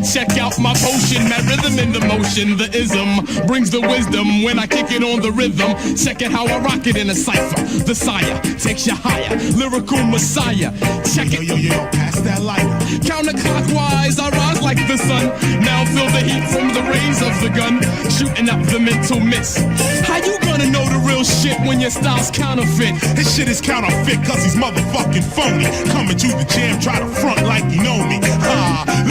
Check out my potion, mad rhythm in the motion. The ism brings the wisdom when I kick it on the rhythm. Check it how I rock it in a cipher. The sire takes you higher, lyrical messiah. Check it, yo, pass that lighter. Counterclockwise, I rise like the sun. Now feel the heat from the rays of the gun, shooting up the mental mist. How you gonna know the real shit when your style's counterfeit? His shit is counterfeit cause he's motherfucking phony. Coming to the jam, try to front like you know me.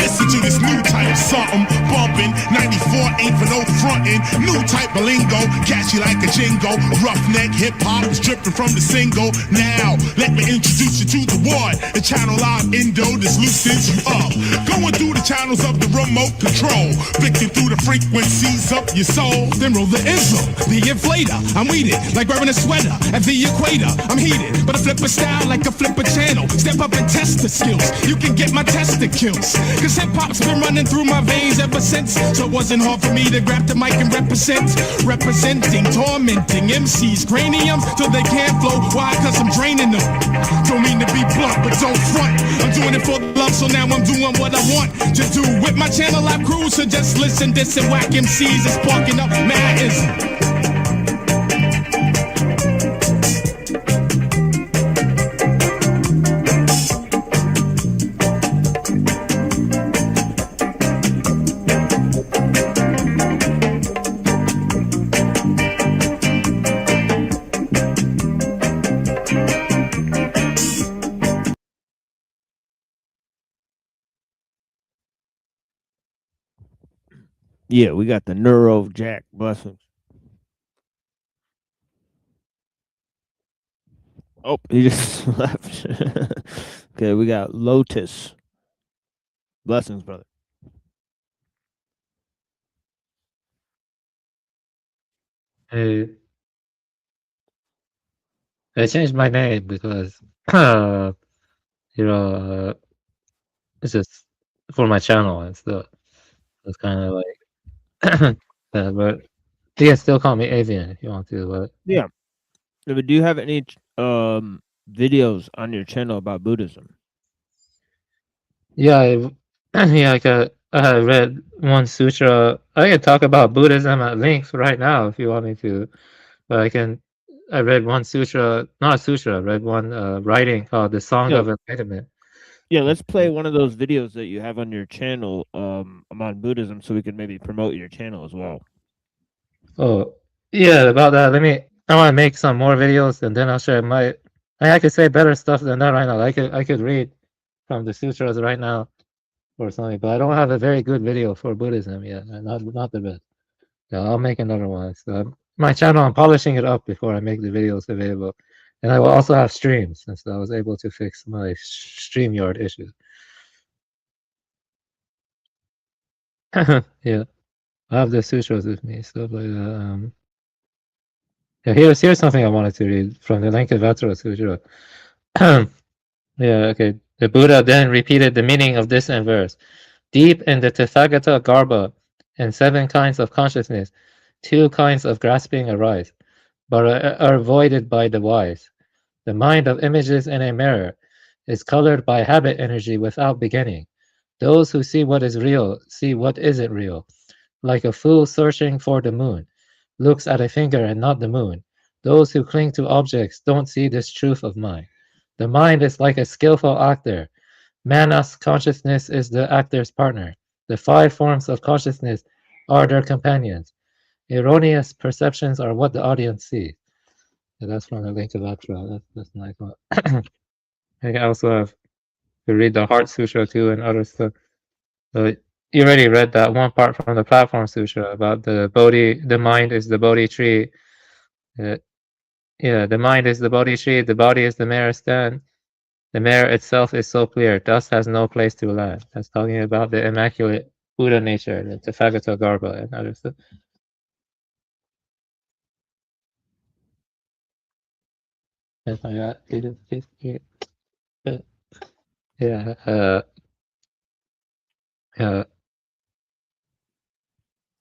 Listen to this new type of something bumping. 94 ain't for no frontin'. New type of lingo, catchy like a jingo. Roughneck hip hop is dripping from the single. Now let me introduce you to the one, the channel live Indo that's loosens you up. Going through the channels of the remote control, flicking through the frequencies of your soul. Then roll the ism, the inflator. I'm weeded like wearing a sweater at the equator. I'm heated, but I flip a style like a flipper channel. Step up and test the skills. You can get my testicles. Cause hip hop's been running through my veins ever since. So it wasn't hard for me to grab the mic and represent. Representing, tormenting MCs, craniums till they can't flow. Why? Cause I'm draining them. Don't mean to be blunt, but don't front. I'm doing it for love, so now I'm doing what I want to do with my channel live crew. So just listen, this and whack MCs is sparking up madism. Yeah, we got the Neuro Jack blessings. Oh, he just left. Okay, we got Lotus. Blessings, brother. Hey, I changed my name because, you know, it's just for my channel and stuff. It's kind of like, but you can still call me Avian if you want to. But Yeah. But do you have any videos on your channel about Buddhism? yeah, yeah, I read one sutra. I can talk about Buddhism at length right now if you want me to. But I read one sutra, not a sutra. I read one writing called "The Song Yeah. of Enlightenment." Yeah, let's play one of those videos that you have on your channel on Buddhism so we can maybe promote your channel as well. Oh, yeah, about that. I want to make some more videos and then I'll share my. I could say better stuff than that right now. I could read from the sutras right now or something, but I don't have a very good video for Buddhism yet. Not the best. Yeah, I'll make another one. So my channel, I'm polishing it up before I make the videos available, and I will also have streams since I was able to fix my StreamYard issues. Yeah, I have the sutras with me, stuff like that. Yeah, here's something I wanted to read from the Lankavatra Sutra. Yeah, okay. The Buddha then repeated the meaning of this in verse. Deep in the Tathagata Garbha and 7 kinds of consciousness, 2 kinds of grasping arise, but are avoided by the wise. The mind of images in a mirror is colored by habit energy without beginning. Those who see what is real see what isn't real. Like a fool searching for the moon, looks at a finger and not the moon. Those who cling to objects don't see this truth of mind. The mind is like a skillful actor. Manas consciousness is the actor's partner. The 5 forms of consciousness are their companions. Erroneous perceptions are what the audience sees. Yeah, that's from the Linkavatra. That's nice one. I also have to read the Heart Sutra too and other stuff. So you already read that one part from the Platform Sutra about the Bodhi. The mind is the Bodhi tree. Yeah, the mind is the Bodhi tree. The body is the mirror stand. The mirror itself is so clear. Dust has no place to land. That's talking about the immaculate Buddha nature, the Tathagata Garbha and other stuff. Yeah,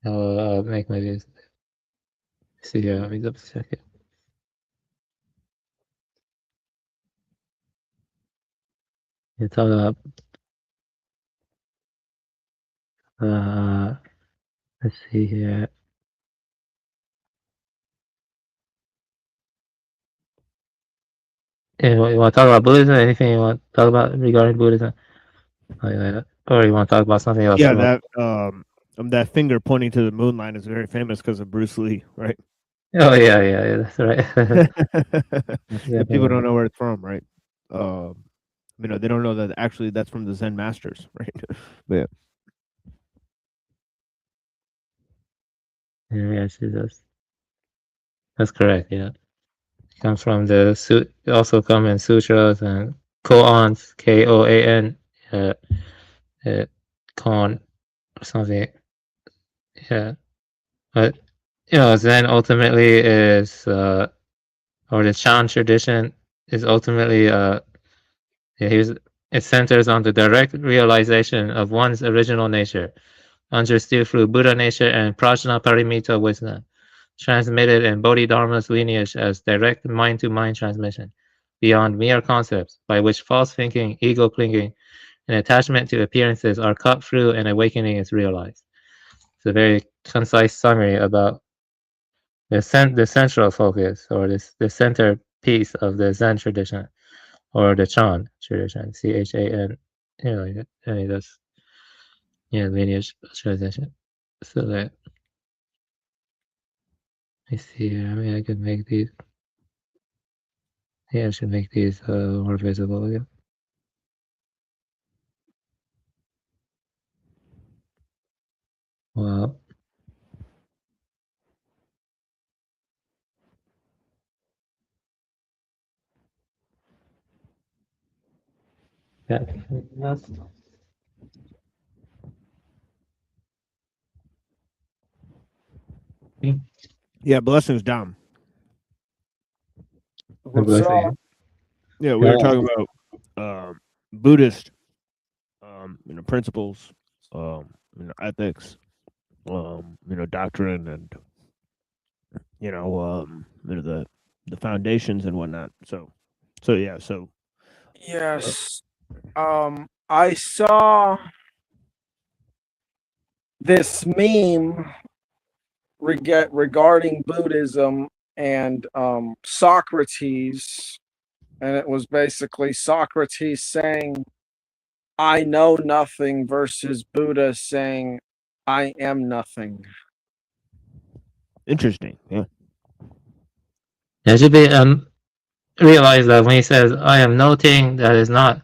I'll make my videos. See here, let me double check it. You talk about Let's see here. You want to talk about Buddhism? Anything you want to talk about regarding Buddhism? Or you want to talk about something else? Yeah, that finger pointing to the moon line is very famous because of Bruce Lee, right? Oh yeah, that's right. The people don't know where it's from, right? They don't know that actually that's from the Zen masters, right? But yeah. Yeah, that's correct. Yeah, it comes from it also come in sutras and koans, Koan, uh, koan or something. Yeah, but Zen ultimately is, or the Chan tradition is ultimately, it centers on the direct realization of one's original nature, understood through Buddha nature and Prajnaparamita wisdom, transmitted in Bodhidharma's lineage as direct mind-to-mind transmission, beyond mere concepts, by which false thinking, ego clinging, and attachment to appearances are cut through and awakening is realized. It's a very concise summary about the central focus, or the center piece of the Zen tradition, or the Chan tradition, Chan, that's lineage transition. So that I see here. I mean, I could make these. Yeah, I should make these more visible. Yeah. Well, that's Yeah, blessings down. a What's up? blessing. Yeah, we Yeah. were talking about Buddhist principles, ethics, doctrine, and the foundations and whatnot. So yeah, so Yes. I saw this meme regarding Buddhism and Socrates, and it was basically Socrates saying, "I know nothing," versus Buddha saying, "I am nothing." interesting. Yeah, It should be realize that when he says, "I am noting," that is not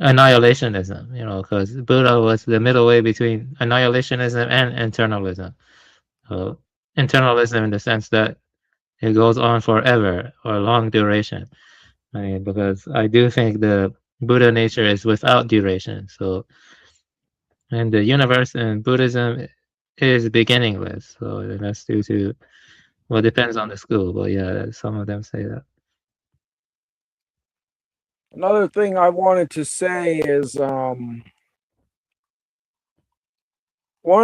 annihilationism. Because Buddha was the middle way between annihilationism and internalism. Internalism in the sense that it goes on forever or long duration. I mean, because I do think the Buddha nature is without duration. So, and the universe in Buddhism is beginningless. So that's due to, well, it depends on the school, but yeah, some of them say that. Another thing I wanted to say is one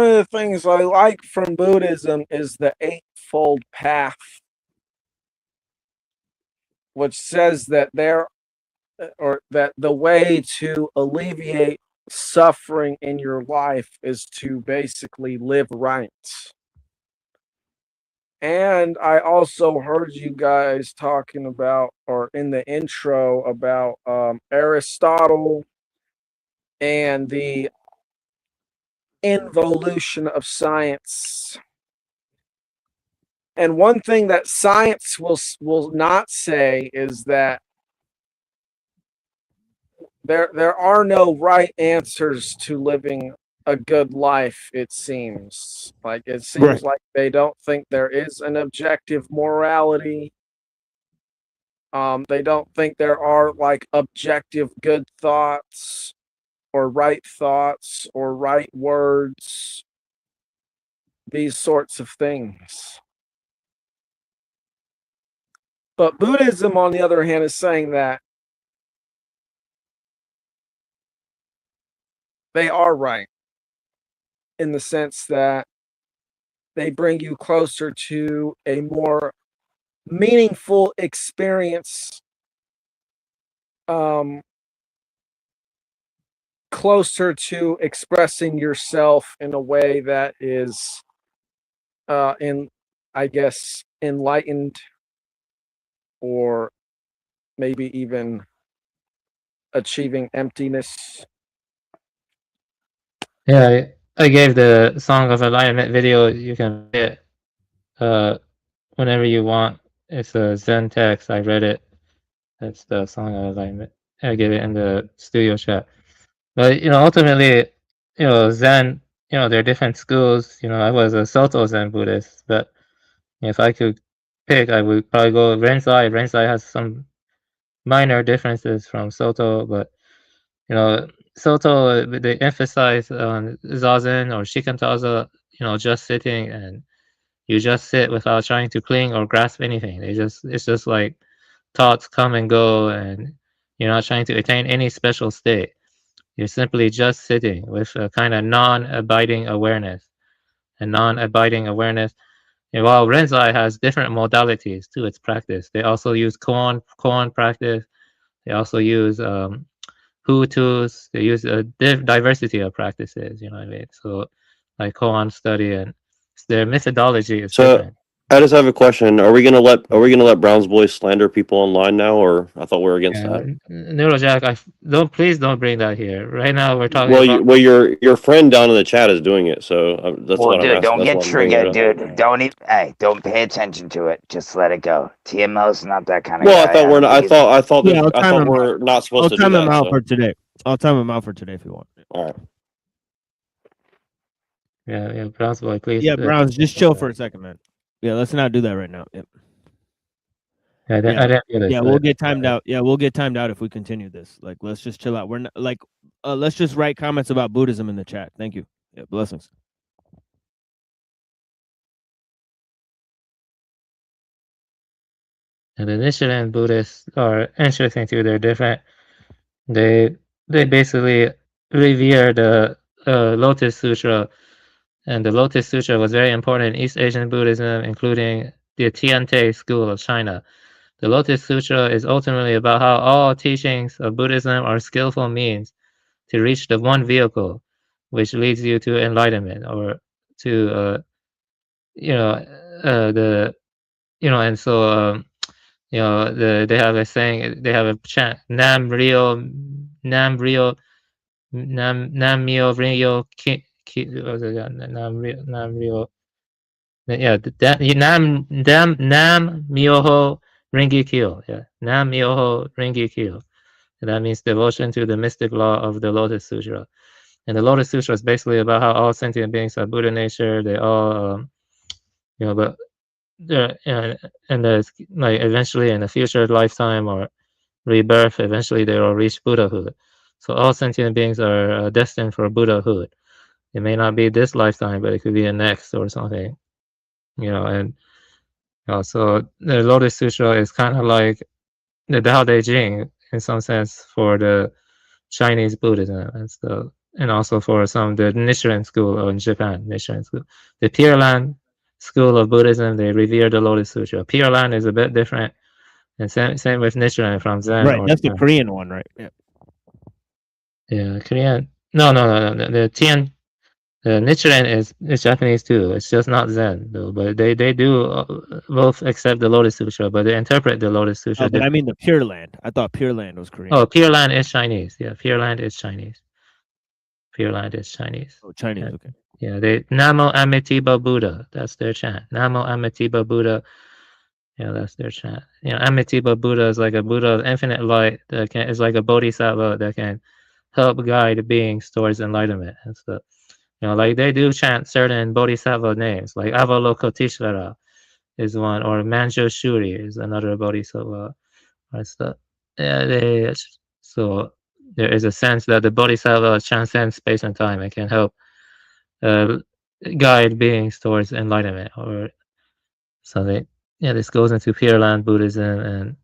of the things I like from Buddhism is the Eightfold Path, which says that that the way to alleviate suffering in your life is to basically live right. And I also heard you guys talking about, or in the intro, about Aristotle and the involution of science. And one thing that science will not say is that there are no right answers to living a good life. It seems like right. they don't think there is an objective morality. They don't think there are like objective good thoughts or right words, these sorts of things. But Buddhism, on the other hand, is saying that they are right, in the sense that they bring you closer to a more meaningful experience, closer to expressing yourself in a way that is I guess enlightened, or maybe even achieving emptiness. Yeah, I gave the Song of Alignment video. You can play it whenever you want. It's a Zen text. I read it. That's the Song of Alignment. I gave it in the studio chat. But ultimately, Zen. There are different schools. I was a Soto Zen Buddhist, but if I could pick, I would probably go Renzai. Renzai has some minor differences from Soto, but Soto, they emphasize on zazen or shikantaza, just sitting, and you just sit without trying to cling or grasp anything. It's just like thoughts come and go, and you're not trying to attain any special state. You're simply just sitting with a kind of non-abiding awareness. And non-abiding awareness. And while Renzai has different modalities to its practice, they also use koan practice. They also use Hutus. They use a diversity of practices. You know what I mean? So, like koan study, and their methodology is So different. I just have a question. Are we gonna let Brown's boys slander people online now, or I thought we were against Yeah, that? Neurojack, please don't bring that here. Right now, we're talking Well, about. your friend down in the chat is doing it, so that's Well, what I'm dude, asking. don't That's get why I'm bringing it triggered, up. dude. Don't even. Hey, don't pay attention to it. Just let it go. TMO's not that kind of Well, guy. I don't think he's. Yeah, I'll I time thought him out. we're not supposed I'll to do time him that. out So for today. I'll time him out for today if you want. all right. Yeah, Browns boy, please. Yeah, Browns, just chill for a second, man. Yeah, let's not do that right now. Yep. I didn't get it. Yeah, we'll get timed out. Yeah, we'll get timed out if we continue this. Like, let's just chill out. We're not like, let's just write comments about Buddhism in the chat. Thank you. Yeah, blessings. And the Nichiren Buddhists are interesting too. They're different. They basically revere the Lotus Sutra, and the Lotus Sutra was very important in East Asian Buddhism, including the Tiante school of China. The Lotus Sutra is ultimately about how all teachings of Buddhism are skillful means to reach the one vehicle, which leads you to enlightenment, or to the and so they have a saying, they have a chant, Nam Rio Mio Rio Nam Rio, yeah, that Nam Myoho Ringi Kyo, yeah, Nam Myoho Ringi Kyo. That means devotion to the mystic law of the Lotus Sutra. And the Lotus Sutra is basically about how all sentient beings are Buddha nature. They all, but and there's like eventually in a future lifetime or rebirth, eventually they will reach Buddhahood. So all sentient beings are destined for Buddhahood. It may not be this lifetime, but it could be the next or something. And so the Lotus Sutra is kind of like the Tao Te Ching in some sense for the Chinese Buddhism and stuff, and also for some the Nichiren school in Japan. Nichiren school, the Pure Land school of Buddhism, they revere the Lotus Sutra. Pure Land is a bit different, and same with Nichiren from Zen. Right, that's the Korean one, right? Yeah. Yeah, Korean. No. The Nichiren is Japanese too. It's just not Zen though. But they do both accept the Lotus Sutra, but they interpret the Lotus Sutra. Oh, but I mean the Pure Land. I thought Pure Land was Korean. Oh, Pure Land is Chinese. Yeah, Pure Land is Chinese. Pure Land is Chinese. Oh, Chinese. Yeah. Okay. Yeah, they Namo Amitabha Buddha. That's their chant. Namo Amitabha Buddha. Yeah, that's their chant. Amitabha Buddha is like a Buddha of infinite light that is like a bodhisattva that can help guide beings towards enlightenment and stuff. Like they do chant certain bodhisattva names, like Avalokiteshvara is one, or Manjushri is another bodhisattva or stuff. Yeah, so there is a sense that the bodhisattva transcends space and time and can help guide beings towards enlightenment or something. Yeah, this goes into Pure Land Buddhism and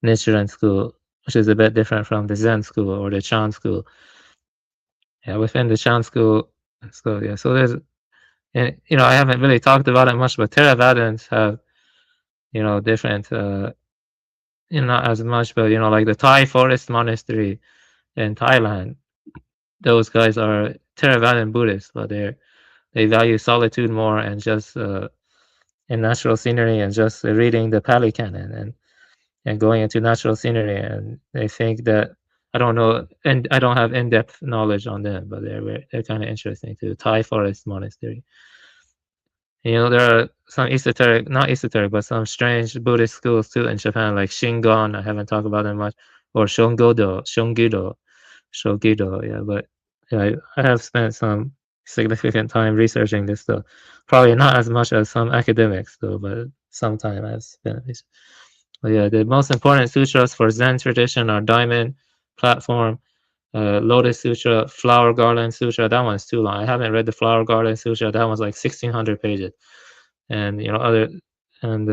Nichiren school, which is a bit different from the Zen school or the Chan school. Yeah, within the Chan school, so there's, and I haven't really talked about it much, but Theravadins have, different, not as much, but like the Thai forest monastery in Thailand, those guys are Theravadan Buddhists, but they value solitude more and just in natural scenery and just reading the Pali Canon and going into natural scenery. And they think that I don't know, and I don't have in-depth knowledge on them, but they're kind of interesting too. Thai Forest Monastery. You know, there are some esoteric, not esoteric, but some strange Buddhist schools too in Japan, like Shingon. I haven't talked about them much, or Shogido. Yeah, but yeah, I have spent some significant time researching this stuff. Probably not as much as some academics, though, but some time I've spent. But yeah, the most important sutras for Zen tradition are Diamond, Platform, Lotus Sutra, Flower Garland Sutra. That one's too long. I haven't read the Flower Garland Sutra. That one's like 1,600 pages. And you know other and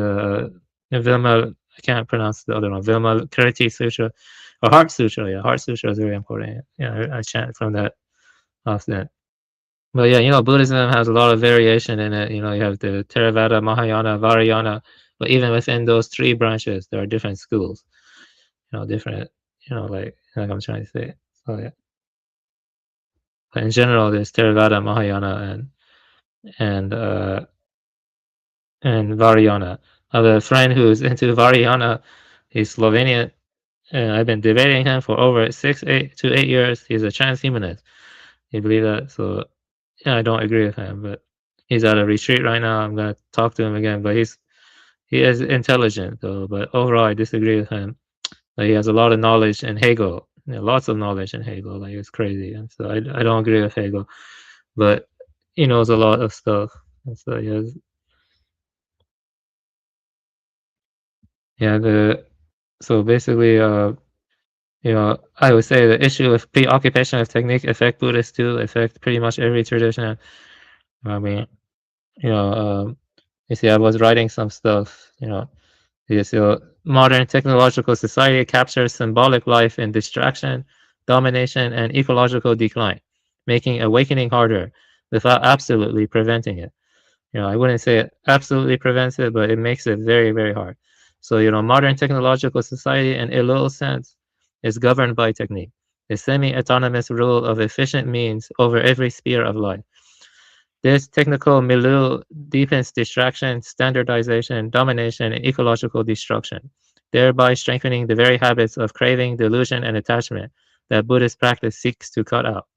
Vilma. I can't pronounce the other one. Vilma Kirti Sutra, or Heart Sutra. Yeah, Heart Sutra is very important. Yeah, I chant from that often. But yeah, you know, Buddhism has a lot of variation in it. You know, you have the Theravada, Mahayana, Vajrayana, but even within those three branches, there are different schools. You know, different. You know, like I'm trying to say. So yeah. But in general, there's Theravada, Mahayana, and Vajrayana. I have a friend who's into Vajrayana. He's Slovenian, and I've been debating him for over 8 years. He's a transhumanist. You believe that? So yeah, I don't agree with him, but he's at a retreat right now. I'm gonna talk to him again, but he is intelligent though. But overall, I disagree with him. Like, he has a lot of knowledge in Hegel, lots of knowledge in Hegel. Like, it's crazy, and so I don't agree with Hegel, but he knows a lot of stuff. And so so basically, you know, I would say the issue with preoccupation with technique affect Buddhists too, affect pretty much every tradition. I mean, you know, you see, I was writing some stuff, you know, so modern technological society captures symbolic life in distraction, domination, and ecological decline, making awakening harder without absolutely preventing it. You know, I wouldn't say it absolutely prevents it, but it makes it very, very hard. So, you know, modern technological society, in a little sense, is governed by technique, a semi-autonomous rule of efficient means over every sphere of life. This technical milieu deepens distraction, standardization, domination, and ecological destruction, thereby strengthening the very habits of craving, delusion, and attachment that Buddhist practice seeks to cut out,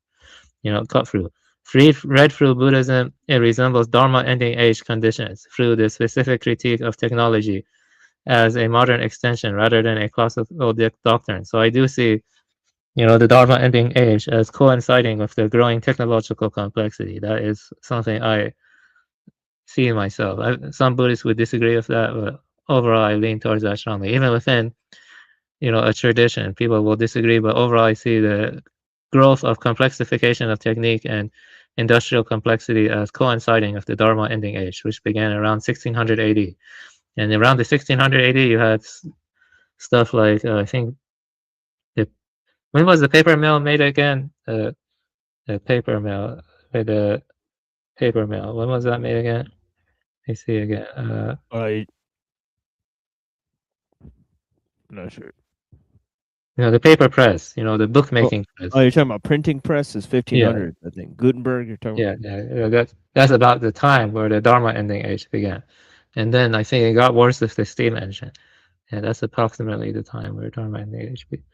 you know, cut through. Read through Buddhism, it resembles Dharma ending age conditions through the specific critique of technology as a modern extension rather than a classical doctrine. So I do see, you know, the Dharma ending age as coinciding with the growing technological complexity. That is something I see myself. Some Buddhists would disagree with that, but overall, I lean towards that strongly. Even within, you know, a tradition, people will disagree, but overall, I see the growth of complexification of technique and industrial complexity as coinciding with the Dharma ending age, which began around 1600 AD. And around the 1600 AD, you had stuff like I think when was the paper mill made again? The paper mill, the paper mill. When was that made again? Let me see again. I'm not sure. You know, the paper press. You know, the bookmaking press. Oh, you're talking about printing press is 1500s, Yeah. I think. Gutenberg, you're talking about. Yeah. That's about the time where the Dharma ending age began, and then I think it got worse with the steam engine. Yeah, that's approximately the time where Dharma ending age began.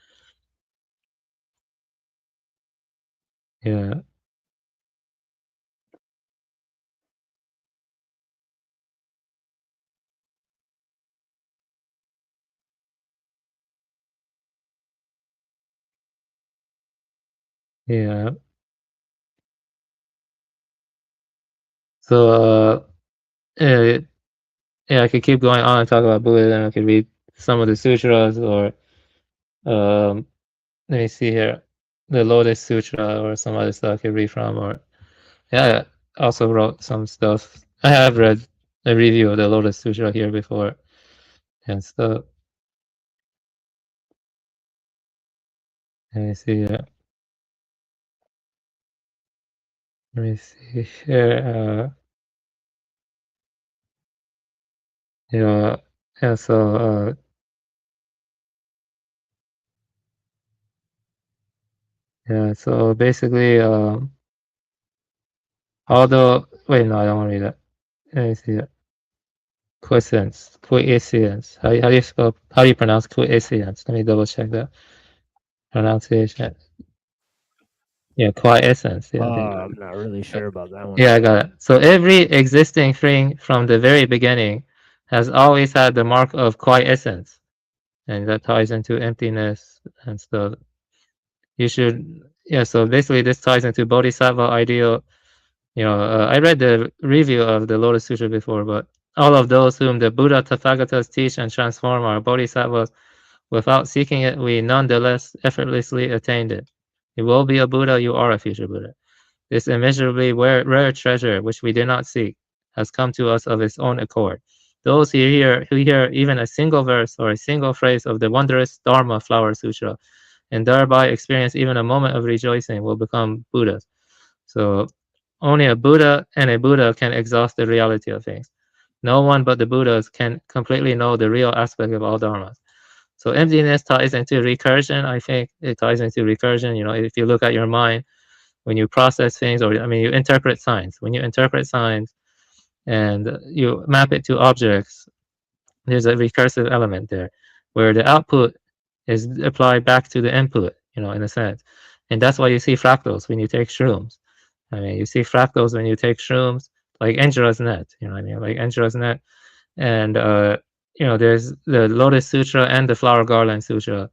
Yeah. Yeah. So, yeah, I could keep going on and talk about Buddhism. I could read some of the sutras, or let me see here, the Lotus Sutra, or some other stuff I could read from. Or yeah, I also wrote some stuff. I have read a review of the Lotus Sutra here before and stuff. Let me see here. Let me see here. Yeah, yeah. So Yeah. So basically, although wait, no, I don't want to read that. Let me see it. Quiescence. How do you spell? How do you pronounce quiescence? Let me double check that pronunciation. Yeah, quiescence. Yeah, I'm not really sure about that one. yeah, I got it. So every existing thing from the very beginning has always had the mark of quiescence, and that ties into emptiness and stuff. You should, yeah. So basically, this ties into bodhisattva ideal. I read the review of the Lotus Sutra before, but all of those whom the Buddha Tathagatas teach and transform are bodhisattvas. Without seeking it, we nonetheless effortlessly attained it. You will be a Buddha, you are a future Buddha. This immeasurably rare treasure, which we did not seek, has come to us of its own accord. Those who hear even a single verse or a single phrase of the wondrous Dharma Flower Sutra, and thereby experience even a moment of rejoicing, will become Buddhas. So only a Buddha and a Buddha can exhaust the reality of things. No one but the Buddhas can completely know the real aspect of all dharmas. So emptiness ties into recursion. I think it ties into recursion. If you look at your mind, when you process things, or you interpret signs. When you interpret signs and you map it to objects, there's a recursive element there, where the output is applied back to the input. In a sense, and that's why you see fractals when you take shrooms. You see fractals when you take shrooms, like Indra's net. Like Indra's net, and there's the Lotus Sutra and the Flower Garland Sutra.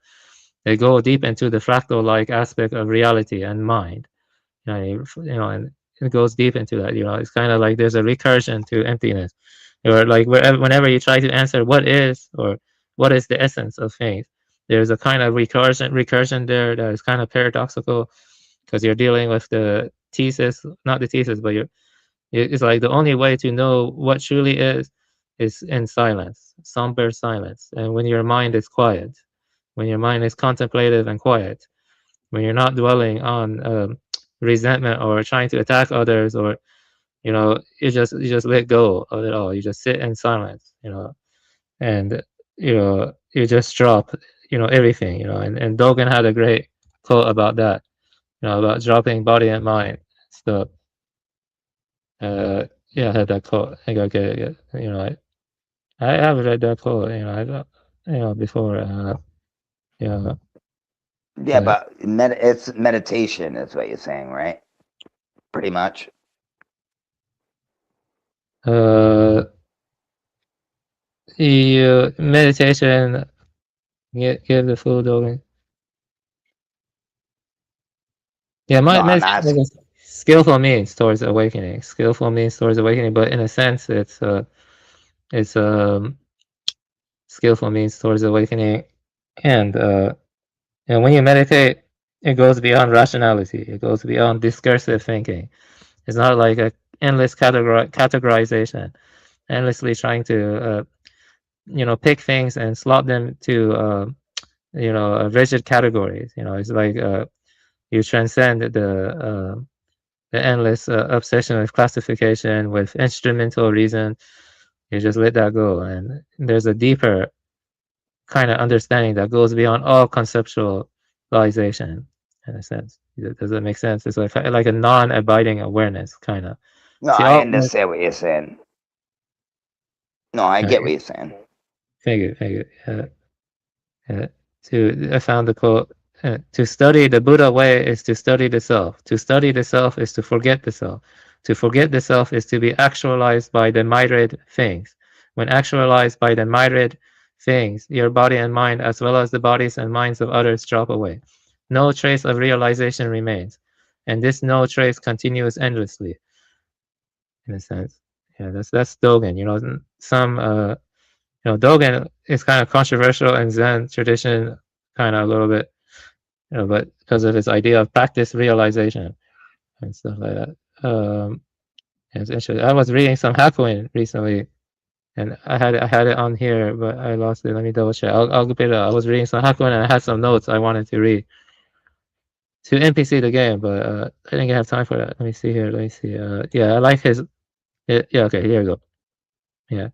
They go deep into the fractal-like aspect of reality and mind. And it goes deep into that. It's kind of like there's a recursion to emptiness, or like whenever you try to answer what is, or what is the essence of things, there's a kind of recursion there that is kind of paradoxical, because you're dealing with the thesis, not the thesis, but it's like the only way to know what truly is in silence, somber silence. And when your mind is quiet, when your mind is contemplative and quiet, when you're not dwelling on resentment or trying to attack others, or you just let go of it all. You just sit in silence, and you just drop everything. And Dogen had a great quote about that, about dropping body and mind stuff. Yeah, I had that quote. I gotta get it. I have read that quote. Before. Yeah. Yeah, but it's meditation, is what you're saying, right? Pretty much. The meditation. Give the full Dogen. Yeah, No, I'm meditation is skillful means towards awakening. Skillful means towards awakening, but in a sense, it's skillful means towards awakening, and when you meditate, it goes beyond rationality. It goes beyond discursive thinking. It's not like a endless categorization, endlessly trying to pick things and slot them to rigid categories. It's like you transcend the endless obsession with classification, with instrumental reason. You just let that go, and there's a deeper kind of understanding that goes beyond all conceptualization, in a sense. Does that make sense? It's like a non-abiding awareness, kind of. No, See, I understand what you're saying. No, I get what you're saying. Figure. I found the quote. To study the Buddha way is to study the self. To study the self is to forget the self. To forget the self is to be actualized by the myriad things. When actualized by the myriad things, your body and mind, as well as the bodies and minds of others, drop away. No trace of realization remains, and this no trace continues endlessly. In a sense, yeah, that's Dogen. Some Dogen is kind of controversial in Zen tradition, kind of a little bit, but because of his idea of practice realization and stuff like that. It's interesting. I was reading some Hakuin recently, and I had it on here, but I lost it. Let me double check. I'll get it up. I was reading some Hakuin, and I had some notes I wanted to read to NPC the game, but I didn't have time for that. Let me see here. Let me see. Yeah, I like his. Yeah, okay, here we go. Yeah.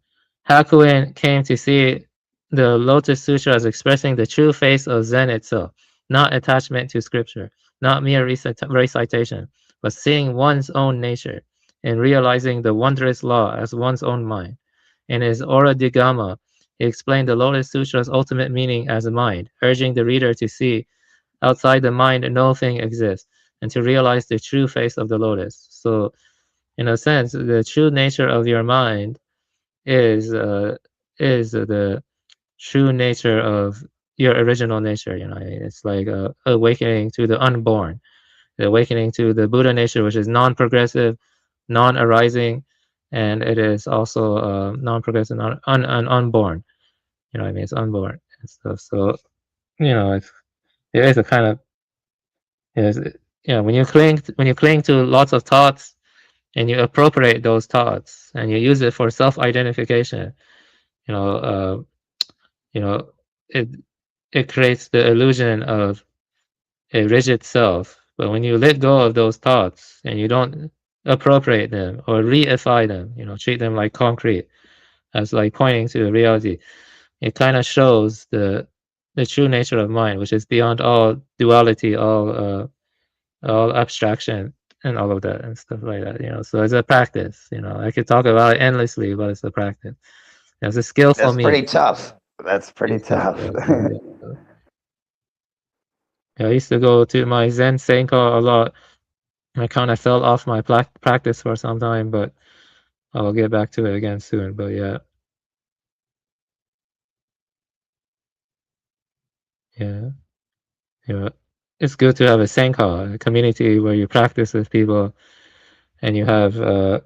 Hakuin came to see the Lotus Sutra as expressing the true face of Zen itself, not attachment to scripture. not mere recitation, but seeing one's own nature and realizing the wondrous law as one's own mind. In his Ora Digama, he explained the Lotus Sutra's ultimate meaning as a mind, urging the reader to see outside the mind no thing exists and to realize the true face of the lotus. So, in a sense, the true nature of your mind is the true nature of your original nature. It's like awakening to the unborn, the awakening to the Buddha nature, which is non-progressive, non-arising, and it is also non-progressive, unborn. You know what I mean? It's unborn and stuff. So there is a kind of when you cling to lots of thoughts and you appropriate those thoughts and you use it for self-identification, you know, uh, you know, it it creates the illusion of a rigid self. But when you let go of those thoughts and you don't appropriate them or reify them, treat them like concrete, as like pointing to reality, it kind of shows the true nature of mind, which is beyond all duality, all abstraction, and all of that and stuff like that. So it's a practice. I could talk about it endlessly, but it's a practice. It's a skillful That's pretty means. tough. That's pretty It's a- tough. I used to go to my Zen Senko a lot. I kind of fell off my practice for some time, but I'll get back to it again soon. But yeah, it's good to have a Senko, a community where you practice with people, and you have the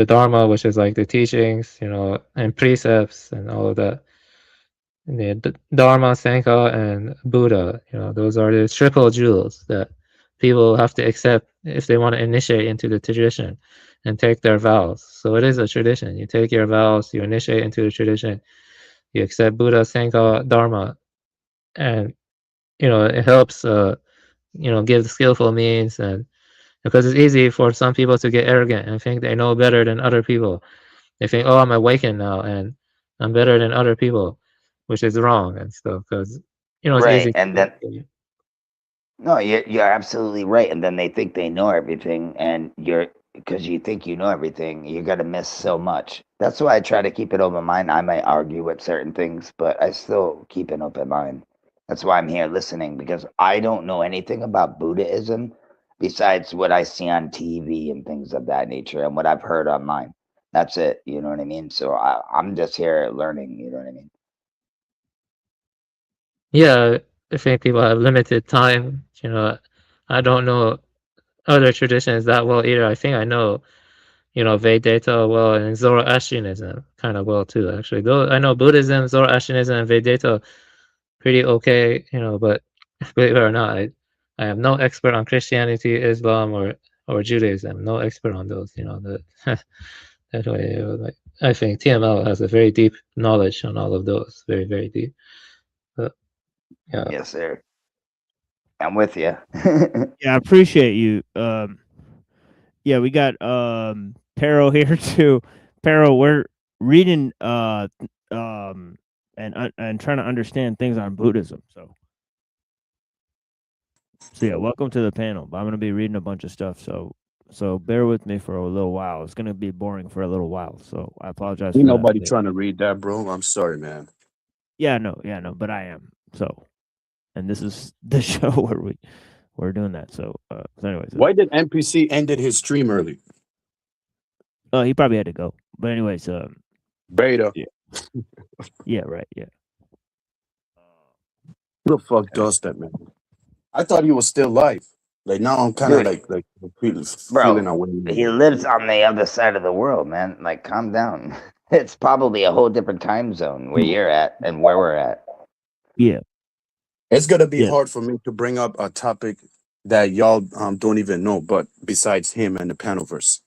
Dharma, which is like the teachings, and precepts and all of that. And the Dharma, Sangha, and Buddha, those are the triple jewels that people have to accept if they want to initiate into the tradition and take their vows. So it is a tradition. You take your vows, you initiate into the tradition, you accept Buddha, Sangha, Dharma, and it helps give skillful means, and because it's easy for some people to get arrogant and think they know better than other people. They think, oh, I'm awakened now and I'm better than other people, which is wrong and stuff, because it's Right. easy. And then no, you're absolutely right. And then they think they know everything, and because you think you know everything, you're gonna miss so much. That's why I try to keep an open mind. I might argue with certain things, but I still keep an open mind. That's why I'm here listening, because I don't know anything about Buddhism besides what I see on TV and things of that nature and what I've heard online. That's it. You know what I mean? So I'm just here learning. You know what I mean? Yeah, I think people have limited time. I don't know other traditions that well either. I think I know, Vedanta well, and Zoroastrianism kind of well too, actually. Though I know Buddhism, Zoroastrianism, and Vedanta pretty okay, but believe it or not, I am no expert on Christianity, Islam, or Judaism. No expert on those. That way, like, I think TML has a very deep knowledge on all of those, very very deep. But yeah, Yes, sir. I'm with you. Yeah, I appreciate you. Yeah, we got Pero here too. Pero, we're reading and trying to understand things on Buddhism. So yeah, welcome to the panel. I'm gonna be reading a bunch of stuff, so bear with me for a little while. It's gonna be boring for a little while, so I apologize Ain't for that. nobody trying to read that, bro. I'm sorry, man. Yeah, no, but I am. So, and this is the show where we're doing that. So anyways, Why did NPC ended his stream early? he probably had to go. But anyways, Beta. yeah, right, yeah. Who the fuck does that, man? I thought he was still live. Like now, I'm kind of Dude. like feeling Bro, away. he lives on the other side of the world, man. Like, calm down. It's probably a whole different time zone where you're at and where we're at. Yeah. It's gonna be Yeah. hard for me to bring up a topic that y'all don't even know, but besides him and the Panelverse.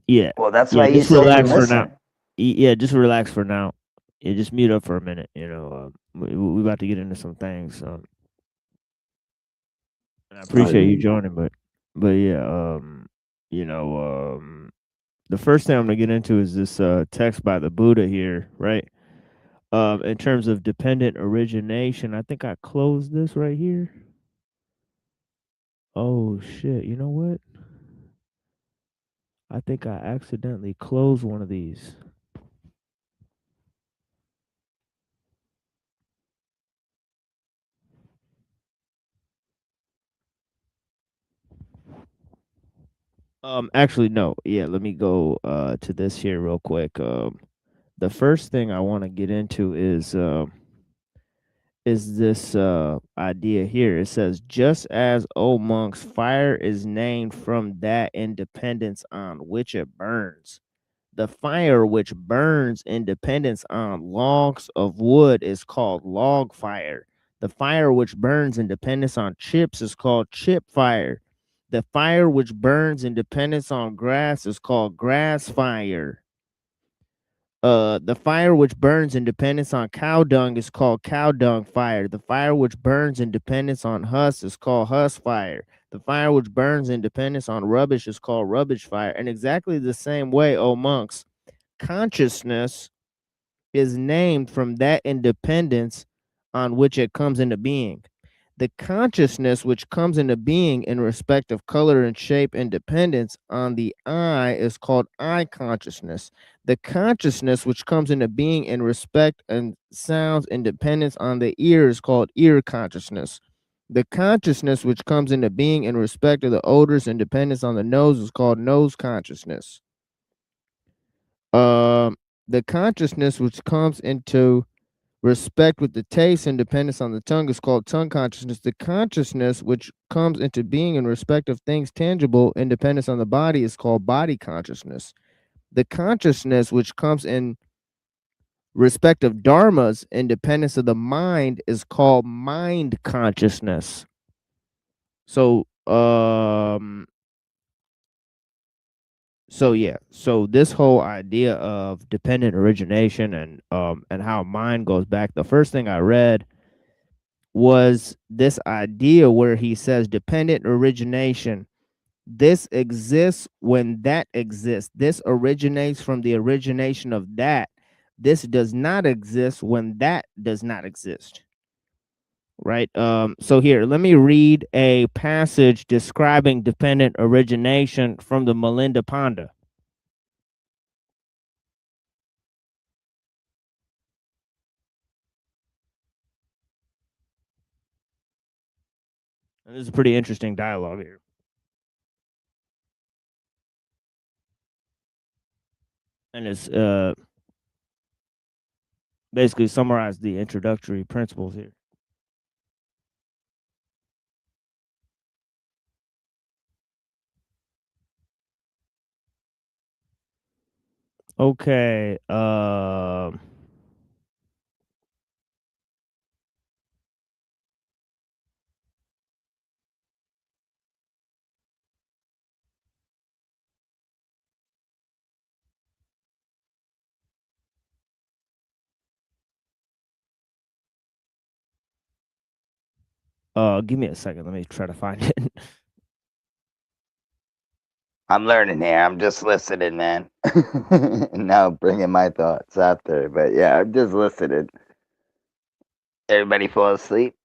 Yeah. Well, that's Yeah, why you just sit and relax for listen. now. Yeah, just relax for now. Yeah, just mute up for a minute. We about to get into some things. And I appreciate you joining, but yeah, the first thing I'm gonna get into is this text by the Buddha here, right? In terms of dependent origination, I think I closed this right here. Oh shit! You know what? I think I accidentally closed one of these. Actually, no. Yeah, let me go to this here real quick. The first thing I want to get into is this idea here. It says, just as, O monks, fire is named from that independence on which it burns. The fire which burns in dependence on logs of wood is called log fire. The fire which burns in dependence on chips is called chip fire. The fire which burns in dependence on grass is called grass fire. The fire which burns in dependence on cow dung is called cow dung fire. The fire which burns in dependence on husk is called husk fire. The fire which burns in dependence on rubbish is called rubbish fire. And exactly the same way, O monks, consciousness is named from that independence on which it comes into being. The consciousness which comes into being in respect of color and shape and dependence on the eye is called eye consciousness. The consciousness which comes into being in respect and sounds and dependence on the ear is called ear consciousness. The consciousness which comes into being in respect of the odors and dependence on the nose is called nose consciousness. The consciousness which comes into respect with the taste and dependence on the tongue is called tongue consciousness. The consciousness which comes into being in respect of things tangible and dependence on the body is called body consciousness. The consciousness which comes in respect of dharmas and dependence of the mind is called mind consciousness. So so this whole idea of dependent origination and how mind goes back, the first thing I read was this idea where he says dependent origination, this exists when that exists, this originates from the origination of that, this does not exist when that does not exist, right? So here, let me read a passage describing dependent origination from the Melinda Panda. And this is a pretty interesting dialogue here. And it's basically summarize the introductory principles here. Okay. Give me a second. Let me try to find it. I'm learning here. I'm just listening, man. Now bringing my thoughts out there. But yeah, I'm just listening. Everybody fall asleep?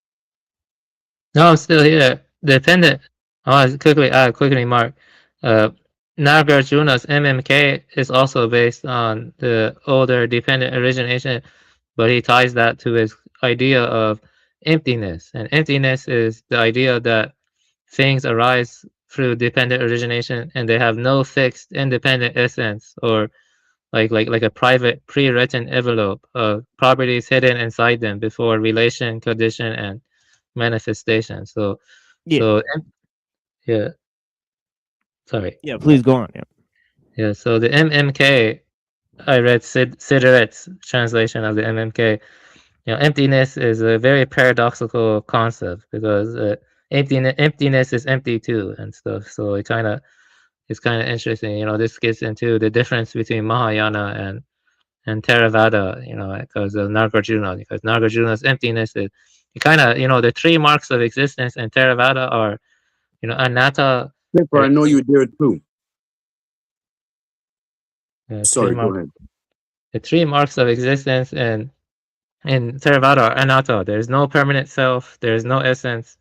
No, I'm still here. Dependent. Oh, quickly, Mark. Nagarjuna's MMK is also based on the older dependent origination, but he ties that to his idea of emptiness. And emptiness is the idea that things arise through dependent origination and they have no fixed independent essence or like a private pre-written envelope of properties hidden inside them before relation, condition, and manifestation. So Yeah. so yeah. Sorry. Yeah, please go on. Yeah. Yeah. So the MMK, I read Sideret's translation of the MMK. You know, emptiness is a very paradoxical concept because emptiness is empty too and stuff. So it's kind of interesting. You know, this gets into the difference between Mahayana and Theravada. You know, because of Nagarjuna's emptiness is kind of, you know, the three marks of existence in Theravada are, you know, anatta. Pepper, I know you there too. Sorry, go ahead. The three marks of existence in Theravada are anatta. There's no permanent self. There's no essence.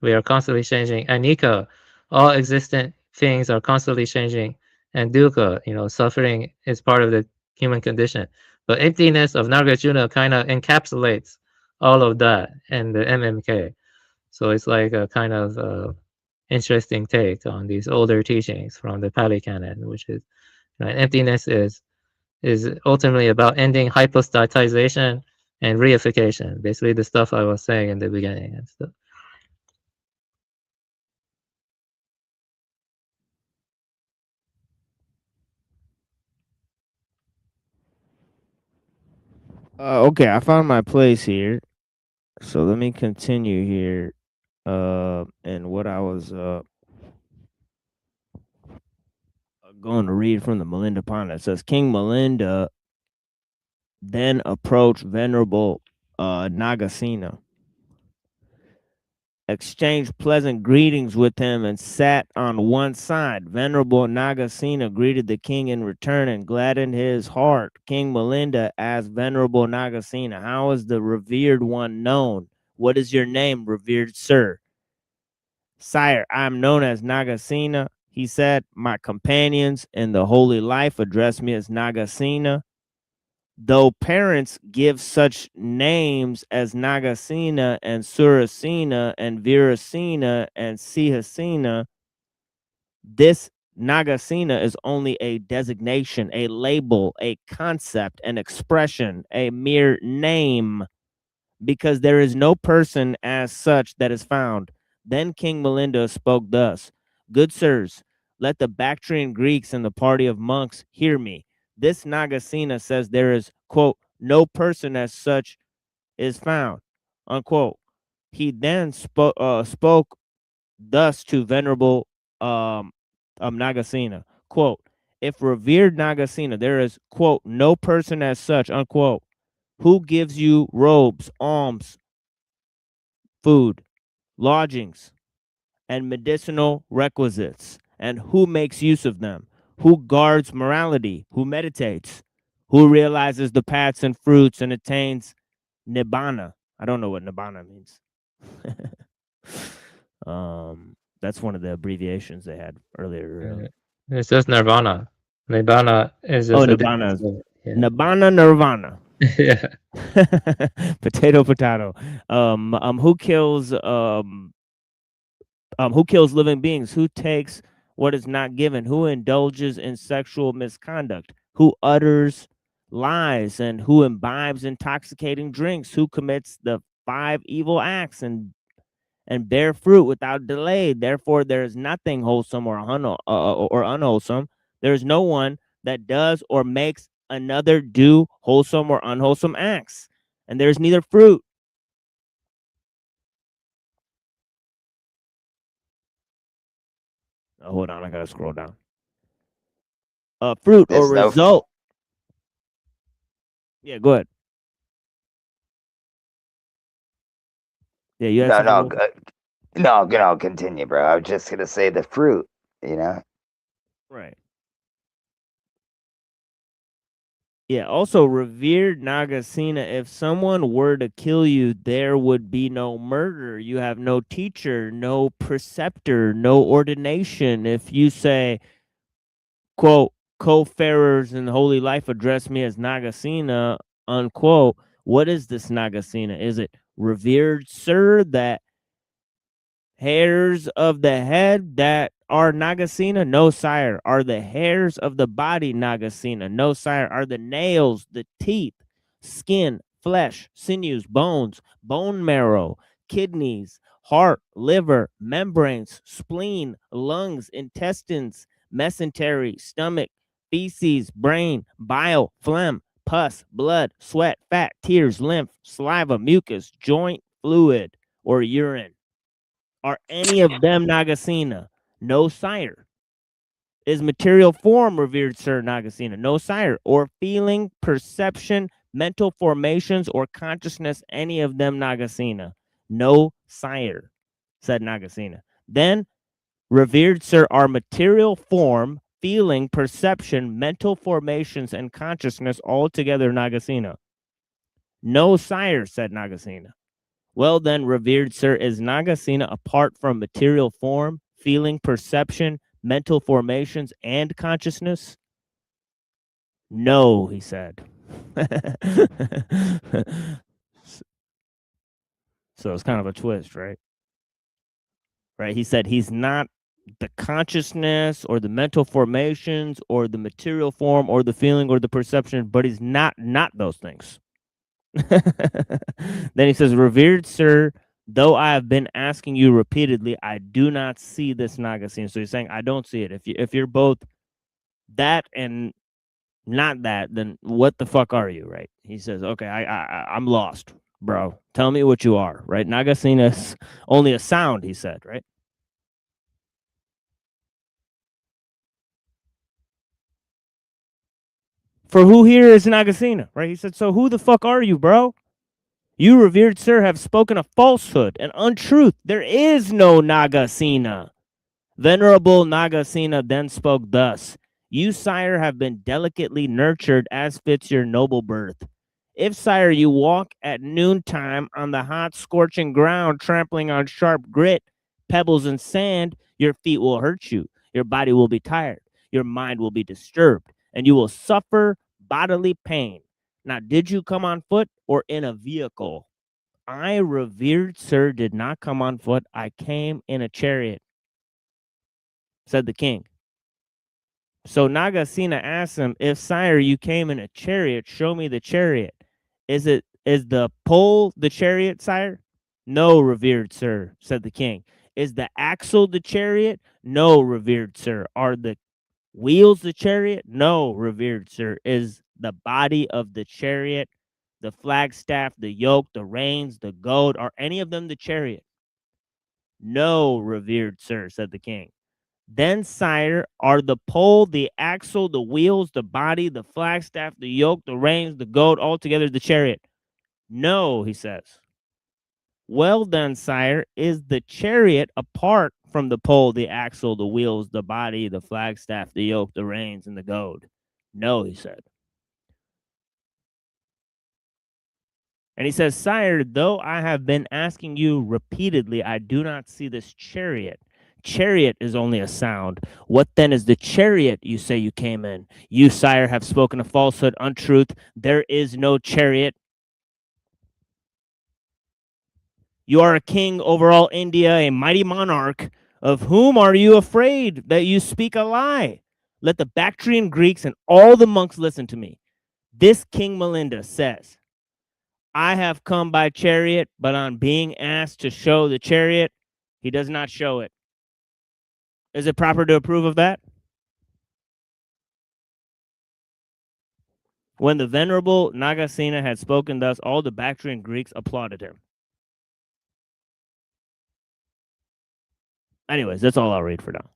we are constantly changing. Anika, all existent things are constantly changing. And dukkha, suffering is part of the human condition. But emptiness of Nagarjuna kind of encapsulates all of that in the MMK. So it's like a kind of interesting take on these older teachings from the Pali Canon, which is emptiness is ultimately about ending hypostatization and reification. Basically, the stuff I was saying in the beginning and stuff. Okay, I found my place here. So let me continue here. And what I was going to read from the Melinda Pond. It says King Melinda then approached Venerable Nagasena, exchanged pleasant greetings with him, and sat on one side. Venerable Nagasena greeted the king in return and gladdened his heart. King Melinda asked Venerable Nagasena, "How is the revered one known? What is your name, revered sir?" "Sire, I am known as Nagasena," he said. "My companions in the holy life address me as Nagasena. Though parents give such names as Nagasena and Surasena and Virasena and Sihasena, this Nagasena is only a designation, a label, a concept, an expression, a mere name, because there is no person as such that is found." Then King Melinda spoke thus: "Good sirs, let the Bactrian Greeks and the party of monks hear me. This Nagasena says there is, quote, no person as such is found, unquote." He then spoke thus to Venerable Nagasena, quote, "If revered Nagasena, there is, quote, no person as such, unquote, who gives you robes, alms, food, lodgings, and medicinal requisites, and who makes use of them, who guards morality, who meditates, who realizes the paths and fruits and attains nibbana." I don't know what nibbana means. That's one of the abbreviations they had earlier. It's just Nirvana. Nirvana is Oh, just a nibbana. difference of- yeah. Nibbana Nirvana. Yeah. Potato, potato. Who kills living beings? Who takes what is not given? Who indulges in sexual misconduct? Who utters lies? And who imbibes intoxicating drinks? Who commits the 5 evil acts and bear fruit without delay? Therefore, there is nothing wholesome or unwholesome. There is no one that does or makes another do wholesome or unwholesome acts, and there is neither fruit. Oh, hold on, I gotta scroll down. Fruit or There's no result. Yeah, go ahead. Yeah, you had no something. no Wolf? no continue, bro. I was just gonna say the fruit, you know. Right. Yeah, also revered Nagasena, if someone were to kill you, there would be no murder. You have no teacher, no preceptor, no ordination. If you say, quote, co-farers in holy life address me as Nagasena, unquote, what is this Nagasena? Is it revered sir, that hairs of the head that are Nagasena? No, sire. Are the hairs of the body Nagasena? No, sire. Are the nails, the teeth, skin, flesh, sinews, bones, bone marrow, kidneys, heart, liver, membranes, spleen, lungs, intestines, mesentery, stomach, feces, brain, bile, phlegm, pus, blood, sweat, fat, tears, lymph, saliva, mucus, joint fluid, or urine? Are any of them Nagasena? No, sire. Is material form, revered sir, Nagasena? No, sire. Or feeling, perception, mental formations, or consciousness, any of them Nagasena? No, sire, said Nagasena. Then, revered sir, are material form, feeling, perception, mental formations, and consciousness altogether Nagasena? No, sire, said Nagasena. Well, then, revered sir, is Nagasena apart from material form, feeling, perception, mental formations, and consciousness? No, he said. So it's kind of a twist, right? Right? He said he's not the consciousness or the mental formations or the material form or the feeling or the perception, but he's not those things. Then he says, revered sir, though I have been asking you repeatedly, I do not see this Nagasena. So he's saying, I don't see it. If you're both that and not that, then what the fuck are you, right? He says, okay, I'm lost, bro. Tell me what you are, right? Nagasena is only a sound, he said, right? For who here is Nagasena, right? He said, so who the fuck are you, bro? You, revered sir, have spoken a falsehood, an untruth. There is no Nagasena. Venerable Nagasena then spoke thus: You, sire, have been delicately nurtured as fits your noble birth. If, sire, you walk at noontime on the hot, scorching ground, trampling on sharp grit, pebbles, and sand, your feet will hurt you, your body will be tired, your mind will be disturbed, and you will suffer bodily pain. Now, did you come on foot or in a vehicle? I, revered sir, did not come on foot. I came in a chariot, said the king. So Nagasena asked him, if, sire, you came in a chariot, show me the chariot. Is the pole the chariot, sire? No, revered sir, said the king. Is the axle the chariot? No, revered sir. Are the wheels the chariot? No, revered sir. Is the body of the chariot, the flagstaff, the yoke, the reins, the goad, are any of them the chariot? No, revered sir, said the king. Then, sire, are the pole, the axle, the wheels, the body, the flagstaff, the yoke, the reins, the goad, altogether the chariot? No, he says. Well then, sire, is the chariot apart from the pole, the axle, the wheels, the body, the flagstaff, the yoke, the reins, and the goad? No, he said. And he says, sire, though I have been asking you repeatedly, I do not see this chariot. Chariot is only a sound. What then is the chariot you say you came in? You, sire, have spoken a falsehood, untruth. There is no chariot. You are a king over all India, a mighty monarch. Of whom are you afraid that you speak a lie? Let the Bactrian Greeks and all the monks listen to me. This King Melinda says, I have come by chariot, but on being asked to show the chariot, he does not show it. Is it proper to approve of that? When the venerable Nagasena had spoken thus, all the Bactrian Greeks applauded him. Anyways, that's all I'll read for now.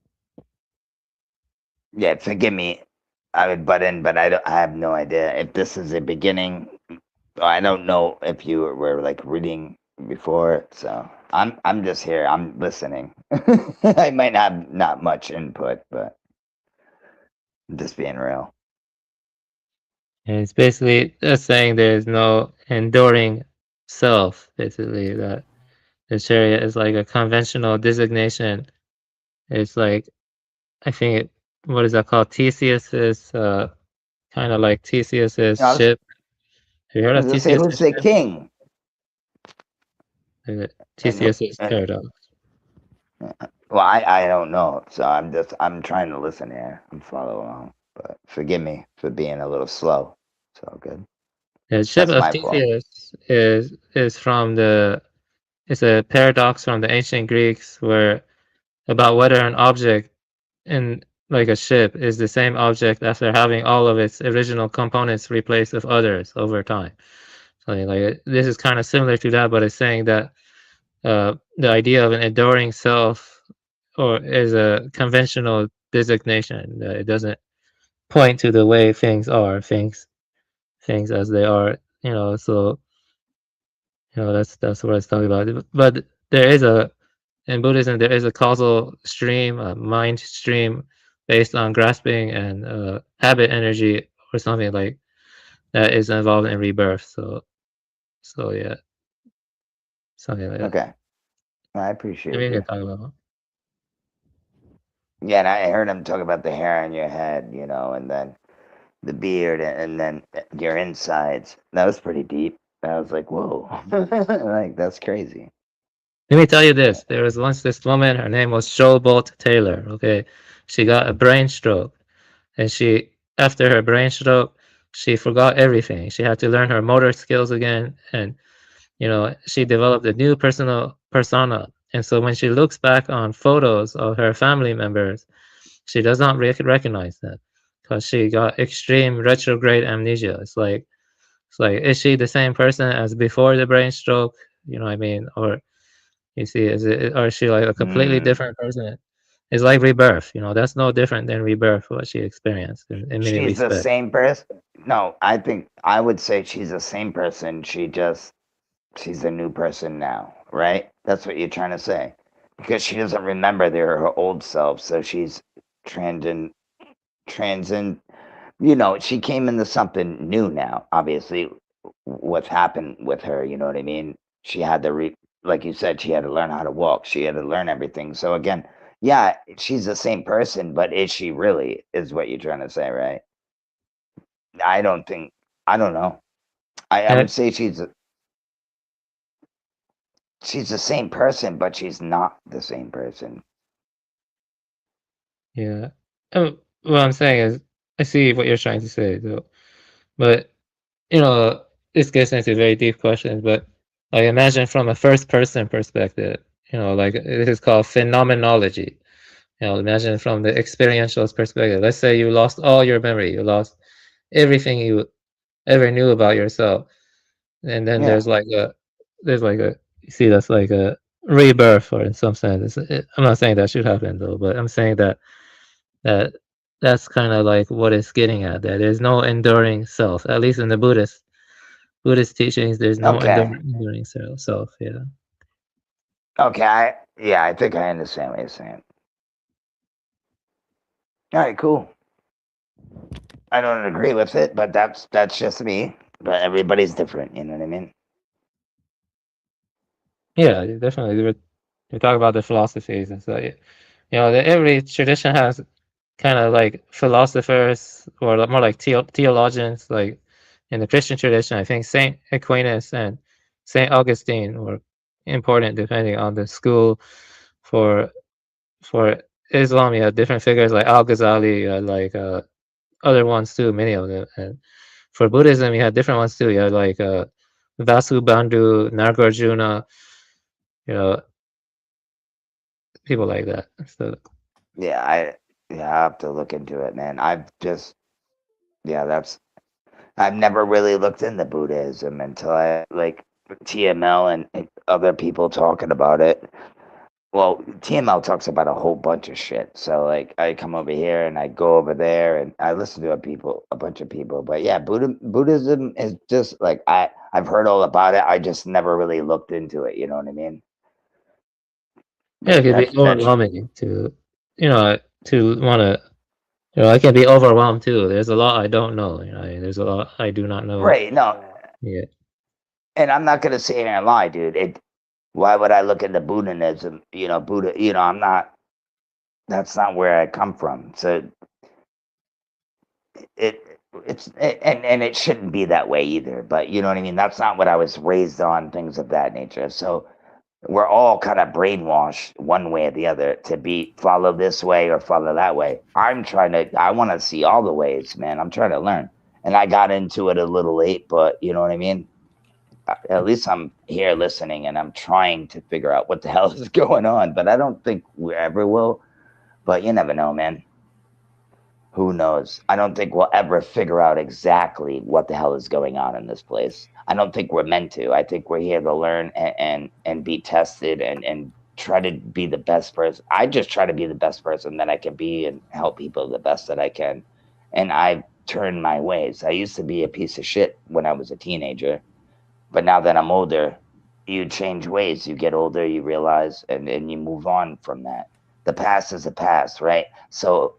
Yeah, forgive me. I would butt in, but I have no idea if this is a beginning. I don't know if you were like reading before, so I'm just here. I'm listening. I might have not much input, but I'm just being real. And it's basically just saying there is no enduring self, basically, that the chariot is like a conventional designation. It's like, I think, what is that called? Theseus's, kind of like Theseus's I was, ship. Have you heard I of was gonna say, who's Theseus's the ship? king? Theseus's paradox. Well, I don't know, so I'm trying to listen here and follow along. But forgive me for being a little slow. It's all good. The ship That's of my fault. Theseus is from the it's a paradox from the ancient Greeks where about whether an object in like a ship is the same object after having all of its original components replaced with others over time. So like this is kind of similar to that, but it's saying that the idea of an enduring self or is a conventional designation. That it doesn't point to the way things are, things as they are. So that's what it's talking about. But there is in Buddhism there is a causal stream, a mind stream based on grasping and habit energy or something like that is involved in rebirth. So yeah. something like that. Okay, I Maybe appreciate we you. can talk about. Yeah, and I heard him talk about the hair on your head, and then the beard, and then your insides. That was pretty deep. I was like, whoa, like that's crazy. Let me tell you this. There was once this woman, her name was Showboat Taylor. Okay. She got a brain stroke. And after her brain stroke, she forgot everything. She had to learn her motor skills again. And, she developed a new personal persona. And so when she looks back on photos of her family members, she does not recognize them because she got extreme retrograde amnesia. It's like, is she the same person as before the brain stroke? You know what I mean? Or you see, or is she like a completely Mm. different person? It's like rebirth, that's no different than rebirth, what she experienced in many She's the respects. same person. No, I think I would say she's the same person. She's a new person now, right? That's what you're trying to say. Because she doesn't remember her old self, so she's transcend transcend she came into something new now. Obviously, what's happened with her, you know what I mean? She had to like you said, she had to learn how to walk. She had to learn everything. So again, yeah, she's the same person, but is she really? Is what you're trying to say, right? I don't think. I don't know. I And would say she's the same person, but she's not the same person. yeah, what I'm saying is, I see what you're trying to say, though, but you know, this gets into very deep questions. But like, imagine from a first person perspective, like this is called phenomenology. Imagine from the experiential perspective. Let's say you lost all your memory, you lost everything you ever knew about yourself, and then Yeah. there's like a you see that's like a rebirth, or in some sense. I'm not saying that should happen though, but I'm saying that that's kind of like what it's getting at. That there's no enduring self, at least in the Buddhist teachings. There's no Okay. enduring self. Yeah. Okay. Yeah, I think I understand what you're saying. All right. Cool. I don't agree with it, but that's just me. But everybody's different. You know what I mean? Yeah, definitely. We talk about the philosophies and so every tradition has kind of like philosophers, or more like theologians. Like in the Christian tradition, I think Saint Aquinas and Saint Augustine were important depending on the school. For for Islam, you have different figures like Al Ghazali, like other ones too, many of them. And for Buddhism, you had different ones too. You had like Vasubandhu, Nagarjuna, you know, people like that. So Yeah. I have to look into it, man. That's I've never really looked into Buddhism until I like TML and other people talking about it. Well, TML talks about a whole bunch of shit. So like I come over here and I go over there and I listen to a bunch of people. But yeah, Buddhism is just like I've heard all about it. I just never really looked into it. You know what I mean? yeah, it But could be that's overwhelming to want to. I can be overwhelmed too. There's a lot I don't know. There's a lot I do not know. right. No, Yeah, and I'm not gonna sit here and lie, dude. Why would I look into Buddhism? Buddha. I'm not. That's not where I come from. So it and it shouldn't be that way either. But you know what I mean. That's not what I was raised on. Things of that nature. So we're all kind of brainwashed one way or the other to be follow this way or follow that way. I want to see all the ways, man. I'm trying to learn. And I got into it a little late, but you know what I mean? At least I'm here listening and I'm trying to figure out what the hell is going on. But I don't think we ever will. But you never know, man. Who knows? I don't think we'll ever figure out exactly what the hell is going on in this place. I don't think we're meant to. I think we're here to learn and be tested and try to be the best person. I just try to be the best person that I can be and help people the best that I can. And I've turned my ways. I used to be a piece of shit when I was a teenager, but now that I'm older, you change ways. You get older, you realize, and you move on from that. The past is the past, right? So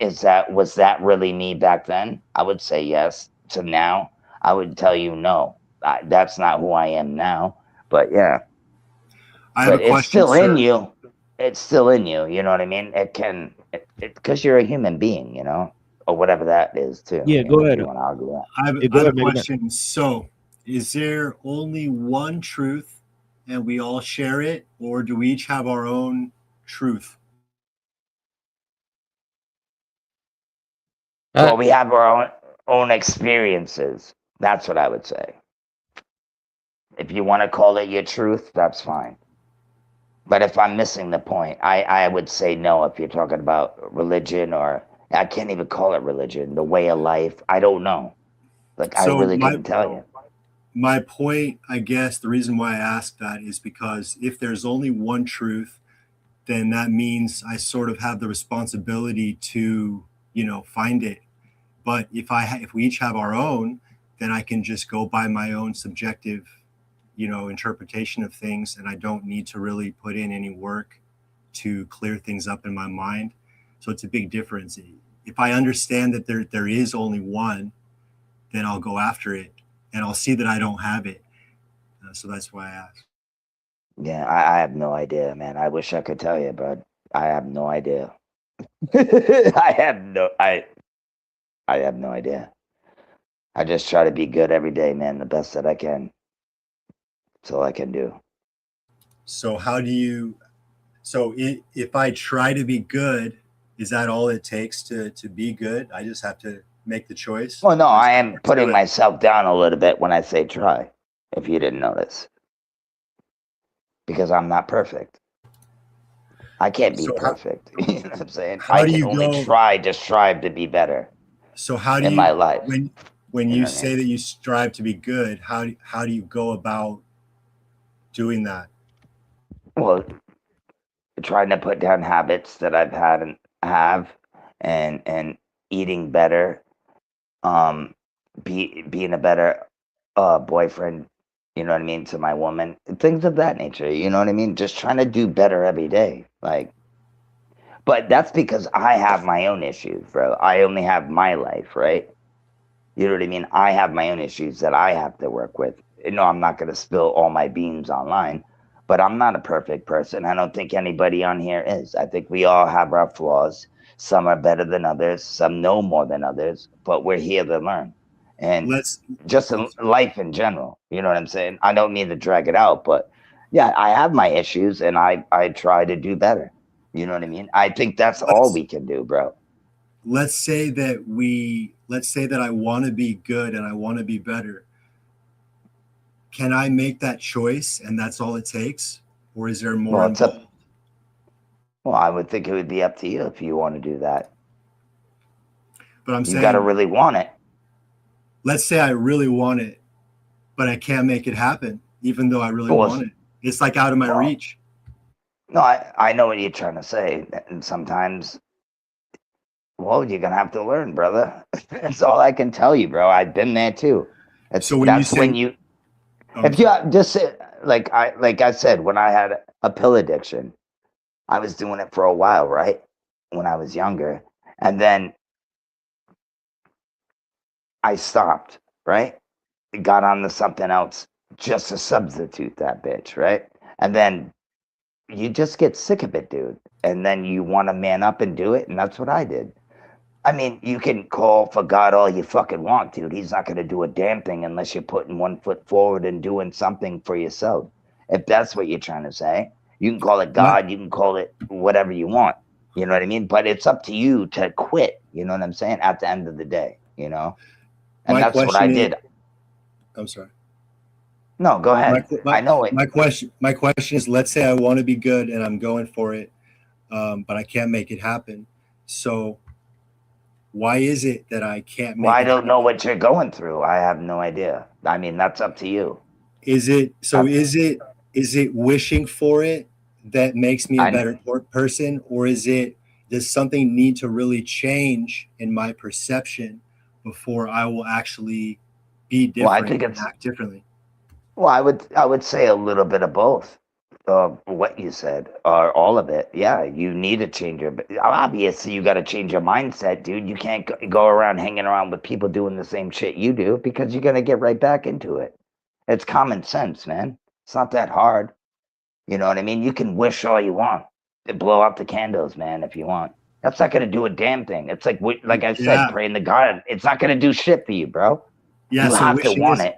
was that really me back then? I would say yes. To now, I would tell you no. That's not who I am now. But yeah. I have but a it's question, still in sir. you. It's still in you. You know what I mean? It can, because you're a human being, you know, or whatever that is too. Yeah, You know, go if ahead. you want to argue that. Yeah, I go have a ahead, Mega Man. question. So, is there only one truth and we all share it, or do we each have our own truth? Well, Uh, we have our own experiences. That's what I would say. If you want to call it your truth, that's fine. But if I'm missing the point, I would say no. If you're talking about religion, or I can't even call it religion, the way of life, I don't know. Like, I So really couldn't tell you. my point, I guess, the reason why I asked that is because if there's only one truth, then that means I sort of have the responsibility to, find it. But if we each have our own, then I can just go by my own subjective, interpretation of things, and I don't need to really put in any work to clear things up in my mind. So it's a big difference. If I understand that there is only one, then I'll go after it, and I'll see that I don't have it. So that's why I asked. Yeah, I have no idea, man. I wish I could tell you, but I have no idea. I have no idea. I just try to be good every day, man, the best that I can. That's all I can do. So how do you? So if I try to be good, is that all it takes to be good? I just have to make the choice. Well, no, I just I gotta am work to putting it. myself down a little bit when I say try, if you didn't notice, because I'm not perfect. I can't be So perfect. You know what I'm saying? I how do can you only go? try to strive to be better So how do in my you life. when You you know what I say mean? that you strive to be good? How do you go about doing that? Well, trying to put down habits that I've had and have, and eating better, um, being a better boyfriend, you know what I mean, to my woman, things of that nature. You know what I mean? Just trying to do better every day. Like, but that's because I have my own issues, bro. I only have my life, right? You know what I mean? I have my own issues that I have to work with. No, I'm not going to spill all my beans online, but I'm not a perfect person. I don't think anybody on here is. I think we all have our flaws. Some are better than others, some know more than others, but we're here to learn. And Let's. just I'm in sorry. life in general, you know what I'm saying? I don't mean to drag it out, but yeah, I have my issues and I try to do better. You know what I mean? I think that's all Let's we can do, bro. let's say that I want to be good and I want to be better. Can I make that choice and that's all it takes, or is there more Well, it's involved? up. Well, I would think it would be up to you if you want to do that. But I'm You got to saying, really want it. let's say I really want it, but I can't make it happen, even though I really Well, want it. It's like out of my well, reach. no, I know what you're trying to say. And sometimes, well, you're going to have to learn, brother. That's all I can tell you, bro. I've been there too. So when you That's say, when you, oh, I'm if you sorry. just say, like I said, when I had a pill addiction, I was doing it for a while, right? When I was younger. And then I stopped, right? Got on to something else just to substitute that bitch, right? And then you just get sick of it, dude. And then you want to man up and do it. And that's what I did. I mean, you can call for God all you fucking want, dude. He's not going to do a damn thing unless you're putting one foot forward and doing something for yourself. If that's what you're trying to say, you can call it My God, you can call it whatever you want. You know what I mean? But it's up to you to quit. You know what I'm saying? At the end of the day, you know? And my that's what I question is, did. I'm sorry. No, go My, ahead. I know it. my question is, let's say I want to be good and I'm going for it, but I can't make it happen. So why is it that I can't Well, make I it don't happen? know what you're going through. I have no idea. I mean, that's up to you. Is it so? That's, Is it wishing for it that makes me a I better person, or does something need to really change in my perception before I will actually be well, I different think and it's act differently? well, I would say a little bit of both. What you said, or all of it. Yeah, you need to change your. Obviously, you got to change your mindset, dude. You can't go around hanging around with people doing the same shit you do because you're gonna get right back into it. It's common sense, man. It's not that hard. You know what I mean? You can wish all you want to blow out the candles, man, if you want. That's not going to do a damn thing. It's like I said, Yeah. praying to God. It's not going to do shit for you, bro. Yeah. You So have to want it.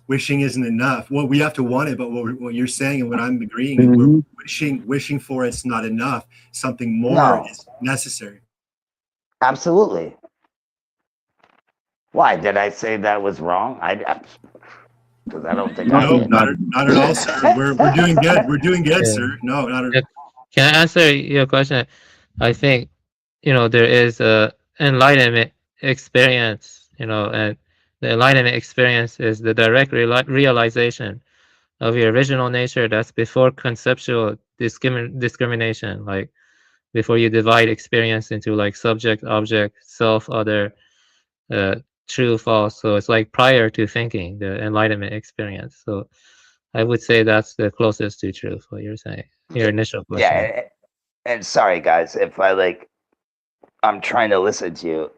wishing isn't enough. Well, we have to want it, but what you're saying and what I'm agreeing, Mm-hmm. we're wishing for it's not enough. Something more No, is necessary. absolutely. Why did I say that was wrong? Because I don't think I No, did. not at all, sir. We're doing good. We're doing good, Yeah. sir. No, not at Yeah. Can I answer your question? I think, there is a enlightenment experience, and the enlightenment experience is the direct realization of your original nature that's before conceptual discrimination, like before you divide experience into like subject, object, self, other, uh, true, false. So it's like prior to thinking, the enlightenment experience. So I would say that's the closest to truth, what you're saying, your initial question. Yeah, and sorry guys if I'm trying to listen to you,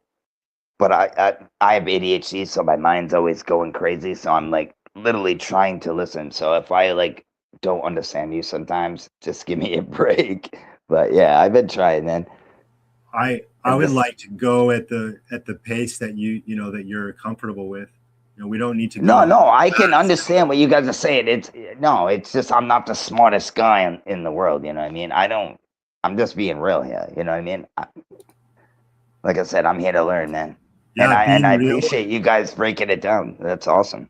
but I have ADHD, so my mind's always going crazy. So I'm like literally trying to listen. So if I like don't understand you sometimes, just give me a break. But yeah, I've been trying, man. I would like to go at the pace that that you're comfortable with. We don't need to go. No, I can understand what you guys are saying. It's just I'm not the smartest guy in the world. You know what I mean? I'm just being real here. You know what I mean? Like I said, I'm here to learn, man. Yeah, and I real. appreciate you guys breaking it down. That's awesome.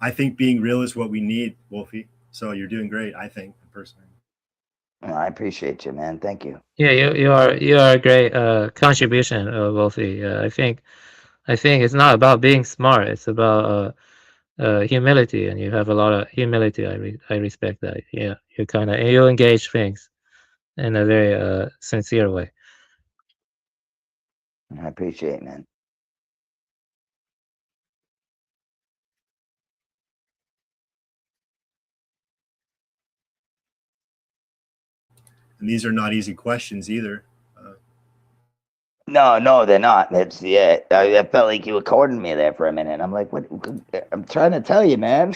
I think being real is what we need, Wolfie. So you're doing great, I think, personally. I appreciate you, man. Thank you. Yeah, you are a great contribution, Wolfie. I think it's not about being smart. It's about humility, and you have a lot of humility. I respect that. Yeah, you engage things in a very sincere way. I appreciate it, man. And these are not easy questions either. No, they're not. It's I felt like you were courting me there for a minute. I'm like, what? I'm trying to tell you, man.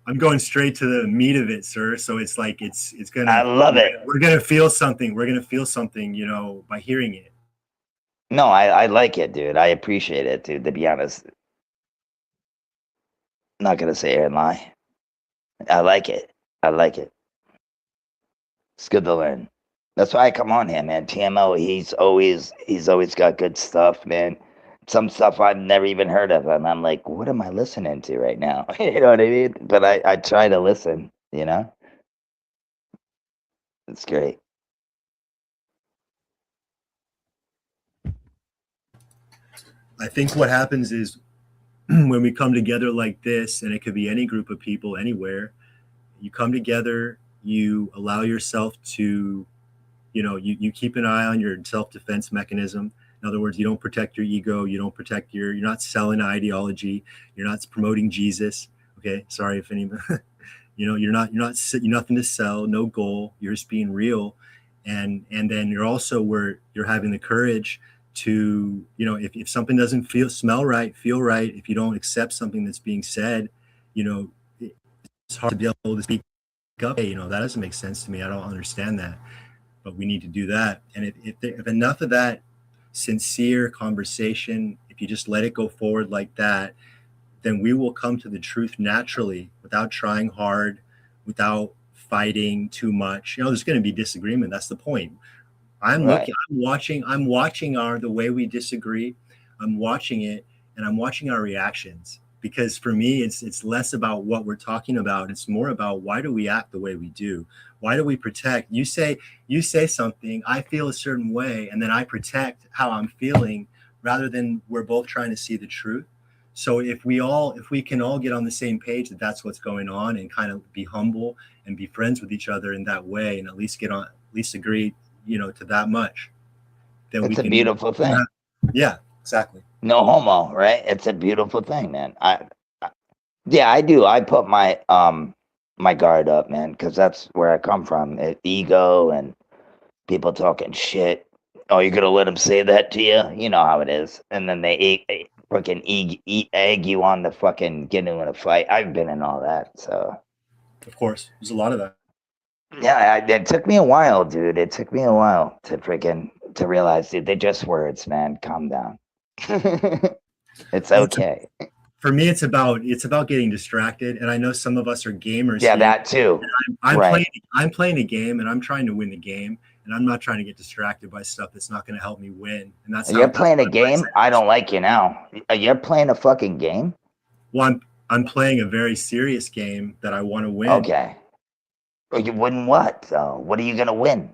I'm going straight to the meat of it, sir. So it's like it's gonna. I love it. We're gonna feel something. By hearing it. No, I like it, dude. I appreciate it, dude. To be honest, I'm not gonna sit here and lie. I like it. It's good to learn. That's why I come on here, man. TMO, he's always got good stuff, man. Some stuff I've never even heard of, and I'm like, what am I listening to right now? You know what I mean? But I try to listen. It's great. I think what happens is when we come together like this, and it could be any group of people anywhere, you come together, you allow yourself to, you keep an eye on your self-defense mechanism. In other words, you don't protect your ego, you're not selling ideology, you're not promoting Jesus. Okay, sorry if anyone, you're nothing to sell, no goal, you're just being real. And then you're also where you're having the courage to, if something doesn't feel right, if you don't accept something that's being said, it's hard to be able to speak up. Hey, that doesn't make sense to me. I don't understand that, but we need to do that. And if enough of that sincere conversation, if you just let it go forward like that, then we will come to the truth naturally, without trying hard, without fighting too much. There's going to be disagreement. That's the point. I'm watching the way we disagree. I'm watching it, and I'm watching our reactions, because for me, it's less about what we're talking about. It's more about, why do we act the way we do? Why do we protect? You say something, I feel a certain way, and then I protect how I'm feeling, rather than we're both trying to see the truth. So if we can all get on the same page that that's what's going on, and kind of be humble and be friends with each other in that way, and at least agree, to that much, then it's a beautiful thing. Yeah, exactly. No homo, right? It's a beautiful thing, man. I do. I put my my guard up, man, because that's where I come from. Ego and people talking shit. Oh, you're gonna let them say that to you? You know how it is. And then they fucking egg you on to fucking get into a fight. I've been in all that, so Of course, there's a lot of that. Yeah, it took me a while, dude. It took me a while to realize, dude, they're just words, man. Calm down. It's okay. For me, it's about getting distracted, and I know some of us are gamers. Yeah, here. that too. I'm Right. playing a game, and I'm trying to win the game, and I'm not trying to get distracted by stuff that's not going to help me win. And that's You're playing a game. I don't like you now. You're playing a fucking game. Well, I'm playing a very serious game that I want to win. Okay. Well, you win what though? What are you gonna win?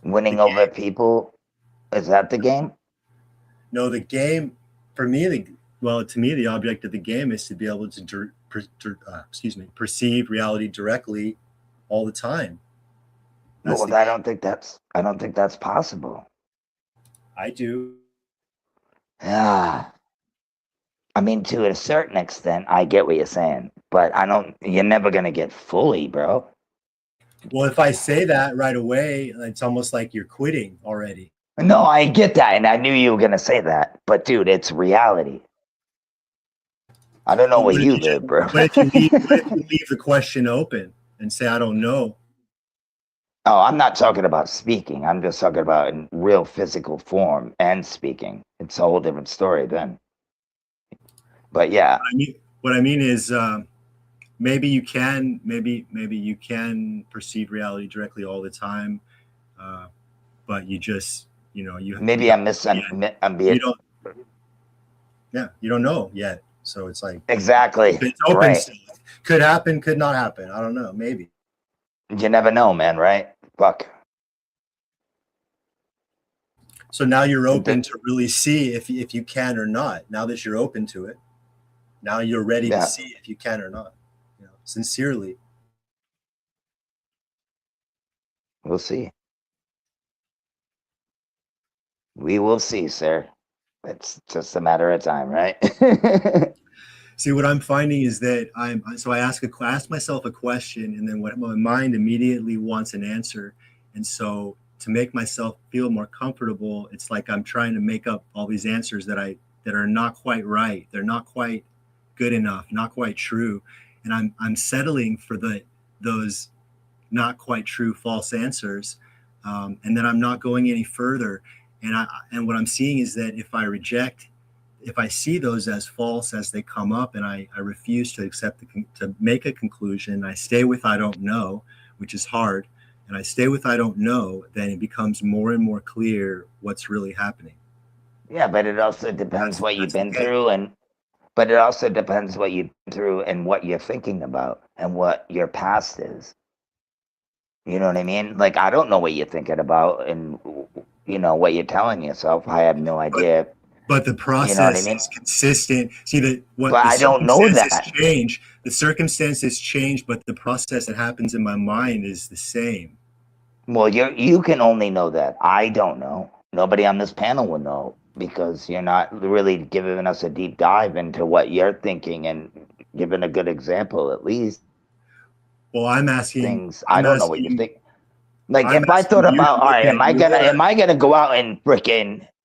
Winning over people? Is that the game? No, the game for me, to me, the object of the game is to be able to perceive reality directly all the time. Well, I don't think that's possible. I do. Yeah. I mean, to a certain extent, I get what you're saying, but you're never gonna get fully, bro. Well, if I say that right away, it's almost like you're quitting already. No, I get that, and I knew you were gonna say that, but dude, it's reality. I don't know where you live, bro. What if you leave the question open and say, I don't know? Oh, I'm not talking about speaking. I'm just talking about in real physical form and speaking. It's a whole different story then. But yeah. What I mean is maybe you can perceive reality directly all the time, but you just maybe I'm being. You don't know yet, so it's like exactly it's open. Right. Still. Could happen, could not happen. I don't know. Maybe you never know, man. Right? Fuck. So now you're open to really see if you can or not. Now that you're open to it, now you're ready to see if you can or not. Sincerely. We'll see. We will see, sir. It's just a matter of time, right? See, what I'm finding is that I ask myself a question, and then what my mind immediately wants an answer. And so to make myself feel more comfortable, it's like I'm trying to make up all these answers that are not quite right. They're not quite good enough, not quite true. And I'm settling for those not quite true false answers. And then I'm not going any further. And what I'm seeing is that if I see those as false as they come up, and I refuse to to make a conclusion, I stay with I don't know, which is hard, and I stay with I don't know, then it becomes more and more clear what's really happening. Yeah, but it also depends what you've been through, and what you're thinking about and what your past is. You know what I mean? Like, I don't know what you're thinking about, and what you're telling yourself. I have no idea. But the process is consistent. See I don't know that. Change. The circumstances change, but the process that happens in my mind is the same. Well, you can only know that. I don't know. Nobody on this panel will know, because you're not really giving us a deep dive into what you're thinking and giving a good example, at least. Well, I'm asking things. I don't know what you think. Like, if I thought about, all right, am I gonna go out and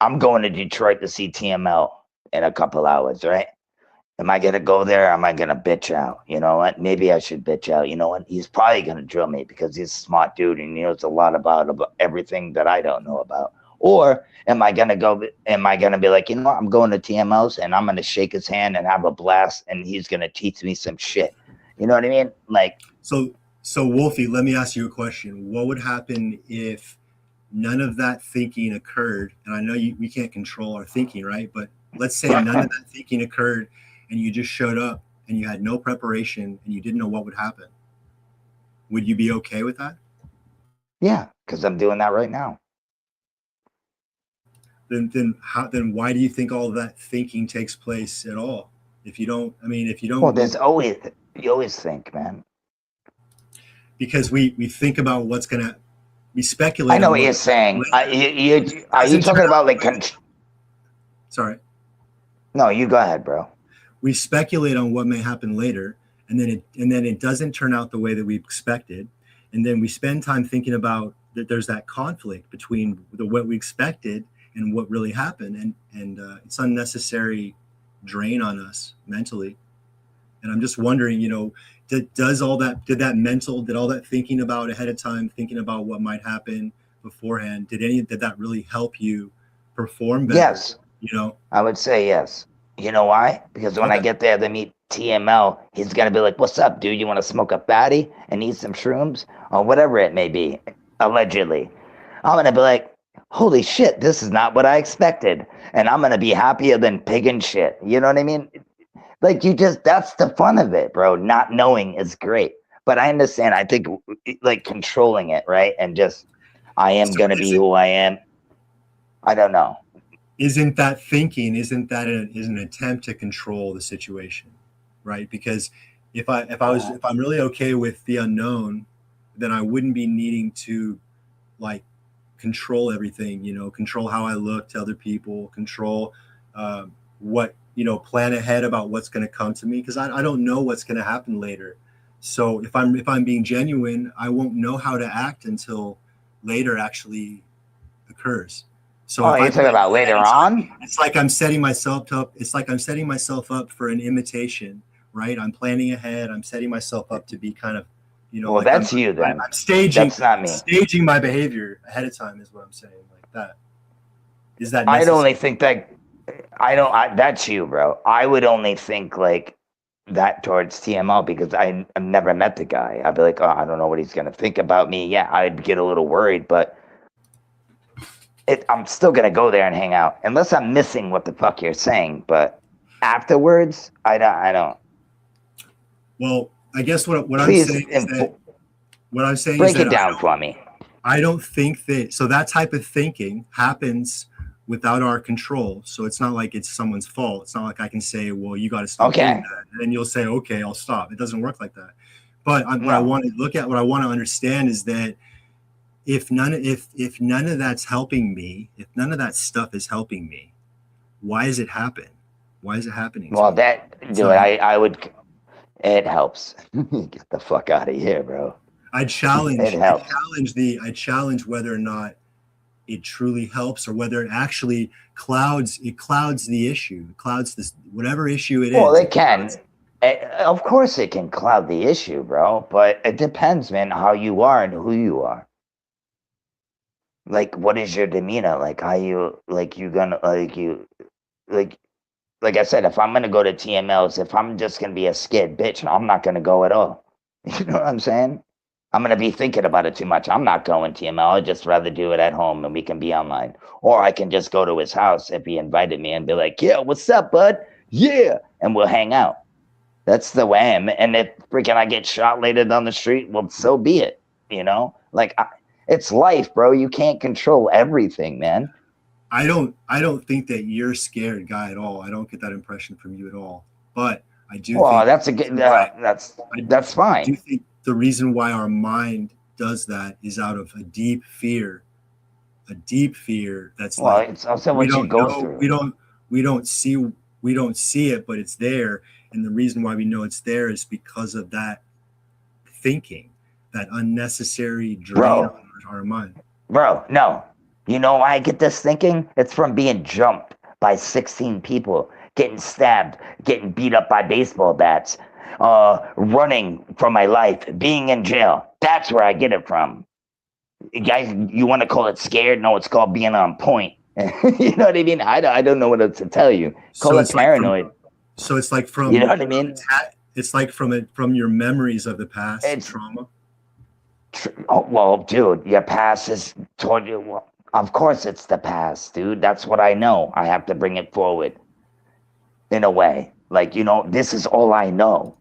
I'm going to Detroit to see TML in a couple hours, right? Am I gonna go there? Or am I gonna bitch out? You know what? Maybe I should bitch out. You know what? He's probably gonna drill me because he's a smart dude and he knows a lot about everything that I don't know about. Or am I gonna be like, I'm going to TML's and I'm gonna shake his hand and have a blast and he's gonna teach me some shit. You know what I mean? Like, So Wolfie, let me ask you a question. What would happen if none of that thinking occurred? And I know we can't control our thinking, right? But let's say none of that thinking occurred and you just showed up and you had no preparation and you didn't know what would happen. Would you be okay with that? Yeah, because I'm doing that right now. Then why do you think all of that thinking takes place at all? If you don't. Well, you always think, man. Because we think about what's gonna. We speculate. I know what you're saying. Are you talking about like? Sorry. No, you go ahead, bro. We speculate on what may happen later, and then it doesn't turn out the way that we expected, and then we spend time thinking about that. There's that conflict between what we expected and what really happened, and it's unnecessary drain on us mentally. And I'm just wondering, did all that thinking about ahead of time, thinking about what might happen beforehand, did that really help you perform better? Yes, You know? I would say yes. You know why? Because when I Okay. get there to meet TML, he's gonna be like, "What's up, dude? You want to smoke a fatty and eat some shrooms or whatever it may be?" Allegedly, I'm gonna be like, "Holy shit, this is not what I expected," and I'm gonna be happier than pig and shit. You know what I mean? Like that's the fun of it, bro. Not knowing is great, but I understand. I think like controlling it, right, and just I am So gonna be who I am. I don't know. isn't that thinking? Isn't that is an attempt to control the situation, right? Because if I'm really okay with the unknown, then I wouldn't be needing to like control everything. You know, control how I look to other people, control what plan ahead about what's going to come to me because I don't know what's going to happen later. So if I'm being genuine, I won't know how to act until later actually occurs. So Oh, if I you're talking plan about ahead later of time, on? it's like I'm setting myself up. It's like I'm setting myself up for an imitation, right? I'm planning ahead. I'm setting myself up to be kind of, Well, like that's you then. I'm staging That's not me. staging my behavior ahead of time is what I'm saying. Like that. Is that I'd necessary? only think that that's you, bro. I would only think like that towards TMO because I've never met the guy. I'd be like, oh, I don't know what he's gonna think about me. Yeah, I'd get a little worried, but I'm still gonna go there and hang out unless I'm missing what the fuck you're saying. But afterwards, I don't. Well, I guess what I'm Please saying is that break it down for me. I don't think that so that type of thinking happens without our control. So it's not like it's someone's fault. It's not like I can say, well, you got to stop doing that. And then you'll say, okay, I'll stop. It doesn't work like that. But what I want to look at, what I want to understand is that if none of that's helping me, if none of that stuff is helping me, why does it happen? Why is it happening? Well, I would. It helps. Get the fuck out of here, bro. I challenge whether or not it truly helps or whether it actually clouds the issue, clouds this whatever issue it is. Well, it can. Of course it can cloud the issue, bro, but it depends, man, how you are and who you are. Like, what is your demeanor? Like, how you, like, you gonna, like I said, if I'm gonna go to TMLs, if I'm just gonna be a scared bitch, I'm not gonna go at all. You know what I'm saying? I'm gonna be thinking about it too much. I'm not going TML. I'd just rather do it at home and we can be online. Or I can just go to his house if he invited me and be like, yeah, what's up, bud? Yeah. And we'll hang out. That's the way I am. And if freaking I get shot later down the street, well, so be it. You know? Like, it's life, bro. You can't control everything, man. I don't think that you're a scared guy at all. I don't get that impression from you at all. But I do. Well, that's a good. That's fine. I do think the reason why our mind does that is out of a deep fear. A deep fear that's it's also what you go through. We don't see it, but it's there. And the reason why we know it's there is because of that thinking, that unnecessary drain on our mind. Bro, no. You know why I get this thinking? It's from being jumped by 16 people, getting stabbed, getting beat up by baseball bats, running for my life, being in jail. That's where I get it from. Guys, you want to call it scared? No, it's called being on point. You know what I mean? I don't know what else to tell you. Call it paranoid. So it's like from, you know what I mean? It's like from your memories of the past, trauma. Well, dude, your past is told you. Well, of course, it's the past, dude. That's what I know. I have to bring it forward in a way. Like, this is all I know.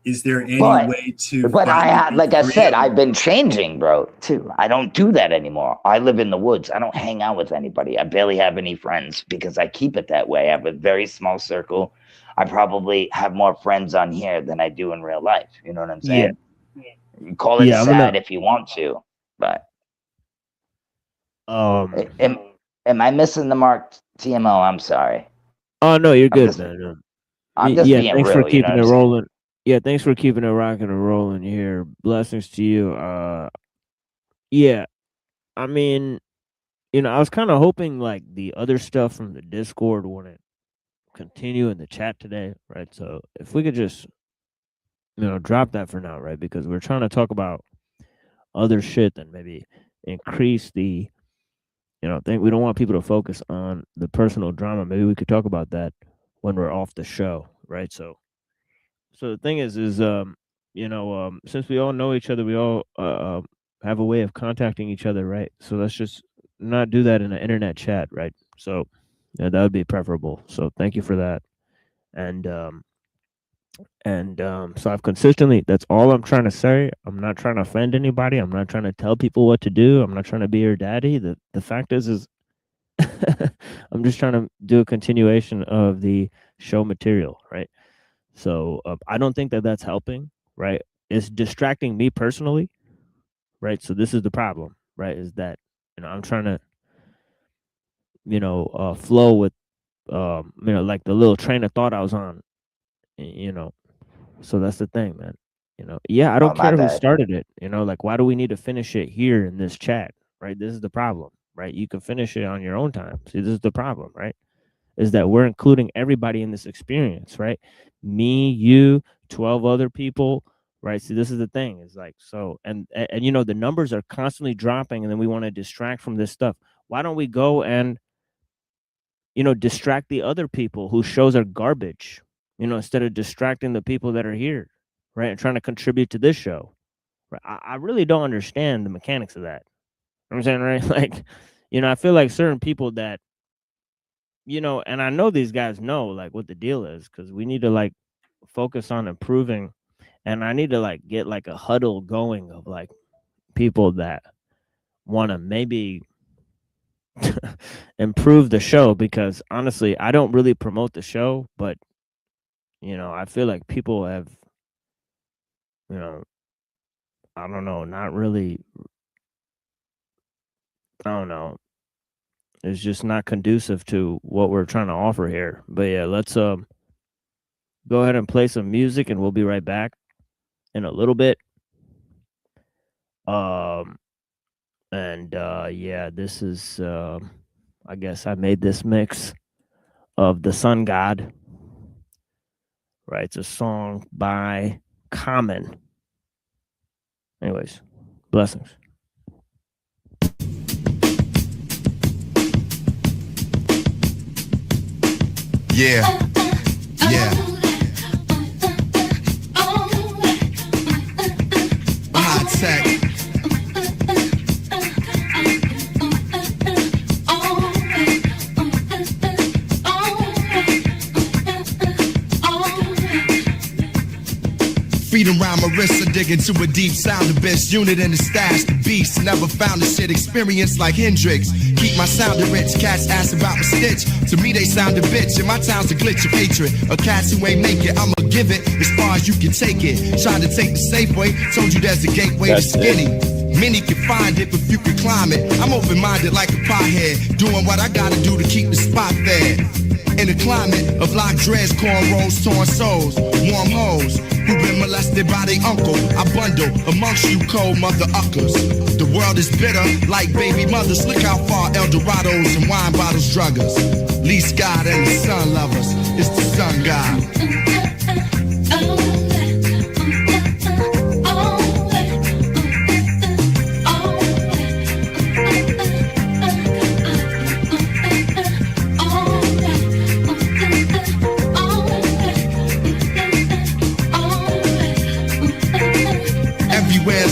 Is there any way to? But like I said, I've been changing, bro, too. I don't do that anymore. I live in the woods. I don't hang out with anybody. I barely have any friends because I keep it that way. I have a very small circle. I probably have more friends on here than I do in real life. You know what I'm saying? Yeah. You call it sad if you want to, but am I missing the mark, TMO? I'm sorry. Oh no, you're good, man. I'm just being thanks real, for keeping it rolling. Yeah, thanks for keeping it rocking and rolling here. Blessings to you. Yeah, I mean, I was kind of hoping like the other stuff from the Discord wouldn't continue in the chat today, right? So if we could just drop that for now, right? Because we're trying to talk about other shit that maybe increase the thing. We don't want people to focus on the personal drama. Maybe we could talk about that when we're off the show, right? So the thing is since we all know each other, we all have a way of contacting each other, right? So let's just not do that in an internet chat, right? So that would be preferable. So thank you for that. And so I've consistently, that's all I'm trying to say. I'm not trying to offend anybody. I'm not trying to tell people what to do. I'm not trying to be your daddy. The fact is I'm just trying to do a continuation of the show material, right? So I don't think that that's helping, right? It's distracting me personally, right? So this is the problem, right? Is that I'm trying to flow with like the little train of thought I was on, so that's the thing, man. Yeah, I Oh, don't my care who bad. started it. Like, why do we need to finish it here in this chat, right? This is the problem, right? You can finish it on your own time. See, this is the problem, right? Is that we're including everybody in this experience, right? Me, you, 12 other people, right? See, this is the thing. Is like, so, and the numbers are constantly dropping, and then we want to distract from this stuff. Why don't we go and distract the other people whose shows are garbage, instead of distracting the people that are here, right? And trying to contribute to this show. Right? I really don't understand the mechanics of that. You know what I'm saying, right? Like, I feel like certain people that, and I know these guys know like what the deal is, because we need to like focus on improving. And I need to like get like a huddle going of like people that want to maybe improve the show, because honestly, I don't really promote the show, but I feel like people have, I don't know, not really, I don't know. It's just not conducive to what we're trying to offer here. But yeah, let's go ahead and play some music, and we'll be right back in a little bit. Yeah, this is I guess I made this mix of The Sun God. Right, it's a song by Common. Anyways, blessings. Yeah. High tech. Feet around Marissa, digging to a deep sound, the best unit in the stash, the beast. Never found a shit experience like Hendrix. Keep my sound rich, cats ask about my stitch. To me they sound a bitch, and my town's a glitch of hatred. A cats who ain't make it, I'ma give it as far as you can take it. Trying to take the safe way, told you there's a gateway to skinny. Many can find it, but few can climb it. I'm open-minded like a pothead, doing what I gotta do to keep the spot fed. In a climate of locked dreads, cornrows, torn souls, warm hoes who been molested by their uncle. I bundle amongst you cold mother uckers. The world is bitter like baby mothers. Look how far Eldorados and wine bottles drug us. Least God and the sun lovers. It's the sun God.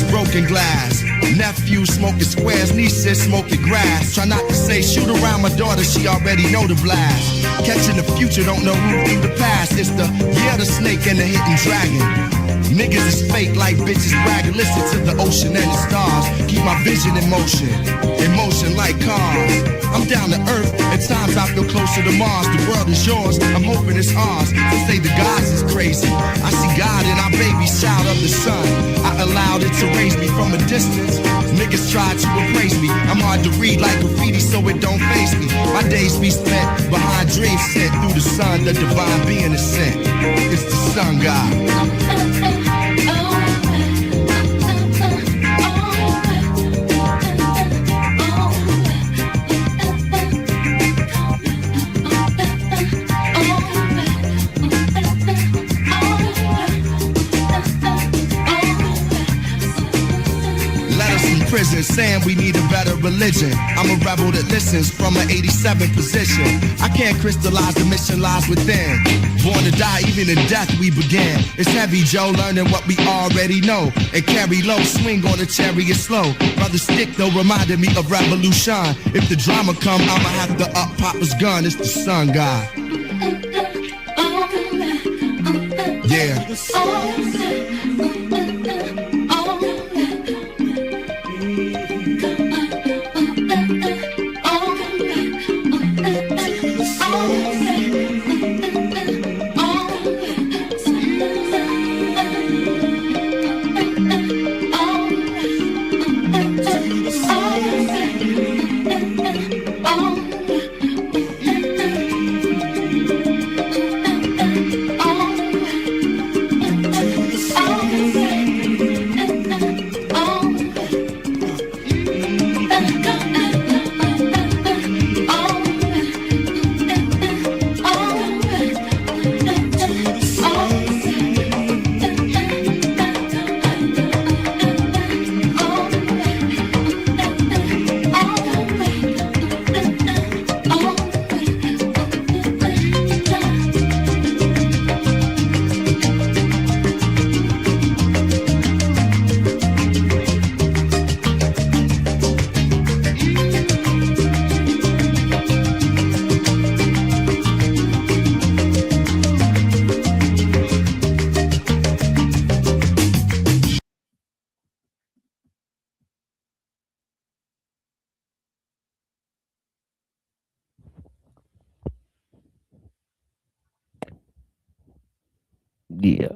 Broken glass, nephew smoking squares, niece says smoking grass. Try not to say shoot around my daughter, she already know the blast. Catching the future, don't know who through the past. It's the the snake and the hidden dragon. Niggas is fake like bitches bragging. Listen to the ocean and the stars. Keep my vision in motion like cars. I'm down to earth, at times I feel closer to Mars. The world is yours, I'm hoping it's ours. To say the gods is crazy. I see God in our baby's child of the sun. I allowed it to raise me from a distance. Niggas try to erase me. I'm hard to read like graffiti, so it don't face me. My days be spent behind dreams sent through the sun. The divine being is sent. It's the sun God. saying we need a better religion. I'm a rebel that listens from an 87 position. I can't crystallize, the mission lies within. Born to die, even in death we begin. It's heavy, Joe, learning what we already know. And carry low, swing on the chariot slow. Brother Stick, though, reminded me of revolution. If the drama come, I'ma have to up Papa's gun. It's the sun god. Yeah. Yeah.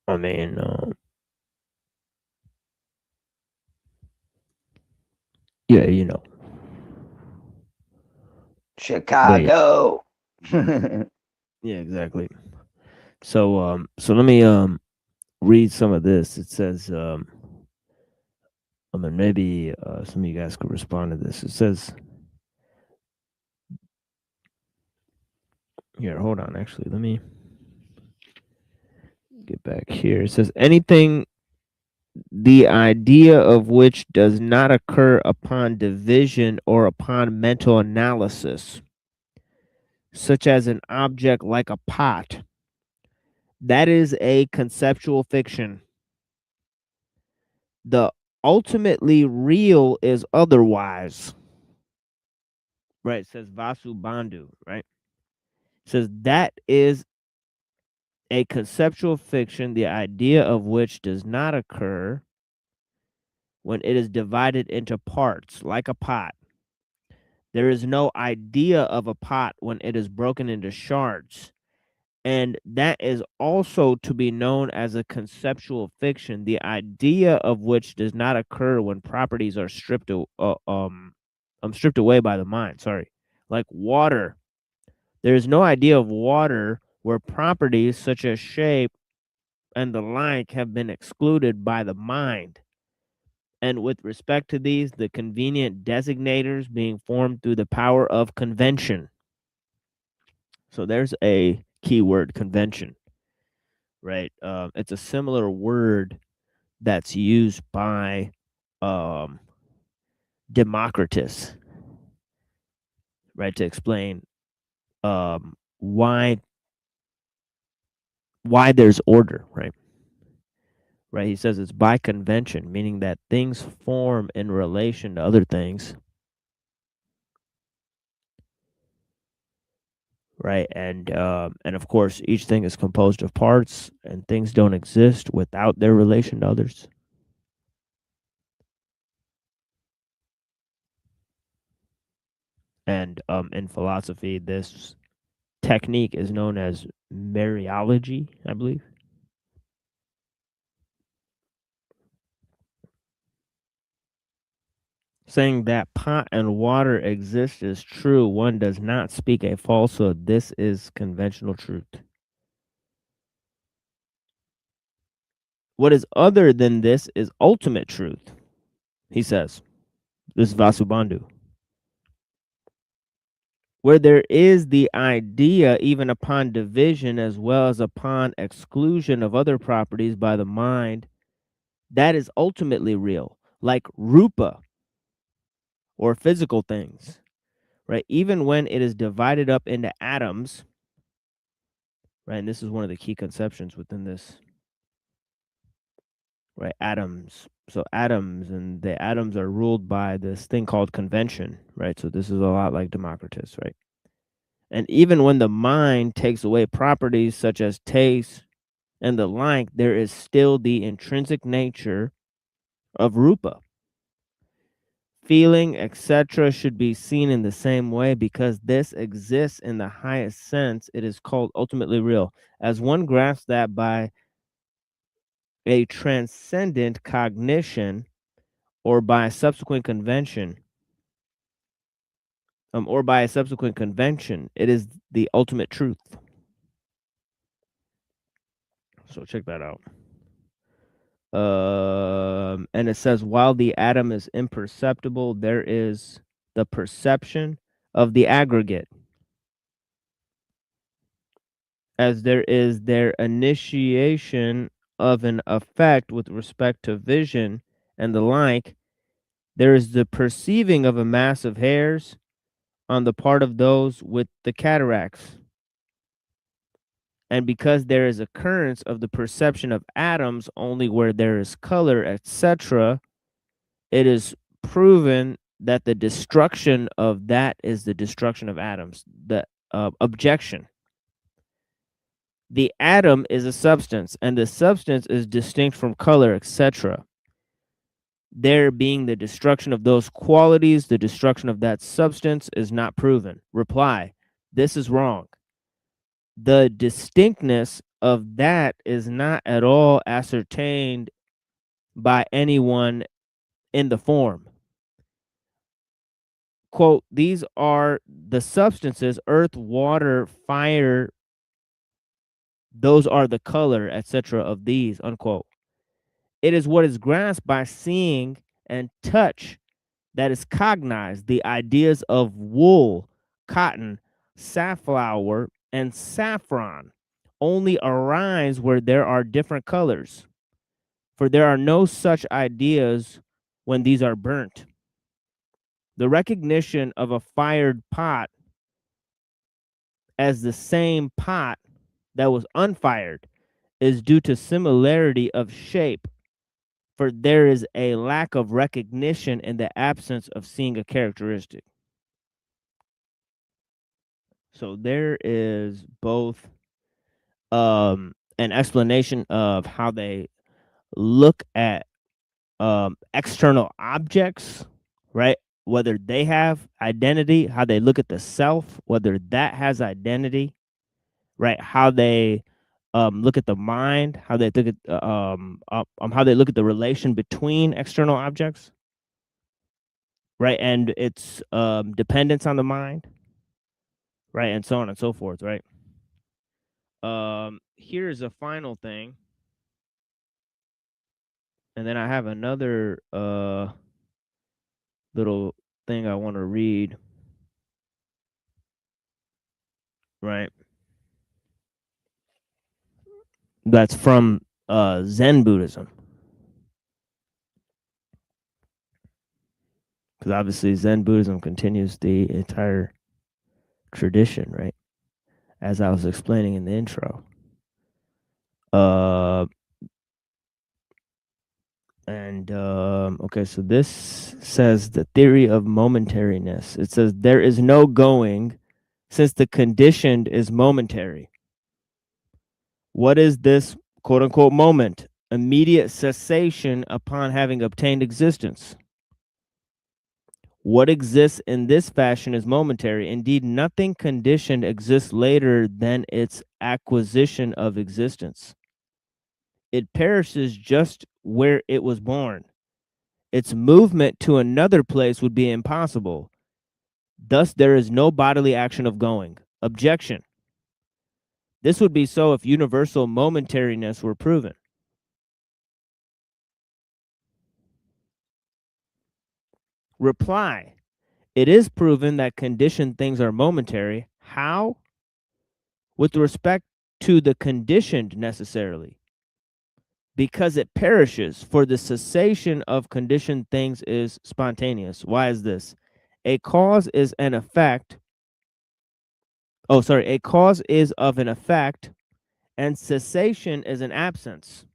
I mean, yeah, you know. Chicago. Yeah, exactly. So let me read some of this. It says I mean, maybe some of you guys could respond to this. It says here, hold on, actually, let me get back here. It says anything the idea of which does not occur upon division or upon mental analysis, such as an object like a pot, that is a conceptual fiction. The ultimately real is otherwise. Right, it says Vasu Bandhu, right? It says that is a conceptual fiction, the idea of which does not occur when it is divided into parts, like a pot. There is no idea of a pot when it is broken into shards. And that is also to be known as a conceptual fiction, the idea of which does not occur when properties are stripped away by the mind. Sorry, like water. There is no idea of water where properties such as shape and the like have been excluded by the mind. And with respect to these, the convenient designators being formed through the power of convention. So there's a keyword, convention, right? It's a similar word that's used by Democritus, right, to explain why there's order, right? Right, he says it's by convention, meaning that things form in relation to other things, right? And of course, each thing is composed of parts, and things don't exist without their relation to others. And in philosophy, this technique is known as Mariology, I believe. Saying that pot and water exist is true. One does not speak a falsehood. This is conventional truth. What is other than this is ultimate truth, he says. This is Vasubandhu. Where there is the idea, even upon division as well as upon exclusion of other properties by the mind, that is ultimately real. like rupa or physical things, right? Even when it is divided up into atoms, right? And this is one of the key conceptions within this, right? Atoms. So atoms, and the atoms are ruled by this thing called convention, right? So this is a lot like Democritus, right? And even when the mind takes away properties such as taste and the like, there is still the intrinsic nature of rupa. Feeling, etc., should be seen in the same way because this exists in the highest sense. It is called ultimately real. As one grasps that by a transcendent cognition or by a subsequent convention, it is the ultimate truth. So check that out. And it says, while the atom is imperceptible, there is the perception of the aggregate, as there is their initiation of an effect with respect to vision and the like. There is the perceiving of a mass of hairs on the part of those with the cataracts. And because there is occurrence of the perception of atoms only where there is color, etc., it is proven that the destruction of that is the destruction of atoms. The objection. The atom is a substance, and the substance is distinct from color, etc. There being the destruction of those qualities, the destruction of that substance is not proven. Reply: this is wrong. The distinctness of that is not at all ascertained by anyone in the form. Quote, these are the substances, earth, water, fire, those are the color, etc. of these, unquote. It is what is grasped by seeing and touch that is cognized. The ideas of wool, cotton, safflower, and saffron only arise where there are different colors, for there are no such ideas when these are burnt. The recognition of a fired pot as the same pot that was unfired is due to similarity of shape, for there is a lack of recognition in the absence of seeing a characteristic. So there is both an explanation of how they look at external objects, right? Whether they have identity, how they look at the self, whether that has identity, right? How they look at the mind, how they look at how they look at the relation between external objects, right? And its dependence on the mind, right? And so on and so forth, right? Here's a final thing, and then I have another little thing I want to read, right? That's from Zen Buddhism, because obviously Zen Buddhism continues the entire tradition, right? As I was explaining in the intro. Okay, so this says the theory of momentariness. It says there is no going since the conditioned is momentary. What is this quote unquote moment? Immediate cessation upon having obtained existence. What exists in this fashion is momentary. Indeed, nothing conditioned exists later than its acquisition of existence. It perishes just where it was born. Its movement to another place would be impossible. Thus, there is no bodily action of going. Objection. This would be so if universal momentariness were proven. Reply. It is proven that conditioned things are momentary. How? With respect to the conditioned necessarily. because it perishes, for the cessation of conditioned things is spontaneous. Why is this? A cause is an effect. Oh, sorry. A cause is of an effect, and cessation is an absence.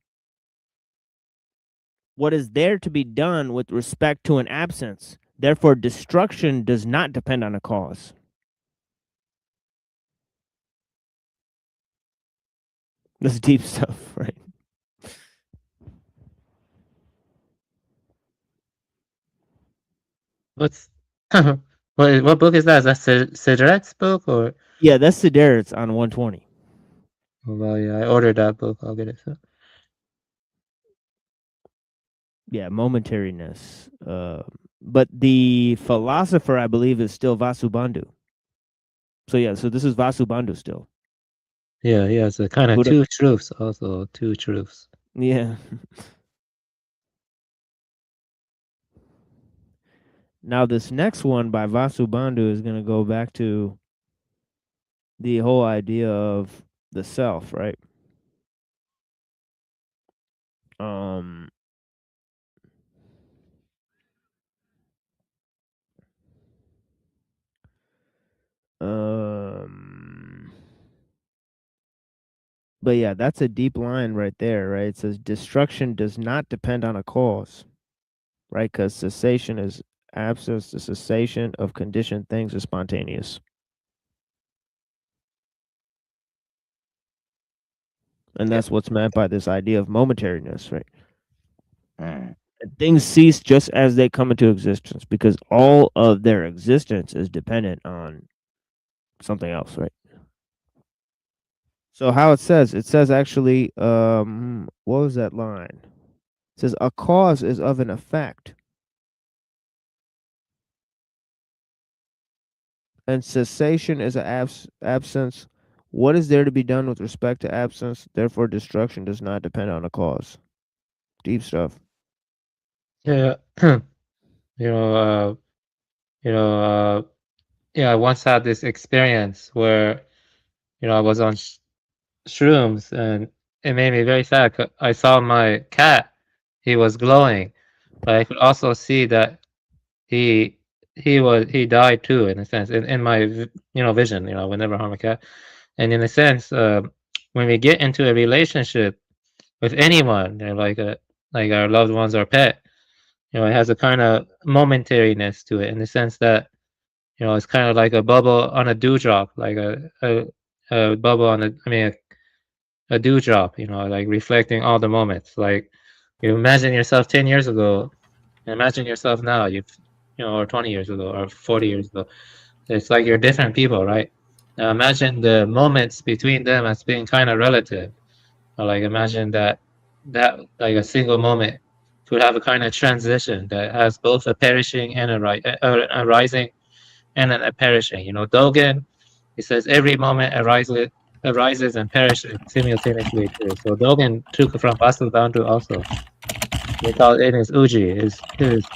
What is there to be done with respect to an absence? Therefore, destruction does not depend on a cause. That's deep stuff, right? What's what book is that? Is that Sidret's book or? Yeah, that's Siderit's on 120. Well, yeah, I ordered that book. I'll get it soon. Yeah, momentariness. But the philosopher, I believe, is still Vasubandhu. So yeah, so this is Vasubandhu still. Yeah, yeah, it's a kind of Buddha. two truths, also two truths. Yeah. Now this next one by Vasubandhu is going to go back to the whole idea of the self, right? Um but yeah, that's a deep line right there, right? It says destruction does not depend on a cause, right? Because cessation is absence. The cessation of conditioned things is spontaneous. And that's what's meant by this idea of momentariness, right? Mm. And things cease just as they come into existence because all of their existence is dependent on something else, right? So how it says actually, what was that line? It says a cause is of an effect, and cessation is an absence. What is there to be done with respect to absence? Therefore, destruction does not depend on a cause. Deep stuff. Yeah, you know, yeah, I once had this experience where, I was on shrooms and it made me very sad. I saw my cat; he was glowing, but I could also see that he he died too in a sense in my vision. I would never harm a cat, and in a sense, when we get into a relationship with anyone, like our loved ones or pet, it has a kind of momentariness to it in the sense that it's kind of like a bubble on a dewdrop, like a bubble on a dewdrop, like reflecting all the moments. Like you imagine yourself 10 years ago, and imagine yourself now, or 20 years ago, or 40 years ago. It's like you're different people, right? Now imagine the moments between them as being kind of relative. Or like imagine that like a single moment could have a kind of transition that has both a perishing and a rising and a perishing. Dogen, he says every moment arises and perishes simultaneously too. So Dogen took from Vasubandhu also. They call it his uji, his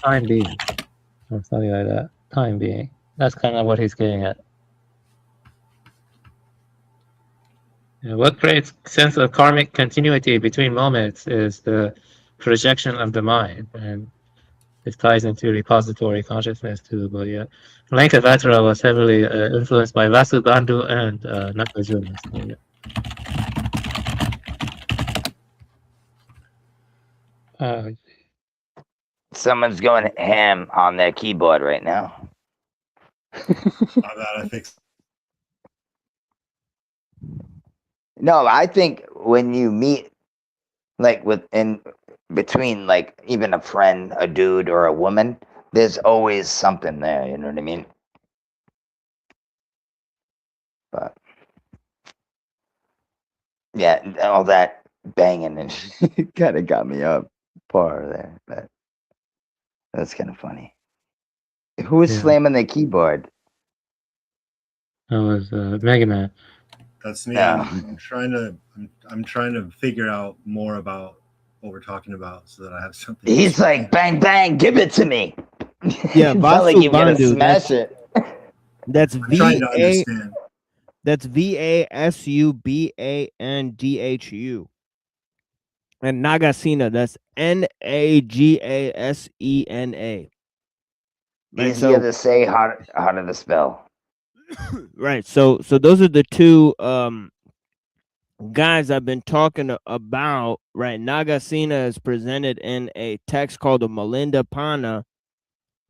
time being, or something like that. Time being. That's kind of what he's getting at. What creates sense of karmic continuity between moments is the projection of the mind, and this ties into repository consciousness too. But yeah, Lankavatra was heavily influenced by Vasubandhu and Nagarjuna. So, yeah. Someone's going ham on their keyboard right now. I think. No, I think when you meet, like in between, like even a friend, a dude, or a woman, there's always something there. You know what I mean? But yeah, all that banging and shit kind of got me up par there. But that's kind of funny. Who was slamming the keyboard? That was Mega Man. That's me. No. I'm trying to figure out more about what we're talking about so that I have something. He's like, bang bang, give it to me. Yeah, Felt like you gonna Vasubandhu. smash it. That's trying to understand. That's VASUBANDHU. And Nagasena, that's Nagasena. Right. Easier So to say, harder to spell. right. So those are the two guys I've been talking about. Right. Nagasena is presented in a text called the Melinda Pana,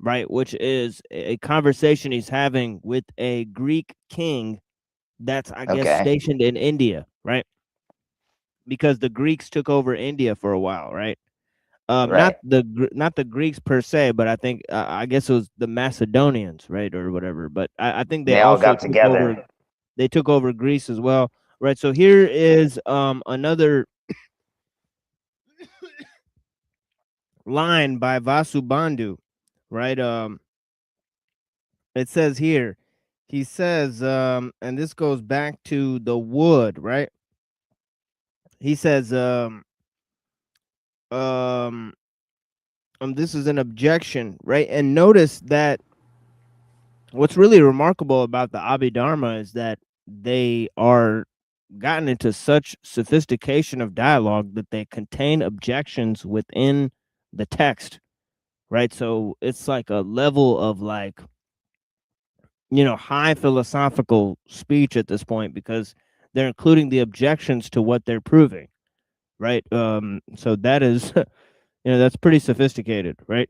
right, which is a conversation he's having with a Greek king that's, I guess, Okay. stationed in India, right? Because the Greeks took over India for a while, right? Not Right. not the Greeks per se, but I think I guess it was the Macedonians, right, or whatever. But I think they They all also got took over. together. They took over Greece as well, right? So here is another line by Vasubandhu, right? It says here, he says, and this goes back to the wood, right? He says, um, this is an objection, right? And notice that what's really remarkable about the Abhidharma is that they are gotten into such sophistication of dialogue that they contain objections within the text, right? So it's like a level of like, high philosophical speech at this point because they're including the objections to what they're proving, right? So that is, that's pretty sophisticated, right?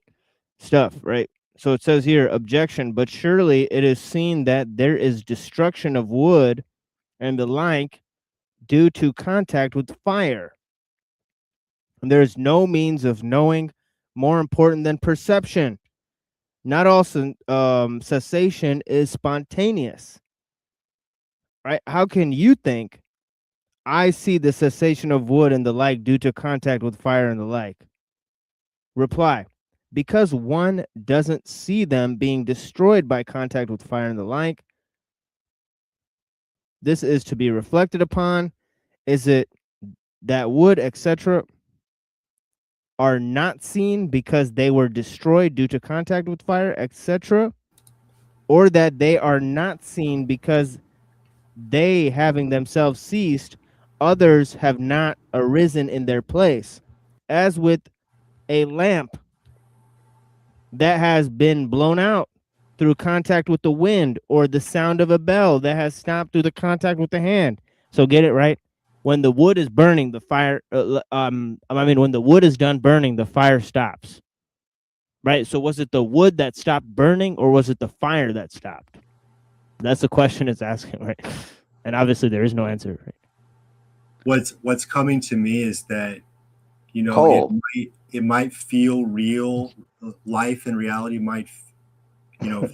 Stuff, right? So it says here, objection, but surely it is seen that there is destruction of wood and the like due to contact with fire. And there is no means of knowing more important than perception. Not all cessation is spontaneous, right? How can you think I see the cessation of wood and the like due to contact with fire and the like? Reply, because one doesn't see them being destroyed by contact with fire and the like. This is to be reflected upon. Is it that wood, etc., are not seen because they were destroyed due to contact with fire, etc., or that they are not seen because they, having themselves ceased, others have not arisen in their place, as with a lamp that has been blown out through contact with the wind, or the sound of a bell that has stopped through the contact with the hand. So get it right. When the wood is burning, the fire. When the wood is done burning, the fire stops. Right. So was it the wood that stopped burning, or was it the fire that stopped? That's the question it's asking, right? And obviously, there is no answer. Right? What's coming to me is that Cold. it might feel real. Life and reality might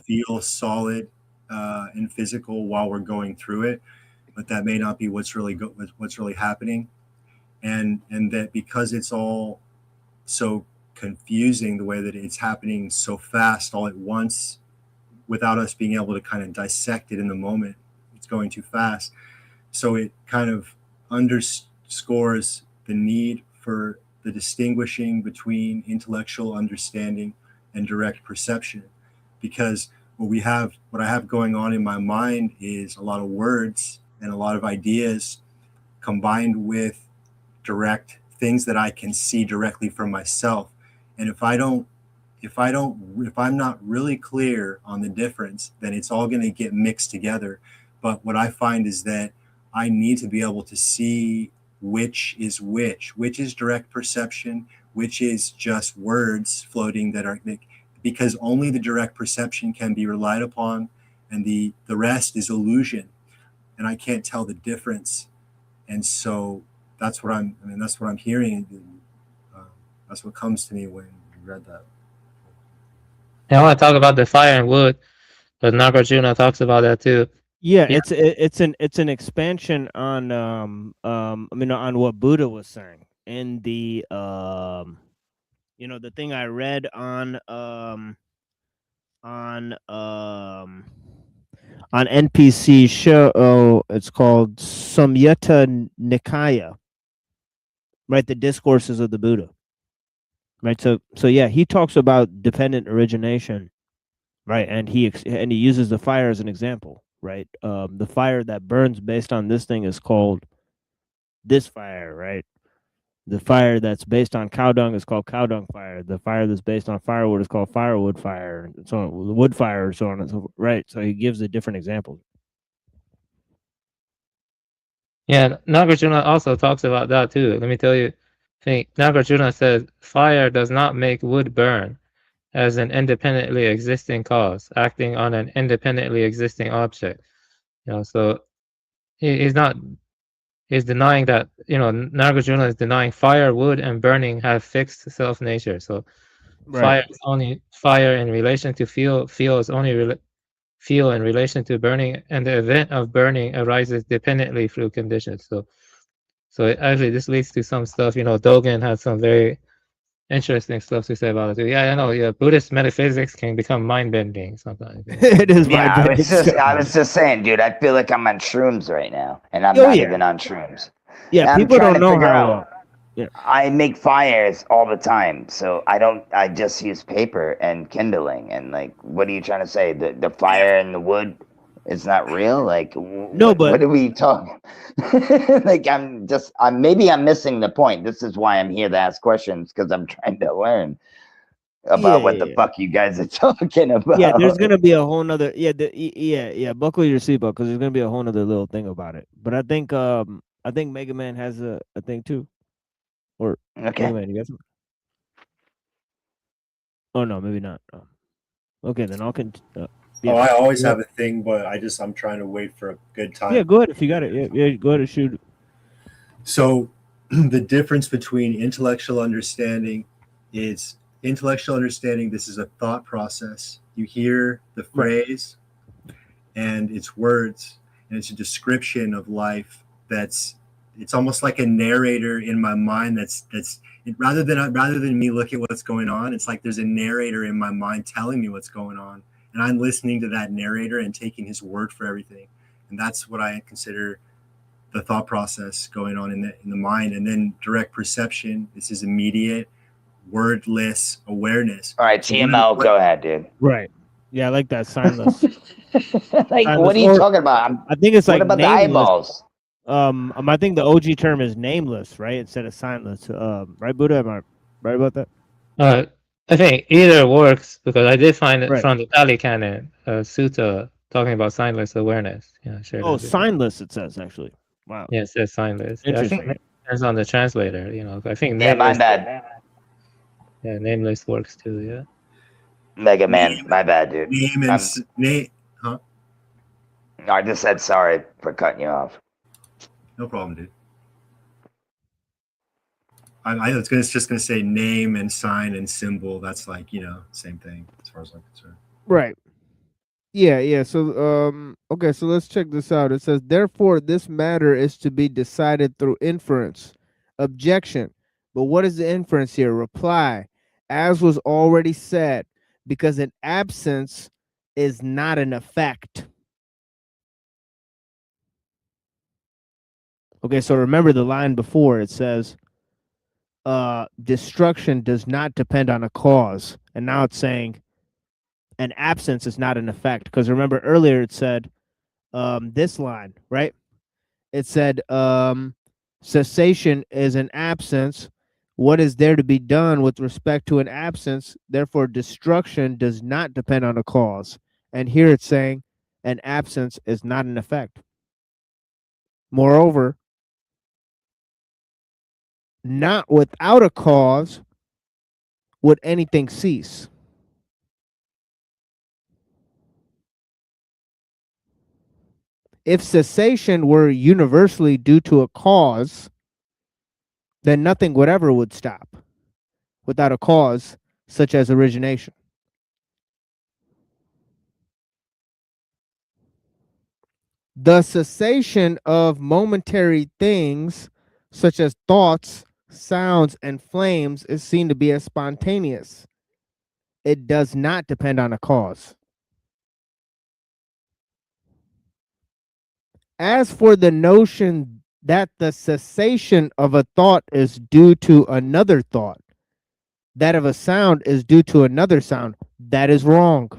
feel solid and physical while we're going through it, but that may not be what's really what's really happening, and that because it's all so confusing the way that it's happening so fast all at once without us being able to kind of dissect it in the moment, it's going too fast. So it kind of underscores the need for the distinguishing between intellectual understanding and direct perception, because what I have going on in my mind is a lot of words and a lot of ideas combined with direct things that I can see directly from myself. And if I'm not really clear on the difference, then it's all going to get mixed together. But what I find is that I need to be able to see which is which is direct perception, which is just words floating because only the direct perception can be relied upon, and the rest is illusion, and I can't tell the difference. And so that's what I'm hearing. That's what comes to me when you read that. I want to talk about the fire and wood, but Nagarjuna talks about that too. Yeah, Yeah. it's an expansion on on what Buddha was saying in the the thing I read on on NPC show. Oh, it's called Samyutta Nikaya, right? The discourses of the Buddha, right? So yeah, he talks about dependent origination, right? And he uses the fire as an example, right? The fire that burns based on this thing is called this fire, right? The fire that's based on cow dung is called cow dung fire. The fire that's based on firewood is called firewood fire. And so on, wood fire, so on and so forth. Right. So he gives a different example. Yeah, Nagarjuna also talks about that too. Let me tell you. I think Nagarjuna says fire does not make wood burn as an independently existing cause, acting on an independently existing object. So he's not. He's denying that. Nagarjuna is denying fire, wood, and burning have fixed self nature. So Right. fire is only fire in relation to fuel. Fuel is only fuel in relation to burning, and the event of burning arises dependently through conditions. So actually, this leads to some stuff. Dogen has some very interesting stuff to say about it too. Yeah, I know. Yeah, Buddhist metaphysics can become mind bending sometimes. It is Yeah, mind bending. I was just saying, dude. I feel like I'm on shrooms right now, and I'm Oh, not yeah. even on shrooms. Yeah, And I'm people trying don't to know figure how. out. I make fires all the time, so I just use paper and kindling. And like, what are you trying to say? The fire and the wood is not real? Like, No, but what are we talking? Like, maybe I'm missing the point. This is why I'm here to ask questions, because I'm trying to learn about what the fuck you guys are talking about. yeah, there's gonna be a whole nother buckle your seatbelt because there's gonna be a whole nother little thing about it. But I think Mega Man has a thing too. Or Okay. Mega Man, you got something? Oh no, maybe not. Okay, then I'll continue. Oh, I always have a thing, but I'm trying to wait for a good time. Yeah, go ahead if you got it. Yeah, go ahead and shoot. So the difference between intellectual understanding is intellectual understanding. This is a thought process. You hear the phrase and it's words and it's a description of life it's almost like a narrator in my mind that's rather than me look at what's going on, it's like there's a narrator in my mind telling me what's going on, and I'm listening to that narrator and taking his word for everything. And that's what I consider the thought process going on in the mind. And then direct perception, this is immediate wordless awareness. All right, TML, go ahead, dude. Right. Yeah, I like that. Signless. Like, Signless, what are you talking about? I think it's what like about nameless. the eyeballs? I think the OG term is nameless, right? Instead of signless. Right, Buddha? Am I right about that? I think either works because I did find it Right. from the Pali Canon, sutta talking about signless awareness. Yeah, sure. Oh, signless it says actually. Wow. Yeah, it says signless. Yeah, I think Interesting. it depends on the translator. I think Yeah, my nameless. bad. Yeah, nameless works too. Yeah. Mega Man, my bad, dude. Name, huh? I just said sorry for cutting you off. No problem, dude. I was just gonna say name and sign and symbol. That's like, same thing as far as I'm concerned. Right. Yeah. So okay, so let's check this out. It says, therefore, this matter is to be decided through inference. Objection. But what is the inference here? Reply. As was already said, because an absence is not an effect. Okay, so remember the line before, it says destruction does not depend on a cause. And now it's saying an absence is not an effect. Because remember earlier it said this line, right? It said cessation is an absence. What is there to be done with respect to an absence? Therefore, destruction does not depend on a cause. And here it's saying an absence is not an effect. Moreover, not without a cause would anything cease. If cessation were universally due to a cause, then nothing whatever would stop without a cause such as origination. The cessation of momentary things such as thoughts, sounds, and flames is seen to be as spontaneous. It does not depend on a cause. As for the notion that the cessation of a thought is due to another thought, that of a sound is due to another sound, that is wrong.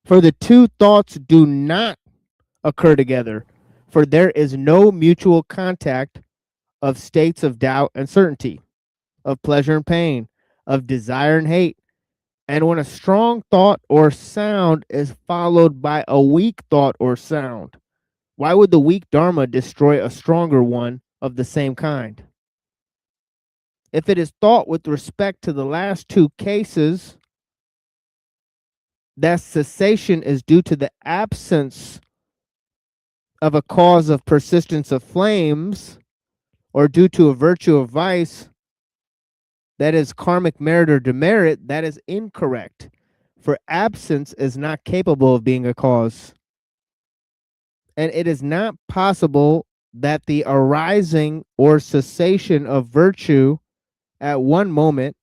For the two thoughts do not occur together, for there is no mutual contact of states of doubt and certainty, of pleasure and pain, of desire and hate. And when a strong thought or sound is followed by a weak thought or sound, why would the weak Dharma destroy a stronger one of the same kind? If it is thought with respect to the last two cases that cessation is due to the absence of a cause of persistence of flames, or due to a virtue or vice, that is karmic merit or demerit, that is incorrect. For absence is not capable of being a cause. And it is not possible that the arising or cessation of virtue at one moment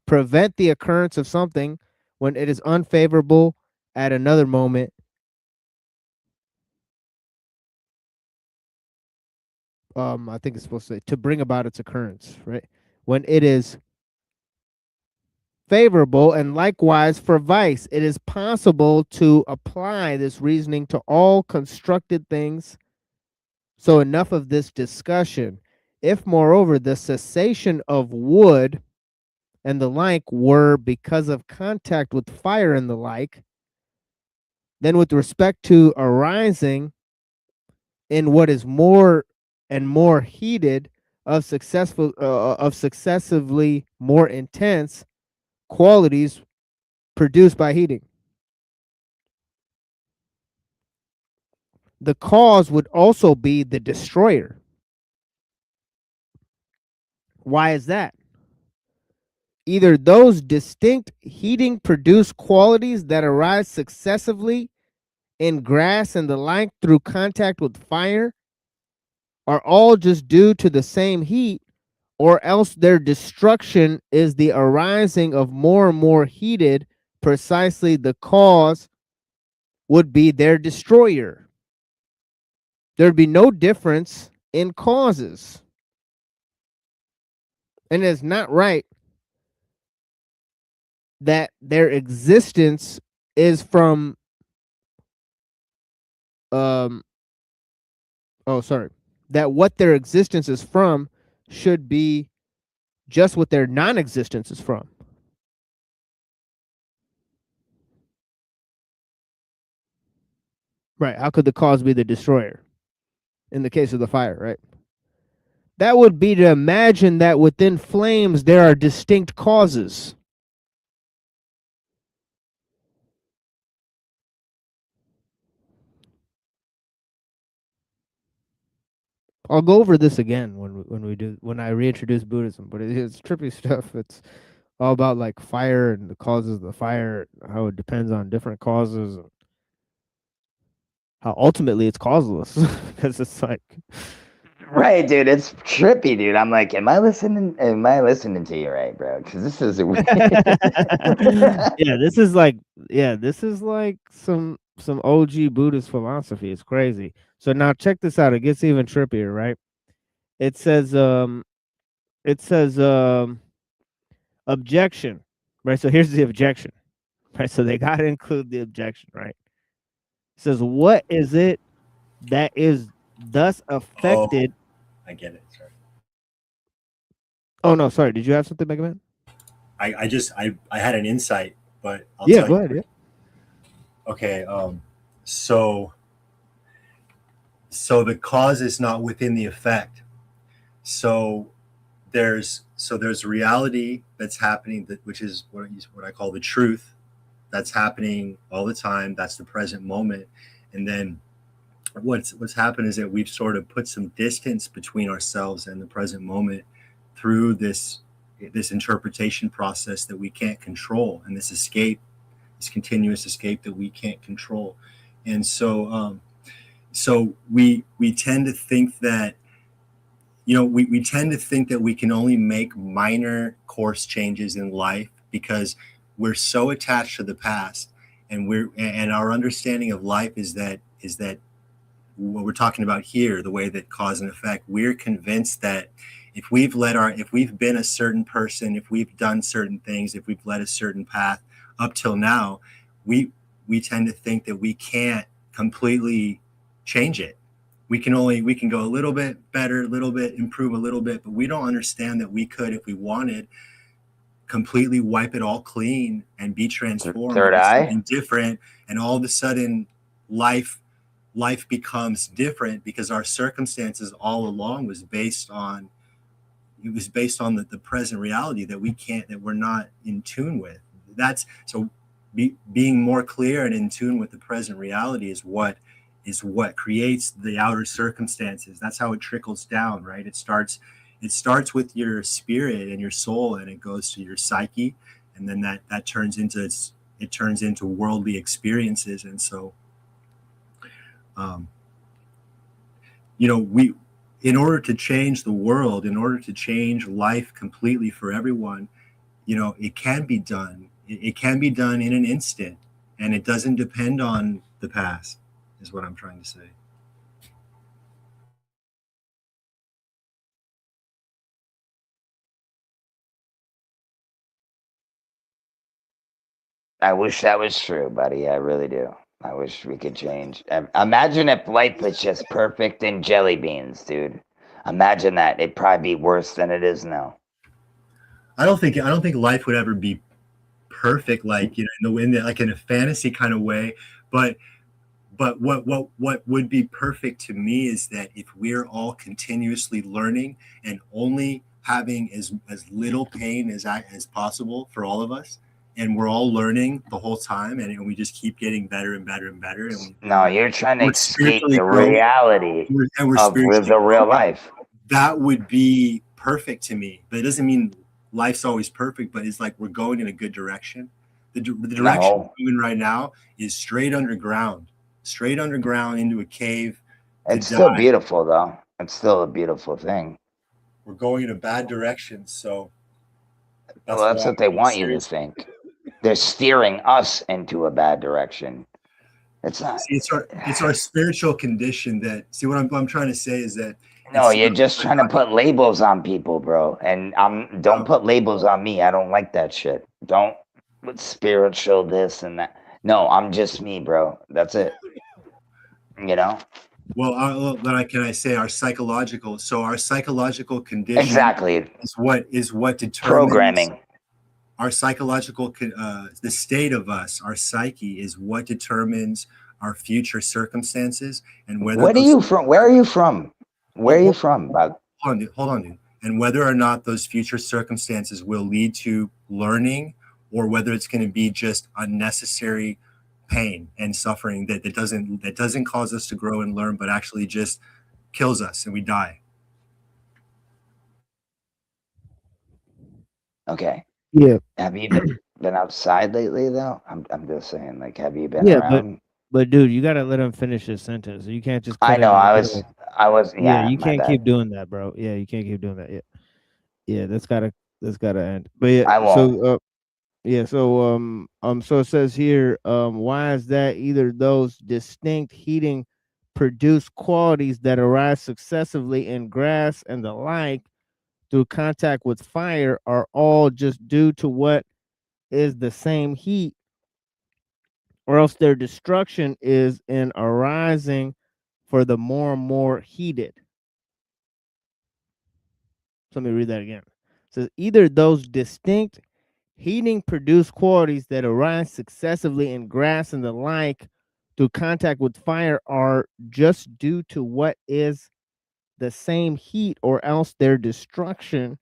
prevent the occurrence of something when it is unfavorable at another moment. I think it's supposed to say to bring about its occurrence, right? When it is favorable, and likewise for vice, it is possible to apply this reasoning to all constructed things. So enough of this discussion. If, moreover, the cessation of wood and the like were because of contact with fire and the like, then with respect to arising in what is more and more heated of successively more intense qualities produced by heating, the cause would also be the destroyer. Why is that? Either those distinct heating produced qualities that arise successively in grass and the like through contact with fire are all just due to the same heat, or else their destruction is the arising of more and more heated, precisely the cause would be their destroyer. There'd be no difference in causes. And it's not right that their existence is from that what their existence is from should be just what their non-existence is from. Right. How could the cause be the destroyer in the case of the fire, right? That would be to imagine that within flames there are distinct causes. I'll go over this again when I reintroduce Buddhism, but it's trippy stuff. It's all about like fire and the causes of the fire, how it depends on different causes, and how ultimately it's causeless because it's like Right, dude. It's trippy, dude. I'm like, am I listening to you right, bro? Because this is a this is like some OG Buddhist philosophy. It's crazy. So now check this out. It gets even trippier, right? It says objection, right? So here's the objection, right? So they got to include the objection, right? It says, what is it that is thus affected? I get it. Sorry. Oh no, sorry. Did you have something, Mega Man? I had an insight, but I'll Yeah, tell go you. ahead. Yeah. Okay. So the cause is not within the effect. So there's reality that's happening, which is what I call the truth, that's happening all the time. That's the present moment. And then what's happened is that we've sort of put some distance between ourselves and the present moment through this interpretation process that we can't control, and this continuous escape that we can't control. And so we tend to think that we tend to think that we can only make minor course changes in life because we're so attached to the past, and our understanding of life is that what we're talking about here, the way that cause and effect, we're convinced that if we've been a certain person, if we've done certain things, if we've led a certain path up till now, we tend to think that we can't completely change it. we can go a little bit better, a little bit improve a little bit, but we don't understand that we could, if we wanted, completely wipe it all clean and be transformed Third into eye? something different, and all of a sudden life becomes different because our circumstances all along was based on the present reality that we're not in tune with. That's so being more clear and in tune with the present reality is what creates the outer circumstances. That's how it trickles down, right? It starts with your spirit and your soul, and it goes to your psyche, and then that turns into worldly experiences. And so we, in order to change the world, in order to change life completely for everyone, it can be done. It can be done in an instant, and it doesn't depend on the past, is what I'm trying to say. I wish that was true, buddy. I really do. I wish we could change. Imagine if life was just perfect in jelly beans, dude. Imagine that. It'd probably be worse than it is now. I don't think life would ever be perfect, like in a fantasy kind of way, but what would be perfect to me is that if we're all continuously learning and only having as little pain as possible for all of us, and we're all learning the whole time, and we just keep getting better and better and better, and No, you're trying to we're escape spiritually the growing, reality and we're of spiritually the real growing. life. That would be perfect to me, but it doesn't mean life's always perfect, but it's like we're going in a good direction. The direction No. we're going right now is straight underground into a cave to It's still die. beautiful, though. It's still a beautiful thing. We're going in a bad direction, so Well, that's why what they I'm want you to serious. think. They're steering us into a bad direction. It's not. See, it's our spiritual condition that. See, what I'm trying to say is that No, it's you're just trying to put labels on people, bro. And don't put labels on me. I don't like that shit. Don't put spiritual this and that. No, I'm just me, bro. That's it. Well, can I say our psychological? So our psychological condition Exactly. is what determines Programming. our psychological the state of us. Our psyche is what determines our future circumstances and whether. What are you from? Where are you from? Where are you from, bud? Hold on, dude. And whether or not those future circumstances will lead to learning, or whether it's going to be just unnecessary pain and suffering that doesn't cause us to grow and learn, but actually just kills us and we die. Okay. Yeah. Have you been outside lately, though? I'm just saying, like, have you been Yeah, around? but dude, you gotta let him finish his sentence. You can't just cut I in know. the I middle. was. Yeah, Yeah, you my can't bad. keep doing that, bro. Yeah, you can't keep doing that. Yeah, that's gotta end. But yeah, I won't. so it says here, why is that? Either those distinct heating produce qualities that arise successively in grass and the like through contact with fire are all just due to what is the same heat, or else their destruction is in arising for the more and more heated. So let me read that again. It says either those distinct heating produced qualities that arise successively in grass and the like through contact with fire are just due to what is the same heat, or else their destruction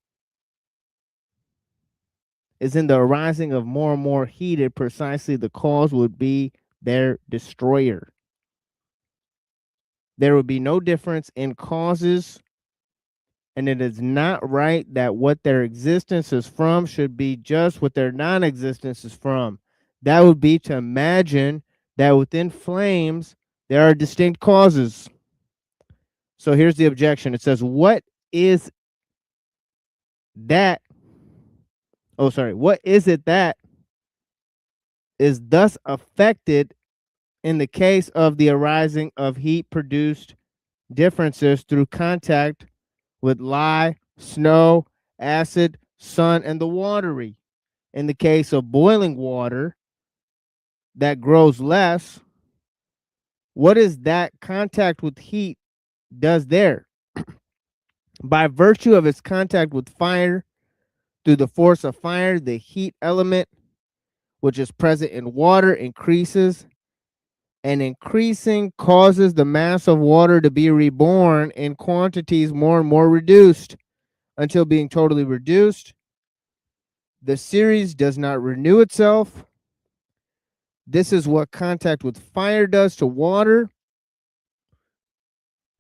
is in the arising of more and more heated. Precisely the cause would be their destroyer. There would be no difference in causes, and it is not right that what their existence is from should be just what their non-existence is from. That would be to imagine that within flames there are distinct causes. So here's the objection. It says, what is that? Oh, sorry. What is it that is thus affected in the case of the arising of heat produced differences through contact with lye, snow, acid, sun, and the watery? In the case of boiling water that grows less, what is that contact with heat does there. By virtue of its contact with fire, through the force of fire, the heat element, which is present in water, increases, and increasing causes the mass of water to be reborn in quantities more and more reduced until being totally reduced. The series does not renew itself. This is what contact with fire does to water.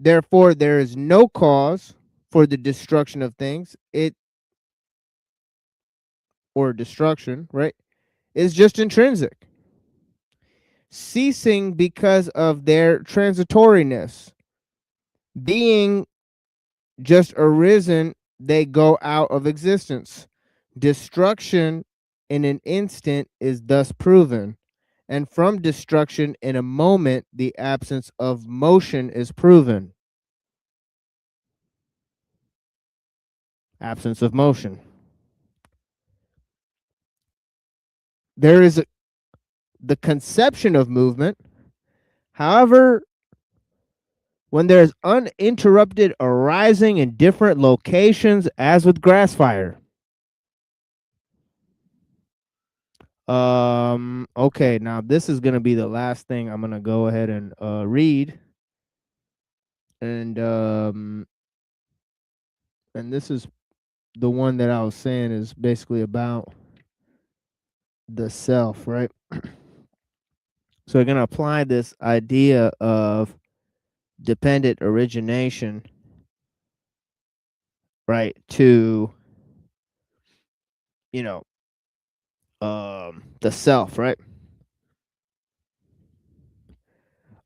Therefore, there is no cause for the destruction of things. Or destruction, right? Is just intrinsic. Ceasing because of their transitoriness. Being just arisen, they go out of existence. Destruction in an instant is thus proven, and from destruction in a moment, the absence of motion is proven. Absence of motion. There is the conception of movement. However, when there is uninterrupted arising in different locations, as with grass fire. Okay, now this is gonna be the last thing I'm gonna go ahead and read. And this is the one that I was saying is basically about the self, right? So we're gonna apply this idea of dependent origination, right, to the self, right?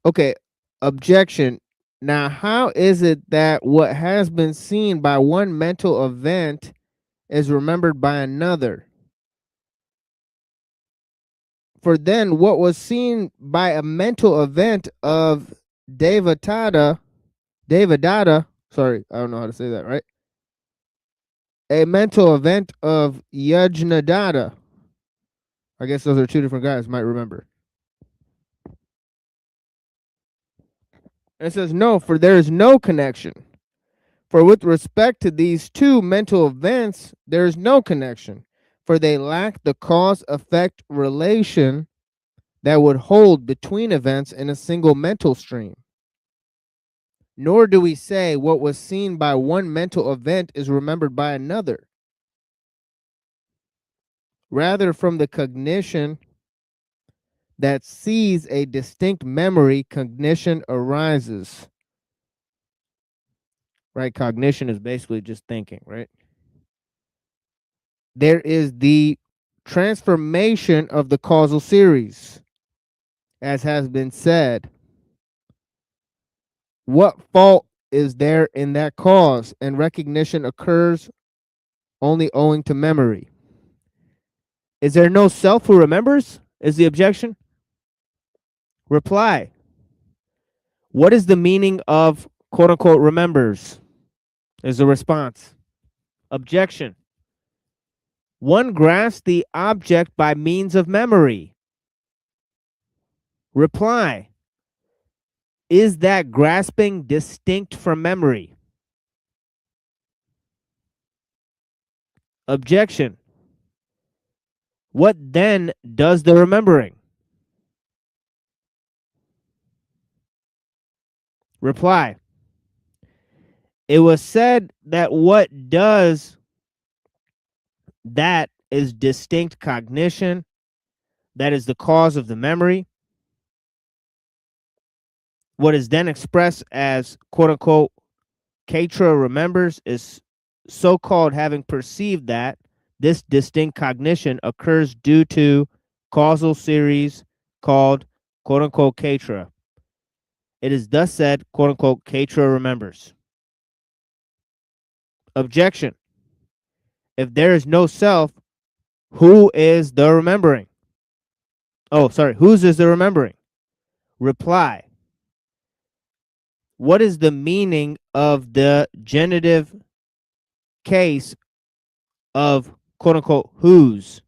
Okay, objection. Now, how is it that what has been seen by one mental event is remembered by another? For then, what was seen by a mental event of Devadatta, sorry, I don't know how to say that, right? A mental event of Yajnadatta. I guess those are two different guys, might remember. And it says, no, for there is no connection. For with respect to these two mental events, there is no connection, for they lack the cause-effect relation that would hold between events in a single mental stream. Nor do we say what was seen by one mental event is remembered by another. Rather, from the cognition that sees a distinct memory, cognition arises. Right? Cognition is basically just thinking, right? There is the transformation of the causal series, as has been said. What fault is there in that cause? And recognition occurs only owing to memory. Is there no self who remembers? Is the objection. Reply. What is the meaning of quote unquote remembers? Is the response. Objection. One grasps the object by means of memory. Reply. Is that grasping distinct from memory? Objection. What then does the remembering? Reply. It was said that what does that is distinct cognition, that is the cause of the memory. What is then expressed as quote unquote Ketra remembers is so called having perceived that this distinct cognition occurs due to causal series called quote unquote Ketra. It is thus said, quote unquote, Ketra remembers. Objection. If there is no self, who is the remembering? Oh, sorry, whose is the remembering? Reply. What is the meaning of the genitive case of quote unquote whose?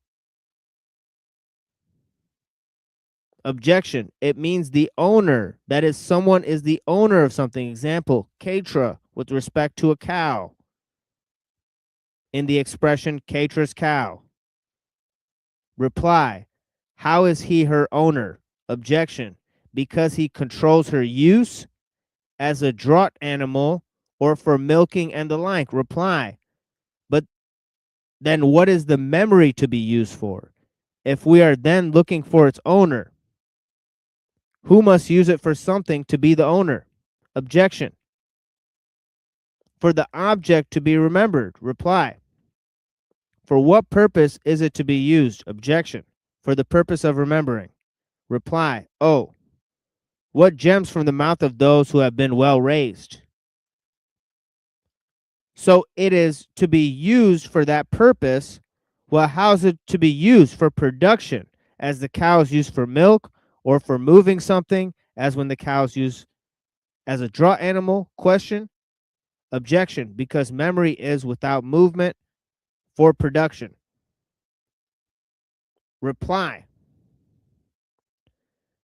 Objection. It means the owner. That is, someone is the owner of something. Example, Katra with respect to a cow. In the expression Katra's cow. Reply. How is he her owner? Objection. Because he controls her use as a draught animal or for milking and the like. Reply. But then what is the memory to be used for? If we are then looking for its owner, who must use it for something to be the owner? Objection. For the object to be remembered. Reply. For what purpose is it to be used? Objection. For the purpose of remembering. Reply. Oh, what gems from the mouth of those who have been well raised. So it is to be used for that purpose. Well, how is it to be used? For production, as the cow is used for milk, or for moving something, as when the cow is used as a draught animal? Question. Objection, because memory is without movement for production. Reply.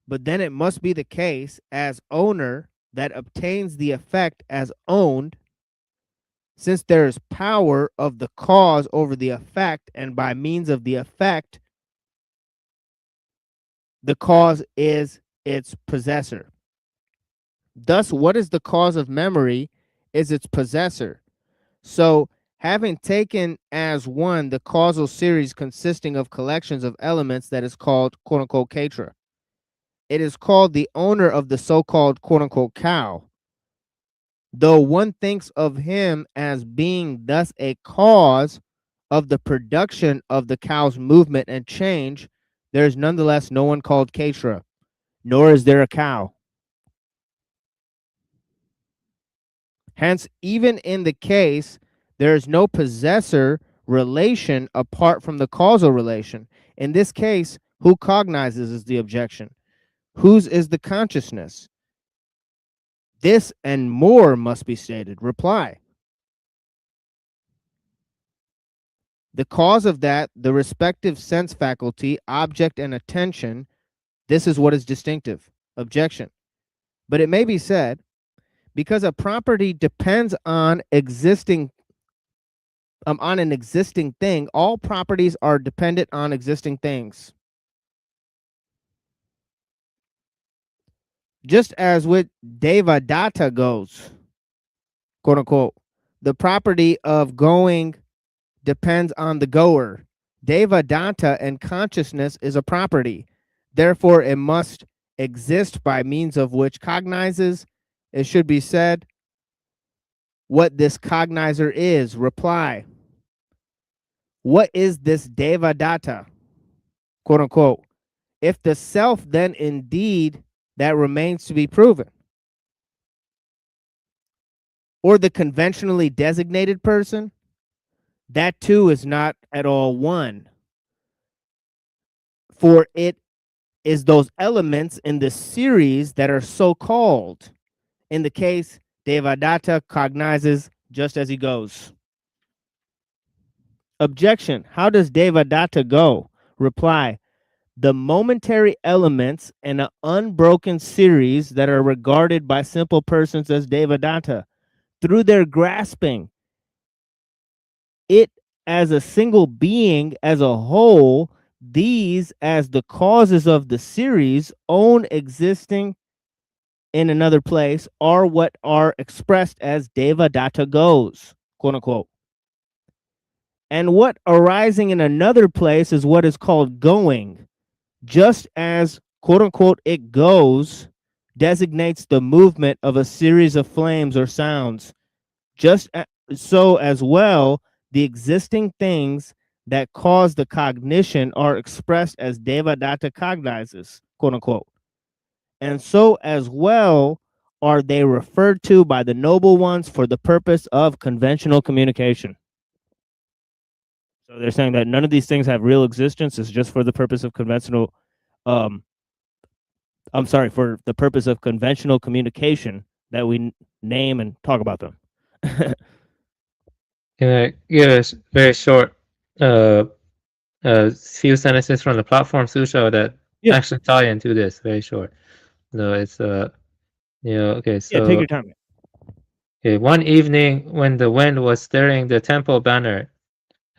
But then it must be the case as owner that obtains the effect as owned, since there is power of the cause over the effect, and by means of the effect, the cause is its possessor. Thus, what is the cause of memory is its possessor. So, having taken as one the causal series consisting of collections of elements that is called quote unquote Katra, it is called the owner of the so called quote unquote cow. Though one thinks of him as being thus a cause of the production of the cow's movement and change, there is nonetheless no one called Katra, nor is there a cow. Hence, even in the case, there is no possessor relation apart from the causal relation. In this case, who cognizes is the objection. Whose is the consciousness? This and more must be stated. Reply. The cause of that, the respective sense faculty, object, and attention, this is what is distinctive. Objection. But it may be said, because a property depends on an existing thing, all properties are dependent on existing things. Just as with Devadatta goes, quote unquote, the property of going depends on the goer. Devadatta and consciousness is a property. Therefore, it must exist by means of which cognizes. It should be said what this cognizer is. Reply. What is this Devadatta? Quote unquote. If the self, then indeed that remains to be proven. Or the conventionally designated person, that too is not at all one. For it is those elements in the series that are so called. In the case, Devadatta cognizes just as he goes. Objection. How does Devadatta go? Reply. The momentary elements in an unbroken series that are regarded by simple persons as Devadatta, through their grasping it as a single being as a whole, these as the causes of the series own existing in another place are what are expressed as Devadatta goes, quote unquote. And what arising in another place is what is called going, just as quote unquote it goes designates the movement of a series of flames or sounds. Just so as well, the existing things that cause the cognition are expressed as Devadatta cognizes, quote unquote. And so as well are they referred to by the noble ones for the purpose of conventional communication. So they're saying that none of these things have real existence. It's just for the purpose of conventional, for the purpose of conventional communication that we name and talk about them. Can I give a very short few sentences from the Platform Sutra that actually tie into this very short. So it's okay. Yeah, take So your time. okay, one evening when the wind was stirring the temple banner,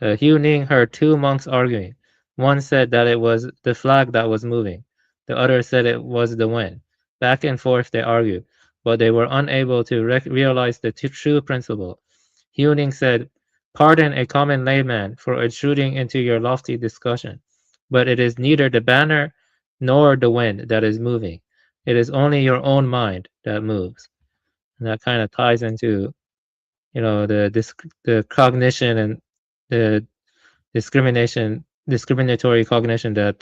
Hu Ning heard two monks arguing. One said that it was the flag that was moving. The other said it was the wind. Back and forth they argued, but they were unable to realize the true principle. Hu Ning said, "Pardon a common layman for intruding into your lofty discussion, but it is neither the banner nor the wind that is moving. It is only your own mind that moves." And that kind of ties into, the cognition and the discriminatory cognition that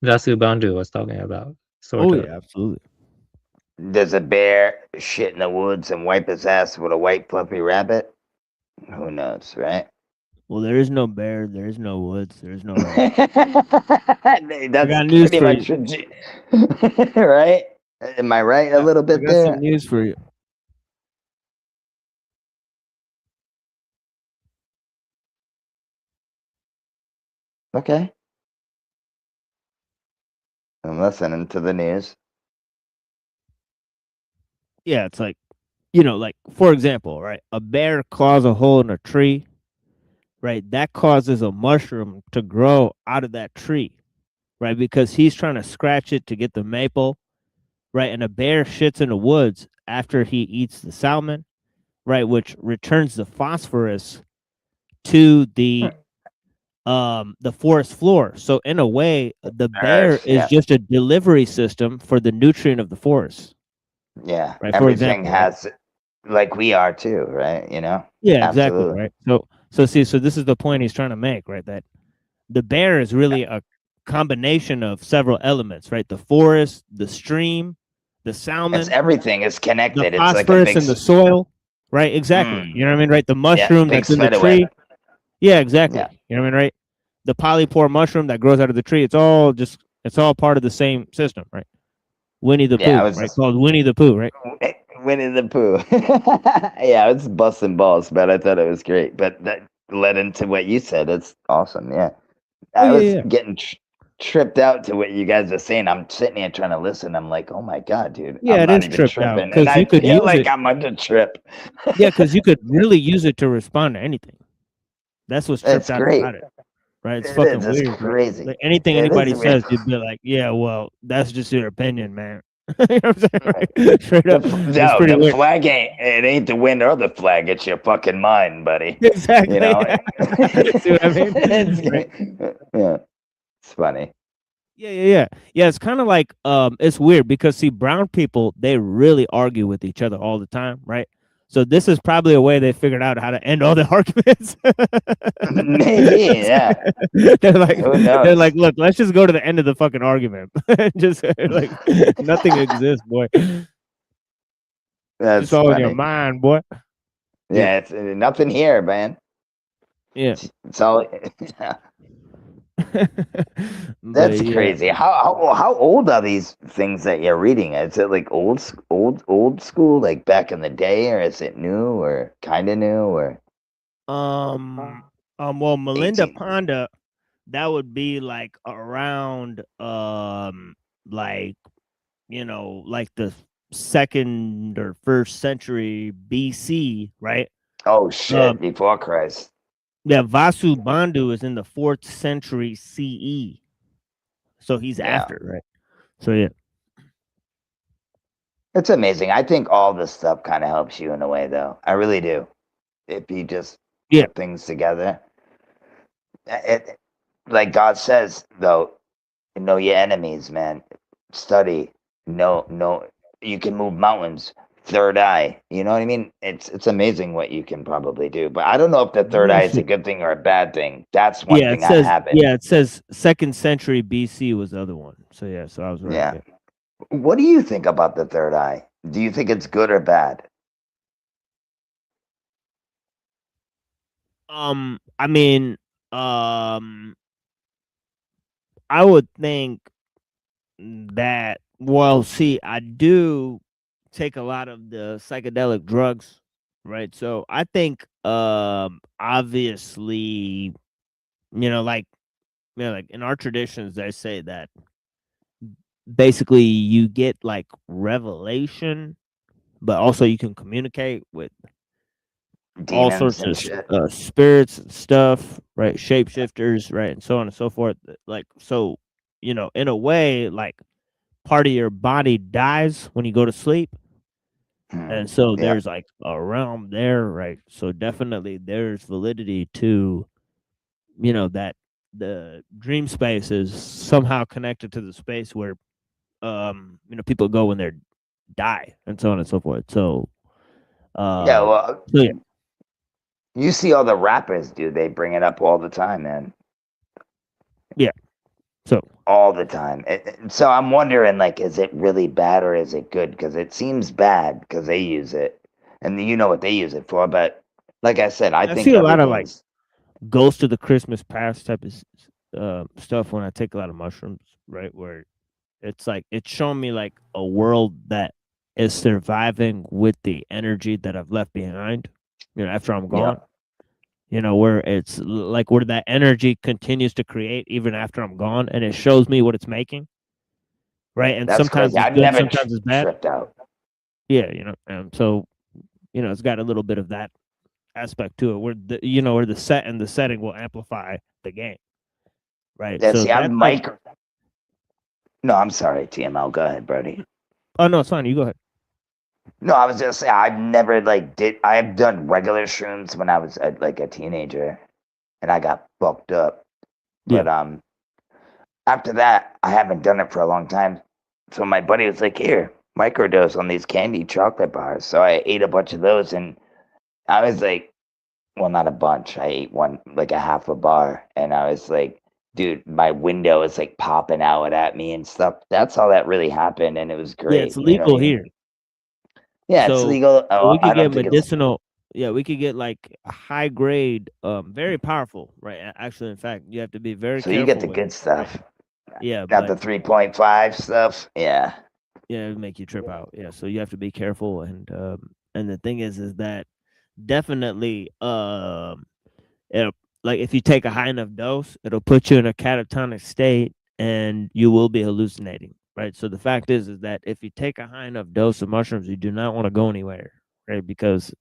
Vasu Bandhu was talking about. Sort Oh of. yeah, absolutely. Does a bear shit in the woods and wipe his ass with a white fluffy rabbit? Who knows, right? Well, there is no bear, there is no woods, there is no rabbit. That's got news pretty for much right? Am I right a little I bit got there? some news for you. Okay. I'm listening to the news. Yeah, it's like, like for example, right? A bear claws a hole in a tree, right? That causes a mushroom to grow out of that tree, right? Because he's trying to scratch it to get the maple, right? And a bear shits in the woods after he eats the salmon, right? Which returns the phosphorus to the forest floor. So in a way, the bear Earth, is yeah. just a delivery system for the nutrient of the forest. Yeah. Right. For Everything example, right? has, like we are too, right? Yeah, exactly. Absolutely. Right. So this is the point he's trying to make, right? That the bear is really a combination of several elements, right? The forest, the stream, the salmon, Everything is the connected. It's like a phosphorus big, in the soil, right? Exactly. You know what I mean? Right. The yeah, mushroom big that's in the spider tree. web. Yeah, exactly. Yeah. You know what I mean? Right. The polypore mushroom that grows out of the tree. It's all part of the same system, right? Winnie the Yeah, I Pooh, was right? just Called Winnie the Pooh, right? Winnie the Pooh. Yeah, I was busting balls, but I thought it was great. But that led into what you said. It's awesome. Yeah. Oh I yeah, was yeah. getting tripped out to what you guys are saying. I'm sitting here trying to listen. I'm like, oh my God, dude. Yeah, I'm it not is even tripped out tripping. And because I you could feel use like it. I'm under trip. Yeah, because you could really use it to respond to anything. That's what's tripped It's out great. about it, right? It's It is. fucking It's weird, right? crazy. Like anything It is anybody weird. says, you'd be like, yeah, well, that's just your opinion, man. You know what I'm saying? Straight up, it's No, pretty the weird. flag ain't the wind or the flag. It's your fucking mind, buddy. Exactly. You know? See what I mean? Right. Yeah. It's funny. Yeah. It's kind of like it's weird because see, brown people they really argue with each other all the time, right? So this is probably a way they figured out how to end all the arguments. Maybe, yeah. Who They're like, knows? look, let's just go to the end of the fucking argument. Just like nothing exists, boy. That's It's all in your funny. mind, boy. Yeah, it's nothing here, man. Yeah. It's all. But That's yeah. crazy. How old are these things that you're reading? Is it like old school, like back in the day, or is it new, or kind of new, or Well, Melinda 18? Ponda, that would be like around like like the second or first century BC, right? Oh shit! Before Christ. Yeah, Vasu Bandhu is in the 4th century CE. So he's Yeah. after, right? So yeah. It's amazing. I think all this stuff kind of helps you in a way, though. I really do. If you just Yeah. put things together, like God says, though, know your enemies, man. Study, know. You can move mountains. Third eye. You know what I mean? It's amazing what you can probably do. But I don't know if the third eye is a good thing or a bad thing. That's one thing I haven't. Yeah, it says 2nd century BC was the other one. So yeah, so I was right. Yeah. What do you think about the third eye? Do you think it's good or bad? I mean, I would think that see, I do take a lot of the psychedelic drugs, right? So I think obviously, like like in our traditions, they say that basically you get like revelation, but also you can communicate with all Demons sorts and of shit. spirits and stuff, right? Shapeshifters, right, and so on and so forth. Like, so, in a way, like part of your body dies when you go to sleep, and so Yeah. there's like a realm there, right? So definitely there's validity to, that the dream space is somehow connected to the space where, people go when they're die, and so on and so forth. So, Yeah, well, so yeah, you see all the rappers, dude. They bring it up all the time, man. yeah. So All the time. So I'm wondering, like, is it really bad or is it good? Because it seems bad because they use it, and you know what they use it for. But like I said, I I think see a lot of like everything's. ghost of the Christmas past type of stuff when I take a lot of mushrooms, right? Where it's like it's showing me like a world that is surviving with the energy that I've left behind, after I'm Yeah, gone. Where it's like where that energy continues to create even after I'm gone, and it shows me what it's making, right? And that's sometimes crazy. it's I've good, never sometimes it's bad. tripped out. Yeah, so it's got a little bit of that aspect to it, where the set and the setting will amplify the game, right? Yeah, So see, that's I'm like, Mike. No, I'm sorry, TML. Go ahead, Brody. oh no, it's fine. You go ahead. No, I was just saying I've never like did. I've done regular shrooms when I was like a teenager, and I got fucked up. Yeah, But after that, I haven't done it for a long time. So my buddy was like, "Here, microdose on these candy chocolate bars." So I ate a bunch of those, and I was like, well, not a bunch. I ate one, like a half a bar, and I was like, dude, my window is like popping out at me and stuff. That's how that really happened, and it was yeah, it's great. You know what I legal mean? here, Yeah, it's so legal. so Oh, we I could get don't think it's. medicinal. Yeah, we could get like a high grade, very powerful, right? Actually, in fact, you have to be very So you get careful the with good it, right? stuff, Yeah, not but the 3.5 stuff. Yeah, yeah, it would make you trip out. Yeah, so you have to be careful, and the thing is that definitely, it'll, like if you take a high enough dose, it'll put you in a catatonic state, and you will be hallucinating, right? So the fact is that if you take a high enough dose of mushrooms, you do not want to go anywhere, right? Because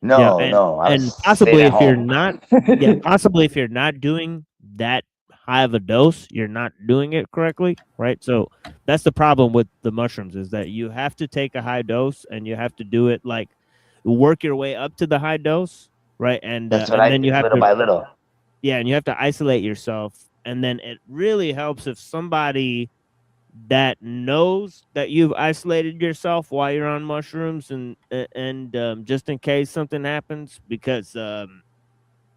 no, and no, I was staying possibly at if you're home. not, yeah, possibly if you're not doing that high of a dose, you're not doing it correctly, right? So that's the problem with the mushrooms, is that you have to take a high dose, and you have to do it like work your way up to the high dose, right? That's what And I then you did, have little to, by little. yeah, and you have to isolate yourself, and then it really helps if somebody that knows that you've isolated yourself while you're on mushrooms, and just in case something happens, because You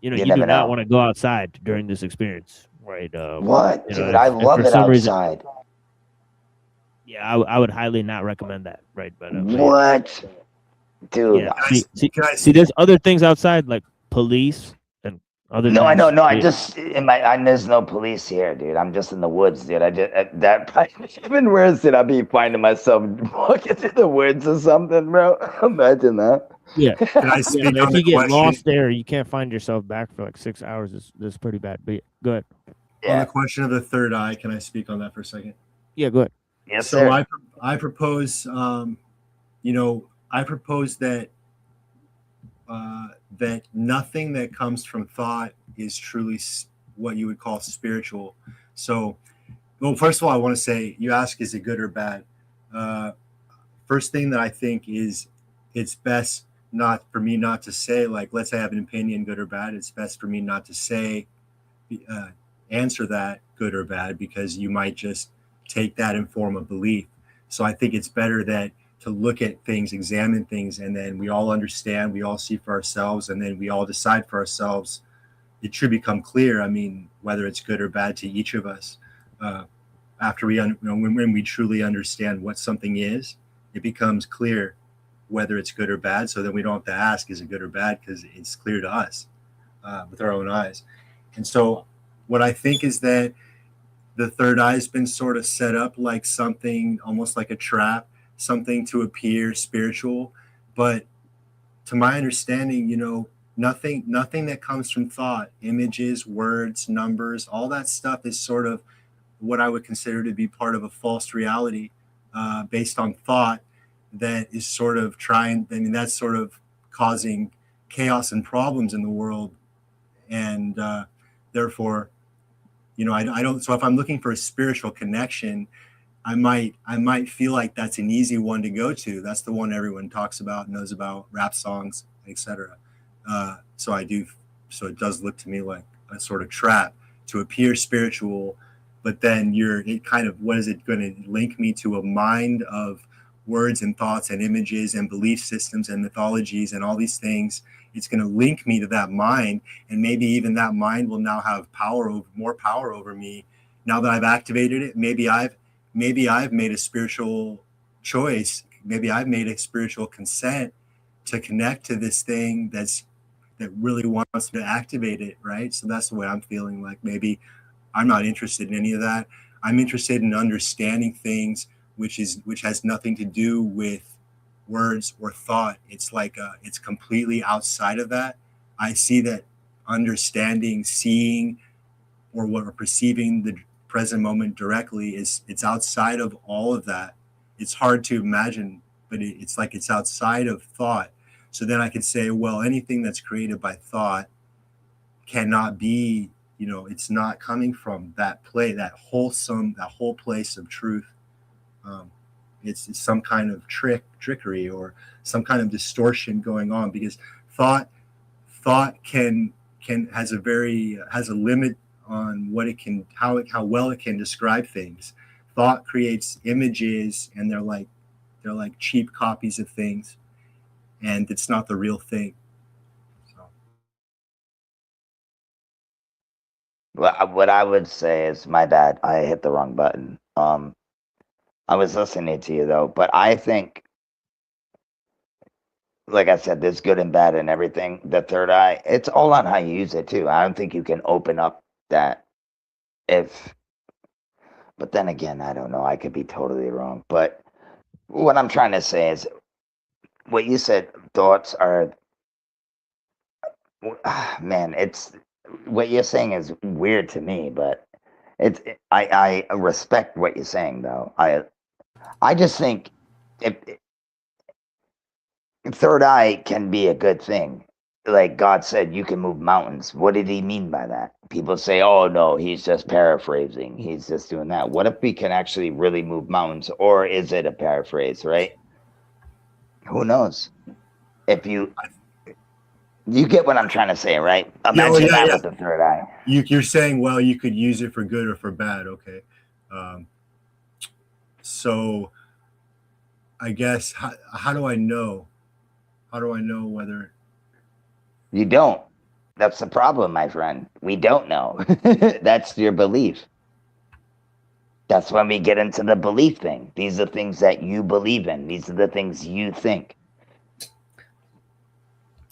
you do never not know. want to go outside during this experience, right? What, dude? I If love for it some reason, outside. yeah, I would highly not recommend that, right? But yeah, What, dude? yeah. Can I, See, see, can I see, there's other things outside, like police and other No, I know. things. No, I Yeah, just in my. There's no police here, dude. I'm just in the woods, dude. I just that probably even worse. Did I be finding myself walking through the woods or something, bro? Imagine that. yeah. can I Yeah, speak but on if the you get question lost there, you can't find yourself back for like 6 hours. It's pretty bad. But yeah, go ahead. on the Yeah. question of the third eye? Can I speak on that for a second? Yeah, go ahead. Yes, So sir. I propose, I propose that that nothing that comes from thought is truly what you would call spiritual. So, well, first of all, I want to say you ask, is it good or bad? Uh, First thing that I think is it's best not for me not to say, like, let's say I have an opinion, good or bad. It's best for me not to say, uh, answer that good or bad, because you might just take that and form a belief. So I think it's better that to look at things, examine things, and then we all understand, we all see for ourselves, and then we all decide for ourselves. It should become clear. I mean, whether it's good or bad to each of us. Uh, After when we truly understand what something is, it becomes clear whether it's good or bad. So then we don't have to ask, is it good or bad? Because it's clear to us with our own eyes. And so what I think is that the third eye has been sort of set up like something almost like a trap, something to appear spiritual. But to my understanding, Nothing that comes from thought, images, words, numbers, all that stuff is sort of what I would consider to be part of a false reality based on thought that is sort of that's sort of causing chaos and problems in the world. And therefore, I don't, so if I'm looking for a spiritual connection, I might feel like that's an easy one to go to. That's the one everyone talks about, knows about, rap songs, etc. So it does look to me like a sort of trap to appear spiritual, but then what is it going to link me to? A mind of words and thoughts and images and belief systems and mythologies and all these things. It's going to link me to that mind, and maybe even that mind will now have more power over me now that I've activated it. Maybe I've made a spiritual choice. Maybe I've made a spiritual consent to connect to this thing that really wants to activate it, right? So that's the way I'm feeling. Like, maybe I'm not interested in any of that. I'm interested in understanding things, which has nothing to do with words or thought. It's like it's completely outside of that. I see that understanding, seeing, or what we're perceiving the present moment directly it's outside of all of that. It's hard to imagine, but it's like it's outside of thought. So then I could say, well, anything that's created by thought cannot be, it's not coming from that whole place of truth. It's some kind of trickery or some kind of distortion going on, because thought has a limit on what it can, how well it can describe things. Thought creates images, and they're like cheap copies of things, and it's not the real thing. So. Well, what I would say is, my bad, I hit the wrong button. I was listening to you though, but I think, like I said, there's good and bad and everything. The third eye, it's all on how you use it too. I don't think you can open up that but then again, I don't know. I could be totally wrong. But what I'm trying to say is, what you said, thoughts are, man, it's, what you're saying is weird to me, but I respect what you're saying though. I just think if third eye can be a good thing. Like God said, you can move mountains. What did he mean by that? People say, oh no, he's just paraphrasing. He's just doing that. What if we can actually really move mountains? Or is it a paraphrase, right? Who knows? If you get what I'm trying to say, right? Imagine that with the third eye. You're saying, well, you could use it for good or for bad. Okay. So I guess, how do I know? How do I know whether... You don't. That's the problem, my friend. We don't know. That's your belief. That's when we get into the belief thing. These are things that you believe in. These are the things you think.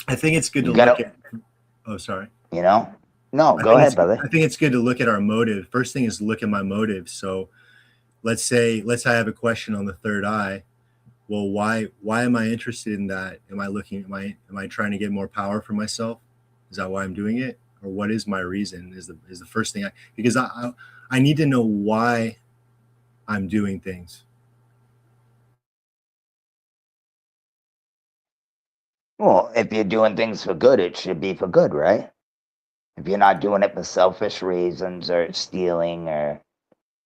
I think it's good to look at... Oh, sorry. No, go ahead, brother. I think it's good to look at our motive. First thing is look at my motive. So let's say I have a question on the third eye. Well, why am I interested in that? Am I trying to get more power for myself? Is that why I'm doing it? Or what is my reason? Is the first thing because I need to know why I'm doing things. Well, if you're doing things for good, it should be for good, right? If you're not doing it for selfish reasons or stealing or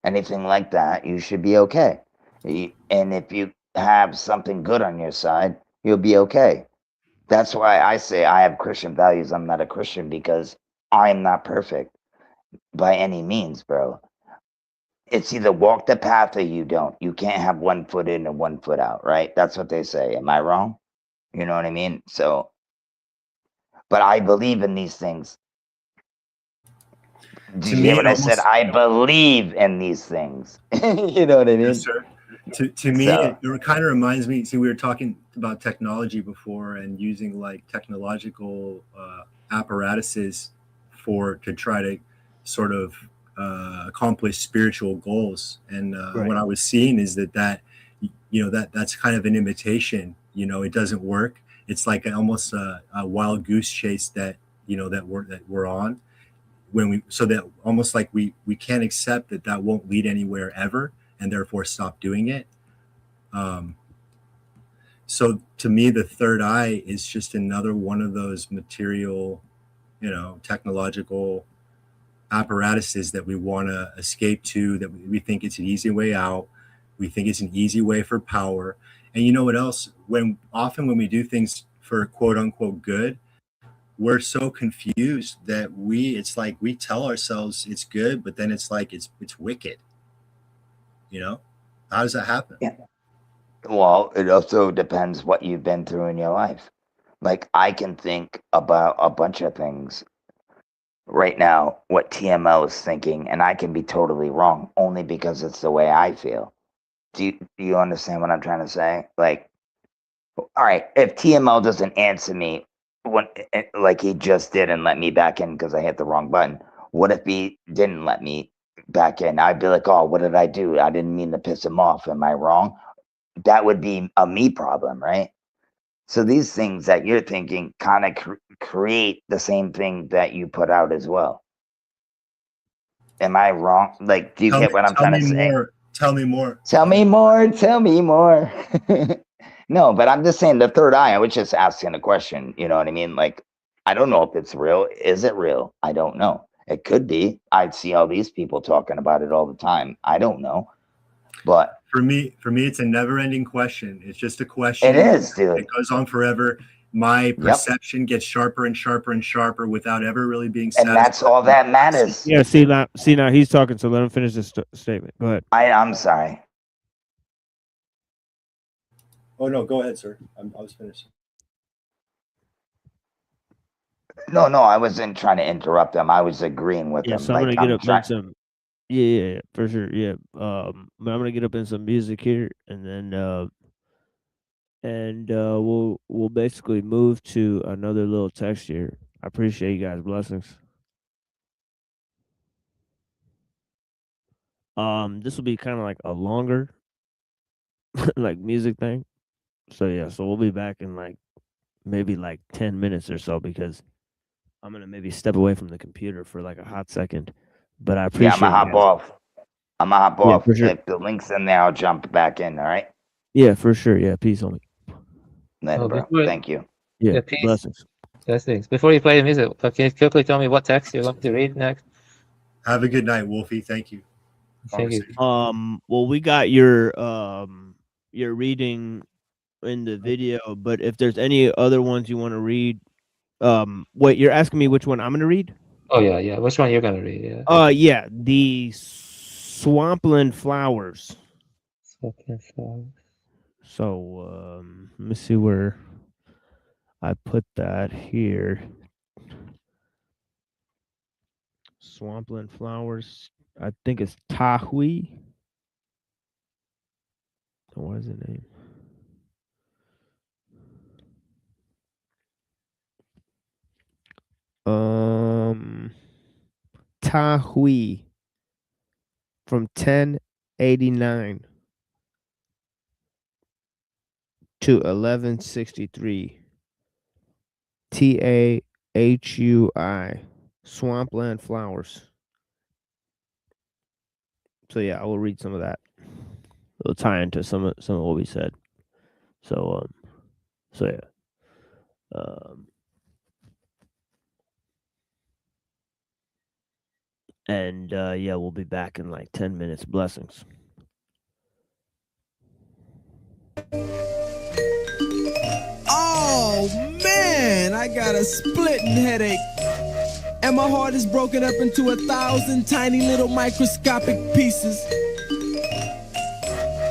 anything like that, you should be okay. And if you have something good on your side, you'll be okay. That's why I say I have Christian values. I'm not a Christian because I'm not perfect by any means, bro. It's either walk the path or you don't. You can't have 1 foot in and 1 foot out, right? That's what they say. Am I wrong? You know what I mean? So, but I believe in these things. Did you hear what I said? I believe in these things. You know what I mean? Yes, sir. To me, it kind of reminds me. See, we were talking about technology before and using like technological apparatuses to try to sort of accomplish spiritual goals. And what I was seeing is that's kind of an imitation. It doesn't work. it's like almost a wild goose chase that that we're on, so that almost like we can't accept that won't lead anywhere ever, and therefore stop doing it. So to me, the third eye is just another one of those material, technological apparatuses that we want to escape to, that we think it's an easy way out. We think it's an easy way for power. And you know what else? Often when we do things for quote unquote good, we're so confused that it's like we tell ourselves it's good, but then it's like it's wicked. How does that happen? Yeah. Well, it also depends what you've been through in your life. Like, I can think about a bunch of things right now, what TML is thinking, and I can be totally wrong only because it's the way I feel. Do you understand what I'm trying to say? Like, all right, if TML doesn't answer me like he just did and let me back in because I hit the wrong button, what if he didn't let me back in? I'd be like, oh, what did I do? I didn't mean to piss him off. Am I wrong? That would be a me problem, right? So these things that you're thinking kind of create the same thing that you put out as well. Am I wrong? Like, do you get what I'm trying to say? Tell me more. Tell me more. Tell me more. No, but I'm just saying the third eye. I was just asking a question. You know what I mean? Like, I don't know if it's real. Is it real? I don't know. It could be. I see all these people talking about it all the time. I don't know. But for me, it's a never-ending question. It's just a question. It is, dude. It goes on forever. My perception gets sharper and sharper and sharper without ever really being satisfied. And that's all that matters. Yeah, see now he's talking, so let him finish this statement. Go ahead. I'm sorry. Oh no, go ahead, sir. I was finished. No, I wasn't trying to interrupt them. I was agreeing with them. So I'm gonna get up in some. Yeah, for sure. Yeah. I'm gonna get up in some music here, and then we'll basically move to another little text here. I appreciate you guys. Blessings. This will be kind of like a longer like music thing. So yeah, so we'll be back in maybe 10 minutes or so, because I'm gonna maybe step away from the computer for like a hot second. But I appreciate. Yeah, I'm gonna hop off. Yeah, for sure. If the link's in there, I'll jump back in. All right. Yeah, for sure. Yeah, peace, homie. Later, bro. Thank you. Yeah, peace. Blessings. Blessings. Before you play the music, okay, quickly tell me what text you're going to read next. Have a good night, Wolfie. Thank you. Thank you. Well, we got your reading in the video, but if there's any other ones you want to read, wait, you're asking me which one I'm gonna read? Oh yeah. Which one you're gonna read? Yeah, the Swampland Flowers. Swampland Flowers. So let me see where I put that here. Swampland Flowers. I think it's Tahui. What is the name? Tahui from 1089 to 1163. Tahui. Swampland Flowers. So yeah, I will read some of that. It'll tie into some of what we said. So yeah. And yeah, we'll be back in 10 minutes. Blessings. Oh man, I got a splitting headache. And my heart is broken up into 1,000 tiny little microscopic pieces.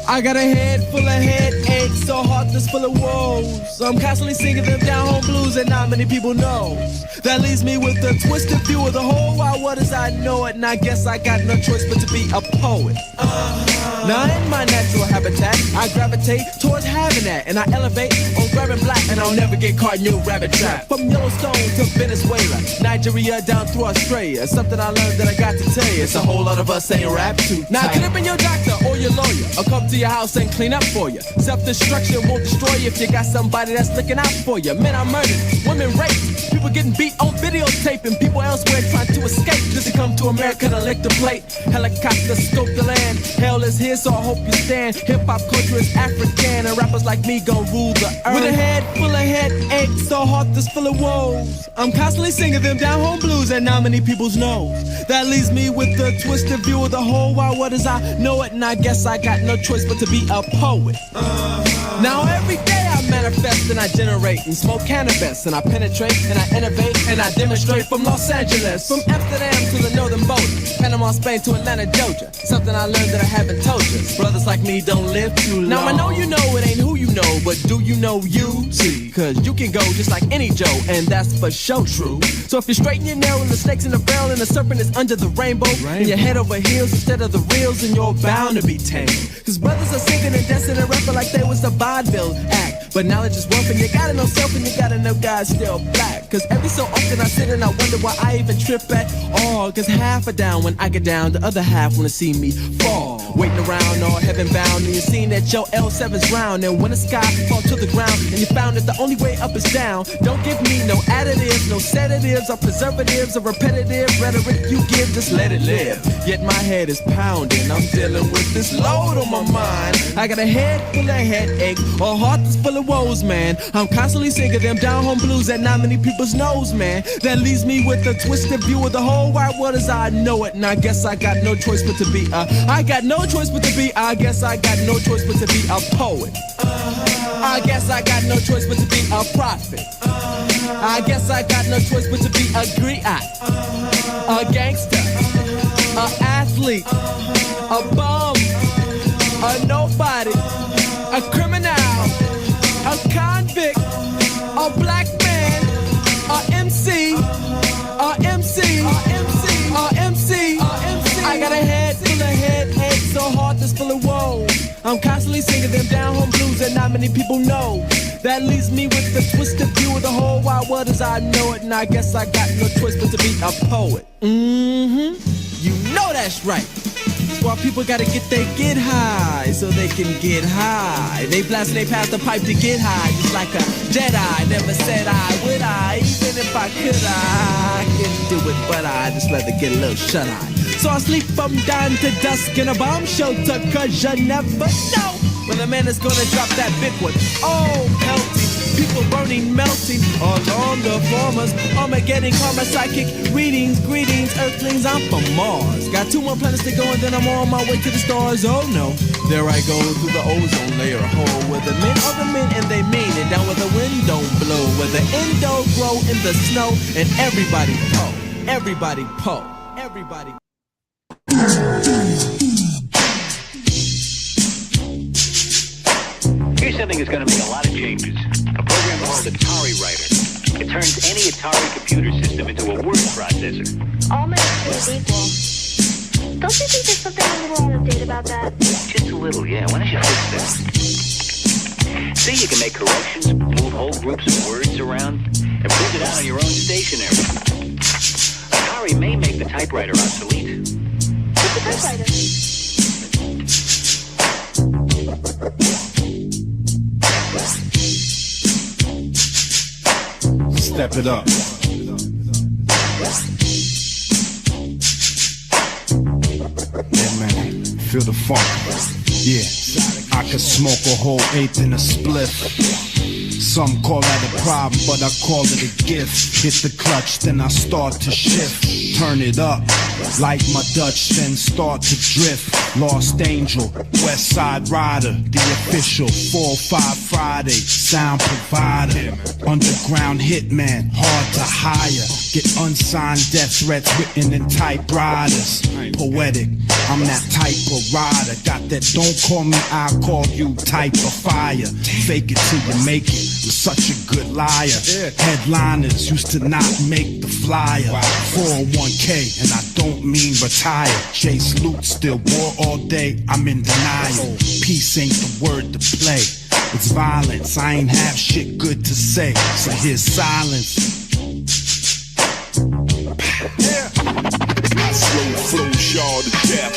I got a head full of headaches, so heart that's full of woes. I'm constantly singing them down home blues that not many people know. That leaves me with a twisted view of the whole wide world as I know it. And I guess I got no choice but to be a poet. Now in my natural habitat, I gravitate towards having that, and I elevate on grabbing black, and I'll never get caught in your rabbit trap. From Yellowstone to Venezuela, Nigeria down through Australia, something I learned that I got to tell you. It's a whole lot of us ain't rap too. Now could have been your doctor or your lawyer, or come to your house and clean up for you. Self-destruction won't destroy you if you got somebody that's looking out for you. Men are murdered, women raped, people getting beat on videotape, and people elsewhere trying to escape just to come to America to lick the plate. Helicopters scope the land. Hell is here, so I hope you stand. Hip-hop culture is African, and rappers like me gon' rule the earth. With a head full of headaches, so heart that's full of woes, I'm constantly singing them down-home blues, and not many people's knows. That leaves me with the twisted view of the whole wide world as I know it, and I guess I got no choice but to be a poet. Now every day I manifest and I generate and smoke cannabis, and I penetrate and I innovate and I demonstrate from Los Angeles, from Amsterdam to the northern border, Panama, Spain to Atlanta, Georgia. Something I learned that I haven't told you. Brothers like me don't live too long. Now I know you know it ain't who you know, but do you know you? See, cause you can go just like any Joe, and that's for sure true. So if you straighten your nail and the snake's in the barrel and the serpent is under the rainbow, and your head over heels instead of the reels, and you're bound to be tangled. Cause brothers are singing and dancing and rapping like they was a vaudeville act. But knowledge is one thing, you gotta know self and you gotta know God's still black. Cause every so often I sit and I wonder why I even trip at all. Cause half are down when I get down, the other half wanna see me fall. Waiting around all heaven bound, and you're seeing that your L7's round. And when the sky falls to the ground, and you found that the only way up is down, don't give me no additives, no sedatives, or preservatives, or repetitive rhetoric you give, just let it live. Yet my head is pounding, I'm dealing with this load on my mind. I got a head full of headache, a heart that's full of woes, man. I'm constantly singing them down-home blues that not many people's knows, man. That leaves me with a twisted view of the whole wide world as I know it, and I guess I got no choice but to be I got no choice but to be, I guess I got no choice but to be a poet. I guess I got no choice but to be a prophet. I guess I got no choice but to be a griot, a gangster, a athlete, a bum, a nobody, a criminal, a convict, a black man, a MC, a MC, a MC, a MC, a MC. I got a head full of headaches, so heart that's full of woe. I'm constantly singing them down-home blues that not many people know. That leaves me with the twisted view of the whole wide world as I know it, and I guess I got no choice but to be a poet. You know that's right. Why people gotta get high so they can get high. They blast and they pass the pipe to get high, just like a Jedi. Never said I would I, even if I could I can do it, but I just rather get a little shut-eye. So I sleep from dawn to dusk in a bomb shelter, cause you never know when the man is gonna drop that big one. Oh, healthy, people burning, melting along the formers. Armageddon, karma, psychic readings, greetings, earthlings, I'm from Mars. Got 2 more planets to go and then I'm on my way to the stars. Oh no, there I go through the ozone layer hole where the men are the men and they mean it. Down where the wind don't blow, where the endo grow in the snow, and everybody po, everybody po, everybody. Here's something that's going to make a lot of changes. A program called Atari Writer. It turns any Atari computer system into a word processor. All machines are equal. Don't you think there's something a little out of date about that? Just a little, yeah. Why don't you fix that? See, you can make corrections, move whole groups of words around, and print it out on your own stationery. Atari may make the typewriter obsolete. What's the typewriter? Step it up. Yeah, man. Feel the funk. Yeah. I could smoke a whole eighth in a spliff. Some call that a problem, but I call it a gift. Hit the clutch, then I start to shift. Turn it up, like my Dutch, then start to drift. Lost Angel, West Side Rider, the official 4-5 Friday sound provider. Underground hitman, hard to hire. Get unsigned death threats written in typewriters. Poetic, I'm that type of rider. Got that don't call me, I'll call you type of fire. Fake it till you make it. I'm such a good liar. Headliners used to not make the flyer. 401k, and I don't mean retire. Chase loot, still war all day. I'm in denial. Peace ain't the word to play. It's violence. I ain't have shit good to say. So here's silence. I slow flow y'all to death.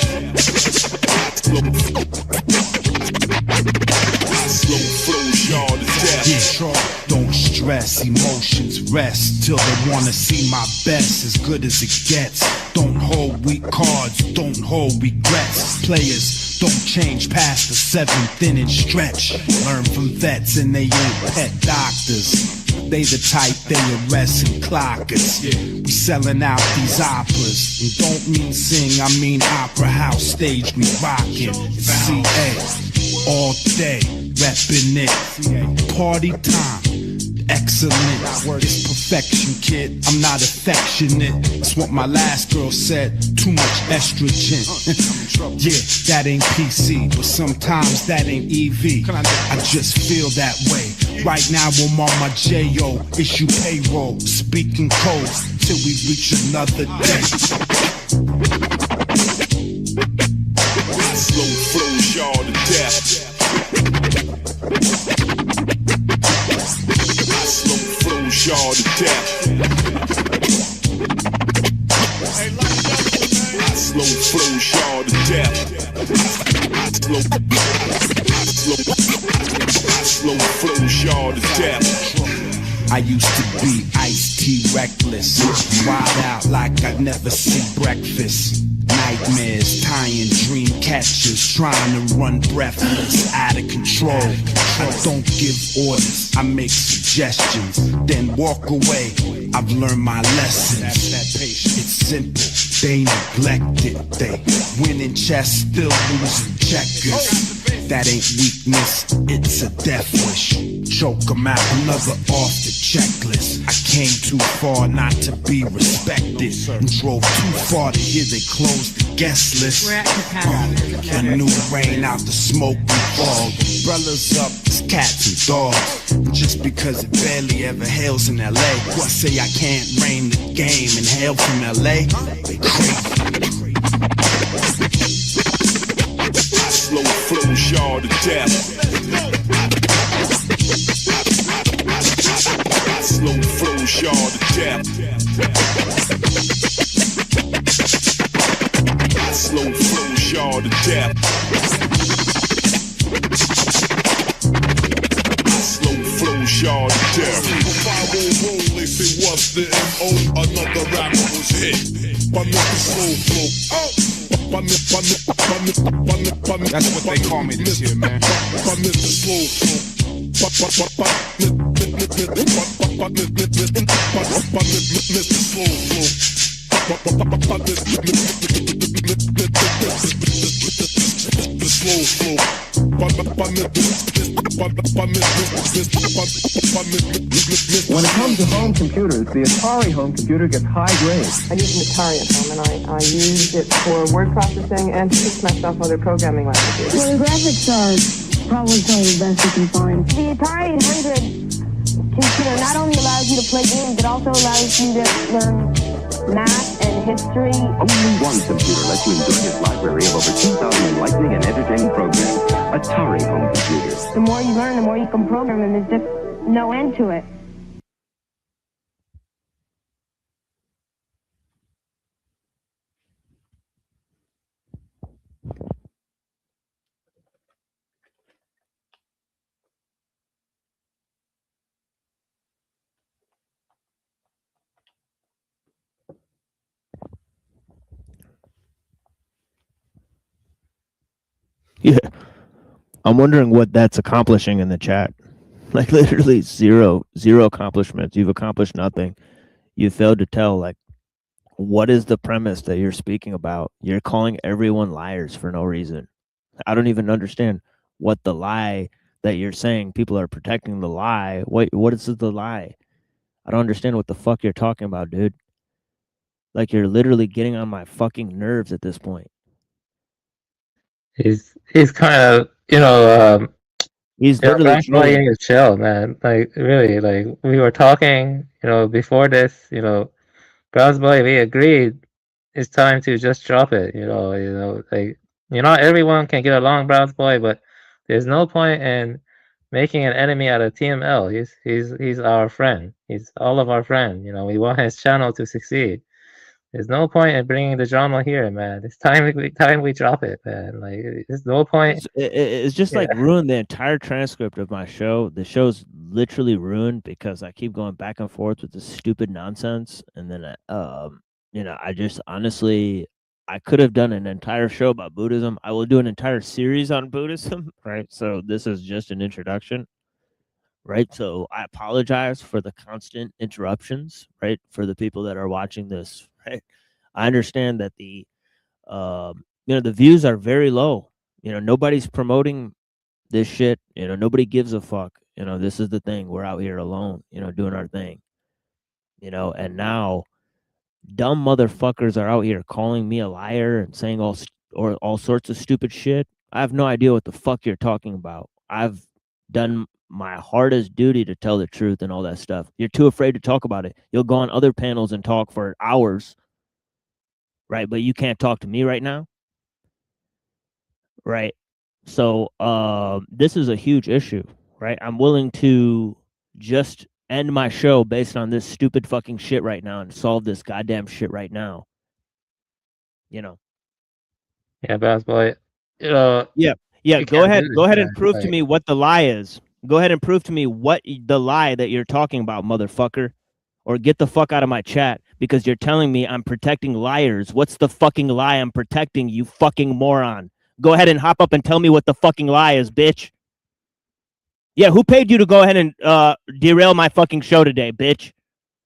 I slow flow y'all to death. Yeah, don't stress, emotions rest till they wanna see my best, as good as it gets. Don't hold weak cards, don't hold regrets. Players don't change past the 7th inning stretch. Learn from vets and they ain't pet doctors. They the type they arrest and clockers. We selling out these operas. And don't mean sing, I mean opera house stage we rockin'. It's CA all day, reppin' it. Party time, excellent. It's perfection, kid. I'm not affectionate. That's what my last girl said. Too much estrogen. Yeah, that ain't PC, but sometimes that ain't EV. I just feel that way. Right now I'm on my J.O. issue payroll, speaking codes till we reach another day. I slow flow y'all to death. I slow flow y'all to death. I slow flow y'all to death. I slow flow y'all to death. I used to be iced tea reckless, wild out like I'd never see breakfast. Nightmares, tying dream catchers, trying to run breathless, out of control. I don't give orders, I make suggestions, then walk away. I've learned my lessons. It's simple, they neglect it. They win in chess, still losing checkers. That ain't weakness, it's a death wish. Choke 'em out, another off the checklist. I came too far not to be respected, and drove too far to hear they closed the guest list. A new rain out the smoke and fog. Umbrellas up, it's cats and dogs. And just because it barely ever hails in LA, who I say I can't reign the game and hail from LA? They crazy. I slow flow y'all to death. I slow flow y'all to death. I slow flow y'all to death. I slow flow y'all to death. 5 they say what's the M.O. Another rapper was hit by Mr. Slow Flow. That's what they call me this year, man. By Mr. Slow Flow. Mr. Slow Flow. The slow flow. When it comes to home computers, the Atari home computer gets high grades. I use an Atari at home, and I use it for word processing and to teach myself other programming languages. Well, the graphics are probably some of the best you can find. The Atari 800 computer not only allows you to play games, it also allows you to learn math and history. Only one computer lets you enjoy its library of over 2,000 enlightening and entertaining programs. Atari home computer. The more you learn, the more you can program, and there's just no end to it. Yeah. I'm wondering what that's accomplishing in the chat. Like literally zero accomplishments. You've accomplished nothing. You failed to tell like what is the premise that you're speaking about. You're calling everyone liars for no reason. I don't even understand what the lie that you're saying. People are protecting the lie. What is the lie? I don't understand what the fuck you're talking about, dude. Like you're literally getting on my fucking nerves at this point. He's kind of He's Yeah, literally Bronx Boy, you trolling. need to chill, man. Like, really, like, we were talking, before this, Bronx Boy, we agreed it's time to just drop it, like, not everyone can get along, Bronx Boy, but there's no point in making an enemy out of TML. He's our friend. He's all of our friend. We want his channel to succeed. There's no point in bringing the drama here, man. It's time we drop it, man. Like, there's no point. It's just Yeah. like ruined the entire transcript of my show. The show's literally ruined because I keep going back and forth with this stupid nonsense, and then I just honestly, I could have done an entire show about Buddhism. I will do an entire series on Buddhism, right? So this is just an introduction, right? So I apologize for the constant interruptions, right? For the people that are watching this, right? I understand that the views are very low. Nobody's promoting this shit. Nobody gives a fuck. This is the thing. We're out here alone, doing our thing. And now dumb motherfuckers are out here calling me a liar and saying all sorts of stupid shit. I have no idea what the fuck you're talking about. I've done my hardest duty to tell the truth and all that stuff. You're too afraid to talk about it. You'll go on other panels and talk for hours, right? But you can't talk to me right now, right? So this is a huge issue, right? I'm willing to just end my show based on this stupid fucking shit right now and solve this goddamn shit right now. Yeah, Bronx Boy. Yeah. You Go can't ahead. do Go this, ahead man. and prove to Like, me what the lie is. Go ahead and prove to me what the lie that you're talking about, motherfucker. Or get the fuck out of my chat because you're telling me I'm protecting liars. What's the fucking lie I'm protecting, you fucking moron? Go ahead and hop up and tell me what the fucking lie is, bitch. Yeah, who paid you to go ahead and derail my fucking show today, bitch?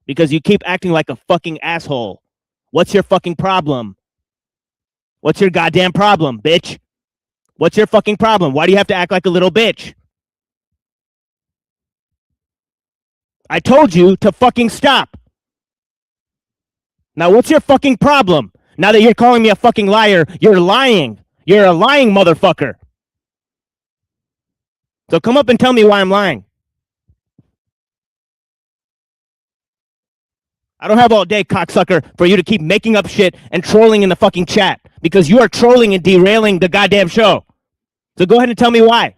Because you keep acting like a fucking asshole. What's your fucking problem? What's your goddamn problem, bitch? What's your fucking problem? Why do you have to act like a little bitch? I told you to fucking stop. Now, what's your fucking problem? Now that you're calling me a fucking liar, you're lying. You're a lying motherfucker. So come up and tell me why I'm lying. I don't have all day, cocksucker, for you to keep making up shit and trolling in the fucking chat because you are trolling and derailing the goddamn show. So go ahead and tell me why.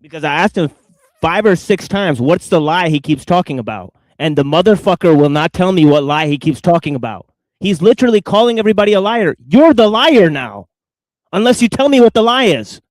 Because I asked him 5 or 6 times, what's the lie he keeps talking about? And the motherfucker will not tell me what lie he keeps talking about. He's literally calling everybody a liar. You're the liar now. Unless you tell me what the lie is.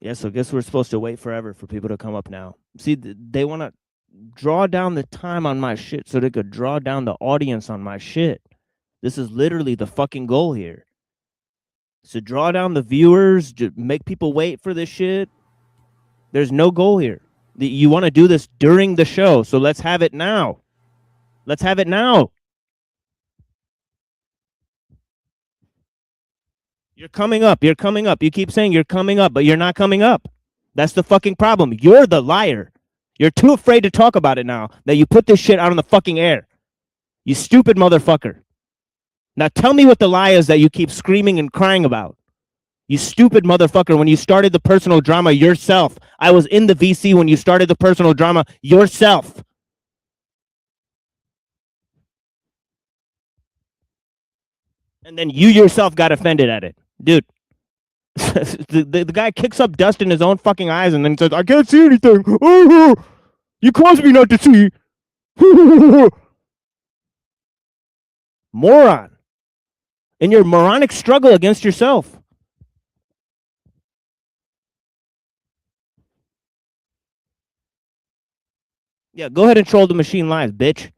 Yeah, so I guess we're supposed to wait forever for people to come up now. See, they want to draw down the time on my shit so they could draw down the audience on my shit. This is literally the fucking goal here. So draw down the viewers, make people wait for this shit. There's no goal here. You want to do this during the show, so let's have it now. Let's have it now. You're coming up. You're coming up. You keep saying you're coming up, but you're not coming up. That's the fucking problem. You're the liar. You're too afraid to talk about it now that you put this shit out on the fucking air. You stupid motherfucker. Now tell me what the lie is that you keep screaming and crying about. You stupid motherfucker. When you started the personal drama yourself, I was in the VC when you started the personal drama yourself. And then you yourself got offended at it. Dude, the guy kicks up dust in his own fucking eyes and then says, I can't see anything. You caused me not to see. Moron. In your moronic struggle against yourself. Yeah, go ahead and troll the machine live, bitch.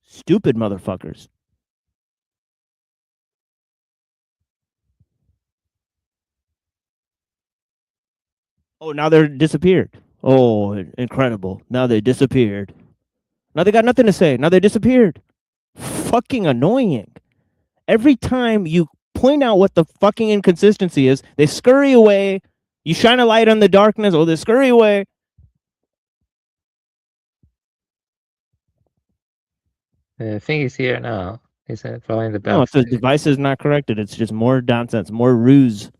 Stupid motherfuckers. Oh, now they're disappeared. Oh, incredible. Now they disappeared. Now they got nothing to say. Now they disappeared. Fucking annoying. Every time you point out what the fucking inconsistency is, they scurry away. You shine a light on the darkness, or they scurry away. I think he's here now. He's probably in the No, back. it's the device is not corrected. It's just more nonsense, more ruse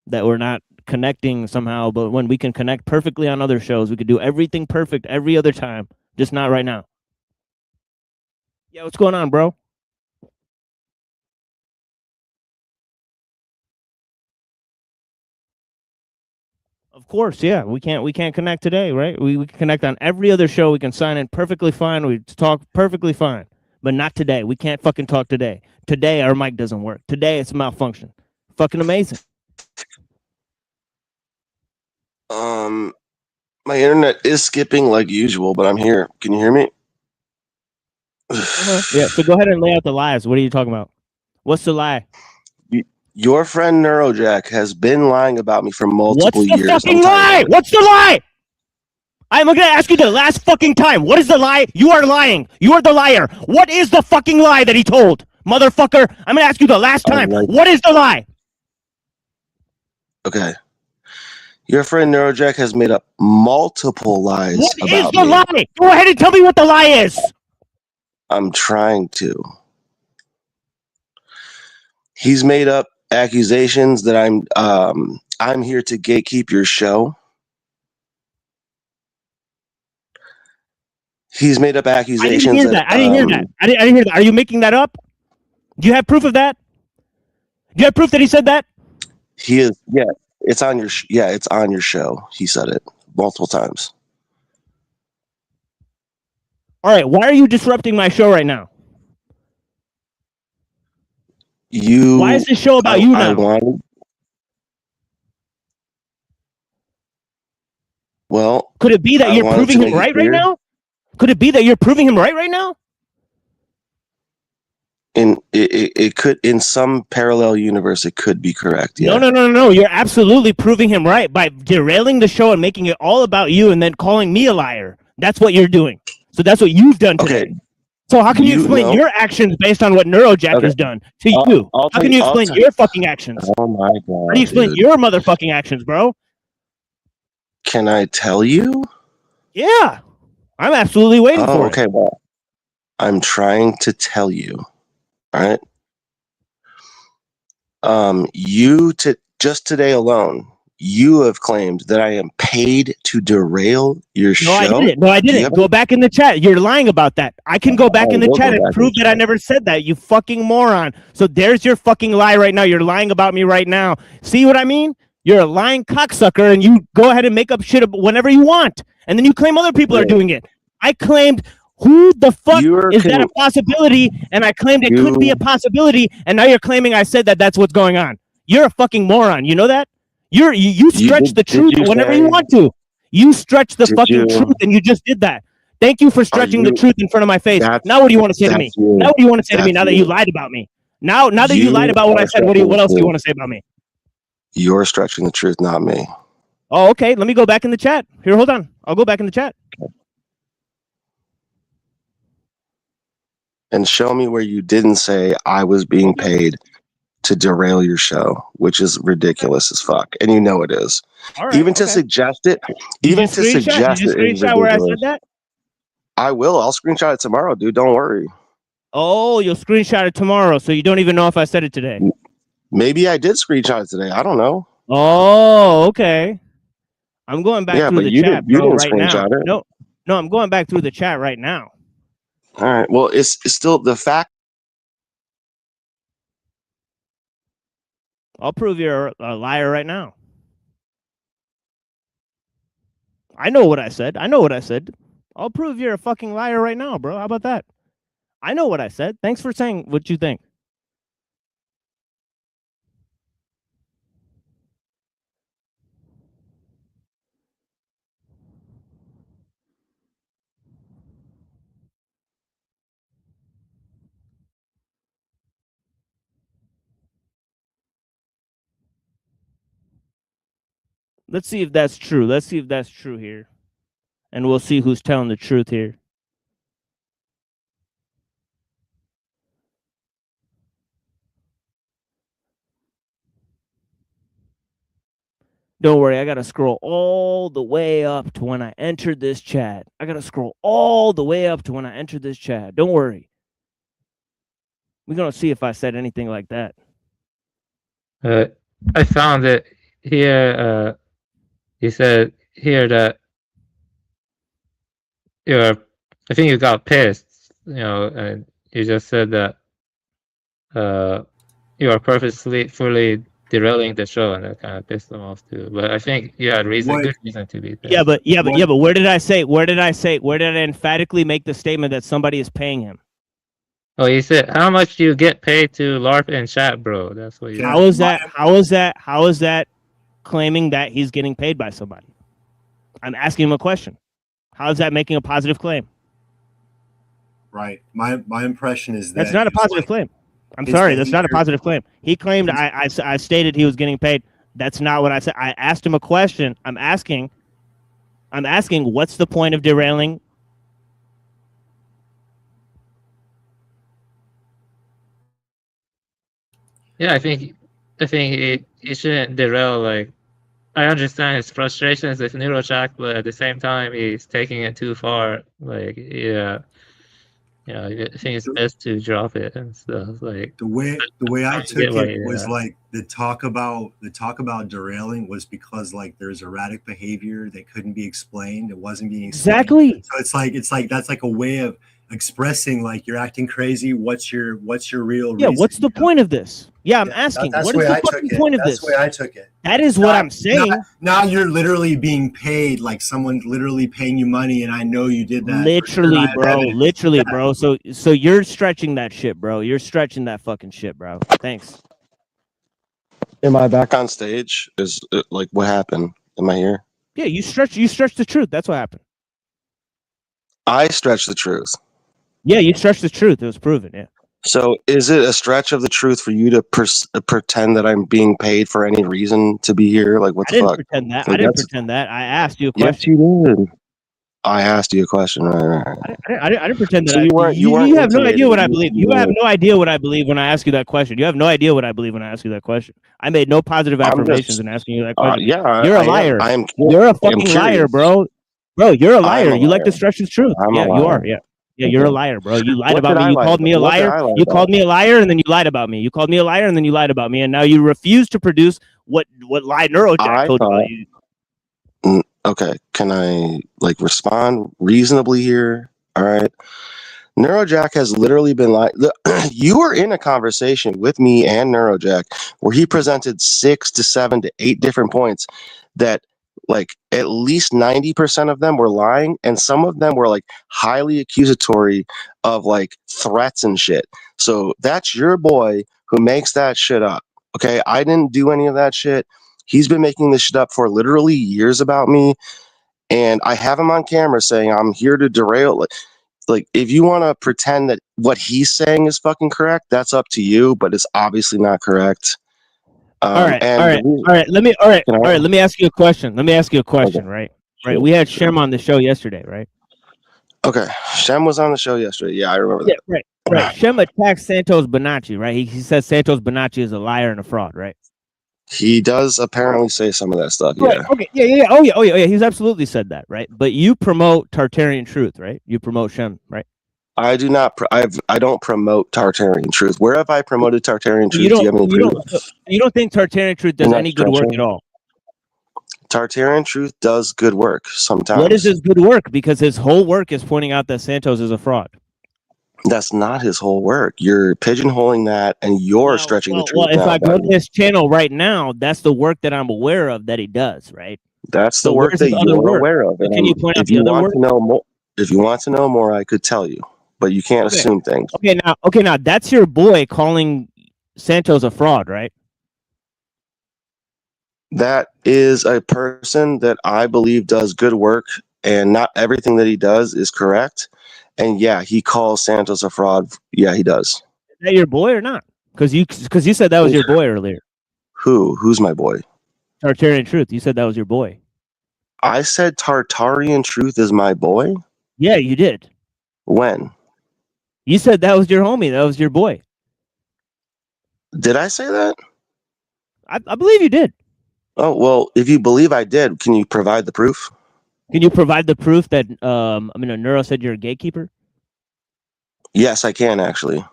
that we're not connecting somehow. But when we can connect perfectly on other shows, we could do everything perfect every other time, just not right now. Yeah, what's going on, bro? Of course, yeah. We can't connect today, right? We can connect on every other show. We can sign in perfectly fine. We talk perfectly fine. But not today. We can't fucking talk today. Today our mic doesn't work. Today it's malfunction. Fucking amazing. My internet is skipping like usual, but I'm here. Can you hear me? Yeah. So go ahead and lay out the lies. What are you talking about? What's the lie? Your friend Neurojack has been lying about me for multiple years. What's the fucking lie? What's the lie? I'm gonna ask you the last fucking time. What is the lie? You are lying. You are the liar. What is the fucking lie that he told? Motherfucker, I'm gonna ask you the last time. What is the lie? Okay. Your friend Neurojack has made up multiple lies What about is the me. lie? Go ahead and tell me what the lie is. I'm trying to. He's made up accusations that I'm here to gatekeep your show. He's made up accusations. I didn't hear that. I didn't hear that. Are you making that up? Do you have proof of that? Do you have proof that he said that? He is. Yeah, it's on your. It's on your show. He said it multiple times. All right. Why are you disrupting my show right now? Why is this show about you now? Well, could it be that you're proving him right now? Could it be that you're proving him right now? It could, in some parallel universe, it could be correct. Yeah. No. You're absolutely proving him right by derailing the show and making it all about you, and then calling me a liar. That's what you're doing. So that's what you've done today. Okay. So how can you explain your actions based on what Neurojack has done to you? How can you explain your fucking actions? Oh my god! How do you explain your motherfucking actions, bro? Can I tell you? Yeah, I'm absolutely waiting for it. Okay, well, I'm trying to tell you. All right. Just today alone, you have claimed that I am paid to derail your show. No, I didn't. Go back in the chat. You're lying about that. I can go back in the chat and prove that I never said that, you fucking moron. So there's your fucking lie right now. You're lying about me right now. See what I mean? You're a lying cocksucker, and you go ahead and make up shit whenever you want. And then you claim other people are doing it. I claimed, who the fuck is that a possibility? And I claimed it could be a possibility, and now you're claiming I said that that's what's going on. You're a fucking moron. You know that? You stretch the truth whenever you want to. You stretch the fucking truth, and you just did that. Thank you for stretching the truth in front of my face. Now what do you want to say to me? Now what do you want to say to me now that you lied about me? Now that you lied about what I said, what else do you want to say about me? You're stretching the truth, not me. Oh, okay. Let me go back in the chat. Here, hold on. I'll go back in the chat. And show me where you didn't say I was being paid to derail your show, which is ridiculous as fuck. And you know it is. Right, even to suggest it, even to suggest it is ridiculous. Where I said that? I will. I'll screenshot it tomorrow, dude. Don't worry. Oh, you'll screenshot it tomorrow, so you don't even know if I said it today. Maybe I did screenshot it today. I don't know. Oh, okay. I'm going back through the chat, bro, right now. It. No, I'm going back through the chat right now. All right. Well, it's still the fact. I'll prove you're a liar right now. I know what I said. I'll prove you're a fucking liar right now, bro. How about that? I know what I said. Thanks for saying what you think. Let's see if that's true. Let's see if that's true here. And we'll see who's telling the truth here. Don't worry, I got to scroll all the way up to when I entered this chat. I got to scroll all the way up to when I entered this chat. Don't worry. We're going to see if I said anything like that. I found it here. He said here that I think you got pissed, and you just said that you are purposely fully derailing the show, and that kind of pissed them off too. But I think you had good reason to be pissed. Yeah, but where did I emphatically make the statement that somebody is paying him? Oh, he said, "How much do you get paid to LARP and chat, bro?" That's what you. How is that claiming that he's getting paid by somebody? I'm asking him a question. How is that making a positive claim? Right. My impression is that that's not a positive claim. I'm sorry, that's not a positive claim. He claimed I stated he was getting paid. That's not what I said. I asked him a question. I'm asking what's the point of derailing? Yeah, I think he shouldn't derail. Like, I understand his frustrations with Neurojack, but at the same time, he's taking it too far. Like, I think it's best to drop it and stuff. Like, the way I took it was like the talk about derailing was because like there's erratic behavior that couldn't be explained. It wasn't being explained. Exactly. So it's like that's like a way of expressing like you're acting crazy. What's your real reason? Yeah, what's the point of this? Yeah, I'm asking. What is the fucking point of this? That's the way I took it. That is what I'm saying. Now you're literally being paid, like someone's literally paying you money, and I know you did that. Literally, bro. So you're stretching that shit, bro. You're stretching that fucking shit, bro. Thanks. Am I back on stage? Is it, like, what happened? Am I here? Yeah, you stretch the truth. That's what happened. I stretched the truth. Yeah, you stretched the truth. It was proven. Yeah. So is it a stretch of the truth for you to pretend that I'm being paid for any reason to be here? Like, what the fuck? Pretend that. Like, I didn't pretend that. I asked you a question. Yes, you did. I asked you a question. Right. I didn't pretend that. So you have no idea what I believe. You have no idea what I believe when I ask you that question. You have no idea what I believe when I ask you that question. I made no positive affirmations in asking you that question. You're a liar. You're a fucking liar, bro. Bro, you're a liar. You like to stretch the truth. Yeah, you are. Yeah. Yeah, you're a liar, bro. You lied about me. You called me a liar. You called me a liar, and then you lied about me. You called me a liar, and then you lied about me. And now you refuse to produce what lie Neurojack told about you. Okay, can I like respond reasonably here? All right. Neurojack has literally been like, you were in a conversation with me and Neurojack where he presented 6 to 7 to 8 different points that like at least 90% of them were lying, and some of them were like highly accusatory of like threats and shit. So that's your boy who makes that shit up. Okay, I didn't do any of that shit. He's been making this shit up for literally years about me, and I have him on camera saying I'm here to derail. Like if you want to pretend that what he's saying is fucking correct, that's up to you, but it's obviously not correct. All right. Let me ask you a question. Okay. Right. Right. We had Shem on the show yesterday, right? Okay. Shem was on the show yesterday. Yeah, I remember that. Right. Shem attacked Santos Bonacci, right? He says Santos Bonacci is a liar and a fraud, right? He does apparently say some of that stuff. Yeah. Right. Okay. Yeah. Oh yeah. He's absolutely said that, right? But you promote Tartarian truth, right? You promote Shem, right? I do not. I don't promote Tartarian truth. Where have I promoted Tartarian truth? Do you have any proof? You don't think Tartarian truth does any good work at all? Tartarian truth does good work sometimes. What is his good work? Because his whole work is pointing out that Santos is a fraud. That's not his whole work. You're pigeonholing that, and you're stretching the truth. Well, if I go to his channel right now, that's the work that I'm aware of that he does, right? That's the work that you're aware of. Can you point out the other work? If you want to know more, I could tell you. But you can't assume things. Okay, now that's your boy calling Santos a fraud, right? That is a person that I believe does good work, and not everything that he does is correct. And yeah, he calls Santos a fraud. Yeah, he does. Is that your boy or not? Because you said that was your boy earlier. Who's my boy? Tartarian Truth. You said that was your boy. I said Tartarian Truth is my boy? Yeah, you did. When? You said that was your homie. That was your boy. Did I say that? I believe you did. Oh, well, if you believe I did, can you provide the proof? Can you provide the proof that Neuro said you're a gatekeeper? Yes, I can actually.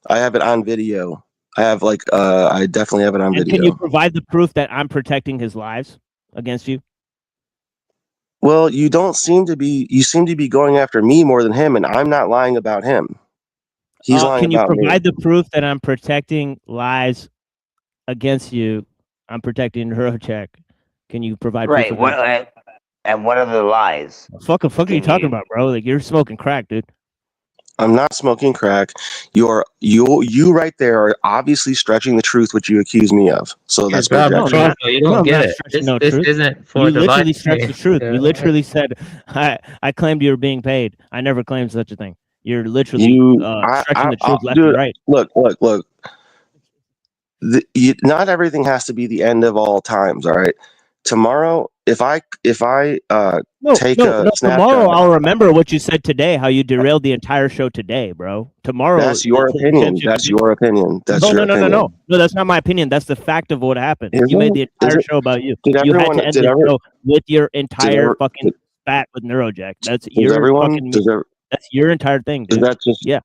I have it on video. I definitely have it on And video. can you provide the proof that I'm protecting his lives against you? Well, you seem to be going after me more than him, and I'm not lying about him. He's lying Can you about me. provide the proof that I'm protecting lives against you? I'm protecting Neurocheck. Can you provide proof of that? And what are the lies? Fuck are you talking about, bro? Like, you're smoking crack, dude. I'm not smoking crack. You right there are obviously stretching the truth, which you accuse me of. So that's rejection. You don't get it. This isn't for you the literally live stretched the stream. truth. You literally said, I claimed you were being paid. I never claimed such a thing. You're literally stretching the truth left dude, and right. Look. Not everything has to be the end of all times. All right. Tomorrow, if I take a Tomorrow snapshot, I'll remember what you said today, how you derailed the entire show today, bro. Tomorrow. That's your opinion. That's your opinion. That's your opinion. No, that's not my opinion. That's the fact of what happened. Is you made it? the entire show about you. Did You had everyone- to end did the every- show with your entire every- fucking spat with Neurojack. That's Does your everyone? fucking. Does there, That's your entire thing, dude. is that just? Yeah.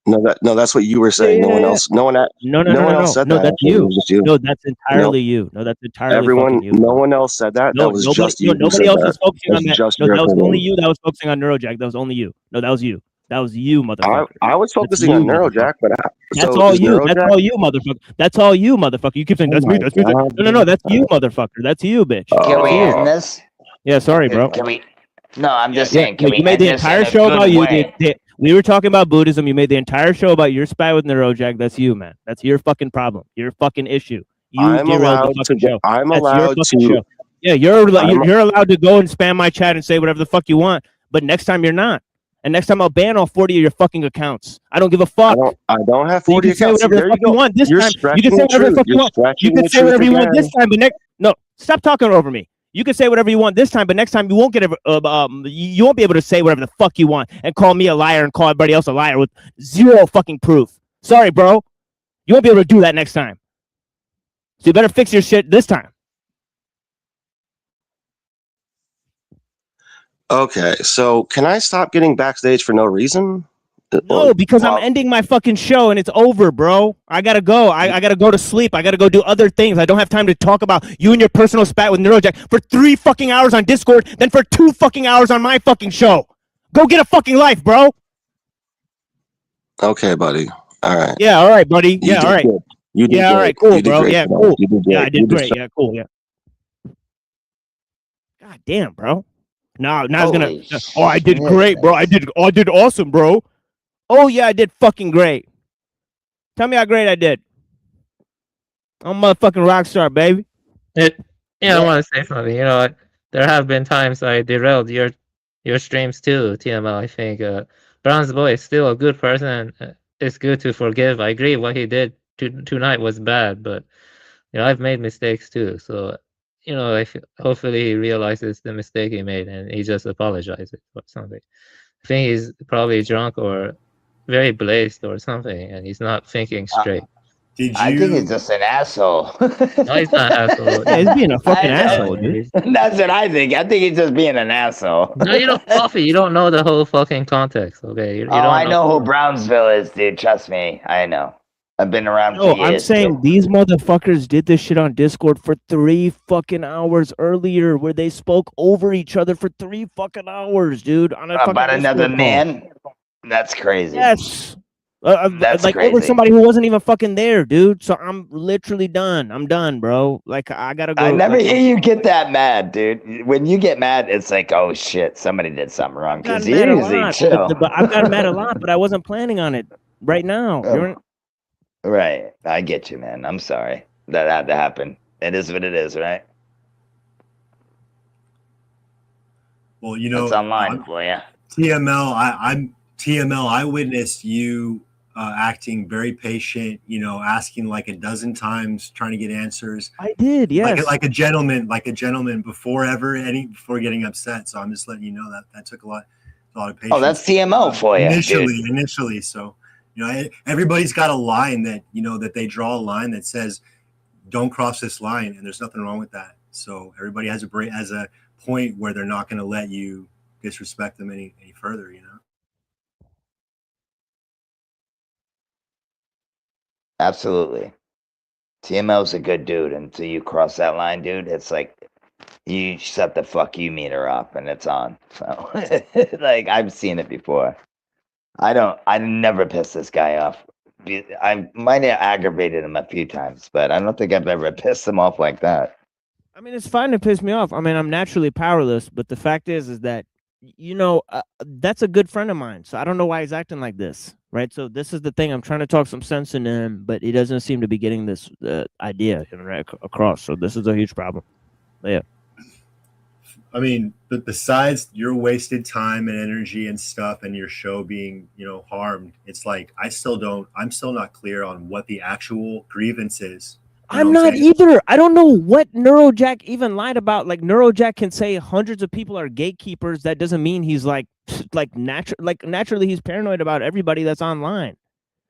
No, that's what you were saying. No one else. No one else said that. No, that's actually. you. It was just you. No, that's entirely you. No, that's entirely Everyone. fucking you. No one else said that. No, that was just you. who nobody said else that. was focusing on That's that. just No, your that was opinion. only you that was focusing on Neurojack. That was only you. No, that was you. That was you, motherfucker. I was focusing on Neurojack, but that's all you. That's all you, motherfucker. That's all you, motherfucker. You keep saying that's me. That's me. No. That's you, motherfucker. That's you, bitch. Can we end this? Yeah, sorry, bro. Can we? No, I'm just saying. Can we you made end the this in entire a show good about you. way? We were talking about Buddhism. You made the entire show about your spat with Neurojack. That's you, man. That's your fucking problem. Your fucking issue. You I'm derailed allowed the fucking to. show. I'm That's your allowed fucking to. show. Yeah, you're allowed to go and spam my chat and say whatever the fuck you want. But next time you're not. And next time I'll ban all 40 of your fucking accounts. I don't give a fuck. I don't have So 40 you can say accounts. whatever the fuck you want this time. You can say whatever the fuck you want. You can say whatever you want this time, but no, stop talking over me. You can say whatever you want this time, but next time you won't get you won't be able to say whatever the fuck you want and call me a liar and call everybody else a liar with zero fucking proof. Sorry, bro. You won't be able to do that next time. So you better fix your shit this time. Okay, so can I stop getting backstage for no reason? No, because I'm ending my fucking show and it's over, bro. I gotta go. I gotta go to sleep. I gotta go do other things. I don't have time to talk about you and your personal spat with Neurojack for 3 fucking hours on Discord, then for 2 fucking hours on my fucking show. Go get a fucking life, bro. Okay, buddy. All right. Yeah, all right, buddy. Yeah, all right. Good. You did yeah, all great. right, cool, You did bro. great Yeah, today. cool. You did Yeah, I great. did You did great. Yeah, cool. Yeah. God damn, bro. Now it's gonna. Oh, I did great, bro. I did awesome, bro. Oh yeah, I did fucking great. Tell me how great I did. I'm a motherfucking rock star, baby. I want to say something. There have been times I derailed your streams too, TML. I think Brown's boy is still a good person. It's good to forgive. I agree what he did tonight was bad, but I've made mistakes too. So hopefully he realizes the mistake he made and he just apologizes or something. I think he's probably drunk or very blazed or something, and he's not thinking straight. I think he's just an asshole. No, he's not an asshole. Yeah, he's being a fucking asshole, dude. That's what I think. I think he's just being an asshole. No, you don't, Coffee. You don't know the whole fucking context, okay? You don't I know who Brownsville is, dude. Trust me, I know. I've been around for years. I'm saying these motherfuckers did this shit on Discord for 3 fucking hours earlier, where they spoke over each other for 3 fucking hours, dude. On a about fucking another Discord man. call. That's crazy. Yes. That's like crazy. over somebody who wasn't even fucking there, dude. So I'm literally done. I'm done, bro. Like I gotta go. I never hear you get that mad, dude. When you get mad, it's like, oh shit, somebody did something wrong. Because you usually chill. But I've gotten mad a lot, but I wasn't planning on it right now. Right. I get you, man. I'm sorry that had to happen. It is what it is, right? Well, it's online for you. TML, I'm TML. I witnessed you acting very patient, you know, asking like a dozen times, trying to get answers. I did, yes. Like a gentleman before getting upset. So I'm just letting you know that that took a lot of patience. Oh, that's CMO for you, initially. So, you know, everybody's got a line that, you know, that they draw a line that says, don't cross this line. And there's nothing wrong with that. So everybody has a point where they're not going to let you disrespect them any further, you know? Absolutely. TMO's a good dude until you cross that line, dude. It's like you set the fuck you meter up and it's on. So like I've seen it before. I never piss this guy off. I might have aggravated him a few times, but I don't think I've ever pissed him off like that. I mean, it's fine to piss me off. I mean, I'm naturally powerless, but the fact is that, you know, that's a good friend of mine. So I don't know why he's acting like this, right? So this is the thing. I'm trying to talk some sense into him, but he doesn't seem to be getting this idea right across. So this is a huge problem. But yeah. I mean, but besides your wasted time and energy and stuff and your show being, you know, harmed, it's like I'm still not clear on what the actual grievance is. I'm not either. I don't know what Neurojack even lied about. Like Neurojack can say hundreds of people are gatekeepers. That doesn't mean he's naturally he's paranoid about everybody that's online.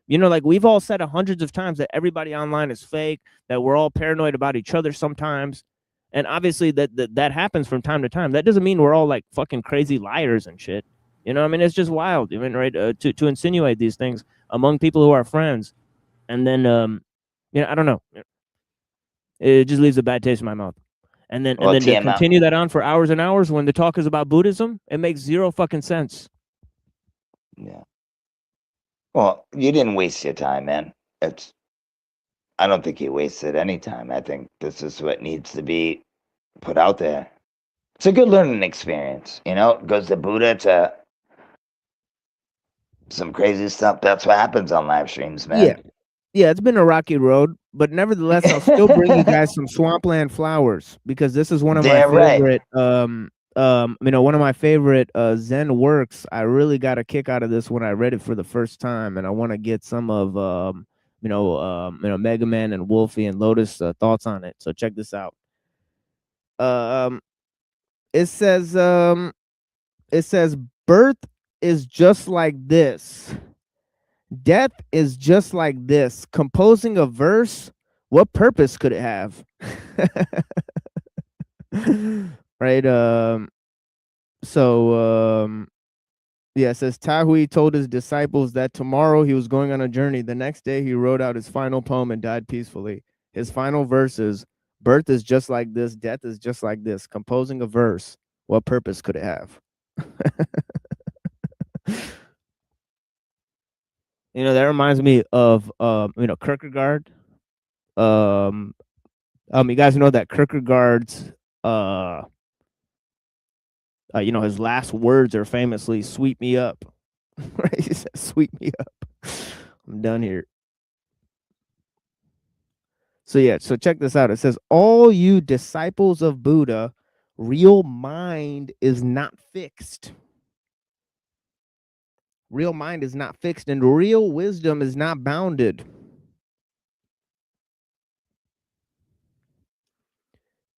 You know, like we've all said hundreds of times that everybody online is fake, that we're all paranoid about each other sometimes. And obviously that happens from time to time. That doesn't mean we're all like fucking crazy liars and shit. You know, I mean, it's just wild. I mean, right? To insinuate these things among people who are friends, and then you know, I don't know. It just leaves a bad taste in my mouth. And then to continue that on for hours and hours when the talk is about Buddhism, it makes zero fucking sense. Yeah. Well, you didn't waste your time, man. I don't think you wasted any time. I think this is what needs to be put out there. It's a good learning experience, you know. It goes to Buddha to some crazy stuff. That's what happens on live streams, man. Yeah, it's been a rocky road, but nevertheless, I'll still bring you guys some Swampland Flowers because this is one of my favorite. You know, one of my favorite Zen works. I really got a kick out of this when I read it for the first time, and I want to get some of you know, Mega Man and Wolfie and Lotus thoughts on it. So check this out. It says birth is just like this. Death is just like this. Composing a verse, what purpose could it have? Right. Yeah, it says Tahui told his disciples that tomorrow he was going on a journey. The next day he wrote out his final poem and died peacefully. His final verses, birth is just like this, death is just like this. Composing a verse, what purpose could it have? You know, that reminds me of you know, Kierkegaard. You guys know that Kierkegaard's you know, his last words are famously "sweep me up." Right? He says, "Sweep me up." I'm done here. So yeah, so check this out. It says, "All you disciples of Buddha, real mind is not fixed. Real mind is not fixed, and real wisdom is not bounded.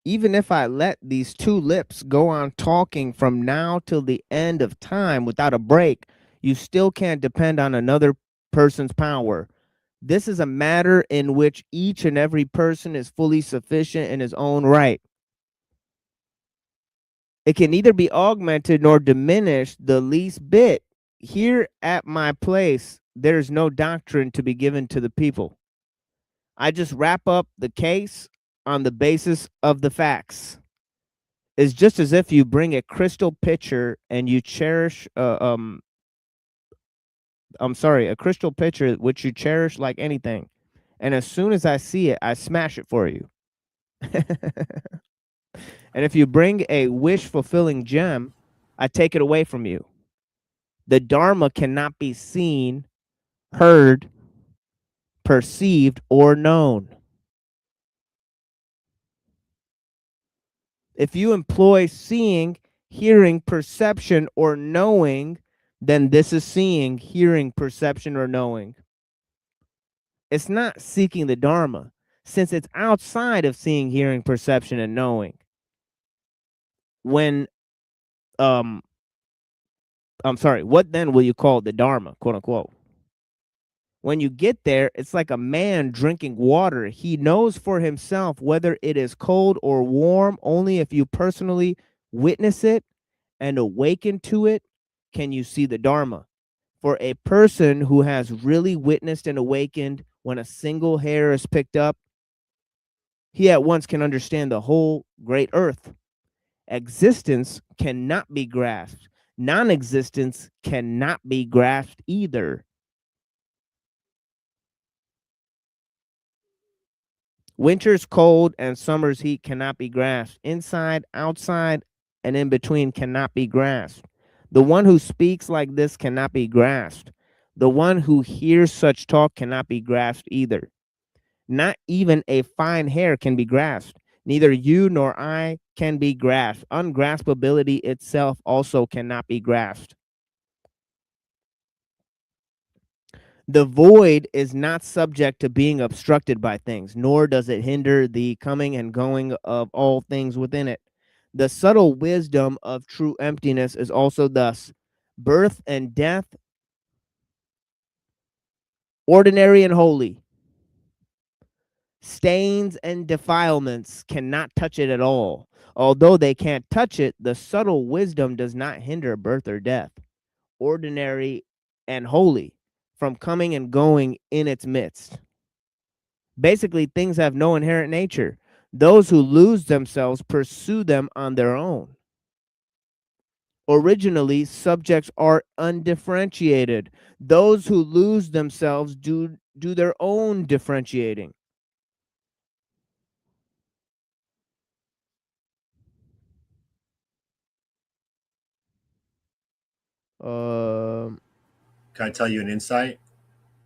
Even if I let these two lips go on talking from now till the end of time without a break, you still can't depend on another person's power. This is a matter in which each and every person is fully sufficient in his own right. It can neither be augmented nor diminished the least bit. Here at my place, there's no doctrine to be given to the people. I just wrap up the case on the basis of the facts. It's just as if you bring a crystal pitcher and you cherish a crystal pitcher which you cherish like anything. And as soon as I see it, I smash it for you. And if you bring a wish-fulfilling gem, I take it away from you. The Dharma cannot be seen, heard, perceived, or known. If you employ seeing, hearing, perception, or knowing, then this is seeing, hearing, perception, or knowing. It's not seeking the Dharma, since it's outside of seeing, hearing, perception, and knowing. When, I'm sorry, what then will you call the Dharma, quote unquote? When you get there, it's like a man drinking water. He knows for himself whether it is cold or warm. Only if you personally witness it and awaken to it can you see the Dharma. For a person who has really witnessed and awakened when a single hair is picked up, he at once can understand the whole great earth. Existence cannot be grasped. Non existence cannot be grasped either. Winter's cold and summer's heat cannot be grasped. Inside, outside, and in between cannot be grasped. The one who speaks like this cannot be grasped. The one who hears such talk cannot be grasped either. Not even a fine hair can be grasped. Neither you nor I can be grasped. Ungraspability itself also cannot be grasped. The void is not subject to being obstructed by things, nor does it hinder the coming and going of all things within it. The subtle wisdom of true emptiness is also thus: birth and death, ordinary and holy, stains and defilements cannot touch it at all. Although they can't touch it, the subtle wisdom does not hinder birth or death, ordinary and holy, from coming and going in its midst. Basically, things have no inherent nature. Those who lose themselves pursue them on their own. Originally, subjects are undifferentiated. Those who lose themselves do their own differentiating. Um, Can I tell you an insight?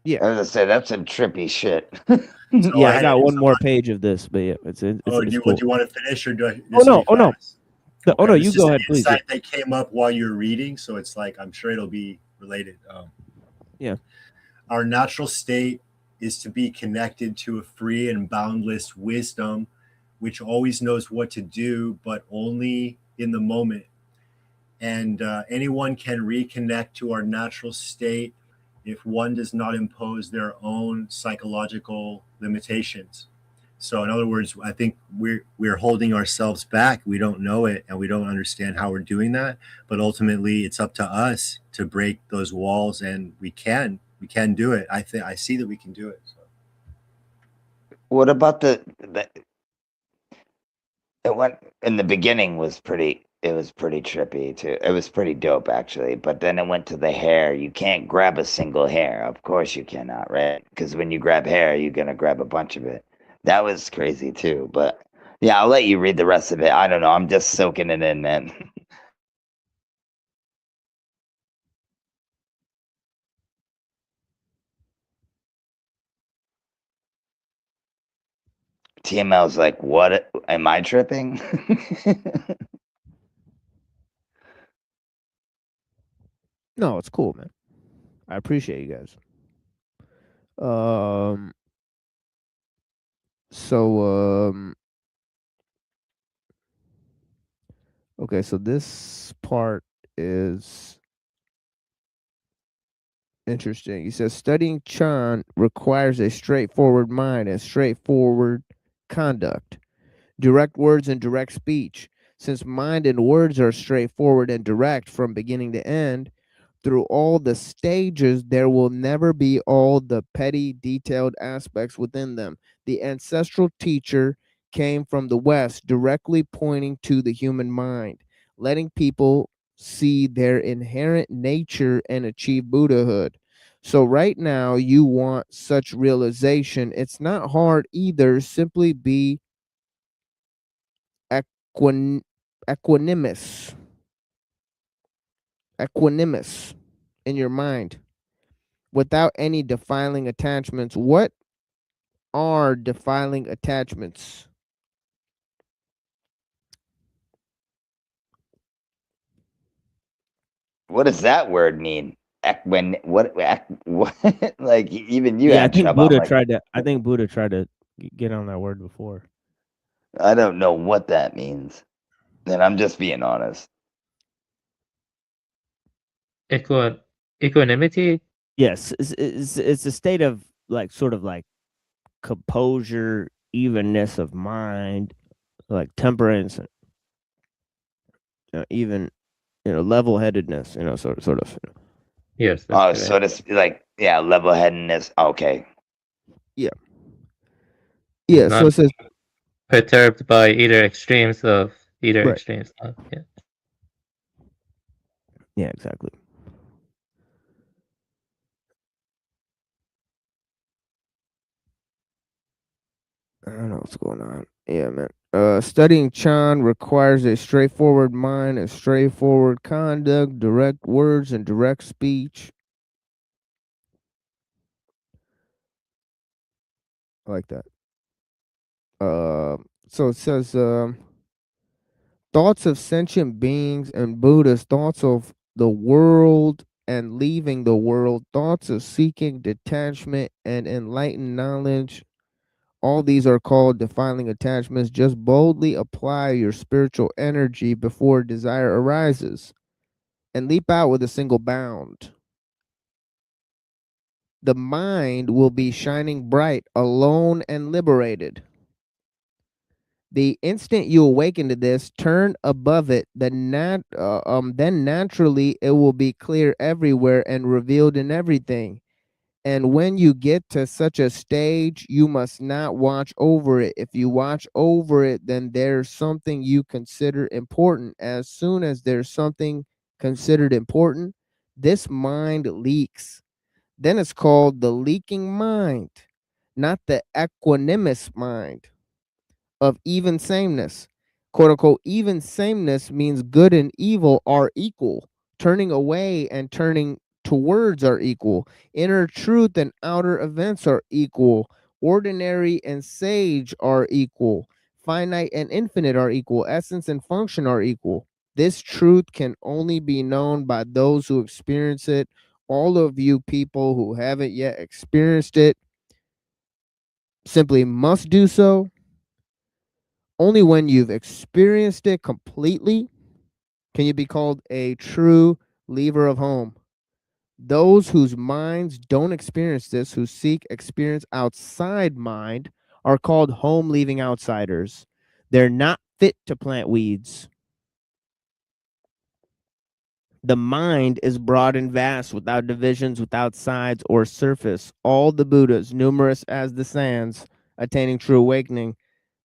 Yeah. I was gonna say that's some trippy shit. So Yeah, I had got one more page of this, but yeah, it's Oh, do cool. you want to finish or do I? Oh This will no! be Oh no! fast. Oh no! This You is go an ahead, please. Yeah. insight that came up while you're reading, so it's like I'm sure it'll be related. Yeah. Our natural state is to be connected to a free and boundless wisdom, which always knows what to do, but only in the moment. And anyone can reconnect to our natural state if one does not impose their own psychological limitations. So, in other words, I think we're holding ourselves back. We don't know it, and we don't understand how we're doing that. But ultimately, it's up to us to break those walls, and we can do it. I see that we can do it. So. What about the it went in the beginning was pretty it was pretty trippy too. It was pretty dope actually, but then it went to the hair. You can't grab a single hair. Of course you cannot, right? Because when you grab hair, you're gonna grab a bunch of it. That was crazy too. But yeah, I'll let you read the rest of it. I don't know. I'm just soaking it in, man. TML's like, what am I tripping? No, it's cool, man. I appreciate you guys. So okay, so this part is interesting. He says studying Chan requires a straightforward mind and straightforward conduct, direct words and direct speech. Since mind and words are straightforward and direct from beginning to end, through all the stages, there will never be all the petty, detailed aspects within them. The ancestral teacher came from the West, directly pointing to the human mind, letting people see their inherent nature and achieve Buddhahood. So, right now, you want such realization. It's not hard either. Simply be equin- equanimous. Equanimous in your mind without any defiling attachments. What are defiling attachments? What does that word mean? when what like even you Yeah, I had think trouble. I'm Buddha like, tried to. I think Buddha tried to get on that word before. I don't know what that means. And I'm just being honest. Equanimity? Yes, it's a state of like sort of like composure, evenness of mind, like temperance, even level headedness. Sort of. Yes, that's Oh, so correct. to like, yeah, level headedness. Okay. Yeah, It's yeah. So not it says perturbed by either extremes of either right. extremes. Yeah. Yeah, exactly. I don't know what's going on. Yeah, man. Studying Chan requires a straightforward mind, a straightforward conduct, direct words, and direct speech. I like that. So it says thoughts of sentient beings and Buddhas, thoughts of the world and leaving the world, thoughts of seeking detachment and enlightened knowledge. All these are called defiling attachments. Just boldly apply your spiritual energy before desire arises and leap out with a single bound. The mind will be shining bright, alone and liberated. The instant you awaken to this, turn above it, then naturally it will be clear everywhere and revealed in everything. And when you get to such a stage, you must not watch over it. If you watch over it, then there's something you consider important. As soon as there's something considered important, this mind leaks. Then it's called the leaking mind, not the equanimous mind of even sameness. Quote unquote, even sameness means good and evil are equal. Turning away and turning towards are equal. Inner truth and outer events are equal. Ordinary and sage are equal. Finite and infinite are equal. Essence and function are equal. This truth can only be known by those who experience it. All of you people who haven't yet experienced it simply must do so. Only when you've experienced it completely can you be called a true leaver of home. Those whose minds don't experience this, who seek experience outside mind, are called home leaving outsiders. They're not fit to plant weeds. The mind is broad and vast, without divisions, without sides or surface. All the Buddhas, numerous as the sands, attaining true awakening,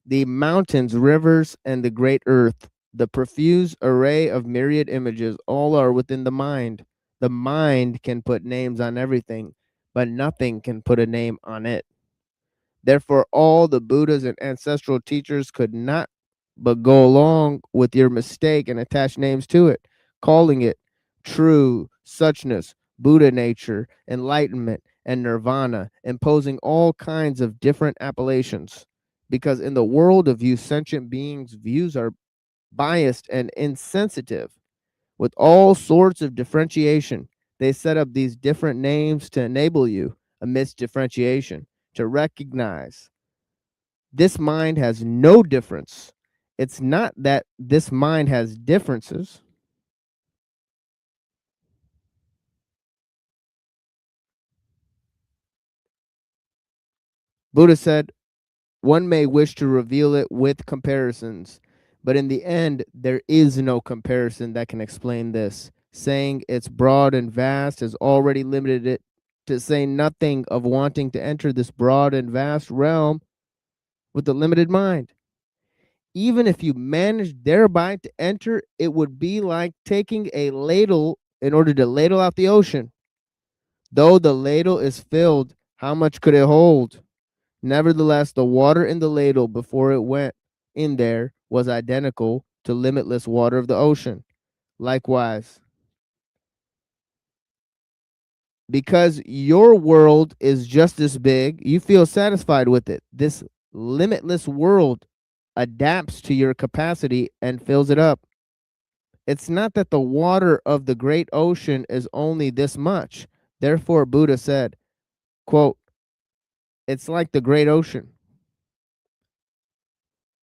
the mountains, rivers, and the great earth, the profuse array of myriad images, all are within the mind. The mind can put names on everything, but nothing can put a name on it. Therefore, all the Buddhas and ancestral teachers could not but go along with your mistake and attach names to it, calling it true, suchness, Buddha nature, enlightenment, and nirvana, imposing all kinds of different appellations. Because in the world of you sentient beings, views are biased and insensitive. With all sorts of differentiation, they set up these different names to enable you, amidst differentiation, to recognize this mind has no difference. It's not that this mind has differences. Buddha said, one may wish to reveal it with comparisons, but in the end, there is no comparison that can explain this. Saying it's broad and vast has already limited it, to say nothing of wanting to enter this broad and vast realm with a limited mind. Even if you managed thereby to enter, it would be like taking a ladle in order to ladle out the ocean. Though the ladle is filled, how much could it hold? Nevertheless, the water in the ladle before it went in there was identical to limitless water of the ocean. Likewise, because your world is just as big, you feel satisfied with it. This limitless world adapts to your capacity and fills it up. It's not that the water of the great ocean is only this much. Therefore, Buddha said, quote, it's like the great ocean.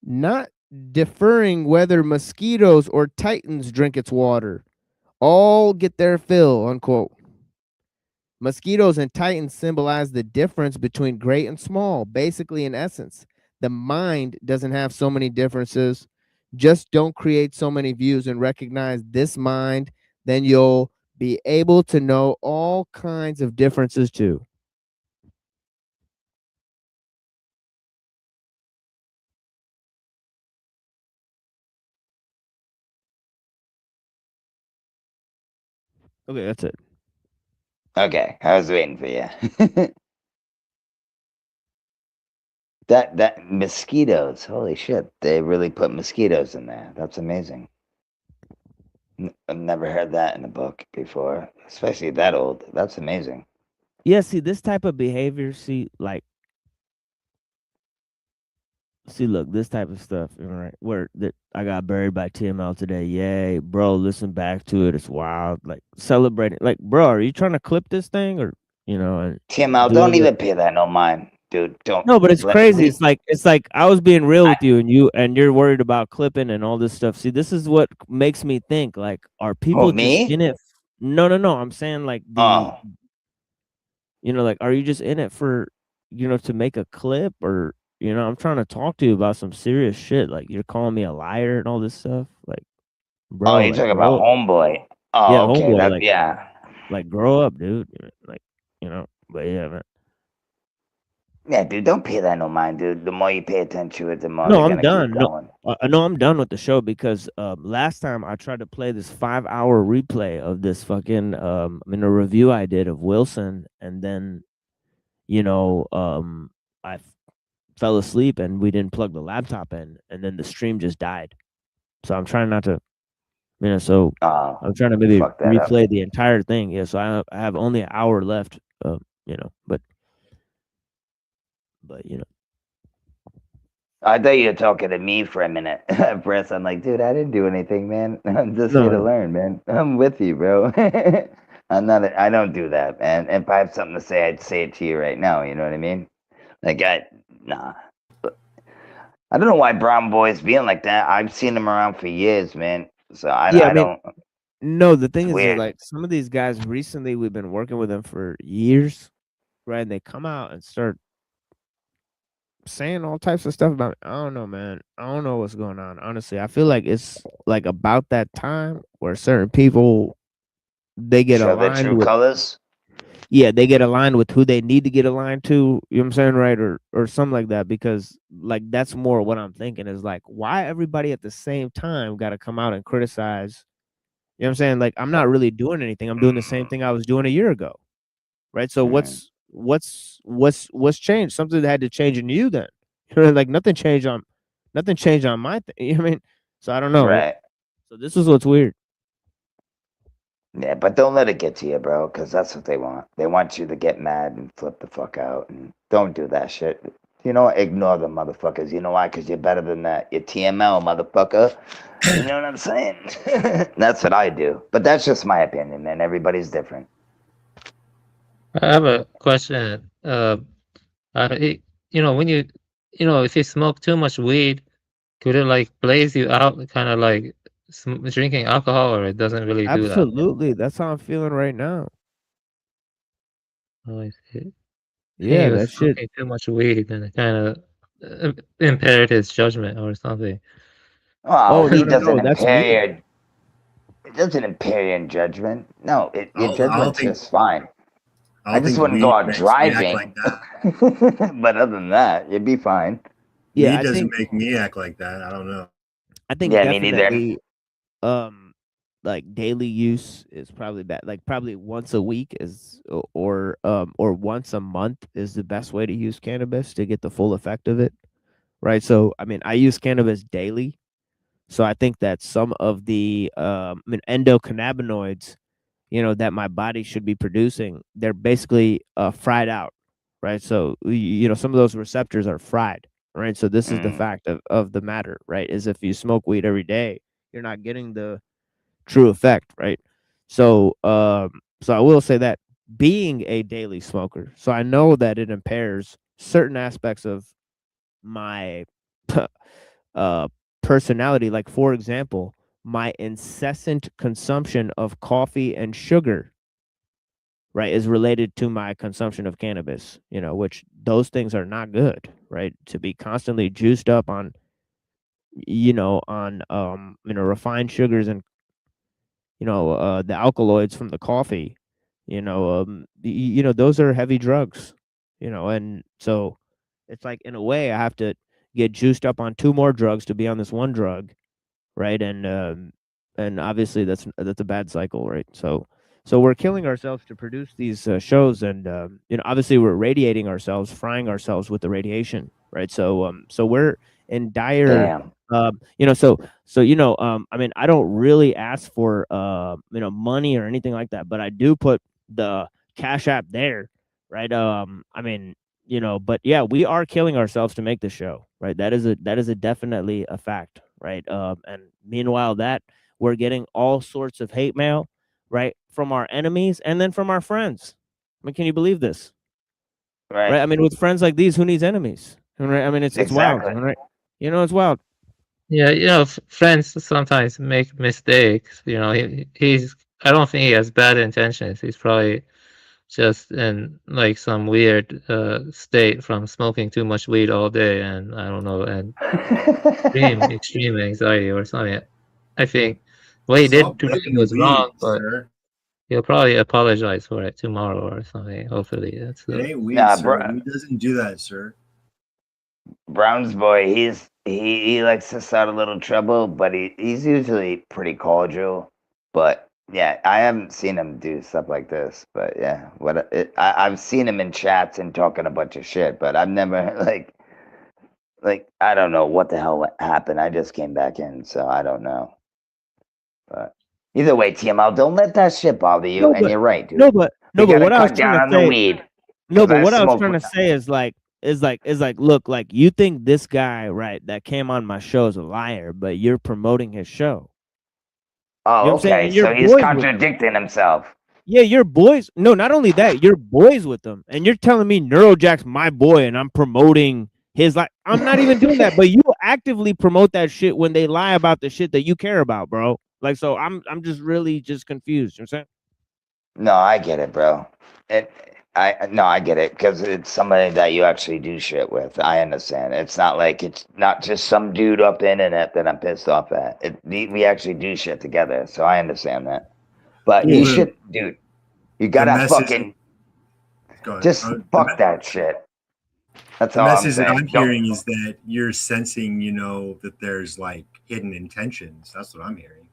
Not deferring whether mosquitoes or titans drink its water. All get their fill, unquote. Mosquitoes and titans symbolize the difference between great and small. Basically, in essence, the mind doesn't have so many differences. Just don't create so many views and recognize this mind, then you'll be able to know all kinds of differences too. Okay, that's it. Okay, I was waiting for you. that mosquitoes, holy shit! They really put mosquitoes in there. That's amazing. I've never heard that in a book before, especially that old. That's amazing. Yeah, see, this type of behavior, look, this type of stuff, right? Where that I got buried by TML today. Yay, bro, listen back to it. It's wild. Like celebrating. Like, bro, are you trying to clip this thing or and TML, don't doing it? even pay that no mind, dude. Don't No, but it's let crazy. we. It's like I was being real with you and you're worried about clipping and all this stuff. See, this is what makes me think, like, are Oh, people just me? in it? No, no, no. I'm saying like Oh, like, are you just in it for, to make a clip or, I'm trying to talk to you about some serious shit. Like you're calling me a liar and all this stuff. Like, oh, bro, you're like talking about grow, homeboy. yeah, Oh, okay. homeboy, That yeah, like grow up, dude. Like, but yeah, man. yeah, dude. Don't pay that no mind, dude. The more you pay attention to it, the more No, they're I'm gonna keep done. No, going. no, I'm done with the show because last time I tried to play this 5-hour replay of this fucking in a review I did of Wilson, and then I fell asleep and we didn't plug the laptop in, and then the stream just died. So I'm trying not to, so Oh, I'm trying to you maybe fucked that up. replay the entire thing. Yeah, so I have only an hour left. But. I thought you were talking to me for a minute. At first, I'm like, dude, I didn't do anything, man. I'm just here No, to no. learn, man. I'm with you, bro. I'm not. I don't do that, man. If I have something to say, I'd say it to you right now. You know what I mean? Like, nah. I don't know why Brown Boy's being like that. I've seen him around for years, man. So Yeah, I I mean, don't. no, the It's thing is weird. like some of these guys recently we've been working with them for years, right? And they come out and start saying all types of stuff about me. I don't know, man. I don't know what's going on. Honestly, I feel like it's like about that time where certain people they get Show their aligned true with, colors. yeah, they get aligned with who they need to get aligned to, you know what I'm saying, right? Or something like that, because like that's more what I'm thinking is like why everybody at the same time got to come out and criticize, you know what I'm saying? Like I'm not really doing anything. I'm doing the same thing I was doing a year ago. Right? So Mm, what's changed? Something that had to change in you then. Like nothing changed on my thing. You know what I mean? So I don't know. right. So this is what's weird. Yeah, but don't let it get to you, bro, because that's what they want. They want you to get mad and flip the fuck out, and don't do that shit. You know what? Ignore the motherfuckers. You know why? Because you're better than that. You're TML, motherfucker. You know what I'm saying? That's what I do. But that's just my opinion, man. Everybody's different. I have a question. When if you smoke too much weed, could it like blaze you out, kind of like drinking alcohol, or it doesn't really do that? Absolutely. That's how I'm feeling right now. Oh, I see. I think he Yeah, was that shit. smoking too much weed, and it kind of impaired his judgment or something. Oh, Oh, no, he no, no. doesn't That's me. impair your. It doesn't impair your judgment. No, your I don't judgment's think just fine. I I don't just think wouldn't go weed out makes me act like driving. that. But other than that, you'd be fine. Yeah, Weed doesn't make me act like that. I don't know. I think Yeah, me neither. definitely like daily use is probably bad. Like probably once a week is or once a month is the best way to use cannabis to get the full effect of it. Right? So, I mean, I use cannabis daily. So I think that some of the endocannabinoids, that my body should be producing, they're basically fried out, right? So some of those receptors are fried, right? So this is the Mm, fact of the matter, right? Is if you smoke weed every day, you're not getting true effect, right? So so I will say that being a daily smoker, so I know that it impairs certain aspects of my uh personality. Like, for example, my incessant consumption of coffee and sugar, right, is related to my consumption of cannabis, which those things are not good, right? To be constantly juiced up on, refined sugars and, the alkaloids from the coffee, those are heavy drugs, and so it's like, in a way, I have to get juiced up on two more drugs to be on this one drug, right? And obviously that's a bad cycle, right? So we're killing ourselves to produce these shows, and obviously we're radiating ourselves, frying ourselves with the radiation, right? So we're in dire, Damn. I mean, I don't really ask for money or anything like that, but I do put the Cash App there, right? I mean, but yeah, we are killing ourselves to make the show, right? That is a definitely a fact, right? And meanwhile, that we're getting all sorts of hate mail, right, from our enemies and then from our friends. I mean, can you believe this? Right. Right? I mean, with friends like these, who needs enemies? Right? I mean, it's wild, Exactly. right? It's wild. Yeah, friends sometimes make mistakes. He's. I don't think he has bad intentions. He's probably just in like some weird state from smoking too much weed all day, and I don't know, and extreme anxiety or something. I think what he Stop did today blaming the was wrong, weed, but sir. he'll probably apologize for it tomorrow or something. Hopefully, that's It ain't weed, Nah, sir. bro. Weed doesn't do that, sir. Brown's boy, he likes to start a little trouble, but he's usually pretty cordial. But yeah, I haven't seen him do stuff like this. But yeah, I've seen him in chats and talking a bunch of shit, but I've never like I don't know what the hell happened. I just came back in, so I don't know. But either way, TML, don't let that shit bother you. No, And but you're right, dude. no, but We no, but gotta what I was cut trying down to on the say, weed no, because but I what I was smoke. trying to say is like, look, like, you think this guy, right, that came on my show is a liar, but you're promoting his show. You know what Oh, I'm saying? okay. And you're So he's boys with him. contradicting himself. Yeah, you're boys. No, not only that, you're boys with them, and you're telling me Neurojack's my boy, and I'm promoting his like. I'm not even doing that, but you actively promote that shit when they lie about the shit that you care about, bro. Like, so I'm just really just confused. You know what I'm saying? No, I get it, bro. I get it because it's somebody that you actually do shit with. I understand. It's not like it's not just some dude up the internet that I'm pissed off at. We actually do shit together, so I understand that. But Well, you should, dude. You the gotta message. fucking Go ahead. just fuck that shit. That's The all I'm message that saying. I'm Don't. hearing is that you're sensing, that there's like hidden intentions. That's what I'm hearing.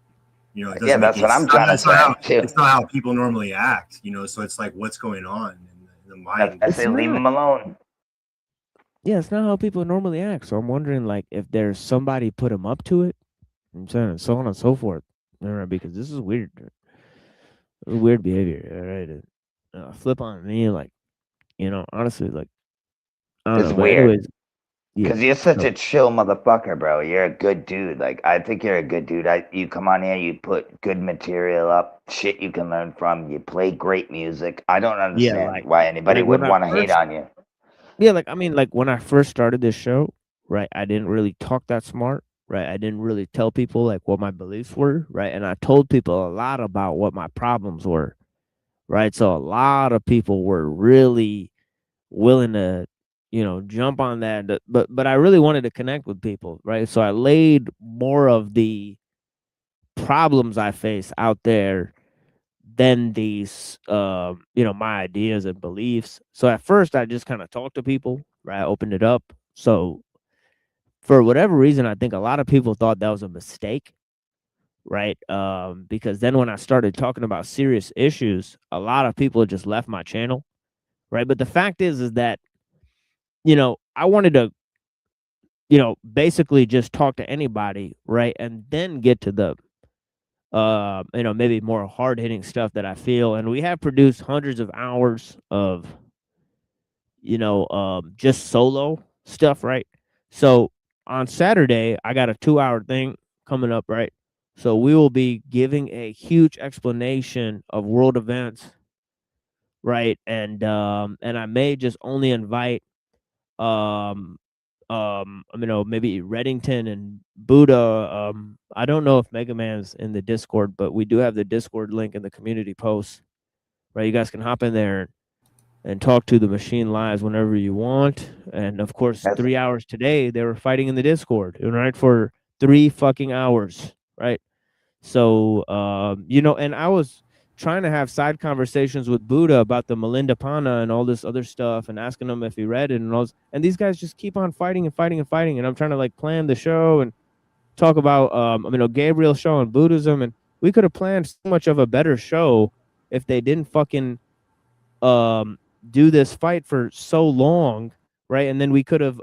It doesn't Yeah, make that's what I'm trying to it's not say too. it's not how people normally act. So it's like what's going on in the mind. I say leave him alone. Yeah, it's not how people normally act. So I'm wondering, like, if there's somebody put him up to it. I'm saying, and so on and so forth. All right, because this is weird. Weird behavior. All right, flip on me, like, honestly, like, I don't It's know. But weird. anyways, yeah. Cause you're such So, a chill motherfucker, bro. You're a good dude. Like I think you're a good dude. You come on here, you put good material up, shit you can learn from. You play great music. I don't yeah, understand why anybody when would I want to hate first, on you. yeah, like, I mean, like, when I first started this show, right, I didn't really talk that smart, right? I didn't really tell people like what my beliefs were, right? And I told people a lot about what my problems were, right? So a lot of people were really willing to, jump on that. But I really wanted to connect with people, right? So I laid more of the problems I face out there than these, my ideas and beliefs. So at first, I just kind of talked to people, right? I opened it up. So for whatever reason, I think a lot of people thought that was a mistake, right? Because then when I started talking about serious issues, a lot of people just left my channel, right? But the fact is that, I wanted to, basically just talk to anybody, right? And then get to the, maybe more hard hitting stuff that I feel. And we have produced hundreds of hours of, just solo stuff, right? So on Saturday, I got a 2-hour thing coming up, right? So we will be giving a huge explanation of world events, right? And I may just only invite um maybe Reddington and Buddha. I don't know if Mega Man's in the Discord, but we do have the Discord link in the community post, right? You guys can hop in there and talk to the machine lives whenever you want. And of course, That's 3 hours today, they were fighting in the Discord, right? For 3 fucking hours, right? So, and I was trying to have side conversations with Buddha about the Melinda Pana and all this other stuff and asking him if he read it and all this, and these guys just keep on fighting and fighting and fighting. And I'm trying to like plan the show and talk about, Gabriel's show on Buddhism. And we could have planned so much of a better show if they didn't fucking do this fight for so long, right? And then we could have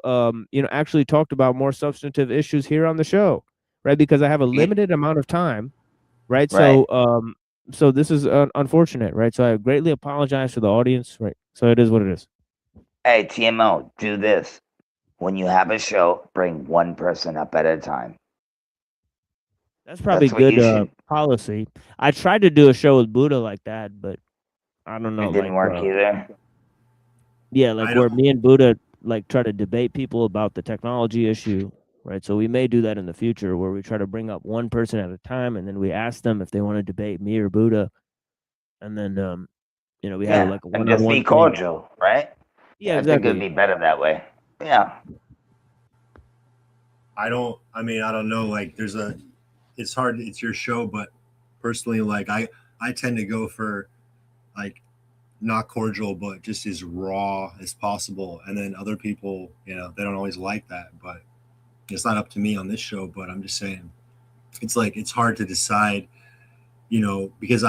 actually talked about more substantive issues here on the show, right? Because I have a limited amount of time, right? right. So this is unfortunate, right? So I greatly apologize to the audience, right? So it is what it is. Hey, TMO, do this. When you have a show, bring one person up at a time. That's probably That's what you good should. policy. I tried to do a show with Buddha like that, but I don't know, It didn't like work either. yeah, like I where don't. me and Buddha like try to debate people about the technology issue, right? So we may do that in the future where we try to bring up one person at a time and then we ask them if they want to debate me or Buddha, and then we have Yeah, like a and just one-on-one be thing. cordial, right? Yeah, I think it'd exactly. be better that way. Yeah. I don't. I mean, I don't know. Like, it's hard. It's your show, but personally, like, I tend to go for like not cordial, but just as raw as possible. And then other people, they don't always like that. But it's not up to me on this show. But I'm just saying, it's like it's hard to decide, because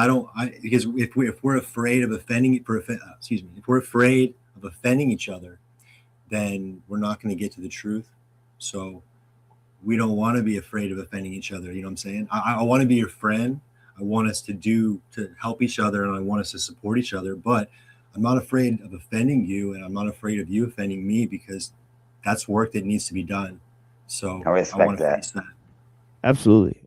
because if we're afraid of if we're afraid of offending each other, then we're not going to get to the truth. So we don't want to be afraid of offending each other. You know what I'm saying? I want to be your friend. I want us to help each other, and I want us to support each other. But I'm not afraid of offending you, and I'm not afraid of you offending me, because that's work that needs to be done. So I I respect want to that. face that. Absolutely.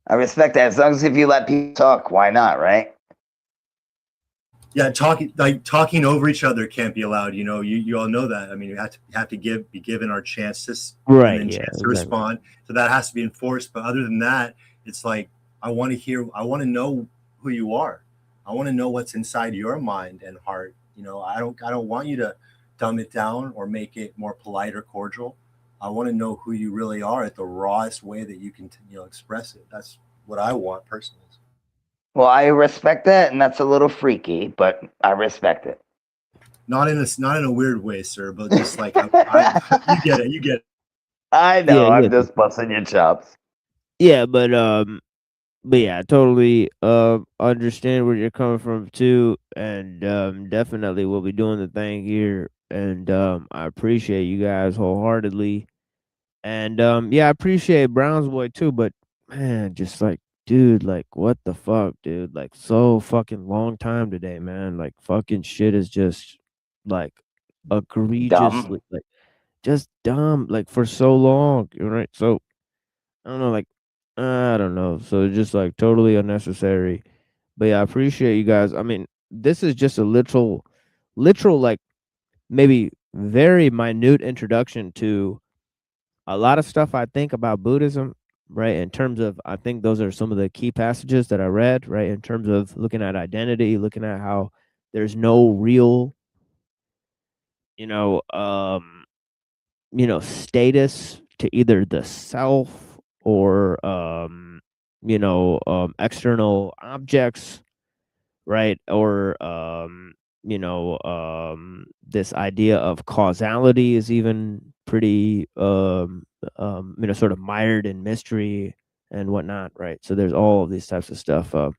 I respect that. As long as if you let people talk, why not, right? Yeah, talking over each other can't be allowed. You all know that. I mean, you have to be given our chances, Right. and then Yeah. chance to Exactly. respond. So that has to be enforced. But other than that, it's like I want to know who you are. I want to know what's inside your mind and heart. I don't want you to dumb it down or make it more polite or cordial. I want to know who you really are at the rawest way that you can express it. That's what I want personally. Well, I respect that, and that's a little freaky, but I respect it. Not in a weird way, sir, but just like you get it. You get it. I know. Yeah. I'm Yeah. just busting your chops. Yeah. But yeah, I totally understand where you're coming from too, and definitely we'll be doing the thing here, and I appreciate you guys wholeheartedly, and yeah, I appreciate Brown's boy too, but man, just like dude, like what the fuck, dude, like so fucking long time today, man, like fucking shit is just like egregiously Dumb. like just dumb, like for so long, right? So I don't know, like I don't know. So just like totally unnecessary. But yeah, I appreciate you guys. I mean, this is just a literal like maybe very minute introduction to a lot of stuff I think about Buddhism, right? In terms of I think those are some of the key passages that I read, right? In terms of looking at identity, looking at how there's no real, you know, um, status to either the self or external objects, right? Or this idea of causality is even pretty sort of mired in mystery and whatnot, right? So there's all of these types of stuff. Um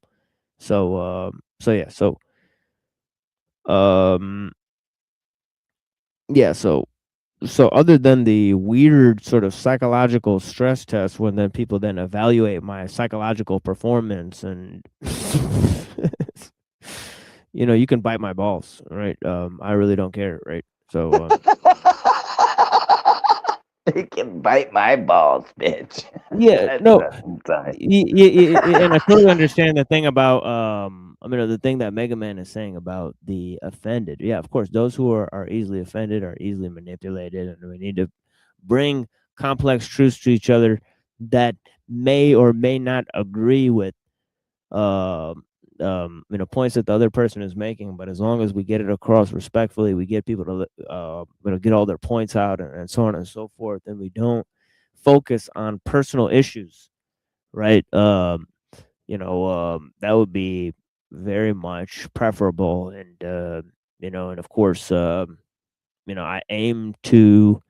yeah, so other than the weird sort of psychological stress test when then people then evaluate my psychological performance and you can bite my balls, right? I really don't care, right? So You can bite my balls, bitch. Yeah, no, Sorry. and I totally understand the thing about the thing that Mega Man is saying about the offended. Yeah, of course, those who are easily offended are easily manipulated, and we need to bring complex truths to each other that may or may not agree with points that the other person is making, but as long as we get it across respectfully, we get people to get all their points out, and so on and so forth, and we don't focus on personal issues, right? That would be very much preferable, and of course, I aim to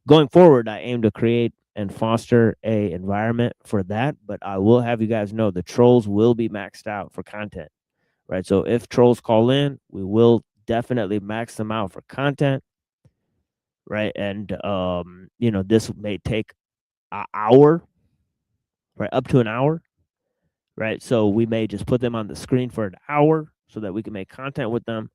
going forward, I aim to create and foster a environment for that, but I will have you guys know the trolls will be maxed out for content, right? So if trolls call in, we will definitely max them out for content, right? And this may take an hour, right, up to an hour, right? So we may just put them on the screen for an hour so that we can make content with them,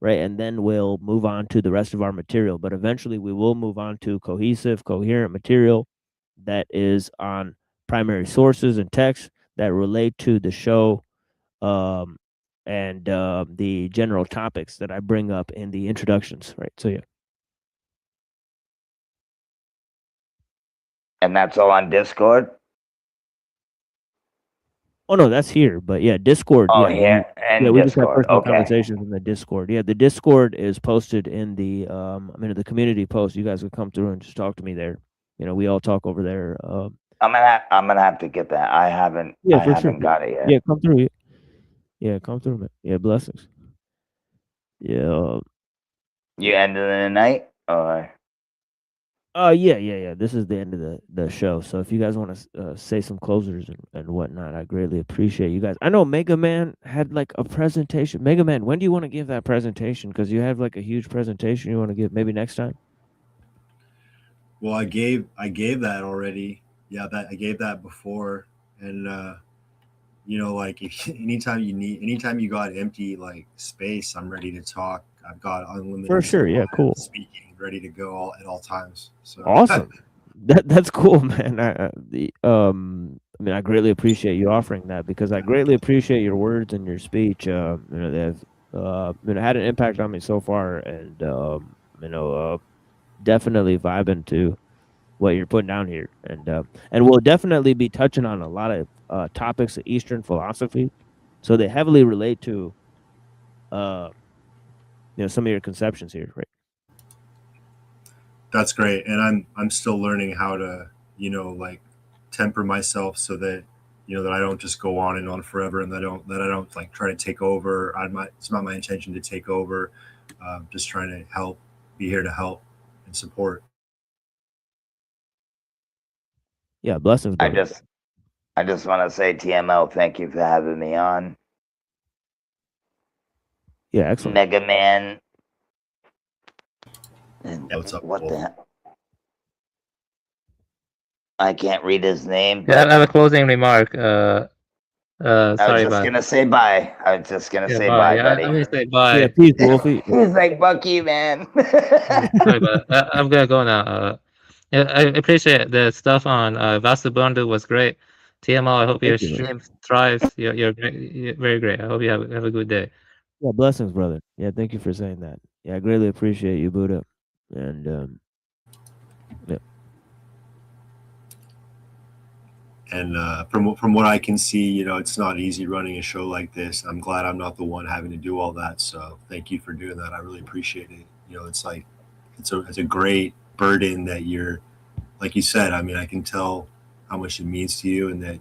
right? And then we'll move on to the rest of our material. But eventually we will move on to cohesive, coherent material that is on primary sources and texts that relate to the show, and the general topics that I bring up in the introductions, right? So yeah. And that's all on Discord? Oh no, that's here, but yeah, Discord. Oh, Yeah, here yeah, and we just have Discord. personal Okay. conversations in the Discord. Yeah, the Discord is posted in the the community post. You guys can come through and just talk to me there. We all talk over there. I'm gonna have to get that. I haven't Yeah, for sure. got it yet. Yeah, come through. Yeah, come through, man. Yeah, blessings. Yeah. You ended the night, or Yeah. This is the end of the show. So if you guys want to say some closers and whatnot, I greatly appreciate you guys. I know Mega Man had like a presentation. Mega Man, when do you want to give that presentation? Because you have like a huge presentation you want to give. Maybe next time. Well, I gave that already. Yeah, that I gave that before, and like anytime you got empty like space, I'm ready to talk. I've got unlimited For sure. Yeah. Cool. speaking ready to go at all times. So Awesome. That's cool, man. I greatly appreciate you offering that because I greatly appreciate your words and your speech. They've had an impact on me so far, and definitely vibing to what you're putting down here, and we'll definitely be touching on a lot of topics of Eastern philosophy, so they heavily relate to some of your conceptions here, right? that's great, and I'm still learning how to like temper myself so that that I don't just go on and on forever, and that I don't like try to take over. It's not my intention to take over. Just trying to help, be here to help and support. Yeah, blessings, brother. I just want to say, TML, thank you for having me on. Yeah, excellent. Mega Man. Yeah, what's up? What the hell? I can't read his name. Yeah, But I have a closing remark. I was Sorry just about gonna say bye. I was just gonna say bye. bye, Yeah, buddy. I'm gonna say bye. Yeah, peace, Wolfie. He's like, "Fuck you, man." Sorry about that. I'm gonna go now. Yeah, I appreciate the stuff on Vasubandhu was great. TML, I hope your Thank you, man. stream thrives. You're very great. I hope you have a good day. Yeah, blessings, brother. Yeah, thank you for saying that. Yeah, I greatly appreciate you, Buddha. And yeah. And from what I can see, it's not easy running a show like this. I'm glad I'm not the one having to do all that. So thank you for doing that. I really appreciate it. It's like it's a great burden that you're, like you said. I mean, I can tell how much it means to you, and that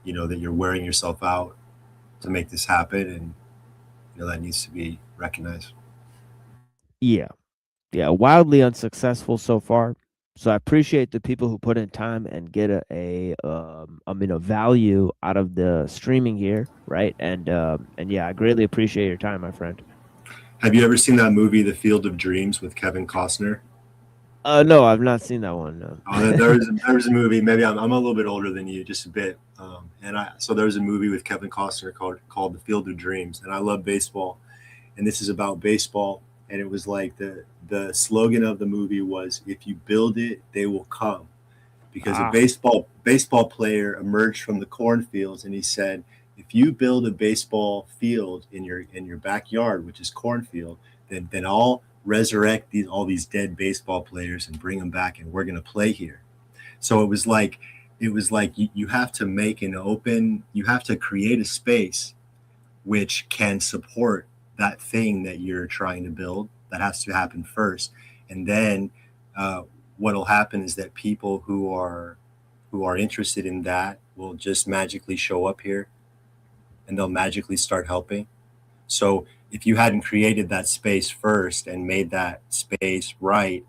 that you're wearing yourself out to make this happen, and that needs to be recognized. Yeah. Yeah, wildly unsuccessful so far. So I appreciate the people who put in time and get a value out of the streaming here, right? And yeah, I greatly appreciate your time, my friend. Have you ever seen that movie, The Field of Dreams, with Kevin Costner? No, I've not seen that one. No. There was a movie. Maybe I'm a little bit older than you, just a bit. So there was a movie with Kevin Costner called The Field of Dreams, and I love baseball, and this is about baseball. And it was like the slogan of the movie was, "If you build it, they will come," because a baseball player emerged from the cornfields and he said, if you build a baseball field in your backyard, which is cornfield, then I'll resurrect all these dead baseball players and bring them back, and we're going to play here. So it was like you have to make you have to create a space which can support that thing that you're trying to build. That has to happen first, and then what'll happen is that people who are interested in that will just magically show up here, and they'll magically start helping. So if you hadn't created that space first and made that space right,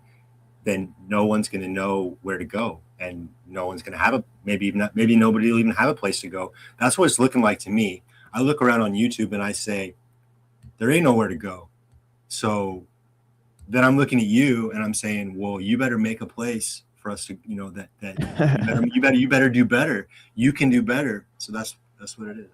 then no one's going to know where to go, and no one's going to have maybe nobody will even have a place to go. That's what it's looking like to me. I look around on YouTube and I say, there ain't nowhere to go. So then I'm looking at you and I'm saying, well, you better make a place for us to, that you better do better. You can do better. So that's what it is.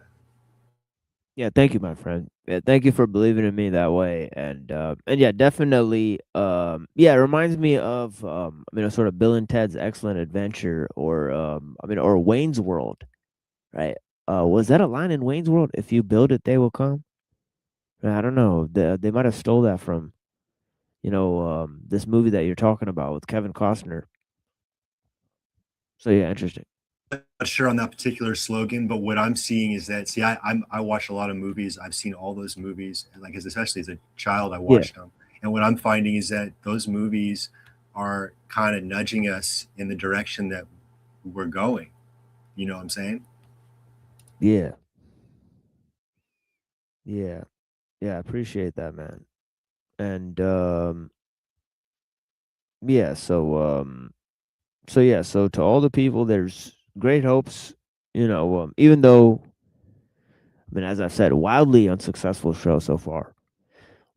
Yeah, thank you, my friend. Yeah, thank you for believing in me that way. And yeah, definitely yeah, it reminds me of sort of Bill and Ted's Excellent Adventure, or or Wayne's World, right? Was that a line in Wayne's World? If you build it, they will come. I don't know. They might have stole that from this movie that you're talking about with Kevin Costner. So yeah, interesting. Not sure on that particular slogan, but what I'm seeing is that I watch a lot of movies. I've seen all those movies, and especially as a child, I watched them. And what I'm finding is that those movies are kind of nudging us in the direction that we're going. You know what I'm saying? Yeah. Yeah. Yeah, I appreciate that, man. And yeah, so to all the people, there's great hopes, even though, as I've said, wildly unsuccessful show so far,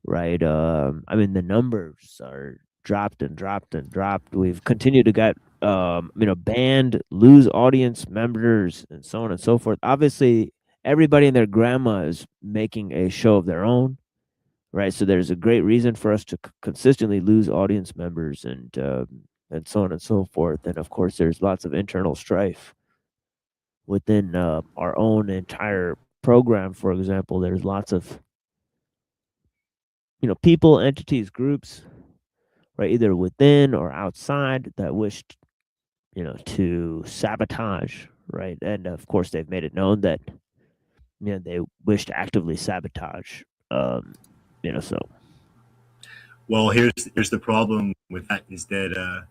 right? The numbers are dropped and dropped and dropped. We've continued to get, banned, lose audience members, and so on and so forth. Obviously, everybody and their grandma is making a show of their own, right? So there's a great reason for us to consistently lose audience members, and so on and so forth. And of course, there's lots of internal strife within our own entire program. For example, there's lots of people, entities, groups, right, either within or outside, that wished to sabotage, right? And of course, they've made it known that they wish to actively sabotage. So. Well, here's the problem with that is that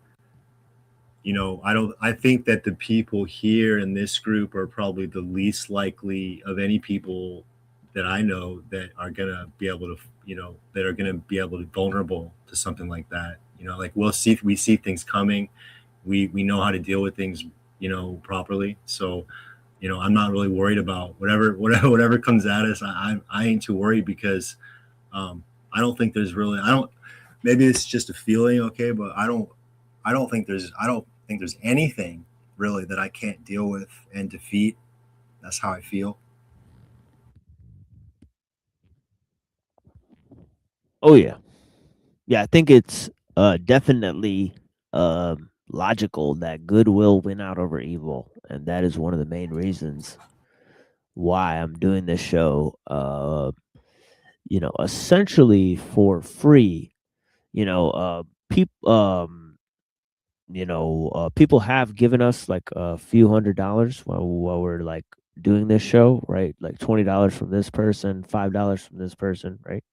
I think that the people here in this group are probably the least likely of any people that I know that are gonna be able to that are gonna be able to be vulnerable to something like that. We see things coming, we know how to deal with things properly. So I'm not really worried about whatever comes at us. I ain't too worried because I don't think there's really maybe it's just a feeling, okay, but I don't think there's anything really that I can't deal with and defeat. That's how I feel. Oh yeah. Yeah, I think it's definitely logical that good will win out over evil, and that is one of the main reasons why I'm doing this show. Essentially for free. People, people have given us like a few $100s while we're like doing this show, right? Like $20 from this person, $5 from this person, right?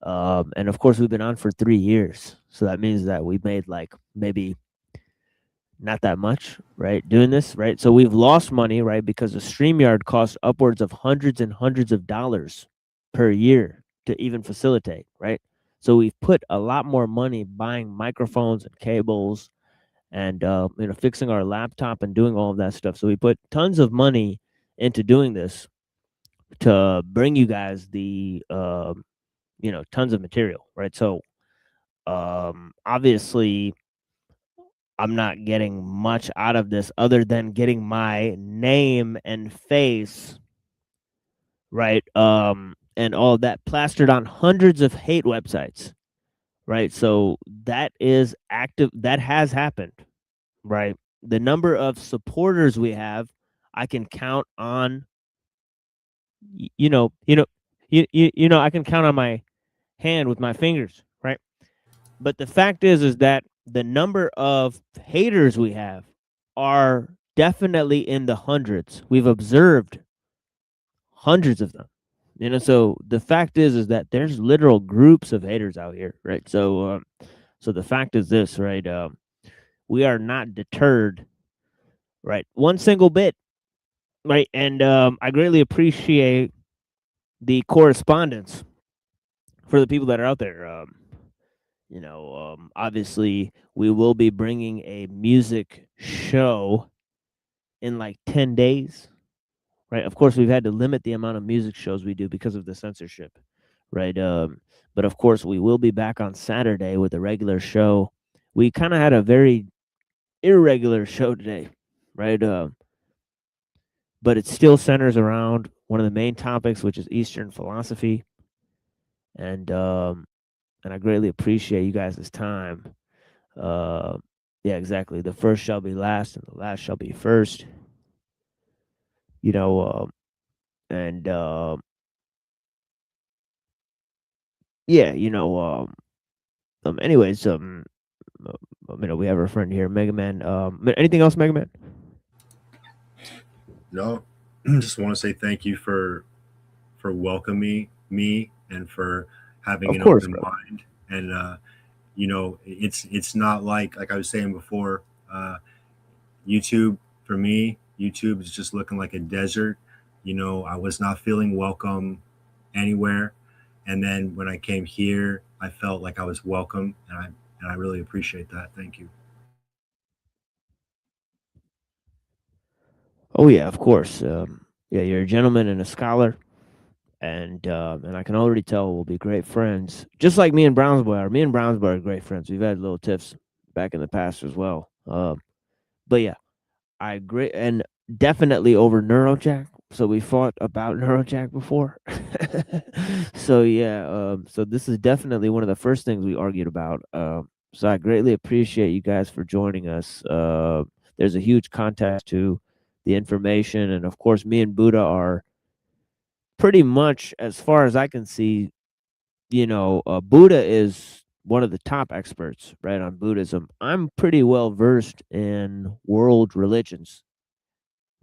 And of course, we've been on for 3 years, so that means that we made like maybe not that much, right? Doing this, right? So we've lost money, right? Because the StreamYard costs upwards of hundreds and hundreds of dollars per year to even facilitate, right? So we've put a lot more money buying microphones and cables, and fixing our laptop and doing all of that stuff. So we put tons of money into doing this to bring you guys the tons of material, right? So obviously I'm not getting much out of this other than getting my name and face, right? And all that plastered on hundreds of hate websites, right? So that is active, that has happened, right? the number of supporters we have, I can count on. I can count on my hand with my fingers, right? But the fact is that the number of haters we have are definitely in the hundreds. We've observed hundreds of them. So the fact is that there's literal groups of haters out here, right? So the fact is this, right? We are not deterred, right? One single bit, right? And I greatly appreciate the correspondence for the people that are out there. Obviously, we will be bringing a music show in like 10 days, right? Of course, we've had to limit the amount of music shows we do because of the censorship, right? But of course, we will be back on Saturday with a regular show. We kind of had a very irregular show today, right? But it still centers around one of the main topics, which is Eastern philosophy, and I greatly appreciate you guys' time. Yeah, exactly. The first shall be last, and the last shall be first. And yeah, anyways, we have our friend here, Mega Man. Anything else, Mega Man? No, just want to say thank you for welcoming me and for having Of an course, open bro. mind. And it's not like I was saying before. YouTube for me, YouTube is just looking like a desert. I was not feeling welcome anywhere, and then when I came here, I felt like I was welcome, and I really appreciate that. Thank you. Oh yeah, of course. Yeah, you're a gentleman and a scholar, and I can already tell we'll be great friends, just like me and Brownsboy are. Me and Brownsboy are great friends. We've had little tiffs back in the past as well. But yeah, I agree, and definitely over Neurojack. So we fought about Neurojack before. So yeah, so this is definitely one of the first things we argued about. So I greatly appreciate you guys for joining us. There's a huge context to the information, and of course, me and Buddha are pretty much, as far as I can see, Buddha is one of the top experts, right, on Buddhism. I'm pretty well versed in world religions,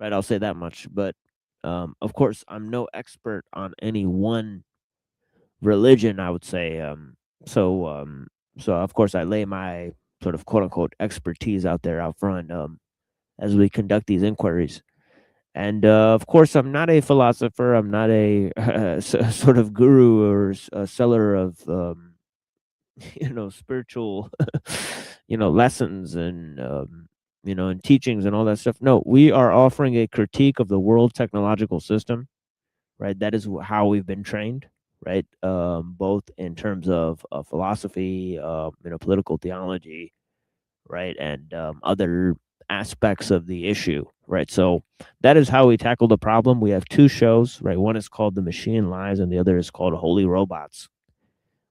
right? I'll say that much. But of course, I'm no expert on any one religion, I would say. So, so of course, I lay my sort of quote unquote expertise out there out front as we conduct these inquiries. And of course, I'm not a philosopher. I'm not a sort of guru or a seller of spiritual lessons and and teachings and all that stuff. No, we are offering a critique of the world technological system, right? That is how we've been trained, right? Both in terms of philosophy, political theology, right, and other aspects of the issue, right? So that is how we tackle the problem. We have two shows, right? One is called The Machine Lies, and the other is called Holy Robots,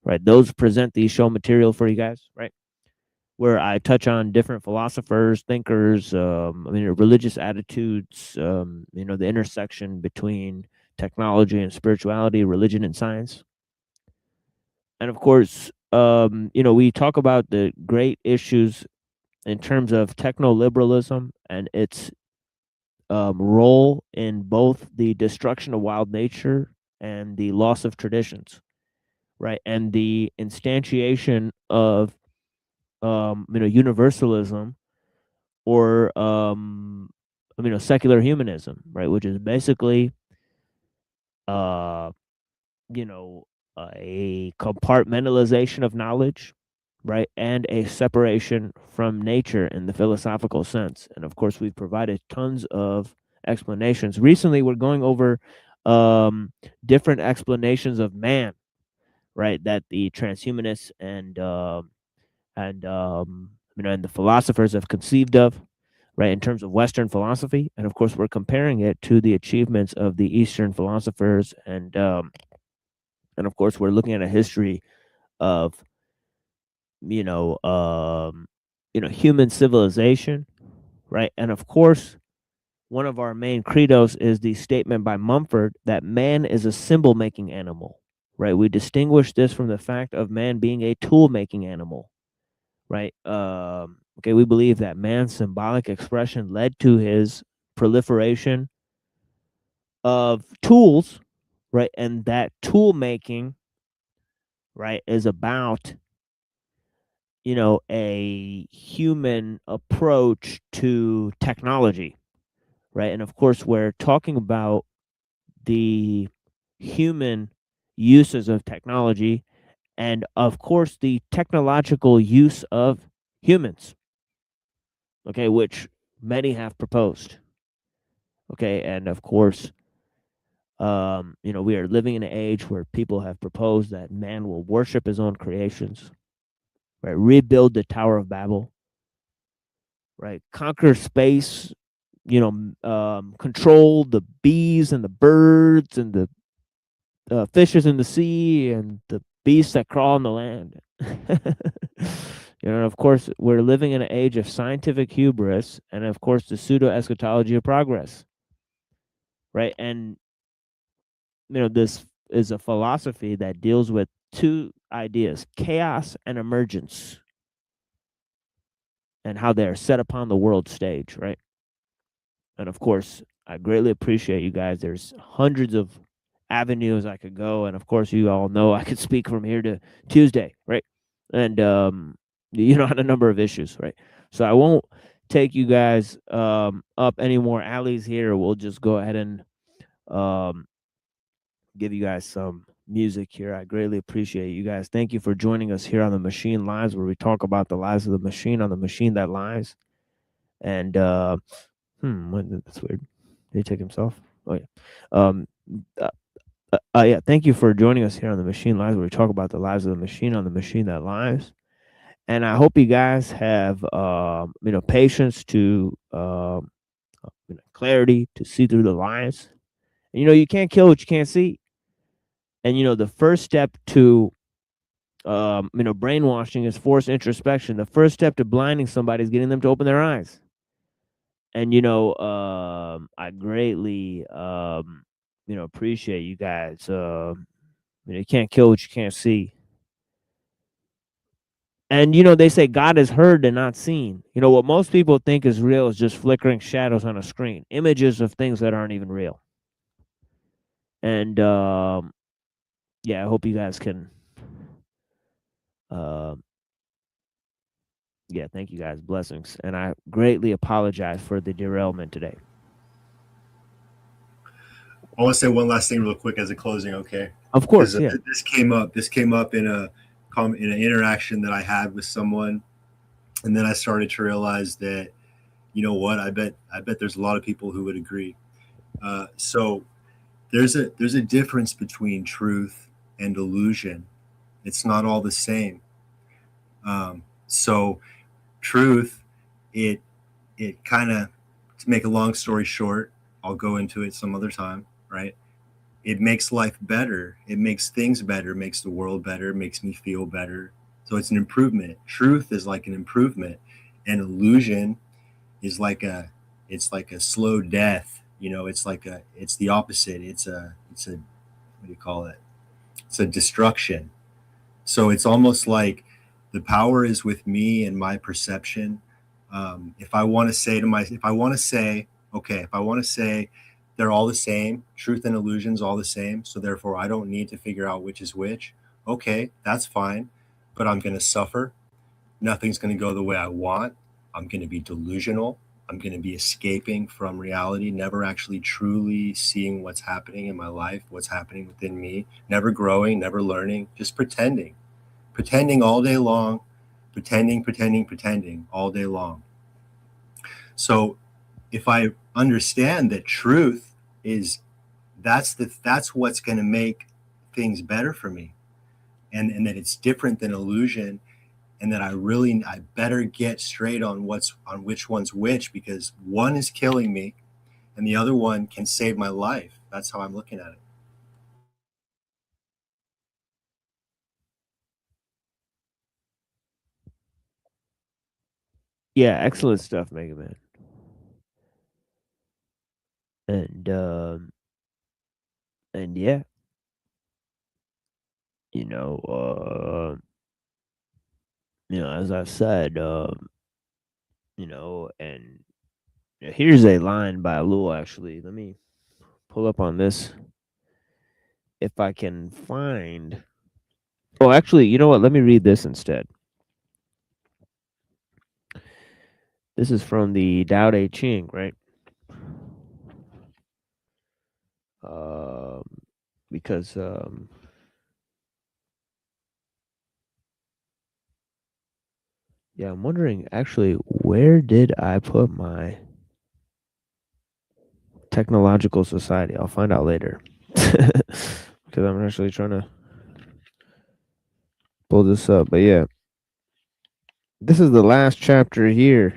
right? Those present the show material for you guys, right? Where I touch on different philosophers, thinkers, religious attitudes, the intersection between technology and spirituality, religion and science. And of course, we talk about the great issues in terms of techno liberalism and its role in both the destruction of wild nature and the loss of traditions, right? And the instantiation of universalism or secular humanism, right? Which is basically uh you know a compartmentalization of knowledge, right? And a separation from nature in the philosophical sense. And of course, we've provided tons of explanations. Recently, we're going over different explanations of man, right? That the transhumanists and the philosophers have conceived of, right, in terms of Western philosophy. And of course, we're comparing it to the achievements of the Eastern philosophers, and of course, we're looking at a history of human civilization, right? And of course, one of our main credos is the statement by Mumford that man is a symbol making animal, right? We distinguish this from the fact of man being a tool making animal, right? Okay, we believe that man's symbolic expression led to his proliferation of tools, right? And that tool making, right, is about, a human approach to technology, right? And of course, we're talking about the human uses of technology and, of course, the technological use of humans, okay, which many have proposed, okay, and of course, we are living in an age where people have proposed that man will worship his own creations, right? Rebuild the Tower of Babel, right? Conquer space, control the bees and the birds and the fishes in the sea and the beasts that crawl on the land. Of course, we're living in an age of scientific hubris and, of course, the pseudo eschatology of progress, right? And, this is a philosophy that deals with two ideas: chaos and emergence, and how they're set upon the world stage, right? And of course, I greatly appreciate you guys. There's hundreds of avenues I could go, and of course, you all know I could speak from here to Tuesday, right? And on a number of issues, right? So I won't take you guys up any more alleys here. We'll just go ahead and give you guys some music here. I greatly appreciate you guys. Thank you for joining us here on the Machine Lives, where we talk about the lives of the machine on the machine that lies. And that's weird. Did he take himself? Oh yeah. Uh, yeah. Thank you for joining us here on the Machine Lives, where we talk about the lives of the machine on the machine that lives. And I hope you guys have patience to clarity to see through the lies. And you can't kill what you can't see. And the first step to brainwashing is forced introspection. The first step to blinding somebody is getting them to open their eyes. And I greatly appreciate you guys. You can't kill what you can't see. And they say God is heard and not seen. What most people think is real is just flickering shadows on a screen, images of things that aren't even real. And yeah, I hope you guys can. Yeah, thank you guys. Blessings. And I greatly apologize for the derailment today. I want to say one last thing real quick as a closing, okay? Of course, yeah. This came up. This came up in an interaction that I had with someone, and then I started to realize that, you know what? I bet there's a lot of people who would agree. So there's a difference between truth and illusion. It's not all the same. So truth, it kind of, to make a long story short, I'll go into it some other time, right? It makes life better. It makes things better, makes the world better, makes me feel better. So it's an improvement. Truth is like an improvement, and illusion is it's like a slow death. It's the opposite. It's a what do you call it? It's a destruction. So it's almost like the power is with me and my perception. If I want to say okay, if I want to say they're all the same, truth and illusions all the same, so therefore I don't need to figure out which is which. Okay, that's fine, but I'm going to suffer. Nothing's going to go the way I want. I'm going to be delusional. I'm going to be escaping from reality, never actually truly seeing what's happening in my life, what's happening within me, never growing, never learning, just pretending all day long, pretending all day long. So if I understand that truth is that's what's going to make things better for me, and that it's different than illusion, and that I better get straight on which one's which, because one is killing me and the other one can save my life. That's how I'm looking at it. Yeah, excellent stuff, Mega Man. and yeah, you know, as I said, and here's a line by Lul. Actually, let me pull up on this if I can find. Oh, actually, you know what? Let me read this instead. This is from the Tao Te Ching, right? Um, because yeah, I'm wondering actually where did I put my technological society? I'll find out later because I'm actually trying to pull this up. But yeah, this is the last chapter here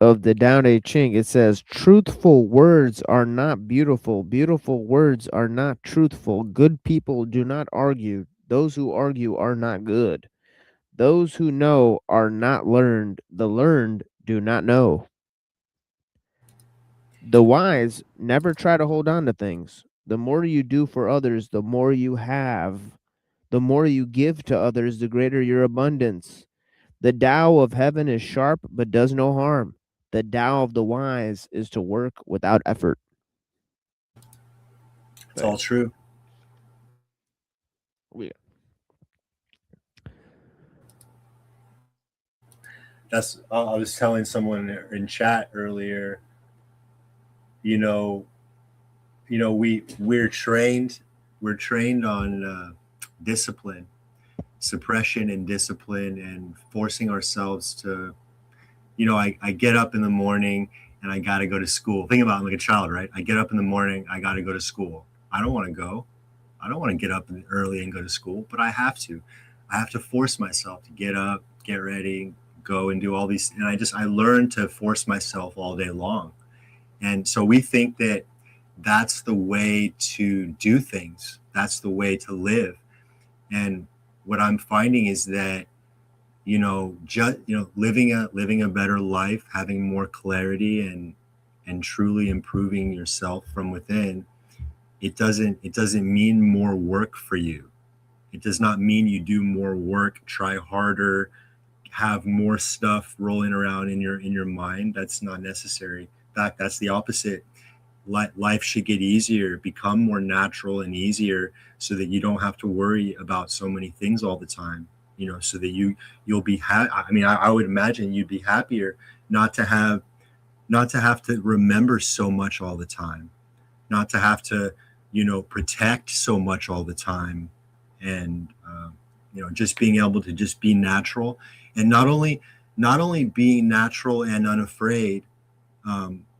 of the Tao Te Ching. It says, "Truthful words are not beautiful. Beautiful words are not truthful. Good people do not argue. Those who argue are not good. Those who know are not learned. The learned do not know. The wise never try to hold on to things. The more you do for others, the more you have. The more you give to others, the greater your abundance. The Tao of heaven is sharp but does no harm. The Tao of the wise is to work without effort." It's all true. Yeah. That's I was telling someone in chat earlier. You know, we're trained on discipline, suppression, and discipline, and forcing ourselves to. I get up in the morning and I got to go to school. Think about it like a child, right? I get up in the morning, I got to go to school. I don't want to go. I don't want to get up early and go to school, but I have to. I have to force myself to get up, get ready, go and do all these. And I learned to force myself all day long. And so we think that that's the way to do things. That's the way to live. And what I'm finding is that living a better life, having more clarity, and truly improving yourself from within. It doesn't mean more work for you. It does not mean you do more work, try harder, have more stuff rolling around in your mind. That's not necessary. In fact, that's the opposite. Life should get easier, become more natural and easier, so that you don't have to worry about so many things all the time. So that you'll be I mean, I would imagine you'd be happier not to have to remember so much all the time, not to have to protect so much all the time, and just being able to just be natural. And not only being natural and unafraid.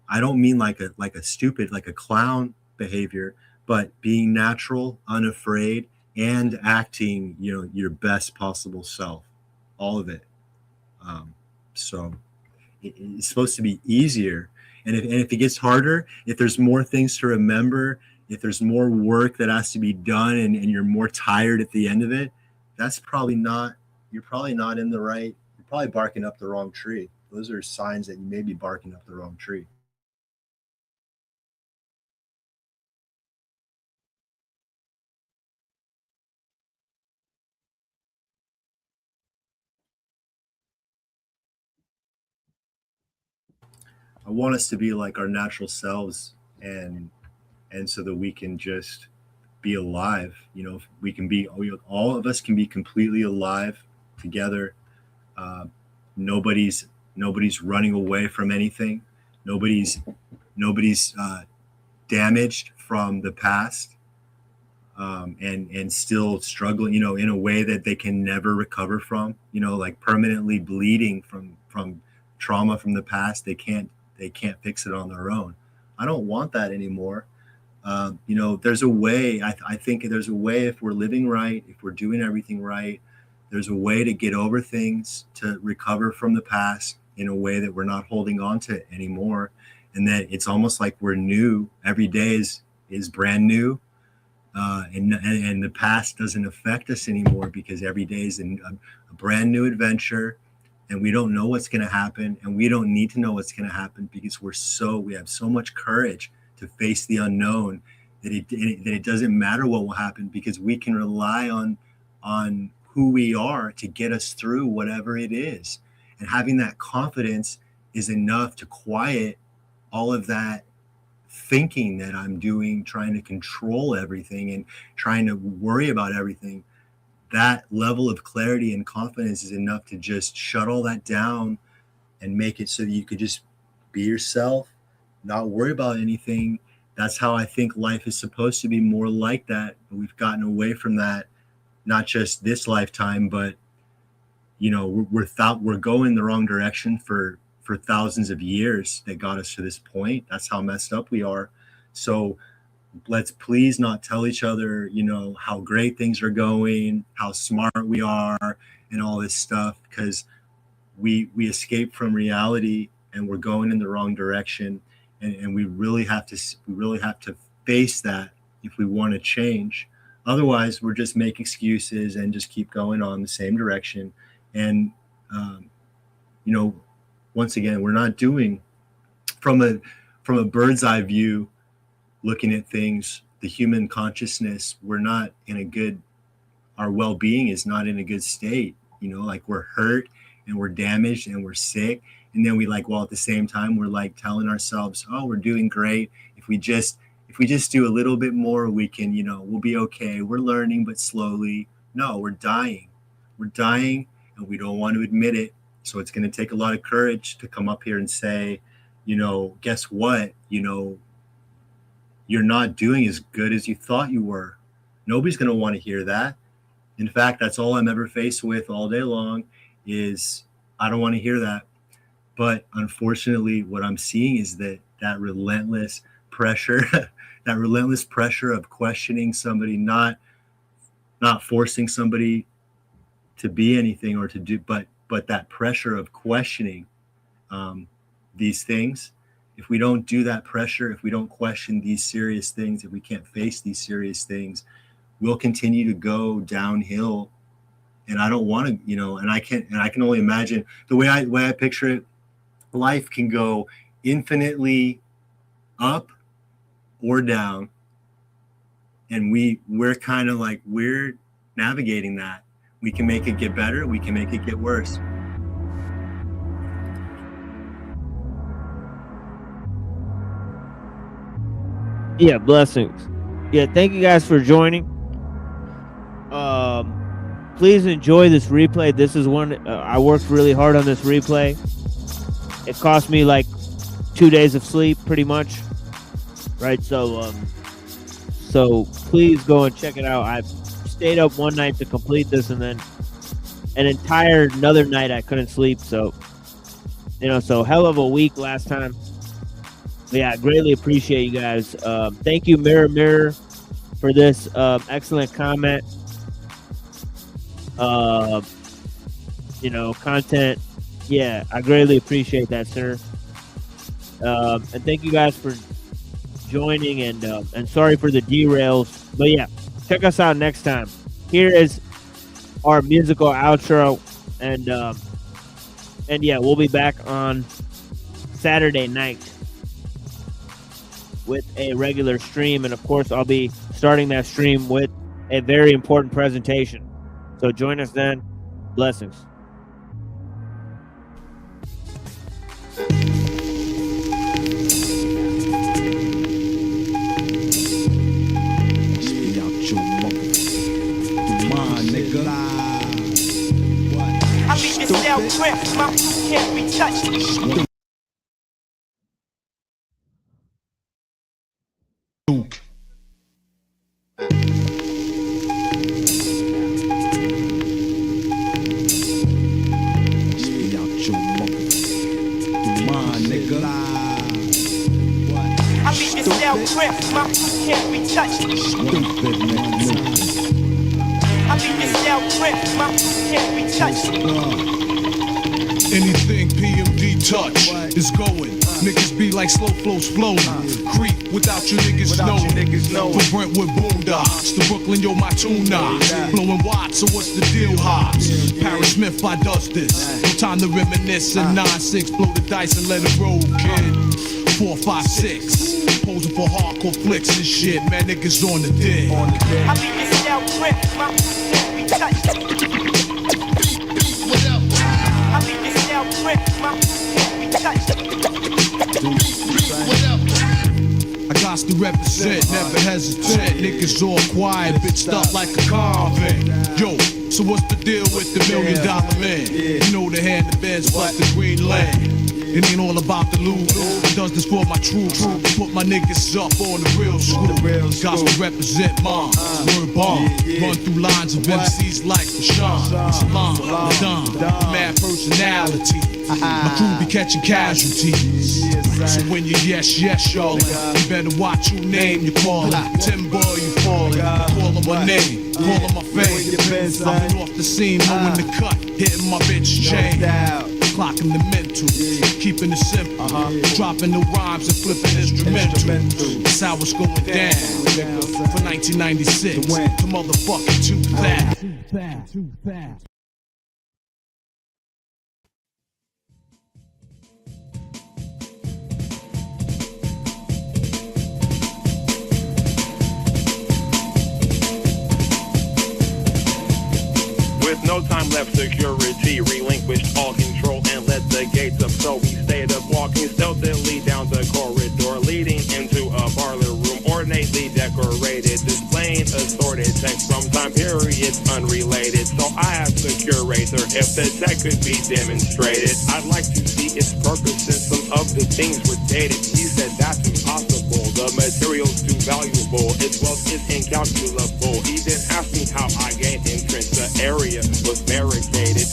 I don't mean like a stupid, like a clown behavior, but being natural, unafraid, and acting your best possible self, all of it. So it's supposed to be easier. And if it gets harder, if there's more things to remember, if there's more work that has to be done, and you're more tired at the end of it, that's probably not, you're probably not in the right, you're probably barking up the wrong tree. Those are signs that you may be barking up the wrong tree. I want us to be like our natural selves, and so that we can just be alive. We can be, all of us can be completely alive together. Uh, nobody's running away from anything. Nobody's damaged from the past, and still struggling, in a way that they can never recover from. Like permanently bleeding from trauma from the past. They can't fix it on their own. I don't want that anymore. There's a way. I think there's a way, if we're living right, if we're doing everything right, there's a way to get over things, to recover from the past in a way that we're not holding on to it anymore, and that it's almost like we're new. Every day is brand new, and the past doesn't affect us anymore, because every day is a brand new adventure, and we don't know what's going to happen, and we don't need to know what's going to happen because we have so much courage to face the unknown that it doesn't matter what will happen, because we can rely on who we are to get us through whatever it is. And having that confidence is enough to quiet all of that thinking that I'm doing, trying to control everything and trying to worry about everything. That level of clarity and confidence is enough to just shut all that down and make it so that you could just be yourself, not worry about anything. That's how I think life is supposed to be, more like that. But we've gotten away from that, not just this lifetime, but we're going the wrong direction for thousands of years that got us to this point. That's how messed up we are. So let's please not tell each other, how great things are going, how smart we are, and all this stuff, because we escape from reality and we're going in the wrong direction. And we really have to face that if we want to change. Otherwise, we're just make excuses and just keep going on the same direction. And once again, we're not doing from a bird's eye view, looking at things, the human consciousness, our well-being is not in a good state. Like we're hurt and we're damaged and we're sick. And then at the same time, we're telling ourselves, oh, we're doing great. If we just do a little bit more, we can, we'll be okay. We're learning, but slowly. No, we're dying. We're dying, and we don't want to admit it. So it's going to take a lot of courage to come up here and say, guess what? You're not doing as good as you thought you were. Nobody's going to want to hear that. In fact, that's all I'm ever faced with all day long is I don't want to hear that. But unfortunately, what I'm seeing is that relentless pressure, that relentless pressure of questioning somebody, not forcing somebody to be anything or to do, but that pressure of questioning these things. If we don't do that pressure, if we don't question these serious things, if we can't face these serious things, we'll continue to go downhill. And I don't want to, and I can only imagine the way I picture it. Life can go infinitely up or down, and we're kind of we're navigating that. We can make it get better, we can make it get worse. Yeah, blessings. Yeah, thank you guys for joining. Please enjoy this replay. This is one I worked really hard on this replay. It cost me 2 days of sleep, pretty much. Right, so please go and check it out. I stayed up one night to complete this, and then another night I couldn't sleep. So, so hell of a week last time. But yeah, I greatly appreciate you guys. Thank you, Mirror, for this excellent comment. Content. Yeah, I greatly appreciate that, sir. And thank you guys for joining, and sorry for the derails. But yeah, check us out next time. Here is our musical outro, and yeah, we'll be back on Saturday night with a regular stream, and of course, I'll be starting that stream with a very important presentation. So join us then. Blessings. I leave your cell grip, my food can't be touched. I leave your cell grip, my food can't be touched. I leave your cell grip, my food can't be touched. Anything PMD touch is going. Niggas be like slow flows flowing. Creep without you niggas knowing. From Brentwood boondocks to Brooklyn, yo, my tuna. Blowing watts, so what's the deal, Hobbs? Paris Smith, I does this. No time to reminisce. And 9-6, blow the dice and let it roll, kid. 4, 5, 6. Posing for hardcore flicks and shit. Man, niggas on the dick. I leave your cell grip, my be touched. I leave your cell grip, my be touched. I got to represent, never hesitate. Niggas all quiet, bitched up like a convict. Yo, so what's the deal with the $1 million man? You know the hand the Benz plus the green land. It ain't all about the loot. Does this for my troops. Put my niggas up on the real school. Got to represent mom. Word bomb. Run through lines of MCs like Rashawn, Salam, Ladon. Mad personality. My crew be catching casualties. So when you yes, y'all, you better watch who name you call it. Timber, you falling. Call him my name. Call him my fame. I've been off the scene, mowing the cut, hitting my bitch chain. Clocking the mental, keeping it simple, dropping the rhymes and flipping instrumental. That's how it's going down. For 1996 to motherfucking 2000. Too fast. With no time left, security relinquished all control and let the gates up. So we stayed up walking stealthily down the corridor leading into a parlor room ornately decorated, displaying assorted text from time periods unrelated. So I asked the curator if the tech could be demonstrated. I'd like to see its purpose since some of the things were dated. He said that's impossible, the material's too valuable, its wealth is incalculable. He then asked me how I gained entrance, the area was barricaded.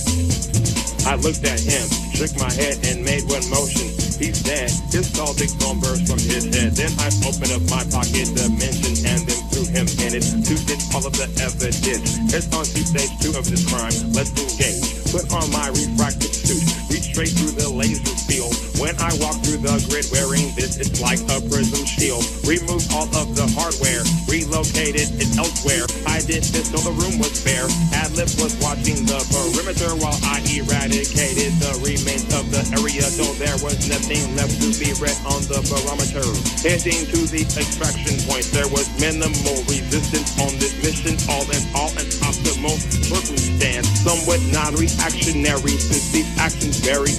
I looked at him, shook my head and made one motion. He's dead. His skull big bone burst from his head. Then I opened up my pocket dimension and then threw him in it to ditch all of the evidence. It's on to stage 2 of this crime. Let's engage. Put on my refractive suit, reach straight through the laser field. When I walk through the grid wearing this, it's like a prism shield. Remove all of the hardware, relocated it elsewhere. I did this so the room was bare. Adlib was watching the perimeter while I eradicated the remains of the area, so there was nothing left to be read on the barometer. Heading to the extraction point, there was minimal resistance on this mission. All in all, an optimal circumstance. Somewhat non-reactionary since these actions vary.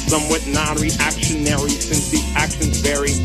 Somewhat non-reactionary since these actions vary.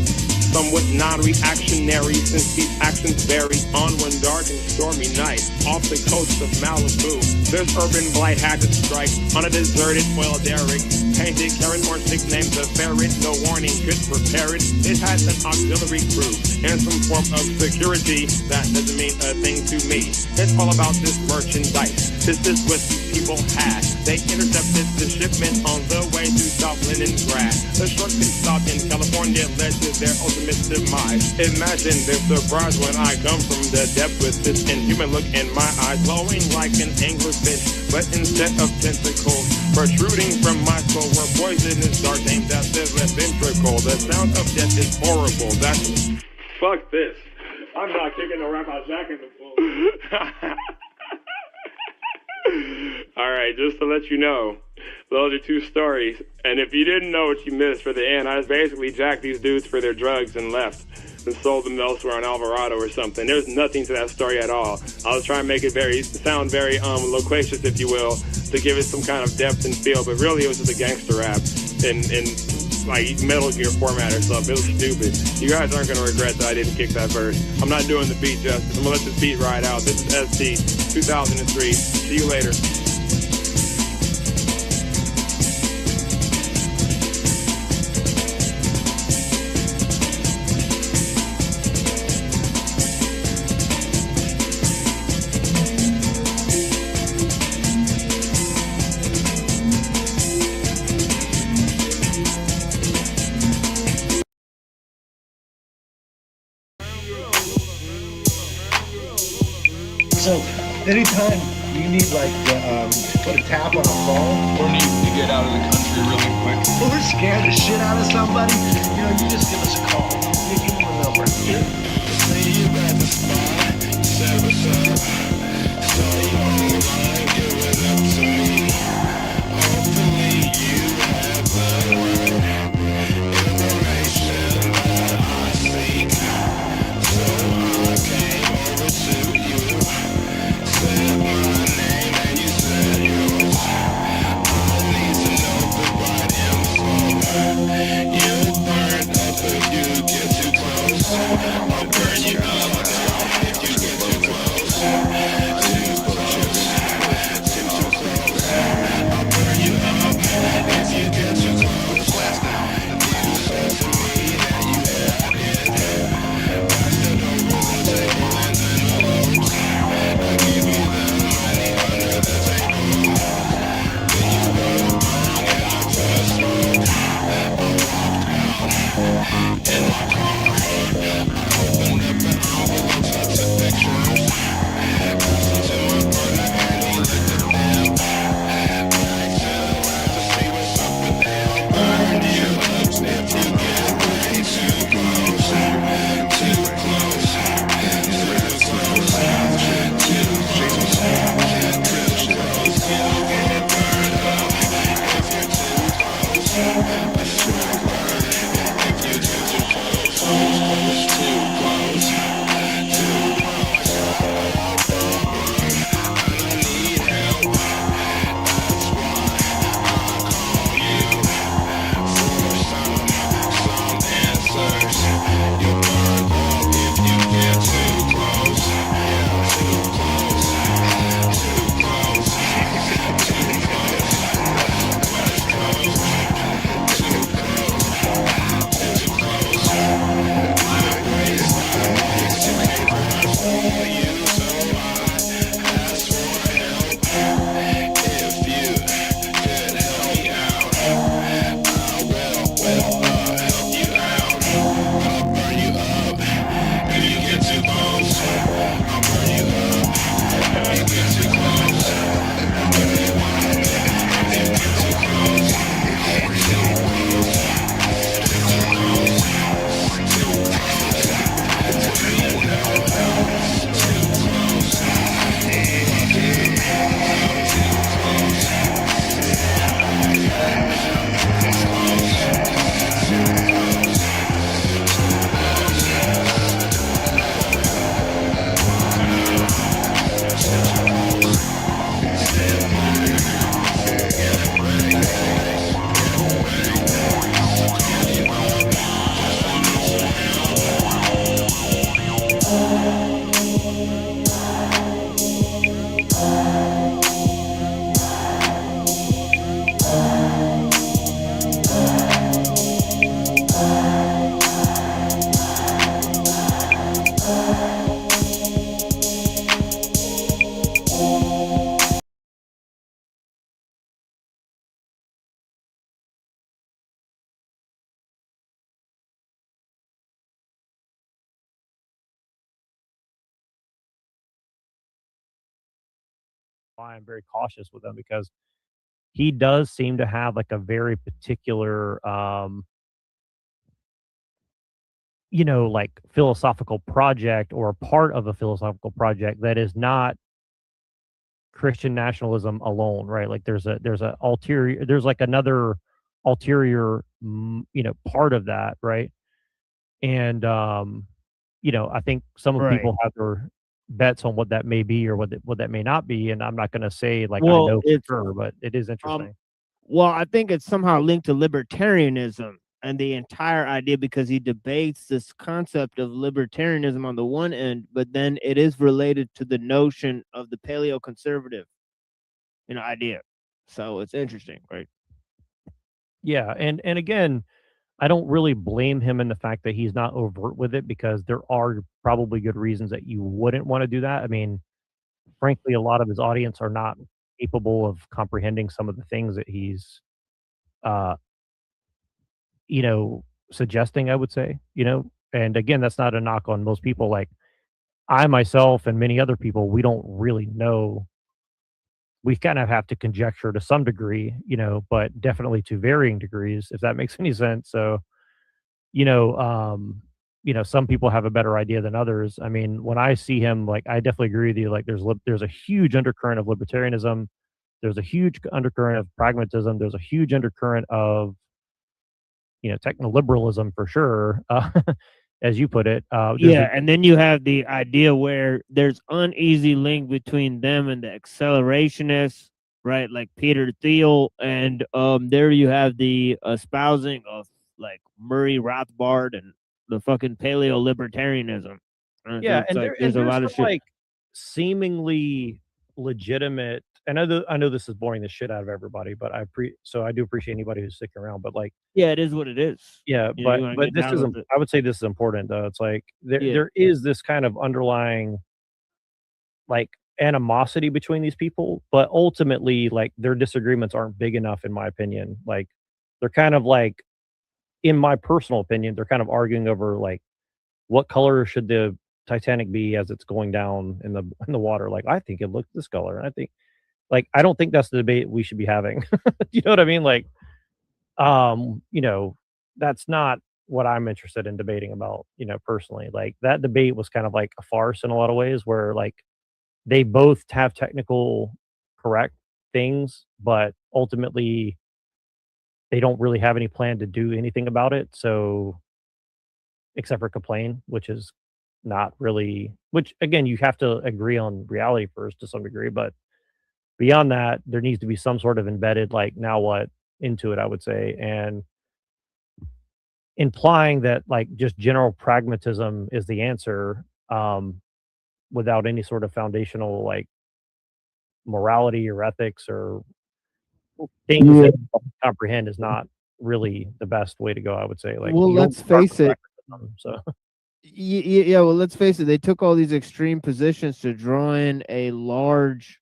Somewhat non-reactionary since these actions vary. On one dark and stormy night, off the coast of Malibu, this urban blight had to strike on a deserted oil derrick. Painted Karen or sick named the ferret, no warning could prepare it. It had an auxiliary crew and some form of security. That doesn't mean a thing to me. It's all about this merchandise. This is what these people had. They intercepted the shipment on the way to South Leningrad. The short pit stop in California led to their ultimate demise. Imagine the surprise when I come from the depth with this inhuman look in my eyes, glowing like an anglerfish, but instead of tentacles protruding from my skull were poisonous darts aimed at the left ventricle. The sound of death is horrible. That's fuck this. I'm not kicking a Rapper Jack in the pool. Alright, just to let you know, those are 2 stories. And if you didn't know what you missed for the end, I basically jacked these dudes for their drugs and left and sold them elsewhere on Alvarado or something. There's nothing to that story at all. I was trying to make it sound very loquacious, if you will, to give it some kind of depth and feel, but really it was just a gangster rap in like Metal Gear format or something. It was stupid. You guys aren't gonna regret that I didn't kick that verse. I'm not doing the beat justice. I'm gonna let this beat ride out. This is ST 2003. See you later. So anytime you need like put a tap on a phone, or need to get out of the country really quick. Or we're scared the shit out of somebody, you know, you just give us a call. You give them a number. Say you got the spot, say what's up. So you on the line, give it up to me. Hopefully you have the right information that I seek. So I came over to you, said my name and you said yours. I need to know the right info. You burn up if you get too close. I'll burn you up if you get too close. Too close, too close. I'll burn you up if you get too close. You said to me that you had it. Passed it over the table and then closed. I give you the money under the table. Then you wrote a bong and I took smoke. I walked out in my car. I opened up an envelope, I took pictures. Passed it to my brother and he looked at them. Back to the lab to see what's up with them. Burn you up if you get way too close. Too close. Too close. Too close. Too close. You'll get burned up if you're too close. A swear word if you get too close. Too close. Too close. And I need help. That's why I call you for some answers. You'll burn up if you get too close. Too close. Too close. Too close. West Coast. Too close. Too close. My waist is too dangerous for you, so I ask for help. If you could help me out, I will help you out. I'll burn you up if you get too close. I'll burn you up if you get too close. I'll burn you up if you get too close. Too close. Too close. Too close. To me now. Too close. Too close. Why I'm very cautious with him because he does seem to have like a very particular like philosophical project or part of a philosophical project that is not Christian nationalism alone, right? Like there's like another ulterior part of that, right? And I think some of Right. people have their bets on what that may be or what that may not be, and I'm not going to say like I Well, know for it's sure, but it is interesting. well, I think it's somehow linked to libertarianism and the entire idea because he debates this concept of libertarianism on the one end, but then it is related to the notion of the paleo-conservative, idea. So it's interesting, right? Yeah, and again, I don't really blame him in the fact that he's not overt with it because there are probably good reasons that you wouldn't want to do that. I mean, frankly, a lot of his audience are not capable of comprehending some of the things that he's, uh, suggesting, I would say, and again, that's not a knock on most people. Like I myself and many other people, we don't really know we kind of have to conjecture to some degree, but definitely to varying degrees, if that makes any sense. So, you know, um, some people have a better idea than others. I mean, when I see him, like, I definitely agree with you. Like, there's a huge undercurrent of libertarianism. There's a huge undercurrent of pragmatism. There's a huge undercurrent of, techno-liberalism for sure, as you put it. Yeah, and then you have the idea where there's uneasy link between them and the accelerationists, right? Like Peter Thiel, and there you have the espousing of like Murray Rothbard and the fucking paleo libertarianism. Yeah, It's like and there's a there's lot of some shit. like seemingly legitimate. And I know this is boring the shit out of everybody, but I do appreciate anybody who's sticking around. But like, Yeah, it is what it is. yeah, You but wanna get this down is with it. I would say this is important though. It's like Yeah. there is this kind of underlying like animosity between these people, but ultimately like their disagreements aren't big enough in my opinion. Like they're kind of like, in my personal opinion, they're kind of arguing over like what color should the Titanic be as it's going down in the water. Like I think it looks this color, and I don't think that's the debate we should be having. You know what I mean? Like, that's not what I'm interested in debating about, personally. Like that debate was kind of like a farce in a lot of ways where like they both have technical correct things, but ultimately they don't really have any plan to do anything about it. So except for complain, which is not really, which again, you have to agree on reality first to some degree, but beyond that, there needs to be some sort of embedded, like, now what into it, I would say. And implying that, like, just general pragmatism is the answer, without any sort of foundational, like, morality or ethics or things that you comprehend is not really the best way to go, I would say. Like, Well, you don't let's start with face it. pragmatism, so Yeah, well, let's face it. They took all these extreme positions to draw in a large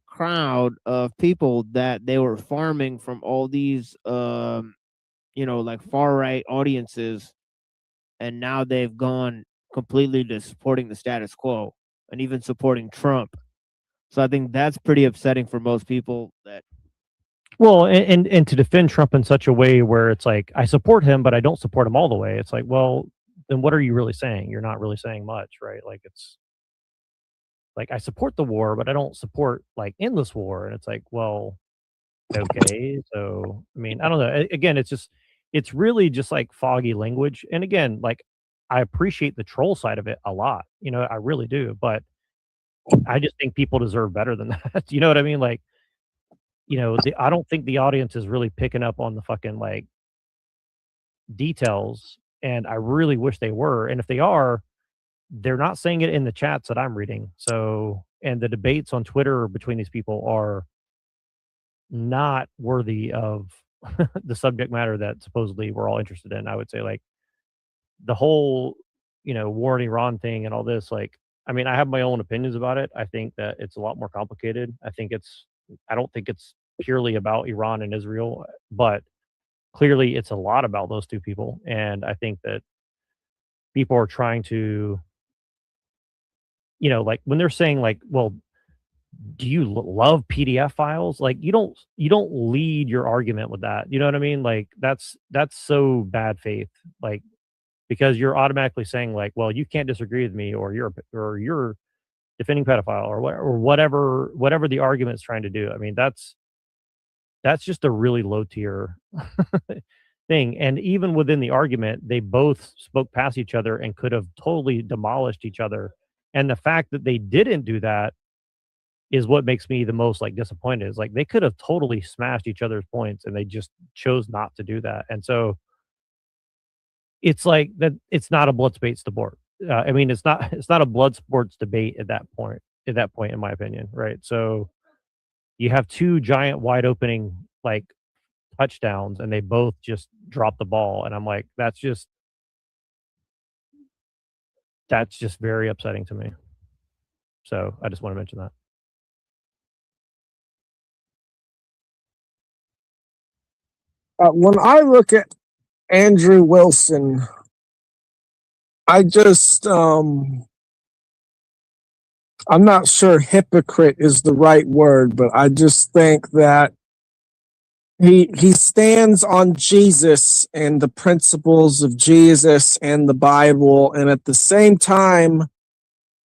crowd of people that they were farming from all these like far right audiences, and now they've gone completely to supporting the status quo and even supporting Trump. So I think that's pretty upsetting for most people. That well, and to defend Trump in such a way where it's like, I support him, but I don't support him all the way. It's like, well, then what are you really saying? You're not really saying much, right? Like it's like I support the war, but I don't support like endless war. And it's like, well, okay. So I mean, I don't know. Again, it's really just like foggy language. And again, like I appreciate the troll side of it a lot. I really do. But I just think people deserve better than that. You know what I mean? Like, I don't think the audience is really picking up on the fucking like details, and I really wish they were. And if they are, they're not saying it in the chats that I'm reading. So, and the debates on Twitter between these people are not worthy of the subject matter that supposedly we're all interested in. I would say like the whole, war in Iran thing and all this, like, I mean, I have my own opinions about it. I think that it's a lot more complicated. I don't think it's purely about Iran and Israel, but clearly it's a lot about those two people. And I think that people are trying to, like when they're saying like, well, do you love PDF files? Like you don't lead your argument with that. You know what I mean? Like that's so bad faith. Like because you're automatically saying like, well, you can't disagree with me, or you're defending pedophile, or whatever the argument's trying to do. I mean, that's just a really low tier thing. And even within the argument, they both spoke past each other and could have totally demolished each other. And the fact that they didn't do that is what makes me the most like disappointed. Is like they could have totally smashed each other's points and they just chose not to do that. And so it's like that it's not a blood sports debate. I mean, it's not a blood sports debate at that point, in my opinion, right? So you have two giant wide opening like touchdowns and they both just drop the ball. And I'm like, that's just very upsetting to me. So I just want to mention that. When I look at Andrew Wilson, I just I'm not sure hypocrite is the right word, but I just think that he stands on Jesus and the principles of Jesus and the Bible, and at the same time,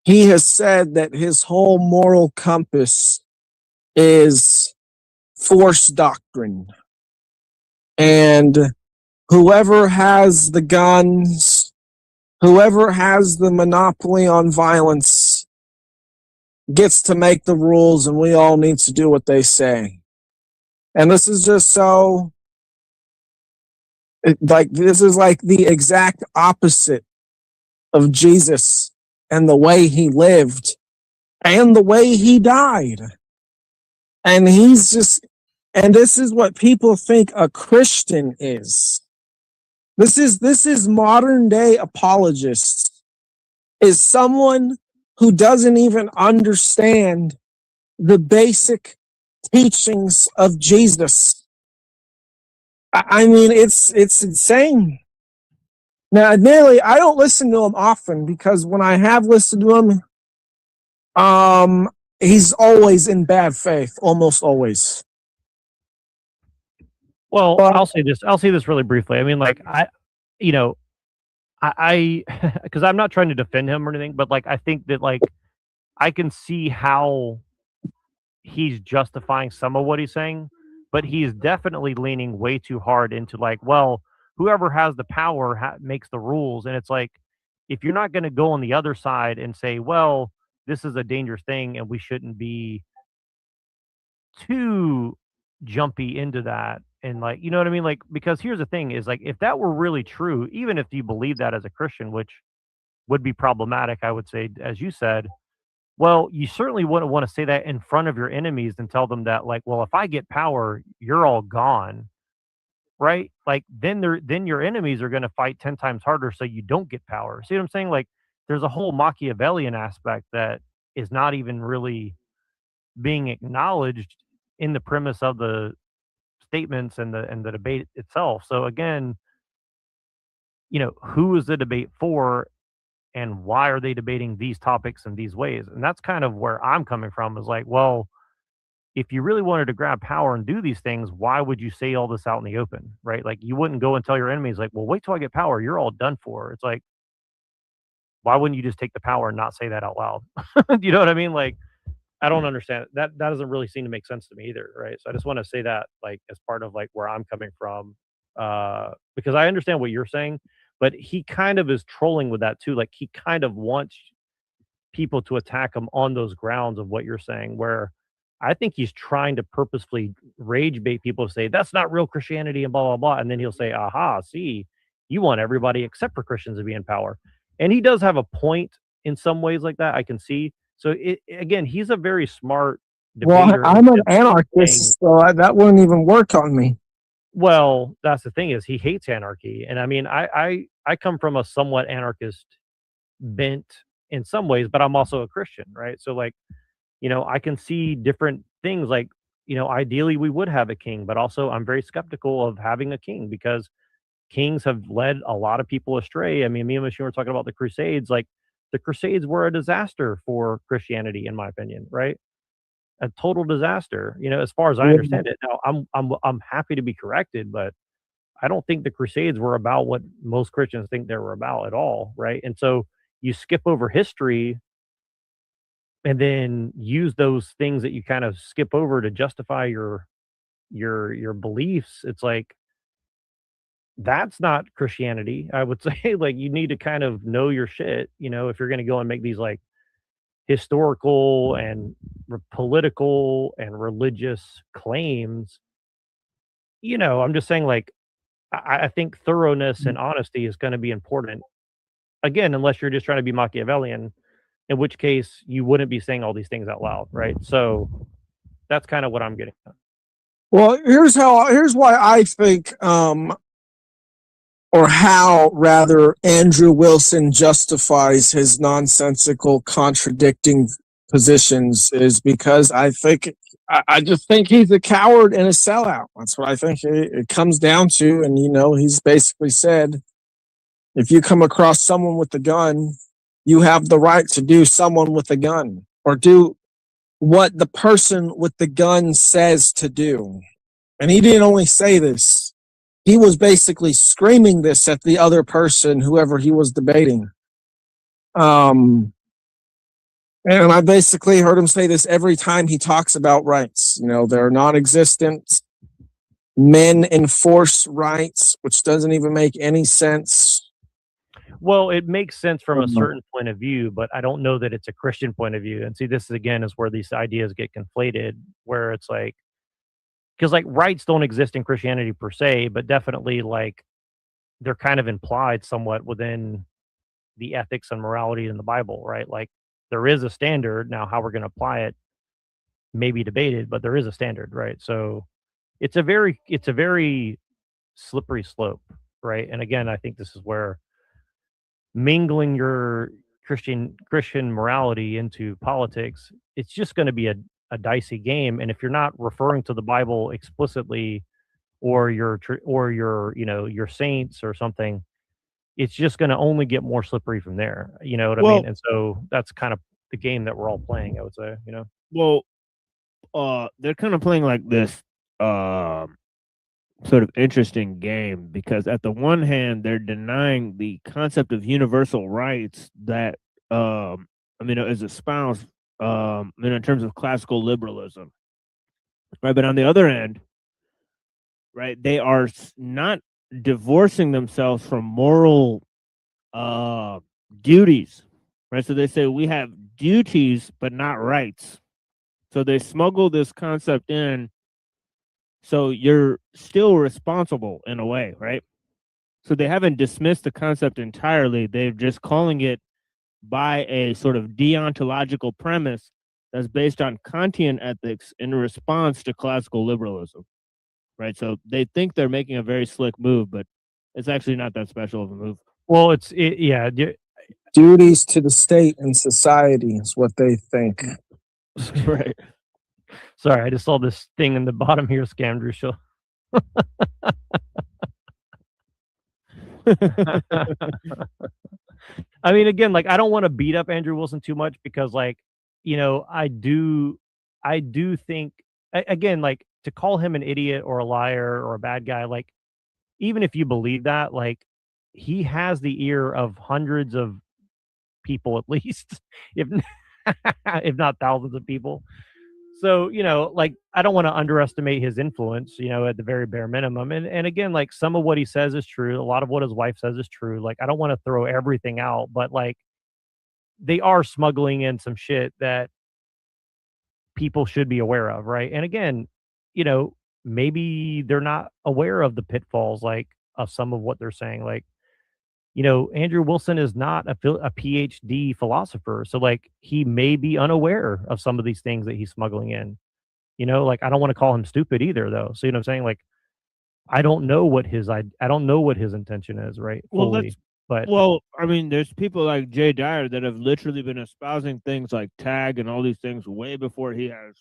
he has said that his whole moral compass is force doctrine. And whoever has the guns, whoever has the monopoly on violence, gets to make the rules, and we all need to do what they say. And this is just so, this is like the exact opposite of Jesus and the way he lived and the way he died. And he's just, and this is what people think a Christian is. This is modern day apologists, is someone who doesn't even understand the basic teachings of Jesus. I mean, it's insane. Now, admittedly, I don't listen to him often because when I have listened to him, he's always in bad faith, almost always. Well, I'll say this really briefly. I mean, like, because I'm not trying to defend him or anything, but like, I think that like, I can see how he's justifying some of what he's saying, but he's definitely leaning way too hard into like, well, whoever has the power makes the rules. And it's like, if you're not going to go on the other side and say, well, this is a dangerous thing and we shouldn't be too jumpy into that. And like, you know what I mean? Like, because here's the thing is like, if that were really true, even if you believe that as a Christian, which would be problematic, I would say, as you said, well, you certainly wouldn't want to say that in front of your enemies and tell them that, like, well, if I get power, you're all gone, right? Like, then your enemies are going to fight 10 times harder so you don't get power. See what I'm saying? Like, there's a whole Machiavellian aspect that is not even really being acknowledged in the premise of the statements and the debate itself. So again, who is the debate for? And why are they debating these topics in these ways? And that's kind of where I'm coming from is like, well, if you really wanted to grab power and do these things, why would you say all this out in the open, right? Like you wouldn't go and tell your enemies like, well, wait till I get power. You're all done for. It's like, why wouldn't you just take the power and not say that out loud? You know what I mean? Like, I don't understand. That doesn't really seem to make sense to me either, right? So I just want to say that like as part of like where I'm coming from, because I understand what you're saying, but he kind of is trolling with that too. Like he kind of wants people to attack him on those grounds of what you're saying, where I think he's trying to purposefully rage bait people to say that's not real Christianity and blah blah blah, and then he'll say, "Aha, see, you want everybody except for Christians to be in power," and he does have a point in some ways like that. I can see. So again, he's a very smart debater. Well, I'm an anarchist, so that wouldn't even work on me. Well, that's the thing is he hates anarchy, and I mean, I come from a somewhat anarchist bent in some ways, but I'm also a Christian, right? So like, I can see different things. Like, ideally we would have a king, but also I'm very skeptical of having a king because kings have led a lot of people astray. I mean, me and Michelle were talking about the Crusades. Like, the Crusades were a disaster for Christianity, in my opinion, right? A total disaster, as far as I understand it. Now, I'm happy to be corrected, but I don't think the Crusades were about what most Christians think they were about at all, right? And so you skip over history and then use those things that you kind of skip over to justify your beliefs. It's like that's not Christianity. I would say like you need to kind of know your shit, if you're going to go and make these like historical and political and religious claims. I'm just saying like I think thoroughness and honesty is going to be important. Again, unless you're just trying to be Machiavellian, in which case you wouldn't be saying all these things out loud, right? So that's kind of what I'm getting at. Well, here's why I think or how rather Andrew Wilson justifies his nonsensical contradicting positions is because I just think he's a coward and a sellout. That's what I think it comes down to. And, he's basically said, if you come across someone with a gun, you have the right to do someone with a gun. or do what the person with the gun says to do. And he didn't only say this, he was basically screaming this at the other person, whoever he was debating. And I basically heard him say this every time he talks about rights. You know, they're non-existent. Men enforce rights, which doesn't even make any sense. Well, it makes sense from a certain point of view, but I don't know that it's a Christian point of view. And see, this again is where these ideas get conflated, where it's like, because like rights don't exist in Christianity per se, but definitely like they're kind of implied somewhat within the ethics and morality in the Bible, right? Like there is a standard. Now, how we're going to apply it may be debated, but there is a standard, right? So it's a very slippery slope, right? And again, I think this is where mingling your Christian morality into politics, it's just going to be a dicey game. And if you're not referring to the Bible explicitly, or your your saints or something, it's just going to only get more slippery from there. You know what I mean? And so that's kind of the game that we're all playing, I would say. You know. Well, they're kind of playing like this sort of interesting game, because at the one hand they're denying the concept of universal rights that is espoused in terms of classical liberalism, right? But on the other end, right, they are not divorcing themselves from moral duties, right? So they say we have duties but not rights. So they smuggle this concept in. So you're still responsible in a way, right? So they haven't dismissed the concept entirely. They're just calling it by a sort of deontological premise that's based on Kantian ethics in response to classical liberalism, right? So they think they're making a very slick move, but it's actually not that special of a move. Well, duties to the state and society is what they think. Right. Sorry, I just saw this thing in the bottom here, Scamdrew Show. I mean, again, like I don't want to beat up Andrew Wilson too much, because like, you know, I do think, again, like to call him an idiot or a liar or a bad guy, like even if you believe that, like he has the ear of hundreds of people at least, if if not thousands of people. So, you know, like I don't want to underestimate his influence, you know, at the very bare minimum. And again, like some of what he says is true. A lot of what his wife says is true. Like I don't want to throw everything out, but like they are smuggling in some shit that people should be aware of, right? And again, you know, maybe they're not aware of the pitfalls like of some of what they're saying. Like, you know, Andrew Wilson is not a PhD philosopher. So like he may be unaware of some of these things that he's smuggling in. You know, like I don't want to call him stupid either though. So you know what I'm saying? Like I don't know what his intention is, right? Fully. Well, I mean, there's people like Jay Dyer that have literally been espousing things like tag and all these things way before he has.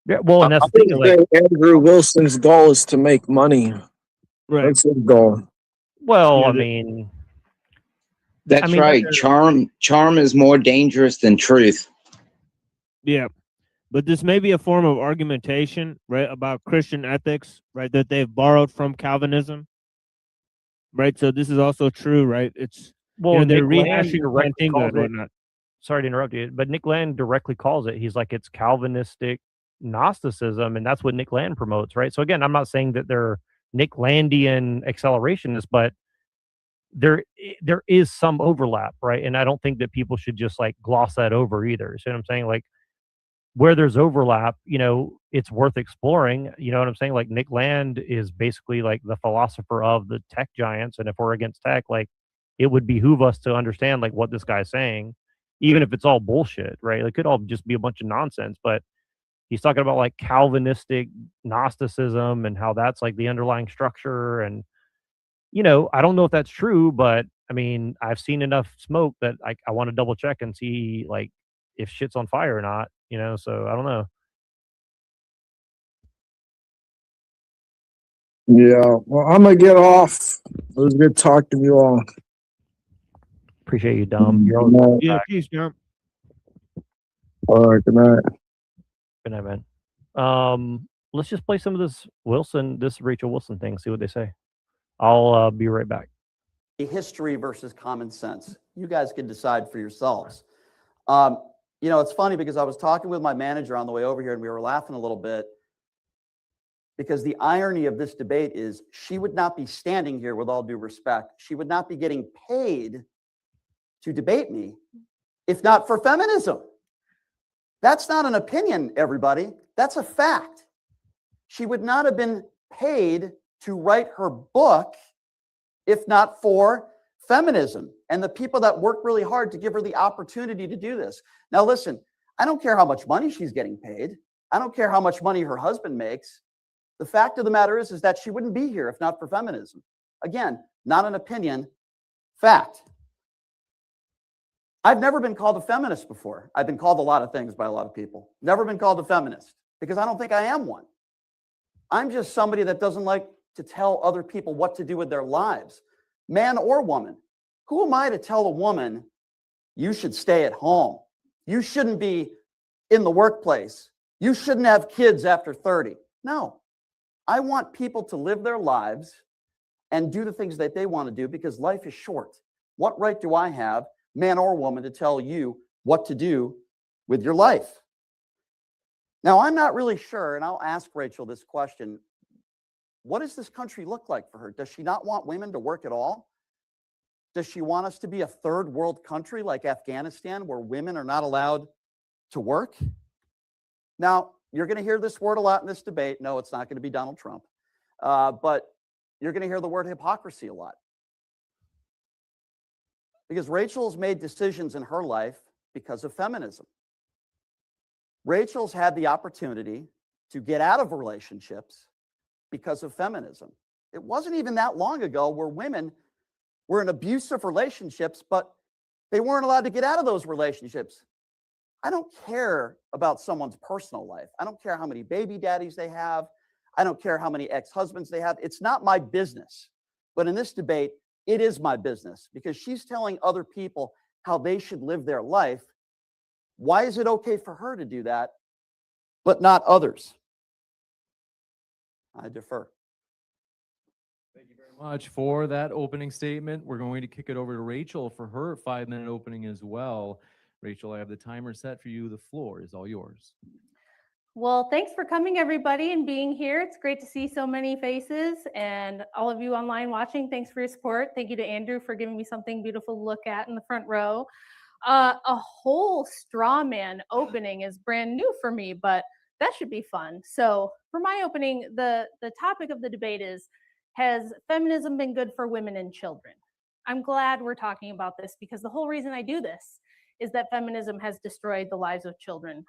Yeah, well, and that's I the thing. think Andrew Wilson's goal is to make money. Right. That's his goal. Well, Yeah, I mean, that's right. Charm is more dangerous than truth. Yeah. But this may be a form of argumentation, right, about Christian ethics, right, that they've borrowed from Calvinism, right? So this is also true, right? It's, well, you know, they're Nick Land rehashing directly Antigua calls and it. whatnot. Sorry to interrupt you, but Nick Land directly calls it. He's like, it's Calvinistic Gnosticism, and that's what Nick Land promotes, right? So again, I'm not saying that they're Nick Landian accelerationists, but there is some overlap, right? And I don't think that people should just like gloss that over either. See what I'm saying? Like where there's overlap, you know, it's worth exploring. You know what I'm saying? Like Nick Land is basically like the philosopher of the tech giants, and if we're against tech, like it would behoove us to understand like what this guy's saying, even if it's all bullshit, right? It could all just be a bunch of nonsense, but he's talking about like Calvinistic Gnosticism and how that's like the underlying structure. And you know, I don't know if that's true, but I mean, I've seen enough smoke that I want to double check and see like if shit's on fire or not, you know, so I don't know. Yeah, well, I'm gonna get off. It was good talking to you all. Appreciate you, Dom. You're always Yeah, peace, Dom. All right, good night. Good night, man. Let's just play some of this Rachel Wilson thing, see what they say. I'll be right back. History versus common sense. You guys can decide for yourselves. It's funny because I was talking with my manager on the way over here and we were laughing a little bit because the irony of this debate is she would not be standing here, with all due respect. She would not be getting paid to debate me if not for feminism. That's not an opinion, everybody. That's a fact. She would not have been paid to write her book if not for feminism and the people that work really hard to give her the opportunity to do this. Now, listen, I don't care how much money she's getting paid. I don't care how much money her husband makes. The fact of the matter is that she wouldn't be here if not for feminism. Again, not an opinion, fact. I've never been called a feminist before. I've been called a lot of things by a lot of people. Never been called a feminist because I don't think I am one. I'm just somebody that doesn't like to tell other people what to do with their lives, man or woman. Who am I to tell a woman, you should stay at home? You shouldn't be in the workplace. You shouldn't have kids after 30. No, I want people to live their lives and do the things that they want to do because life is short. What right do I have, man or woman, to tell you what to do with your life? Now, I'm not really sure, and I'll ask Rachel this question. What does this country look like for her? Does she not want women to work at all? Does she want us to be a third world country like Afghanistan where women are not allowed to work? Now, you're going to hear this word a lot in this debate. No, it's not going to be Donald Trump. But you're going to hear the word hypocrisy a lot. Because Rachel's made decisions in her life because of feminism. Rachel's had the opportunity to get out of relationships because of feminism. It wasn't even that long ago where women were in abusive relationships, but they weren't allowed to get out of those relationships. I don't care about someone's personal life. I don't care how many baby daddies they have. I don't care how many ex-husbands they have. It's not my business. But in this debate, it is my business because she's telling other people how they should live their life. Why is it okay for her to do that, but not others? I defer. Thank you very much for that opening statement. We're going to kick it over to Rachel for her 5-minute opening as well. Rachel, I have the timer set for you. The floor is all yours. Well, thanks for coming, everybody, and being here. It's great to see so many faces, and all of you online watching, thanks for your support. Thank you to Andrew for giving me something beautiful to look at in the front row. A whole straw man opening is brand new for me, but that should be fun. So for my opening, the topic of the debate is, has feminism been good for women and children? I'm glad we're talking about this because the whole reason I do this is that feminism has destroyed the lives of children.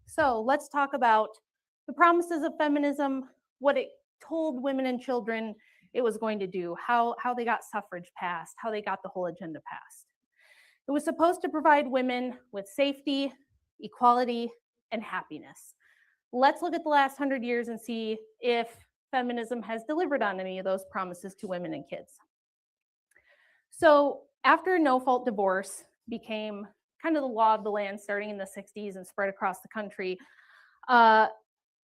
So let's talk about the promises of feminism, what it told women and children it was going to do, how they got suffrage passed, how they got the whole agenda passed. It was supposed to provide women with safety, equality, and happiness. Let's look at the last 100 years and see if feminism has delivered on any of those promises to women and kids. So after no-fault divorce became kind of the law of the land starting in the 60s and spread across the country,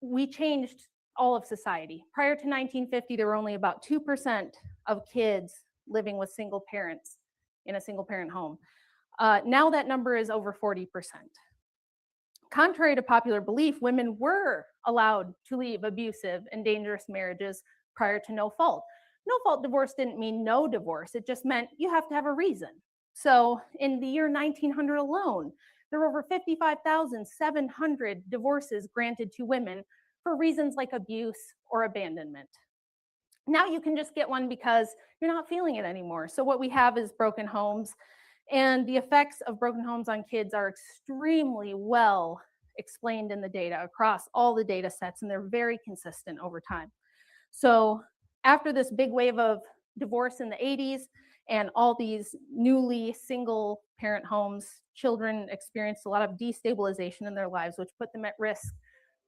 we changed all of society. Prior to 1950, there were only about 2% of kids living with single parents in a single parent home. Now that number is over 40%. Contrary to popular belief, women were allowed to leave abusive and dangerous marriages prior to no fault. No fault divorce didn't mean no divorce. It just meant you have to have a reason. So in the year 1900 alone, there were over 55,700 divorces granted to women for reasons like abuse or abandonment. Now you can just get one because you're not feeling it anymore. So what we have is broken homes, and the effects of broken homes on kids are extremely well explained in the data across all the data sets, and they're very consistent over time. So after this big wave of divorce in the 80s and all these newly single parent homes, children experienced a lot of destabilization in their lives, which put them at risk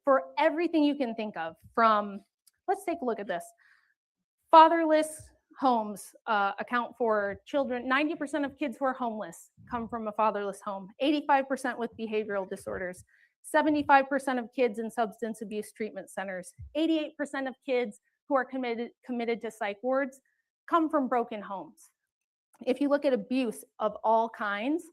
for everything you can think of. From, let's take a look at this. Fatherless homes account for children. 90% of kids who are homeless come from a fatherless home. 85% with behavioral disorders. 75% of kids in substance abuse treatment centers, 88% of kids who are committed to psych wards come from broken homes. If you look at abuse of all kinds,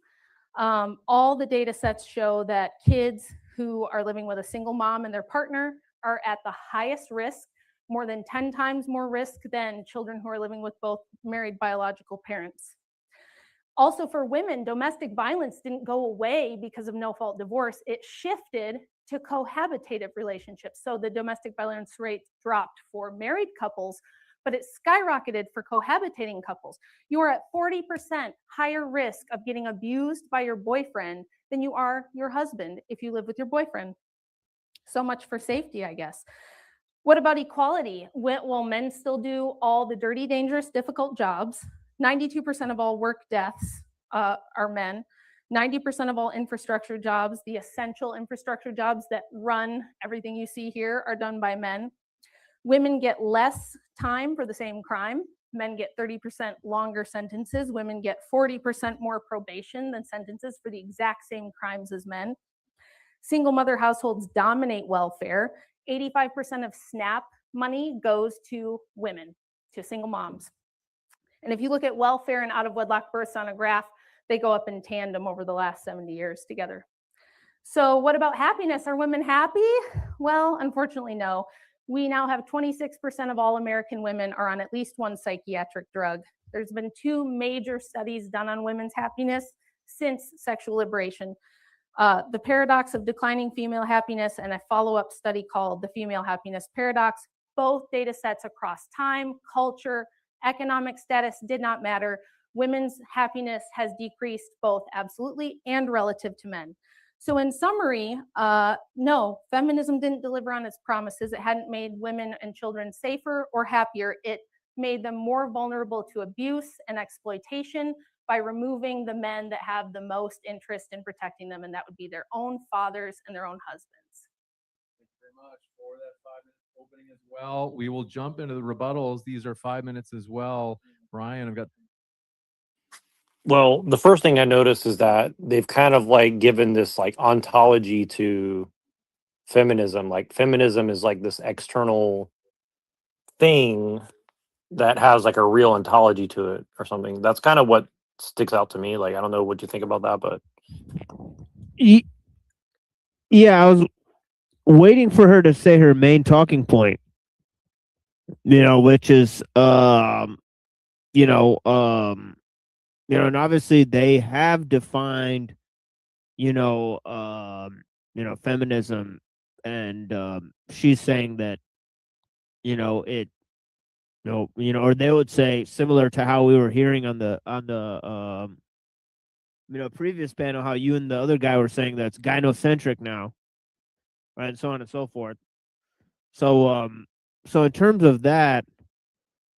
all the data sets show that kids who are living with a single mom and their partner are at the highest risk, more than 10 times more risk than children who are living with both married biological parents. Also for women, domestic violence didn't go away because of no-fault divorce. It shifted to cohabitative relationships. So the domestic violence rate dropped for married couples, but it skyrocketed for cohabitating couples. You are at 40% higher risk of getting abused by your boyfriend than you are your husband if you live with your boyfriend. So much for safety, I guess. What about equality? Well, men still do all the dirty, dangerous, difficult jobs. 92% of all work deaths are men. 90% of all infrastructure jobs, the essential infrastructure jobs that run everything you see here, are done by men. Women get less time for the same crime. Men get 30% longer sentences. Women get 40% more probation than sentences for the exact same crimes as men. Single mother households dominate welfare. 85% of SNAP money goes to women, to single moms. And if you look at welfare and out-of-wedlock births on a graph, they go up in tandem over the last 70 years together. So what about happiness? Are women happy? Well, unfortunately, no. We now have 26% of all American women are on at least one psychiatric drug. There's been 2 major studies done on women's happiness since sexual liberation. The paradox of declining female happiness and a follow-up study called the female happiness paradox. Both data sets across time, culture, economic status did not matter. Women's happiness has decreased both absolutely and relative to men. So in summary, no, feminism didn't deliver on its promises. It hadn't made women and children safer or happier. It made them more vulnerable to abuse and exploitation by removing the men that have the most interest in protecting them, and that would be their own fathers and their own husbands. Thank you very much for that 5-minute opening as well. We will jump into the rebuttals. These are 5 minutes as well. Brian, I've got. Well, the first thing I noticed is that they've kind of like given this like ontology to feminism. Like feminism is like this external thing that has like a real ontology to it or something. That's kind of what sticks out to me. Like I don't know what you think about that, but yeah, I was waiting for her to say her main talking point. Which is and obviously they have defined feminism, and she's saying that it or they would say, similar to how we were hearing on the previous panel, how you and the other guy were saying that it's gynocentric now, right, and so on and so forth. So so in terms of that,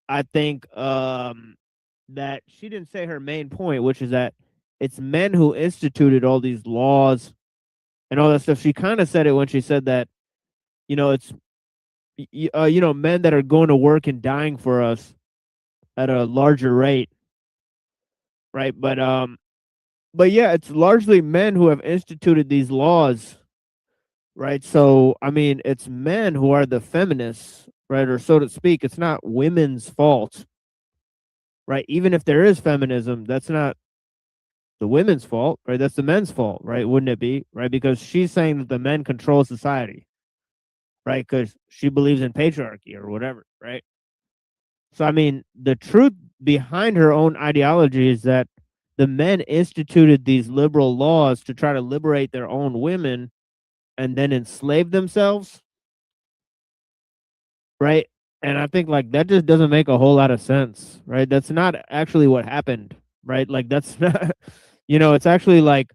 I think that she didn't say her main point, which is that it's men who instituted all these laws and all that stuff. She kind of said it when she said that it's men that are going to work and dying for us at a larger rate, right? But yeah, it's largely men who have instituted these laws, right? So I mean, it's men who are the feminists, right, or so to speak. It's not women's fault, right? Even if there is feminism, that's not the women's fault, right? That's the men's fault, right? Wouldn't it be, right? Because she's saying that the men control society, right? Because she believes in patriarchy or whatever, right? So I mean, the truth behind her own ideology is that the men instituted these liberal laws to try to liberate their own women and then enslave themselves, right? And I think like that just doesn't make a whole lot of sense, right? That's not actually what happened, right? Like that's not, it's actually like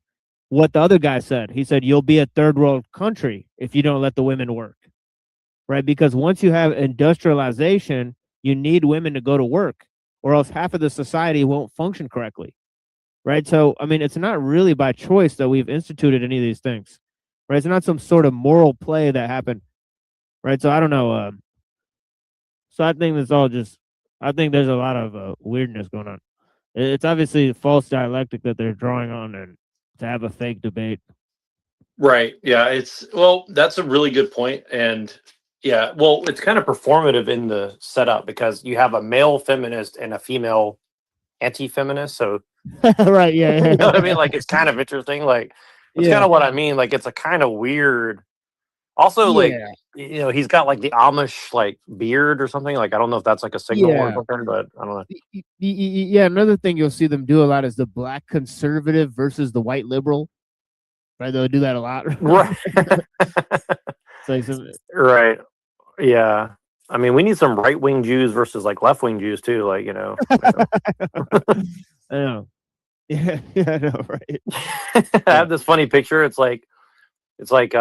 what the other guy said. He said, you'll be a third world country if you don't let the women work, right? Because once you have industrialization, you need women to go to work or else half of the society won't function correctly, right? So, I mean, it's not really by choice that we've instituted any of these things, right? It's not some sort of moral play that happened, right? So I don't know. So I think it's all just, I think there's a lot of weirdness going on. It's obviously false dialectic that they're drawing on and to have a fake debate. Right. Yeah. That's a really good point. And yeah, well, it's kind of performative in the setup because you have a male feminist and a female anti-feminist. So, Right. Yeah. you know what I mean? Like, it's kind of interesting. Like, that's kind Yeah. of what I mean. Like, it's a kind of weird. Also, like, Yeah. he's got like the Amish like beard or something. Like, I don't know if that's like a signal or Yeah. something, but I don't know. Yeah. Another thing you'll see them do a lot is the black conservative versus the white liberal. Right. They'll do that a lot. Right. It's like Right. Yeah. I mean, we need some right wing Jews versus like left wing Jews too. Like, I know. Yeah. I know. Right. I have this funny picture. It's like there's like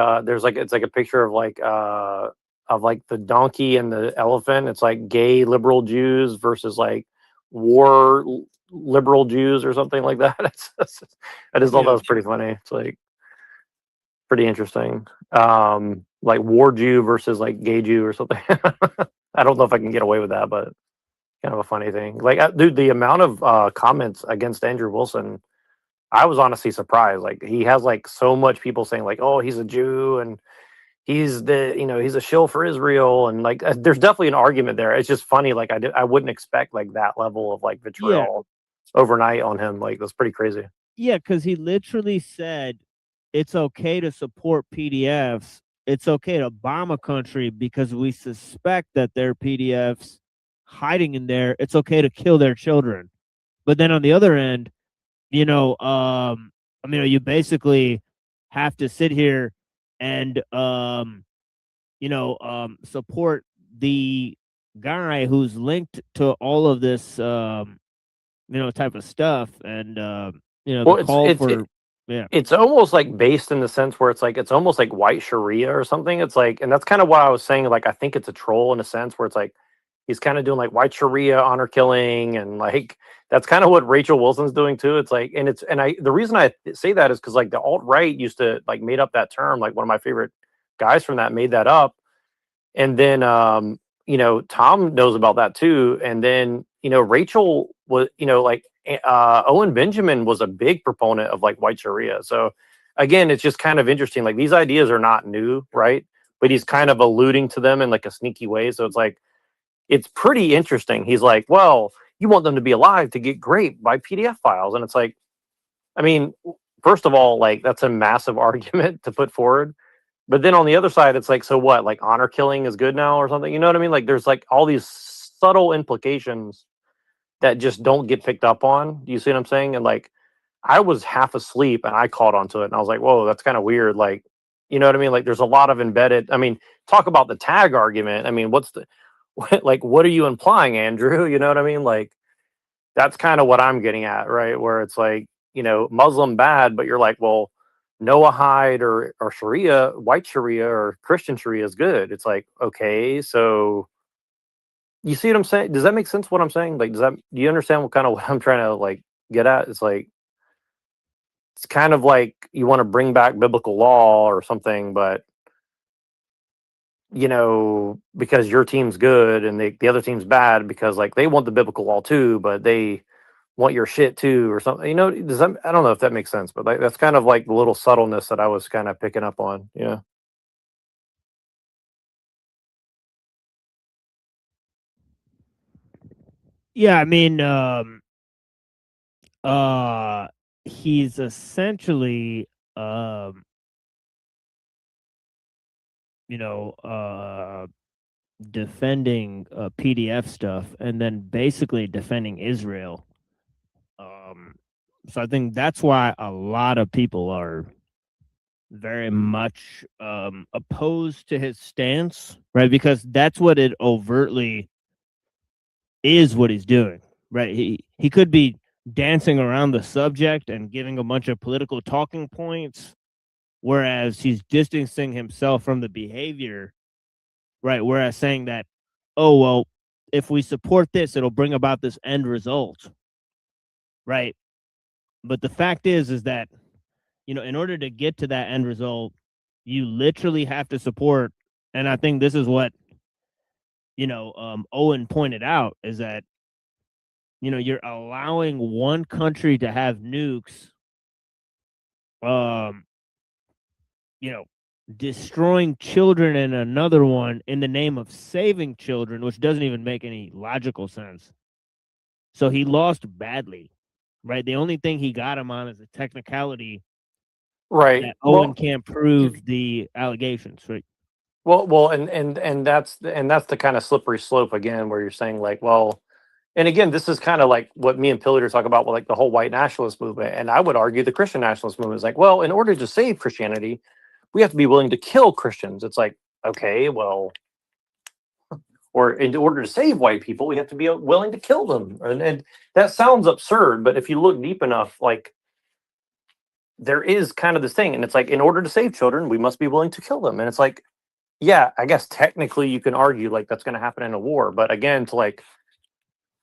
it's like a picture of like the donkey and the elephant. It's like gay liberal Jews versus like liberal Jews or something like that. I just thought that was pretty funny. It's like pretty interesting. Like war Jew versus like gay Jew or something. I don't know if I can get away with that, but kind of a funny thing. Like, dude, the amount of comments against Andrew Wilson, I was honestly surprised. Like, he has like so much people saying like, "Oh, he's a Jew and he's he's a shill for Israel," and like, there's definitely an argument there. It's just funny. Like, I wouldn't expect like that level of like vitriol overnight on him. Like, that's pretty crazy. Yeah, because he literally said it's okay to support PDFs. It's okay to bomb a country because we suspect that they're PDFs hiding in there. It's okay to kill their children. But then on the other end, you basically have to sit here and support the guy who's linked to all of this type of stuff and Well, the call for it's almost like based in the sense where it's almost like white Sharia or something. It's like, and that's kind of why I was saying, like, I think it's a troll in a sense where it's like he's kind of doing like white Sharia honor killing, and like that's kind of what Rachel Wilson's doing too. It's like, the reason I say that is because like the alt right used to like made up that term. Like one of my favorite guys from that made that up, and then Tom knows about that too, and then Rachel was like Owen Benjamin was a big proponent of like white Sharia. So again, it's just kind of interesting. Like these ideas are not new, right? But he's kind of alluding to them in like a sneaky way. So it's like it's pretty interesting. He's like, well, you want them to be alive to get raped by PDF files, and it's like, I mean, first of all, like that's a massive argument to put forward. But then on the other side, it's like, so what? Like honor killing is good now or something? You know what I mean? Like there's like all these subtle implications that just don't get picked up on. Do you see what I'm saying? And like I was half asleep and I caught onto it and I was like, whoa, that's kind of weird. Like, you know what I mean? Like there's a lot of embedded. I mean, talk about the tag argument. I mean, like, what are you implying, Andrew? You know what I mean? Like, that's kind of what I'm getting at, right? Where it's like, Muslim bad, but you're like, well, Noahide or Sharia, white Sharia or Christian Sharia is good. It's like, okay, so you see what I'm saying? Does that make sense what I'm saying? Like, do you understand what I'm trying to like get at? It's like, it's kind of like you want to bring back biblical law or something, but because your team's good and the other team's bad because like they want the biblical law too, but they want your shit too or something. I don't know if that makes sense, but like that's kind of like the little subtleness that I was kind of picking up on. Yeah. Yeah, I mean, he's essentially, defending PDF stuff and then basically defending Israel. So I think that's why a lot of people are very much opposed to his stance, right? Because that's what it overtly is what he's doing, right? He could be dancing around the subject and giving a bunch of political talking points, whereas he's distancing himself from the behavior, right? Whereas saying that, oh, well, if we support this, it'll bring about this end result, right? But the fact is that, in order to get to that end result, you literally have to support, and I think this is what, Owen pointed out, is that, you're allowing one country to have nukes, you know, destroying children in another one in the name of saving children, which doesn't even make any logical sense. So he lost badly, right? The only thing he got him on is a technicality Right. that Owen can't prove the allegations, right? Well, and that's the kind of slippery slope again, where you're saying like, well, and again, this is kind of like what me and Pillager talk about with like the whole white nationalist movement, and I would argue the Christian nationalist movement is like, well, in order to save Christianity, we have to be willing to kill Christians. It's like, okay, well, or in order to save white people, we have to be willing to kill them, and that sounds absurd, but if you look deep enough, like there is kind of this thing, and it's like, in order to save children, we must be willing to kill them, and it's like, yeah, I guess technically you can argue like that's going to happen in a war, but again, to like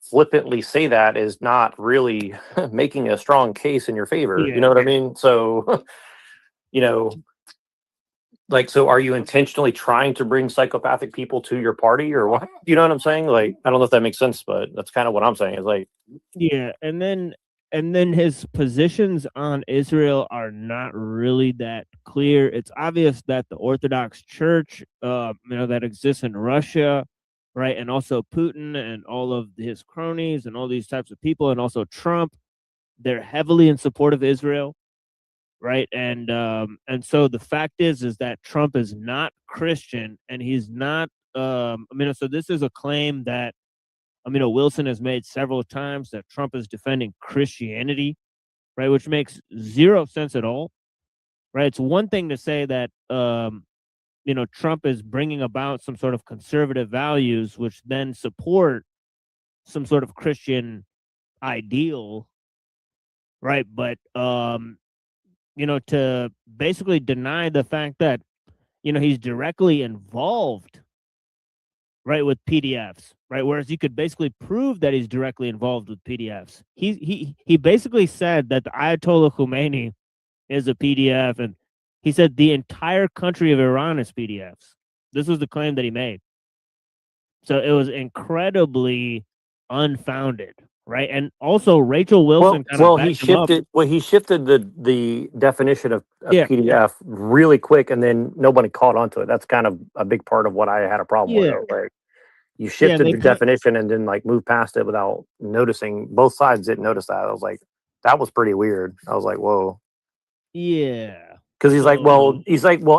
flippantly say that is not really making a strong case in your favor. You know what I mean? So, you know, like, so are you intentionally trying to bring psychopathic people to your party or what? You know what I'm saying? Like, I don't know if that makes sense, but that's kind of what I'm saying is like, yeah. And then his positions on Israel are not really that clear. It's obvious that the Orthodox Church, that exists in Russia, right, and also Putin and all of his cronies and all these types of people, and also Trump, they're heavily in support of Israel, right? And so the fact is that Trump is not Christian, and he's not. So this is a claim that Wilson has made several times, that Trump is defending Christianity, right? Which makes zero sense at all, right? It's one thing to say that, Trump is bringing about some sort of conservative values, which then support some sort of Christian ideal, right? But, to basically deny the fact that, he's directly involved, right, with PDFs, right? Whereas you could basically prove that he's directly involved with PDFs. He basically said that the Ayatollah Khomeini is a PDF, and he said the entire country of Iran is PDFs. This was the claim that he made. So it was incredibly unfounded, right? And also Rachel Wilson he shifted the definition of PDF really quick, and then nobody caught on to it. That's kind of a big part of what I had a problem with. Like, you shifted the definition and then like moved past it without noticing. Both sides didn't notice that. I was like, that was pretty weird. I was like, whoa. Yeah. Because he's like, well,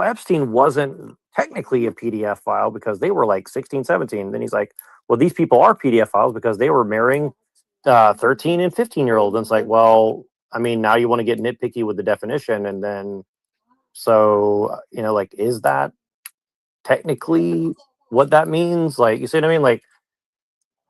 Epstein wasn't technically a PDF file because they were like 16, 17. Then he's like, well, these people are PDF files because they were marrying 13 and 15-year-olds. And it's like, well, I mean, now you want to get nitpicky with the definition. And then, so, like, is that technically what that means? Like, you see what I mean? Like,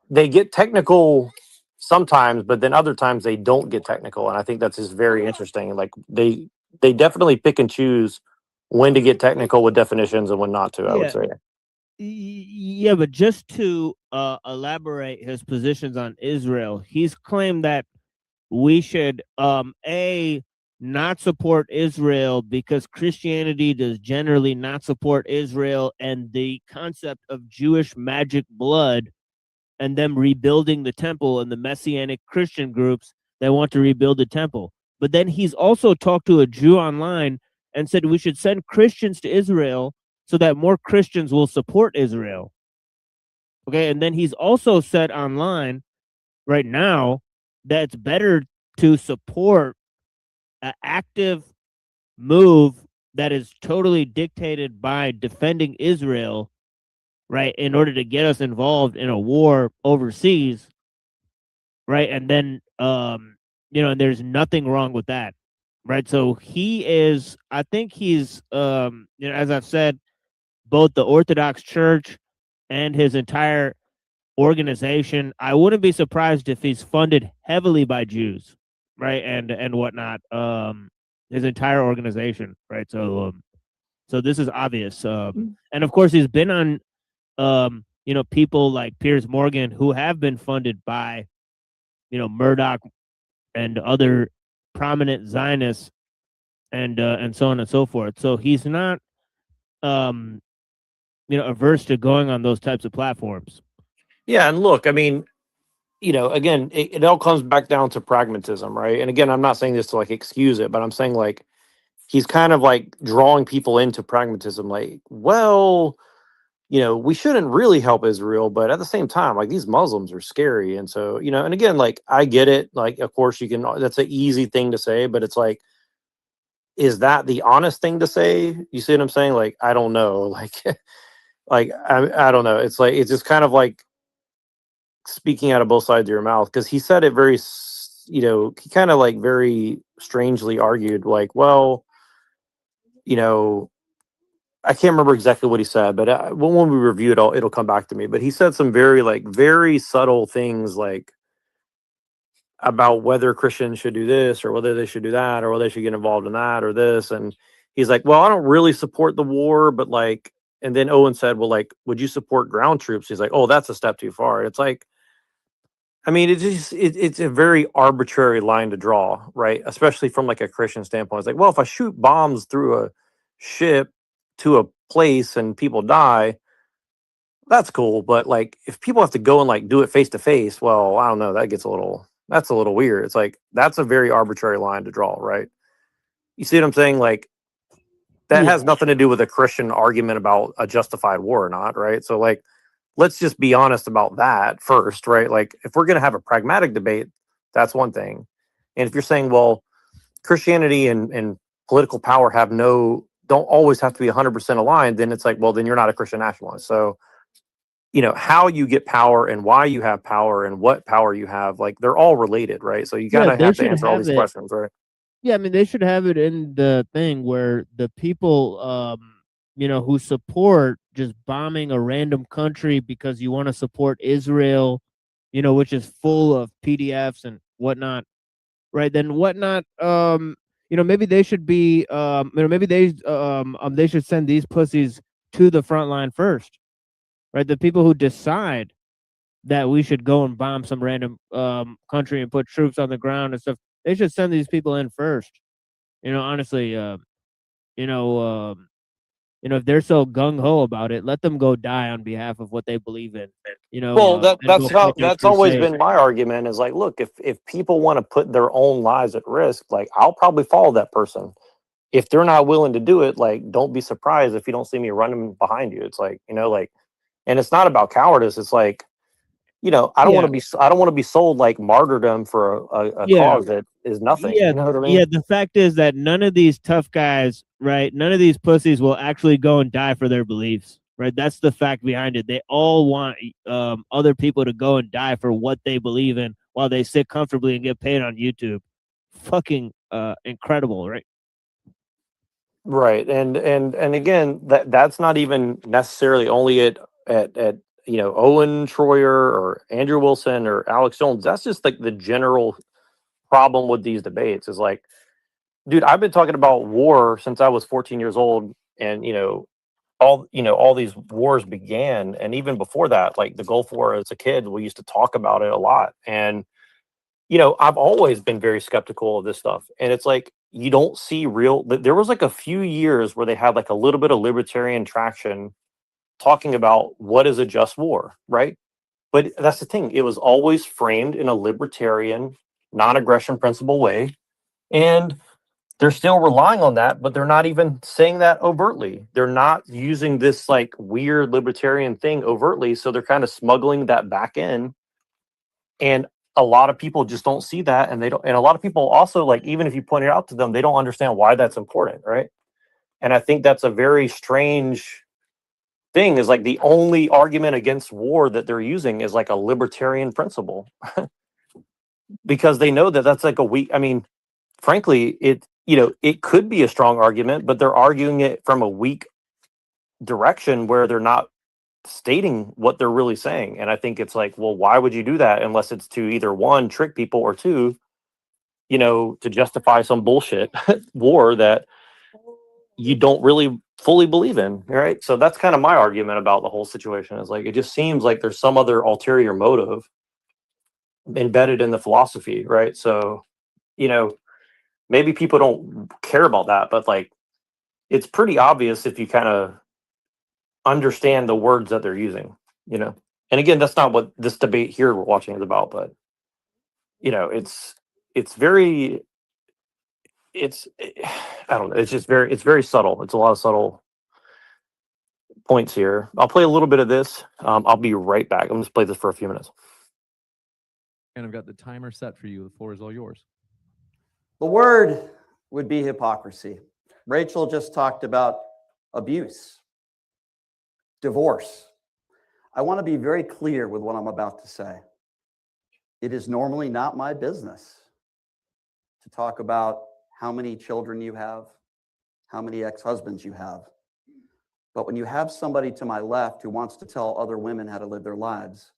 they get technical sometimes, but then other times they don't get technical. And I think that's just very interesting. Like, they definitely pick and choose when to get technical with definitions and when not to, I would say. Yeah, but just to elaborate his positions on Israel, he's claimed that we should not support Israel because Christianity does generally not support Israel, and the concept of Jewish magic blood and them rebuilding the temple and the Messianic Christian groups that want to rebuild the temple. But then he's also talked to a Jew online and said we should send Christians to Israel so that more Christians will support Israel. Okay, and then he's also said online right now that it's better to support an active move that is totally dictated by defending Israel, right, in order to get us involved in a war overseas, right? And then, and there's nothing wrong with that, right? So I think he's, as I've said, both the Orthodox Church and his entire organization, I wouldn't be surprised if he's funded heavily by Jews, right, and whatnot. His entire organization, right? So this is obvious, and of course he's been on, people like Piers Morgan who have been funded by, Murdoch and other prominent Zionists, and so on and so forth. So he's not, averse to going on those types of platforms. Yeah, and look, I mean, again, it all comes back down to pragmatism, right? And again, I'm not saying this to like excuse it, but I'm saying like he's kind of like drawing people into pragmatism, like, well, we shouldn't really help Israel, but at the same time, like these Muslims are scary. And so, and again, like I get it. Like, of course you can, that's an easy thing to say, but it's like, is that the honest thing to say? You see what I'm saying? Like, I don't know. Like, like, I don't know. It's like, it's just kind of like speaking out of both sides of your mouth. Cause he said it very, he kind of like very strangely argued like, well, I can't remember exactly what he said, but when we review it, it'll come back to me. But he said some very subtle things, like about whether Christians should do this or whether they should do that or whether they should get involved in that or this. And he's like, well, I don't really support the war, but like, and then Owen said, well, like, would you support ground troops? He's like, oh, that's a step too far. It's like, I mean, it's a very arbitrary line to draw, right? Especially from like a Christian standpoint. It's like, well, if I shoot bombs through a ship to a place and people die, that's cool. But like, if people have to go and like do it face to face, well, I don't know. That's a little weird. It's like, that's a very arbitrary line to draw, right? You see what I'm saying? Like, that has nothing to do with a Christian argument about a justified war or not, right? So like, let's just be honest about that first, right? Like, if we're going to have a pragmatic debate, that's one thing. And if you're saying, well, Christianity and political power don't always have to be 100% aligned, then it's like, well, then you're not a Christian nationalist. So, how you get power and why you have power and what power you have, like they're all related, right? So you kind of have to answer all these questions, right? Yeah, I mean, they should have it in the thing where the people, who support just bombing a random country because you want to support Israel, which is full of PDFs and whatnot, right? Then whatnot, maybe they should be, maybe they should send these pussies to the front line first, right? The people who decide that we should go and bomb some random country and put troops on the ground and stuff, they should send these people in first. Honestly, if they're so gung ho about it, let them go die on behalf of what they believe in. Well, that's always crusade. been my argument. Is like, look, if people want to put their own lives at risk, like I'll probably follow that person. If they're not willing to do it, like don't be surprised if you don't see me running behind you. It's like, like, and it's not about cowardice. It's like, I don't want to be sold like martyrdom for a cause that is nothing. Yeah, You know what I mean? yeah. The fact is that none of these tough guys, right? None of these pussies will actually go and die for their beliefs, right? That's the fact behind it. They all want other people to go and die for what they believe in while they sit comfortably and get paid on YouTube. Fucking incredible, right? Right, and again, that's not even necessarily only at Owen Troyer or Andrew Wilson or Alex Jones. That's just like the general problem with these debates is like, dude, I've been talking about war since I was 14 years old, and all these wars began, and even before that, like the Gulf War as a kid, we used to talk about it a lot, and I've always been very skeptical of this stuff, and it's like you don't see there was like a few years where they had like a little bit of libertarian traction talking about what is a just war, right? But that's the thing, it was always framed in a libertarian non-aggression principle way, and they're still relying on that, but they're not even saying that overtly. They're not using this like weird libertarian thing overtly, so they're kind of smuggling that back in. And a lot of people just don't see that, and they don't. And a lot of people also, like, even if you point it out to them, they don't understand why that's important, right? And I think that's a very strange thing. Is like the only argument against war that they're using is like a libertarian principle, because they know that that's like a weak. I mean, frankly, it could be a strong argument, but they're arguing it from a weak direction where they're not stating what they're really saying. And I think it's like, well, why would you do that unless it's to either one, trick people, or two, to justify some bullshit war that you don't really fully believe in, right? So that's kind of my argument about the whole situation. Is like, it just seems like there's some other ulterior motive embedded in the philosophy, right? So, maybe people don't care about that, but like, it's pretty obvious if you kind of understand the words that they're using, And again, that's not what this debate here we're watching is about, but it's very, I don't know. It's very subtle. It's a lot of subtle points here. I'll play a little bit of this. I'll be right back. I'm just play this for a few minutes. And I've got the timer set for you. The floor is all yours. The word would be hypocrisy. Rachel just talked about abuse, divorce. I want to be very clear with what I'm about to say. It is normally not my business to talk about how many children you have, how many ex-husbands you have. But when you have somebody to my left who wants to tell other women how to live their lives,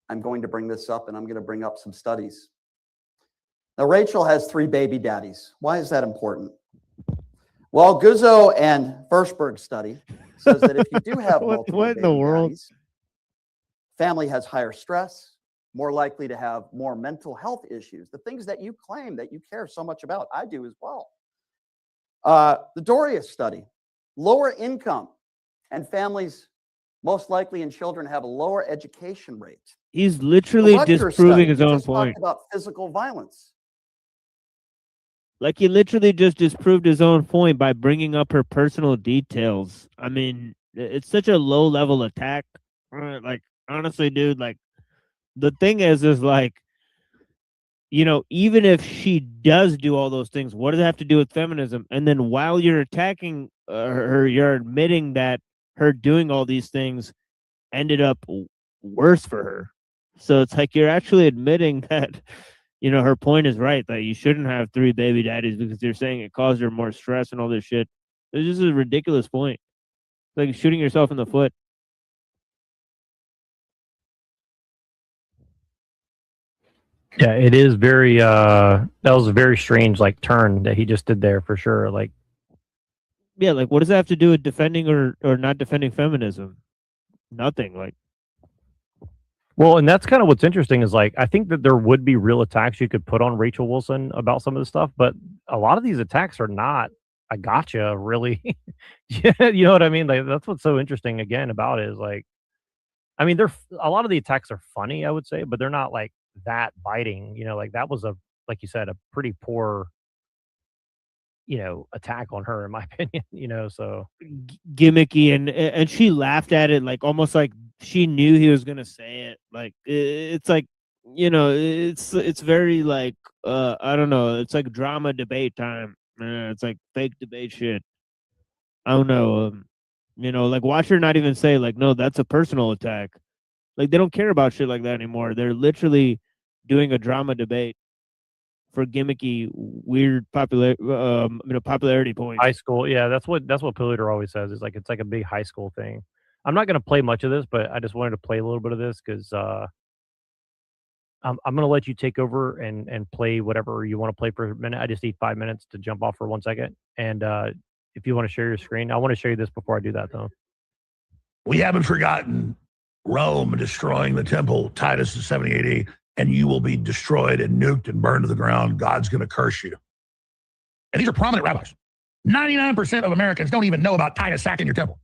I'm going to bring this up, and I'm going to bring up some studies. Now, Rachel has 3 baby daddies. Why is that important? Well, Guzzo and Firstberg's study says that if you do have multiple what in the baby world? daddies, family has higher stress, more likely to have more mental health issues, the things that you claim that you care so much about. I do as well. The Dorius study, lower income and families most likely in children have a lower education rate. He's literally The Rutgers disproving study, his we own just point. talked about physical violence. Like, he literally just disproved his own point by bringing up her personal details. I mean, it's such a low level attack. Like, honestly, dude, like, the thing is like, you know, even if she does do all those things, what does it have to do with feminism? And then while you're attacking her, you're admitting that her doing all these things ended up worse for her. So it's like you're actually admitting that, you know, her point is right, that you shouldn't have 3 baby daddies because you're saying it caused her more stress and all this shit. This is a ridiculous point. It's like shooting yourself in the foot. Yeah, it is very that was a very strange like turn that he just did there for sure. Like, Yeah, like, what does that have to do with defending or not defending feminism? Nothing. Like, well, and that's kind of what's interesting is like I think that there would be real attacks you could put on Rachel Wilson about some of this stuff, but a lot of these attacks are not I gotcha really. Yeah, you know what I mean? Like that's what's so interesting again about it is like I mean they're a lot of the attacks are funny, I would say, but they're not like that biting, you know, like that was a like you said, a pretty poor, you know, attack on her in my opinion, you know, so gimmicky, and she laughed at it like almost like she knew he was gonna say it. Like, it's like, you know, it's very like I don't know, it's like drama debate time. It's like fake debate shit. I don't know. You know, like, watch her not even say like, no, that's a personal attack. Like, they don't care about shit like that anymore. They're literally doing a drama debate for gimmicky, weird popularity points. high school, yeah, that's what Polluter always says. It's like a big high school thing. I'm not gonna play much of this, but I just wanted to play a little bit of this because I'm gonna let you take over and play whatever you want to play for a minute. I just need 5 minutes to jump off for 1 second. And if you want to share your screen, I want to show you this before I do that though. We haven't forgotten Rome destroying the temple, Titus in 70 AD, and you will be destroyed and nuked and burned to the ground. God's going to curse you. And these are prominent rabbis. 99% of Americans don't even know about Titus sacking your temple.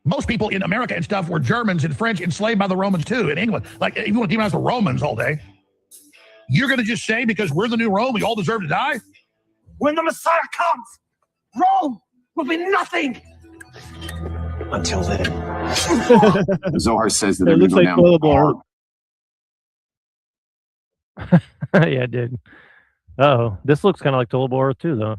Most people in America and stuff were Germans and French enslaved by the Romans too in England. Like, if you want to demonize the Romans all day, you're going to just say because we're the new Rome, we all deserve to die? When the Messiah comes, Rome will be nothing. Until then. The Zohar says that It they're going looks to like go down Boulevard. hard. Yeah, it did. Oh, this looks kind of like Tolobor too, though.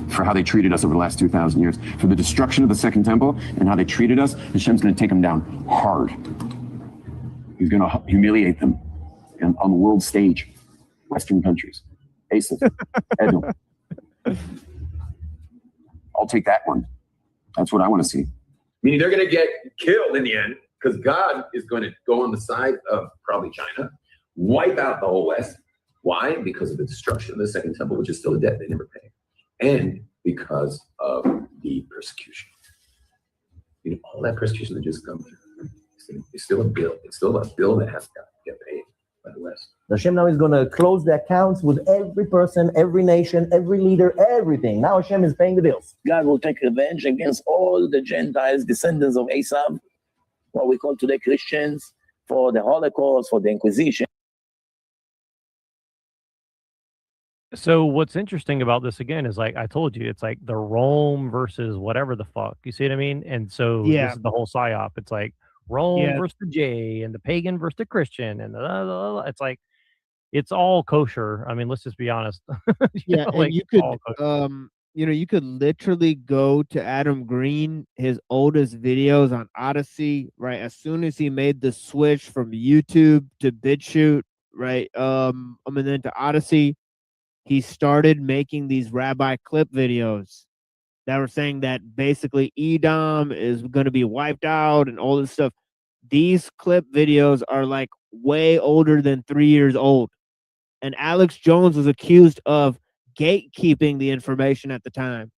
For how they treated us over the last 2,000 years, for the destruction of the Second Temple and how they treated us, Hashem's going to take them down hard. He's going to humiliate them on the world stage, Western countries, Asif, Edom. I'll take that one. That's what I want to see. Meaning they're going to get killed in the end because God is going to go on the side of probably China, wipe out the whole West. Why? Because of the destruction of the Second Temple, which is still a debt they never pay. And because of the persecution. You know, all that persecution that just come through. It's still a bill. It's still a bill that has to get paid by the West. Hashem now is going to close the accounts with every person, every nation, every leader, everything. Now Hashem is paying the bills. God will take revenge against all the Gentiles, descendants of Esav, what we call today Christians, for the Holocaust, for the Inquisition. So what's interesting about this again is like I told you, it's like the Rome versus whatever the fuck. You see what I mean? And so this Yeah. is the whole psyop. It's like Rome Yeah. versus the J and the pagan versus the Christian and it's like it's all kosher. I mean, let's just be honest. Yeah, and like you it's could all kosher. you could literally go to Adam Green, his oldest videos on Odyssey, right? As soon as he made the switch from YouTube to BitChute, right? And then to Odyssey, he started making these rabbi clip videos that were saying that basically Edom is going to be wiped out and all this stuff. These clip videos are like way older than 3 years old. And Alex Jones was accused of gatekeeping the information at the time.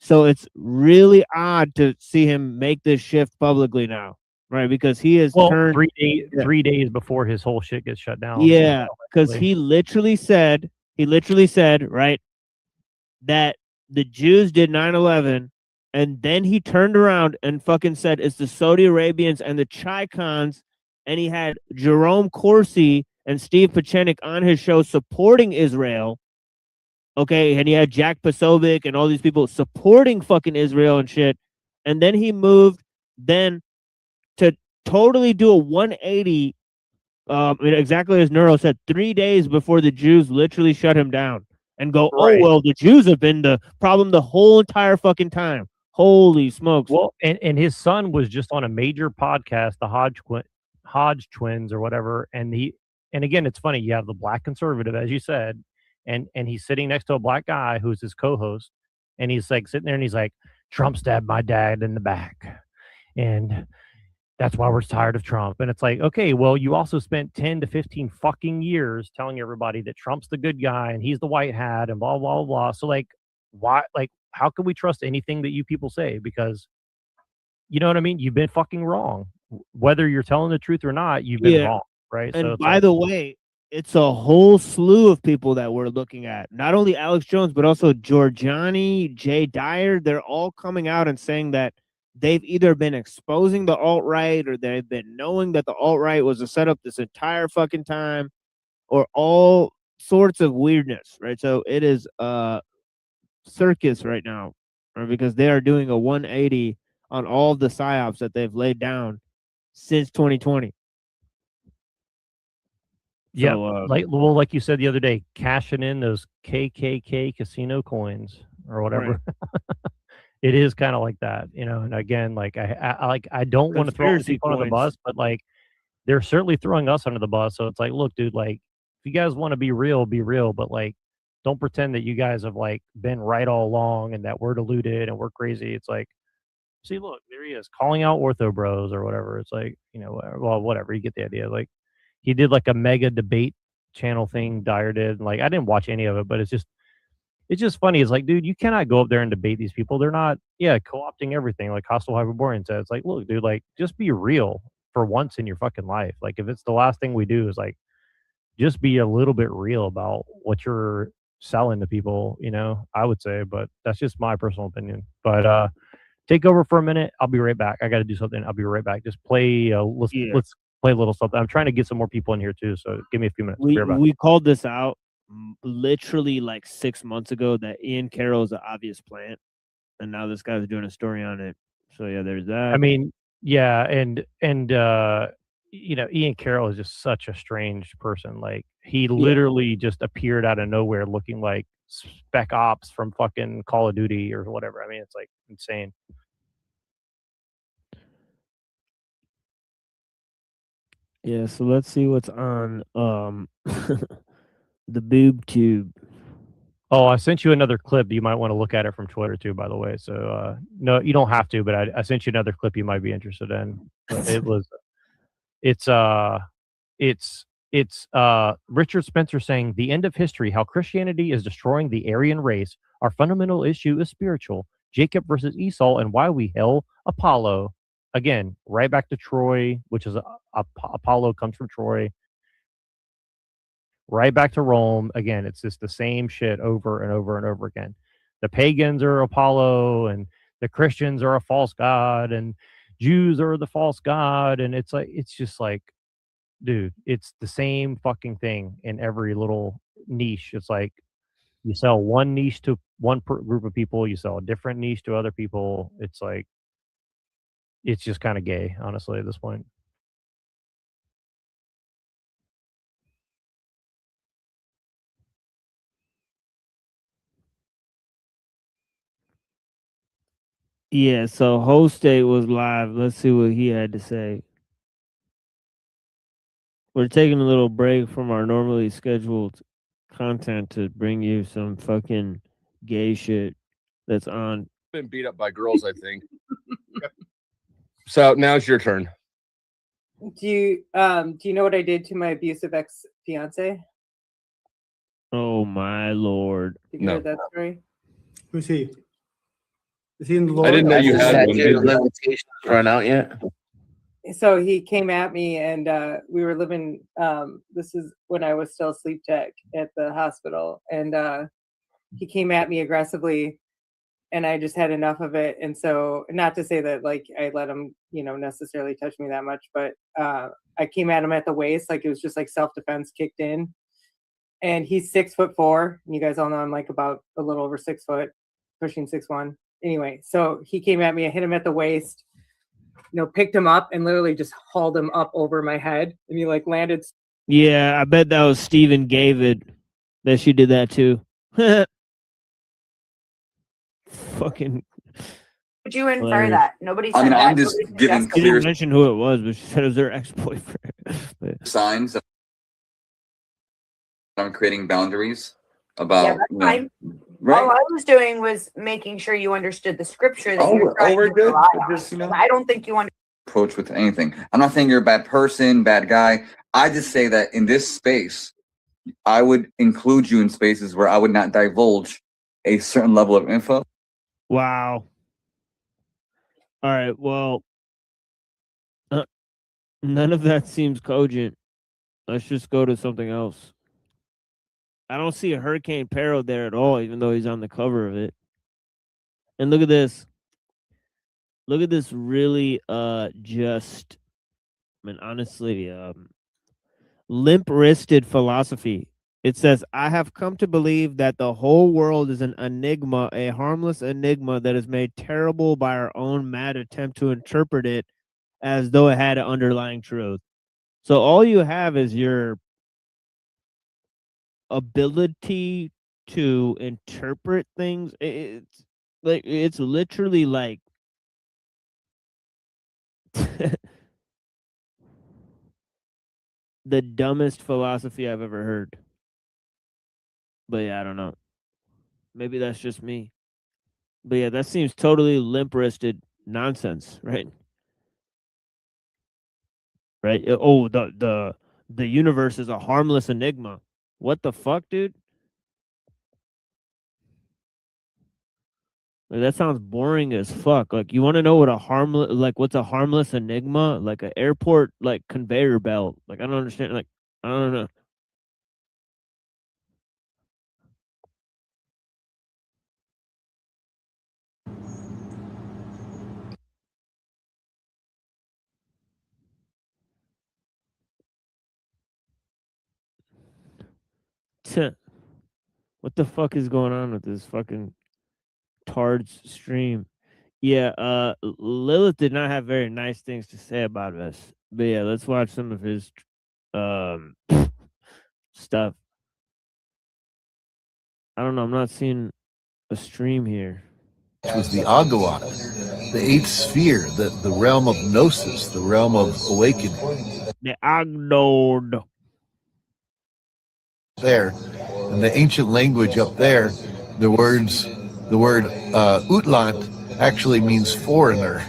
So it's really odd to see him make this shift publicly now, right? Because he has turned 3 days before his whole shit gets shut down. Yeah, because he literally said, right, that the Jews did 9/11, and then he turned around and fucking said it's the Saudi Arabians and the Chicons, and he had Jerome Corsi and Steve Pachenik on his show supporting Israel. Okay, and he had Jack Posobiec and all these people supporting fucking Israel and shit. And then he moved then to totally do a 180, exactly as Neuro said, 3 days before the Jews literally shut him down and go, oh, Right. well, the Jews have been the problem the whole entire fucking time. Holy smokes. Well, and his son was just on a major podcast, the Hodge twins or whatever, and again, it's funny, you have the black conservative, as you said, and he's sitting next to a black guy who's his co-host, and he's like sitting there and he's like, Trump stabbed my dad in the back, and that's why we're tired of Trump. And it's like, okay, well, you also spent 10 to 15 fucking years telling everybody that Trump's the good guy and he's the white hat and blah, blah, blah, blah. So like, why, like, how can we trust anything that you people say? Because you know what I mean? You've been fucking wrong. Whether you're telling the truth or not, you've been wrong, right? And So it's by like, the way, it's a whole slew of people that we're looking at. Not only Alex Jones, but also Giorgiani, Jay Dyer. They're all coming out and saying that they've either been exposing the alt-right or they've been knowing that the alt-right was a setup this entire fucking time, or all sorts of weirdness, right? So it is a circus right now, right? Because they are doing a 180 on all the psyops that they've laid down since 2020. yeah, So, like you said the other day, cashing in those KKK casino coins or whatever. It is kind of like that, you know. And again, like I don't want to throw Conspiracy people under the coins. bus, but like they're certainly throwing us under the bus. So it's like, look, dude, like if you guys want to be real, but like don't pretend that you guys have like been right all along and that we're deluded and we're crazy. It's like, see, look, there he is calling out ortho bros or whatever. It's like, you know, well, whatever, you get the idea. Like he did like a mega debate channel thing Dyer did. Like I didn't watch any of it, but it's just funny. It's like, dude, you cannot go up there and debate these people. They're not, co-opting everything. Like Hostile Hyperborean said, it's like, look, dude, like just be real for once in your fucking life. Like if it's the last thing we do is like, just be a little bit real about what you're selling to people, you know, I would say, but that's just my personal opinion. But take over for a minute. I'll be right back. I got to do something. I'll be right back. Just play. Let's play a little something. I'm trying to get some more people in here too. So give me a few minutes. Be right back. We called this out literally like 6 months ago that Ian Carroll is an obvious plant, and now this guy's doing a story on it. So yeah, there's that. I mean, yeah, and you know, Ian Carroll is just such a strange person. Like he literally just appeared out of nowhere looking like Spec Ops from fucking Call of Duty or whatever. I mean, it's like insane. Yeah, so let's see what's on the boob tube. Oh, I sent you another clip. You might want to look at it from Twitter too, by the way. So no, you don't have to, but I sent you another clip you might be interested in. It's Richard Spencer saying the end of history, how Christianity is destroying the Aryan race. Our fundamental issue is spiritual. Jacob versus Esau and why we hail Apollo. Again, right back to Troy, which is Apollo comes from Troy. Right back to Rome. Again, it's just the same shit over and over and over again. The pagans are Apollo and the Christians are a false god and Jews are the false god. And it's like, it's just like, dude, it's the same fucking thing in every little niche. It's like, You sell one niche to one group of people, you sell a different niche to other people. It's like, it's just kind of gay, honestly, at this point. Yeah, so Host State was live. Let's see what he had to say. We're taking a little break from our normally scheduled content to bring you some fucking gay shit that's on. Been beat up by girls, I think. So now it's your turn. Do you know what I did to my abusive ex fiance? Oh my lord! You heard that story? Who's he? Is he in the I Lord? didn't know you had one. Statute of limitations run out yet? So he came at me, and we were living. This is when I was still sleep tech at the hospital, and he came at me aggressively, and I just had enough of it. And so, not to say that like I let him, necessarily touch me that much, but I came at him at the waist, like it was just like self-defense kicked in. And he's 6'4", and you guys all know I'm like about a little over 6 foot, pushing 6'1". Anyway, so he came at me, I hit him at the waist, picked him up and literally just hauled him up over my head, and he like landed. Yeah, I bet that was Stephen David that she did that too. Fucking. Would you infer hilarious. that? Nobody said I mean, that. I'm just Nobody giving suggested She clear didn't mention who it was, but she said it was her ex-boyfriend. But- signs that I'm creating boundaries Yeah, about, that's you know, fine. right? All I was doing was making sure you understood the scripture that you're Oh, trying we're to good. rely We're on. just, you know, I don't think you understand. approach with anything. I'm not saying you're a bad person, bad guy. I just say that in this space, I would include you in spaces where I would not divulge a certain level of info. Wow. All right. Well, none of that seems cogent. Let's just go to something else. I don't see a Hurricane Peril there at all, even though he's on the cover of it. And look at this. Look at this really just, I mean, honestly, limp-wristed philosophy. It says, I have come to believe that the whole world is an enigma, a harmless enigma that is made terrible by our own mad attempt to interpret it as though it had an underlying truth. So all you have is your ability to interpret things. It's literally like the dumbest philosophy I've ever heard. But yeah, I don't know. Maybe that's just me. But yeah, that seems totally limp-wristed nonsense, right? Right? Oh, the universe is a harmless enigma. What the fuck, dude? Like, that sounds boring as fuck. Like, you want to know what what's a harmless enigma? Like an airport like conveyor belt. Like, I don't understand. Like, I don't know. What the fuck is going on with this fucking Tard's stream? Yeah, Lilith did not have very nice things to say about us. But yeah, let's watch some of his stuff. I don't know, I'm not seeing a stream here. Was the Agawad, the eighth sphere, the realm of gnosis, the realm of awakening. The Agdod. There, in the ancient language up there, the word Utlant actually means foreigner,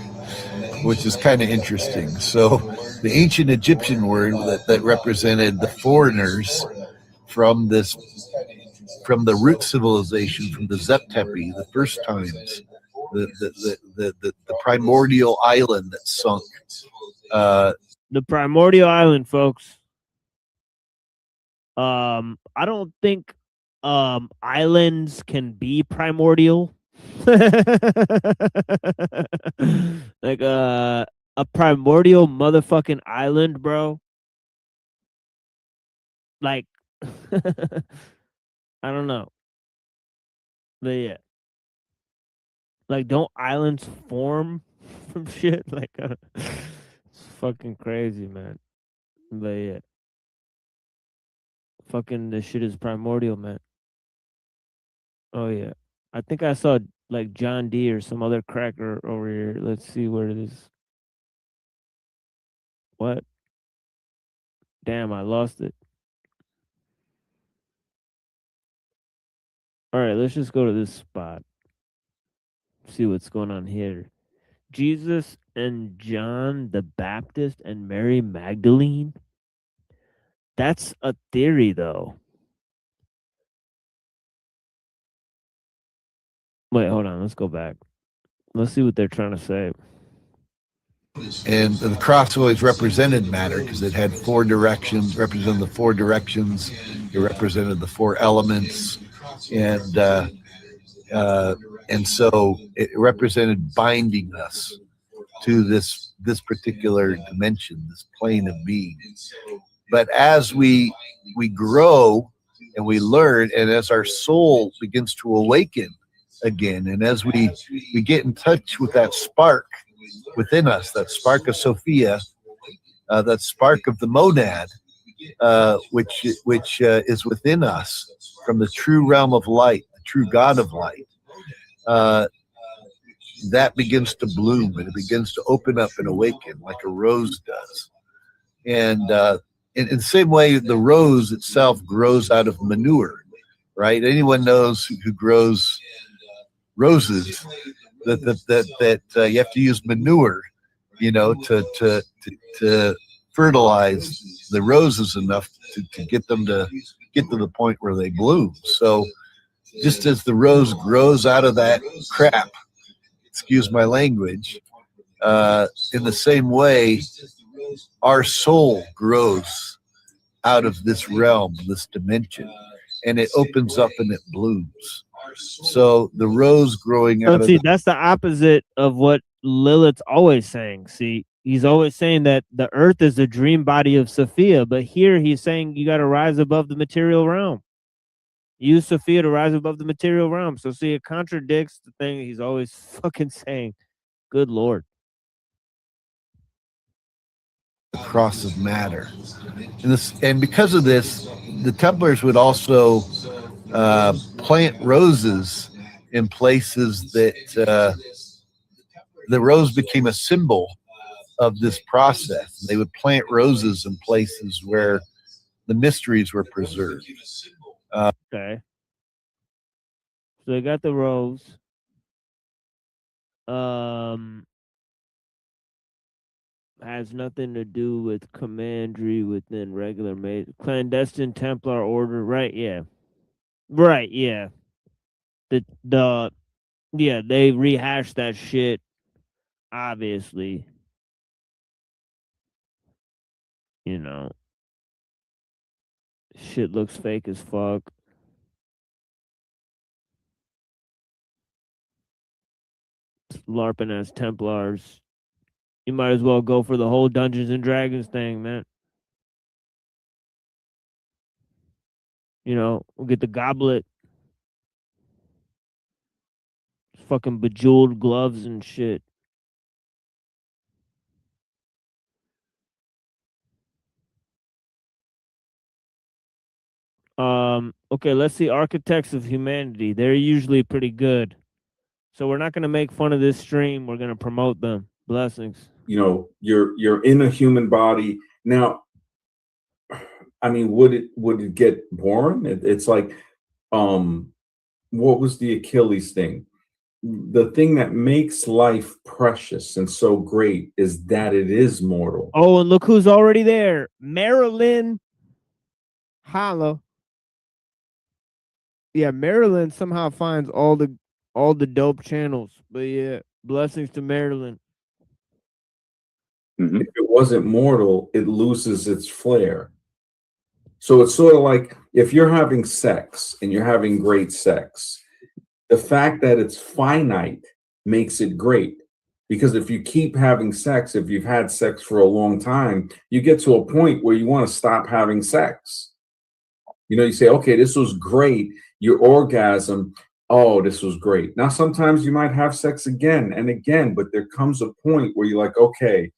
which is kind of interesting. So the ancient Egyptian word that represented the foreigners from the root civilization, from the Zep-Tepi, the first times, the primordial island that sunk. The primordial island, folks. I don't think islands can be primordial. Like a primordial motherfucking island, bro. Like I don't know. But yeah. Like, don't islands form from shit? Like, it's fucking crazy, man. But yeah. Fucking this shit is primordial, man. Oh yeah. I think I saw like John D or some other cracker over here. Let's see where it is. What? Damn, I lost it. All right, let's just go to this spot. See what's going on here. Jesus and John the Baptist and Mary Magdalene. That's a theory, though. Wait, hold on. Let's go back. Let's see what they're trying to say. And the cross always represented matter because it had four directions, represented the four directions. It represented the four elements, and so it represented binding us to this particular dimension, this plane of being. But as we grow and we learn, and as our soul begins to awaken again, and as we get in touch with that spark within us, that spark of Sophia, that spark of the monad, which is within us from the true realm of light, the true God of light, that begins to bloom and it begins to open up and awaken like a rose does. And in the same way, the rose itself grows out of manure, right? Anyone knows who grows roses that you have to use manure, to fertilize the roses enough to get them to get to the point where they bloom. So just as the rose grows out of that crap, excuse my language, in the same way, our soul grows out of this realm, this dimension, and it opens up and it blooms. So the rose growing out of that's the opposite of what Lilith's always saying. See, he's always saying that the earth is a dream body of Sophia, but here he's saying you got to rise above the material realm. Use Sophia to rise above the material realm. So see, it contradicts the thing he's always fucking saying. Good Lord. the cross of matter. And because of this, the Templars would also plant roses in places that the rose became a symbol of this process. They would plant roses in places where the mysteries were preserved. Okay. So they got the rose. Has nothing to do with commandery within regular clandestine Templar order, right? Yeah. Right, yeah. Yeah, they rehashed that shit, obviously. You know. Shit looks fake as fuck. LARPing as Templars. You might as well go for the whole Dungeons and Dragons thing, man. You know, we'll get the goblet. Fucking bejeweled gloves and shit. Okay, let's see. Architects of Humanity. They're usually pretty good. So we're not gonna make fun of this stream. We're gonna promote them. Blessings. You know, you're in a human body. Now, I mean, would it get boring? It's like, what was the Achilles thing? The thing that makes life precious and so great is that it is mortal. Oh, and look who's already there. Marilyn. Holla. Yeah, Marilyn somehow finds all the dope channels. But yeah, blessings to Marilyn. If it wasn't mortal, it loses its flair. So it's sort of like if you're having sex and you're having great sex, the fact that it's finite makes it great. Because if you keep having sex, if you've had sex for a long time, you get to a point where you want to stop having sex. You know, you say, okay, this was great. Your orgasm oh, this was great. Now, sometimes you might have sex again and again, but there comes a point where you're like, okay,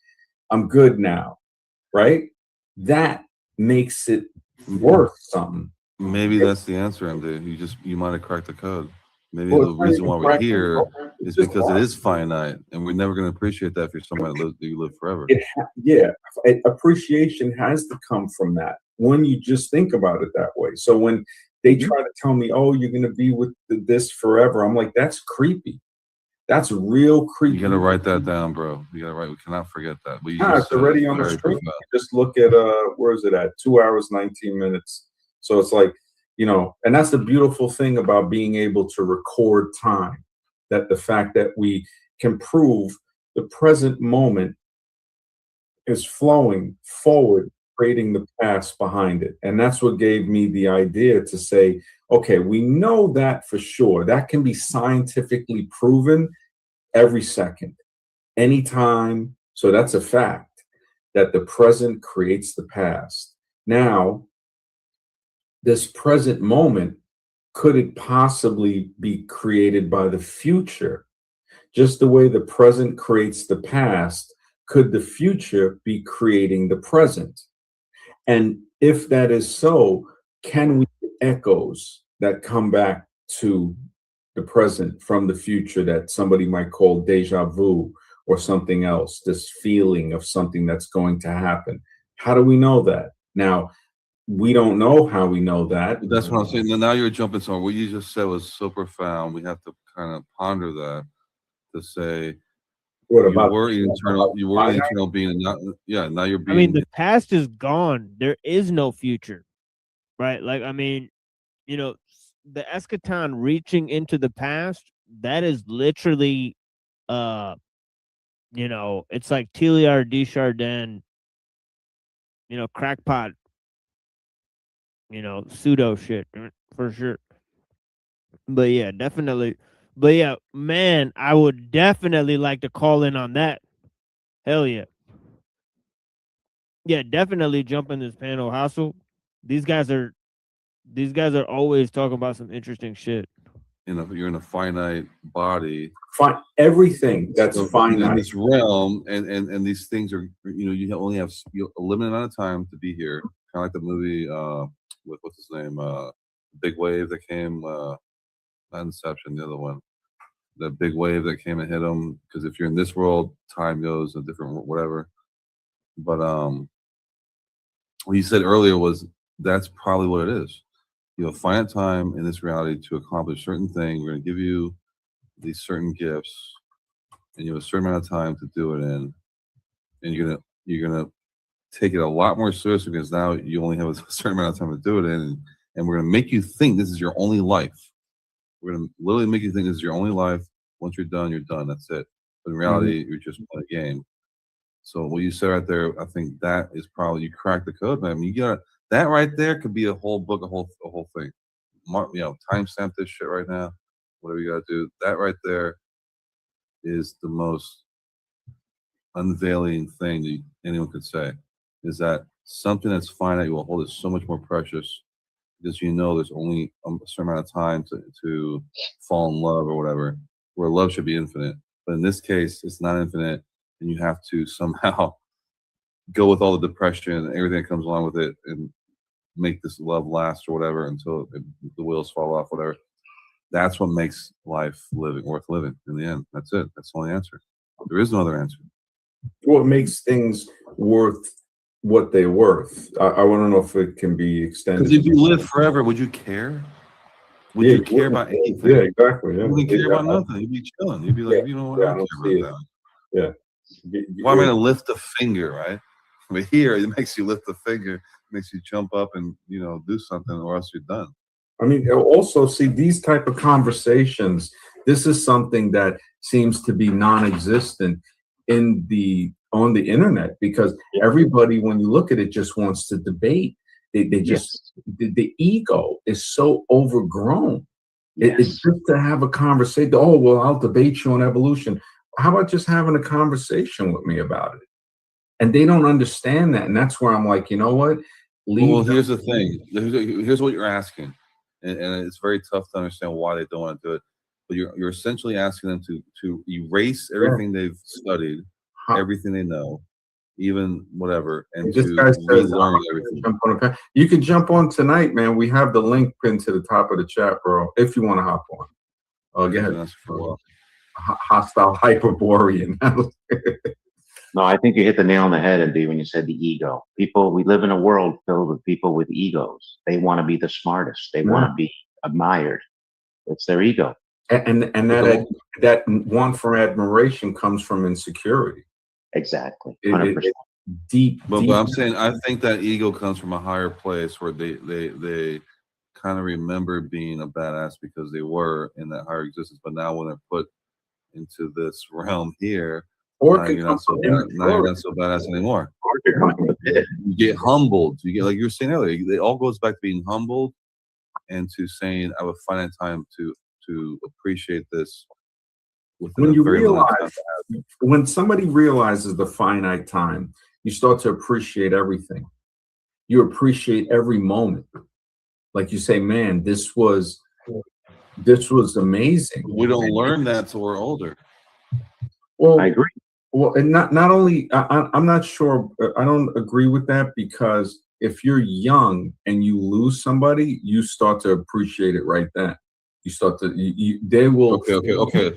I'm good now, right? That makes it worth something. Maybe that's the answer, MD. You might have cracked the code. Maybe Well, the it's not reason even why we're cracking here the code. is It's just because it that. is finite, and we're never going to appreciate that if you're somebody that you live forever. Yeah, appreciation has to come from that when you just think about it that way. So when they try to tell me, oh, you're going to be with this forever, I'm like, that's creepy. That's real creepy. You got to write that down, bro. You got to write. We cannot forget that. What you Nah, just it's said already is on the very screen. profound. Just look at where is it at? 2 hours, 19 minutes. So it's like, you know, and that's the beautiful thing about being able to record time. That the fact that we can prove the present moment is flowing forward, creating the past behind it. And that's what gave me the idea to say, okay, we know that for sure. That can be scientifically proven every second, anytime. So that's a fact that the present creates the past. Now, this present moment, could it possibly be created by the future? Just the way the present creates the past, could the future be creating the present? And if that is so, can we get echoes that come back to the present from the future that somebody might call deja vu or something else, this feeling of something that's going to happen? How do we know that? Now, we don't know how we know that. That's what I'm saying. Now you're jumping somewhere. What you just said was so profound. We have to kind of ponder that to say, what you about were an eternal, you were an finite? eternal being, and now you're I mean, being. the past is gone. There is no future, right? Like, I mean, you know, the eschaton reaching into the past, that is literally, you know, it's like Teilhard de Chardin, you know, crackpot, you know, pseudo shit for sure. But yeah, definitely. But yeah, man, I would definitely like to call in on that. Hell yeah. Yeah, definitely jump in this panel. Hassel. These guys are always talking about some interesting shit. You're in a finite body. Everything that's So, finite. in this realm, and these things are, you only have a limited amount of time to be here. Kind of like the movie with what's his name, Big Wave that came, not Inception, the other one. The big wave that came and hit him. Because if you're in this world, time goes a different whatever. But what you said earlier was that's probably what it is. You have finite time in this reality to accomplish certain things. We're going to give you these certain gifts, and you have a certain amount of time to do it in, and you're gonna take it a lot more seriously because now you only have a certain amount of time to do it in, and we're gonna make you think this is your only life. We're gonna literally make you think this is your only life. Once you're done, you're done. That's it. But in reality, you're just playing a game. So what you said right there, I think that is probably you cracked the code, man. I mean, you got that right there could be a whole book, a whole thing. Timestamp this shit right now. Whatever you got to do, that right there is the most unveiling thing that anyone could say. Is that something that's finite will hold it so much more precious because there's only a certain amount of time to fall in love or whatever. Where love should be infinite, but in this case, it's not infinite, and you have to somehow go with all the depression and everything that comes along with it, and make this love last or whatever until the wheels fall off, whatever. That's what makes life worth living in the end. That's it. That's the only answer. There is no other answer. What makes things worth what they're worth? I want to know if it can be extended. Because if you live forever, would you care? Would you care about anything? Yeah, exactly. Yeah. You wouldn't care about nothing. You'd be chilling. You'd be like, you know what? I don't care about that. Yeah. Why am I going to lift a finger, right? But here, it makes you lift the finger, makes you jump up and, do something, or else you're done. I mean, also, see, these type of conversations, this is something that seems to be non-existent on the internet, because everybody, when you look at it, just wants to debate. They just, the ego is so overgrown. It's just to have a conversation. Oh, well, I'll debate you on evolution. How about just having a conversation with me about it? And they don't understand that. And that's where I'm like, you know what? Well, here's the thing. Here's what you're asking. and it's very tough to understand why they don't want to do it. But you're essentially asking them to erase everything they've studied, everything they know, even whatever, and This to guy says, relearn everything. you can jump on tonight, man. We have the link pinned to the top of the chat, bro, if you want to hop on. Go ahead. Hostile Hyperborean. No, I think you hit the nail on the head, MD, when you said the ego. We live in a world filled with people with egos. They want to be the smartest. They want to be admired. It's their ego. And that want for admiration comes from insecurity. Exactly. 100%. Deep. But I'm saying, I think that ego comes from a higher place where they kind of remember being a badass because they were in that higher existence. But now when they're put into this realm here, now you're not so badass anymore. You get humbled. You get, like you were saying earlier, it all goes back to being humbled and to saying, I have a finite time to appreciate this. When you realize, when somebody realizes the finite time, you start to appreciate everything. You appreciate every moment. Like you say, man, this was amazing. We don't learn that till we're older. Well, I agree. Well, and not only, I'm not sure, I don't agree with that, because if you're young and you lose somebody, you start to appreciate it right then. You start to, they will. Okay.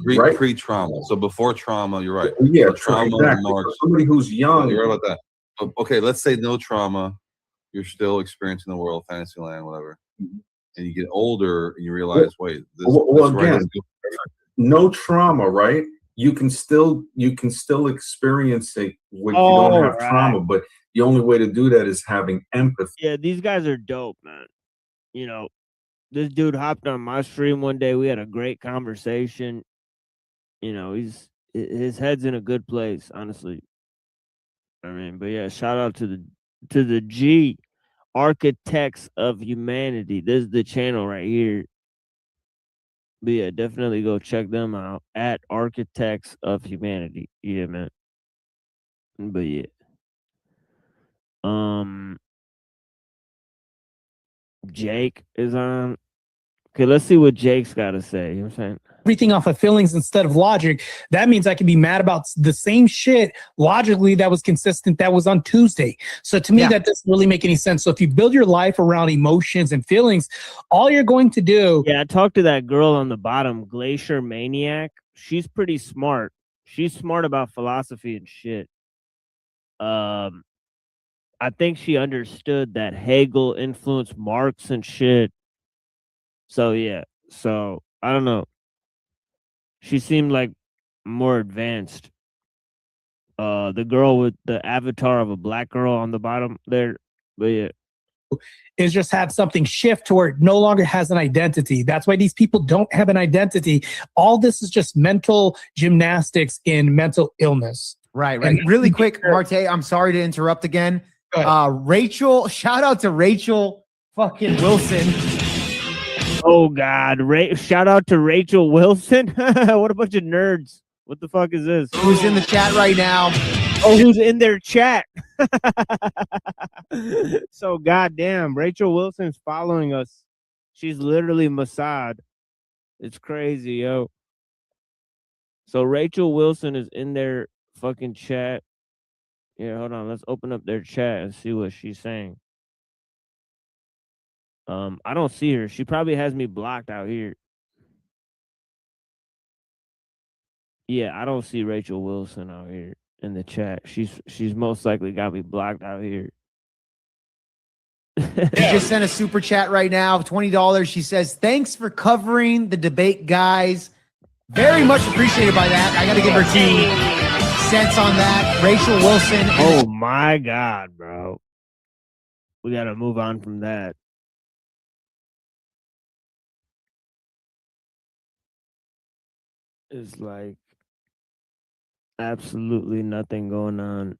Pre-trauma. So before trauma, you're right. Yeah, so trauma exactly. marks, somebody who's young. You're right about that. Okay, let's say no trauma. You're still experiencing the world, fantasy land, whatever. And you get older and you realize, wait, this again, no trauma, right? You can still experience it when you don't have trauma, but the only way to do that is having empathy. Yeah, these guys are dope, man. You know, this dude hopped on my stream one day. We had a great conversation. You know, his head's in a good place, honestly. I mean, but yeah, shout out to the G Architects of Humanity. This is the channel right here. But yeah, definitely go check them out at Architects of Humanity. Yeah, man. But yeah. Jake is on. Okay, let's see what Jake's got to say. You know what I'm saying? Everything off of feelings instead of logic. That means I can be mad about the same shit logically that was consistent that was on Tuesday. So to me, that doesn't really make any sense. So if you build your life around emotions and feelings, all you're going to do. Yeah, I talked to that girl on the bottom, Glacier Maniac. She's pretty smart. She's smart about philosophy and shit. I think she understood that Hegel influenced Marx and shit. So yeah. So I don't know. She seemed like more advanced. The girl with the avatar of a black girl on the bottom there. But yeah. Is just have something shift to where it no longer has an identity. That's why these people don't have an identity. All this is just mental gymnastics in mental illness. Right. And really quick, Marte, I'm sorry to interrupt again. Rachel, shout out to Rachel fucking Wilson. Oh God, shout out to Rachel Wilson. What a bunch of nerds. What the fuck is this? Who's in the chat right now? Oh, who's in their chat? So goddamn, Rachel Wilson's following us. She's literally Mossad. It's crazy, yo. So Rachel Wilson is in their fucking chat. Yeah, hold on. Let's open up their chat and see what she's saying. I don't see her. She probably has me blocked out here. Yeah, I don't see Rachel Wilson out here in the chat. She's most likely got me blocked out here. She just sent a super chat right now of $20. She says, thanks for covering the debate, guys. Very much appreciated by that. I got to give her 2 cents on that. Rachel Wilson. Oh my God, bro. We got to move on from that. It's like absolutely nothing going on.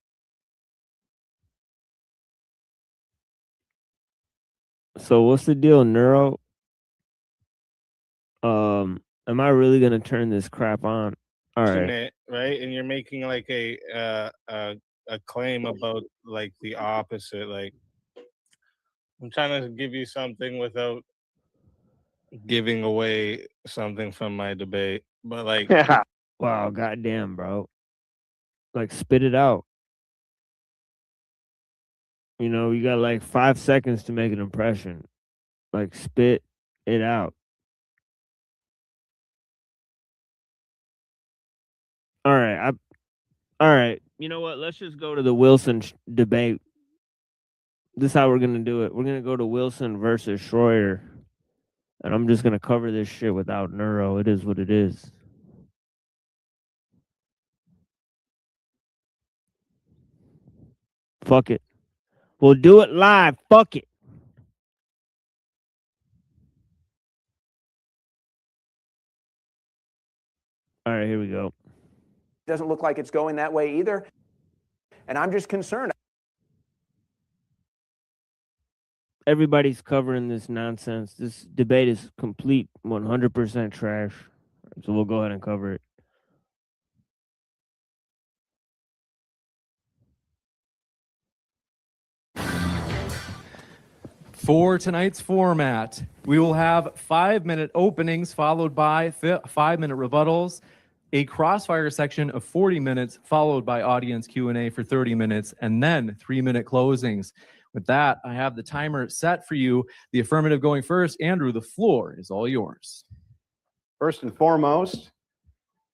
So what's the deal, Neuro? Am I really gonna turn this crap on? All right. It, right? And you're making like a claim about like the opposite. Like I'm trying to give you something without giving away something from my debate, but like, Wow, goddamn, bro. Like, spit it out. You know, you got like 5 seconds to make an impression. Like, spit it out. All right, all right. You know what? Let's just go to the Wilson debate. This is how we're gonna do it. We're gonna go to Wilson versus Schroyer, and I'm just gonna cover this shit without Neuro. It is what it is. Fuck it. We'll do it live. Fuck it. All right, here we go. Doesn't look like it's going that way either. And I'm just concerned. Everybody's covering this nonsense. This debate is complete 100% trash. So we'll go ahead and cover it. For tonight's format, we will have 5-minute openings followed by 5-minute rebuttals, a crossfire section of 40 minutes followed by audience Q&A for 30 minutes, and then 3-minute closings. With that, I have the timer set for you. The affirmative going first. Andrew, the floor is all yours. First and foremost,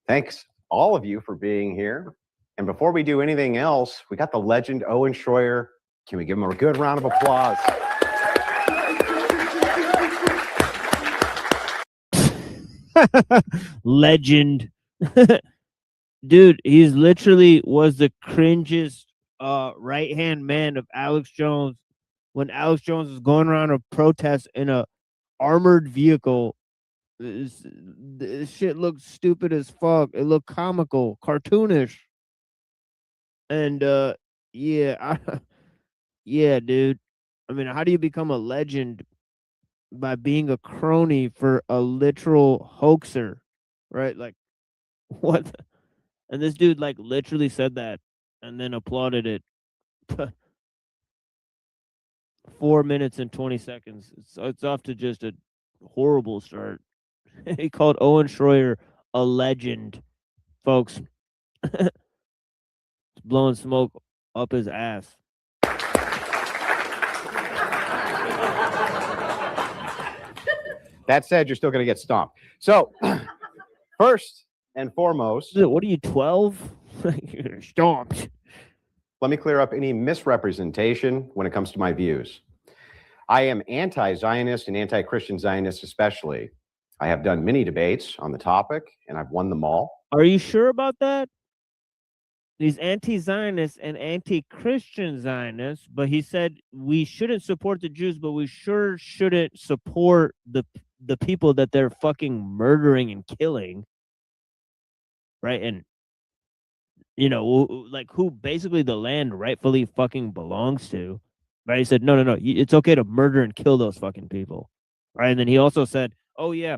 thanks all of you for being here. And before we do anything else, we got the legend Owen Schroyer. Can we give him a good round of applause? Legend. Dude, he's literally was the cringest right-hand man of Alex Jones when Alex Jones was going around a protest in a armored vehicle. This shit looked stupid as fuck. It looked comical, cartoonish. And yeah, yeah, dude. I mean, how do you become a legend? By being a crony for a literal hoaxer, right? Like, what? And this dude, like, literally said that and then applauded it. 4 minutes and 20 seconds. It's off to just a horrible start. He called Owen Schroyer a legend, folks. Blowing smoke up his ass. That said, you're still going to get stomped. So, first and foremost, what are you, 12? You're stomped. Let me clear up any misrepresentation when it comes to my views. I am anti-Zionist and anti-Christian Zionist especially. I have done many debates on the topic, and I've won them all. Are you sure about that? He's anti-Zionist and anti-Christian Zionist, but he said we shouldn't support the Jews, but we sure shouldn't support the people that they're fucking murdering and killing, right? And, you know, like who basically the land rightfully fucking belongs to, right? He said, no, it's okay to murder and kill those fucking people, right? And then he also said, oh, yeah,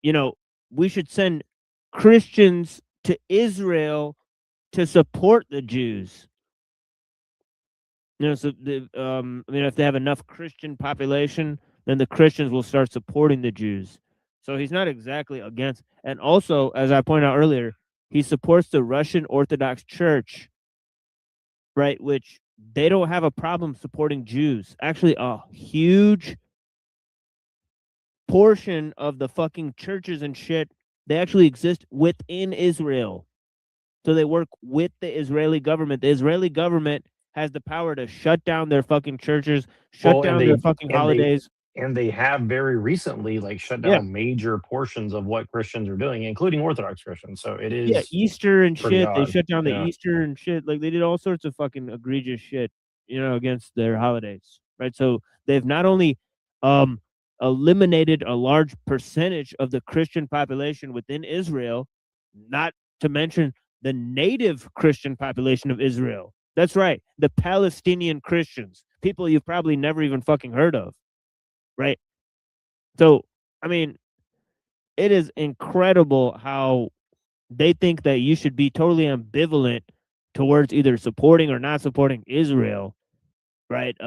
you know, we should send Christians to Israel to support the Jews. You know, so I mean, if they have enough Christian population, then the Christians will start supporting the Jews. So he's not exactly against. And also, as I pointed out earlier, he supports the Russian Orthodox Church, right? Which they don't have a problem supporting Jews. Actually, a huge portion of the fucking churches and shit, they actually exist within Israel. So they work with the Israeli government. The Israeli government has the power to shut down their fucking churches, shut down their fucking holidays. And they have very recently like shut down major portions of what Christians are doing, including Orthodox Christians. So it is Easter and shit. odd. They shut down the Yeah. Easter and shit. Like they did all sorts of fucking egregious shit, you know, against their holidays. Right. So they've not only eliminated a large percentage of the Christian population within Israel, not to mention the native Christian population of Israel. That's right. The Palestinian Christians, people you've probably never even fucking heard of. Right. So, I mean, it is incredible how they think that you should be totally ambivalent towards either supporting or not supporting Israel. Right.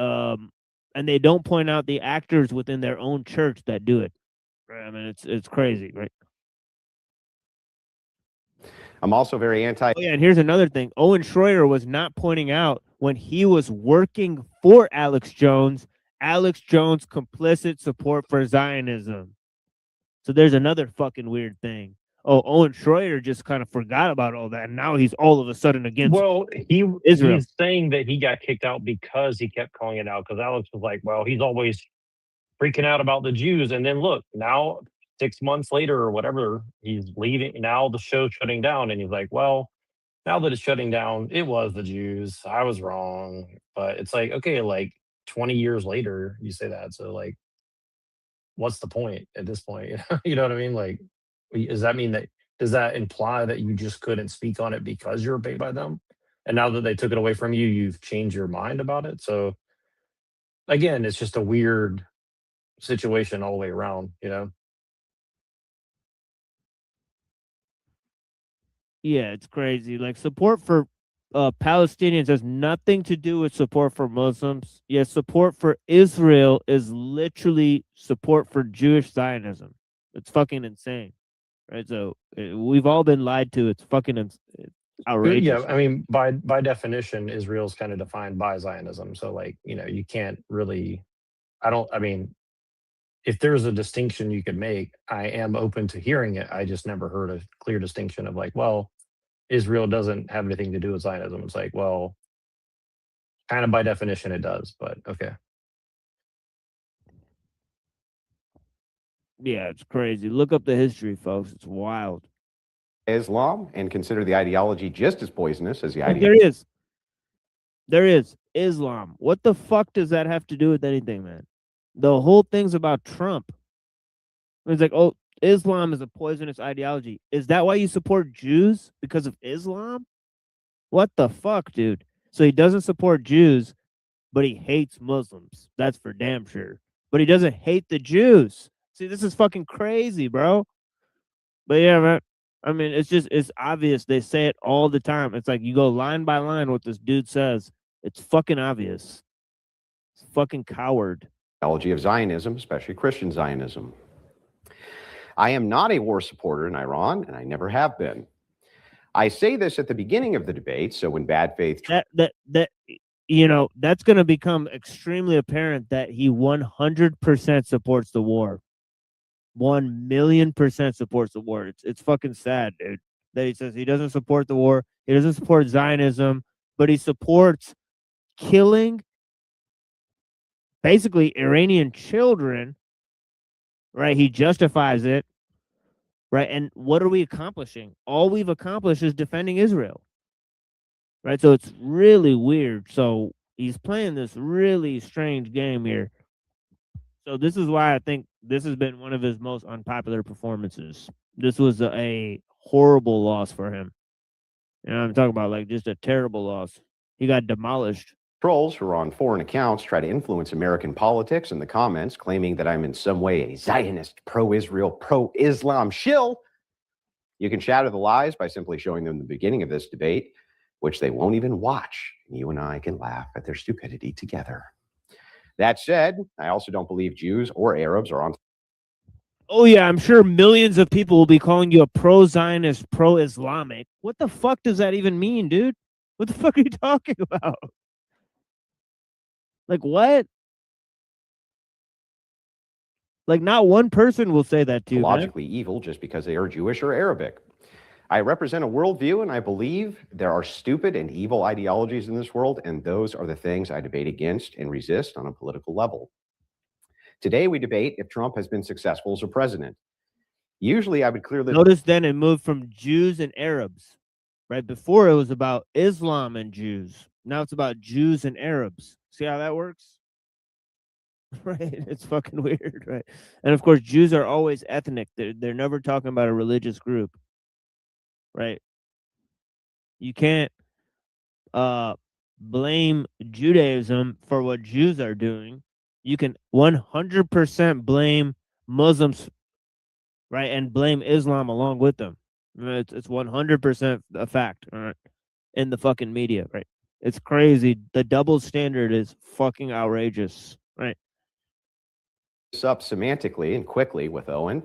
and they don't point out the actors within their own church that do it. Right? I mean, it's crazy, right? I'm also very anti. Oh yeah, and here's another thing: Owen Schroyer was not pointing out when he was working for Alex Jones complicit support for Zionism. So there's another fucking weird thing. Oh, Owen Schroyer just kind of forgot about all that, and now he's all of a sudden against Israel. He's saying that he got kicked out because he kept calling it out. Because Alex was like, "Well, he's always freaking out about the Jews," and then look, now 6 months later or whatever, he's leaving. Now the show's shutting down, and he's like, "Well, now that it's shutting down, it was the Jews. I was wrong." But it's like, okay, like 20 years later, you say that, so like, what's the point at this point? You know what I mean? Like, does that mean that, does that imply that you just couldn't speak on it because you're paid by them? And now that they took it away from you, you've changed your mind about it. So again, it's just a weird situation all the way around, you know? Yeah, it's crazy. Like support for Palestinians has nothing to do with support for Muslims. Yet support for Israel is literally support for Jewish Zionism. It's fucking insane, right? So we've all been lied to. It's fucking outrageous. Yeah, I mean, by definition, Israel's kind of defined by Zionism. So like, you know, you can't really, I mean, if there's a distinction you could make, I am open to hearing it. I just never heard a clear distinction of like, well, Israel doesn't have anything to do with Zionism. It's like, well, kind of by definition it does, but okay. Yeah, it's crazy. Look up the history, folks. It's wild. Islam and consider the ideology just as poisonous as the Like, ideology. there is Islam. What the fuck does that have to do with anything, man? The whole thing's about Trump. It's like, oh, Islam is a poisonous ideology. Is that why you support Jews? Because of Islam? What the fuck, dude? So he doesn't support Jews, but he hates Muslims. That's for damn sure. But he doesn't hate the Jews. See, this is fucking crazy, bro. But yeah, man. I mean, it's obvious. They say it all the time. It's like you go line by line what this dude says. It's fucking obvious. It's fucking coward. Ideology of Zionism, especially Christian Zionism. I am not a war supporter in Iran, and I never have been. I say this at the beginning of the debate, so when bad faith... That you know, that's going to become extremely apparent that he 100% supports the war. 1,000,000% supports the war. It's fucking sad, dude, that he says he doesn't support the war. He doesn't support Zionism, but he supports killing basically Iranian children, right? He justifies it, right? And what are we accomplishing? All we've accomplished is defending Israel, right? So it's really weird. So he's playing this really strange game here. So this is why I think this has been one of his most unpopular performances. This was a horrible loss for him. You know, I'm talking about like just a terrible loss. He got demolished. Trolls who are on foreign accounts try to influence American politics in the comments, claiming that I'm in some way a Zionist, pro-Israel, pro-Islam shill. You can shatter the lies by simply showing them the beginning of this debate, which they won't even watch. You and I can laugh at their stupidity together. That said, I also don't believe Jews or Arabs are on. Oh yeah, I'm sure millions of people will be calling you a pro-Zionist, pro-Islamic. What the fuck does that even mean, dude? What the fuck are you talking about? Like what? Like not one person will say that to you, Logically evil just because they are Jewish or Arabic. I represent a worldview, and I believe there are stupid and evil ideologies in this world, and those are the things I debate against and resist on a political level. Today, we debate if Trump has been successful as a president. Usually, I would clearly... Notice then it moved from Jews and Arabs. Right before it was about Islam and Jews. Now it's about Jews and Arabs. See how that works? Right? It's fucking weird, right? And of course, Jews are always ethnic. They're never talking about a religious group. Right? You can't blame Judaism for what Jews are doing. You can 100% blame Muslims, right, and blame Islam along with them. It's 100% a fact, all right, in the fucking media, right? It's crazy. The double standard is fucking outrageous, Right. This up semantically and quickly with Owen,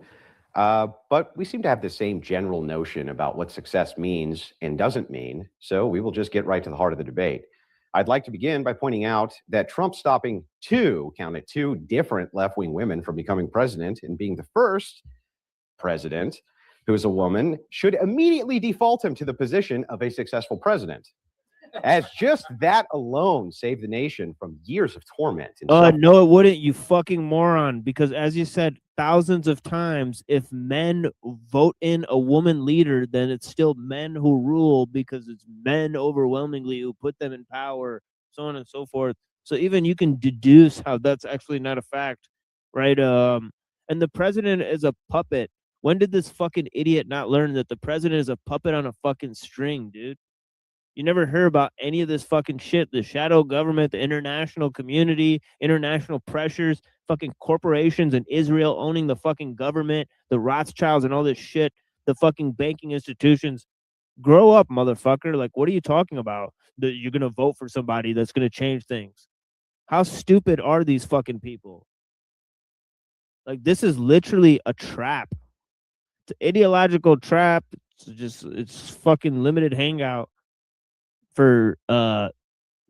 but we seem to have the same general notion about what success means and doesn't mean, so we will just get right to the heart of the debate. I'd like to begin by pointing out that Trump stopping two different left-wing women from becoming president and being the first president who is a woman should immediately default him to the position of a successful president, as just that alone saved the nation from years of torment and suffering. No, it wouldn't, you fucking moron. Because as you said thousands of times, if men vote in a woman leader, then it's still men who rule because it's men overwhelmingly who put them in power, so on and so forth. So even you can deduce how that's actually not a fact, right? And the president is a puppet. When did this fucking idiot not learn that the president is a puppet on a fucking string, dude? You never hear about any of this fucking shit. The shadow government, the international community, international pressures, fucking corporations in Israel owning the fucking government, the Rothschilds and all this shit, the fucking banking institutions. Grow up, motherfucker. Like, what are you talking about? That you're going to vote for somebody that's going to change things. How stupid are these fucking people? Like, this is literally a trap. It's an ideological trap. It's fucking limited hangout for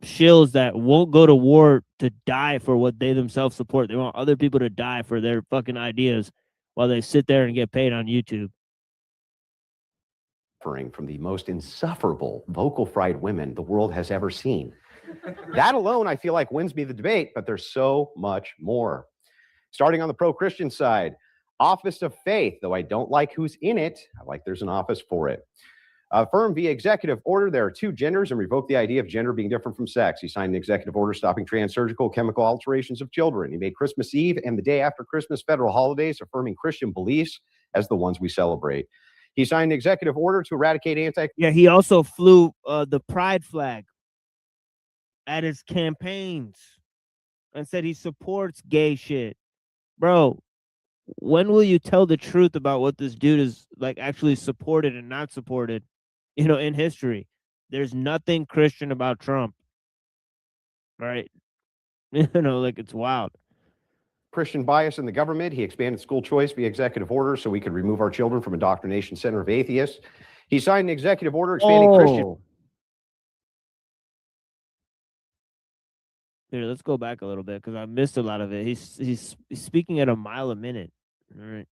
shills that won't go to war to die for what they themselves support. They want other people to die for their fucking ideas while they sit there and get paid on YouTube. From the most insufferable vocal fried women the world has ever seen. That alone, I feel like, wins me the debate, but there's so much more. Starting on the pro-Christian side, Office of Faith, though I don't like who's in it, I like there's an office for it. Affirm via executive order there are two genders and revoke the idea of gender being different from sex. He signed an executive order stopping trans-surgical chemical alterations of children. He made Christmas Eve and the day after Christmas federal holidays affirming Christian beliefs as the ones we celebrate. He signed an executive order to eradicate Yeah, he also flew the pride flag at his campaigns and said he supports gay shit. Bro, when will you tell the truth about what this dude is like actually supported and not supported, in history? There's nothing Christian about Trump, right? Like, it's wild. Christian bias in the government. He expanded school choice via executive order so we could remove our children from indoctrination center of atheists. He signed an executive order expanding Christian. Here, let's go back a little bit because I missed a lot of it. He's speaking at a mile a minute. All right.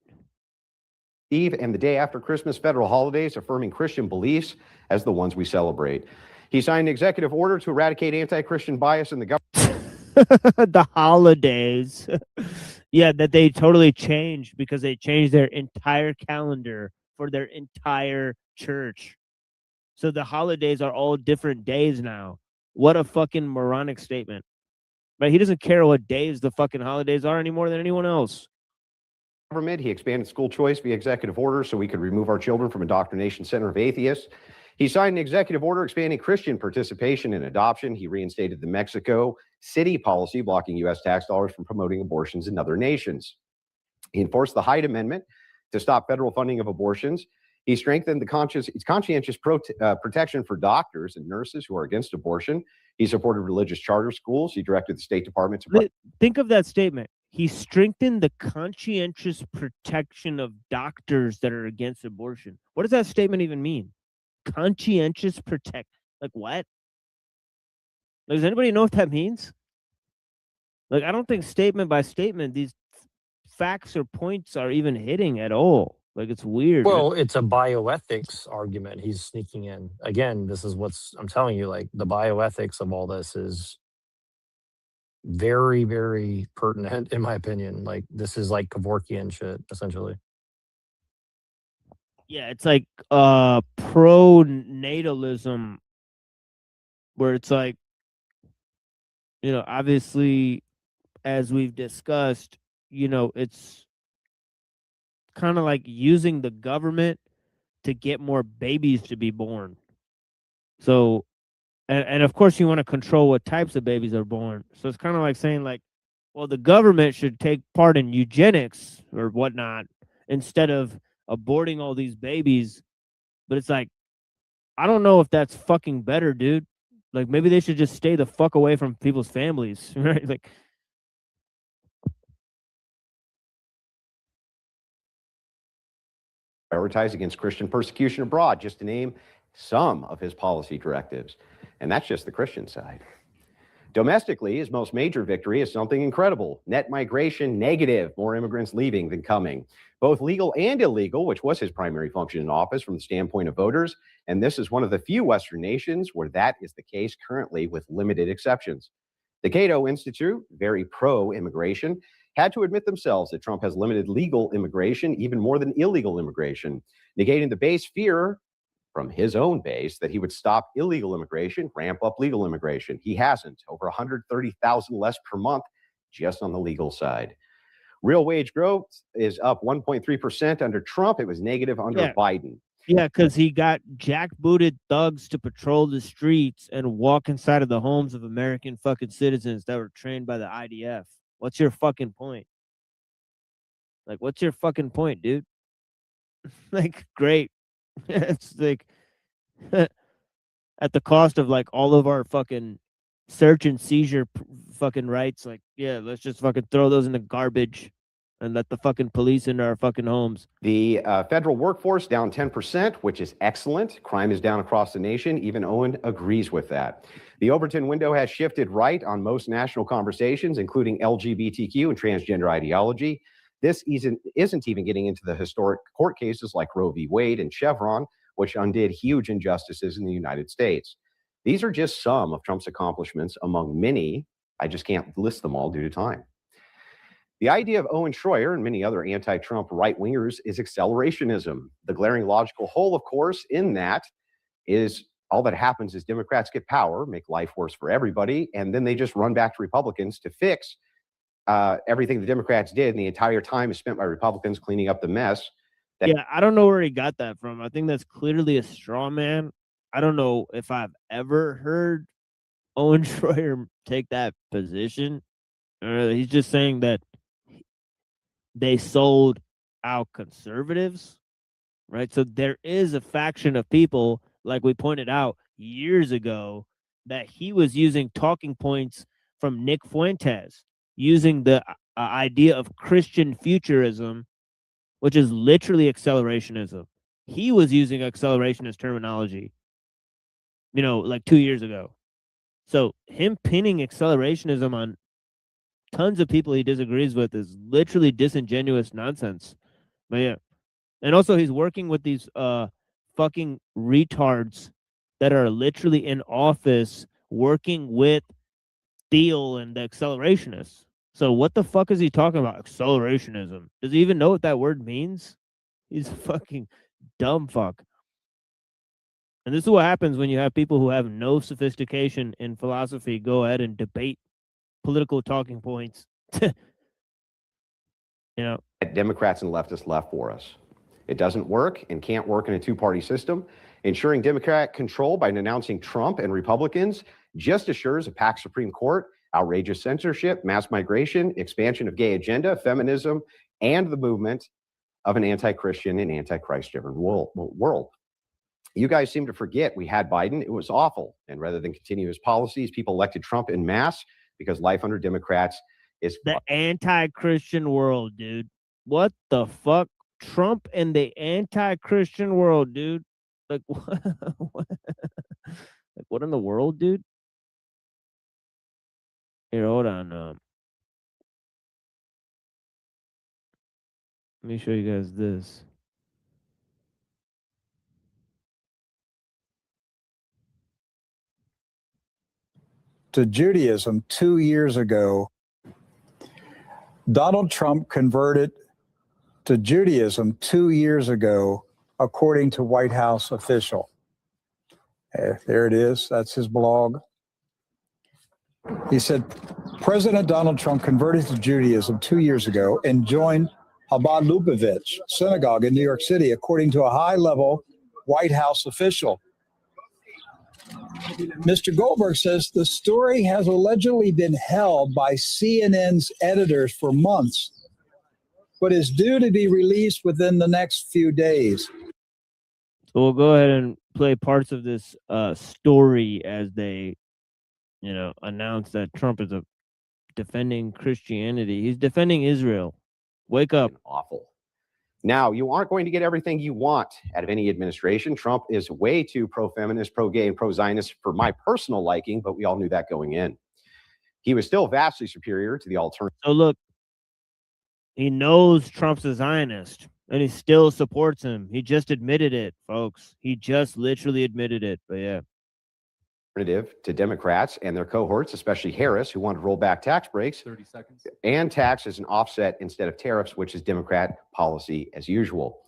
Eve and the day after Christmas federal holidays affirming Christian beliefs as the ones we celebrate. He signed an executive order to eradicate anti-Christian bias in the government. The holidays. Yeah, that they totally changed because they changed their entire calendar for their entire church. So the holidays are all different days now. What a fucking moronic statement. But he doesn't care what days the fucking holidays are any more than anyone else. Government. He expanded school choice via executive order so we could remove our children from indoctrination center of atheists. He signed an executive order expanding Christian participation in adoption. He reinstated the Mexico City policy blocking U.S. tax dollars from promoting abortions in other nations. He enforced the Hyde Amendment to stop federal funding of abortions. He strengthened the conscientious protection for doctors and nurses who are against abortion. He supported religious charter schools. He directed the State Department to think of that statement. He strengthened the conscientious protection of doctors that are against abortion. What does that statement even mean? Conscientious protect. Like what? Like, does anybody know what that means? Like, I don't think statement by statement these facts or points are even hitting at all. Like, it's weird. Well, it's a bioethics argument he's sneaking in. Again, this is I'm telling you, like, the bioethics of all this is very, very pertinent, in my opinion. Like, this is like Kevorkian shit, essentially. Yeah, it's like pro-natalism, where it's like, obviously, as we've discussed, it's kind of like using the government to get more babies to be born. So, and of course, you want to control what types of babies are born. So it's kind of like saying, like, well, the government should take part in eugenics or whatnot instead of aborting all these babies. But it's like, I don't know if that's fucking better, dude. Like, maybe they should just stay the fuck away from people's families, right? Like, prioritize against Christian persecution abroad, just to name some of his policy directives. And that's just the Christian side. Domestically, his most major victory is something incredible. Net migration negative, more immigrants leaving than coming. Both legal and illegal, which was his primary function in office from the standpoint of voters. And this is one of the few Western nations where that is the case currently, with limited exceptions. The Cato Institute, very pro-immigration, had to admit themselves that Trump has limited legal immigration even more than illegal immigration, negating the base fear from his own base that he would stop illegal immigration, ramp up legal immigration. He hasn't. Over 130,000 less per month just on the legal side. Real wage growth is up 1.3% under Trump. It was negative under Biden. Yeah, because he got jackbooted thugs to patrol the streets and walk inside of the homes of American fucking citizens that were trained by the IDF. What's your fucking point? Like, what's your fucking point, dude? Like, great. It's like at the cost of like all of our fucking search and seizure fucking rights. Like, yeah, let's just fucking throw those in the garbage and let the fucking police into our fucking homes. The federal workforce down 10%, which is excellent. Crime is down across the nation. Even Owen agrees with that. The Overton window has shifted right on most national conversations, including LGBTQ and transgender ideology. This isn't even getting into the historic court cases like Roe v. Wade and Chevron, which undid huge injustices in the United States. These are just some of Trump's accomplishments among many. I just can't list them all due to time. The idea of Owen Schroyer and many other anti-Trump right-wingers is accelerationism. The glaring logical hole, of course, in that is all that happens is Democrats get power, make life worse for everybody, and then they just run back to Republicans to fix everything the Democrats did, and the entire time is spent by Republicans cleaning up the mess. Yeah, I don't know where he got that from. I think that's clearly a straw man. I don't know if I've ever heard Owen Schroyer take that position. He's just saying that they sold out conservatives, right? So there is a faction of people, like we pointed out years ago, that he was using talking points from Nick Fuentes, using the idea of Christian futurism, which is literally accelerationism. He was using accelerationist terminology, you know, like 2 years ago. So him pinning accelerationism on tons of people he disagrees with is literally disingenuous nonsense. But yeah. And also he's working with these fucking retards that are literally in office working with Thiel and the accelerationists. So what the fuck is he talking about? Accelerationism. Does he even know what that word means? He's a fucking dumb fuck. And this is what happens when you have people who have no sophistication in philosophy go ahead and debate political talking points. You know, Democrats and leftists left for us. It doesn't work and can't work in a two-party system. Ensuring Democrat control by denouncing Trump and Republicans just assures a packed Supreme Court, outrageous censorship, mass migration, expansion of gay agenda, feminism, and the movement of an anti-Christian and anti-Christ-driven world. You guys seem to forget we had Biden. It was awful. And rather than continue his policies, people elected Trump en masse because life under Democrats is the anti-Christian world, dude. What the fuck? Trump and the anti-Christian world, dude. Like, what? Like, what in the world, dude? Here, hold on. Let me show you guys this. To Judaism 2 years ago, Donald Trump converted to Judaism 2 years ago, according to White House official. There it is. That's his blog. He said, President Donald Trump converted to Judaism 2 years ago and joined Chabad Lubavitch Synagogue in New York City, according to a high-level White House official. Mr. Goldberg says the story has allegedly been held by CNN's editors for months, but is due to be released within the next few days. So we'll go ahead and play parts of this story as they, you know, announce that Trump is defending Christianity. He's defending Israel. Wake up. Awful. Now, you aren't going to get everything you want out of any administration. Trump is way too pro-feminist, pro-gay, and pro-Zionist for my personal liking, but we all knew that going in. He was still vastly superior to the alternative. So look, he knows Trump's a Zionist, and he still supports him. He just admitted it, folks. He just literally admitted it. But yeah. To Democrats and their cohorts, especially Harris, who wanted to roll back tax breaks 30 seconds. and tax as an offset instead of tariffs, which is Democrat policy as usual.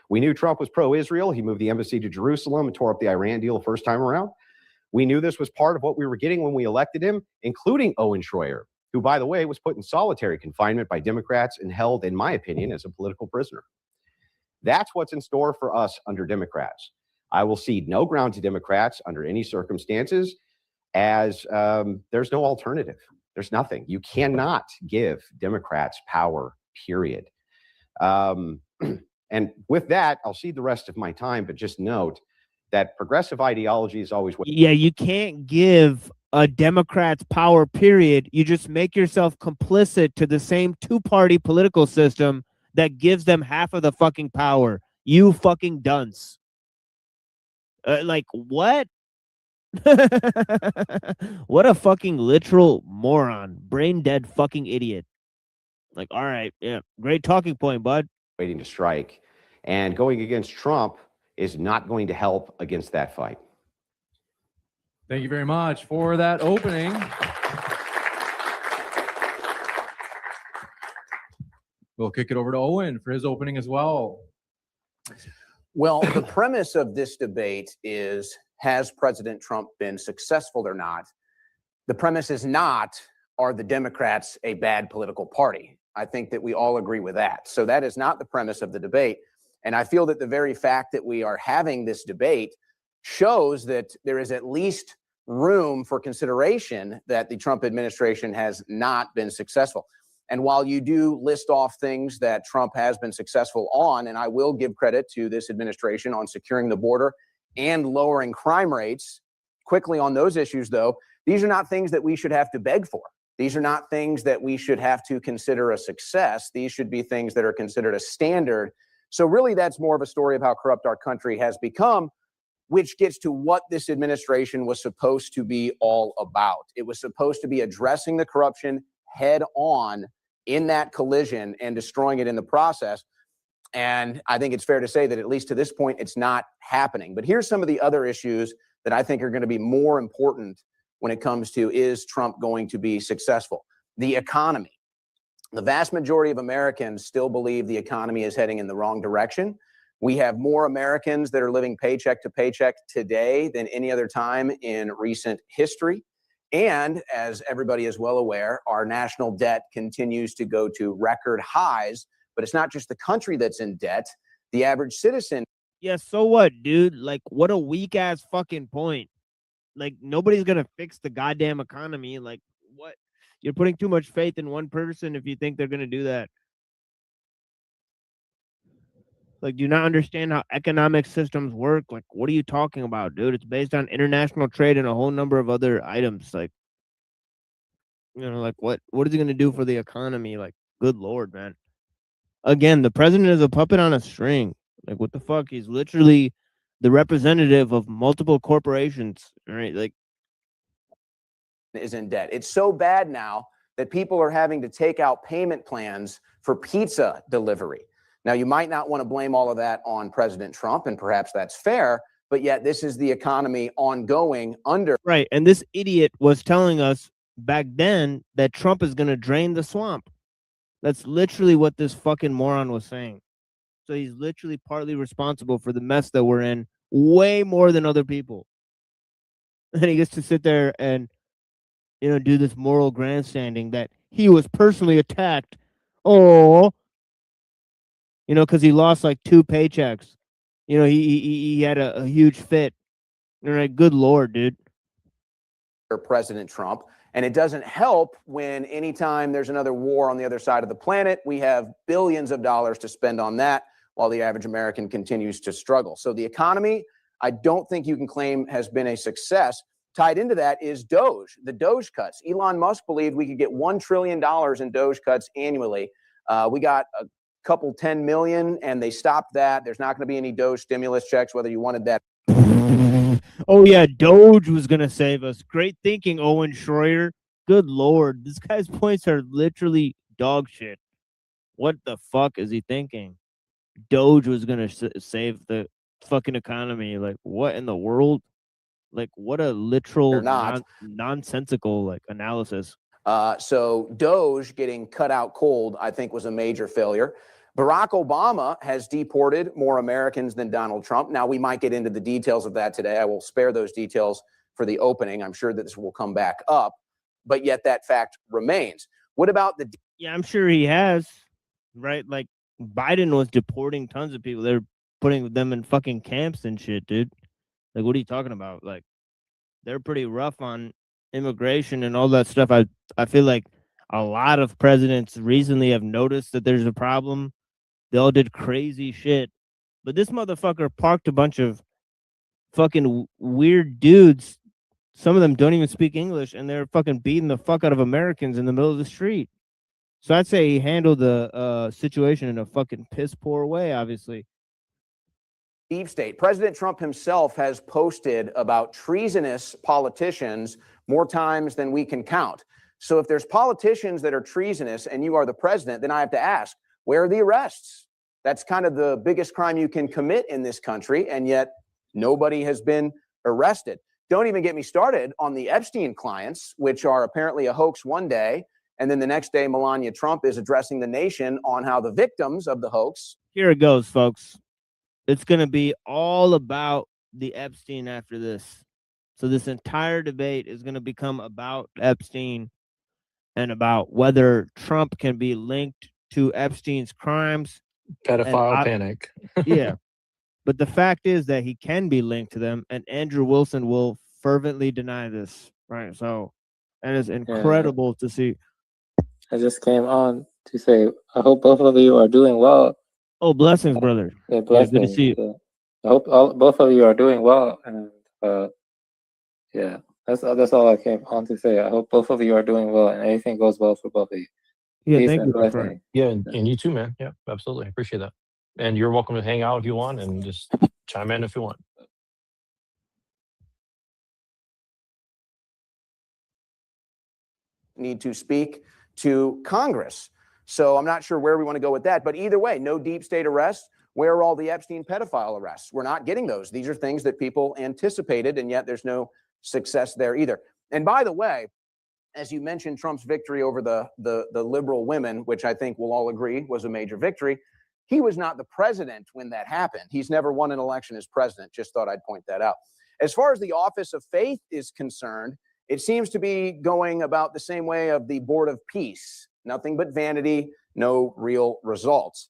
We knew Trump was pro-Israel. He moved the embassy to Jerusalem and tore up the Iran deal the first time around. We knew this was part of what we were getting when we elected him, including Owen Schroyer, who, by the way, was put in solitary confinement by Democrats and held, in my opinion, as a political prisoner. That's what's in store for us under Democrats. I will cede no ground to Democrats under any circumstances, as there's no alternative. There's nothing. You cannot give Democrats power, period. And with that, I'll cede the rest of my time, but just note that progressive ideology is always... Yeah, you can't give a Democrat's power, period. You just make yourself complicit to the same two-party political system that gives them half of the fucking power. You fucking dunce. Like, what? What a fucking literal moron. Brain dead fucking idiot. Like, all right, yeah, great talking point, bud. Waiting to strike. And going against Trump is not going to help against that fight. Thank you very much for that opening. We'll kick it over to Owen for his opening as well. Well, the premise of this debate is, has President Trump been successful or not? The premise is not, are the Democrats a bad political party? I think that we all agree with that. So that is not the premise of the debate. And I feel that the very fact that we are having this debate shows that there is at least room for consideration that the Trump administration has not been successful. And while you do list off things that Trump has been successful on, and I will give credit to this administration on securing the border and lowering crime rates quickly on those issues, though, these are not things that we should have to beg for. These are not things that we should have to consider a success. These should be things that are considered a standard. So really, that's more of a story of how corrupt our country has become, which gets to what this administration was supposed to be all about. It was supposed to be addressing the corruption head on in that collision and destroying it in the process. And I think it's fair to say that at least to this point, it's not happening. But here's some of the other issues that I think are going to be more important when it comes to, is Trump going to be successful? The economy. The vast majority of Americans still believe the economy is heading in the wrong direction. We have more Americans that are living paycheck to paycheck today than any other time in recent history. And as everybody is well aware, our national debt continues to go to record highs. But it's not just the country that's in debt. The average citizen. Yeah, so what, dude? Like, what a weak ass fucking point. Like, nobody's gonna fix the goddamn economy. Like, what? You're putting too much faith in one person if you think they're gonna do that. Like, do you not understand how economic systems work? Like, what are you talking about, dude? It's based on international trade and a whole number of other items. Like, you know, like what is he gonna do for the economy? Like, good Lord, man. Again, the president is a puppet on a string. Like, what the fuck? He's literally the representative of multiple corporations, right? Like, is in debt. It's so bad now that people are having to take out payment plans for pizza delivery. Now, you might not want to blame all of that on President Trump, and perhaps that's fair, but yet this is the economy ongoing under. Right. And this idiot was telling us back then that Trump is going to drain the swamp. That's literally what this fucking moron was saying. So he's literally partly responsible for the mess that we're in, way more than other people. And he gets to sit there and, you know, do this moral grandstanding that he was personally attacked. Oh, you know, because he lost like 2 paychecks. You know, he had a huge fit. All right, good Lord, dude. President Trump. And it doesn't help when anytime there's another war on the other side of the planet, we have billions of dollars to spend on that while the average American continues to struggle. So the economy, I don't think you can claim has been a success. Tied into that is Doge, the Doge cuts. Elon Musk believed we could get $1 trillion in Doge cuts annually. We got a couple 10 million, and they stopped that. There's not going to be any Doge stimulus checks, whether you wanted that. Oh yeah, Doge was gonna save us. Great thinking, Owen Schroyer. Good lord, this guy's points are literally dog shit. What the fuck is he thinking? Doge was gonna save the fucking economy. Like, what in the world? Like, what a literal nonsensical like analysis. So Doge getting cut out cold, I think, was a major failure. Barack Obama has deported more Americans than Donald Trump. Now, we might get into the details of that today. I will spare those details for the opening. I'm sure that this will come back up, but yet that fact remains. What about the... Yeah, I'm sure he has, right? Like, Biden was deporting tons of people. They're putting them in fucking camps and shit, dude. Like, what are you talking about? Like, they're pretty rough on immigration and all that stuff. I feel like a lot of presidents recently have noticed that there's a problem. They all did crazy shit. But this motherfucker parked a bunch of fucking weird dudes. Some of them don't even speak English, and they're fucking beating the fuck out of Americans in the middle of the street. So I'd say he handled the situation in a fucking piss poor way, obviously. Deep state. President Trump himself has posted about treasonous politicians more times than we can count. So if there's politicians that are treasonous and you are the president, then I have to ask, where are the arrests? That's kind of the biggest crime you can commit in this country, and yet nobody has been arrested. Don't even get me started on the Epstein clients, which are apparently a hoax one day, and then the next day Melania Trump is addressing the nation on how the victims of the hoax... Here it goes, folks. It's going to be all about the Epstein after this. So this entire debate is going to become about Epstein and about whether Trump can be linked to Epstein's crimes. Pedophile panic. Yeah. But the fact is that he can be linked to them, and Andrew Wilson will fervently deny this. Right. So that is incredible to see. I just came on to say, I hope both of you are doing well. Oh, blessings, brother. Yeah, blessings. Yeah, good to see you. Yeah. I hope both of you are doing well, and yeah, that's all I came on to say. I hope both of you are doing well, and anything goes well for both of you. Yeah, Peace thank and you, my blessings. friend. Yeah, and you too, man. Yeah, absolutely. I appreciate that. And you're welcome to hang out if you want, and just chime in if you want. Need to speak to Congress. So I'm not sure where we want to go with that, but either way, no deep state arrests. Where are all the Epstein pedophile arrests? We're not getting those. These are things that people anticipated, and yet there's no success there either. And by the way, as you mentioned, Trump's victory over the liberal women, which I think we'll all agree was a major victory, he was not the president when that happened. He's never won an election as president. Just thought I'd point that out. As far as the office of faith is concerned, it seems to be going about the same way of the Board of Peace. Nothing but vanity, no real results.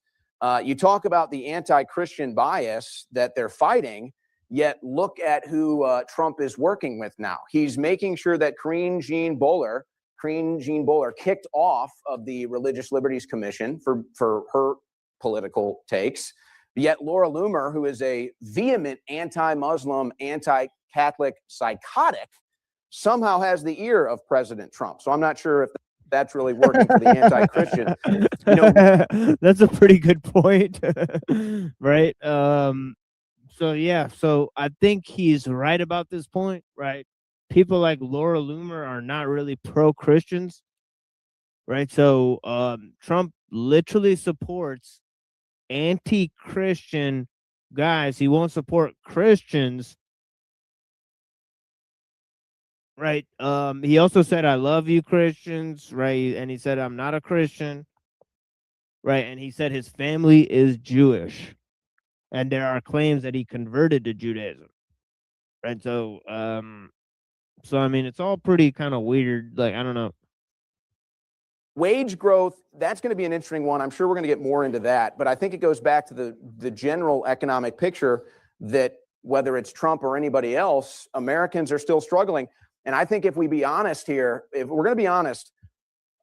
You talk about the anti-Christian bias that they're fighting, yet look at who Trump is working with now. He's making sure that Karine Jean Bohler kicked off of the Religious Liberties Commission for her political takes. Yet Laura Loomer, who is a vehement anti-Muslim, anti-Catholic psychotic, somehow has the ear of President Trump. So I'm not sure if that's really working for the anti-Christian. You know, that's a pretty good point, right? So yeah, so I think he's right about this point, right? People like Laura Loomer are not really pro-Christians, right? So Trump literally supports anti-Christian guys. He won't support Christians. Right. He also said, I love you, Christians, right? And he said, I'm not a Christian. Right. And he said his family is Jewish. And there are claims that he converted to Judaism. Right. So I mean, it's all pretty kind of weird. Like, I don't know. Wage growth, that's going to be an interesting one. I'm sure we're going to get more into that. But I think it goes back to the general economic picture that whether it's Trump or anybody else, Americans are still struggling. And I think if we be honest here, if we're going to be honest,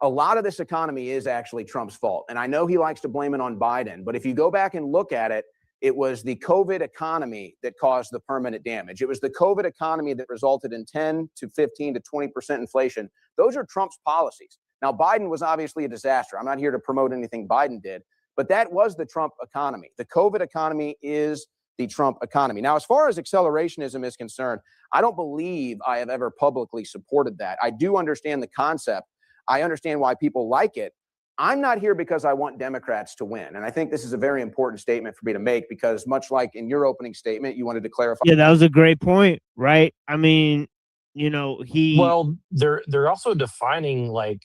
a lot of this economy is actually Trump's fault. And I know he likes to blame it on Biden, but if you go back and look at it, it was the COVID economy that caused the permanent damage. It was the COVID economy that resulted in 10 to 15 to 20% inflation. Those are Trump's policies. Now, Biden was obviously a disaster. I'm not here to promote anything Biden did, But that was the Trump economy. The COVID economy is the Trump economy. Now, as far as accelerationism is concerned, I don't believe I have ever publicly supported that. I do understand the concept. I understand why people like it. I'm not here because I want Democrats to win. And I think this is a very important statement for me to make, because much like in your opening statement, you wanted to clarify. Yeah, that was a great point, right? I mean, you know, Well, they're also defining like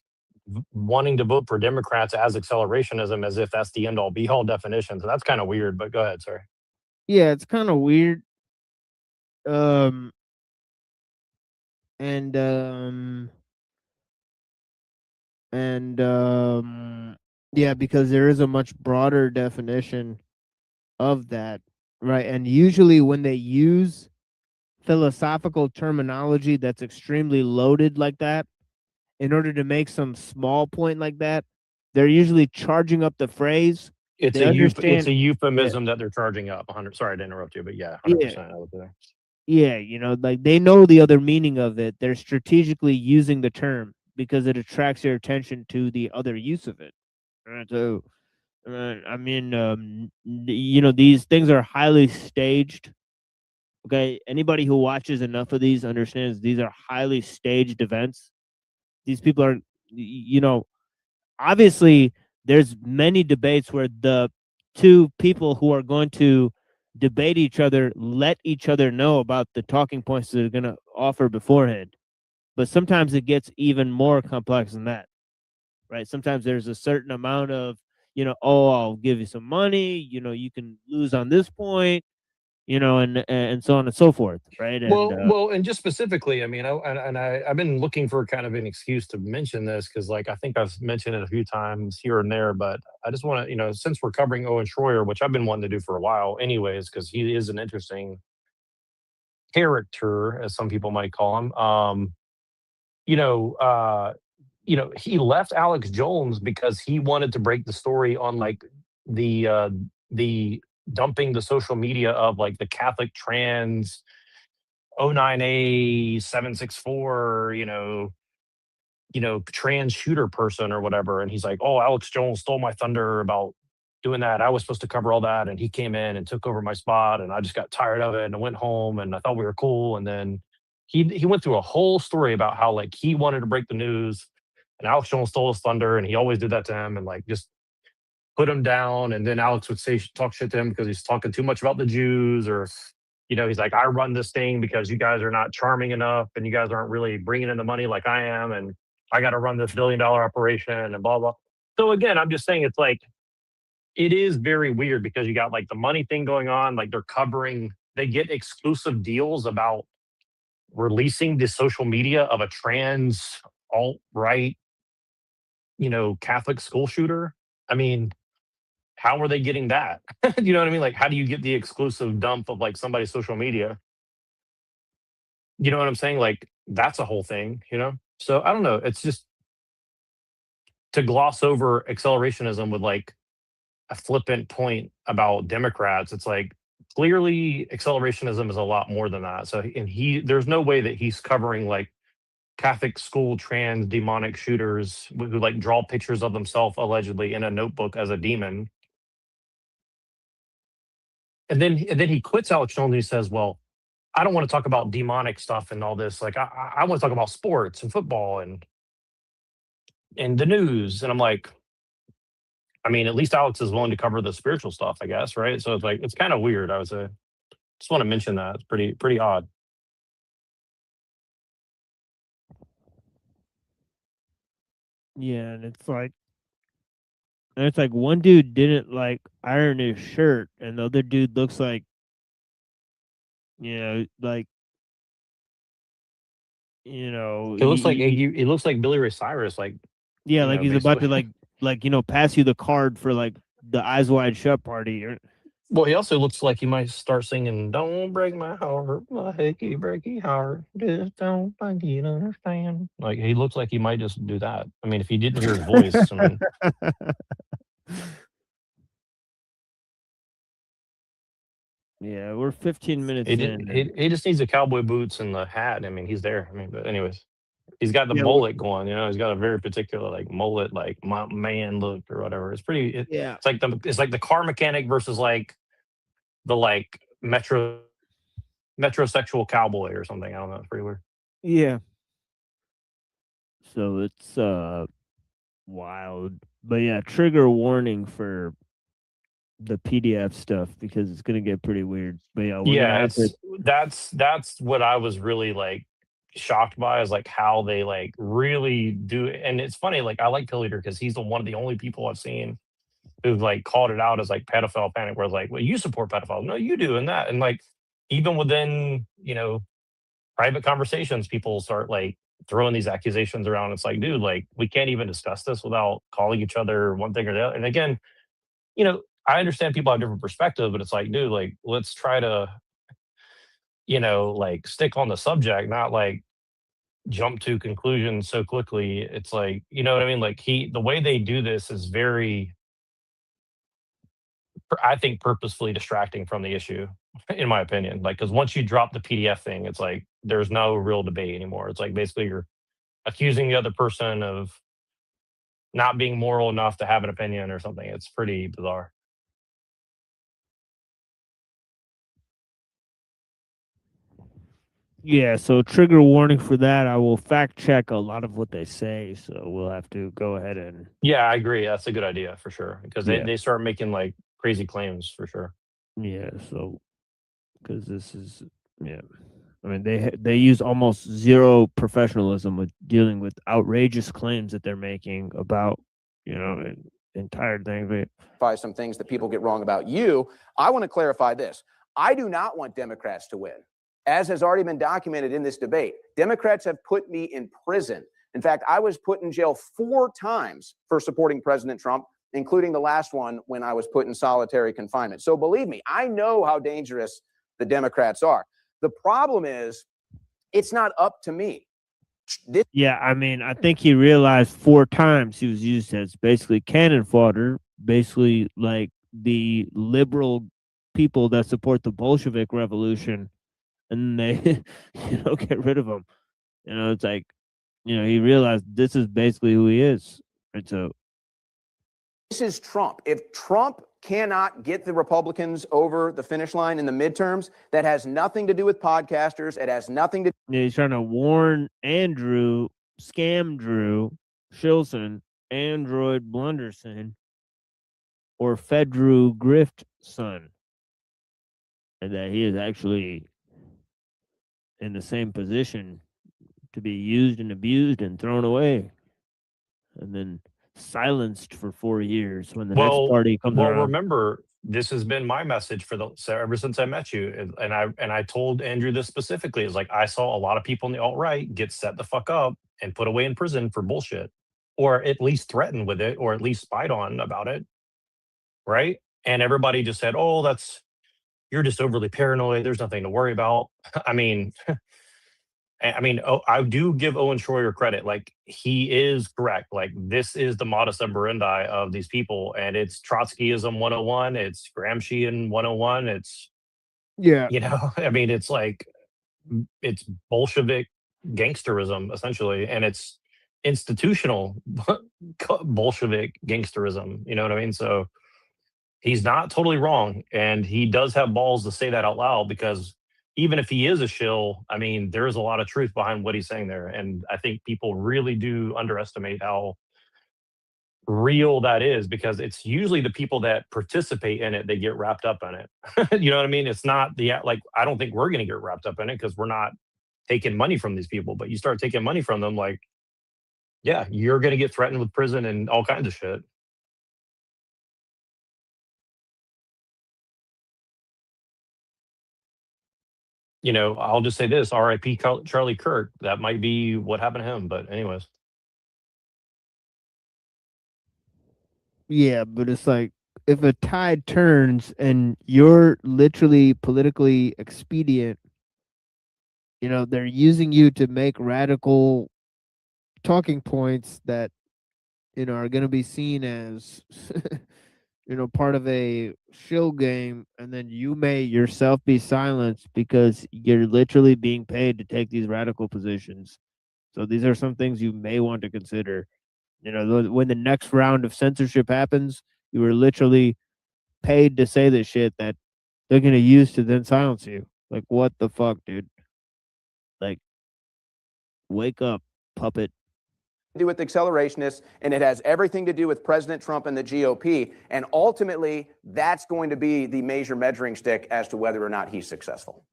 wanting to vote for Democrats as accelerationism, as if that's the end all be all definition. So that's kind of weird. But go ahead, sorry. Yeah, it's kind of weird. Um, and yeah, because there is a much broader definition of that, right? And usually when they use philosophical terminology that's extremely loaded like that, in order to make some small point like that, they're usually charging up the phrase. It's They it's a understand. euphemism that they're charging up 100. Sorry to interrupt you, but yeah, 100%. I was there. Yeah, you know, like they know the other meaning of it. They're strategically using the term because it attracts your attention to the other use of it. Right? So, I mean, you know, these things are highly staged. Okay, anybody who watches enough of these understands these are highly staged events. These people are, you know, obviously there's many debates where the two people who are going to debate each other let each other know about the talking points that they're going to offer beforehand. But sometimes it gets even more complex than that, right? Sometimes there's a certain amount of, you know, oh, I'll give you some money, you know, you can lose on this point, you know, and so on and so forth, right? And And just specifically, I mean, I've been looking for kind of an excuse to mention this, because, like, I think I've mentioned it a few times here and there, but I just want to, you know, since we're covering Owen Schroyer, which I've been wanting to do for a while, anyways, because he is an interesting character, as some people might call him. You know, he left Alex Jones because he wanted to break the story on like the dumping the social media of like the Catholic trans 09A 764, trans shooter person or whatever. And he's like, oh, Alex Jones stole my thunder about doing that. I was supposed to cover all that. And he came in and took over my spot. And I just got tired of it and I went home and I thought we were cool. And then he went through a whole story about how like he wanted to break the news and Alex Jones stole his thunder. And he always did that to him and like just put him down. And then Alex would talk shit to him because he's talking too much about the Jews, or he's like, I run this thing because you guys are not charming enough and you guys aren't really bringing in the money like I am. And I got to run this $1 billion operation and blah, blah. So again, I'm just saying it's like, it is very weird because you got like the money thing going on. Like they get exclusive deals about releasing the social media of a trans alt-right, Catholic school shooter. I mean, how are they getting that? You know what I mean? Like, how do you get the exclusive dump of like somebody's social media? You know what I'm saying? Like, that's a whole thing, So I don't know. It's just to gloss over accelerationism with like a flippant point about Democrats. It's like clearly accelerationism is a lot more than that. So, and there's no way that he's covering like Catholic school trans demonic shooters who like draw pictures of themselves allegedly in a notebook as a demon. And then he quits Alex Jones and he says, well, I don't want to talk about demonic stuff and all this. Like, I want to talk about sports and football and the news. And I'm like, I mean, at least Alex is willing to cover the spiritual stuff, I guess, right? So it's like, it's kind of weird. I was just want to mention that. It's pretty odd. yeah, and it's like one dude didn't like iron his shirt, and the other dude looks like, like, It looks like it looks like Billy Ray Cyrus, like, yeah, like he's about to basically. pass you the card for like the Eyes Wide Shut party. Well, he also looks like he might start singing "Don't Break My Heart, My Hickey Breaky Heart, Just Don't Think You'd Understand." Like, he looks like he might just do that. I mean, if you didn't hear his voice, I mean, Yeah, we're 15 minutes he in. he just needs the cowboy boots and the hat. I mean, he's there. I mean, but anyways. He's got the Yeah, mullet going, he's got a very particular like mullet, like man look or whatever. It's pretty. yeah, It's like the car mechanic versus like the like metrosexual cowboy or something. I don't know. It's pretty weird. yeah. So it's wild, but yeah, trigger warning for the PDF stuff because it's gonna get pretty weird. But yeah, we're gonna Yeah, have to. that's what I was really like shocked by is like how they like really do it. And it's funny, like I like Pill Eater because he's one of the only people I've seen who've like called it out as like pedophile panic, where it's like, well, you support pedophiles. No, you do, and that. And like even within, private conversations, people start like throwing these accusations around. It's like, dude, like we can't even discuss this without calling each other one thing or the other. And again, I understand people have different perspectives, but it's like, dude, like let's try to, like stick on the subject, not like jump to conclusions so quickly. It's like, you know what I mean? Like the way they do this is very, I think, purposefully distracting from the issue, in my opinion. Like, because once you drop the PDF thing, it's like there's no real debate anymore. It's like basically you're accusing the other person of not being moral enough to have an opinion or something. It's pretty bizarre. Yeah, so trigger warning for that. I will fact check a lot of what they say, so we'll have to go ahead and. Yeah, I agree. That's a good idea for sure because they start making like crazy claims for sure. Yeah, so because this is I mean they use almost zero professionalism with dealing with outrageous claims that they're making about entire thing. But some things that people get wrong about you. I want to clarify this. I do not want Democrats to win. As has already been documented in this debate, Democrats have put me in prison. In fact, I was put in jail 4 times for supporting President Trump, including the last one when I was put in solitary confinement. So believe me, I know how dangerous the Democrats are. The problem is, it's not up to me. Yeah, I mean, I think he realized 4 times he was used as basically cannon fodder, basically like the liberal people that support the Bolshevik revolution, and they, get rid of him. It's like, he realized this is basically who he is. Right, so this is Trump. If Trump cannot get the Republicans over the finish line in the midterms, that has nothing to do with podcasters. It has nothing to. Yeah, he's trying to warn Andrew, Scam Drew, Shilson, Android Blunderson, or Fedru Grift son, and that he is actually in the same position to be used and abused and thrown away, and then silenced for 4 years when the next party comes around. Remember, this has been my message ever since I met you, and I told Andrew this specifically. Is like I saw a lot of people in the alt-right get set the fuck up and put away in prison for bullshit, or at least threatened with it, or at least spied on about it, right? And everybody just said, "Oh, you're just overly paranoid. There's nothing to worry about." I mean, I do give Owen Schroyer credit. Like he is correct. Like this is the modus operandi of these people, and it's Trotskyism 101. It's Gramscian 101. It's I mean, it's like it's Bolshevik gangsterism essentially, and it's institutional Bolshevik gangsterism. You know what I mean? So he's not totally wrong, and he does have balls to say that out loud because even if he is a shill, I mean, there's a lot of truth behind what he's saying there. And I think people really do underestimate how real that is because it's usually the people that participate in it, they get wrapped up in it. You know what I mean? It's not I don't think we're going to get wrapped up in it because we're not taking money from these people. But you start taking money from them, like, yeah, you're going to get threatened with prison and all kinds of shit. I'll just say this, RIP Charlie Kirk. That might be what happened to him. But anyways. Yeah, but it's like if a tide turns and you're literally politically expedient, they're using you to make radical talking points that, are going to be seen as, part of a shill game, and then you may yourself be silenced because you're literally being paid to take these radical positions. So these are some things you may want to consider. You know, when the next round of censorship happens, you were literally paid to say this shit that they're gonna use to then silence you. Like, what the fuck, dude? Like, wake up, puppet. Do with accelerationists, and it has everything to do with President Trump and the GOP. And ultimately, that's going to be the major measuring stick as to whether or not he's successful.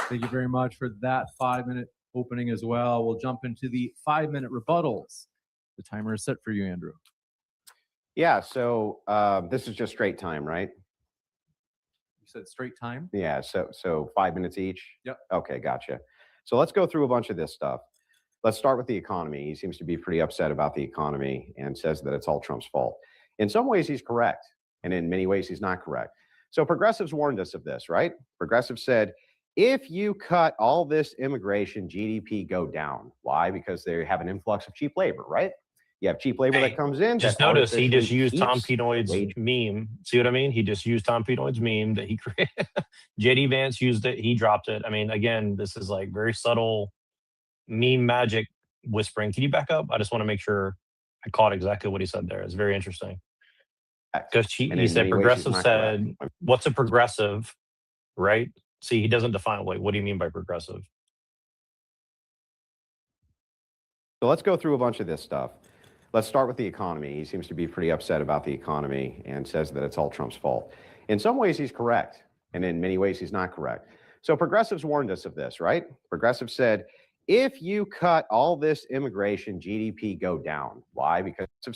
Thank you very much for that 5-minute opening as well. We'll jump into the 5-minute rebuttals. The timer is set for you, Andrew. Yeah, so this is just straight time, right? You said straight time? Yeah, so 5 minutes each? Yep. Okay, gotcha. So let's go through a bunch of this stuff. Let's start with the economy. He seems to be pretty upset about the economy and says that it's all Trump's fault. In some ways, he's correct, and in many ways, he's not correct. So progressives warned us of this, right? Progressives said, if you cut all this immigration, GDP go down. Why? Because they have an influx of cheap labor, right? You have cheap labor that comes in. Just that notice he just artificially used Tom keeps Pinoy's wage. meme. See what I mean? He just used Tom Pinoy's meme that he created. JD Vance used it. He dropped it. I mean, again, this is like very subtle meme magic whispering. Can you back up? I just want to make sure I caught exactly what he said there. It's very interesting. Because And he in said many ways, he's progressive not said, correct. what's a progressive, right? See, he doesn't define, like, what do you mean by progressive? So let's go through a bunch of this stuff. Let's start with the economy. He seems to be pretty upset about the economy and says that it's all Trump's fault. In some ways, he's correct, and in many ways, he's not correct. So progressives warned us of this, right? Progressives said, if you cut all this immigration, GDP go down. Why? Because of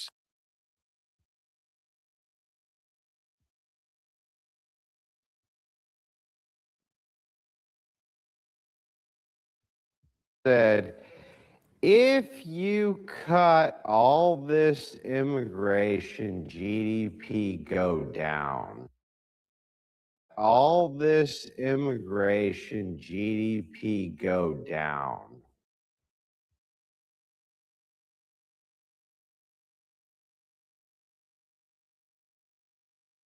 said, if you cut all this immigration, GDP go down. All this immigration, GDP go down.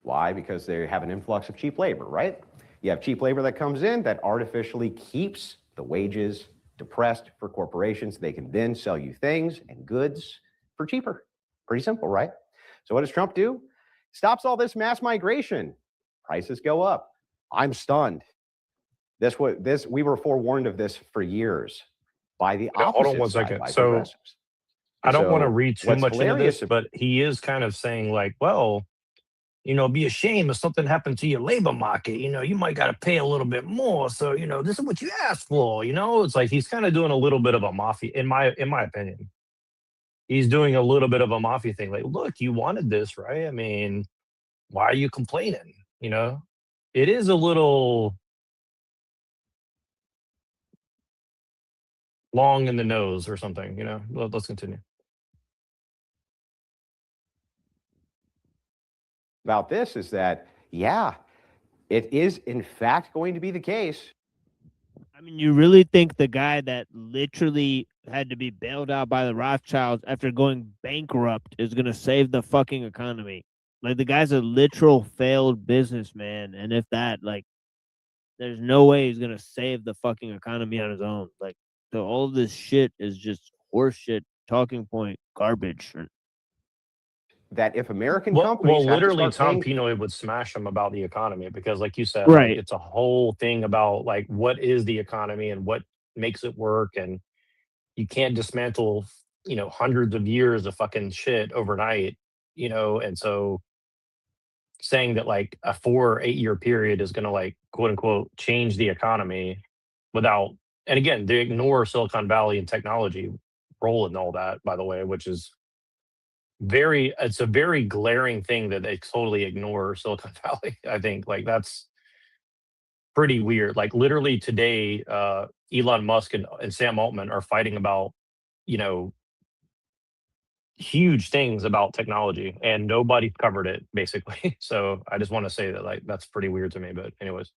Why? Because they have an influx of cheap labor, right? You have cheap labor that comes in that artificially keeps the wages depressed for corporations. They can then sell you things and goods for cheaper. Pretty simple, right? So what does Trump do? Stops all this mass migration. Prices go up. I'm stunned. We were forewarned of this for years by the opposite Hold on one side, second. by So progressives. I don't want to So read too what's much into hilarious this, but he is kind of saying like, well, you know, be a shame if something happened to your labor market. You know, you might got to pay a little bit more. So, you know, this is what you asked for. You know, it's like he's kind of doing a little bit of a mafia, in my opinion. He's doing a little bit of a mafia thing. Like, look, you wanted this, right? I mean, why are you complaining? You know, it is a little long in the nose or something. You know, let's continue. about this is that, yeah, it is in fact going to be the case. I mean, you really think the guy that literally had to be bailed out by the Rothschilds after going bankrupt is going to save the fucking economy? Like, the guy's a literal failed businessman. And if that, like, there's no way he's going to save the fucking economy on his own. Like, so all this shit is just horse shit, talking point, garbage. That if American Well, companies have to literally, start Tom paying, Pinoy would smash him about the economy because, like you said, Right. like it's a whole thing about like what is the economy and what makes it work, and you can't dismantle, you know, hundreds of years of fucking shit overnight, you know, and so saying that like a 4 or 8 year period is going to like quote unquote change the economy without, and again, they ignore Silicon Valley and technology role in all that, by the way, which is it's a very glaring thing that they totally ignore Silicon Valley. I think like that's pretty weird. Like literally today, Elon Musk and Sam Altman are fighting about, you know, huge things about technology and nobody covered it basically. So I just want to say that like that's pretty weird to me. But anyways.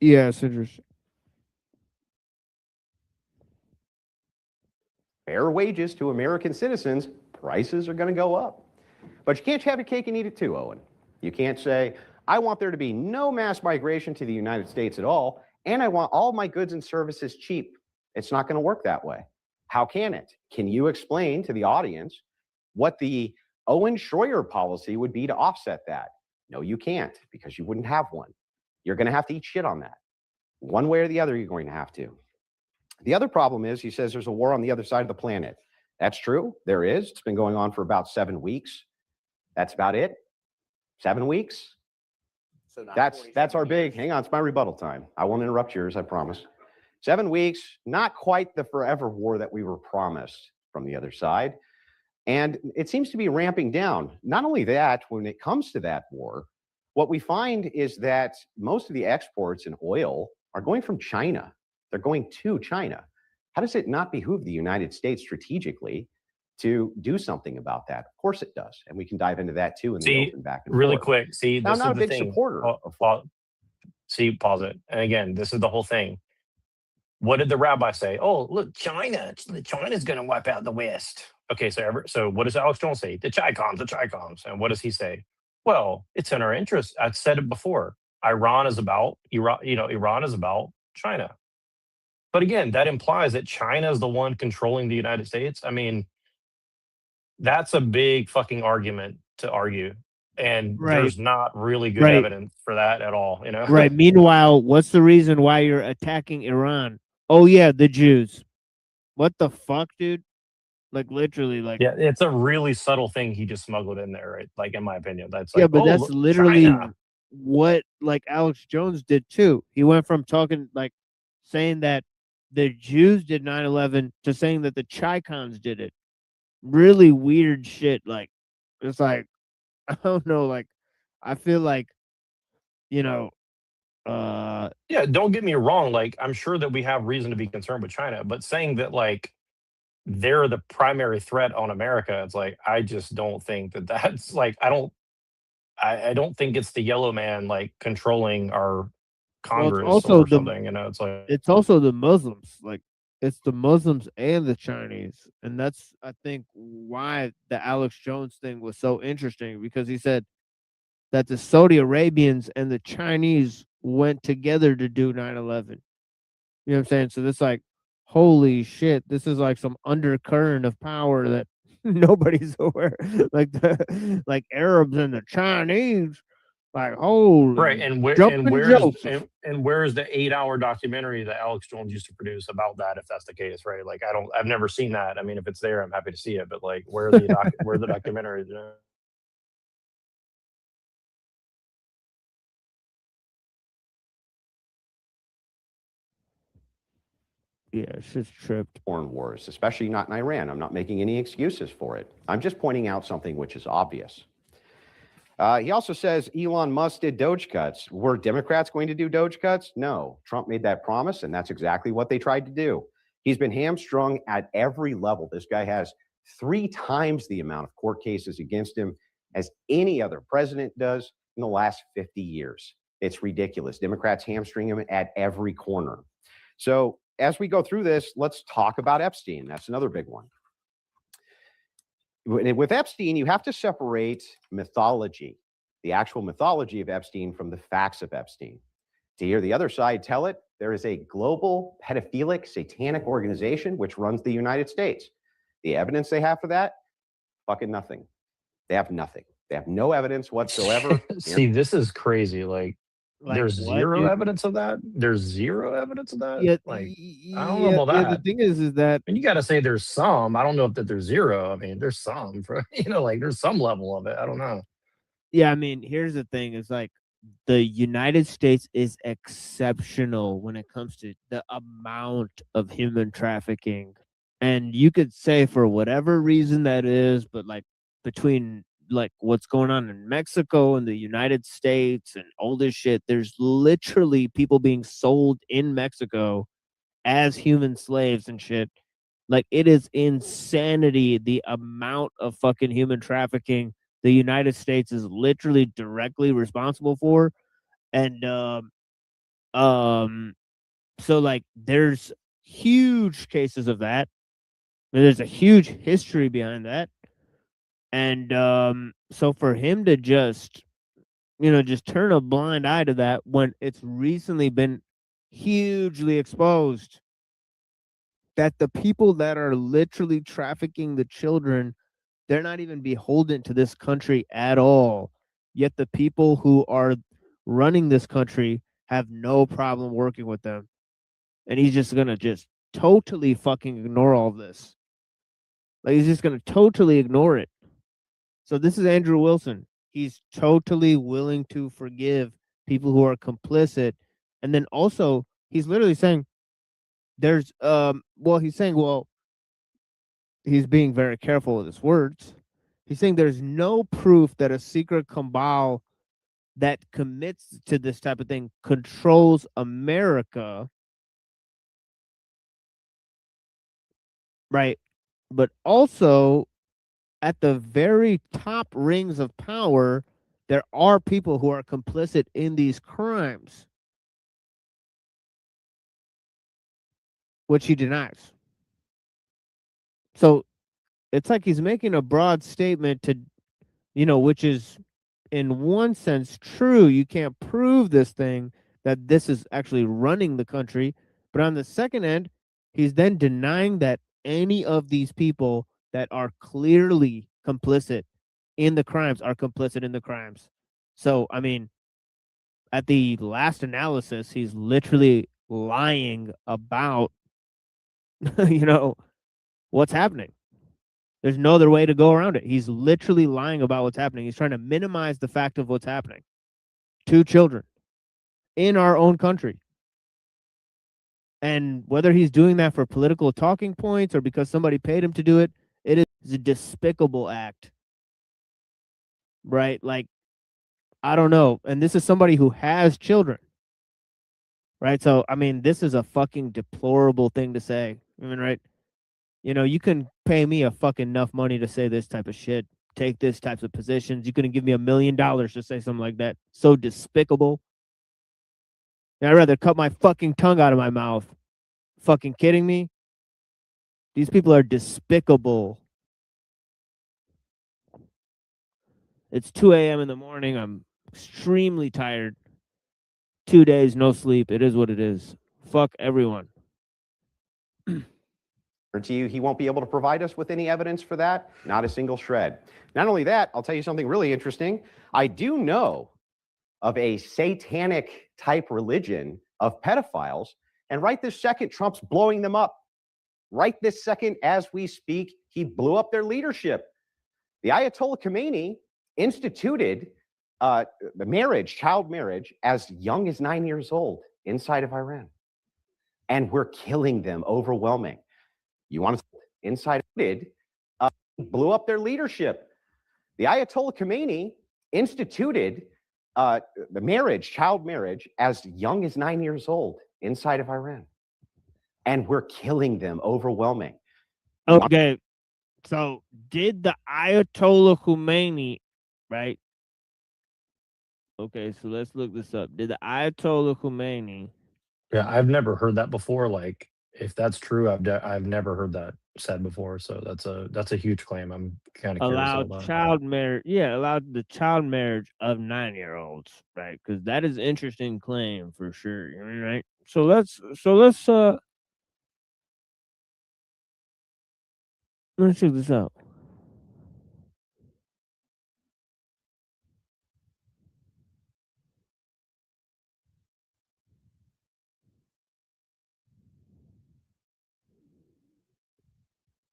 Yeah, it's interesting. fair wages to American citizens, prices are going to go up. But you can't have your cake and eat it too, Owen. You can't say, I want there to be no mass migration to the United States at all, and I want all my goods and services cheap. It's not going to work that way. How can it? Can you explain to the audience what the Owen Schroyer policy would be to offset that? No, you can't, because you wouldn't have one. You're going to have to eat shit on that. One way or the other, you're going to have to. The other problem is, he says there's a war on the other side of the planet. That's true. There is. It's been going on for about 7 weeks. That's about it. 7 weeks. So not That's our big, hang on, it's my rebuttal time. I won't interrupt yours, I promise. 7 weeks, not quite the forever war that we were promised from the other side. And it seems to be ramping down. Not only that, when it comes to that war, what we find is that most of the exports in oil are going from China. They're going to China. How does it not behoove the United States strategically to do something about that? Of course it does. And we can dive into that too in the open back and really forth. quick. See, Now, this I'm not is a the big thing. supporter. Pause it. And again, this is the whole thing. What did the rabbi say? Oh, look, China's going to wipe out the West. Okay, so what does Alex Jones say? The Chi-coms. And what does he say? Well, it's in our interest. I've said it before. Iran is about China. But again, that implies that China is the one controlling the United States. I mean, that's a big fucking argument to argue. And Right. there's not really good Right. evidence for that at all, you know? Right. Meanwhile, what's the reason why you're attacking Iran? Oh yeah, the Jews. What the fuck, dude? Like literally, like Yeah, it's a really subtle thing he just smuggled in there, right? Like, in my opinion, that's like, yeah, but oh, that's look, literally China. what like Alex Jones did too. He went from talking like saying that the Jews did 9/11 to saying that the Chi-coms did it. Really weird shit. Like it's like I don't know. Like I feel like you know. Yeah, don't get me wrong. Like, I'm sure that we have reason to be concerned with China, but saying that like they're the primary threat on America, it's like I just don't think that that's like I don't think it's the yellow man like controlling our Well, it's Congress also or the something. You know, it's like it's also the Muslims. Like it's the Muslims and the Chinese, and that's I think why the Alex Jones thing was so interesting because he said that the Saudi Arabians and the Chinese went together to do 9/11. You know what I'm saying? So this like, holy shit, this is like some undercurrent of power that nobody's aware. Like Arabs and the Chinese, like holy right. And jumping Joseph. where's the 8-hour documentary that Alex Jones used to produce about that? If that's the case, right? Like I've never seen that. I mean, if it's there, I'm happy to see it. But like, where are the documentaries? You know? Yeah, it's just tripped. Foreign wars, especially not in Iran. I'm not making any excuses for it. I'm just pointing out something which is obvious. He also says Elon Musk did Doge cuts. Were Democrats going to do Doge cuts? No. Trump made that promise, and that's exactly what they tried to do. He's been hamstrung at every level. This guy has 3 times the amount of court cases against him as any other president does in the last 50 years. It's ridiculous. Democrats hamstring him at every corner. So as we go through this, let's talk about Epstein. That's another big one. With Epstein, you have to separate mythology, the actual mythology of Epstein, from the facts of Epstein. To hear the other side tell it, there is a global pedophilic satanic organization which runs the United States. The evidence they have for that? Fucking nothing. They have nothing. They have no evidence whatsoever. See, this is crazy. Like there's what, zero dude? evidence of that. There's zero evidence of that. Yeah, Like I don't know about that. The thing is that and you got to say there's some. I don't know if that there's zero. I mean, there's some. For like there's some level of it. I don't know. yeah, I mean, here's the thing: is like the United States is exceptional when it comes to the amount of human trafficking, and you could say for whatever reason that is, but like between like what's going on in Mexico and the United States and all this shit, there's literally people being sold in Mexico as human slaves and shit. Like it is insanity the amount of fucking human trafficking the United States is literally directly responsible for. And so like there's huge cases of that. There's a huge history behind that. And so for him to just, just turn a blind eye to that when it's recently been hugely exposed that the people that are literally trafficking the children, they're not even beholden to this country at all. Yet the people who are running this country have no problem working with them. And he's just going to just totally fucking ignore all this. Like, he's just going to totally ignore it. So this is Andrew Wilson. He's totally willing to forgive people who are complicit. And then also, he's literally saying there's, he's saying, he's being very careful with his words. He's saying there's no proof that a secret cabal that commits to this type of thing controls America, right? But also, at the very top rings of power, there are people who are complicit in these crimes, which he denies. So it's like he's making a broad statement to, which is in one sense true. You can't prove this thing that this is actually running the country. But on the second end, he's then denying that any of these people that are clearly complicit in the crimes are complicit in the crimes. So, I mean, at the last analysis, he's literally lying about, what's happening. There's no other way to go around it. He's literally lying about what's happening. He's trying to minimize the fact of what's happening to children in our own country. And whether he's doing that for political talking points or because somebody paid him to do it, it is a despicable act. Right? Like, I don't know. And this is somebody who has children. Right? So, I mean, this is a fucking deplorable thing to say. I mean, right? You can pay me a fucking enough money to say this type of shit, take this types of positions. You couldn't give me $1 million to say something like that. So despicable. And I'd rather cut my fucking tongue out of my mouth. Fucking kidding me? These people are despicable. It's 2 a.m. in the morning. I'm extremely tired. 2 days, no sleep. It is what it is. Fuck everyone. To you, he won't be able to provide us with any evidence for that, not a single shred. Not only that, I'll tell you something really interesting. I do know of a satanic type religion of pedophiles, and right this second, Trump's blowing them up. Right this second, as we speak, he blew up their leadership. The Ayatollah Khomeini instituted child marriage, as young as 9 years old inside of Iran. And we're killing them overwhelming. You want to inside blew up their leadership. The Ayatollah Khomeini instituted child marriage, as young as 9 years old inside of Iran. And we're killing them overwhelming. Okay. So did the Ayatollah Khomeini, right? Okay, so let's look this up. Did the Ayatollah Khomeini Yeah, I've never heard that before. Like, if that's true, I've never heard that said before. So that's a huge claim. I'm kind of curious allowed about that. child marriage? Yeah, allowed the child marriage of 9-year-olds, right? Because that is an interesting claim for sure. You know, right? So let's check this out.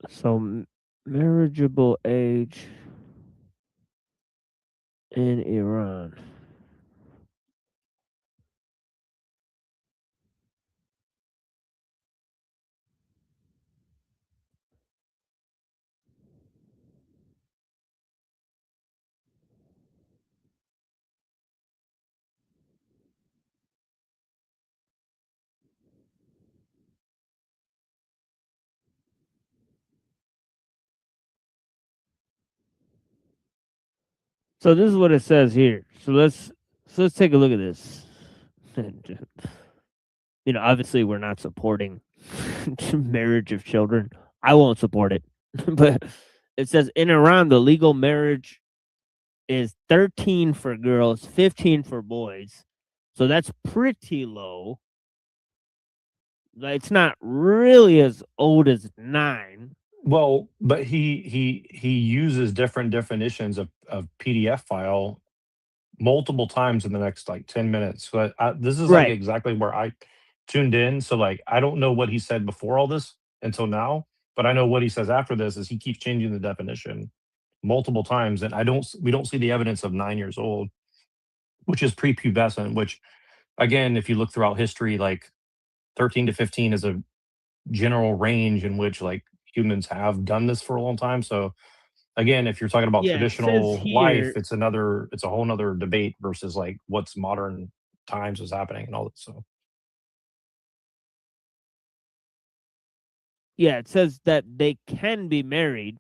So marriageable age in Iran. So this is what it says here. So let's take a look at this. Obviously we're not supporting marriage of children. I won't support it. But it says in Iran, the legal marriage is 13 for girls, 15 for boys. So that's pretty low. It's not really as old as 9. Well, but he uses different definitions of PDF file multiple times in the next like 10 minutes. So this is like Right. exactly where I tuned in. So like I don't know what he said before all this until now, but I know what he says after this is he keeps changing the definition multiple times, and we don't see the evidence of 9 years old, which is prepubescent. Which again, if you look throughout history, like 13 to 15 is a general range in which like humans have done this for a long time. So again, if you're talking about Yeah, it says traditional life, here. it's a whole nother debate versus like what's modern times is happening and all that. So Yeah, it says that they can be married,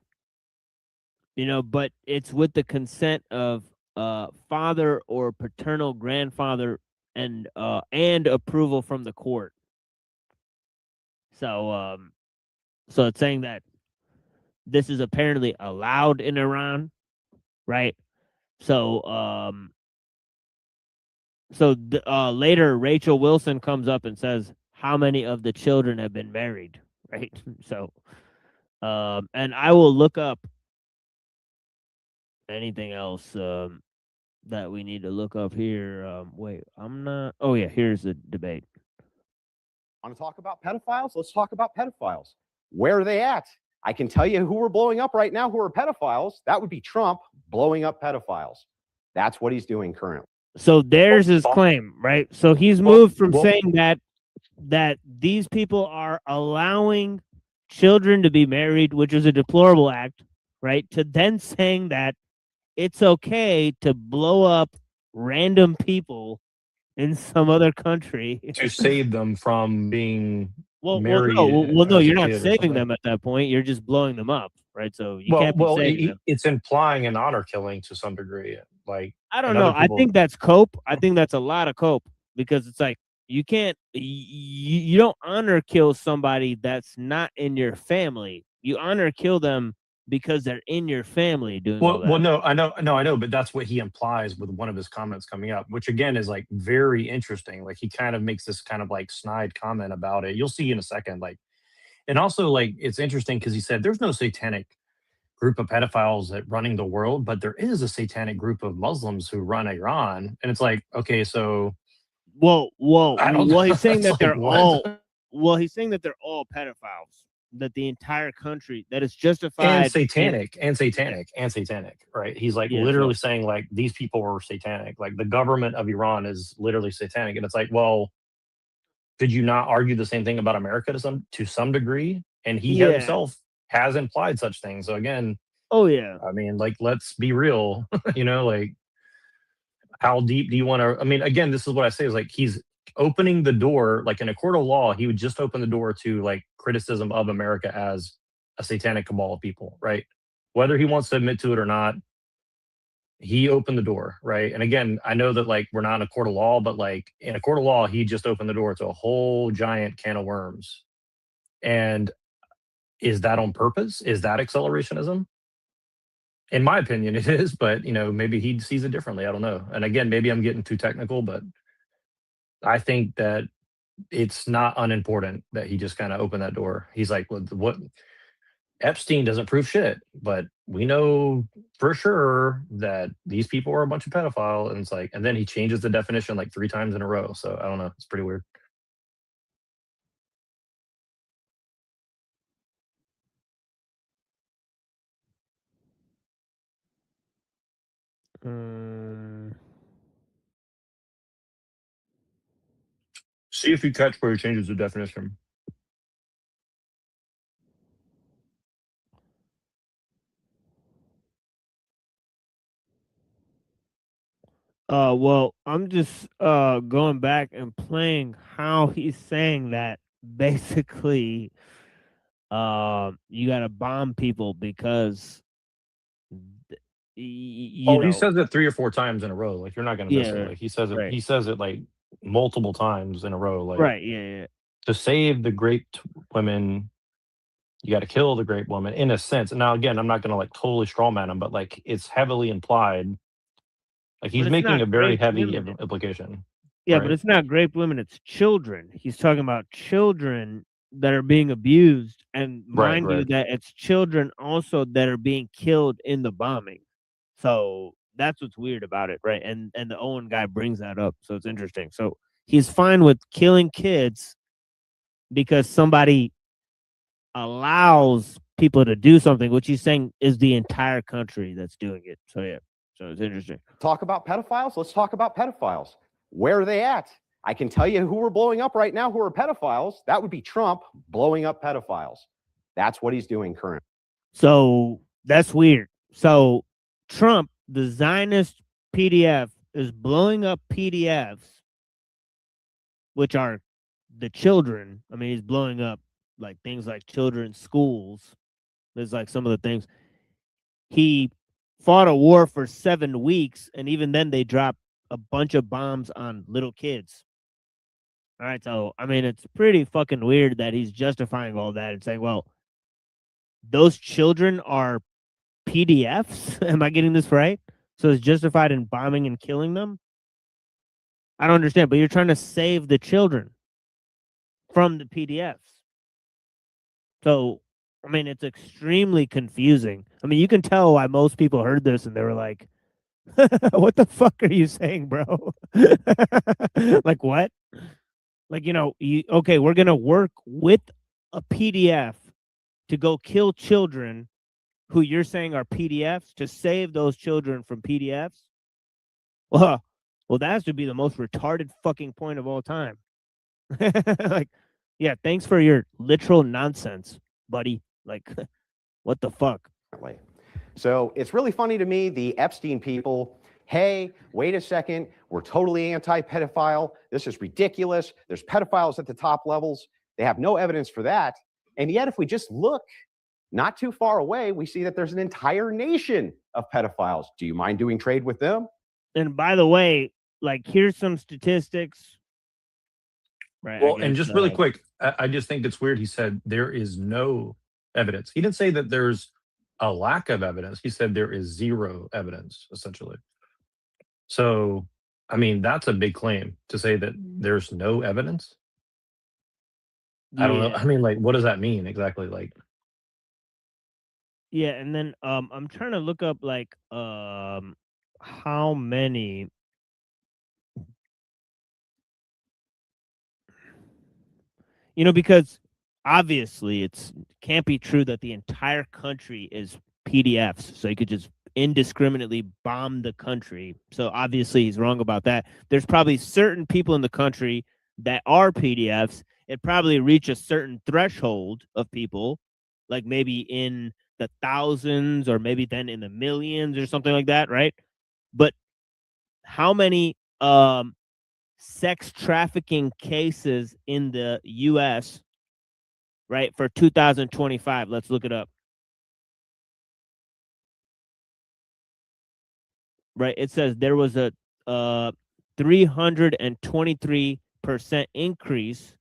but it's with the consent of father or paternal grandfather and approval from the court. So it's saying that this is apparently allowed in Iran, right? So later Rachel Wilson comes up and says how many of the children have been married, right? So and I will look up anything else that we need to look up here. Wait, I'm not. Oh yeah, here's the debate. Want to talk about pedophiles? Let's talk about pedophiles. Where are they at? I can tell you who we're blowing up right now who are pedophiles. That would be Trump blowing up pedophiles. That's what he's doing currently. So there's his claim, right? So he's moved from saying that these people are allowing children to be married, which is a deplorable act, right? To then saying that it's okay to blow up random people in some other country to save them from being married. no, as a you're not kid or saving something. them at that point. You're just blowing them up, right? So you can't be saving them. It's implying an honor killing to some degree. Like I don't and know. other I people- think that's cope. I think that's a lot of cope because it's like you can't, you don't honor kill somebody that's not in your family. You honor kill them because they're in your family doing all that. Well, no, I know, but that's what he implies with one of his comments coming up, which again is like very interesting. Like he kind of makes this kind of like snide comment about it. You'll see in a second. Like, and also like it's interesting because he said there's no satanic group of pedophiles that running the world, but there is a satanic group of Muslims who run Iran, and it's like okay, so Well, he's saying that It's they're like, what? all. Well, he's saying that they're all pedophiles. That the entire country that is justified and satanic, right? He's like Yeah, literally so- saying like these people are satanic. Like the government of Iran is literally satanic, and it's like, well, did you not argue the same thing about America to some degree? And he Yeah. himself has implied such things. So again, oh yeah, I mean, like let's be real, like how deep do you want to? I mean, again, this is what I say is like he's opening the door, like in a court of law, he would just open the door to like criticism of America as a satanic cabal of people, right? Whether he wants to admit to it or not, he opened the door, right? And again, I know that like we're not in a court of law, but like in a court of law, he just opened the door to a whole giant can of worms. And is that on purpose? Is that accelerationism? In my opinion, it is, but maybe he sees it differently. I don't know. And again, maybe I'm getting too technical, but I think that it's not unimportant that he just kind of opened that door. He's like, well, what Epstein doesn't prove shit, but we know for sure that these people are a bunch of pedophiles. And it's like, and then he changes the definition like 3 times in a row. So I don't know. It's pretty weird. See if you catch where he changes the definition. Well, I'm just going back and playing how he's saying that basically you got to bomb people because he says it 3 or 4 times in a row. Like you're not going to miss Yeah, it. Like he says it. right. He says it like multiple times in a row. Like Right, yeah. to save the great women you got to kill the great woman in a sense. Now, again, I'm not going to like totally strawman him, but like it's heavily implied. Like he's it's making not a very raped heavy women. implication. Yeah, right? but it's not raped women, it's children. He's talking about children that are being abused. And mind you, right. that it's children also that are being killed in the bombing. So that's what's weird about it, right? And the Owen guy brings that up. So it's interesting. So he's fine with killing kids because somebody allows people to do something, which he's saying is the entire country that's doing it. So yeah, so it's interesting. Talk about pedophiles? Let's talk about pedophiles. Where are they at? I can tell you who we're blowing up right now who are pedophiles. That would be Trump blowing up pedophiles. That's what he's doing currently. So that's weird. So Trump, the Zionist PDF, is blowing up PDFs, which are the children. I mean, he's blowing up like things like children's schools. There's like some of the things. He fought a war for 7 weeks, and even then they dropped a bunch of bombs on little kids. All right, so I mean, it's pretty fucking weird that he's justifying all that and saying, well, those children are PDFs. Am I getting this right? So it's justified in bombing and killing them? I don't understand, but you're trying to save the children from the PDFs. So, I mean, it's extremely confusing. I mean, you can tell why most people heard this and they were like, what the fuck are you saying, bro? Like, what? Like, okay, we're going to work with a PDF to go kill children who you're saying are PDFs to save those children from PDFs? Well, that has to be the most retarded fucking point of all time. Like, yeah, thanks for your literal nonsense, buddy. Like, what the fuck? So it's really funny to me, the Epstein people, hey, wait a second, we're totally anti-pedophile. This is ridiculous. There's pedophiles at the top levels. They have no evidence for that. And yet, if we just look not too far away, we see that there's an entire nation of pedophiles. Do you mind doing trade with them? And by the way, like, here's some statistics. Right. Well, and just really quick, I just think it's weird. He said there is no evidence. He didn't say that there's a lack of evidence. He said there is zero evidence, essentially. So, I mean, that's a big claim to say that there's no evidence. I don't know. I mean, like, what does that mean exactly? Like, yeah, and then I'm trying to look up like how many. Because obviously it can't be true that the entire country is PDFs, so you could just indiscriminately bomb the country. So obviously he's wrong about that. There's probably certain people in the country that are PDFs. It probably reach a certain threshold of people, like maybe in the thousands or maybe then in the millions or something like that, right? But how many sex trafficking cases in the US, right, for 2025? Let's look it up. Right, it says there was a 323% increase.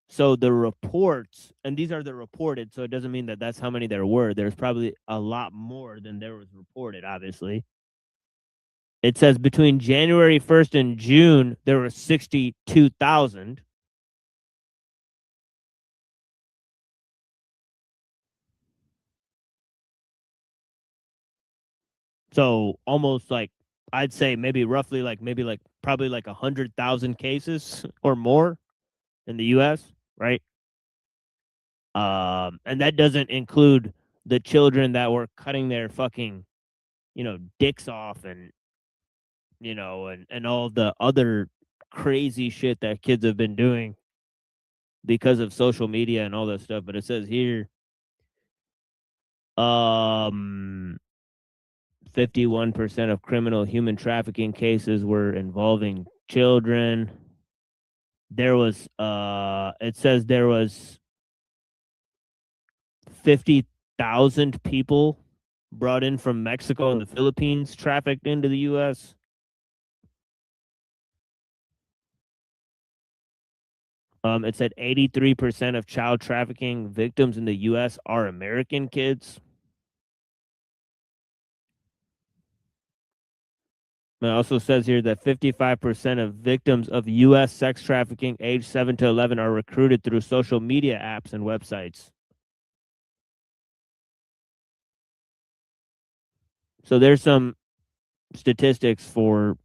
So the reports, and these are the reported, so it doesn't mean that that's how many there were. There's probably a lot more than there was reported, obviously. It says between January 1st and June, there were 62,000. So almost like, I'd say maybe roughly like probably like 100,000 cases or more in the US, right? And that doesn't include the children that were cutting their fucking, dicks off and, and all the other crazy shit that kids have been doing because of social media and all that stuff. But it says here, 51% of criminal human trafficking cases were involving children. There was, it says there was 50,000 people brought in from Mexico and the Philippines trafficked into the U.S. It said 83% of child trafficking victims in the U.S. are American kids. It also says here that 55% of victims of U.S. sex trafficking aged 7 to 11 are recruited through social media apps and websites. So there's some statistics for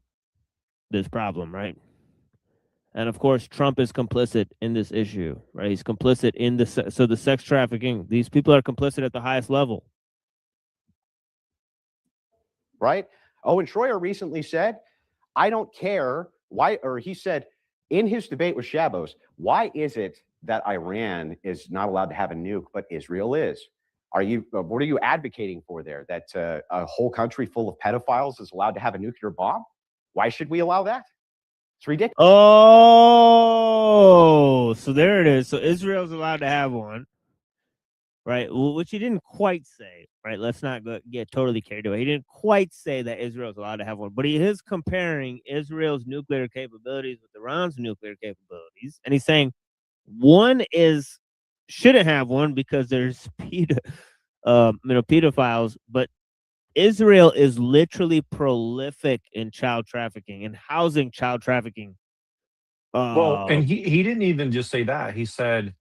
this problem, right? And of course, Trump is complicit in this issue, right? He's complicit in the so the sex trafficking. These people are complicit at the highest level, right? Owen Schroyer recently said, I don't care why, or he said in his debate with Shabos, why is it that Iran is not allowed to have a nuke, but Israel is? What are you advocating for there? That a whole country full of pedophiles is allowed to have a nuclear bomb? Why should we allow that? It's ridiculous. Oh, so there it is. So Israel's allowed to have one, right? Which he didn't quite say, right? Let's not get totally carried away. He didn't quite say that Israel's allowed to have one, but he is comparing Israel's nuclear capabilities with Iran's nuclear capabilities, and he's saying one shouldn't have one because there's pedophiles, but Israel is literally prolific in child trafficking and housing child trafficking. Well, and he didn't even just say that. He said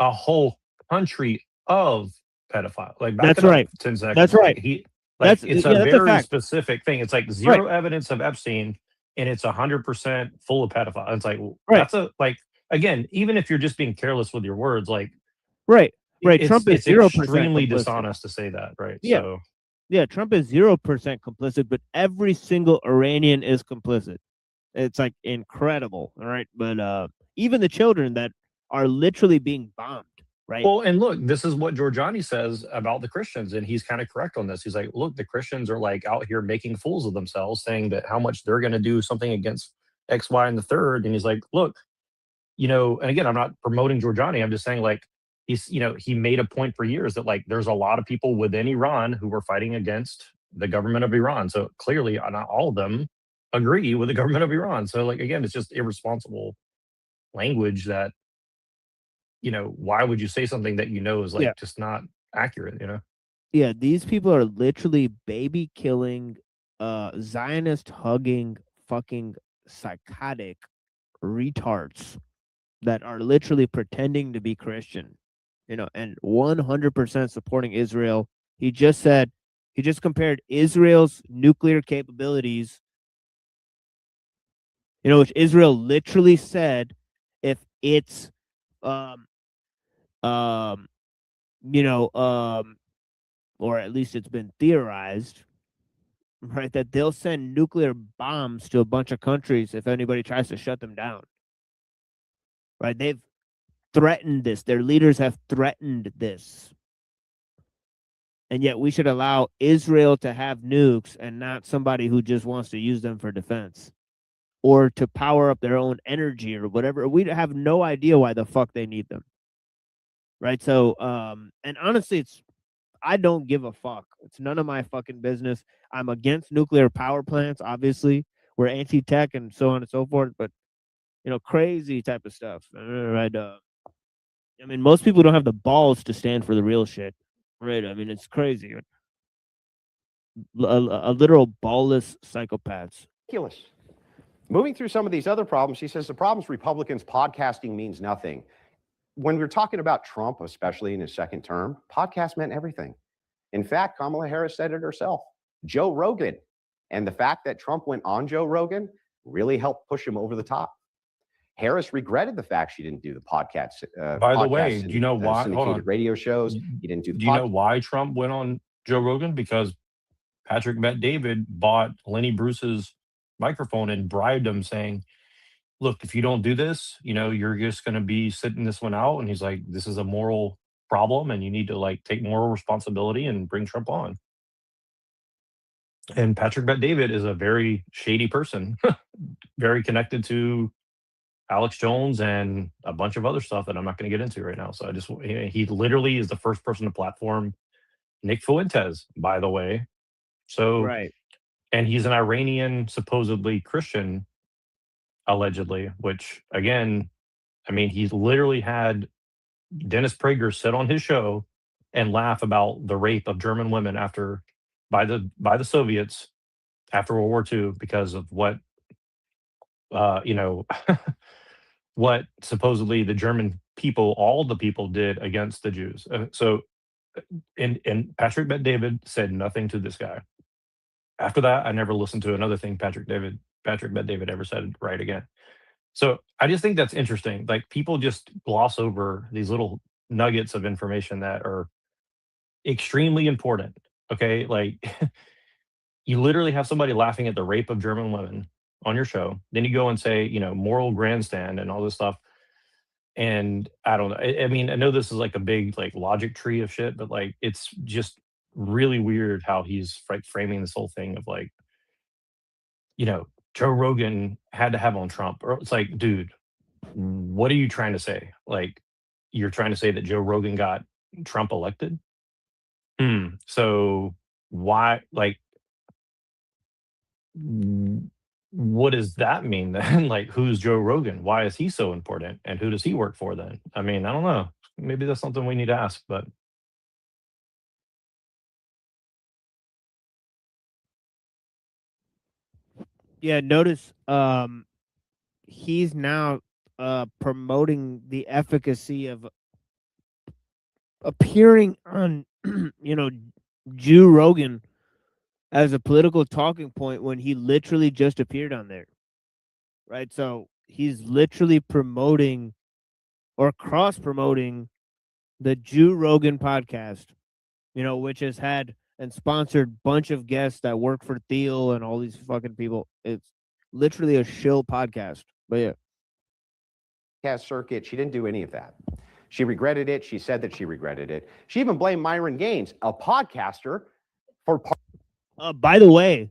a whole country of pedophiles. Like back That's it up right. 10 seconds. That's right. It's a that's a very fact. specific thing. It's like zero evidence of Epstein, and it's 100% full of pedophiles. It's like that's again, even if you're just being careless with your words, like right. It's, Trump is it's 0% extremely complicit. dishonest to say that, right? Yeah. So yeah, Trump is 0% complicit, but every single Iranian is complicit. It's like incredible, all right? But even the children that are literally being bombed, right? well, and look, this is what Giorgiani says about the Christians, and he's kind of correct on this. He's like, look, the Christians are like out here making fools of themselves, saying that how much they're going to do something against X, Y, and the third. And he's like, look, and again, I'm not promoting Giorgiani. I'm just saying, like, he made a point for years that like there's a lot of people within Iran who were fighting against the government of Iran. So clearly, not all of them agree with the government of Iran. So like again, it's just irresponsible language that why would you say something that is like just not accurate, Yeah, these people are literally baby killing, Zionist hugging, fucking psychotic retards that are literally pretending to be Christian, and 100% supporting Israel. He just compared Israel's nuclear capabilities, which Israel literally said if it's or at least it's been theorized, right, that they'll send nuclear bombs to a bunch of countries if anybody tries to shut them down. Right? They've threatened this. Their leaders have threatened this. And yet we should allow Israel to have nukes and not somebody who just wants to use them for defense or to power up their own energy or whatever. We have no idea why the fuck they need them. Right? So, and honestly, I don't give a fuck. It's none of my fucking business. I'm against nuclear power plants, obviously. We're anti-tech and so on and so forth, but crazy type of stuff. Right? I mean, most people don't have the balls to stand for the real shit. Right? I mean, it's crazy. A literal ballless psychopaths. Ridiculous. Moving through some of these other problems, he says the problems Republicans podcasting means nothing. When we're talking about Trump, especially in his second term, podcast meant everything. In fact, Kamala Harris said it herself. Joe Rogan. And the fact that Trump went on Joe Rogan really helped push him over the top. Harris regretted the fact she didn't do the podcast. By the way, do you know why? Hold on. Radio shows. He didn't do. Do you know why Trump went on Joe Rogan? Because Patrick Bet-David bought Lenny Bruce's microphone and bribed him, saying, "Look, if you don't do this, you're just going to be sitting this one out." And he's like, "This is a moral problem, and you need to like take moral responsibility and bring Trump on." And Patrick Bet-David is a very shady person, very connected to Alex Jones and a bunch of other stuff that I'm not going to get into right now. So he literally is the first person to platform Nick Fuentes, by the way. So, right. And he's an Iranian, supposedly Christian, allegedly, which again, I mean, he's literally had Dennis Prager sit on his show and laugh about the rape of German women by the Soviets after World War II because of what you know what supposedly the German people, all the people, did against the Jews. And Patrick Bet David said nothing to this guy. After that, I never listened to another thing Patrick Bet David ever said right again. So I just think that's interesting. Like people just gloss over these little nuggets of information that are extremely important. Okay, like you literally have somebody laughing at the rape of German women on your show. Then you go and say, moral grandstand and all this stuff. And I don't know. I mean, I know this is like a big like logic tree of shit, but like it's just really weird how he's framing this whole thing of like, Joe Rogan had to have on Trump. Or it's like, dude, what are you trying to say? Like, you're trying to say that Joe Rogan got Trump elected? So why, like, what does that mean then? Like, who's Joe Rogan? Why is he so important? And who does he work for then? I mean, I don't know. Maybe that's something we need to ask, but Yeah, notice he's now promoting the efficacy of appearing on Joe Rogan as a political talking point when he literally just appeared on there. Right? So he's literally promoting or cross promoting the Joe Rogan podcast, which has had and sponsored bunch of guests that work for Thiel and all these fucking people. It's literally a shill podcast. But yeah. Circuit, she didn't do any of that. She regretted it. She said that she regretted it. She even blamed Myron Gaines, a podcaster, for By the way,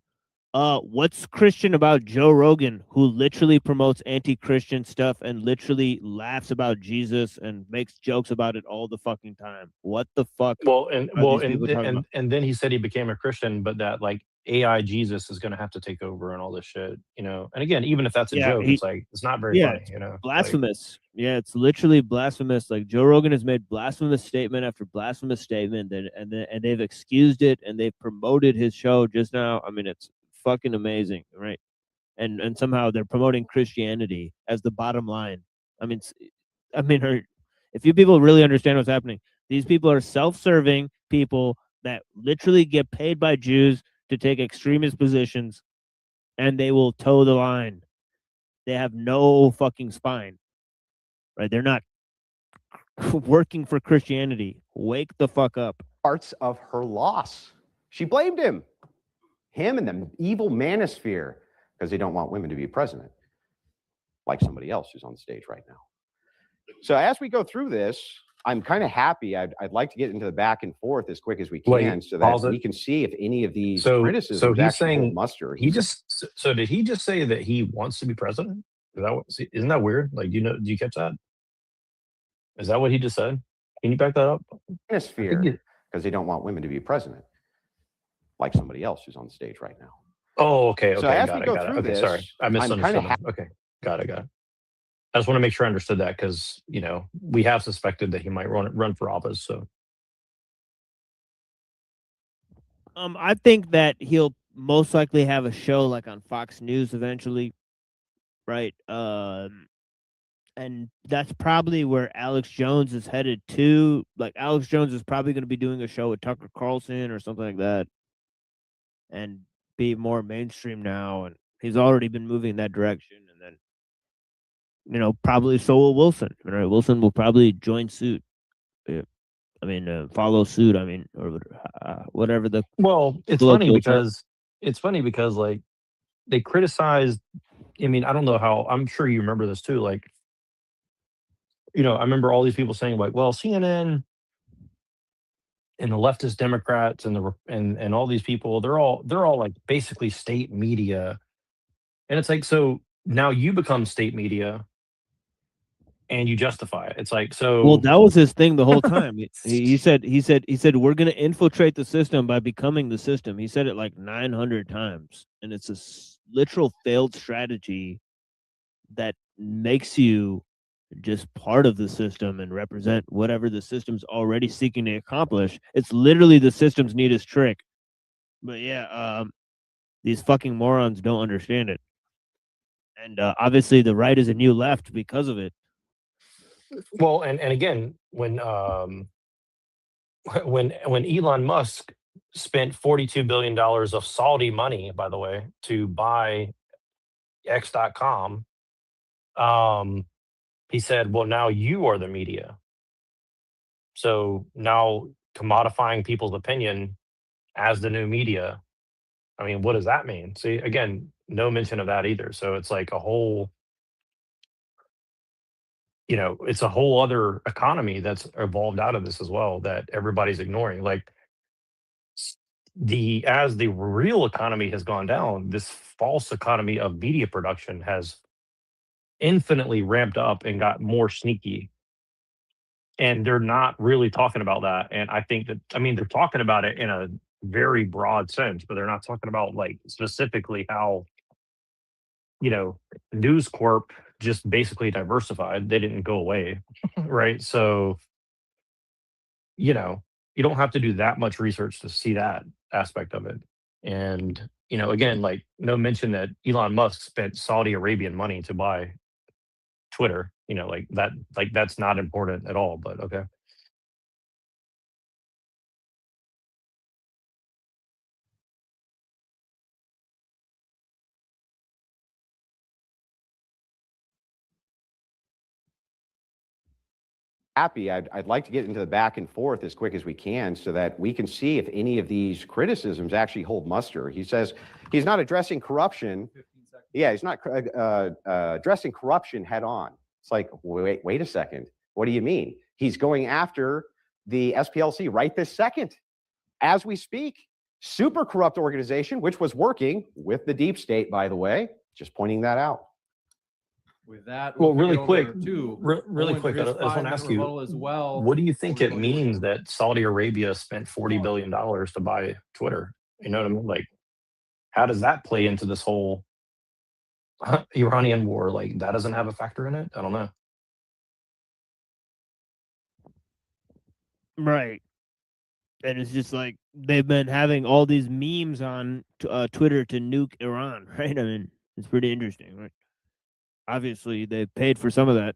what's Christian about Joe Rogan, who literally promotes anti-Christian stuff and literally laughs about Jesus and makes jokes about it all the fucking time? What the fuck? And then he said he became a Christian, but that like AI Jesus is going to have to take over and all this shit, And again, even if that's a joke, it's like it's not very funny, it's blasphemous. It's literally blasphemous. Like Joe Rogan has made blasphemous statement after blasphemous statement, and they've excused it and they've promoted his show just now. I mean, it's fucking amazing, right? And somehow they're promoting Christianity as the bottom line. If you people really understand what's happening, these people are self-serving people that literally get paid by Jews to take extremist positions, and they will toe the line. They have no fucking spine, right? They're not working for Christianity. Wake the fuck up. parts of her loss. She blamed him and the evil manosphere, because they don't want women to be president, like somebody else who's on stage right now. So as we go through this, I'm kind of happy. I'd like to get into the back and forth as quick as we can, so that we can see if any of these criticisms so he's actually saying hold muster. So did he just say that he wants to be president? Isn't that weird? Like, do you catch that? Is that what he just said? Can you back that up? Manosphere, because they don't want women to be president, like somebody else who's on stage right now. Oh, okay. So Okay. as got we it. go Got it. through Okay. this, Sorry. I I'm misunderstood. kinda him. Okay. Got it. I just want to make sure I understood that because, we have suspected that he might run for office. So, I think that he'll most likely have a show like on Fox News eventually, right? And that's probably where Alex Jones is headed to. Like Alex Jones is probably going to be doing a show with Tucker Carlson or something like that, and be more mainstream now. And he's already been moving in that direction. And then, probably so will Wilson. Right? Wilson will probably join suit. Yeah. Follow suit. Or whatever the. well, it's funny because like they criticized. I don't know how. I'm sure you remember this too. Like, I remember all these people saying like, well, CNN and the leftist Democrats and all these people, they're all like basically state media, and it's like, so now you become state media and you justify it. It's like, so Well, that was his thing the whole time. He said we're going to infiltrate the system by becoming the system. He said it like 900 times, and it's a literal failed strategy that makes you just part of the system and represent whatever the system's already seeking to accomplish. It's literally the system's neatest trick. But yeah, these fucking morons don't understand it. And obviously the right is a new left because of it. Well, and again, when when Elon Musk spent $42 billion of Saudi money, by the way, to buy X.com, he said, well, now you are the media. So now commodifying people's opinion as the new media. I mean, what does that mean? See, again, no mention of that either. So it's like a whole, it's a whole other economy that's evolved out of this as well that everybody's ignoring. Like as the real economy has gone down, this false economy of media production has infinitely ramped up and got more sneaky. And they're not really talking about that. And I think that, I mean, they're talking about it in a very broad sense, but they're not talking about like specifically how, News Corp just basically diversified. They didn't go away. Right. So, you don't have to do that much research to see that aspect of it. And, again, like no mention that Elon Musk spent Saudi Arabian money to buy Twitter, like that, like that's not important at all, but okay. Happy. I'd like to get into the back and forth as quick as we can so that we can see if any of these criticisms actually hold muster. He says he's not addressing corruption. Yeah, he's not addressing corruption head on. It's like, wait a second. What do you mean? He's going after the SPLC right this second as we speak. Super corrupt organization, which was working with the deep state, by the way. Just pointing that out. With that, Well, really kick it quick, over to really Owen quick, for I his just want to 5-minute ask you, rebuttal as well. what do you think it means that Saudi Arabia spent $40 billion to buy Twitter? You know what I mean? Like, how does that play into this whole Iranian war? Like, that doesn't have a factor in it? I don't know. Right. And it's just like they've been having all these memes on Twitter to nuke Iran, right? I mean, it's pretty interesting, right? Obviously, they paid for some of that.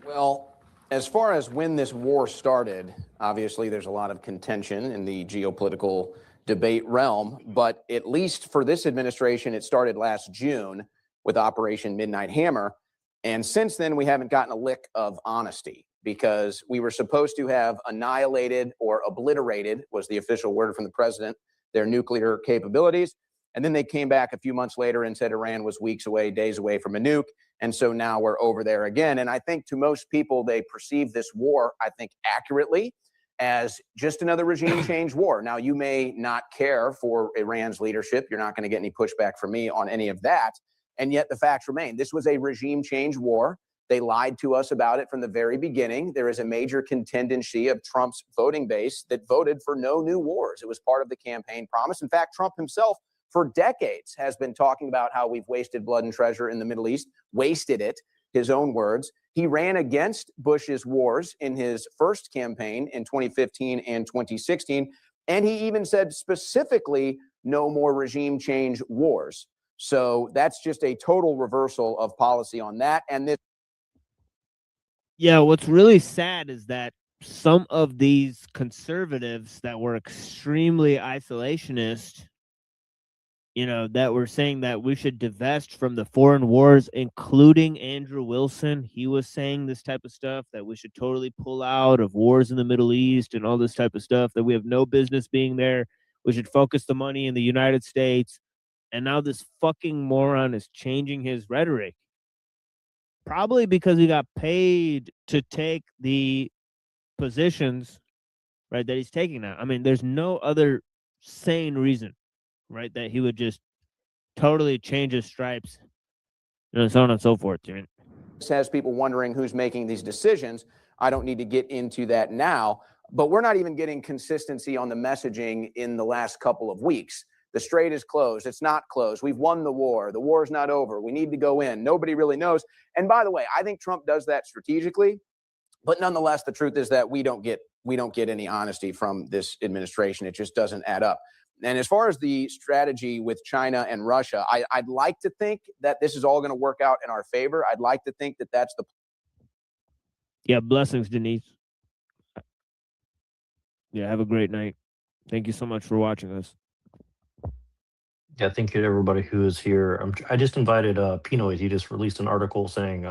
Well, as far as when this war started, obviously there's a lot of contention in the geopolitical debate realm, but at least for this administration, it started last June with Operation Midnight Hammer. And since then, we haven't gotten a lick of honesty because we were supposed to have annihilated or obliterated, was the official word from the president, their nuclear capabilities. And then they came back a few months later and said Iran was weeks away, days away from a nuke. And so now we're over there again. And I think to most people, they perceive this war, I think accurately, as just another regime change war. Now, you may not care for Iran's leadership. You're not going to get any pushback from me on any of that. And yet the facts remain. This was a regime change war. They lied to us about it from the very beginning. There is a major contingency of Trump's voting base that voted for no new wars. It was part of the campaign promise. In fact, Trump himself for decades has been talking about how we've wasted blood and treasure in the Middle East, wasted it, his own words. He ran against Bush's wars in his first campaign in 2015 and 2016. And he even said specifically, no more regime change wars. So that's just a total reversal of policy on that. And this. Yeah, what's really sad is that some of these conservatives that were extremely isolationist, that were saying that we should divest from the foreign wars, including Andrew Wilson. He was saying this type of stuff, that we should totally pull out of wars in the Middle East and all this type of stuff, that we have no business being there. We should focus the money in the United States. And now this fucking moron is changing his rhetoric. Probably because he got paid to take the positions, right, that he's taking now. I mean, there's no other sane reason, right, that he would just totally change his stripes, so on and so forth. This has people wondering who's making these decisions. I don't need to get into that now, but we're not even getting consistency on the messaging in the last couple of weeks. The strait is closed. It's not closed. We've won the war. The war is not over. We need to go in. Nobody really knows. And by the way, I think Trump does that strategically. But nonetheless, the truth is that we don't get any honesty from this administration. It just doesn't add up. And as far as the strategy with China and Russia, I'd like to think that this is all going to work out in our favor. I'd like to think that that's the. Yeah, blessings, Denise. Yeah, have a great night. Thank you so much for watching us. Yeah, thank you to everybody who is here. I just invited Pinoy. He just released an article saying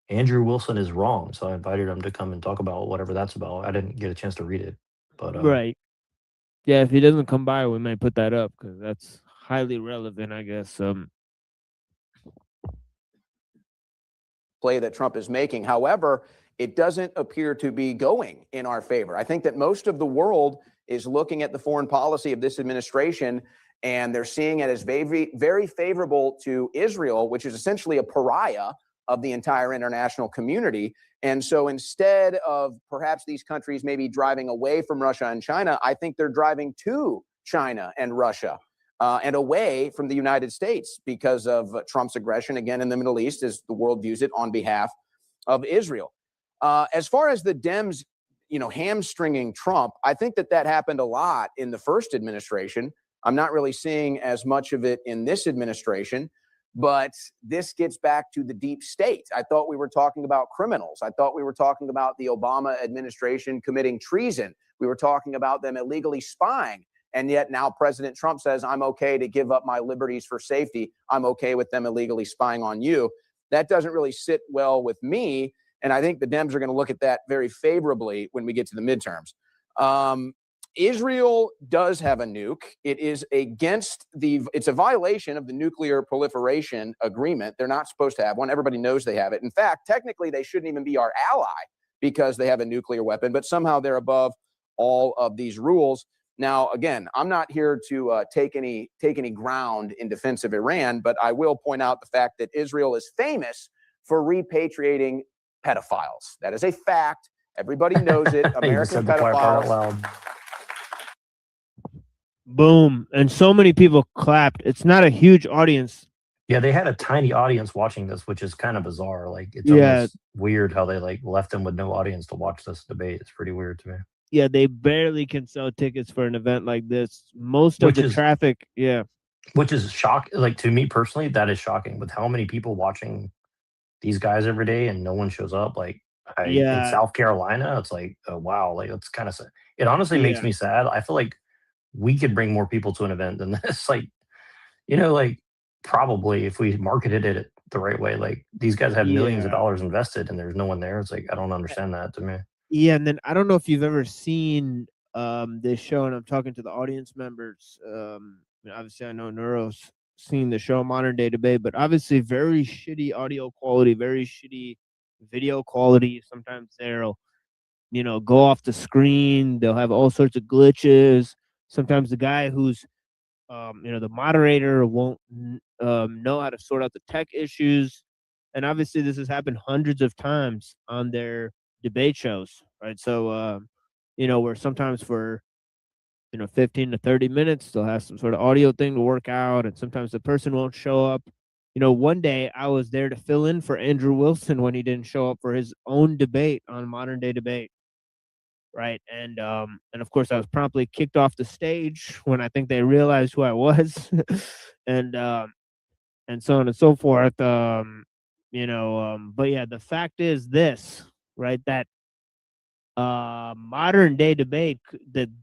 Andrew Wilson is wrong. So I invited him to come and talk about whatever that's about. I didn't get a chance to read it, but Right. Yeah, if he doesn't come by, we might put that up because that's highly relevant, I guess. Play that Trump is making. However, it doesn't appear to be going in our favor. I think that most of the world is looking at the foreign policy of this administration, and they're seeing it as very, very favorable to Israel, which is essentially a pariah of the entire international community. And so instead of perhaps these countries maybe driving away from Russia and China, I think they're driving to China and Russia and away from the United States because of Trump's aggression, again, in the Middle East, as the world views it, on behalf of Israel. As far as the Dems, hamstringing Trump, I think that happened a lot in the first administration. I'm not really seeing as much of it in this administration. But this gets back to the deep state. I thought we were talking about criminals. I thought we were talking about the Obama administration committing treason. We were talking about them illegally spying. And yet now President Trump says, I'm okay to give up my liberties for safety. I'm okay with them illegally spying on you. That doesn't really sit well with me. And I think the Dems are going to look at that very favorably when we get to the midterms. Israel does have a nuke. It is it's a violation of the nuclear proliferation agreement. They're not supposed to have one. Everybody knows they have it. In fact, technically, they shouldn't even be our ally because they have a nuclear weapon, but somehow they're above all of these rules. Now, again, I'm not here to take any ground in defense of Iran, but I will point out the fact that Israel is famous for repatriating pedophiles. That is a fact. Everybody knows it. American pedophiles. Boom. And so many people clapped. It's not a huge audience. Yeah, they had a tiny audience watching this, which is kind of bizarre. Like, it's Yeah. almost weird how they left them with no audience to watch this debate. It's pretty weird to me. Yeah, they barely can sell tickets for an event like this. Most of the traffic, yeah. Which is shocking. Like, to me personally, that is shocking with how many people watching these guys every day and no one shows up. Like, in South Carolina, it's like, oh, wow. Like, it's kind of sad. It honestly makes me sad. I feel like we could bring more people to an event than this. Like, probably if we marketed it the right way, like, these guys have millions of dollars invested and there's no one there. It's like, I don't understand that to me. Yeah, and then I don't know if you've ever seen this show, and I'm talking to the audience members. Obviously, I know Neuro's seen the show Modern Day Debate, but obviously very shitty audio quality, very shitty video quality. Sometimes they'll, go off the screen. They'll have all sorts of glitches. Sometimes the guy who's, the moderator won't know how to sort out the tech issues. And obviously this has happened hundreds of times on their debate shows, right? So, where sometimes for, 15 to 30 minutes, they'll have some sort of audio thing to work out. And sometimes the person won't show up. One day I was there to fill in for Andrew Wilson when he didn't show up for his own debate on Modern Day Debate. Right. And of course I was promptly kicked off the stage when I think they realized who I was. and so on and so forth. But yeah, the fact is this, right? That Modern Day Debate,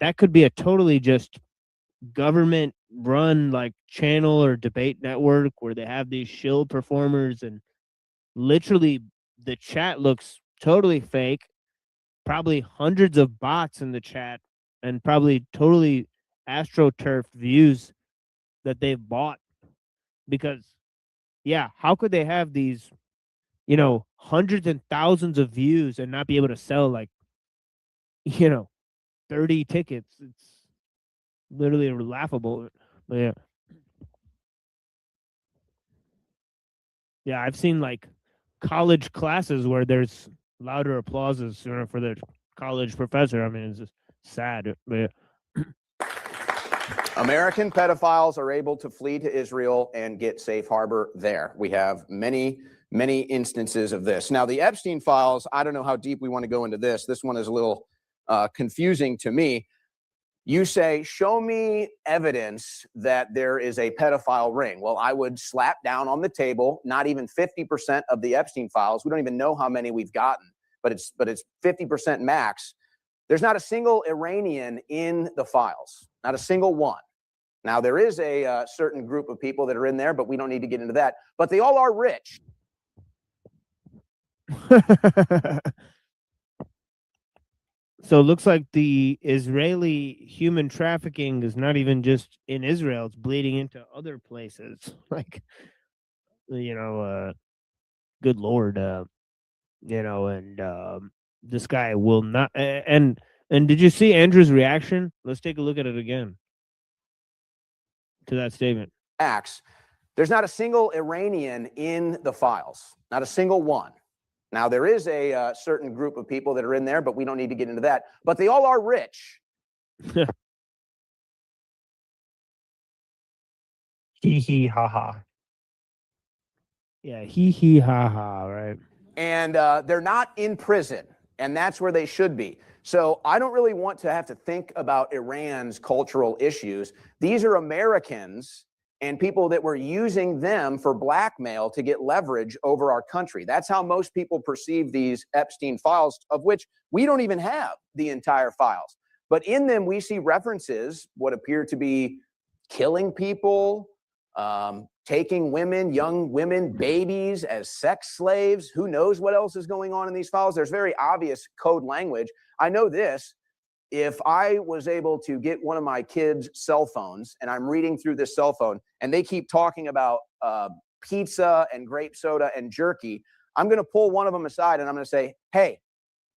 that could be a totally just government run like channel or debate network where they have these shill performers, and literally the chat looks totally fake. Probably hundreds of bots in the chat, and probably totally astroturfed views that they've bought. Because, how could they have these, hundreds and thousands of views and not be able to sell 30 tickets? It's literally laughable. But yeah, I've seen college classes where there's louder applauses, for the college professor. I mean, it's just sad. But American pedophiles are able to flee to Israel and get safe harbor there. We have many, many instances of this. Now, the Epstein files, I don't know how deep we want to go into this. This one is a little confusing to me. You say, show me evidence that there is a pedophile ring. Well, I would slap down on the table, not even 50% of the Epstein files. We don't even know how many we've gotten, but it's 50% max. There's not a single Iranian in the files, not a single one. Now, there is a certain group of people that are in there, but we don't need to get into that. But they all are rich. So it looks like the Israeli human trafficking is not even just in Israel, it's bleeding into other places. Like, good Lord, this guy will not. And did you see Andrew's reaction? Let's take a look at it again to that statement. Max, there's not a single Iranian in the files, not a single one. Now, there is a certain group of people that are in there, but we don't need to get into that. But they all are rich. Hee hee ha ha. Yeah, hee hee ha ha, right? And they're not in prison, and that's where they should be. So I don't really want to have to think about Iran's cultural issues. These are Americans and people that were using them for blackmail to get leverage over our country. That's how most people perceive these Epstein files, of which we don't even have the entire files. But in them, we see references, what appear to be killing people, taking women, young women, babies as sex slaves. Who knows what else is going on in these files? There's very obvious code language. I know this. If I was able to get one of my kids' cell phones and I'm reading through this cell phone and they keep talking about pizza and grape soda and jerky, I'm going to pull one of them aside and I'm going to say, hey,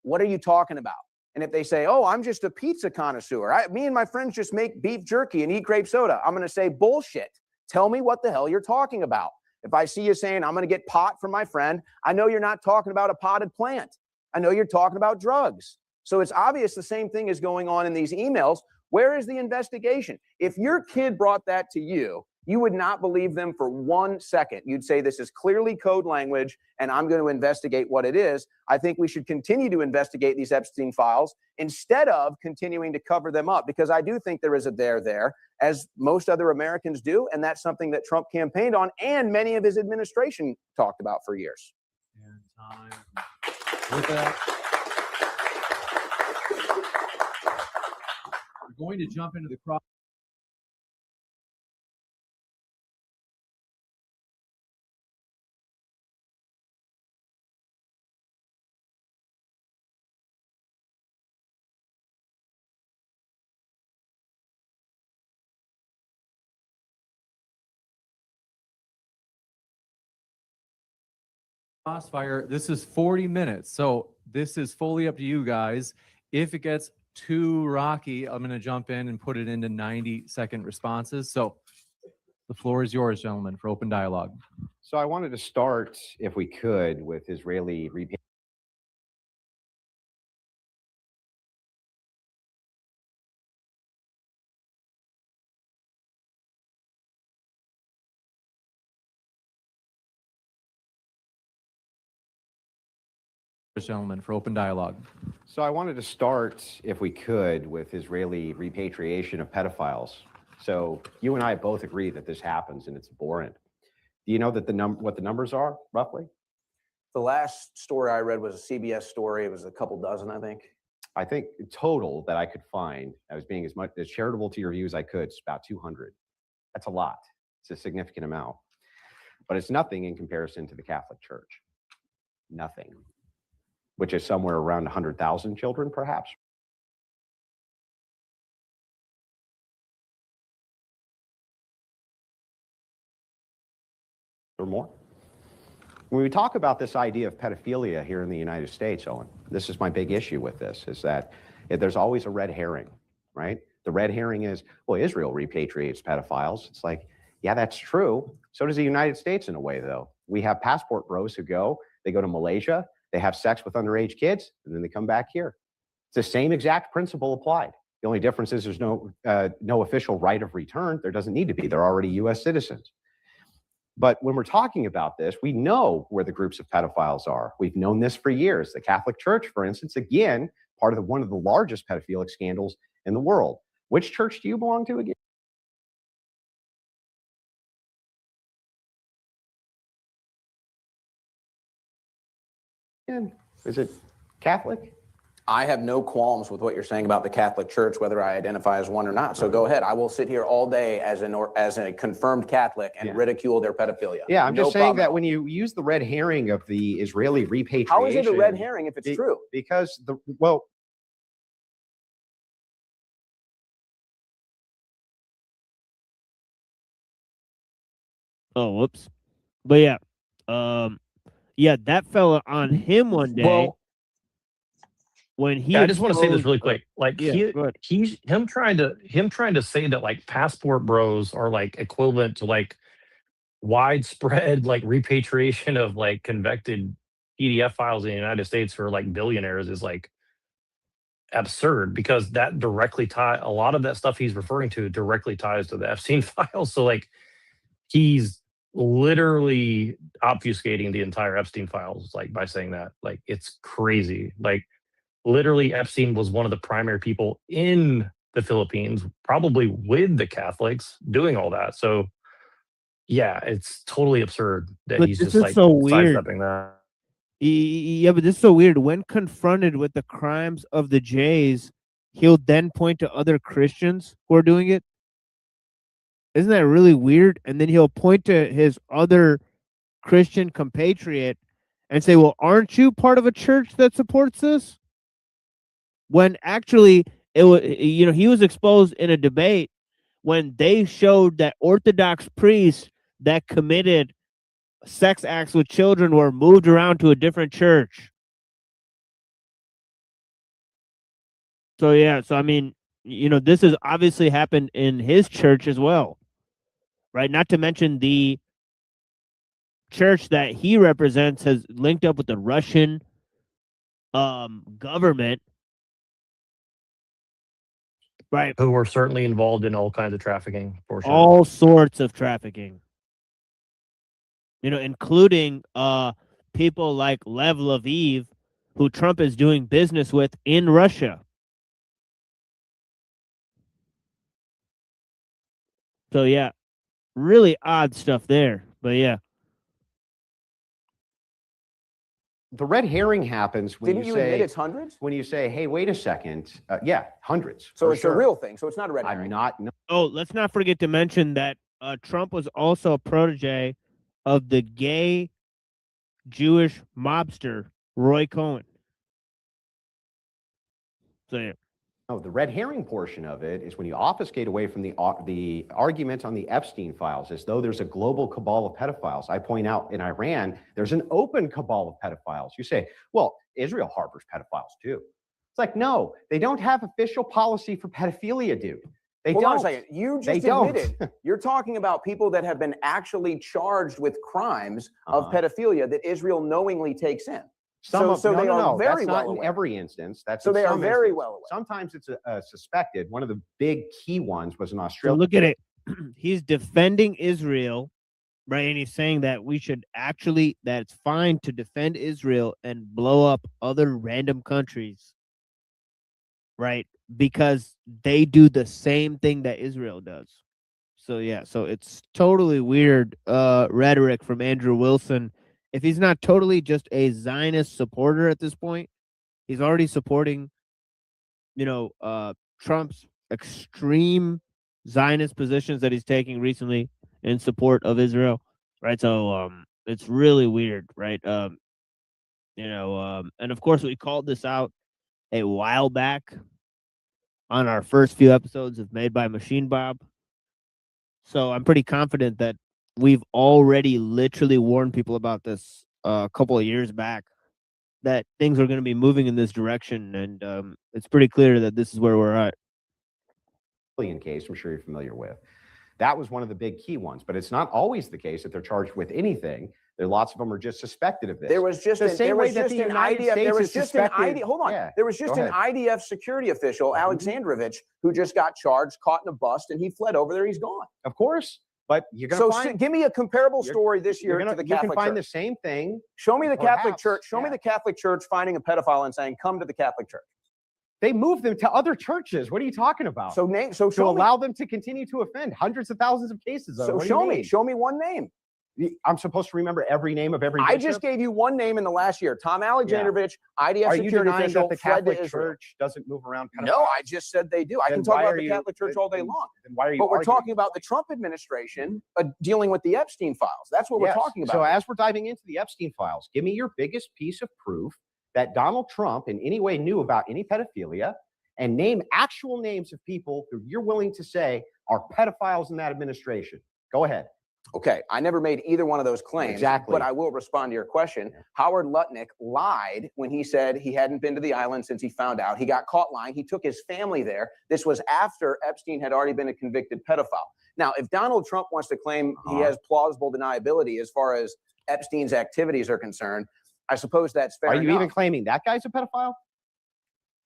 what are you talking about? And if they say, oh, I'm just a pizza connoisseur. Me and my friends just make beef jerky and eat grape soda. I'm going to say, bullshit. Tell me what the hell you're talking about. If I see you saying, I'm going to get pot from my friend, I know you're not talking about a potted plant. I know you're talking about drugs. So it's obvious the same thing is going on in these emails. Where is the investigation? If your kid brought that to you, you would not believe them for 1 second. You'd say this is clearly code language and I'm going to investigate what it is. I think we should continue to investigate these Epstein files instead of continuing to cover them up, because I do think there is a there, as most other Americans do. And that's something that Trump campaigned on and many of his administration talked about for years. And time. With that, we're going to jump into the cross. Crossfire. This is 40 minutes, so this is fully up to you guys. If it gets too rocky, I'm going to jump in and put it into 90-second responses. So the floor is yours, gentlemen, for open dialogue. So I wanted to start, if we could, with Israeli repatriation. Gentlemen, for open dialogue. So I wanted to start, if we could, with Israeli repatriation of pedophiles. So you and I both agree that this happens and it's abhorrent. Do you know that what the numbers are, roughly? The last story I read was a CBS story. It was a couple dozen, I think. I think total that I could find, I was being as charitable to your view as I could, it's about 200. That's a lot. It's a significant amount. But it's nothing in comparison to the Catholic Church. Nothing. Which is somewhere around 100,000 children, perhaps. Or more. When we talk about this idea of pedophilia here in the United States, Owen, this is my big issue with this, is that there's always a red herring, right? The red herring is, well, Israel repatriates pedophiles. It's like, yeah, that's true. So does the United States in a way, though. We have passport bros who they go to Malaysia, they have sex with underage kids, and then they come back here. It's the same exact principle applied. The only difference is there's no official right of return. There doesn't need to be. They're already U.S. citizens. But when we're talking about this, we know where the groups of pedophiles are. We've known this for years. The Catholic Church, for instance, again, part of one of the largest pedophilic scandals in the world. Which church do you belong to again? Is it Catholic? I have no qualms with what you're saying about the Catholic Church, whether I identify as one or not. So go ahead. I will sit here all day as a confirmed Catholic and ridicule their pedophilia. Yeah, I'm No just saying problem. that when you use the red herring of the Israeli repatriation, How is it a red herring if it's true? Because Oh, whoops. But yeah, yeah, that fell on him one day. Well, when he, yeah, I just want to say this exposed- really quick. Like yeah, go ahead. he's him trying to say that like passport bros are like equivalent to like widespread like repatriation of like convicted PDF files in the United States for like billionaires is like absurd, because that directly a lot of that stuff he's referring to directly ties to the Epstein files. So like he's literally obfuscating the entire Epstein files like by saying that. Like it's crazy. Like literally Epstein was one of the primary people in the Philippines, probably with the Catholics doing all that. So yeah, it's totally absurd that But he's this just is like so weird. sidestepping that. Yeah, but this is so weird. When confronted with the crimes of the Jays, he'll then point to other Christians who are doing it. Isn't that really weird? And then he'll point to his other Christian compatriot and say, well, aren't you part of a church that supports this? When actually it was, he was exposed in a debate when they showed that Orthodox priests that committed sex acts with children were moved around to a different church. So yeah, so I mean, this has obviously happened in his church as well, right? Not to mention the church that he represents has linked up with the Russian government, right? Who were certainly involved in all kinds of trafficking for sure. All sorts of trafficking. Including people like Lev Lviv, who Trump is doing business with in Russia. So yeah, really odd stuff there. But yeah. the red herring happens when Didn't you say admit it's hundreds? when you say, "Hey, wait a second, yeah, hundreds." So for it's sure. a real thing. So it's not a red herring. I'm not. No, Oh, let's not forget to mention that Trump was also a protege of the gay Jewish mobster Roy Cohen. So yeah. no, the red herring portion of it is when you obfuscate away from the argument on the Epstein files, as though there's a global cabal of pedophiles. I point out in Iran, there's an open cabal of pedophiles. You say, well, Israel harbors pedophiles too. It's like, no, they don't have official policy for pedophilia, dude. They Hold don't. on a second. You They just don't. admitted you're talking about people that have been actually charged with crimes of Uh-huh. pedophilia that Israel knowingly takes in. No, They are no, very that's well not in aware. every instance. That's So in they are some very instances. well aware. Sometimes it's suspected. One of the big key ones was in So Australia. look at it. He's defending Israel, right? And he's saying that that it's fine to defend Israel and blow up other random countries, right? Because they do the same thing that Israel does. So yeah, so it's totally weird rhetoric from Andrew Wilson. If he's not totally just a Zionist supporter at this point, he's already supporting, Trump's extreme Zionist positions that he's taking recently in support of Israel, right? So it's really weird, right? And of course we called this out a while back on our first few episodes of Made by Machine Bob. So I'm pretty confident that we've already literally warned people about this a couple of years back, that things are going to be moving in this direction, and it's pretty clear that this is where we're at. Case I'm sure you're familiar with. That was one of the big key ones, but it's not always the case that they're charged with anything. There lots of them are just suspected of this. There was just the an, same there way was that just the an United IDF. States There was is just an suspected. IDF. Hold on. Yeah, There was just go an ahead. IDF security official, Alexandrovich, who just got charged, caught in a bust, and he fled over there. He's gone. Of course, but you're going So to find. give me a comparable story this year to the You Catholic can find Church. the same thing. Show me the Catholic perhaps, Church. Show me the Catholic Church finding a pedophile and saying, "Come to the Catholic Church." They moved them to other churches. What are you talking about? So name. So to show allow them to continue to offend hundreds of thousands of cases. So show me. Show me one name. I'm supposed to remember every name of every. I bishop? just gave you one name in the last year. Tom Alexandrovich, IDF Are you security denying official, that the fled to Catholic Israel. Church doesn't move around? No, I just said they do. I Then can talk why about are the you- Catholic Church all day long. Then why are you? But we're arguing? talking about the Trump administration dealing with the Epstein files. That's what we're Yes. talking about. So as we're diving into the Epstein files, give me your biggest piece of proof that Donald Trump in any way knew about any pedophilia, and name actual names of people who you're willing to say are pedophiles in that administration. Go ahead. Okay, I never made either one of those claims. Exactly. But I will respond to your question. Howard Lutnick lied when he said he hadn't been to the island since he found out. He got caught lying. He took his family there. This was after Epstein had already been a convicted pedophile. Now, if Donald Trump wants to claim he has plausible deniability as far as Epstein's activities are concerned, I suppose that's fair Are you enough. even claiming that guy's a pedophile?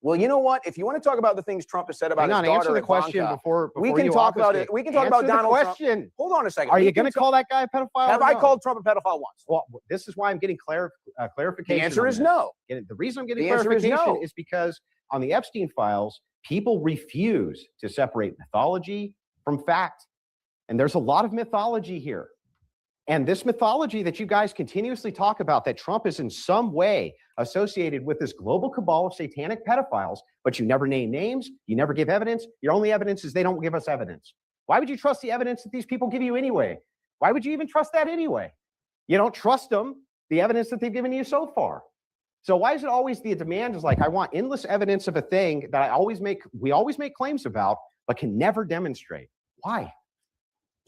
Well, you know what? If you want to talk about the things Trump has said about Hang on, his daughter, answer the question Ivanka, before we can you talk about obfuscate. it. We can talk Answer about the Donald question. Trump. Hold on a second. Are We you can going to talk- call that guy a pedophile? Have or I no? called Trump a pedophile once? Well, this is why I'm getting clarification. The answer on is this. no. And the reason I'm getting The answer is clarification no. is because on the Epstein files, people refuse to separate mythology from fact. And there's a lot of mythology here. And this mythology that you guys continuously talk about, that Trump is in some way associated with this global cabal of satanic pedophiles, but you never name names, you never give evidence. Your only evidence is they don't give us evidence. Why would you trust the evidence that these people give you anyway? Why would you even trust that anyway? You don't trust them, the evidence that they've given you so far. So why is it always the demand is like, I want endless evidence of a thing that we always make claims about, but can never demonstrate? Why?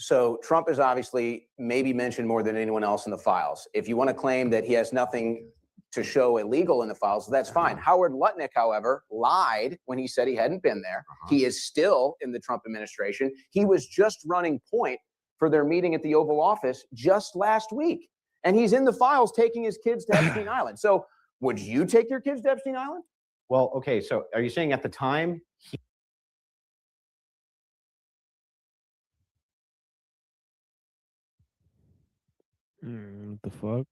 So Trump is obviously maybe mentioned more than anyone else in the files. If you want to claim that he has nothing to show illegal in the files, that's fine. Howard Lutnick, however, lied when he said he hadn't been there. He is still in the Trump administration. He was just running point for their meeting at the Oval Office just last week. And he's in the files taking his kids to Epstein Island. So would you take your kids to Epstein Island? Well, okay, so are you saying at the time What the fuck?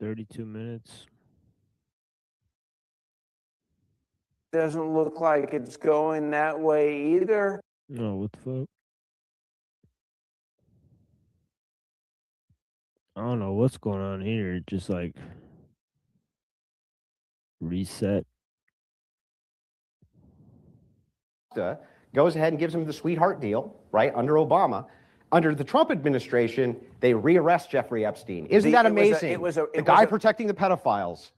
32 minutes. Doesn't look like it's going that way either. No, what the fuck? I don't know what's going on here. It just like reset. goes ahead and gives him the sweetheart deal, right, under Obama. Under the Trump administration, they rearrest Jeffrey Epstein. Isn't that amazing? The guy protecting the pedophiles.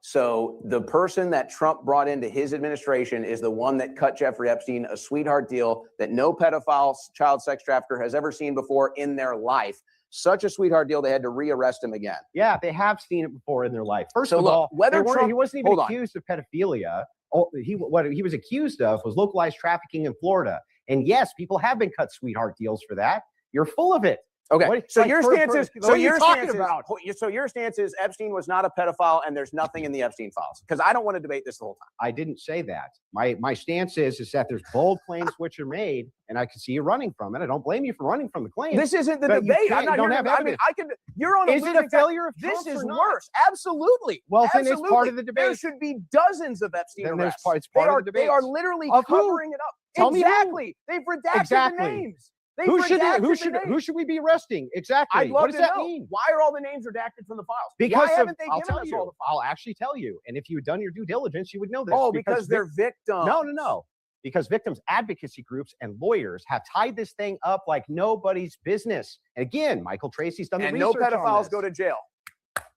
So the person that Trump brought into his administration is the one that cut Jeffrey Epstein a sweetheart deal that no pedophile, child sex trafficker has ever seen before in their life. Such a sweetheart deal, they had to rearrest him again. Yeah, they have seen it before in their life. First So of look, all, whether Trump- he wasn't even hold on. accused of pedophilia. Oh, what he was accused of was localized trafficking in Florida. And yes, people have been cut sweetheart deals for that. You're full of it. Okay, What- so like, your for- stance for- is what are you talking stance about? so your stance is Epstein was not a pedophile and there's nothing in the Epstein files, because I don't want to debate this the whole time. I didn't say that. My stance is that there's bold claims which are made, and I can see you running from it. I don't blame you for running from the claim. This isn't the but you debate. I'm can't- not you don't here have to, I mean, evidence. I could. You're on a Is it a losing failure of This Trump's is or not? worse. Absolutely. Well, then it's part Absolutely. of the debate. There should be dozens of Epstein Then there's arrests. part- it's part they of are, the They are debates. literally Of who? covering it up. Tell me who. Exactly. They've redacted Exactly. the names. They've Who should redacted the who names. should we be arresting? Exactly. I'd love What does to that know. mean? Why are all the names redacted from the files? Because Why of- haven't they I'll given tell us you. all the files? I'll actually tell you. And if you had done your due diligence, you would know this. Oh, because they're victims. No. Because victims advocacy groups and lawyers have tied this thing up like nobody's business. And again, Michael Tracy's done the And research no on pedophiles this. go to jail.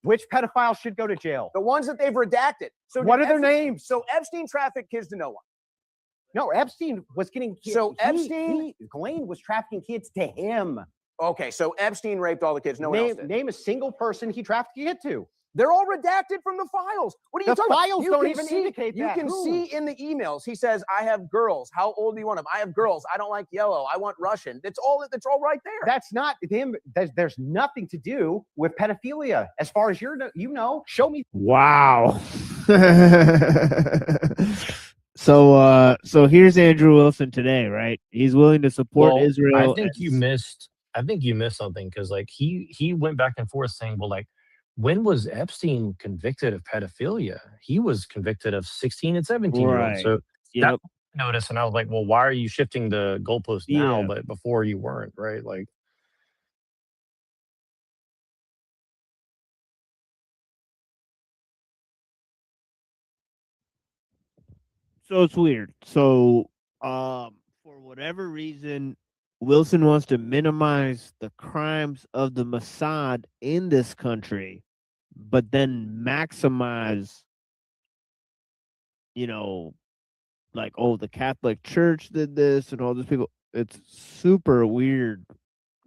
Which pedophiles should go to jail? The ones that they've redacted. So What did are their Epstein- names? So Epstein trafficked kids to no one. No, Epstein was getting kids. So Epstein- Ghislaine was trafficking kids to him. Okay, so Epstein raped all the kids. No one else did. Name a single person he trafficked a kid to. They're all redacted from the files. What are you The talking about? files You don't can even see, indicate you that. can Who? see in the emails. He says, "I have girls. How old do you want them? I have girls. I don't like yellow. I want Russian." That's all right there. That's not him. There's nothing to do with pedophilia, as far as you know. Show me. Wow. So here's Andrew Wilson today, right? He's willing to support Well, Israel. I think you missed something because like he went back and forth saying, well, like when was Epstein convicted of pedophilia? He was convicted of 16 and 17-year-olds. Right. So Yep. that notice, and I was like, well, why are you shifting the goalpost now, Yeah. but before you weren't, right? Like, So it's weird. So for whatever reason, Wilson wants to minimize the crimes of the Mossad in this country, but then maximize, you know, like, oh, the Catholic Church did this and all these people. It's super weird.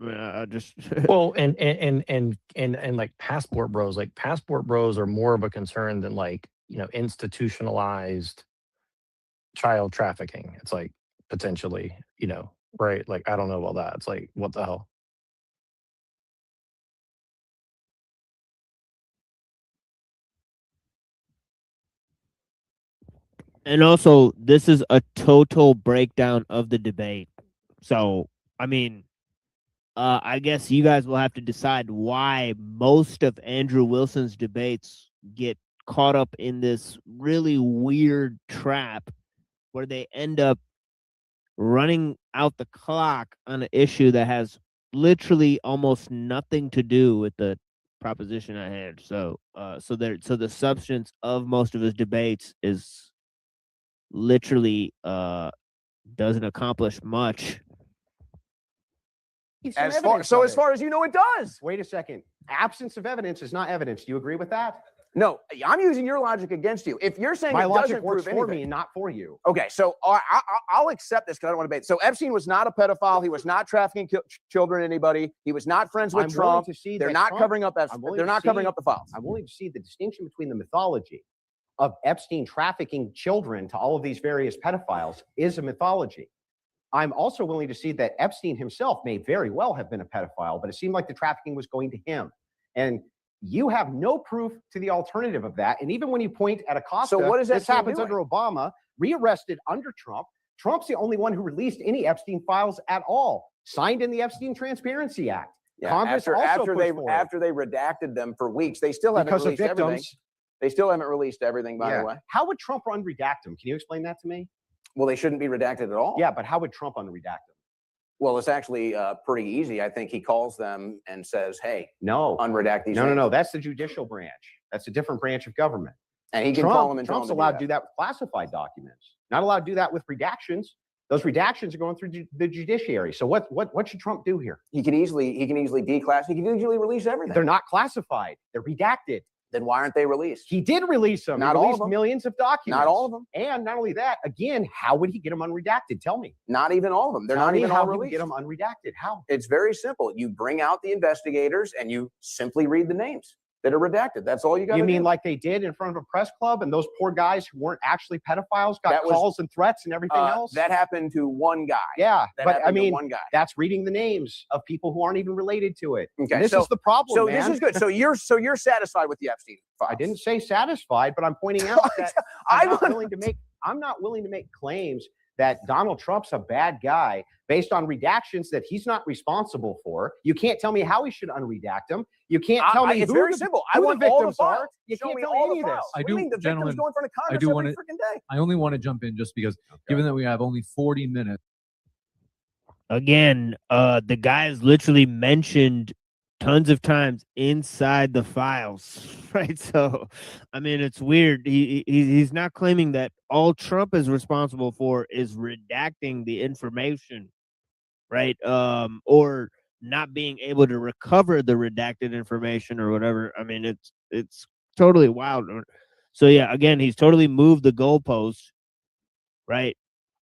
I just well, and like passport bros are more of a concern than like, institutionalized child trafficking. It's like potentially, right? Like, I don't know about that. It's like, what the hell? And also, this is a total breakdown of the debate. So, I mean, I guess you guys will have to decide why most of Andrew Wilson's debates get caught up in this really weird trap where they end up running out the clock on an issue that has literally almost nothing to do with the proposition at hand. So the substance of most of his debates is literally doesn't accomplish much. As far as you know, it does. Wait a second. Absence of evidence is not evidence. Do you agree with that? No, I'm using your logic against you. If you're saying My it logic doesn't works prove for anything, me, not for you. Okay, so I'll accept this because I don't want to debate. So Epstein was not a pedophile. He was not trafficking children. Anybody. He was not friends with I'm willing Trump. to see They're that not Trump- covering up. I'm willing They're to not see- covering up the files. I'm willing to see the distinction between the mythology of Epstein trafficking children to all of these various pedophiles is a mythology. I'm also willing to see that Epstein himself may very well have been a pedophile, but it seemed like the trafficking was going to him. And you have no proof to the alternative of that. And even when you point at Acosta, So what is this Epstein happens doing? under Obama, rearrested under Trump. Trump's the only one who released any Epstein files at all, signed in the Epstein Transparency Act. Yeah, Congress after also pushed they for it. after they redacted them for weeks, they still haven't Because of released everything. victims. They still haven't released everything, by the way. How would Trump unredact them? Can you explain that to me? Well, they shouldn't be redacted at all. Yeah, but how would Trump unredact them? Well, it's actually pretty easy. I think he calls them and says, "Hey, No, unredact these." No. That's the judicial branch. That's a different branch of government. And he can Trump, call them and tell Trump's them to do allowed that. to do that with classified documents. Not allowed to do that with redactions. Those redactions are going through the judiciary. So what should Trump do here? He can easily declass. He can usually release everything. They're not classified. They're redacted. Then why aren't they released? He did release them. Not He all released of them. millions of documents. Not all of them. And not only that, again, how would he get them unredacted? Tell me. Not even all of them. They're Tell not me even how all he would released. get them unredacted. How? It's very simple. You bring out the investigators and you simply read the names that are redacted. That's all you got to You do. mean like they did in front of a press club, and those poor guys who weren't actually pedophiles got That was- calls and threats and everything else? that happened to one guy. Yeah, That but I happened to mean, one guy. that's reading the names of people who aren't even related to it. Okay, And this so- is the problem. So man. this is good. So you're satisfied with the Epstein files. I didn't say satisfied, but I'm pointing out that I'm not willing to make claims that Donald Trump's a bad guy based on redactions that he's not responsible for. You can't tell me how he should unredact them. You can't tell me it's who very the, simple. who I want the all the victims are. files. You Show can't me tell me all any the of this. files. I What do you do, mean the victims gentlemen, go in front of I Congress do every want to. freaking day? I only want to jump in just because, given that we have only 40 minutes. Again, the guy is literally mentioned tons of times inside the files, right? So, I mean, it's weird. He's not claiming that all Trump is responsible for is redacting the information, right? Or not being able to recover the redacted information or whatever. I mean, it's totally wild. So yeah, again, he's totally moved the goalpost, right?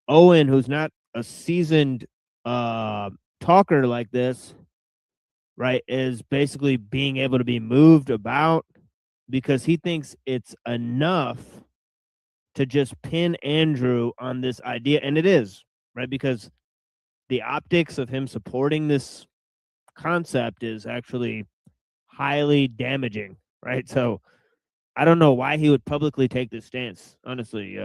Owen, who's not a seasoned talker like this, right, is basically being able to be moved about, because he thinks it's enough to just pin Andrew on this idea. And it is, right? Because the optics of him supporting this concept is actually highly damaging, right? So I don't know why he would publicly take this stance, honestly.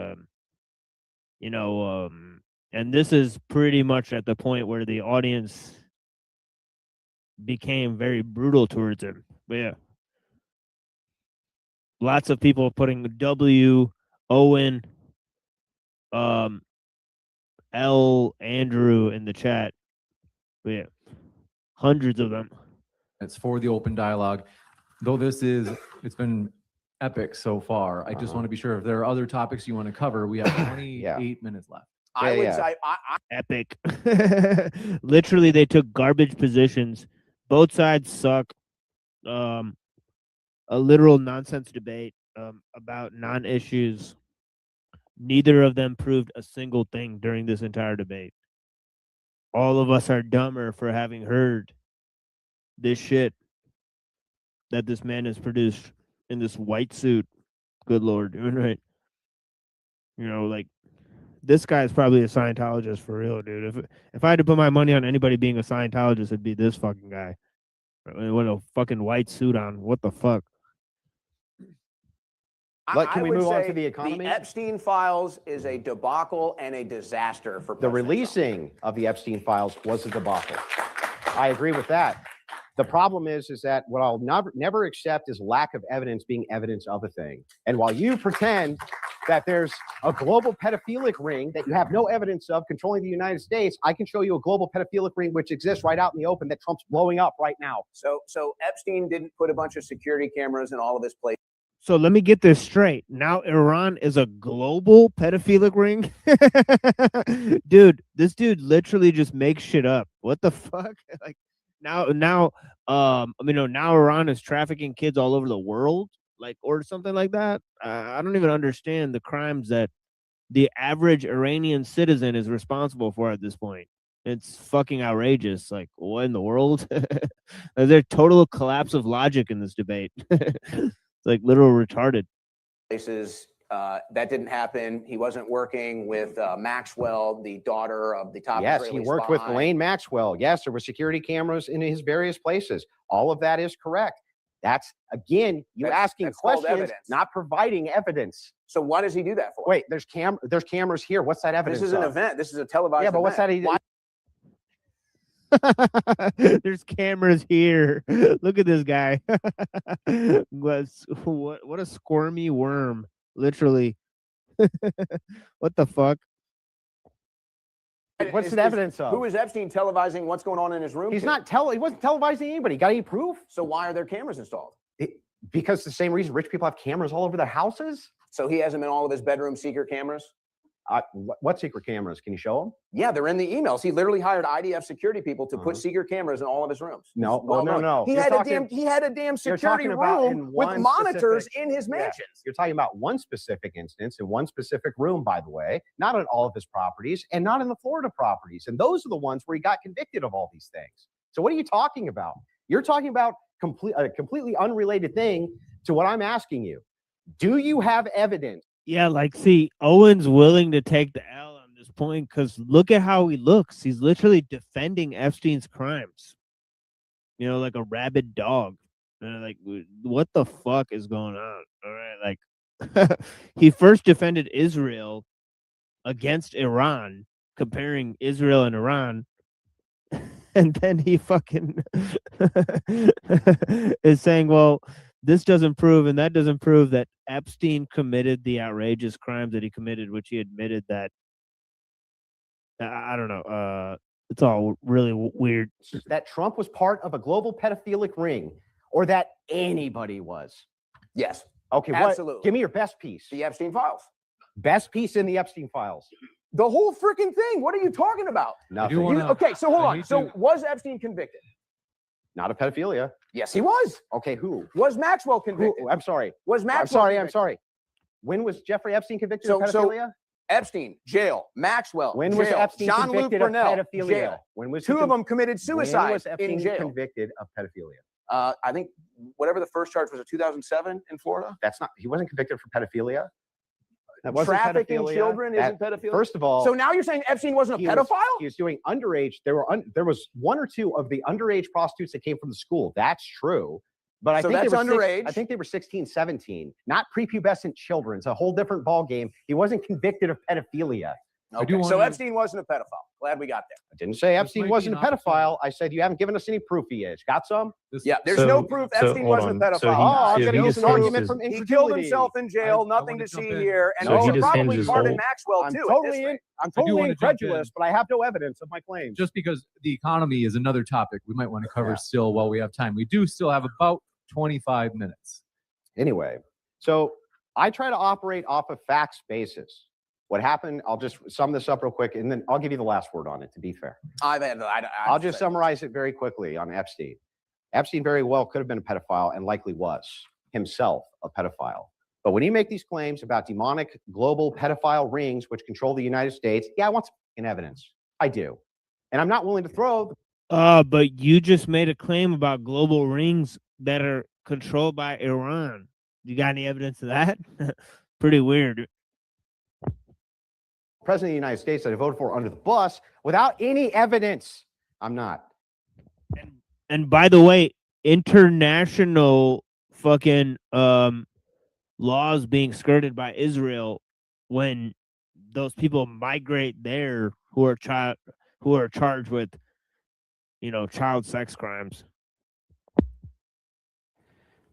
And this is pretty much at the point where the audience became very brutal towards him. But yeah. Lots of people putting W, Owen, L, Andrew in the chat. But yeah. Hundreds of them. It's for the open dialogue. Though it's been epic so far. I just want to be sure if there are other topics you want to cover. We have 28 minutes left. I would say Epic. Literally, they took garbage positions. Both sides suck. A literal nonsense debate about non-issues. Neither of them proved a single thing during this entire debate. All of us are dumber for having heard this shit that this man has produced in this white suit. Good Lord, right? Like, this guy's probably a Scientologist for real, dude. If I had to put my money on anybody being a Scientologist, it'd be this fucking guy. With a fucking white suit on. What the fuck? Can we would move on say to the economy? The Epstein files is a debacle and a disaster for The releasing of the Epstein files was a debacle. I agree with that. The problem is that what I'll never accept is lack of evidence being evidence of a thing. And while you pretend that there's a global pedophilic ring that you have no evidence of controlling the United States, I can show you a global pedophilic ring which exists right out in the open that Trump's blowing up right now. So Epstein didn't put a bunch of security cameras in all of his places. So let me get this straight. Now Iran is a global pedophilic ring? Dude, this dude literally just makes shit up. What the fuck? Like now Iran is trafficking kids all over the world, like, or something like that. I don't even understand the crimes that the average Iranian citizen is responsible for at this point. It's fucking outrageous. Like, what in the world? There's total collapse of logic in this debate. It's like literal retarded. Places that didn't happen. He wasn't working with Maxwell, the daughter of the top. Yes, Israeli he worked spy. with Ghislaine Maxwell. Yes, there were security cameras in his various places. All of that is correct. That's, again, asking questions, not providing evidence. So why does he do that for? Wait, there's cameras here. What's that evidence? This is an event. This is a televised Yeah, but what's that? There's cameras here. Look at this guy. What a squirmy worm. Literally. What the fuck? What's the evidence of? Who is Epstein televising what's going on in his room? He wasn't televising anybody. Got any proof? So why are there cameras installed? Because the same reason rich people have cameras all over their houses. So he has them in all of his bedroom secret cameras? What secret cameras? Can you show them? Yeah, they're in the emails. He literally hired IDF security people to put secret cameras in all of his rooms. No. He had a damn security room with monitors in his mansions. You're talking about one specific instance in one specific room, by the way, not on all of his properties and not in the Florida properties. And those are the ones where he got convicted of all these things. So what are you talking about? You're talking about a completely unrelated thing to what I'm asking you. Do you have evidence? Yeah, like, see, Owen's willing to take the L on this point because look at how he looks. He's literally defending Epstein's crimes. Like a rabid dog. Like, what the fuck is going on? All right, like, he first defended Israel against Iran, comparing Israel and Iran. And then he fucking is saying, well, this doesn't prove and that doesn't prove that Epstein committed the outrageous crimes that he committed, which he admitted that. I don't know. It's all really weird. That Trump was part of a global pedophilic ring, or that anybody was. Yes. Okay. Absolutely. Give me your best piece. The Epstein files. Best piece in the Epstein files. The whole freaking thing. What are you talking about? Nothing. Okay, so hold on. So was Epstein convicted? Not of pedophilia. Yes, he was. Okay, who? Was Maxwell convicted? I'm sorry. Was Maxwell I'm sorry. When was Jeffrey Epstein convicted of pedophilia? So Epstein, jail. Maxwell, when jail. was Epstein Jean-Luc convicted Brunel, of pedophilia? jail. When was Two of them committed suicide when was Epstein in jail. convicted of pedophilia? I think whatever the first charge was, in 2007 in Florida. That's not. He wasn't convicted for pedophilia. That wasn't Trafficking pedophilia. children isn't pedophilia. First of all, so now you're saying Epstein wasn't a pedophile? He was doing underage. There was one or two of the underage prostitutes that came from the school. That's true. But I So think that's they were underage? I think they were 16, 17, not prepubescent children. It's a whole different ball game. He wasn't convicted of pedophilia. Okay. So Epstein wasn't a pedophile. Glad we got there. I didn't say Epstein wasn't a pedophile. I said you haven't given us any proof he is. Got some? Yeah, there's no proof Epstein wasn't a pedophile. I'm going to use an argument from He killed incredulity. himself in jail. Nothing to see here. And So he also just probably hinges pardon whole- Maxwell I'm too. totally at this I'm I do totally wanna jump incredulous, in. but I have no evidence of my claims. Just because the economy is another topic we might want to cover still while we have time. We do still have about 25 minutes. Anyway, so I try to operate off of facts basis. What happened, I'll just sum this up real quick, and then I'll give you the last word on it, to be fair. I'll just summarize it very quickly on Epstein. Epstein very well could have been a pedophile and likely was himself a pedophile. But when you make these claims about demonic global pedophile rings which control the United States, yeah, I want some evidence. I do. And I'm not willing to throw. But you just made a claim about global rings that are controlled by Iran. You got any evidence of that? Pretty weird. President of the United States that I voted for under the bus without any evidence. I'm not. And by the way, international fucking laws being skirted by Israel when those people migrate there who are charged with, child sex crimes.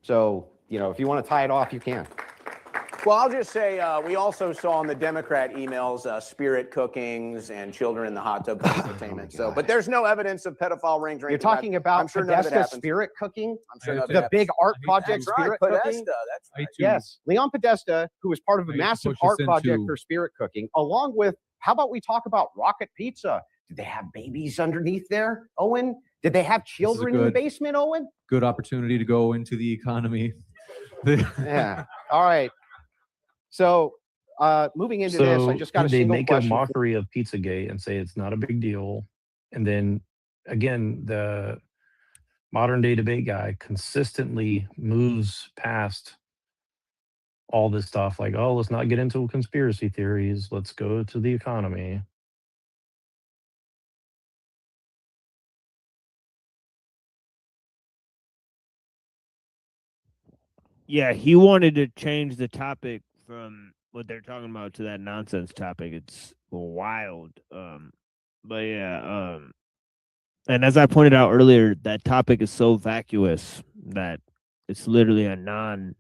So, if you want to tie it off, you can. Well, I'll just say we also saw in the Democrat emails spirit cookings and children in the hot tub entertainment. So, but there's no evidence of pedophile rings. Or You're anything like talking that. about I'm sure none of it Podesta happens. spirit cooking? I'm sure none of it The happens. big art project That's right, spirit Podesta, cooking? that's right. Yes. Leon Podesta, who was part of a I hate to massive push us art project into- for spirit cooking, along with, how about we talk about Rocket Pizza? Did they have babies underneath there, Owen? Did they have children in the good- basement, Owen? Good opportunity to go into the economy. Yeah. All right. So, moving into this, I just got a they single make question. a mockery of Pizzagate and say it's not a big deal, and then again the modern day debate guy consistently moves past all this stuff like, oh, let's not get into conspiracy theories, let's go to the economy. Yeah, he wanted to change the topic from what they're talking about to that nonsense topic. It's wild. But yeah, and as I pointed out earlier, that topic is so vacuous that it's literally a non-versation.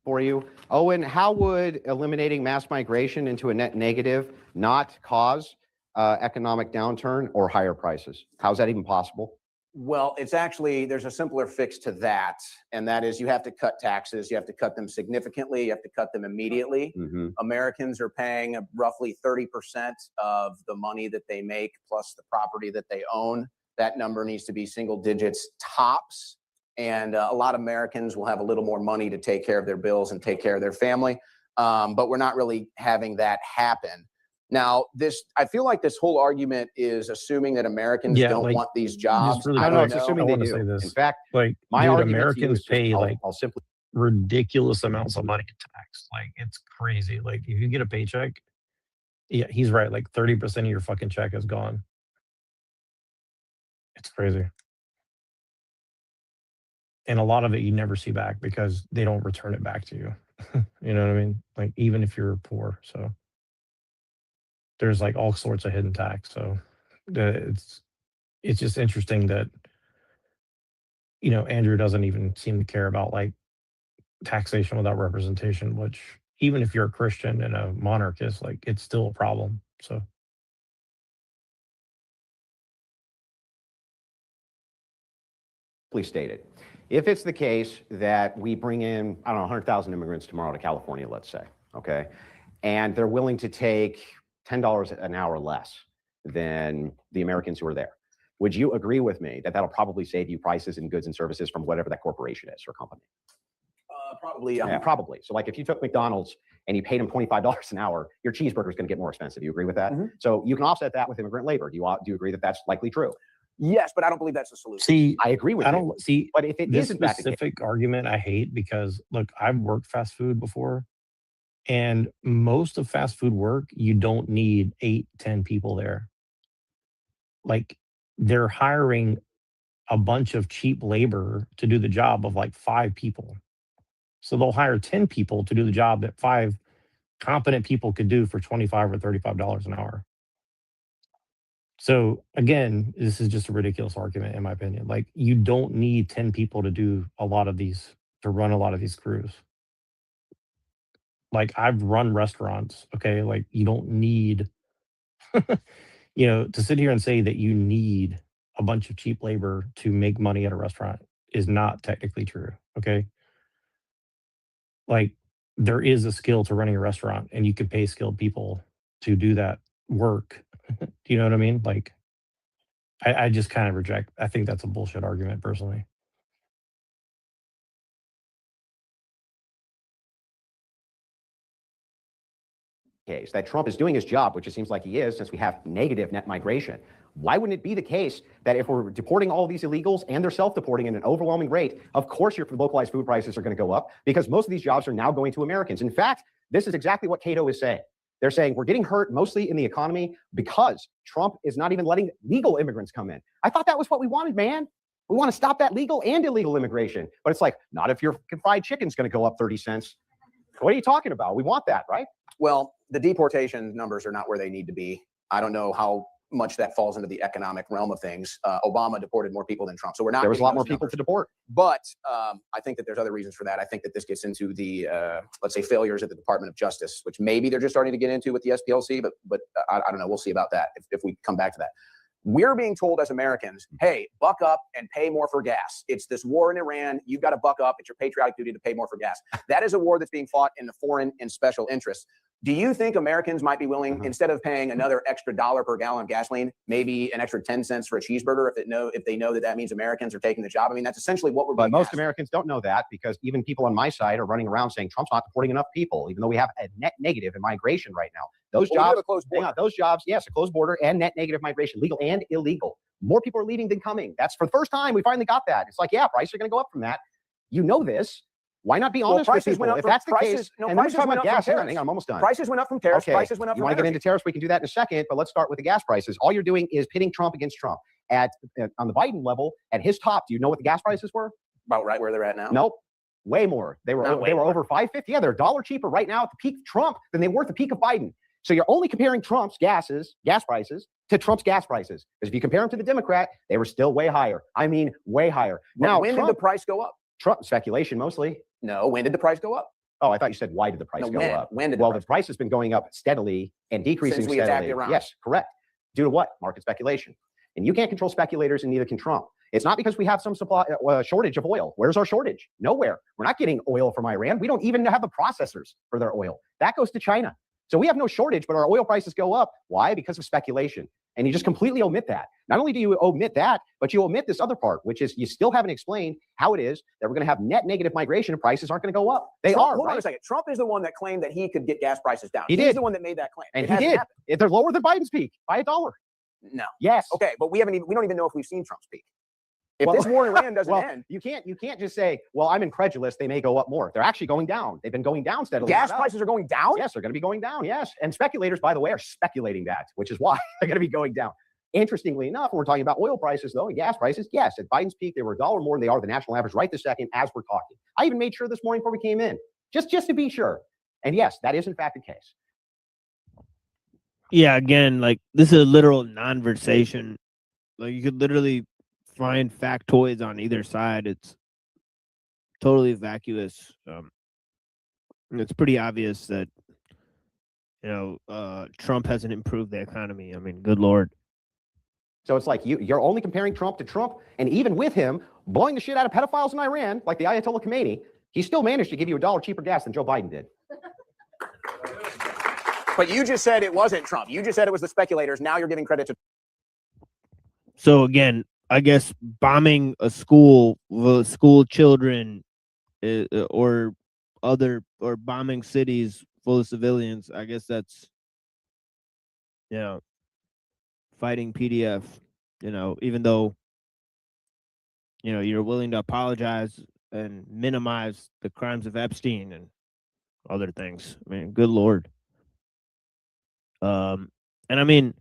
For you, Owen, how would eliminating mass migration into a net negative not cause economic downturn or higher prices? How's that even possible? Well, it's actually, there's a simpler fix to that. And that is you have to cut taxes. You have to cut them significantly. You have to cut them immediately. Americans are paying roughly 30% of the money that they make plus the property that they own. That number needs to be single digits tops. And a lot of Americans will have a little more money to take care of their bills and take care of their family. But we're not really having that happen. Now, I feel like this whole argument is assuming that Americans don't want these jobs. Really I quick, don't know. I want to say this. In fact, like, my dude, argument to you Americans is just- pay I'll simply ridiculous amounts of money in tax. Like, it's crazy. Like, if you get a paycheck, yeah, he's right. Like 30% of your fucking check is gone. It's crazy. And a lot of it you never see back because they don't return it back to you. You know what I mean? Like, even if you're poor. So there's like all sorts of hidden tax. So it's just interesting that, Andrew doesn't even seem to care about like taxation without representation, which even if you're a Christian and a monarchist, like it's still a problem. So stated. If it's the case that we bring in, 100,000 immigrants tomorrow to California, let's say, okay, and they're willing to take $10 an hour less than the Americans who are there, would you agree with me that that'll probably save you prices in goods and services from whatever that corporation is or company? Probably, Yeah, probably. So like if you took McDonald's and you paid them $25 an hour, your cheeseburger is going to get more expensive. You agree with that? Mm-hmm. So you can offset that with immigrant labor. Do you agree that that's likely true? Yes, but I don't believe that's the solution. See, I agree with I you. don't see, But if it this isn't that the case, specific argument, I hate because look, I've worked fast food before, and most of fast food work, you don't need 8, 10 people there. Like they're hiring a bunch of cheap labor to do the job of like 5 people. So they'll hire 10 people to do the job that 5 competent people could do for $25 or $35 an hour. So again, this is just a ridiculous argument in my opinion. Like you don't need 10 people to do a lot of these, to run a lot of these crews. Like I've run restaurants, okay? Like you don't need, to sit here and say that you need a bunch of cheap labor to make money at a restaurant is not technically true, okay? Like there is a skill to running a restaurant and you can pay skilled people to do that work. Do you know what I mean? Like I just kind of reject. I think that's a bullshit argument personally. case that Trump is doing his job, which it seems like he is, since we have negative net migration. Why wouldn't it be the case that if we're deporting all these illegals and they're self-deporting at an overwhelming rate, of course your localized food prices are going to go up because most of these jobs are now going to Americans. In fact, this is exactly what Cato is saying. They're saying we're getting hurt mostly in the economy because Trump is not even letting legal immigrants come in. I thought that was what we wanted, man. We want to stop that legal and illegal immigration. But it's like, not if your fried chicken's going to go up 30 cents. What are you talking about? We want that, right? Well, the deportation numbers are not where they need to be. I don't know how much that falls into the economic realm of things. Obama deported more people than Trump. So we're not. There was a lot more getting those people numbers. to deport. But I think that there's other reasons for that. I think that this gets into the, let's say, failures at the Department of Justice, which maybe they're just starting to get into with the SPLC, but I don't know. We'll see about that if we come back to that. We're being told as Americans, hey, buck up and pay more for gas. It's this war in Iran. You've got to buck up. It's your patriotic duty to pay more for gas. That is a war that's being fought in the foreign and special interests. Do you think Americans might be willing, instead of paying another extra $1 per gallon of gasoline, maybe an extra 10 cents for a cheeseburger if they know that means Americans are taking the job? I mean, that's essentially what we're But being most asked. Americans don't know that because even people on my side are running around saying Trump's not deporting enough people, even though we have a net negative in migration right now. Those Well, we have jobs, a closed border. those jobs, yes, a closed border and net negative migration, legal and illegal. More people are leaving than coming. That's for the first time we finally got that. It's like, yeah, prices are going to go up from that. You know this. Why not be honest with people? If that's the case, and then we're talking about gas. Hang on, I'm almost done. Prices went up from tariffs. Okay. Prices went up You from want to get energy. into tariffs? We can do that in a second, but let's start with the gas prices. All you're doing is pitting Trump against Trump. On the Biden level, at his top, do you know what the gas prices were? About right where they're at now? Nope. Way more. They were over $5.50. Yeah, they're $1 cheaper right now at the peak of Trump than they were at the peak of Biden. So you're only comparing Trump's gas prices to Trump's gas prices. Because if you compare them to the Democrat, they were still way higher. I mean, way higher. But Now, when did the price go up? Trump speculation mostly. No, when did the price go up? Oh, I thought you said why did the price go up? When did the price has been going up steadily and decreasing Since we attacked steadily. Iran. Yes, correct. Due to what? Market speculation. And you can't control speculators, and neither can Trump. It's not because we have some supply shortage of oil. Where's our shortage? Nowhere. We're not getting oil from Iran. We don't even have the processors for their oil. That goes to China. So we have no shortage, but our oil prices go up. Why? Because of speculation. And you just completely omit that. Not only do you omit that, but you omit this other part, which is you still haven't explained how it is that we're going to have net negative migration and prices aren't going to go up. They Trump, are. Hold right? on a second. Trump is the one that claimed that he could get gas prices down. He He's did. the one that made that claim. And It he hasn't did. happened. They're lower than Biden's peak by $1. No. Yes. Okay, but we don't even know if we've seen Trump's peak. If Well- this war in Iran doesn't well, end, you can't just say, well, I'm incredulous. They may go up more. They're actually going down. They've been going down steadily. gas prices are going down? Yes, they're going to be going down. Yes. And speculators, by the way, are speculating that, which is why they're going to be going down. Interestingly enough, when we're talking about oil prices, though, and gas prices, yes, at Biden's peak, they were $1 more than they are the national average right this second as we're talking. I even made sure this morning before we came in, just to be sure. And yes, that is in fact the case. Yeah, again, like this is a literal non-versation. Like you could literally find factoids on either side. It's totally vacuous. It's pretty obvious that Trump hasn't improved the economy. I mean, good Lord. So it's like you're only comparing Trump to Trump, and even with him blowing the shit out of pedophiles in Iran, like the Ayatollah Khomeini, he still managed to give you $1 cheaper gas than Joe Biden did. but you just said it wasn't Trump. You just said it was the speculators. Now you're giving credit to. So again, I guess bombing a school children or bombing cities full of civilians. I guess that's, fighting PDF. Even though you're willing to apologize and minimize the crimes of Epstein and other things. I mean, good Lord. And I mean,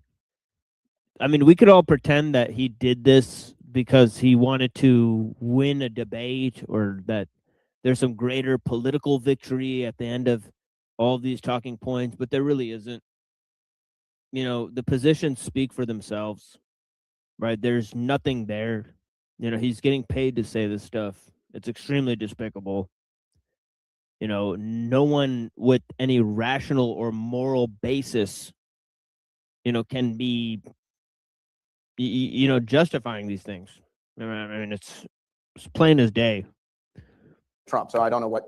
we could all pretend that he did this because he wanted to win a debate, or that there's some greater political victory at the end of all these talking points, but there really isn't. The positions speak for themselves, right? There's nothing there. He's getting paid to say this stuff. It's extremely despicable. No one with any rational or moral basis, can be, justifying these things. I mean, it's plain as day. Trump. So I don't know what,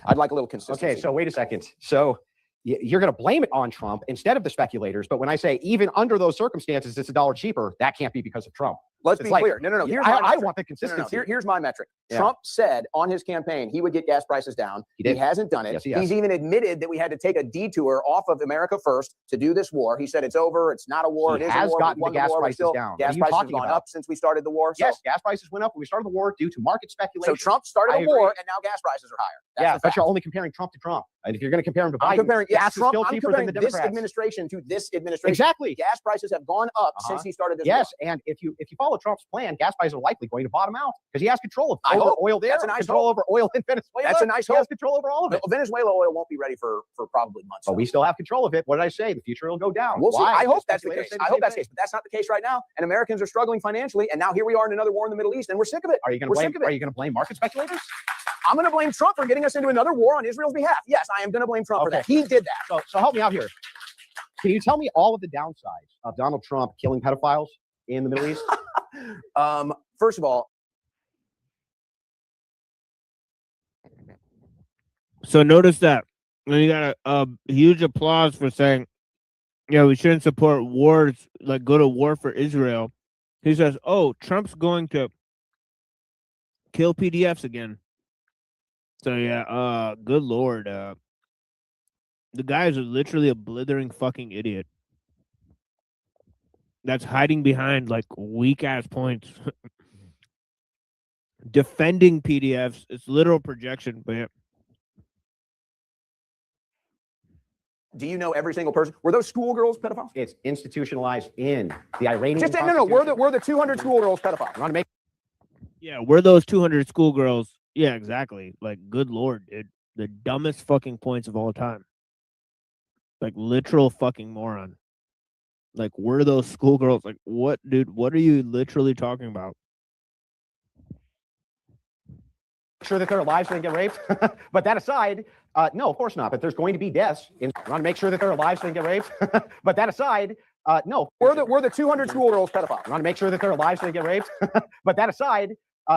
I'd like a little consistency. Okay, so wait a second. So you're going to blame it on Trump instead of the speculators. But when I say even under those circumstances, it's $1 cheaper, that can't be because of Trump. Let's It's be like, clear. No. Here's I my metric. want the No, consistency. Here's my metric. Yeah. Trump said on his campaign he would get gas prices down. He did. Hasn't done it. Yes, he has. He's even admitted that we had to take a detour off of America First to do this war. He said it's over. It's not a war. He it is has a war. gotten We won the gas war, but prices still, down. What Gas are you prices have talking gone about? up since we started the war. Yes, gas prices went up when we started the war due to market speculation. So Trump started I a war, agree. and now gas prices are higher. Yeah, but you're only comparing Trump to Trump. And if you're going to compare him to Biden, I'm comparing gas is Trump, still I'm cheaper than comparing the this Democrats. administration to this administration. Exactly. Gas prices have gone up since he started this war. Yes, and if you follow Trump's plan, gas prices are likely going to bottom out because he has control I over hope. oil there, That's a nice control hope. over oil in Venezuela. That's a nice He has hope. control over all of it. Venezuela oil won't be ready for probably months. But we still have control of it. What did I say? The future will go down. We'll see. Why? I hope The that's the speculators case. say I hope same that's the thing. case, but that's not the case right now. And Americans are struggling financially, and now here we are in another war in the Middle East, and we're sick of it. Are you going We're to blame? sick of it. Are you going to blame market speculators? I'm going to blame Trump for getting us into another war on Israel's behalf. Yes, I am going to blame Trump for that. He did that. So help me out here. Can you tell me all of the downsides of Donald Trump killing pedophiles in the Middle East? First of all, So notice that. And you got a huge applause for saying, we shouldn't support wars, like go to war for Israel. He says, oh, Trump's going to kill PDFs again. So yeah, good Lord. The guy is literally a blithering fucking idiot. That's hiding behind like weak ass points. Defending PDFs. It's literal projection, but yeah. do you know every single person? Were those schoolgirls pedophiles? It's institutionalized in the Iranian. Just no. Were the 200 schoolgirls pedophiles? You want to make? Yeah, we're those 200 schoolgirls. Yeah, exactly. Like, good Lord, dude. The dumbest fucking points of all time. Like, literal fucking moron. Like, we're those schoolgirls. Like, what, dude? What are you literally talking about? Sure that their lives didn't get raped. But that aside, no, of course not. But there's going to be deaths. I want to make sure that their lives didn't get raped. But that aside, no. Were the 200 schoolgirls pedophiles? I want to make sure that their lives didn't get raped. But that aside,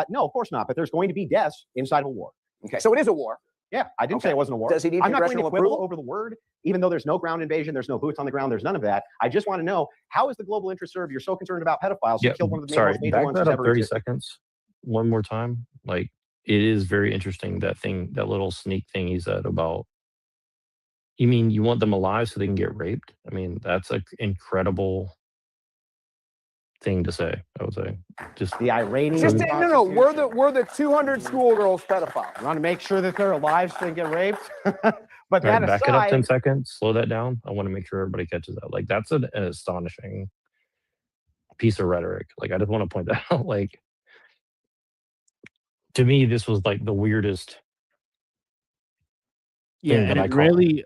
no, of course not. But there's going to be deaths inside of a war. Okay, so it is a war. Yeah, I didn't say it wasn't a war. Does he need I'm not going to congressional quibble approval? over the word, even though there's no ground invasion, there's no boots on the ground, there's none of that. I just want to know, how is the global interest served? You're so concerned about pedophiles. You killed one of the sorry, most major back ones that that's up ever 30 existed. seconds one more time. Like, it is very interesting, that little sneak thing he said about, you mean you want them alive so they can get raped? I mean, that's an incredible thing to say, I would say. Just the Iranian. Just no. Were the 200 schoolgirls pedophiles? I want to make sure that their lives didn't get raped. But all right, that back it up 10 aside, seconds, slow that down. I want to make sure everybody catches that. Like, that's an astonishing piece of rhetoric. Like, I just want to point that out. Like, to me, this was like the weirdest Yeah, thing that and I caught. Israeli,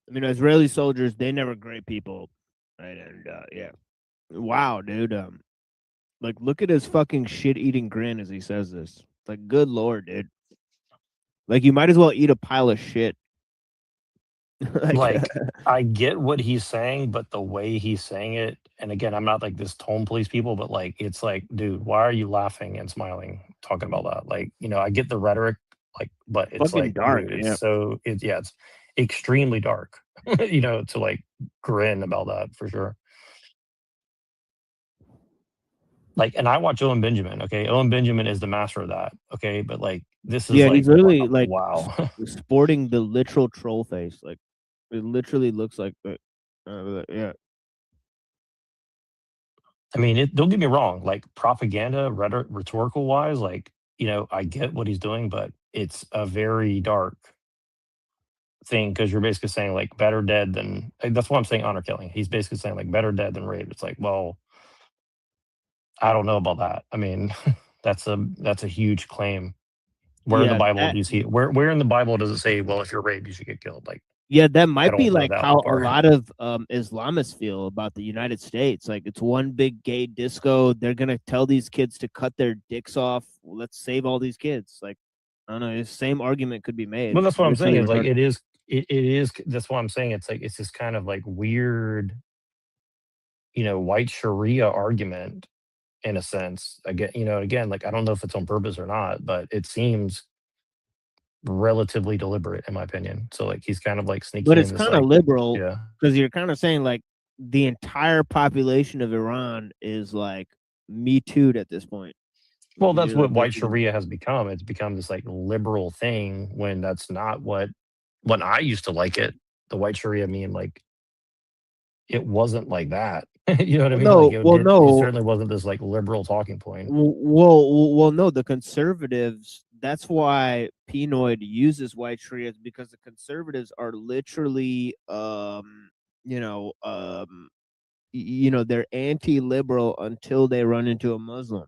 Israeli soldiers, they never great people, right? And yeah, wow, dude. Like, look at his fucking shit-eating grin as he says this. Like, good Lord, dude. Like, you might as well eat a pile of shit. Like, I get what he's saying, but the way he's saying it, and again, I'm not like this tone police people, but like, it's like, dude, why are you laughing and smiling talking about that? Like, I get the rhetoric, like, but it's Fucking like dark, dude, yeah. it's extremely dark, to like grin about that for sure. Like, and I watch Owen Benjamin. Okay, Owen Benjamin is the master of that. Okay, but like, this is yeah, like, he's really like wow. sporting the literal troll face. Like, It literally looks like that. Yeah. I mean, don't get me wrong. Like propaganda, rhetorical wise, like I get what he's doing, but it's a very dark thing because you're basically saying like better dead than. That's why I'm saying honor killing. He's basically saying like better dead than rape. It's like, well, I don't know about that. I mean, that's a huge claim. Where in the Yeah, Bible that do you see it? Where in the Bible does it say, well, if you're raped, you should get killed? Like, yeah, that I might be don't know like that how a part. lot of Islamists feel about the United States. Like it's one big gay disco. They're gonna tell these kids to cut their dicks off. Let's save all these kids. Like I don't know. The same argument could be made. Well, that's what I'm saying. Literally Is like retarded. it is. That's why I'm saying it's like it's this kind of like weird, white Sharia argument in a sense. Again, like I don't know if it's on purpose or not, but it seems relatively deliberate in my opinion. So like he's kind of like But sneaking it's in this kind of like, liberal yeah. because you're kind of saying like the entire population of Iran is like Me Too'd at this point. Well, that's You're what like white basically Sharia has become. It's become this like liberal thing when that's not what when I used to like it. The white Sharia meme, like it wasn't like that. You know what I mean? Like no, well, it no, certainly wasn't this like liberal talking point. well, no. The conservatives. That's why Pinoid uses white Sharia because the conservatives are literally, they're anti-liberal until they run into a Muslim,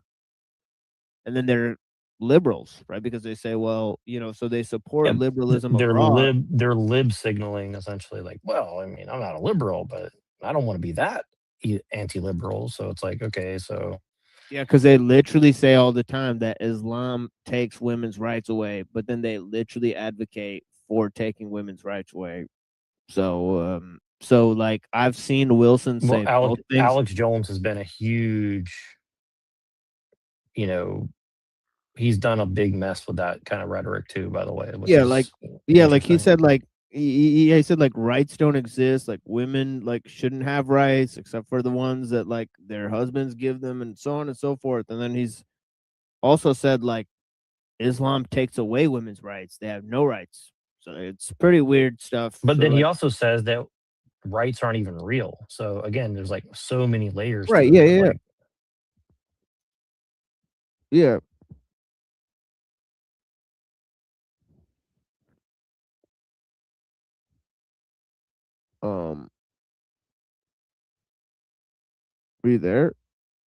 and then they're liberals, right? Because they say, well, so they support Yeah, liberalism they're abroad. lib signaling essentially like, well, I mean, I'm not a liberal, but I don't want to be that anti-liberal. So it's like, okay, so Yeah, because they literally say all the time that Islam takes women's rights away, but then they literally advocate for taking women's rights away. So like I've seen Wilson well, say both Alex things. Alex Jones has been a huge, you know, he's done a big mess with that kind of rhetoric too, by the way, which Yeah, like is like he interesting. said, like he said like rights don't exist, like women like shouldn't have rights except for the ones that like their husbands give them, and so on and so forth. And then he's also said like Islam takes away women's rights; they have no rights. So it's pretty weird stuff. But So then he like, also says that rights aren't even real. So again, there's like so many layers to right? it. Yeah, Of yeah, like, yeah. Um, were you there?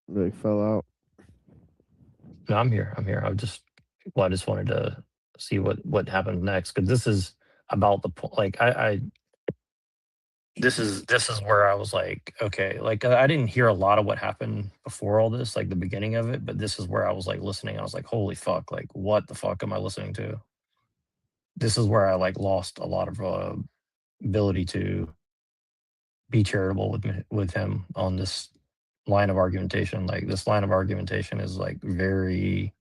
They fell out. no, I'm here. I'm here. I just wanted to see what happens next because this is about the point. Like I this is where I was like, okay, like I didn't hear a lot of what happened before all this, like the beginning of it, but this is where I was like listening. I was like, holy fuck, like what the fuck am I listening to? This is where I like lost a lot of ability to be charitable with him on this line of argumentation. Like this line of argumentation is like very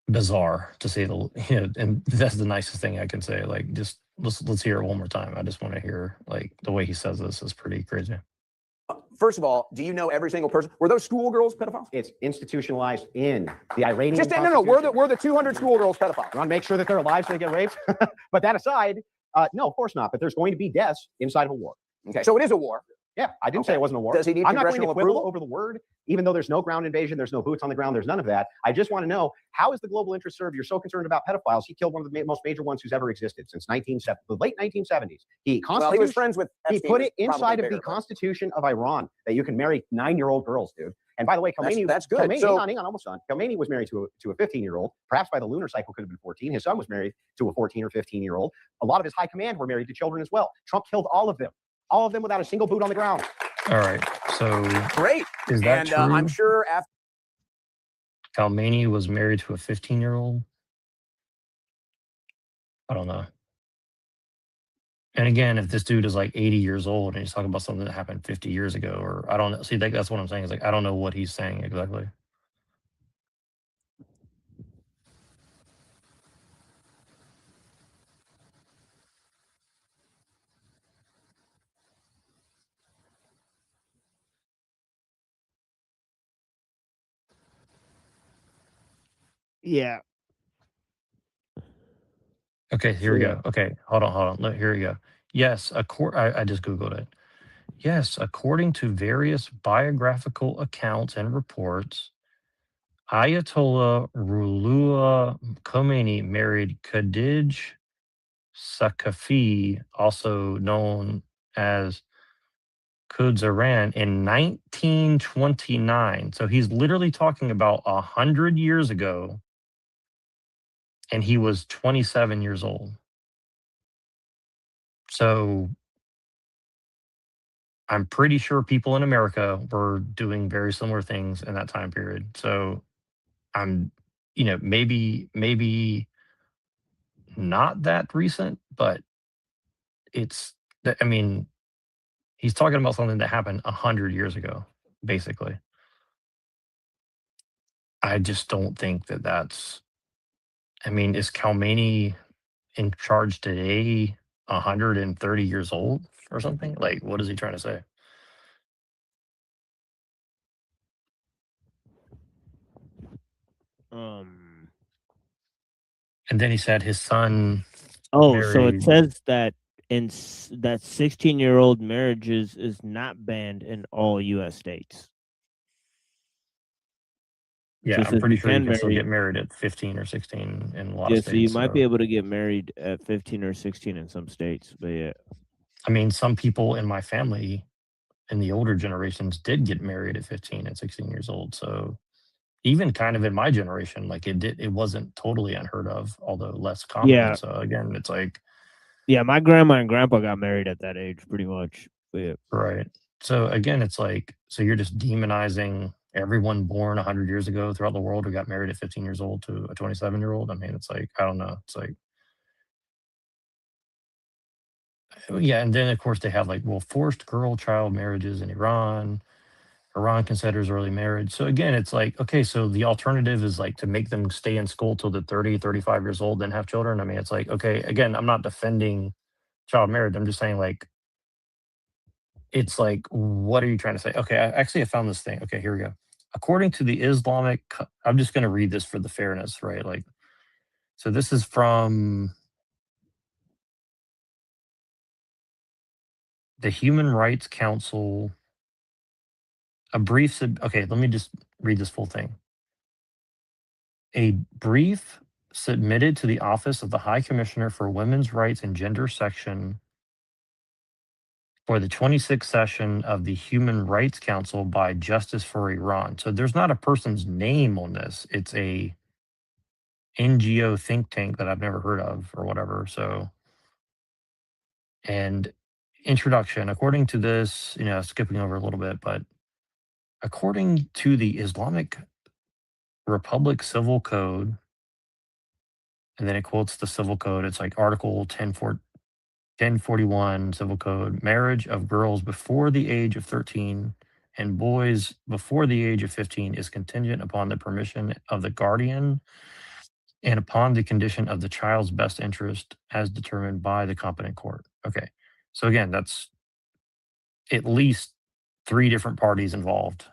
bizarre to say the and that's the nicest thing I can say. Like just let's hear it one more time. I just want to hear like the way he says this is pretty crazy. First of all, do you know every single person? Were those schoolgirls pedophiles? It's institutionalized in the Iranian. Just no. Were the 200 schoolgirls pedophiles? You want to make sure that they're alive so they get raped? But that aside, no, of course not. But there's going to be deaths inside of a war. Okay, so it is a war. Yeah, I didn't say it wasn't a war. Does he need I'm not going to congressional quibble approval? over the word, even though there's no ground invasion, there's no boots on the ground, there's none of that. I just want to know, how is the global interest served? You're so concerned about pedophiles. He killed one of the most major ones who's ever existed since the late 1970s. He was friends with He Epstein, put who's it inside probably of bigger, the but- Constitution of Iran that you can marry 9-year-old girls, dude. And by the way, Khomeini, That's good. Khomeini, So- hang on, almost done. Khomeini was married to a 15-year-old. Perhaps by the lunar cycle could have been 14. His son was married to a 14 or 15-year-old. A lot of his high command were married to children as well. Trump killed all of them without a single boot on the ground. All right, so Great. is that And true? I'm sure after. Khomeini was married to a 15-year-old. I don't know. And again, if this dude is like 80 years old and he's talking about something that happened 50 years ago, or I don't know. See, that's what I'm saying. Is like I don't know what he's saying exactly. Yeah. Okay, here So, we yeah. go. Okay, hold on. Look, here we go. Yes, I just Googled it. Yes, according to various biographical accounts and reports, Ayatollah Ruhollah Khomeini married Khadij Saqafi, also known as Kudzaran, in 1929. So he's literally talking about 100 years ago, and he was 27 years old. So I'm pretty sure people in America were doing very similar things in that time period. So I'm, maybe not that recent, but it's, I mean, he's talking about something that happened 100 years ago, basically. I just don't think that that's, I mean, is Khomeini in charge today 130 years old or something? Like, what is he trying to say? And then he said his son Oh, so it married. says that that 16-year-old marriages is not banned in all U.S. states. Yeah, So it I'm says pretty you sure you can can still marry. get married at 15 or 16 in a lot of Yeah, so you states. might So, be able to get married at 15 or 16 in some states, but yeah. I mean, some people in my family in the older generations did get married at 15 and 16 years old. So even kind of in my generation, like it wasn't totally unheard of, although less common. Yeah. So again, it's like, Yeah, my grandma and grandpa got married at that age, pretty much. But yeah. right. So again, it's like, so you're just demonizing everyone born 100 years ago throughout the world who got married at 15 years old to a 27-year-old. I mean, it's like, I don't know. It's like, yeah. And then of course they have like, well, forced girl child marriages in Iran. Iran considers early marriage. So again, it's like, okay, so the alternative is like to make them stay in school till they're 30, 35 years old, then have children. I mean, it's like, okay, again, I'm not defending child marriage. I'm just saying like, it's like, what are you trying to say? Okay, I found this thing. Okay, here we go. According to the Islamic, I'm just going to read this for the fairness, right? Like, so this is from the Human Rights Council. Okay, let me just read this full thing. A brief submitted to the Office of the High Commissioner for Women's Rights and Gender section for the 26th session of the Human Rights Council by Justice for Iran. So there's not a person's name on this. It's a NGO think tank that I've never heard of or whatever. So, and introduction, according to this, skipping over a little bit, but according to the Islamic Republic Civil Code, and then it quotes the civil code. It's like Article 1041 Civil Code, marriage of girls before the age of 13 and boys before the age of 15 is contingent upon the permission of the guardian and upon the condition of the child's best interest as determined by the competent court. Okay. So again, that's at least 3 different parties involved.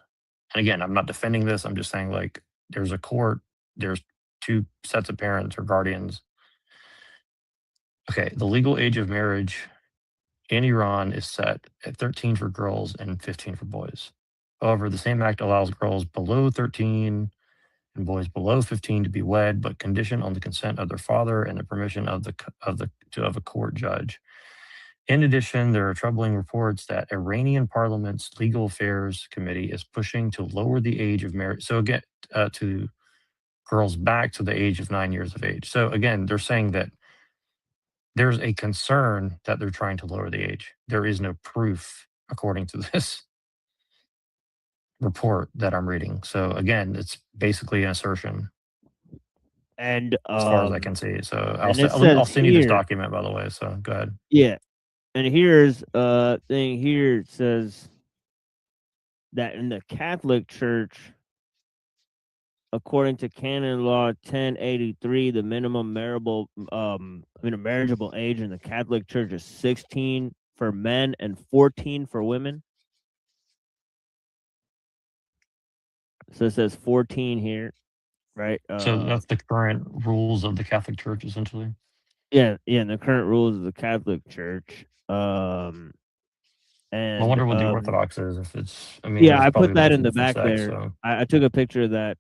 And again, I'm not defending this. I'm just saying like there's a court, there's 2 sets of parents or guardians. Okay, the legal age of marriage in Iran is set at 13 for girls and 15 for boys. However, the same act allows girls below 13 and boys below 15 to be wed, but conditioned on the consent of their father and the permission of a court judge. In addition, there are troubling reports that Iranian Parliament's Legal Affairs Committee is pushing to lower the age of marriage. So again, to girls back to the age of 9 years of age. So again, they're saying that there's a concern that they're trying to lower the age. There is no proof, according to this report that I'm reading. So again, it's basically an assertion. And as far as I can see. So and it I'll says send you this here- document, by the way. So go ahead. Yeah. And here's a thing here. It says that in the Catholic Church, according to Canon Law 1083, the minimum marriageable age in the Catholic Church is 16 for men and 14 for women. So it says 14 here, right? So that's the current rules of the Catholic Church, essentially. Yeah, and the current rules of the Catholic Church. I wonder what the Orthodox is. If it's, I mean, yeah, there's I probably put a that in the different for back sex. there. So I took a picture of that.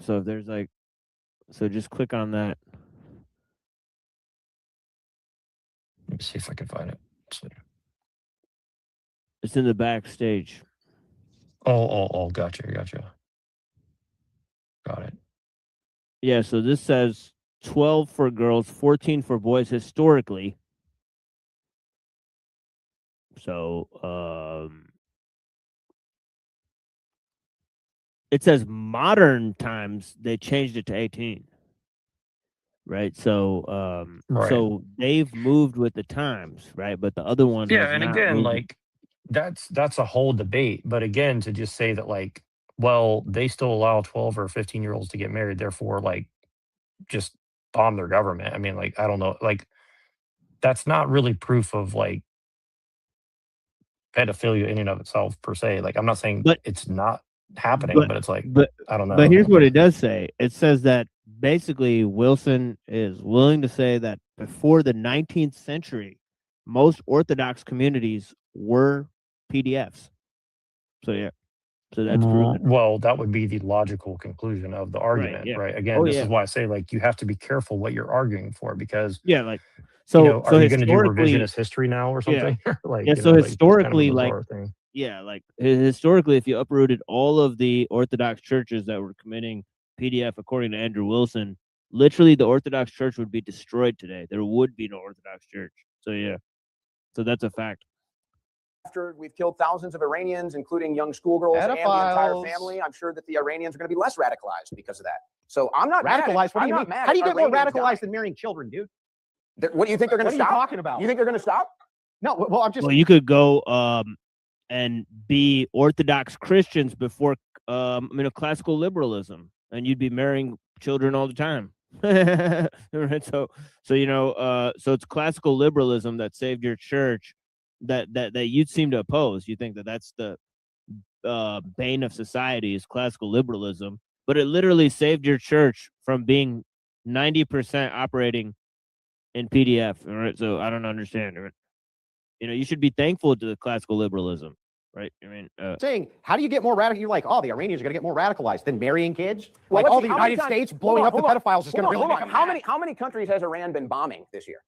So if there's like, so just click on that. let me see if I can find it. Let's see. It's in the backstage. Oh, gotcha. Got it. Yeah, so this says 12 for girls, 14 for boys historically. So it says modern times they changed it to 18. Right? So Right. so they've moved with the times, right? But the other one Yeah, has and not again, moved. like that's a whole debate. But again, to just say that like, well, they still allow 12 or 15-year-olds to get married, therefore, like, just bomb their government. I mean, like, I don't know, like, that's not really proof of like pedophilia in and of itself per se. Like, I'm not saying But it's not happening, but but it's like, but I don't but know. here's what it does say. It says that basically Wilson is willing to say that before the 19th century, most Orthodox communities were PDFs. So yeah, so that's proven. Well, that would be the logical conclusion of the Right. argument, Yeah. right? Again, Oh this yeah. is why I say like you have to be careful what you're arguing for because Yeah. Like you so. know, So are you going to do historically, revisionist history now or yeah. something? Like, Yeah. you So know, like it's kind of a historically, like bizarre thing. yeah, like historically, if you uprooted all of the Orthodox churches that were committing PDF, according to Andrew Wilson, literally the Orthodox Church would be destroyed today. There would be no Orthodox Church. So yeah, so that's a fact. After we've killed thousands of Iranians, including young schoolgirls and the entire Pedophiles. family, I'm sure that the Iranians are going to be less radicalized because of that. So I'm not Radicalized? What do I'm you not mean? mad How do you at get more Iranians radicalized dying. than marrying children, dude? What do you think they're going What to are you stop? talking about? You think they're going to stop? No, well, I'm just. Well, you could go and be Orthodox Christians before classical liberalism, and you'd be marrying children all the time. Right? So so it's classical liberalism that saved your church that you seem to oppose. You think that that's the bane of society is classical liberalism, but it literally saved your church from being 90% operating in PDF. All right, so I don't understand. Right? You know, you should be thankful to the classical liberalism, right? I mean, saying, how do you get more radical? You're like, oh, the Iranians are going to get more radicalized than marrying kids. Well, Like, let's oh, see, the how many United times- States blowing up the pedophiles is going to really hold make on. them mad. How many countries has Iran been bombing this year?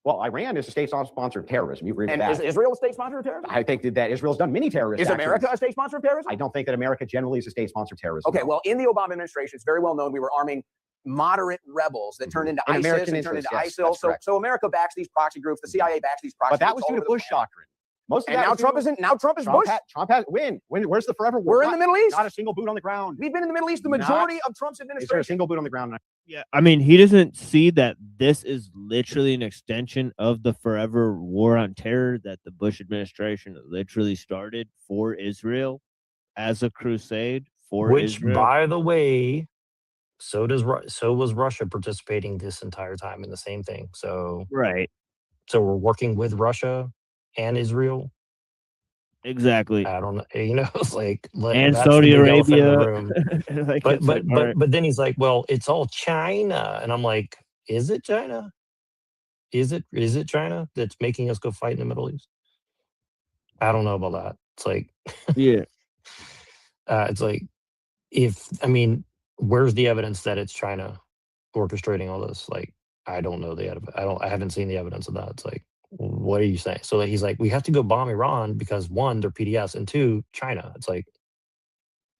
Well, Iran is a state-sponsored terrorism. You agree with And that? is Israel a state sponsor of terrorism? I think that Israel's done many terrorist Is actions. America a state sponsor of terrorism? I don't think that America generally is a state-sponsored terrorism. Okay, no. well, in the Obama administration, it's very well known we were arming moderate rebels that turned into In ISIS American and turned interests, into yes, ISIL. that's correct. So America backs these proxy groups. The CIA backs these proxy But that groups. was due to Bush doctrine. Most of And that now was due Trump to- isn't. Now Trump is Trump Bush. Trump has where's the forever war? We're in the Middle East. Not a single boot on the ground. We've been in the Middle East the Not- majority of Trump's Is there a administration. single boot on the ground? yeah, I mean, he doesn't see that this is literally an extension of the forever war on terror that the Bush administration literally started for Israel as a crusade for Which, Israel. by the way, so was Russia participating this entire time in the same thing. So Right. So we're working with Russia and Israel. Exactly. I don't know. You know, it's like And that's Saudi the big elephant in the Arabia. room. Like, But it's like, all right. but then he's like, well, it's all China, and I'm like, is it China? Is it China that's making us go fight in the Middle East? I don't know about that. It's like, yeah, it's like, I mean, where's the evidence that it's China orchestrating all this? Like, I don't know the evidence. I haven't seen the evidence of that. It's like, what are you saying? So he's like, we have to go bomb Iran because one, they're PDS, and two, China. It's like,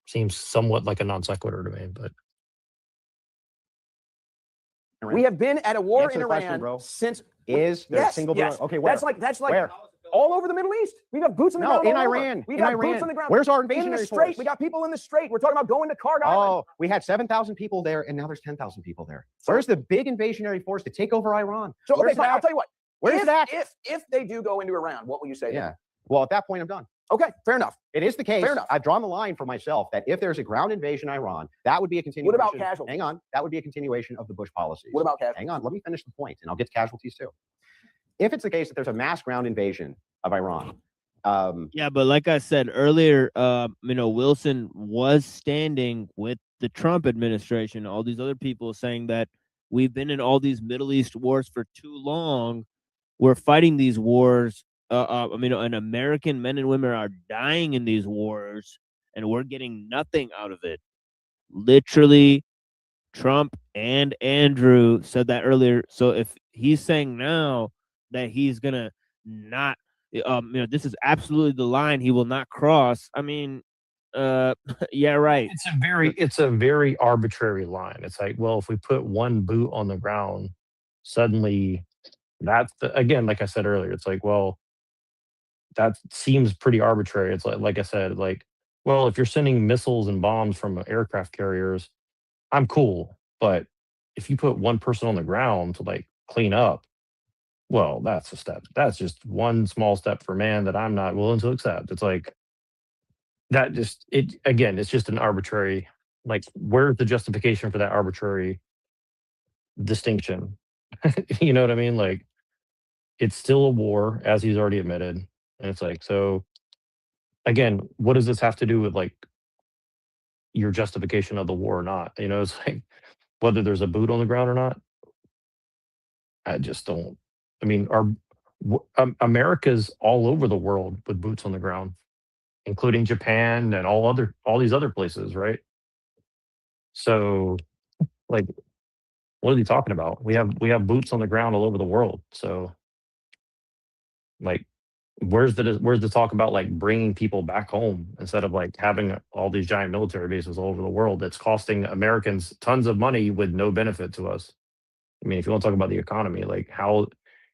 seems somewhat like a non sequitur to me, but. We have been at a war Answer in the question, Iran bro. since. Is there a Yes, single boot yes. on- okay, where? That's like Where? all over the Middle East. We got boots on the No, ground. in all over. Iran. We In got Iran. boots on the ground. Where's our in the invasionary Strait? force? We got people in the Strait. We're talking about going to Kharg Island. Oh, we had 7,000 people there, and now there's 10,000 people there. Where's the big invasionary force to take over Iran? So okay, Where's fine, that? I'll tell you what. Where's that? If they do go into Iran, what will you say? Yeah. Then? Well, at that point, I'm done. Okay, fair enough. It is the case. Fair enough. I've drawn the line for myself that if there's a ground invasion Iran, that would be a continuation. What about casualties? Hang on. That would be a continuation of the Bush policies. What about casualties? Hang on. Let me finish the point, and I'll get to casualties too. If it's the case that there's a mass ground invasion of Iran, yeah, but like I said earlier, Wilson was standing with the Trump administration, all these other people saying that We've been in all these Middle East wars for too long. We're fighting these wars. And American men and women are dying in these wars, and we're getting nothing out of it. Literally, Trump and Andrew said that earlier. So if he's saying now that he's gonna not, this is absolutely the line he will not cross. I mean, yeah, right. It's a very arbitrary line. It's like, well, if we put one boot on the ground, suddenly that's again, like I said earlier, it's like, well, that seems pretty arbitrary. It's like I said, like, well, if you're sending missiles and bombs from aircraft carriers, I'm cool. But if you put one person on the ground to like clean up, well, that's a step. That's just one small step for man that I'm not willing to accept. It's like that just it again, it's just an arbitrary, like, where's the justification for that arbitrary distinction? You know what I mean? Like, it's still a war, as he's already admitted. And it's like, so again, what does this have to do with like your justification of the war or not? You know, it's like whether there's a boot on the ground or not. I just don't. I mean, America's all over the world with boots on the ground, including Japan and all these other places, right? So, like, what are you talking about? We have boots on the ground all over the world. So, like, where's the talk about like bringing people back home instead of like having all these giant military bases all over the world that's costing Americans tons of money with no benefit to us? I mean, if you want to talk about the economy, like how,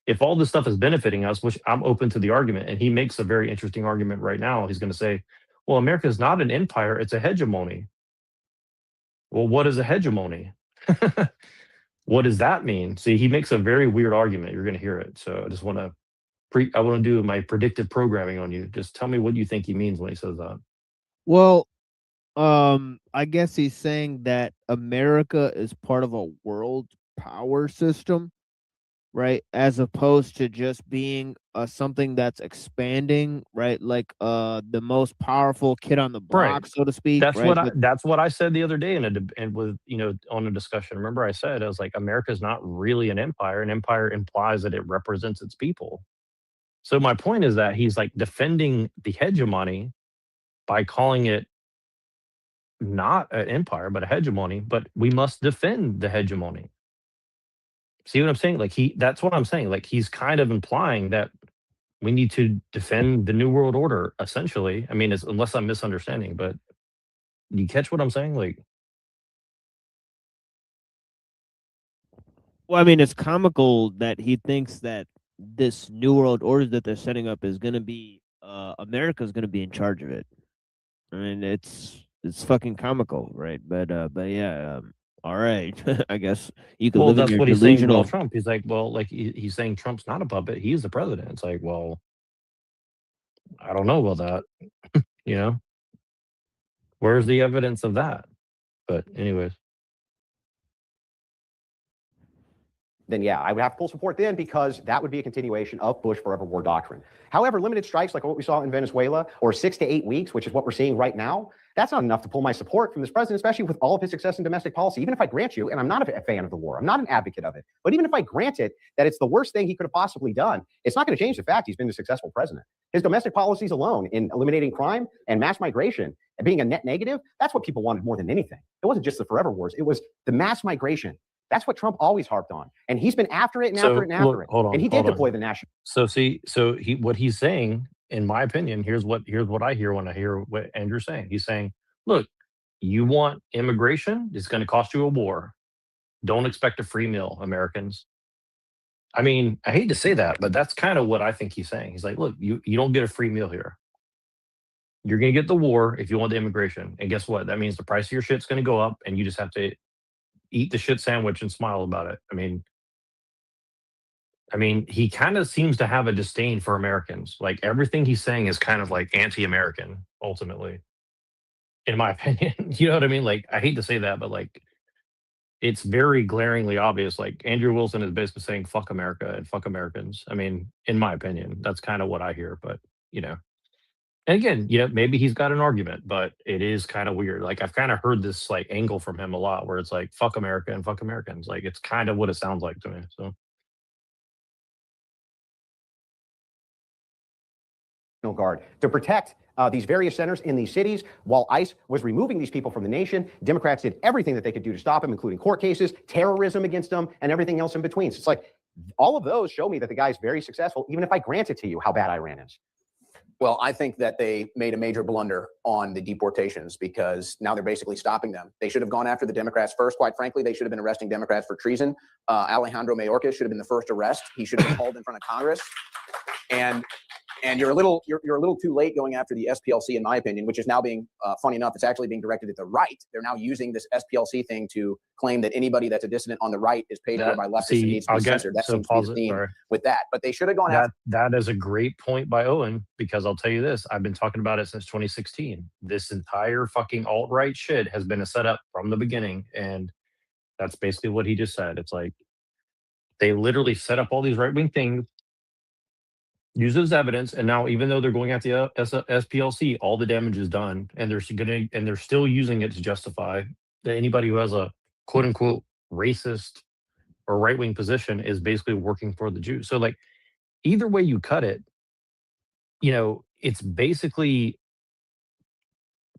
if all this stuff is benefiting us, which I'm open to the argument, and he makes a very interesting argument right now. He's going to say, well, America is not an empire, it's a hegemony. Well, what is a hegemony? What does that mean? See, he makes a very weird argument. You're going to hear it. So I just want to I want to do my predictive programming on you. Just tell me what you think he means when he says that. Well, I guess he's saying that America is part of a world power system, right? As opposed to just being something that's expanding, right? Like the most powerful kid on the block, so to speak. That's right? that's what I said the other day and with on a discussion. Remember, I said I was like, America is not really an empire. An empire implies that it represents its people. So my point is that he's like defending the hegemony by calling it not an empire but a hegemony. But we must defend the hegemony. See what I'm saying? Like that's what I'm saying. Like he's kind of implying that we need to defend the New World Order, essentially. I mean, unless I'm misunderstanding, but you catch what I'm saying? Like, Well, I mean, it's comical that he thinks that this new world order that they're setting up is going to be America's going to be in charge of it. I mean, it's fucking comical, right? But yeah, all right. I guess you could live in that's your what he's saying delusional. about Trump. He's like, well, like he's saying Trump's not a puppet. He's the president. It's like, well, I don't know about that. Where's the evidence of that? But anyways. Then yeah, I would have full support then because that would be a continuation of Bush forever war doctrine. However, limited strikes like what we saw in Venezuela or 6 to 8 weeks, which is what we're seeing right now, that's not enough to pull my support from this president, especially with all of his success in domestic policy. Even if I grant you, and I'm not a fan of the war, I'm not an advocate of it, but even if I grant it that it's the worst thing he could have possibly done, it's not going to change the fact he's been a successful president. His domestic policies alone in eliminating crime and mass migration and being a net negative, that's what people wanted more than anything. It wasn't just the forever wars, it was the mass migration. That's what Trump always harped on. And he's been after it and after it and after it. Hold on, and he did hold on. deploy the national. So what he's saying, in my opinion, here's what I hear when I hear what Andrew's saying. He's saying, look, you want immigration, it's going to cost you a war. Don't expect a free meal, Americans. I mean, I hate to say that, but that's kind of what I think he's saying. He's like, look, you don't get a free meal here. You're going to get the war if you want the immigration. And guess what? That means the price of your shit's going to go up and you just have to eat the shit sandwich and smile about it. I mean, he kind of seems to have a disdain for Americans. Like everything he's saying is kind of like anti-American, ultimately, in my opinion. You know what I mean? Like, I hate to say that, but like, it's very glaringly obvious. Like Andrew Wilson is basically saying, fuck America and fuck Americans. I mean, in my opinion, that's kind of what I hear, but And again, maybe he's got an argument, but it is kind of weird. Like I've kind of heard this like angle from him a lot, where it's like "fuck America" and "fuck Americans." Like it's kind of what it sounds like to me. So Guard to protect these various centers in these cities while ICE was removing these people from the nation. Democrats did everything that they could do to stop them, including court cases, terrorism against them, and everything else in between. So it's like all of those show me that the guy's very successful, even if I grant it to you how bad Iran is. Well, I think that they made a major blunder on the deportations because now they're basically stopping them. They should have gone after the Democrats first. Quite frankly, they should have been arresting Democrats for treason. Alejandro Mayorkas should have been the first arrest. He should have been hauled in front of Congress. And you're a little too late going after the SPLC, in my opinion, which is now being funny enough. It's actually being directed at the right. They're now using this SPLC thing to claim that anybody that's a dissident on the right is paid for by leftists and needs to be censored. That seems to be the theme with that. But they should have gone after. that is a great point by Owen, because I'll tell you this: I've been talking about it since 2016. This entire fucking alt-right shit has been a setup from the beginning, and that's basically what he just said. It's like they literally set up all these right-wing things, use it as evidence, and now even though they're going at the SPLC, all the damage is done, and they're still using it to justify that anybody who has a quote unquote racist or right wing position is basically working for the Jews. So like either way you cut it, it's basically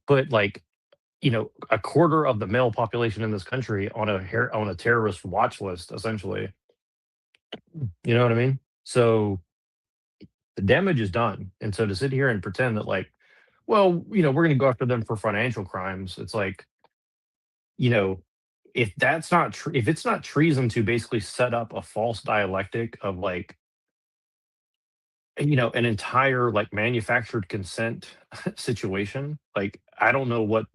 put like a quarter of the male population in this country on a terrorist watch list, essentially. You know what I mean? So the damage is done. And so to sit here and pretend that like, well, we're going to go after them for financial crimes. It's like, if that's not if it's not treason to basically set up a false dialectic of like, an entire like manufactured consent situation, like, I don't know what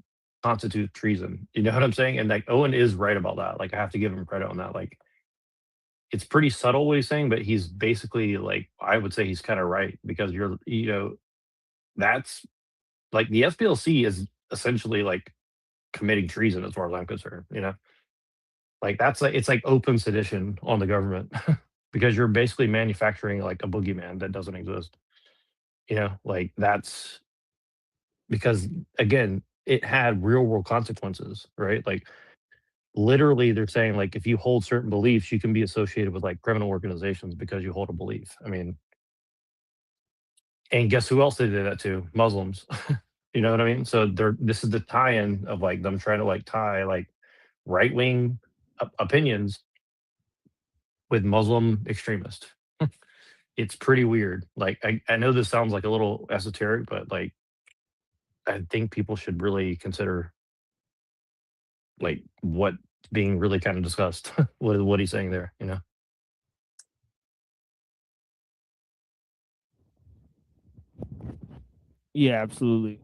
constitutes treason. You know what I'm saying? And like Owen is right about that. Like I have to give him credit on that. Like it's pretty subtle what he's saying, but he's basically like, I would say he's kind of right, because that's like the SPLC is essentially like committing treason as far as I'm concerned, like that's like, it's like open sedition on the government because you're basically manufacturing like a boogeyman that doesn't exist, like that's because again, it had real world consequences, right? Like literally they're saying like if you hold certain beliefs you can be associated with like criminal organizations because you hold a belief. I mean, and guess who else they did that to? Muslims. You know what I mean? So this is the tie-in of like them trying to like tie like right-wing opinions with Muslim extremists. It's pretty weird. Like I know this sounds like a little esoteric, but like I think people should really consider like what's being really kind of discussed. what he's saying there, Yeah, absolutely.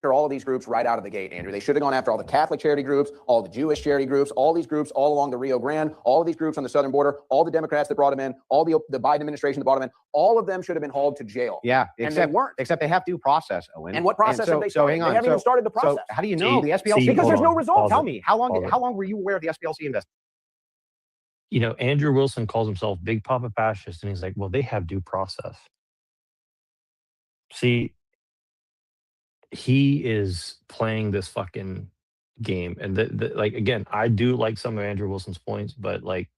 All of these groups right out of the gate, Andrew. They should have gone after all the Catholic charity groups, all the Jewish charity groups, all these groups all along the Rio Grande, all of these groups on the southern border, all the Democrats that brought them in, all the Biden administration that brought them in, all of them should have been hauled to jail. Yeah, and except they weren't. Except they have due process, Owen. And what process have they started? So hang on. They haven't even started the process. So how do you know the SPLC? Because there's no results. Tell me, how long were you aware of the SPLC investigation? Andrew Wilson calls himself Big Papa Fascist, and he's like, well, they have due process. See, he is playing this fucking game. And like, again, I do like some of Andrew Wilson's points, but like,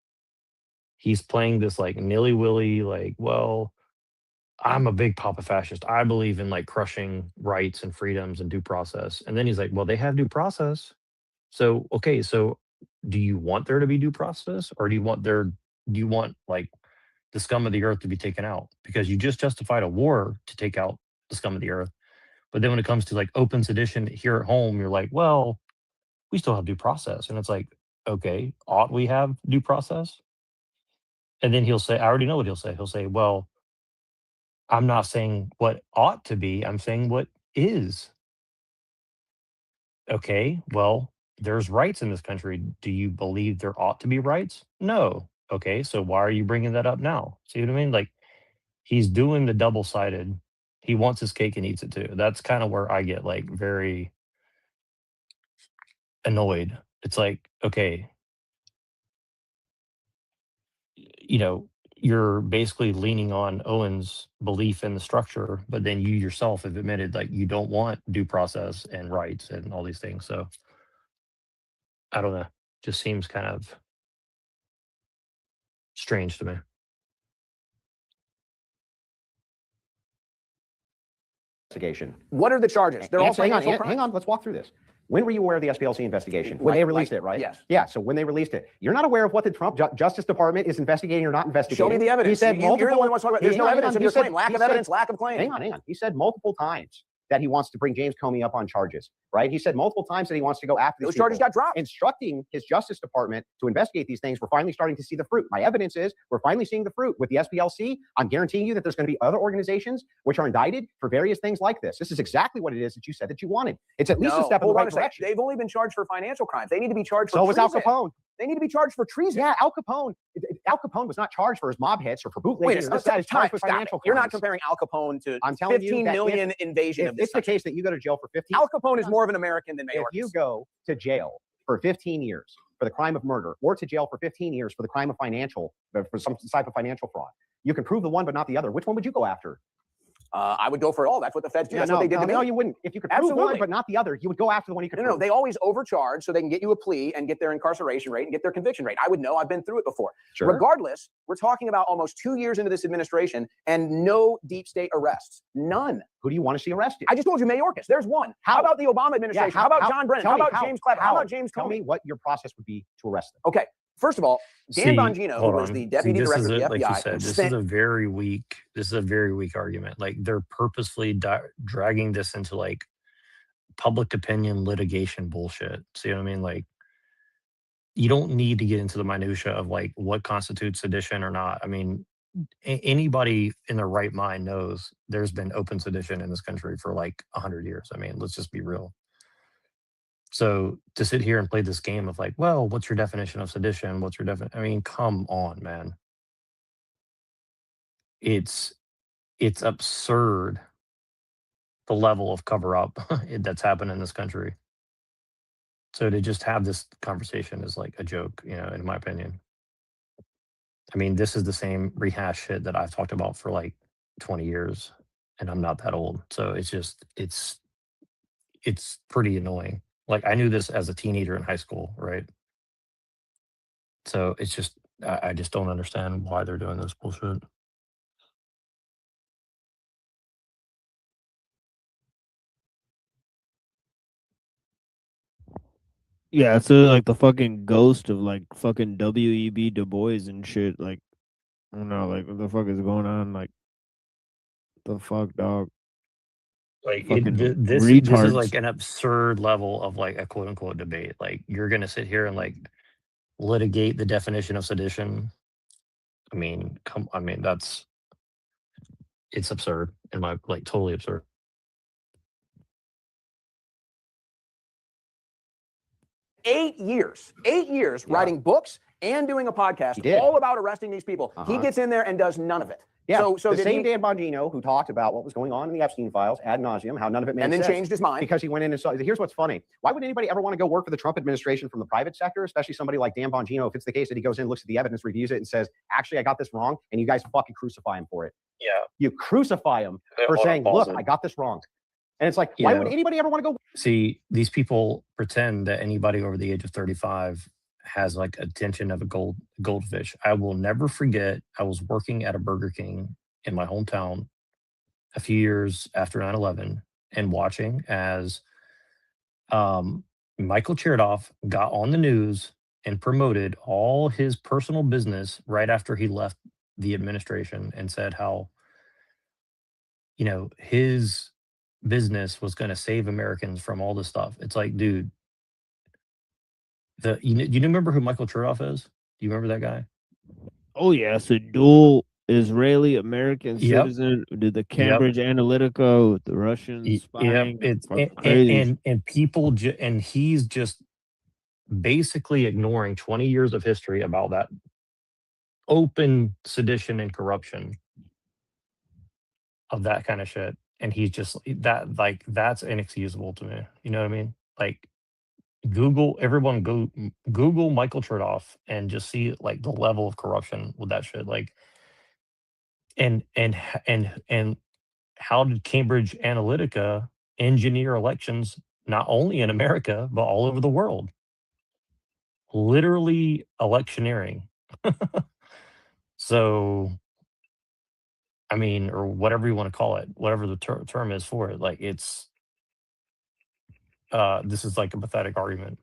he's playing this like nilly-willy, like, well, I'm a big Papa Fascist. I believe in like crushing rights and freedoms and due process. And then he's like, well, they have due process. So, okay, so do you want there to be due process, or do you want like the scum of the earth to be taken out? Because you just justified a war to take out the scum of the earth. But then when it comes to like open sedition here at home, you're like, well, we still have due process. And it's like, okay, ought we have due process? And then he'll say, I already know what he'll say. He'll say, well, I'm not saying what ought to be, I'm saying what is. Okay, well, there's rights in this country. Do you believe there ought to be rights? No. Okay, so why are you bringing that up now? See what I mean? Like, he's doing the double-sided. He wants his cake and eats it too. That's kind of where I get like very annoyed. It's like, okay, you're basically leaning on Owen's belief in the structure, but then you yourself have admitted like you don't want due process and rights and all these things. So I don't know. Just seems kind of strange to me. Investigation. What are the charges? They're all Hang on, financial hang on. Let's walk through this. When were you aware of the SPLC investigation? When Like- they released like- it, right? yes. Yeah. So when they released it, you're not aware of what the Trump Justice Department is investigating or not investigating. Show me the evidence. He said You're the multiple. one who wants to talk about. There's no hang on, evidence of he your said- claim. Lack he of said- evidence. Lack of claim. Hang on. He said multiple times that he wants to bring James Comey up on charges, right? He said multiple times that he wants to go after these Those charges people. got dropped. Instructing his Justice Department to investigate these things. We're finally starting to see the fruit. My evidence is we're finally seeing the fruit with the SPLC. I'm guaranteeing you that there's going to be other organizations which are indicted for various things like this. This is exactly what it is that you said that you wanted. It's at least a step in the Hold on right a second. direction. They've only been charged for financial crimes. They need to be charged for So was Al treason. Capone. They need to be charged for treason. Yeah, Al Capone. Al Capone was not charged for his mob hits or for bootlegging. Wait, This guy is charged for stop it. financial You're not crimes. comparing Al Capone to I'm telling you 15 that million if- invasion If of this it's the case that you go to jail for 15, Al Capone is more of an American than if Mayorkas. you go to jail for 15 years for the crime of murder, or to jail for 15 years for the crime of for some type of financial fraud, you can prove the one but not the other. Which one would you go after? I would go for it all. That's what the feds do. That's what they did to me. No, you wouldn't. If you could prove one Absolutely. but not the other, you would go after the one you could No, prove. no, they always overcharge so they can get you a plea and get their incarceration rate and get their conviction rate. I would know. I've been through it before. Sure. Regardless, we're talking about almost 2 years into this administration and no deep state arrests. None. Who do you want to see arrested? I just told you Mayorkas. There's one. How about the Obama administration? Yeah, how about John Brennan? tell How me about James Clapper? How about James Tell Comey? me what your process would be to arrest them. Okay. First of all, Dan See, Bongino, who hold was on. the deputy this director is of the a, like FBI, you said, this spent is a very weak argument. Like they're purposefully dragging this into like public opinion litigation bullshit. See what I mean? Like you don't need to get into the minutia of like what constitutes sedition or not. I mean, anybody in their right mind knows there's been open sedition in this country for like 100 years. I mean, let's just be real. So to sit here and play this game of like, well, what's your definition of sedition? What's your definition? I mean, come on, man. It's absurd the level of cover up that's happened in this country. So to just have this conversation is like a joke, in my opinion. I mean, this is the same rehash shit that I've talked about for like 20 years, and I'm not that old. So it's pretty annoying. Like I knew this as a teenager in high school, right? So it's just, I just don't understand why they're doing this bullshit. Yeah, it's like the fucking ghost of like fucking W.E.B. Du Bois and shit. Like, I don't know, like what the fuck is going on? Like, the fuck, dog. Like Fucking this is retards. like an absurd level of like a quote unquote debate. Like you're gonna sit here and like litigate the definition of sedition. I mean, it's absurd in my like totally absurd. 8 years writing books and doing a podcast did. all about arresting these people. He gets in there and does none of it. Yeah, So the did same he, Dan Bongino who talked about what was going on in the Epstein files ad nauseum, how none of it made and then sense. changed his mind. Because he went in and saw. Here's what's funny. Why would anybody ever want to go work for the Trump administration from the private sector, especially somebody like Dan Bongino, if it's the case that he goes in, looks at the evidence, reviews it, and says, actually, I got this wrong, and you guys fucking crucify him for it. Yeah. You crucify him Yeah, for hold on, saying, pause look, it. I got this wrong. And it's like, why Yeah. would anybody ever want to go? See, these people pretend that anybody over the age of 35 has like attention of a goldfish. I will never forget, I was working at a Burger King in my hometown a few years after 9/11 and watching as Michael Chertoff got on the news and promoted all his personal business right after he left the administration and said how, his business was going to save Americans from all this stuff. It's like, dude, do you remember who Michael Chertoff is? Do you remember that guy? Oh yeah, it's a dual Israeli American Yep. citizen. Did the Cambridge Analytica with the Russians spying? It's Fucking crazy. and people and he's just basically ignoring 20 years of history about that open sedition and corruption of that kind of shit. And he's just that's inexcusable to me. You know what I mean? Like everyone Google Michael Chertoff and just see like the level of corruption with that shit. Like And how did Cambridge Analytica engineer elections not only in America but all over the world? Literally electioneering. So, I mean, or whatever you want to call it, whatever the term is for it, like this is like a pathetic argument,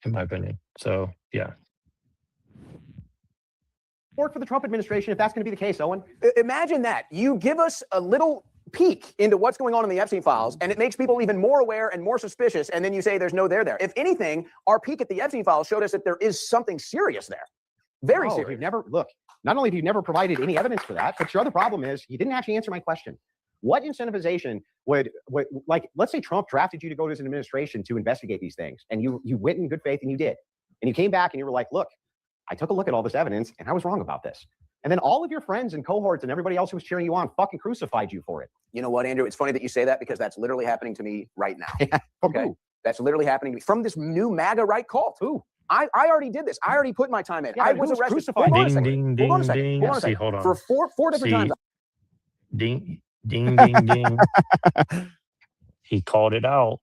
in my opinion. So, yeah. Support for the Trump administration if that's going to be the case, Owen. Imagine that. You give us a little peek into what's going on in the Epstein files, and it makes people even more aware and more suspicious, and then you say there's no there there. If anything, our peek at the Epstein files showed us that there is something serious there. Very serious. You've never, look, not only have you never provided any evidence for that, but your other problem is you didn't actually answer my question. What incentivization would like, let's say Trump drafted you to go to his administration to investigate these things, and you went in good faith and you did. And you came back and you were like, look, I took a look at all this evidence and I was wrong about this. And then all of your friends and cohorts and everybody else who was cheering you on fucking crucified you for it. You know what, Andrew? It's funny that you say that because that's literally happening to me right now. Okay. Who? That's literally happening to me from this new MAGA right cult. Who? I already did this. I already put my time in. Yeah, I was arrested. Crucified? Hold on a Ding, second. ding, Hold on a ding, second. ding. Hold on a See, second. hold on. For four different times. Ding, ding, ding, ding. He called it out.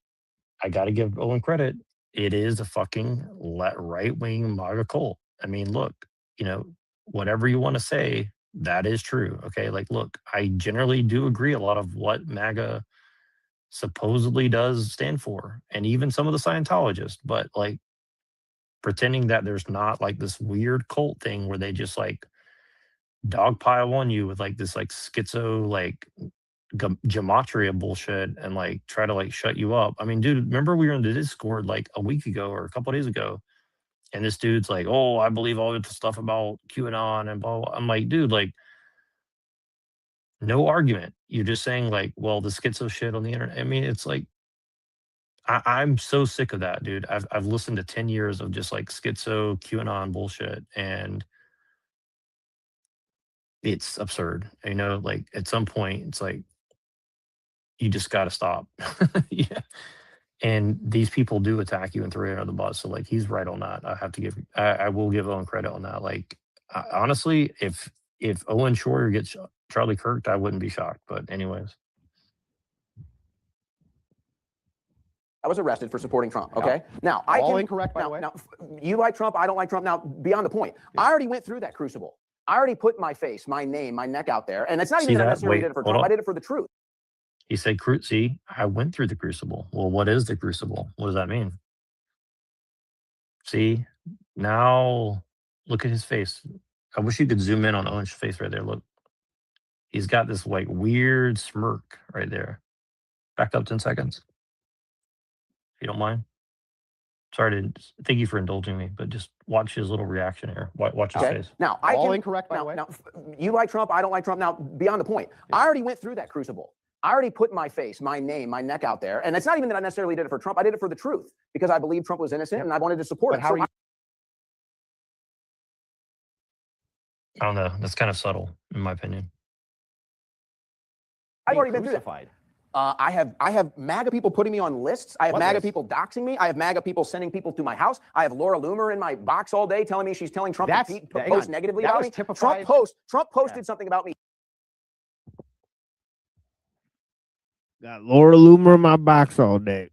I got to give Owen credit. It is a fucking right-wing MAGA cult. I mean, look, whatever you want to say, that is true. Okay. Like, look, I generally do agree a lot of what MAGA supposedly does stand for, and even some of the Scientologists, but like pretending that there's not like this weird cult thing where they just like dogpile on you with like this like schizo like gematria bullshit and like try to like shut you up. I mean, dude, remember we were in the Discord like a week ago or a couple of days ago, and this dude's like, oh, I believe all the stuff about QAnon and blah, blah. I'm like, dude, like, no argument. You're just saying like, well, the schizo shit on the internet. I mean, it's like, I'm so sick of that, dude. I've listened to 10 years of just like schizo QAnon bullshit, and it's absurd. Like at some point, it's like you just got to stop. Yeah. And these people do attack you and throw you under the bus. So like he's right on that. I will give Owen credit on that. Like honestly, if Owen Shroyer gets Charlie Kirk, I wouldn't be shocked. But anyways. I was arrested for supporting Trump. Okay. Yeah. Now All incorrect, by the way. Now, you like Trump. I don't like Trump. Now, beyond the point, I already went through that crucible. I already put my face, my name, my neck out there, and it's not even that I necessarily did it for Trump. I did it for the truth. He said, see, I went through the crucible. Well, what is the crucible? What does that mean? See, now look at his face. I wish you could zoom in on Owen's face right there. Look, he's got this like weird smirk right there. Back up 10 seconds. If you don't mind. Sorry to thank you for indulging me, but just watch his little reaction here. Watch his face. Now, incorrect, by the way. Now, you like Trump. I don't like Trump. Now, beyond the point, I already went through that crucible. I already put my face, my name, my neck out there. And it's not even that I necessarily did it for Trump. I did it for the truth because I believe Trump was innocent and I wanted to support him. How are you? I don't know. That's kind of subtle, in my opinion. I've already been crucified. I have MAGA people putting me on lists. I have MAGA people doxing me. I have MAGA people sending people to my house. I have Laura Loomer in my box all day telling me she's telling Trump to post negatively about me. Trump posted something about me. Got Laura Loomer in my box all day.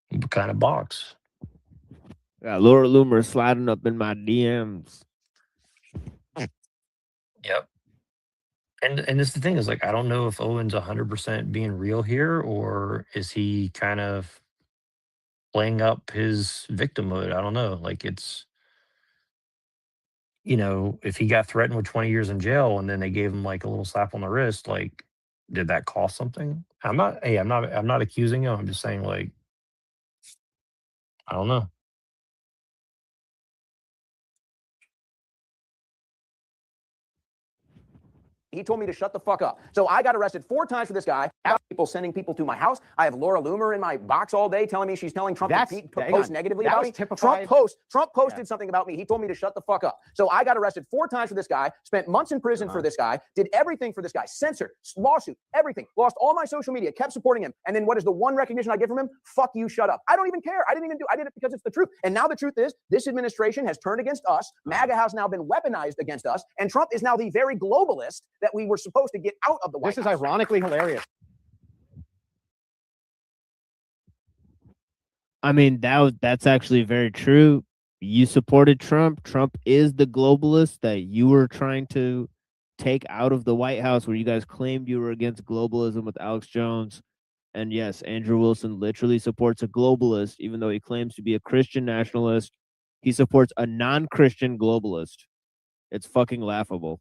What kind of box? Got Laura Loomer sliding up in my DMs. Yep. And this the thing is like I don't know if Owen's 100% being real here, or is he kind of playing up his victimhood? I don't know. Like it's, if he got threatened with 20 years in jail and then they gave him like a little slap on the wrist, like did that cost something? I'm not accusing him. I'm just saying like I don't know. He told me to shut the fuck up. So I got arrested 4 times for this guy. I have people sending people to my house. I have Laura Loomer in my box all day telling me she's telling Trump to post negatively about me. Trump posted something about me. He told me to shut the fuck up. So I got arrested 4 times for this guy, spent months in prison for this guy, did everything for this guy, censored, lawsuit, everything, lost all my social media, kept supporting him. And then what is the one recognition I get from him? Fuck you, shut up. I don't even care. I did it because it's the truth. And now the truth is, this administration has turned against us. MAGA has now been weaponized against us. And Trump is now the very globalist that we were supposed to get out of the White House. This is ironically hilarious. I mean, that's actually very true. You supported Trump. Trump is the globalist that you were trying to take out of the White House, where you guys claimed you were against globalism with Alex Jones. And yes, Andrew Wilson literally supports a globalist, even though he claims to be a Christian nationalist. He supports a non-Christian globalist. It's fucking laughable.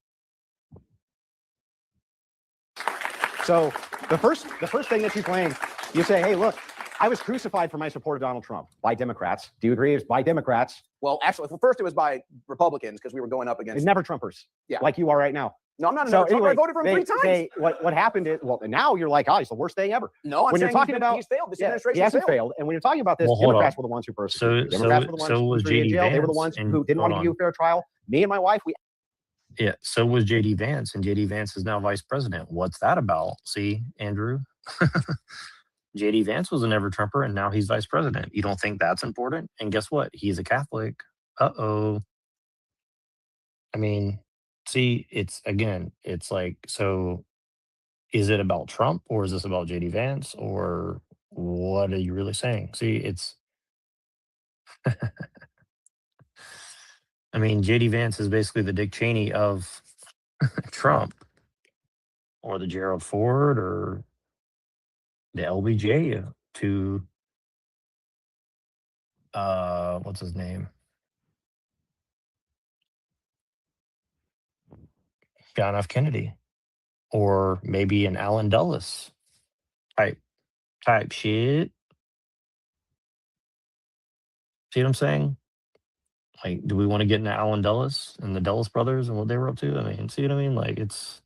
So the first thing that you claim, you say, hey, look, I was crucified for my support of Donald Trump by Democrats. Do you agree? It's by Democrats. Well, actually, first it was by Republicans because we were going up against. It's never Trumpers. Yeah. Like you are right now. No, I'm not So another Trumper. anyway, I voted for him 3 times. What happened is, well, now you're like, oh, he's the worst thing ever. No, I'm when saying you're talking about he's failed. This yeah, administration he hasn't failed. And when you're talking about this, Well, hold Democrats on. were the ones who persecuted. So- Democrats so- were the ones so who was threw you in JD jail. They were the Vance, ones and who didn't want to hold give you a fair trial. Me and my wife, we Yeah, so was JD Vance, and JD Vance is now vice president. What's that about? See, Andrew? JD Vance was a never Trumper, and now he's vice president. You don't think that's important? And guess what? He's a Catholic. Uh-oh. I mean, see, it's like, so is it about Trump, or is this about JD Vance, or what are you really saying? See, it's I mean, JD Vance is basically the Dick Cheney of Trump, or the Gerald Ford, or the LBJ to what's his name? John F. Kennedy, or maybe an Allen Dulles type shit. See what I'm saying? Like, do we want to get into Allen Dulles and the Dulles brothers and what they were up to? I mean, see what I mean? Like, it's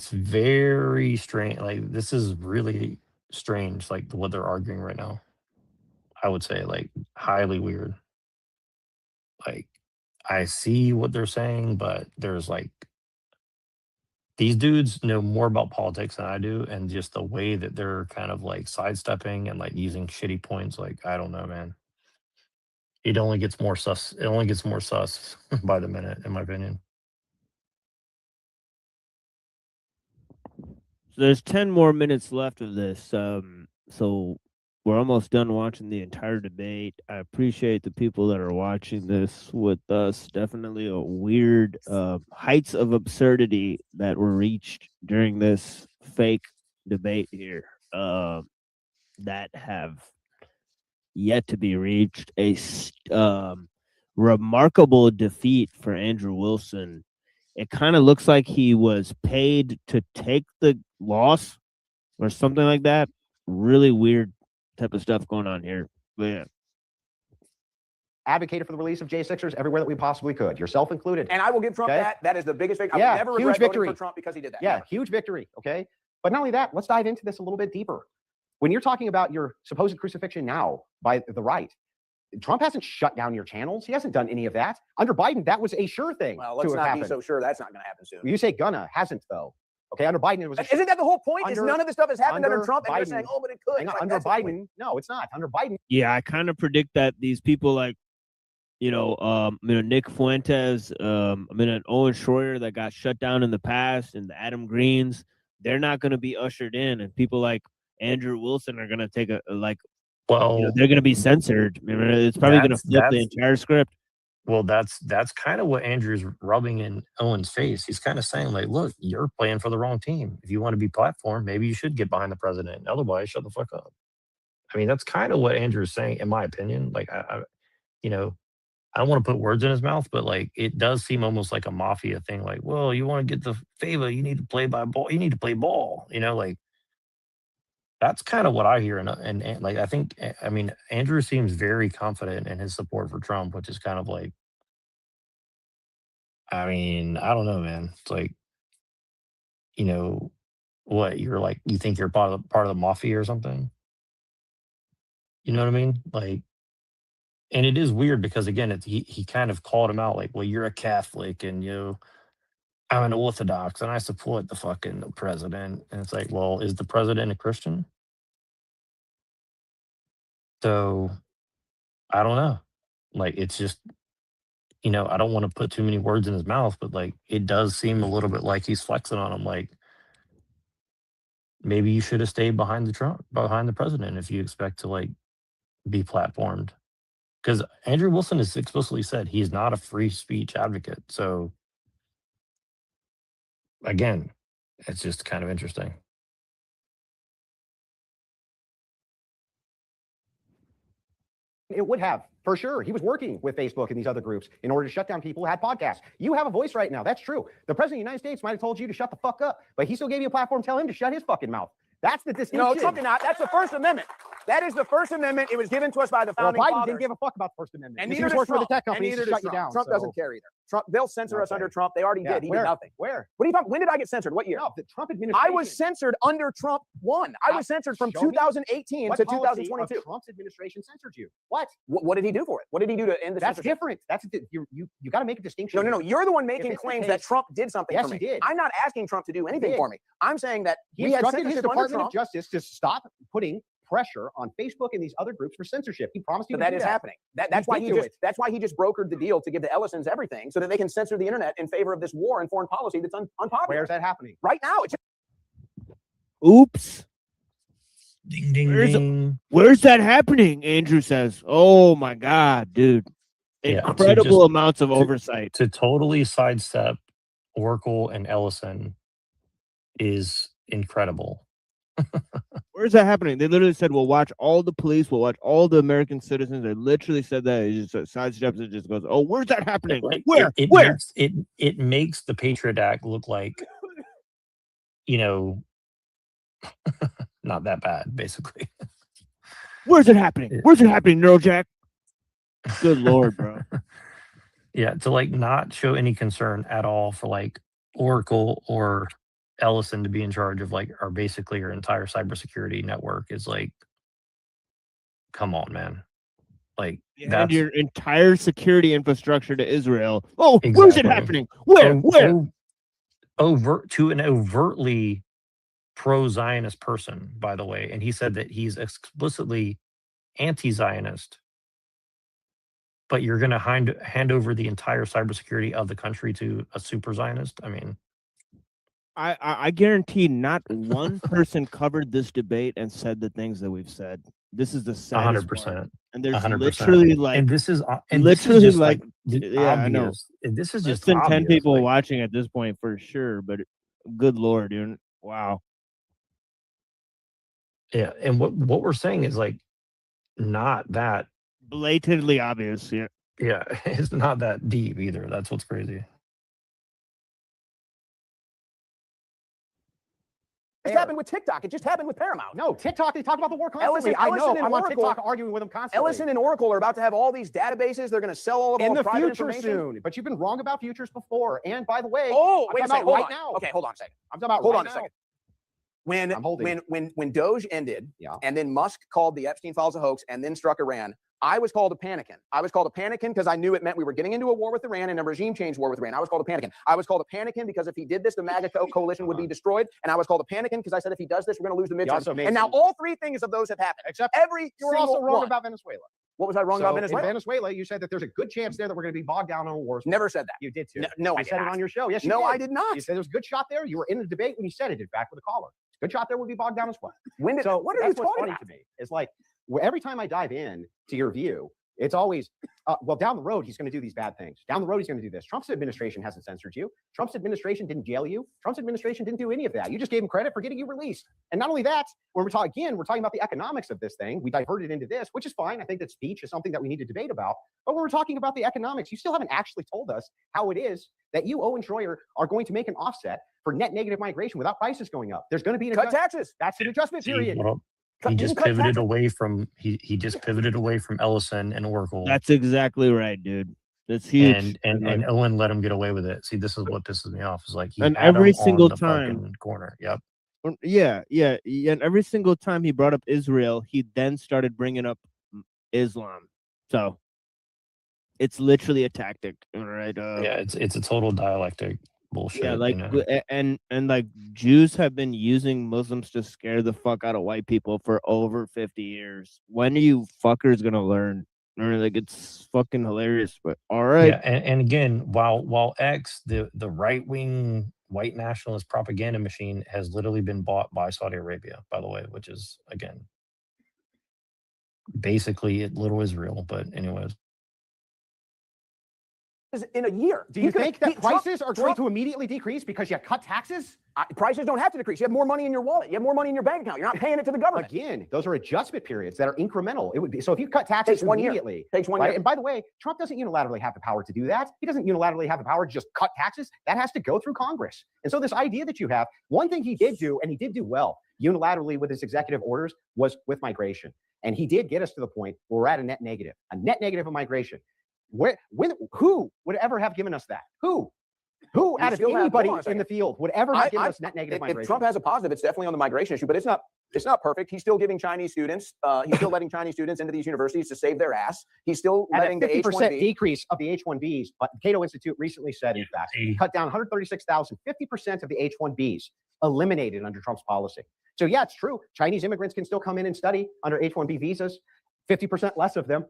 very strange. Like, this is really strange, like what they're arguing right now. I would say, like, highly weird. Like, I see what they're saying, but there's like, these dudes know more about politics than I do, and just the way that they're kind of like sidestepping and like using shitty points, like, I don't know, man. It only gets more sus. It only gets more sus by the minute, in my opinion. So there's 10 more minutes left of this. So we're almost done watching the entire debate. I appreciate the people that are watching this with us. Definitely a weird heights of absurdity that were reached during this fake debate here that have yet to be reached. A remarkable defeat for Andrew Wilson. It kind of looks like he was paid to take the loss or something like that. Really weird type of stuff going on here. But yeah. advocated for the release of J6ers everywhere that we possibly could, yourself included. And I will give Trump Okay? that. That is the biggest victory. Yeah, I've never huge regret victory. voting for Trump because he did that. Yeah, Never. huge victory. Okay. But not only that, let's dive into this a little bit deeper. When you're talking about your supposed crucifixion now by the right, Trump hasn't shut down your channels. He hasn't done any of that. Under Biden, that was a sure thing. Well, let's to have not happened. be so sure that's not going to happen soon. You say gonna, hasn't though. Okay, under Biden, it was. Isn't that the whole point? Is none of this stuff has happened under Trump, and Biden, you're saying, oh, but it could. hang on, Like, under that's the point. Biden, no, it's not. Under Biden, Yeah, I kind of predict that these people like, Nick Fuentes, Owen Schroyer that got shut down in the past, and the Adam Greens, they're not going to be ushered in, and people like Andrew Wilson are going to take they're going to be censored. It's probably going to flip the entire script. Well, that's kind of what Andrew's rubbing in Owen's face. He's kind of saying, like, look, you're playing for the wrong team. If you want to be platform, maybe you should get behind the president. Otherwise, shut the fuck up. I mean, that's kind of what Andrew's saying, in my opinion. Like, I don't want to put words in his mouth, but like, it does seem almost like a mafia thing. Like, well, you want to get the favor, you need to play by ball. You need to play ball. Like, that's kind of what I hear. And like, I mean, Andrew seems very confident in his support for Trump, which is kind of like, I mean, I don't know, man. It's like, you know, what you're like, you think you're part of the mafia or something? You know what I mean? Like, and it is weird because again, he kind of called him out like, well, you're a Catholic and I'm an Orthodox and I support the fucking president. And it's like, well, is the president a Christian? So I don't know. Like, it's just, I don't want to put too many words in his mouth, but like, it does seem a little bit like he's flexing on him. Like, maybe you should have stayed behind the president if you expect to like be platformed. Because Andrew Wilson has explicitly said he's not a free speech advocate. So again, it's just kind of interesting. It would have, for sure. He was working with Facebook and these other groups in order to shut down people who had podcasts. You have a voice right now. That's true. The president of the United States might have told you to shut the fuck up, but he still gave you a platform. Tell him to shut his fucking mouth. That's the distinction. No, Trump did not. That's the First Amendment. That is the First Amendment. It was given to us by the Well, founding Biden fathers. didn't give a fuck about the First Amendment. And He neither was does working with Trump. the tech And companies neither to does shut you Trump. down. Trump so- doesn't care either. Trump, they'll censor us under Trump. They already Yeah, did. He where? did nothing. Where? What are you talking? When did I get censored? What year? No, the Trump I administration. was censored under Trump 1. I was censored from Show me. 2018 What to policy 2022. of Trump's administration censored you? What? What did he do for it? What did he do to end the That's censorship? different. That's you got to make a distinction. No. You're the one If making it's the claims that case- Trump did something Yes, for me. he did. I'm not asking Trump to do anything did. for me. I'm saying that He we had instructed his censorship under Department of Trump. Justice to stop putting pressure on Facebook and these other groups for censorship. He promised you But to that do is happening. That's He why did he do just it. that's why he just brokered the deal to give the Ellisons everything so that they can censor the internet in favor of this war and foreign policy that's unpopular. Where's that happening? Right now, it's Oops. Ding, ding, Where's, ding. where's that happening? Andrew says. Oh my God, dude. Yeah, to Incredible just- amounts of oversight. To totally sidestep Oracle and Ellison is incredible. Where's that happening? They literally said, we'll watch all the police, we'll watch all the American citizens. They literally said that. It just sidesteps it, just goes, oh, where's that happening? Like, Where? It Where? Makes, it makes the Patriot Act look like, not that bad, basically. Where's it happening? Where's it happening, Neurojack? Good Lord, bro. Yeah, to like not show any concern at all for like Oracle or Ellison to be in charge of like basically your entire cybersecurity network is like, come on, man. Like And that's your entire security infrastructure to Israel. Oh, where's it Exactly. happening? Where? Where? To an overtly pro-Zionist person, by the way, and he said that he's explicitly anti-Zionist. But you're going to hand over the entire cybersecurity of the country to a super Zionist? I mean, I guarantee not one person covered this debate and said the things that we've said. This is the saddest 100%. part. And there's 100%. literally like, and this is literally just like, yeah, I know. This is Less just than 10 obvious, people like- watching at this point for sure, but good Lord, dude. Wow. Yeah, and what we're saying is like not that blatantly obvious. Yeah. Yeah, it's not that deep either. That's what's crazy. It happened with TikTok. It just happened with Paramount. No, TikTok, they talk about the war constantly. I know. I'm on TikTok arguing with them constantly. Ellison and Oracle are about to have all these databases. They're going to sell all of in all the private future information. soon. But you've been wrong about futures before. And by the way, Oh, I'm wait a talking second. about Hold right on. now. Okay, hold on a second. I'm talking about Hold right on a now. second. holding. When Doge ended, and then Musk called the Epstein files a hoax, and then struck Iran, I was called a panican. I was called a panican because I knew it meant we were getting into a war with Iran and a regime change war with Iran. I was called a panican. I was called a panican because if he did this, the MAGA coalition would be destroyed. And I was called a panican because I said if he does this, we're going to lose the You also midterms. made And now some- all three things of those have happened. Except every you were also single wrong one. about Venezuela. What was I wrong about Venezuela? In Venezuela, you said that there's a good chance there that we're going to be bogged down on wars. Never said that. You did too. No, I you did said not. it on your show. Yes, you No, did. I did not. You said there's a good shot there. You were in the debate when you said it. In fact, with a caller, good shot there would be bogged down as well. When did? So What are you that's what's talking funny about? to me. It's like every time I dive in to your view, it's always, well, down the road, he's going to do these bad things. Down the road, he's going to do this. Trump's administration hasn't censored you. Trump's administration didn't jail you. Trump's administration didn't do any of that. You just gave him credit for getting you released. And not only that, when we're talking about the economics of this thing, we diverted into this, which is fine. I think that speech is something that we need to debate about. But when we're talking about the economics, you still haven't actually told us how it is that you, Owen Schroyer, are going to make an offset for net negative migration without prices going up. There's going to be an Cut taxes. That's an adjustment period. Well, he just pivoted away from he just pivoted away from Ellison and Oracle. That's exactly right, dude. It's huge. And Owen let him get away with it. See, this is what pisses me off. Is like he And had every him on single the time, fucking corner. Yep. yeah, and every single time he brought up Israel, he then started bringing up Islam. So it's literally a tactic, all right? Yeah, it's a total dialectic bullshit. Yeah, like you know? and like Jews have been using Muslims to scare the fuck out of white people for over 50 years. When are you fuckers gonna learn? Or like it's fucking hilarious, but all right. Yeah, and again, while X, the right wing white nationalist propaganda machine, has literally been bought by Saudi Arabia, by the way, which is again basically little Israel. But anyways. In a year. Do you think that prices are going to immediately decrease because you cut taxes? Prices don't have to decrease. You have more money in your wallet. You have more money in your bank account. You're not paying it to the government. Again, those are adjustment periods that are incremental. It would be so if you cut taxes Takes 1 year. immediately. Takes 1 right? year. And by the way, Trump doesn't unilaterally have the power to do that. He doesn't unilaterally have the power to just cut taxes. That has to go through Congress. And so this idea that you have, one thing he did do, and he did do well unilaterally with his executive orders, was with migration. And he did get us to the point where we're at a net negative of migration. Who would ever have given us that? Who out of anybody in the field would ever have given us net negative migration? If Trump has a positive, it's definitely on the migration issue, but it's not perfect. He's still giving Chinese students, he's still letting Chinese students into these universities to save their ass. He's still letting the 50% decrease of the H-1Bs, but Cato Institute recently said, in fact, cut down 136,000, 50% of the H-1Bs eliminated under Trump's policy. So yeah, it's true. Chinese immigrants can still come in and study under H-1B visas, 50% less of them.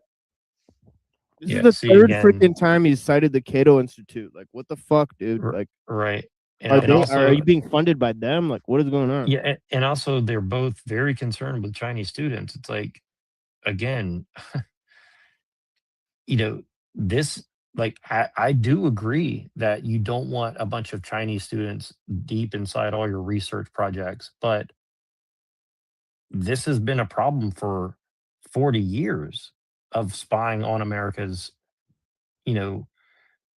This is the third freaking time he's cited the Cato Institute. Like, what the fuck, dude? Like, right. Are you being funded by them? Like, what is going on? Yeah, and also they're both very concerned with Chinese students. It's like, again, this, like, I do agree that you don't want a bunch of Chinese students deep inside all your research projects, but this has been a problem for 40 years of spying on America's,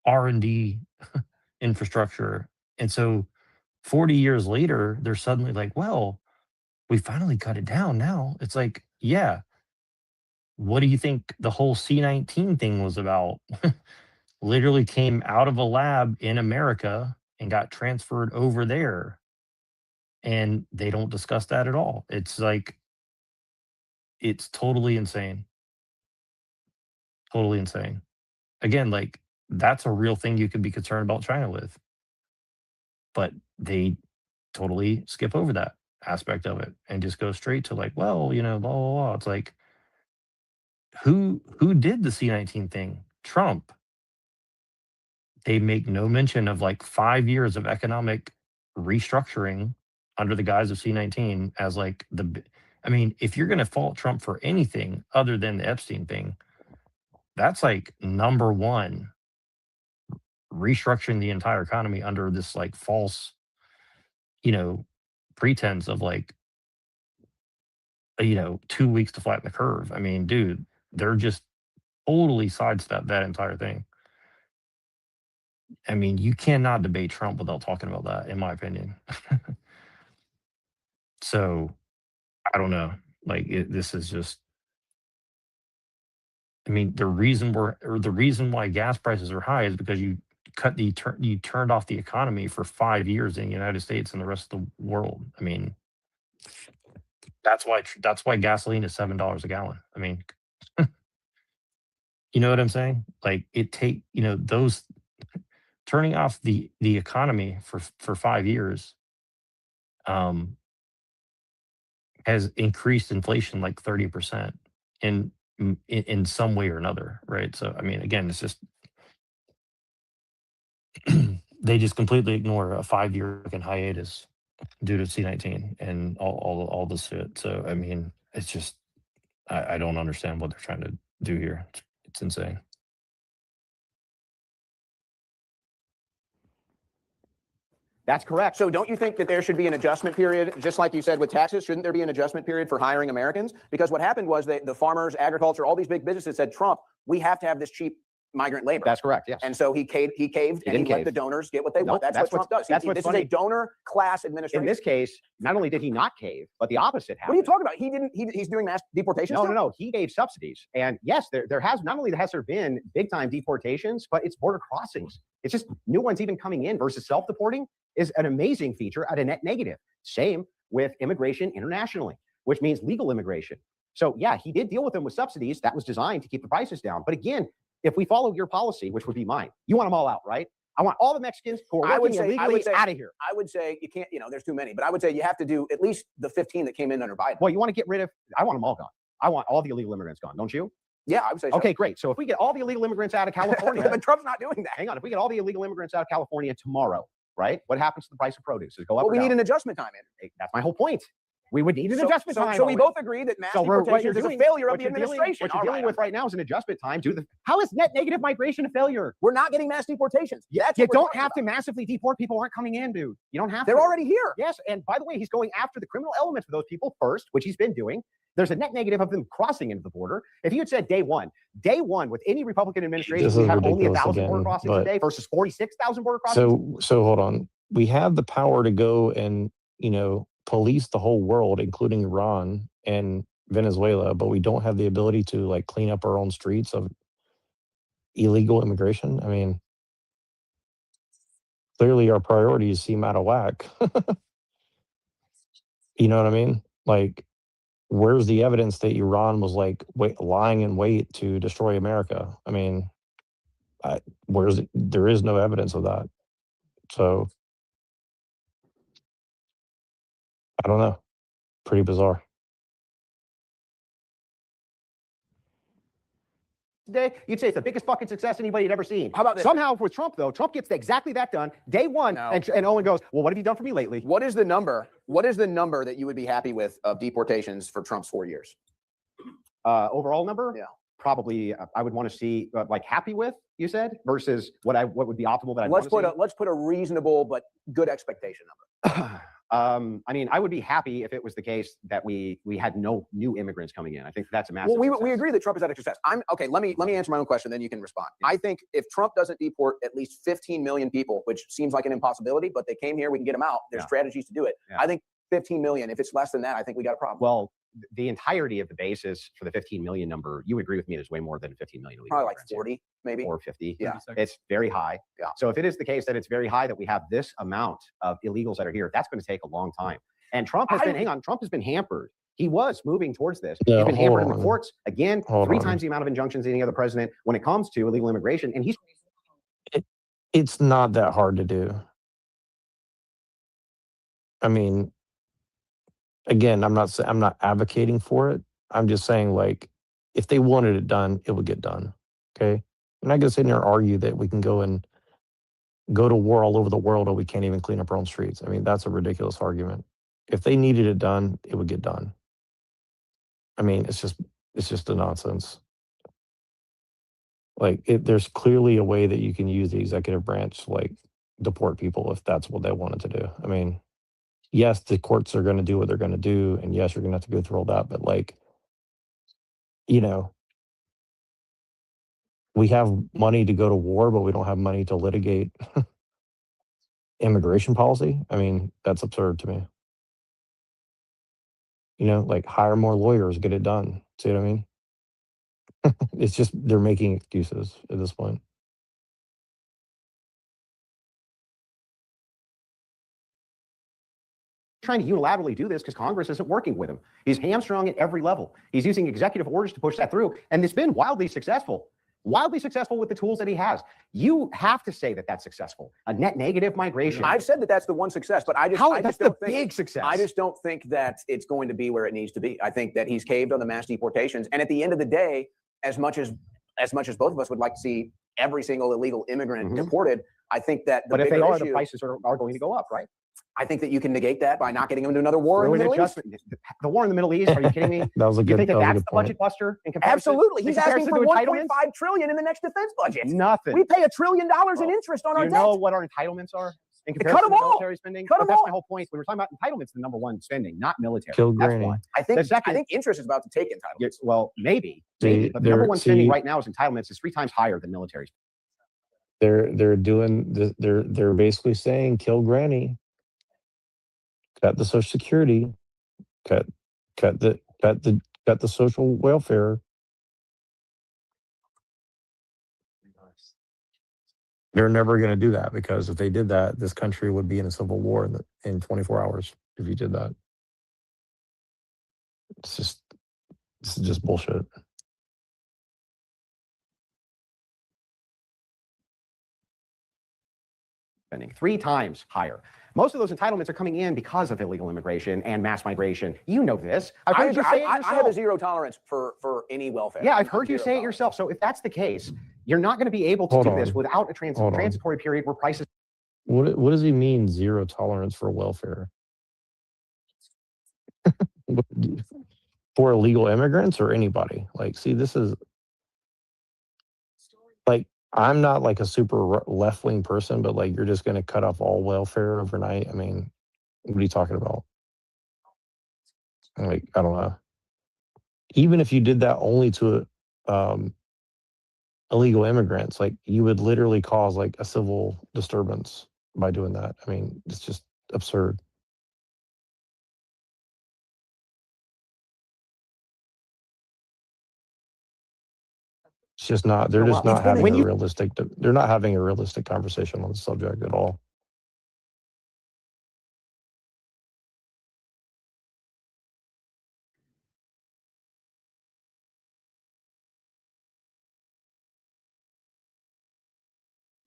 R&D infrastructure. And so 40 years later, they're suddenly like, well, we finally cut it down now. It's like, yeah, what do you think the whole C-19 thing was about? Literally came out of a lab in America and got transferred over there. And they don't discuss that at all. It's like, it's totally insane. Totally insane. Again, like, that's a real thing you could be concerned about China with. But they totally skip over that aspect of it and just go straight to like, well, blah, blah, blah. It's like, who did the C-19 thing? Trump. They make no mention of like 5 years of economic restructuring under the guise of C-19 as like if you're going to fault Trump for anything other than the Epstein thing, that's like number one, restructuring the entire economy under this like false, pretense of like, 2 weeks to flatten the curve. I mean, dude, they're just totally sidestep that entire thing. I mean, you cannot debate Trump without talking about that, in my opinion. So, I don't know. Like, this is just. I mean, the reason why gas prices are high is because you turned off the economy for 5 years in the United States and the rest of the world. I mean, that's why gasoline is $7 a gallon. I mean, you know what I'm saying? Like, those turning off the economy for 5 years has increased inflation like 30% in some way or another, right? So I mean, again, it's just they just completely ignore a 5-year hiatus due to C-19 and all this shit. So I mean, it's just I don't understand what they're trying to do here. It's insane. That's correct. So don't you think that there should be an adjustment period, just like you said with taxes? Shouldn't there be an adjustment period for hiring Americans? Because what happened was that the farmers, agriculture, all these big businesses said, Trump, we have to have this cheap migrant labor. That's correct. Yes. And so he caved and he didn't let cave. the donors get what they want. Nope, That's that's what Trump does. That's what's This funny. is a donor class administration. In this case, not only did he not cave, but the opposite happened. What are you talking about? He didn't. He's doing mass deportations. No, no, no. He gave subsidies, and yes, there has not only has there been big time deportations, but it's border crossings. It's just new ones even coming in versus self-deporting is an amazing feature at a net negative. Same with immigration internationally, which means legal immigration. So yeah, he did deal with them with subsidies. That was designed to keep the prices down. But again, if we follow your policy, which would be mine, you want them all out, right? I want all the Mexicans who are working illegally out of here. I would say you can't, there's too many, but I would say you have to do at least the 15 that came in under Biden. Well, you want to get rid of, I want them all gone. I want all the illegal immigrants gone, don't you? Yeah, I would say so. Okay, great. So if we get all the illegal immigrants out of California. But Trump's not doing that. Hang on. If we get all the illegal immigrants out of California tomorrow, right? What happens to the price of produce? Does it go up? Well, we need an adjustment time, Andrew. That's my whole point. We would need an adjustment time. So we both agree that mass deportation is a failure of the administration. What you're dealing with right now is an adjustment time. How is net negative migration a failure? We're not getting mass deportations. You don't have to massively deport people who aren't coming in, dude. You don't have to. They're already here. Yes, and by the way, he's going after the criminal elements of those people first, which he's been doing. There's a net negative of them crossing into the border. If you had said day one with any Republican administration, we have only 1,000 border crossings a day versus 46,000 border crossings. So hold on. We have the power to go and, police the whole world, including Iran and Venezuela, but we don't have the ability to like clean up our own streets of illegal immigration. I mean, clearly our priorities seem out of whack. You know what I mean? Like, where's the evidence that Iran was like lying in wait to destroy America? I mean, there is no evidence of that. So I don't know. Pretty bizarre. Today, you'd say it's the biggest fucking success anybody had ever seen. How about this? Somehow with Trump, though, Trump gets exactly that done day one, and Owen goes, well, what have you done for me lately? What is the number? What is the number that you would be happy with of deportations for Trump's 4 years? Overall number? Yeah. Probably, I would want to see like happy with, you said, versus what would be optimal that I'd want to see. Let's put a reasonable but good expectation number. I mean, I would be happy if it was the case that we had no new immigrants coming in. I think that's a massive Well, we agree that Trump is at a success. Okay. Let me answer my own question, then you can respond. Yeah. I think if Trump doesn't deport at least 15 million people, which seems like an impossibility, but they came here, we can get them out. There's strategies to do it. Yeah. I think 15 million. If it's less than that, I think we got a problem. Well, the entirety of the basis for the 15 million number, you agree with me, there's way more than 15 million. Probably like 40, maybe. Or 50. Yeah. It's very high. Yeah. So if it is the case that it's very high that we have this amount of illegals that are here, that's going to take a long time. And Trump has been hampered. He was moving towards this. Yeah, He's been hampered in the courts. Again, three times the amount of injunctions than any other president when it comes to illegal immigration. And It's not that hard to do. I mean, again, I'm not advocating for it. I'm just saying, like, if they wanted it done, it would get done. Okay. I'm not going to sit here and argue that we can go to war all over the world and we can't even clean up our own streets. I mean, that's a ridiculous argument. If they needed it done, it would get done. I mean, it's just a nonsense. Like, there's clearly a way that you can use the executive branch to, like, deport people if that's what they wanted to do. I mean, yes, the courts are going to do what they're going to do, and yes, you're going to have to go through all that, but, like, we have money to go to war, but we don't have money to litigate immigration policy. I mean, that's absurd to me. Like, hire more lawyers, get it done. See what I mean? It's just, they're making excuses at this point. Trying to unilaterally do this because Congress isn't working with him. He's hamstrung at every level. He's using executive orders to push that through, and it's been wildly successful with the tools that he has. You have to say that that's successful. A net negative migration. I've said that that's the one success, but I just that's don't the think, big success. I just don't think that it's going to be where it needs to be. I think that he's caved on the mass deportations, and at the end of the day, as much as both of us would like to see every single illegal immigrant deported, I think that but if they are, the prices are going to go up, right? I think that you can negate that by not getting them to another war in the Middle East. The war in the Middle East? Are you kidding me? That was a good. You think that was a that's good the point. budget buster in comparison? Absolutely. He's asking for 1.5 entitlements? trillion in the next defense budget. Nothing. We pay $1 trillion in interest on our You debt. know what our entitlements are? in Cut comparison them to all. military spending. Cut But them that's all. my whole point. We were talking about entitlements, the number one spending, not military. Kill That's Granny. one. I think The second, I think interest is about to take entitlements. yeah, well, maybe, See, but the number they're one spending see right now is entitlements is 3 times higher than military. they're doing this, they're basically saying kill Granny, cut the Social Security, cut cut the social welfare. They're never going to do that because if they did that, this country would be in a civil war in 24 hours. If you did that, this is just bullshit. Spending 3 times higher. Most of those entitlements are coming in because of illegal immigration and mass migration. You know this. I've heard you say it yourself. I have a zero tolerance for any welfare. Yeah, I've heard you say it yourself. So if that's the case, you're not going to be able to Hold do on. this without a Hold on. transitory period where prices. What does he mean zero tolerance for welfare? For illegal immigrants or anybody? Like, see, this is like, I'm not like a super left-wing person, but like, you're just going to cut off all welfare overnight. I mean, what are you talking about? Like, I don't know. Even if you did that only to illegal immigrants, like you would literally cause like a civil disturbance by doing that. I mean, it's just absurd. It's just not. They're just not having a realistic. They're not having a realistic conversation on the subject at all.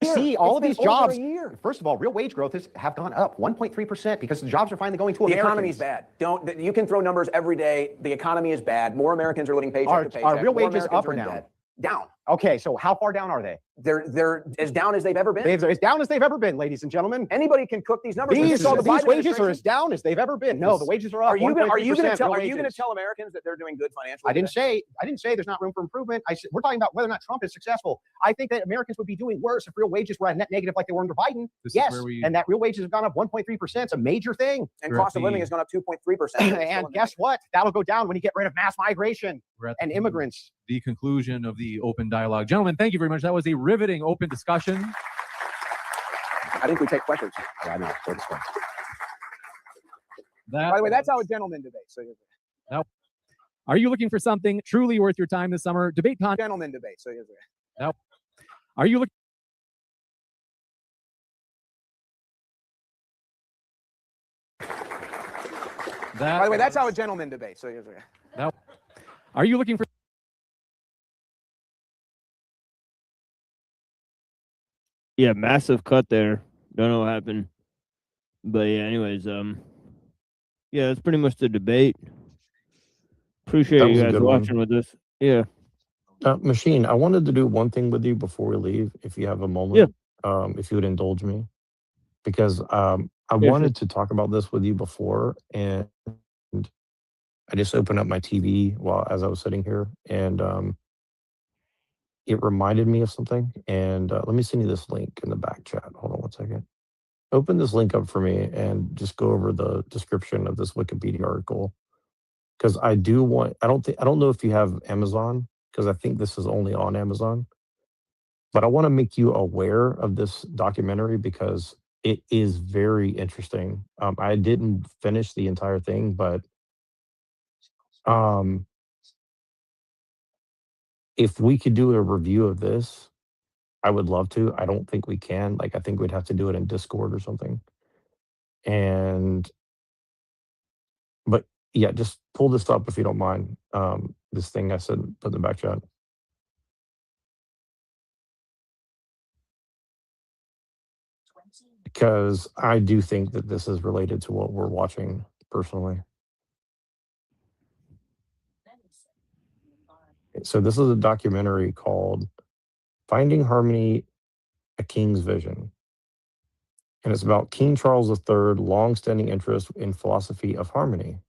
See all of these been over jobs. a year. First of all, real wage growth have gone up 1.3% because the jobs are finally going to The Americans. economy's bad. You can throw numbers every day. The economy is bad. More Americans are living paycheck to paycheck. Are real More wages Americans up are or in down? debt. Down. Okay, so how far down are they? They're as down as they've ever been. They're as down as they've ever been, ladies and gentlemen. Anybody can cook these numbers. We These just saw the Biden wages are administration. as down as they've ever been. No, the wages are up. Are you going to 1.3% tell? real Are you going to wages. tell Americans that they're doing good financially? I didn't say there's not room for improvement. We're talking about whether or not Trump is successful. I think that Americans would be doing worse if real wages were at net negative like they were under Biden. Yes, and that real wages have gone up 1.3%. It's a major thing. And cost of living has gone up 2.3%. And guess what? That'll go down when you get rid of mass migration and immigrants. The conclusion of the open dialogue. Gentlemen, thank you very much. That was a riveting open discussion. I think we take questions. Yeah, I know. By the way, that's how a gentleman debates. So now, are you looking for something truly worth your time this summer? Debate con. Gentleman debate. So now, are you looking? By the way, that's how a gentleman debates. So now, are you looking for? Yeah, massive cut there. Don't know what happened. But yeah, anyways, yeah, that's pretty much the debate. Appreciate That was you a guys good one. watching with us. Yeah. Machine, I wanted to do one thing with you before we leave, if you have a moment. If you would indulge me. Because I wanted to talk about this with you before, and I just opened up my TV as I was sitting here, and it reminded me of something. And let me send you this link in the back chat. Hold on one second. Open this link up for me and just go over the description of this Wikipedia article. Because I don't know if you have Amazon, because I think this is only on Amazon. But I want to make you aware of this documentary because it is very interesting. I didn't finish the entire thing, but if we could do a review of this, I would love to. I don't think we can. Like, I think we'd have to do it in Discord or something. But yeah, just pull this up if you don't mind. This thing I said, put in the back chat. Because I do think that this is related to what we're watching personally. So this is a documentary called Finding Harmony, A King's Vision. And it's about King Charles III, long-standing interest in philosophy of harmony.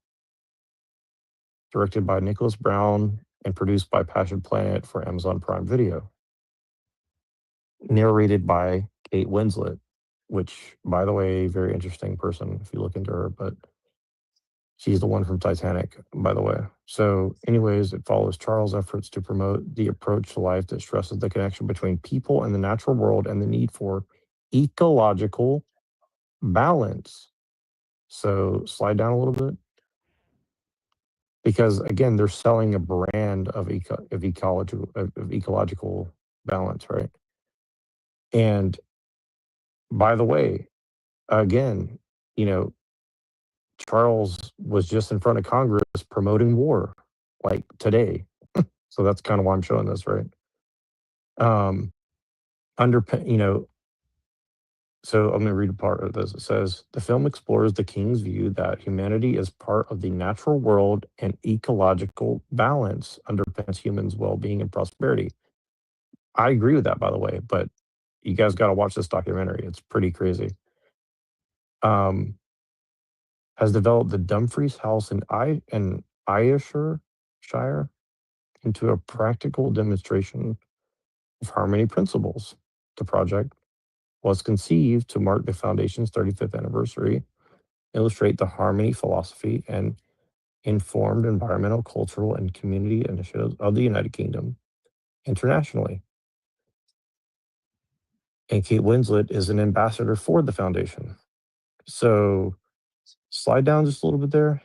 Directed by Nicholas Brown and produced by Passion Planet for Amazon Prime Video. Narrated by Kate Winslet. which, by the way, very interesting person if you look into her, but she's the one from Titanic, by the way. So anyways, it follows Charles' efforts to promote the approach to life that stresses the connection between people and the natural world and the need for ecological balance. So slide down a little bit. Because again, they're selling a brand of ecological balance, right? And by the way, again, you know, Charles was just in front of Congress promoting war, like today. So that's kind of why I'm showing this, right? You know, so I'm going to read a part of this. It says, the film explores the king's view that humanity is part of the natural world and ecological balance underpins humans' well-being and prosperity. I agree with that, by the way, but you guys got to watch this documentary. It's pretty crazy. Has developed the Dumfries House in Ayrshire into a practical demonstration of harmony principles. The project was conceived to mark the Foundation's 35th anniversary, illustrate the harmony philosophy and informed environmental, cultural, and community initiatives of the United Kingdom internationally. And Kate Winslet is an ambassador for the foundation. So slide down just a little bit there.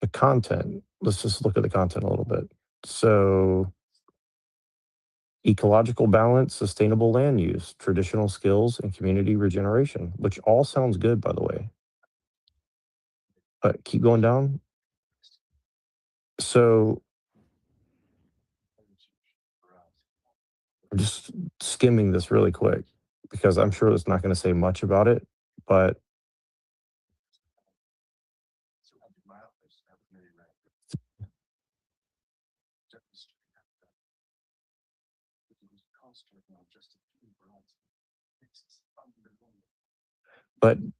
The content, let's just look at the content a little bit. So ecological balance, sustainable land use, traditional skills, and community regeneration, which all sounds good, by the way. But keep going down. So I'm just skimming this really quick because I'm sure it's not going to say much about it, but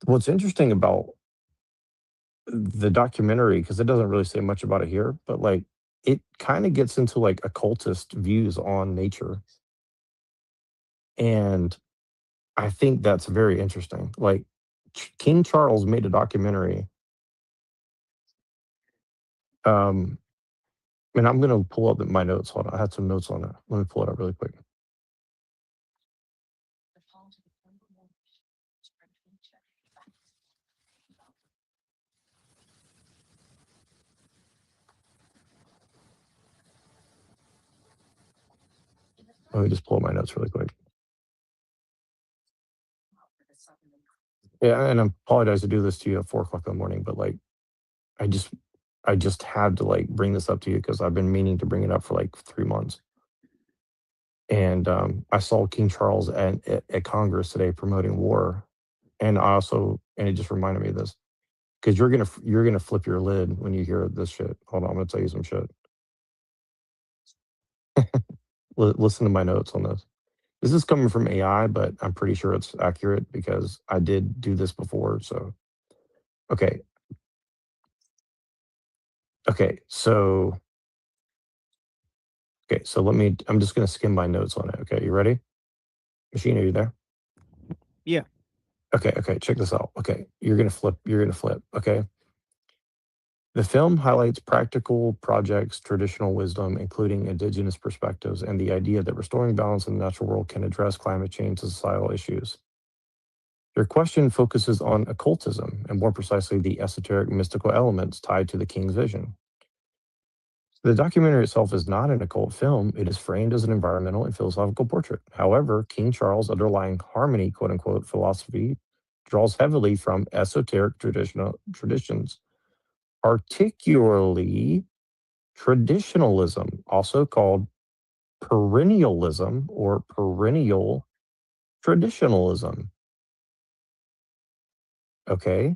what's interesting about the documentary, because it doesn't really say much about it here, but like it kind of gets into like occultist views on nature. And I think that's very interesting. Like King Charles made a documentary. And I'm going to pull up my notes. Hold on. I had some notes on it. Let me pull it up really quick. Let me just pull up my notes really quick. Yeah, and I apologize to do this to you at 4 o'clock in the morning, but like, I just had to like bring this up to you because I've been meaning to bring it up for like 3 months. And I saw King Charles at Congress today promoting war, and it just reminded me of this because you're gonna flip your lid when you hear this shit. Hold on, I'm gonna tell you some shit. Listen to my notes on this. This is coming from AI, but I'm pretty sure it's accurate because I did do this before. So, okay. So I'm just going to skim my notes on it. Okay. You ready? Machine, are you there? Yeah. Okay. Check this out. Okay. You're going to flip. Okay. The film highlights practical projects, traditional wisdom, including indigenous perspectives, and the idea that restoring balance in the natural world can address climate change and societal issues. Your question focuses on occultism, and more precisely, the esoteric mystical elements tied to the king's vision. The documentary itself is not an occult film. It is framed as an environmental and philosophical portrait. However, King Charles' underlying harmony, quote unquote, philosophy draws heavily from esoteric traditions, particularly traditionalism, also called perennialism or perennial traditionalism. Okay,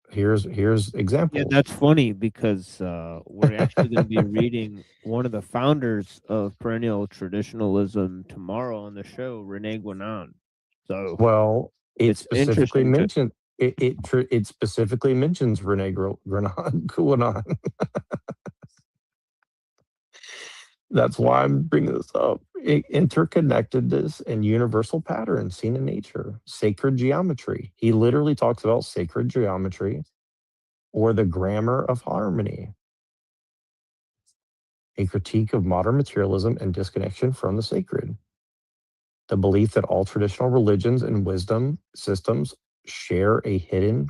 here's examples. Yeah, that's funny because we're actually going to be reading one of the founders of perennial traditionalism tomorrow on the show, Rene Guénon. So, well, it specifically interesting it specifically mentions Rene Guénon. That's why I'm bringing this up. interconnectedness and universal patterns seen in nature, sacred geometry. He literally talks about sacred geometry or the grammar of harmony, a critique of modern materialism and disconnection from the sacred. The belief that all traditional religions and wisdom systems share a hidden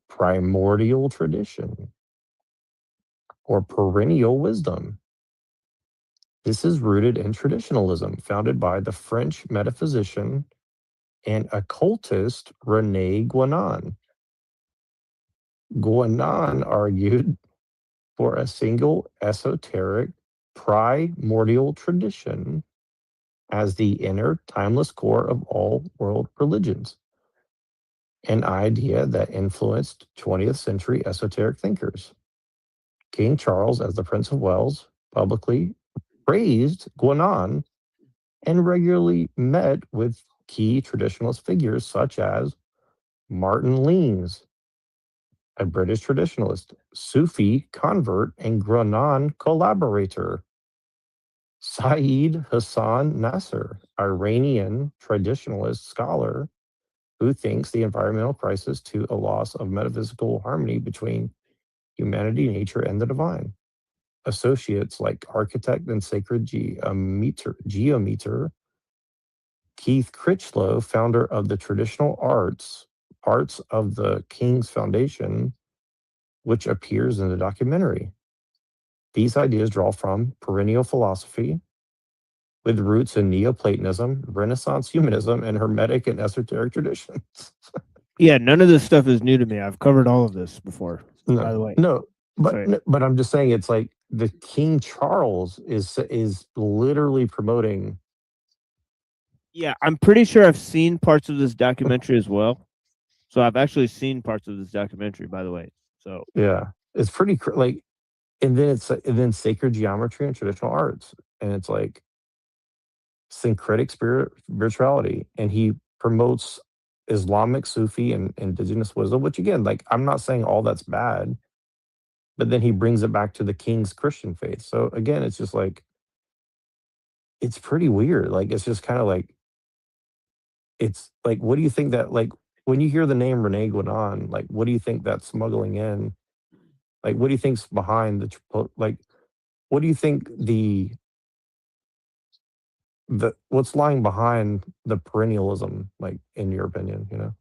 primordial tradition or perennial wisdom. This is rooted in traditionalism founded by the French metaphysician and occultist René Guénon. Guénon argued for a single esoteric primordial tradition as the inner timeless core of all world religions, an idea that influenced 20th century esoteric thinkers. King Charles, as the Prince of Wales, publicly praised Guénon and regularly met with key traditionalist figures such as Martin Leeds, a British traditionalist, Sufi convert, and Guénon collaborator. Saeed Hassan Nasser, Iranian traditionalist scholar who thinks the environmental crisis to a loss of metaphysical harmony between humanity, nature, and the divine. Associates like architect and sacred geometer Keith Critchlow, founder of the traditional arts, parts of the King's Foundation, which appears in the documentary. These ideas draw from perennial philosophy with roots in Neoplatonism, Renaissance humanism, and Hermetic and esoteric traditions. Yeah, none of this stuff is new to me. I've covered all of this before, by the way. No, Sorry. but I'm just saying it's like the King Charles is literally promoting. Yeah, I'm pretty sure I've seen parts of this documentary as well. So I've actually seen parts of this documentary, by the way. So Yeah, it's pretty like, and then sacred geometry and traditional arts, and it's like syncretic spirituality, and he promotes Islamic, Sufi, and indigenous wisdom. Which again, like I'm not saying all that's bad, but then he brings it back to the King's Christian faith. So again, it's just like it's pretty weird. Like it's just kind of like it's like, what do you think that like when you hear the name René Guénon, like what do you think that's smuggling in? Like what do you think's behind like what do you think the what's lying behind the perennialism, like in your opinion,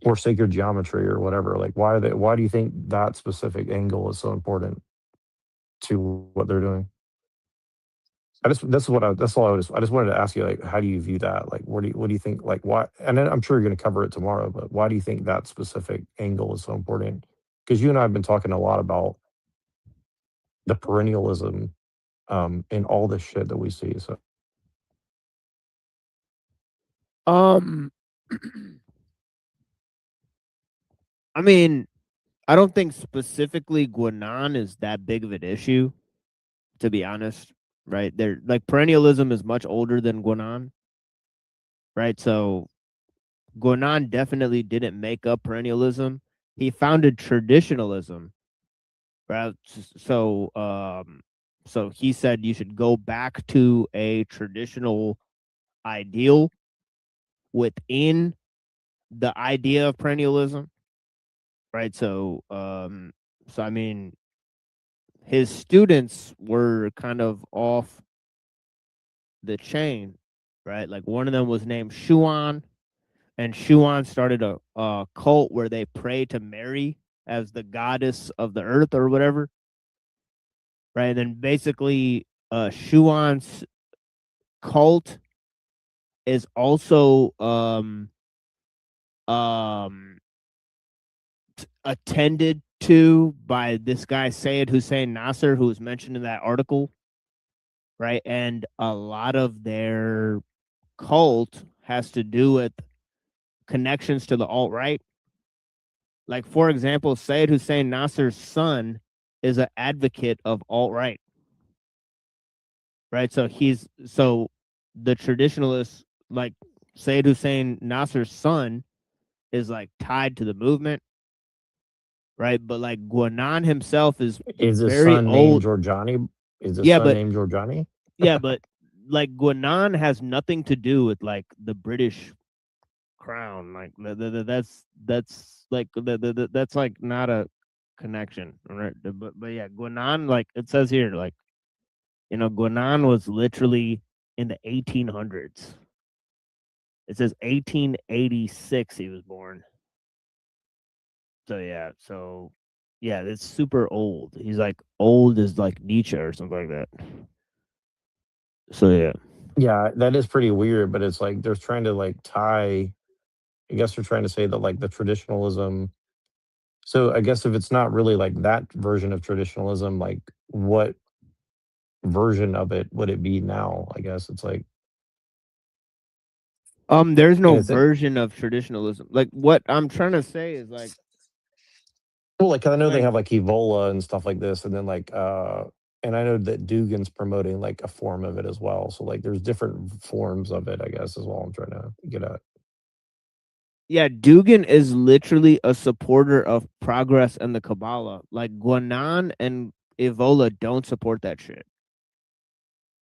or sacred geometry or whatever? Like why do you think that specific angle is so important to what they're doing? I just that's all I just wanted to ask you, like, how do you view that? Like what do you think, like why, and then I'm sure you're gonna cover it tomorrow, but why do you think that specific angle is so important? Because you and I have been talking a lot about the perennialism in all this shit that we see. So I mean, I don't think specifically Guénon is that big of an issue, to be honest. Right? They're like perennialism is much older than Guénon. Right? So Guénon definitely didn't make up perennialism. He founded traditionalism. Right? So he said you should go back to a traditional ideal within the idea of perennialism. Right? So I mean, his students were kind of off the chain, right? Like one of them was named Shuan, and Shuan started a cult where they pray to Mary as the goddess of the earth or whatever, right? And then basically, Shuan's cult is also attended to by this guy Sayed Hussein Nasser, who was mentioned in that article, right? And a lot of their cult has to do with connections to the alt-right. Like, for example, Sayed Hussein Nasser's son is an advocate of alt-right. Right? So the traditionalists, like Sayed Hussein Nasser's son is like tied to the movement. Right? But like Guénon himself is is his very son named old. Giorgiani? Is his Yeah, son but named Giorgiani? yeah, but like Guinan has nothing to do with like the British crown. Like that's like that's like not a connection, right? But yeah, Guinan, like it says here, like Guinan was literally in the 1800s. It says 1886 he was born. So yeah, it's super old. He's like old as like Nietzsche or something like that. So yeah. Yeah, that is pretty weird, but it's like they're trying to like tie. I guess they're trying to say that like the traditionalism. So I guess if it's not really like that version of traditionalism, like what version of it would it be now? I guess it's like There's no and it's version of traditionalism. Like what I'm trying to say is like, well, like 'cause I know they like have like Evola and stuff like this, and then like and I know that Dugan's promoting like a form of it as well. So like there's different forms of it, I guess, is all I'm trying to get at. yeah, Dugan is literally a supporter of progress and the Kabbalah. Like Guanan and Evola don't support that shit.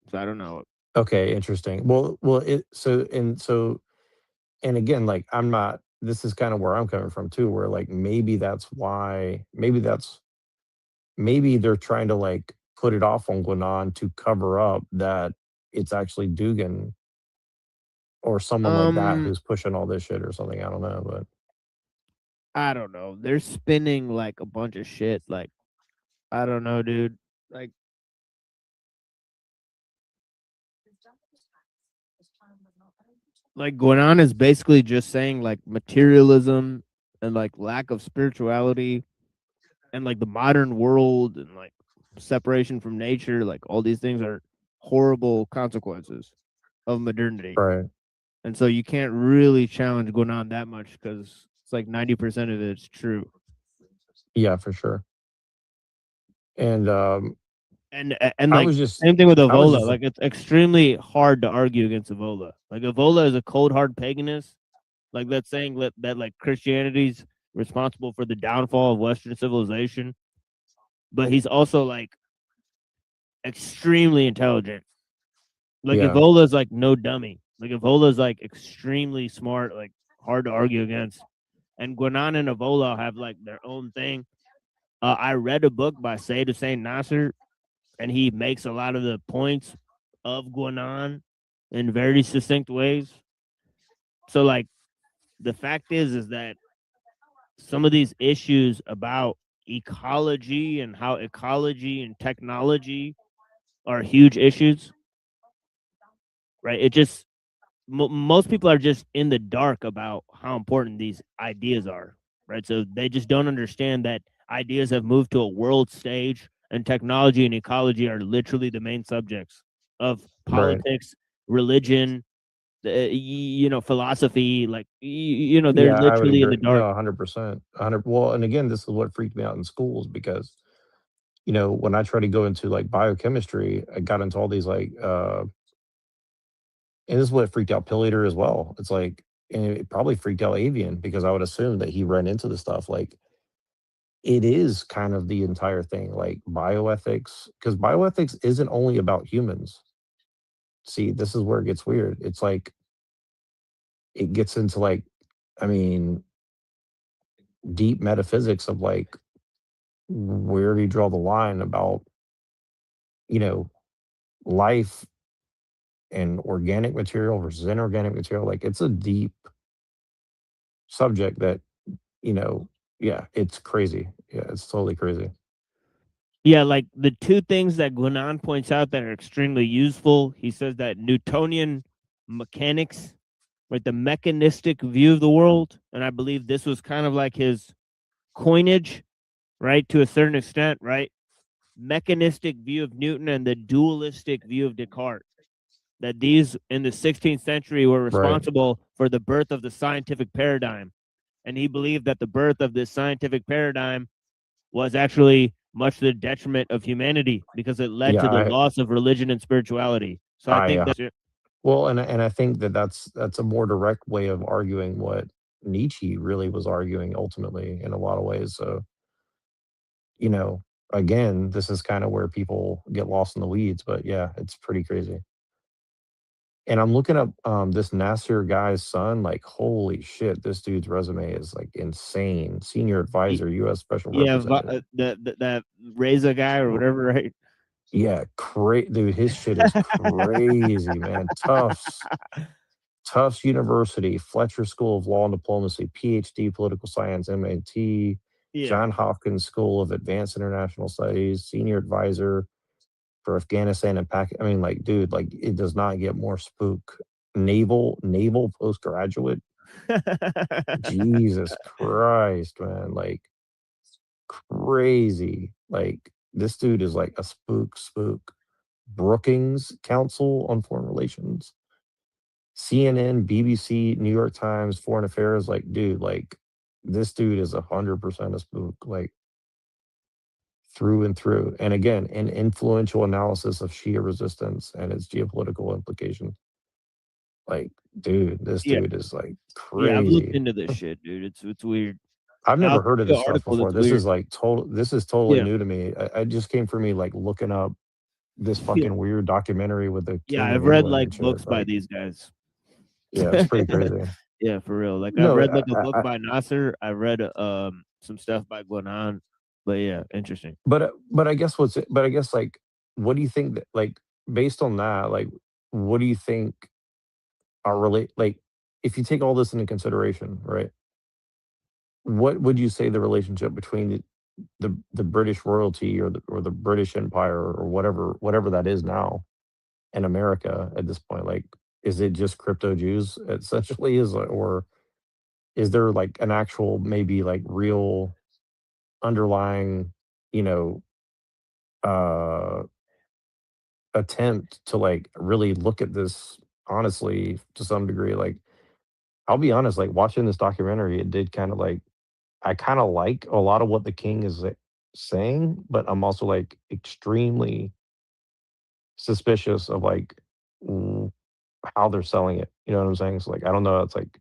So I don't know. Okay, interesting. Well, and again, like I'm not. This is kind of where I'm coming from too, where like maybe that's why, maybe they're trying to like put it off on Guinan to cover up that it's actually Dugan or someone like that who's pushing all this shit or something. I don't know, but I don't know. They're spinning like a bunch of shit. Like I don't know, dude. Like Guanan is basically just saying like materialism and like lack of spirituality and like the modern world and like separation from nature, like all these things are horrible consequences of modernity. right. And so you can't really challenge Guanan that much because it's like 90% of it's true. Yeah, for sure. And And I like was just same thing with I was Evola. just Like it's extremely hard to argue against Evola. Like Evola is a cold hard paganist. Like that's saying that like Christianity's responsible for the downfall of Western civilization. But he's also like extremely intelligent. Like yeah, Evola's like no dummy. Like Evola's like extremely smart, like hard to argue against. And Guanan and Evola have like their own thing. I read a book by Sayyid Hussein Nasser, and he makes a lot of the points of Guanan in very succinct ways. So like the fact is that some of these issues about ecology and how ecology and technology are huge issues, right? It just most people are just in the dark about how important these ideas are, right? So they just don't understand that ideas have moved to a world stage and technology and ecology are literally the main subjects of right. politics, religion, philosophy. Like, they're Yeah, I would literally in the agree. dark. No, 100%. 100. Well, and again, this is what freaked me out in schools because, when I tried to go into like biochemistry, I got into all these like, and this is what freaked out Pillator as well. It's like, and it probably freaked out Avian because I would assume that he ran into the stuff. Like, it is kind of the entire thing, like bioethics, because bioethics isn't only about humans. See, this is where it gets weird. It's like, it gets into like, I mean, deep metaphysics of like, where do you draw the line about, you know, life and organic material versus inorganic material? Like, it's a deep subject that, yeah, it's crazy. Yeah, it's totally crazy. Yeah, like the two things that Guanan points out that are extremely useful. He says that Newtonian mechanics, right, the mechanistic view of the world, and I believe this was kind of like his coinage, right, to a certain extent, right? Mechanistic view of Newton and the dualistic view of Descartes. That these in the 16th century were Right. responsible for the birth of the scientific paradigm. And he believed that the birth of this scientific paradigm was actually much to the detriment of humanity because it led Yeah, to the loss of religion and spirituality. So I think that's it. well, and I think that that's a more direct way of arguing what Nietzsche really was arguing ultimately in a lot of ways. So, you know, again, this is kind of where people get lost in the weeds, but yeah, it's pretty crazy. And I'm looking up this Nasser guy's son. Like, holy shit, this dude's resume is like insane. Senior advisor, U.S. Special Representative. That Reza guy or whatever, right? Yeah, dude. His shit is crazy, man. Tufts University, Fletcher School of Law and Diplomacy, PhD, Political Science, MIT, Yeah. John Hopkins School of Advanced International Studies, Senior Advisor for Afghanistan and Pakistan. I mean, like, dude, like, it does not get more spook. Naval postgraduate. Jesus Christ, man. Like, crazy. Like, this dude is like a spook. Brookings Council on Foreign Relations. CNN, BBC, New York Times, Foreign Affairs, like, dude, like, this dude is 100% a spook, like, through and through. And again, an influential analysis of Shia resistance and its geopolitical implications. Like, dude, this Yeah. dude is like Yeah, I've looked crazy. into this shit, dude. It's weird. I've I'll never send heard of you this an stuff article before. that's This weird. is like this is totally Yeah. new to me. I just came for me like looking up this fucking weird documentary with the Yeah, King I've of read England like and shit. books by Like, these guys. yeah, it's pretty crazy. Yeah, for real. Like I've No, read like a book by Nasser. I read some stuff by Gwenan. But yeah, interesting. But I guess like, what do you think that, like, based on that, like, what do you think are like, if you take all this into consideration, right? What would you say the relationship between the British royalty or the British Empire or whatever that is now in America at this point? Like, is it just crypto Jews essentially? Or is there like an actual, maybe like real underlying, you know, uh attempt to like really look at this honestly to some degree? Like, I'll be honest, like, watching this documentary, it did kind of like, I kind of like a lot of what the king is saying, but I'm also like extremely suspicious of like how they're selling it. You know what I'm saying? So like, I don't know. It's like,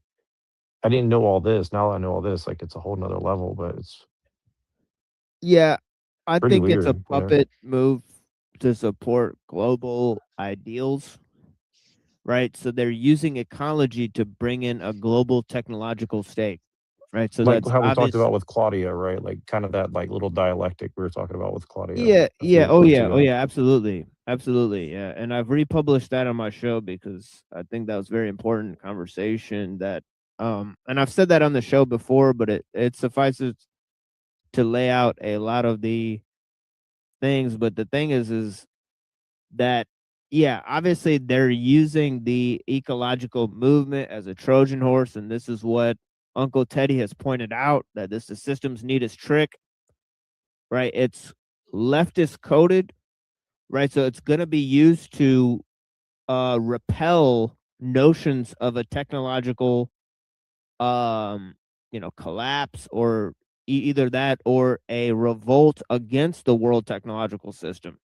I didn't know all this. Now that I know all this, like, it's a whole nother level, but it's Yeah, I pretty think it's a weird. puppet move to support global ideals, right? So they're using ecology to bring in a global technological state, right? So Like that's how we talked obvious. about with Claudia, right? Like, kind of that like little dialectic we were talking about with Claudia. Yeah, a few yeah, oh episodes yeah, oh ago. yeah, absolutely, absolutely, yeah. And I've republished that on my show because I think that was very important conversation. That, and I've said that on the show before, but it suffices to lay out a lot of the things. But the thing is that, yeah, obviously they're using the ecological movement as a Trojan horse, and this is what Uncle Teddy has pointed out, that this the system's neatest trick, right? It's leftist coded, right? So it's going to be used to repel notions of a technological, collapse, or either that or a revolt against the world technological system.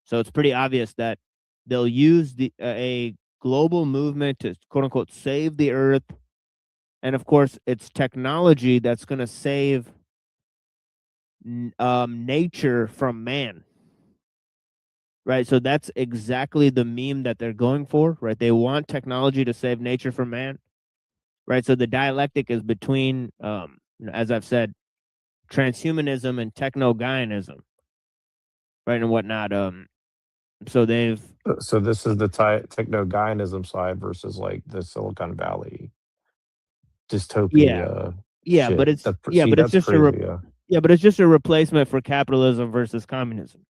So it's pretty obvious that they'll use a global movement to quote unquote save the earth, and of course it's technology that's going to save nature from man. Right, so that's exactly the meme that they're going for, right? They want technology to save nature from man, right? So the dialectic is between, as I've said, transhumanism and techno-Gaianism, right, and whatnot. So they've So this is the techno-Gaianism side versus like the Silicon Valley dystopia. yeah, shit. but it's See, but it's that's just crazy. but it's just a replacement for capitalism versus communism.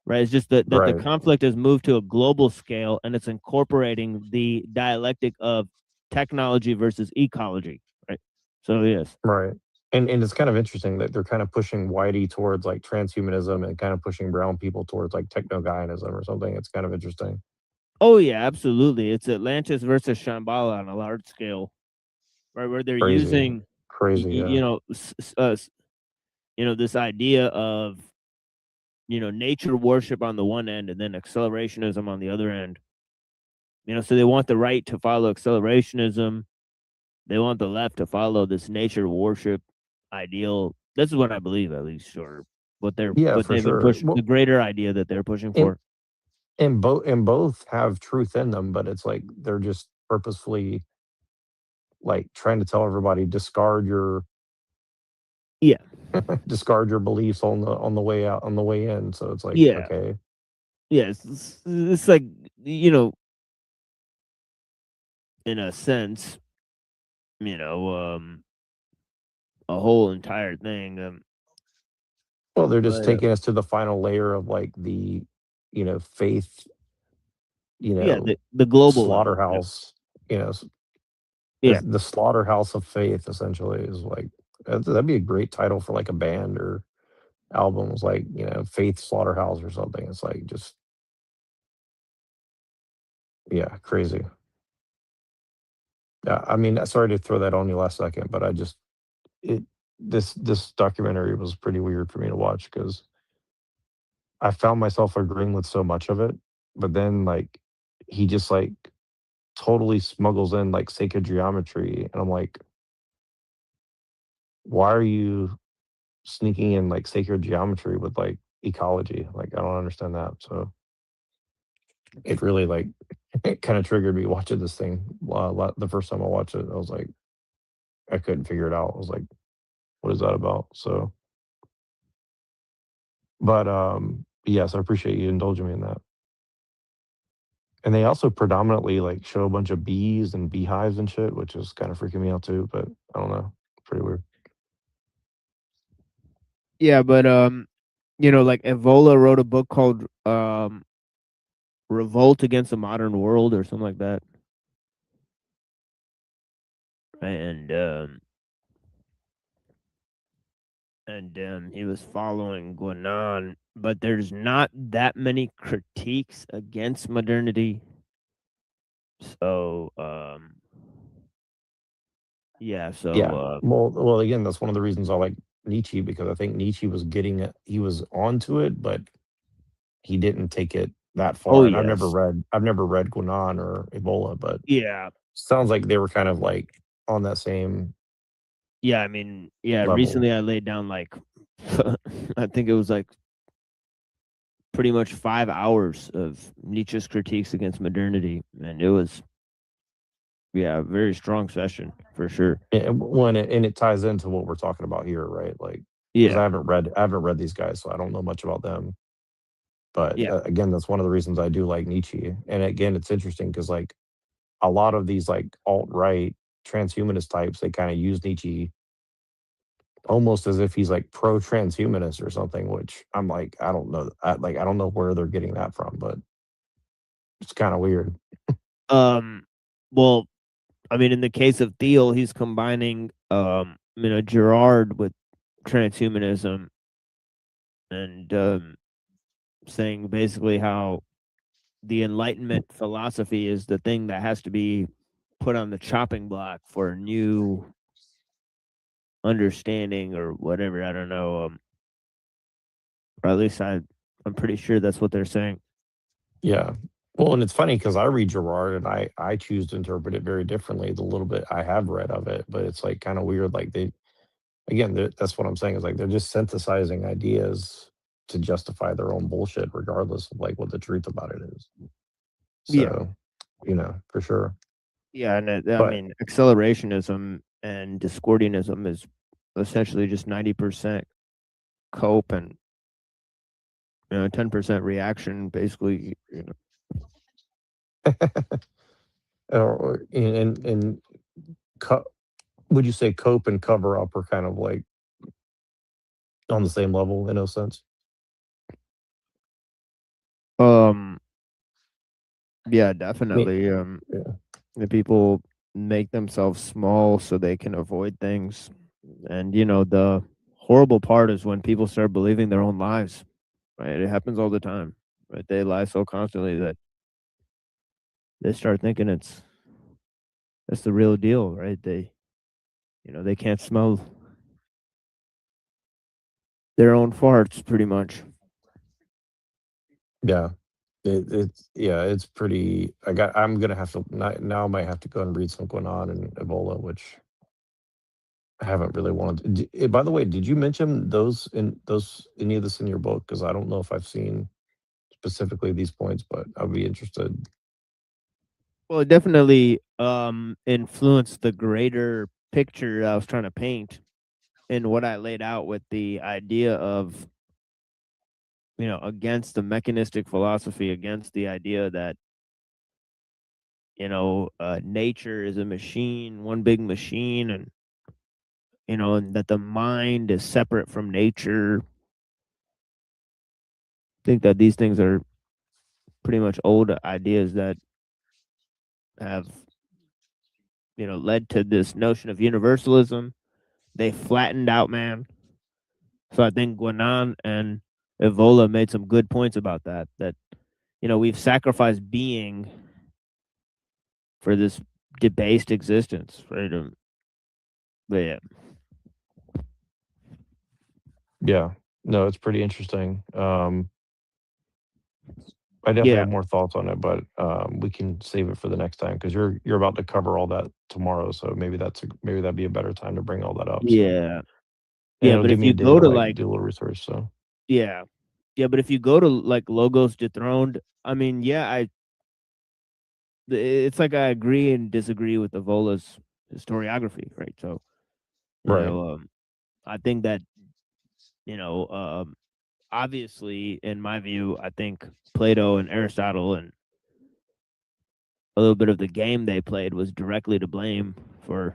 Right, it's just that the Right. conflict has moved to a global scale, and it's incorporating the dialectic of technology versus ecology. Right. So yes. Right. And it's kind of interesting that they're kind of pushing whitey towards like transhumanism and kind of pushing brown people towards like techno-Gaianism or something. It's kind of interesting. Oh yeah, absolutely. It's Atlantis versus Shambhala on a large scale, right? Where they're Crazy. using, Crazy, yeah. This idea of, nature worship on the one end, and then accelerationism on the other end. So they want the right to follow accelerationism. They want the left to follow this nature worship ideal. This is what I believe, at least, or what Yeah, they've for been sure. pushing, Well, the greater idea that they're pushing and, for. and both have truth in them, but it's like they're just purposefully like trying to tell everybody discard your Yeah. discard your beliefs on the way out on the way in. So it's like, Yeah. okay. Yeah, it's like, you know, in a sense, you know, a whole entire thing. Well, they're just But taking us to the final layer of like the, faith, yeah, the global level. slaughterhouse, Yeah. the slaughterhouse of faith essentially is like that'd be a great title for like a band or albums, like, Faith Slaughterhouse or something. It's like just, yeah, crazy. Yeah, I mean, sorry to throw that on you last second, but it this documentary was pretty weird for me to watch because I found myself agreeing with so much of it, but then like he just like totally smuggles in like sacred geometry, and I'm like, why are you sneaking in like sacred geometry with like ecology? Like, I don't understand that. So it really like it kind of triggered me watching this thing. The first time I watched it, I was like, I couldn't figure it out. I was like, what is that about? So, but yes, I appreciate you indulging me in that. And they also predominantly like show a bunch of bees and beehives and shit, which is kind of freaking me out too. But I don't know, pretty weird. Yeah, but like Evola wrote a book called Revolt Against the Modern World or something like that. And he was following Guanan, but there's not that many critiques against modernity. So yeah, Yeah. Well, again, that's one of the reasons I like Nietzsche, because I think Nietzsche was getting it. He was onto it, but he didn't take it that far. Oh, And I've never yes. read Guanan or Ebola, but Yeah. sounds like they were kind of like on that same Yeah, I mean, yeah, level. recently I laid down like I think it was like pretty much 5 hours of Nietzsche's critiques against modernity, and it was a very strong session for sure. And it ties into what we're talking about here, right? Like, because Yeah. I haven't read these guys, so I don't know much about them. But Yeah. again, that's one of the reasons I do like Nietzsche. And again, it's interesting because like a lot of these like alt-right transhumanist types, they kind of use Nietzsche almost as if he's like pro-transhumanist or something, which I'm like, I don't know. I don't know where they're getting that from, but it's kind of weird. Well, I mean, in the case of Thiel, he's combining Girard with transhumanism and saying basically how the Enlightenment philosophy is the thing that has to be put on the chopping block for a new understanding or whatever. I don't know. Or at least I'm pretty sure that's what they're saying. Yeah. Well, and it's funny because I read Gerard and I choose to interpret it very differently. The little bit I have read of it, but it's like kind of weird. Like that's what I'm saying is like they're just synthesizing ideas to justify their own bullshit, regardless of like what the truth about it is. So, for sure. Yeah, and I But- mean, accelerationism and Discordianism is essentially just 90% cope and 10% reaction, basically. Or would you say cope and cover up are kind of like on the same level in a sense? Yeah, definitely. The people make themselves small so they can avoid things, and the horrible part is when people start believing their own lies. Right, it happens all the time. Right, they lie so constantly that they start thinking that's the real deal. Right, they can't smell their own farts, pretty much. Yeah. It's pretty. I'm gonna have to now. I might have to go and read some Guanan and Ebola, which I haven't really wanted. By the way, did you mention any of this in your book? Because I don't know if I've seen specifically these points, but I'd be interested. Well, it definitely influenced the greater picture I was trying to paint and what I laid out with the idea of, against the mechanistic philosophy, against the idea that, nature is a machine, one big machine, and, and that the mind is separate from nature. I think that these things are pretty much old ideas that have, led to this notion of universalism. They flattened out man. So I think Guanan and Evola made some good points about that. That we've sacrificed being for this debased existence, right? But yeah, Yeah, no, it's pretty interesting. I definitely yeah, have more thoughts on it, but we can save it for the next time because you're about to cover all that tomorrow. So maybe maybe that'd be a better time to bring all that up. So, yeah, and yeah. it'll But give if me a you day go to to like like, do a little research. So yeah, yeah, but if you go to like Logos Dethroned, I mean, yeah, it's like I agree and disagree with Evola's historiography, right? So, right, I think that you know, obviously, in my view, I think Plato and Aristotle and a little bit of the game they played was directly to blame for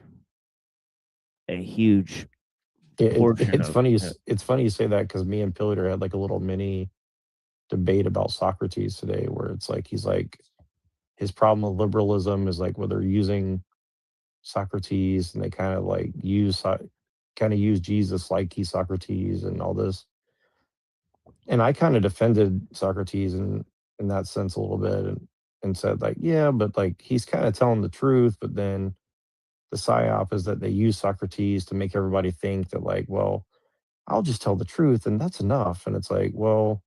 a huge portion it's of funny. It's funny you say that because me and Pillager had like a little mini debate about Socrates today, where it's like he's like his problem with liberalism is like where they're using Socrates and they kind of like use Jesus like he's Socrates and all this. And I kind of defended Socrates in that sense a little bit and said like, yeah, but like he's kind of telling the truth, but then the psyop is that they use Socrates to make everybody think that like, well, I'll just tell the truth and that's enough. And it's like, well,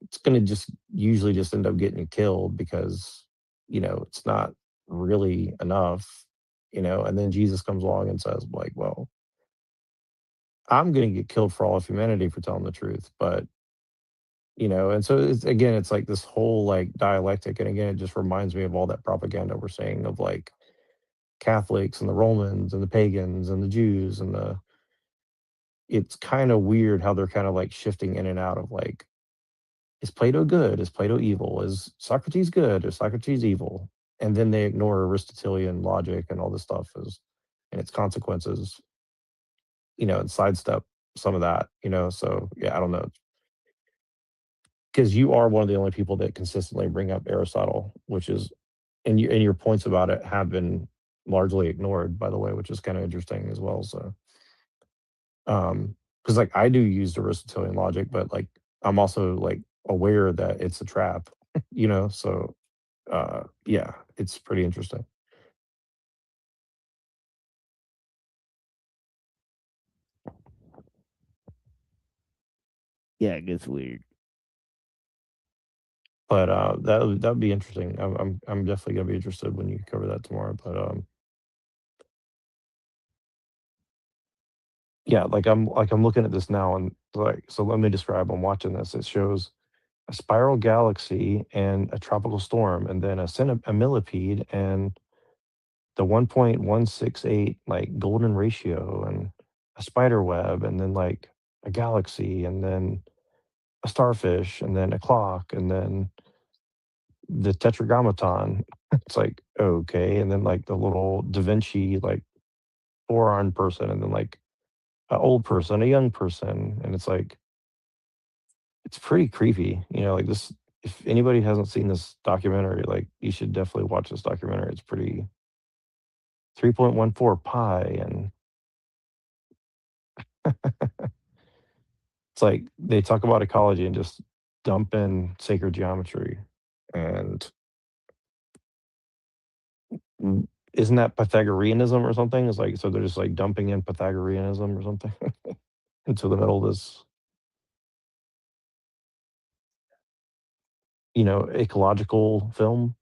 it's going to just usually just end up getting you killed because, it's not really enough, and then Jesus comes along and says like, well, I'm going to get killed for all of humanity for telling the truth. But, and so it's like this whole like dialectic. And again, it just reminds me of all that propaganda we're seeing of like Catholics and the Romans and the pagans and the Jews it's kind of weird how they're kind of like shifting in and out of like, is Plato good? Is Plato evil? Is Socrates good? Is Socrates evil? And then they ignore Aristotelian logic and all this stuff and its consequences, and sidestep some of that, So yeah, I don't know. Because you are one of the only people that consistently bring up Aristotle, which is and your points about it have been largely ignored, by the way, which is kind of interesting as well. So because like I do use Aristotelian logic, but like I'm also like aware that it's a trap, So yeah, it's pretty interesting. yeah, it gets weird. But that'd be interesting. I'm definitely gonna be interested when you cover that tomorrow. But yeah, I'm looking at this now and like so let me describe. I'm watching this. It shows a spiral galaxy and a tropical storm, and then a millipede and the 1.168 like golden ratio and a spider web and then like a galaxy and then a starfish and then a clock and then the tetragrammaton. It's like okay, and then like the little Da Vinci like four-armed person and then like an old person, a young person, and it's like it's pretty creepy, like this. If anybody hasn't seen this documentary, like you should definitely watch this documentary. It's pretty 3.14 pi and it's like they talk about ecology and just dump in sacred geometry. And isn't that Pythagoreanism or something? It's like so they're just like dumping in Pythagoreanism or something into the middle of this, ecological film.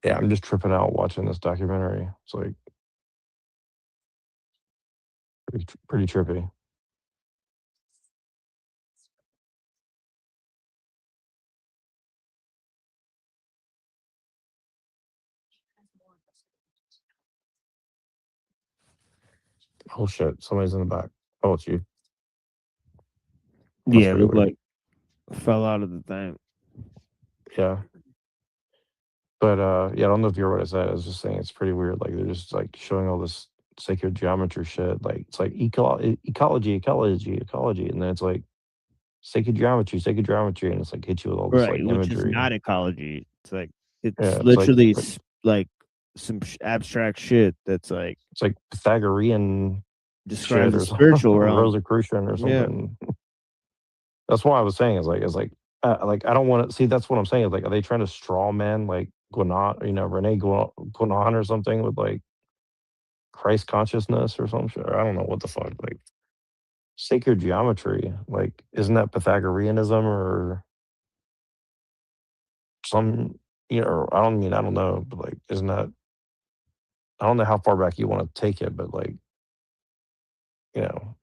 Yeah, I'm just tripping out watching this documentary. It's like pretty trippy. Oh shit! Somebody's in the back. Oh, it's you. That's Yeah, it pretty looked weird. like fell out of the thing. Yeah. But yeah, I don't know if you heard what I said. I was just saying it's pretty weird. Like they're just like showing all this sacred geometry shit. Like it's like ecology, and then it's like sacred geometry, and it's like hit you with all this like Right, which is imagery. not ecology. It's like it's Yeah, it's literally like some abstract shit that's like it's like Pythagorean describes shit the or something, spiritual realm. Rosicrucian or Yeah. something. That's why I was saying is like I don't want to see. That's what I'm saying. Is like, are they trying to straw man like Guénon, Rene Guénon or something with like Christ consciousness or some shit? I don't know what the fuck. Like sacred geometry, like isn't that Pythagoreanism or some? I don't know, but like isn't that? I don't know how far back you want to take it, but like you know,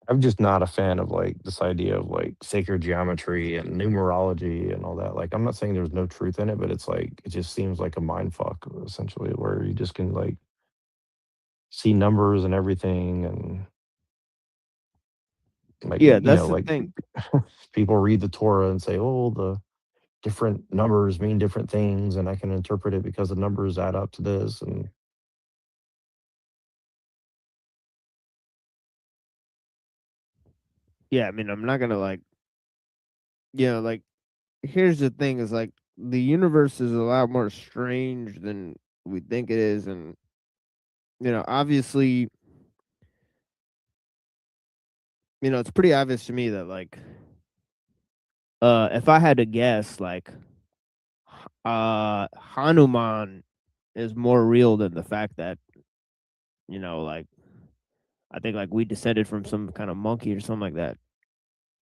I'm just not a fan of like this idea of like sacred geometry and numerology and all that. Like, I'm not saying there's no truth in it, but it's like it just seems like a mind fuck essentially, where you just can like see numbers and everything, and like Yeah, that's the thing. people read the Torah and say, oh, the different numbers mean different things, and I can interpret it because the numbers add up to this, and Yeah, I mean, I'm not gonna like like here's the thing is like the universe is a lot more strange than we think it is, and obviously, it's pretty obvious to me that like if I had to guess, like Hanuman is more real than the fact that, like I think like we descended from some kind of monkey or something like that.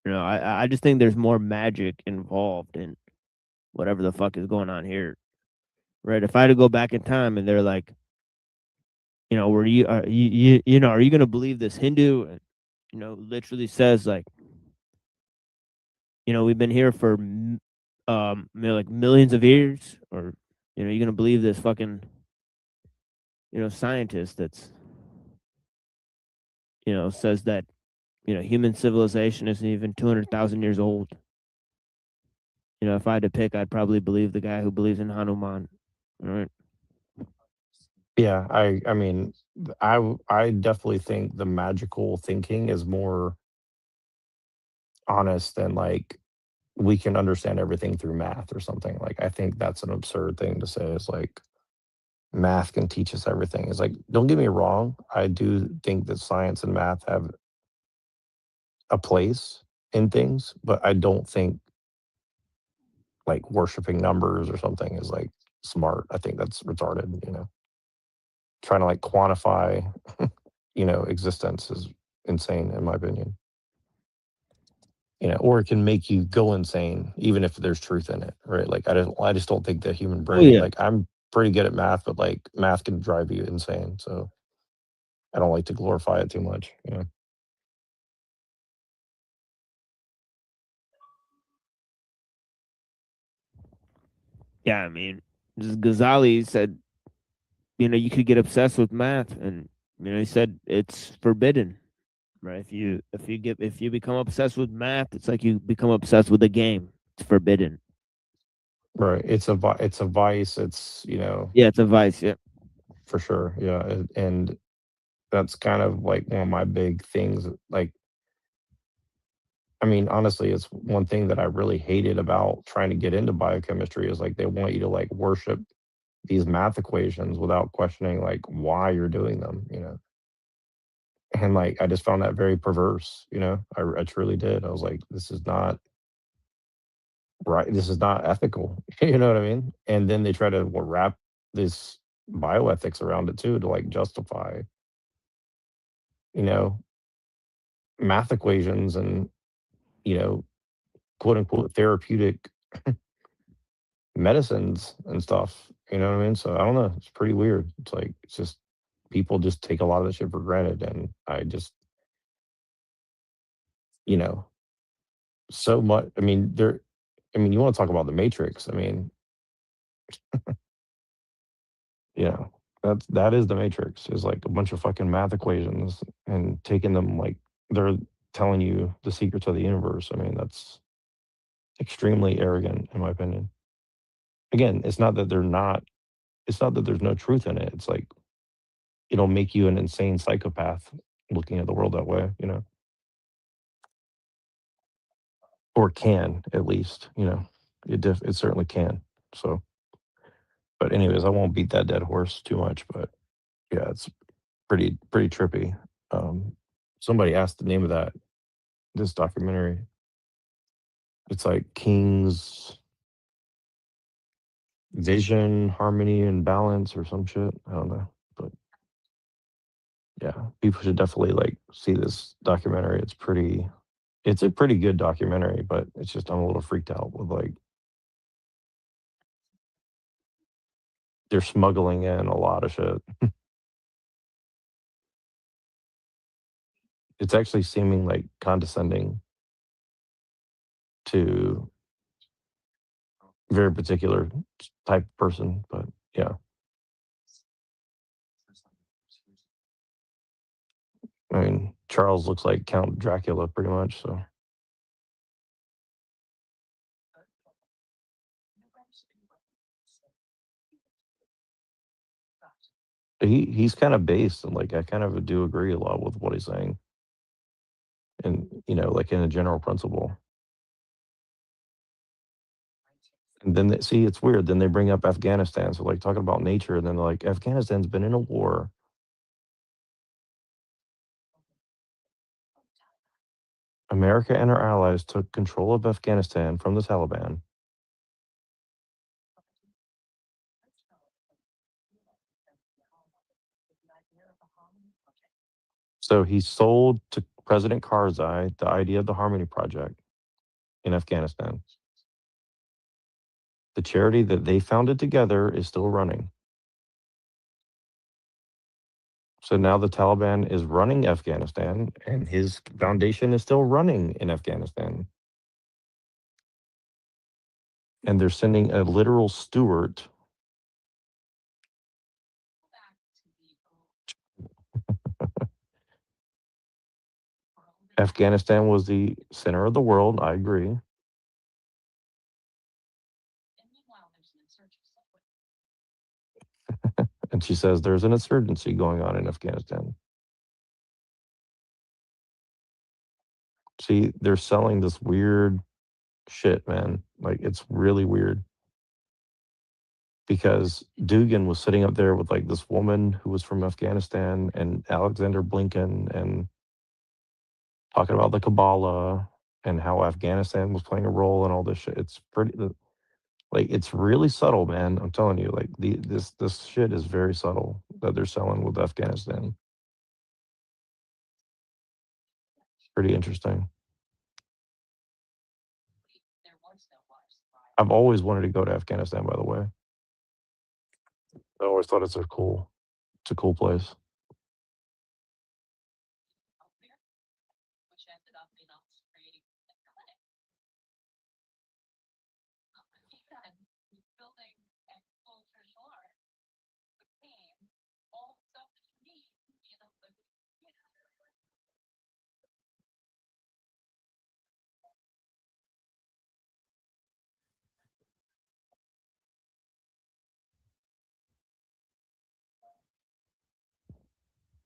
I just think there's more magic involved in whatever the fuck is going on here. Right? If I had to go back in time and they're like, were you are are you gonna believe this Hindu? And, literally says like, we've been here for like millions of years, or you're gonna believe this fucking scientist that's says that human civilization isn't even 200,000 years old. If I had to pick, I'd probably believe the guy who believes in Hanuman. All right. yeah, I mean, I definitely think the magical thinking is more honest than like we can understand everything through math or something. Like I think that's an absurd thing to say. Is like math can teach us everything. It's like, don't get me wrong, I do think that science and math have a place in things, but I don't think like worshiping numbers or something is like smart. I think that's retarded. Trying to like quantify existence is insane in my opinion. Or it can make you go insane even if there's truth in it, right? Like I just don't think the human brain, yeah. like I'm pretty good at math, but like math can drive you insane. So I don't like to glorify it too much. Yeah, I mean, Ghazali said, you could get obsessed with math, and he said it's forbidden, right? If you become obsessed with math, it's like you become obsessed with a game. It's forbidden. Right. It's a vice. It's Yeah, it's a vice. Yeah. for sure. Yeah, and that's kind of like one of my big things. Like, I mean, honestly, it's one thing that I really hated about trying to get into biochemistry is like they want you to like worship these math equations without questioning like why you're doing them. And like I just found that very perverse. I truly did. I was like, this is not right. This is not ethical. You know what I mean? And then they try to wrap this bioethics around it too to like justify, you know, math equations and, you know, quote unquote therapeutic medicines and stuff. You know what I mean? So I don't know. It's pretty weird. It's like, it's just people just take a lot of this shit for granted. And I just, you know, so much. I mean, you want to talk about the Matrix. I mean, you know, that is the Matrix. Is like a bunch of fucking math equations and taking them like they're telling you the secrets of the universe. I mean, that's extremely arrogant, in my opinion. Again, it's not that they're not. It's not that there's no truth in it. It's like it'll make you an insane psychopath looking at the world that way, you know, or can at least, you know, it certainly can. So, but anyways, I won't beat that dead horse too much. But yeah, it's pretty trippy. Somebody asked the name of this documentary. It's like King's Vision, Harmony, and Balance, or some shit. I don't know, but yeah, people should definitely like see this documentary. It's a pretty good documentary, but it's just I'm a little freaked out with like they're smuggling in a lot of shit. It's actually seeming like condescending to a very particular type of person, but yeah. I mean, Charles looks like Count Dracula pretty much, so. He's kind of based, and like I kind of do agree a lot with what he's saying, and you know, like in a general principle. And then see, it's weird. Then they bring up Afghanistan, so like talking about nature, and then like Afghanistan's been in a war. America and our allies took control of Afghanistan from the Taliban. So he sold to President Karzai the idea of the Harmony Project in Afghanistan. The charity that they founded together is still running. So now the Taliban is running Afghanistan, and his foundation is still running in Afghanistan. And they're sending a literal steward. Afghanistan was the center of the world. I agree. And she says there's an insurgency going on in Afghanistan. See, they're selling this weird shit, man. Like, it's really weird. Because Dugan was sitting up there with like this woman who was from Afghanistan and Alexander Blinken and talking about the Kabbalah and how Afghanistan was playing a role in all this shit. It's pretty like it's really subtle, man. I'm telling you, like this shit is very subtle that they're selling with Afghanistan. It's pretty interesting. I've always wanted to go to Afghanistan, by the way. I always thought it's a cool place.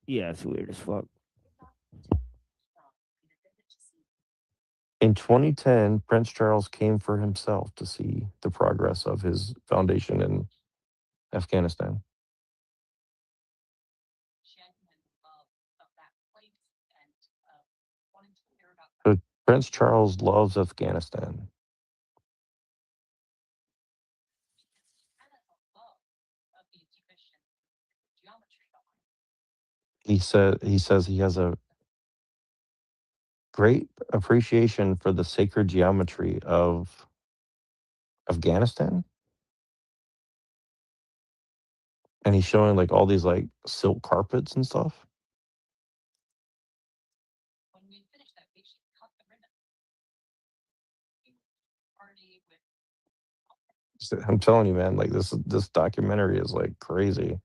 Yeah, it's weird as fuck. In 2010, Prince Charles came for himself to see the progress of his foundation in Afghanistan. So Prince Charles loves Afghanistan. He says he has a great appreciation for the sacred geometry of Afghanistan. And he's showing like all these like silk carpets and stuff. I'm telling you, man, like this documentary is like crazy.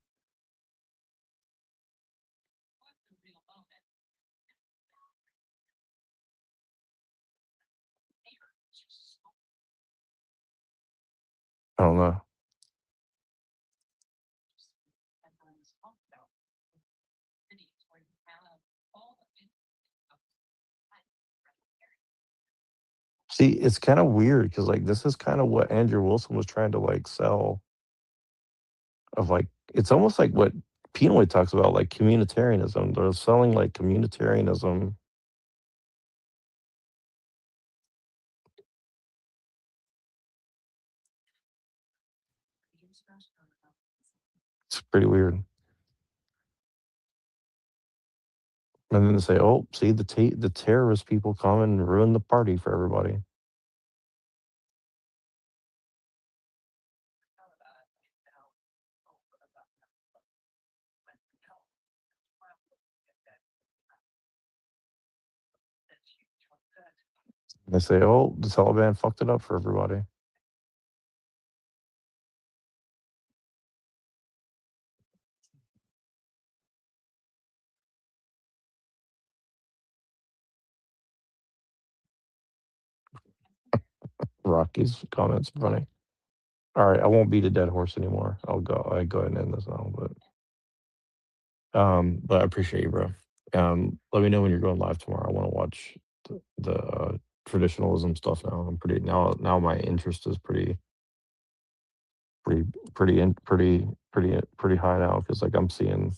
I don't know. See, it's kind of weird because like this is kind of what Andrew Wilson was trying to like sell of like it's almost like what Pinoy talks about, like communitarianism. They're selling like communitarianism. It's pretty weird. And then they say, "Oh, see the terrorist people come and ruin the party for everybody." They say, "Oh, the Taliban fucked it up for everybody." Rocky's comments are funny. All right, I won't beat a dead horse anymore. I go ahead and end this now, but I appreciate you, bro. Let me know when you're going live tomorrow. I want to watch the traditionalism stuff now. I'm pretty now my interest is pretty high now because like I'm seeing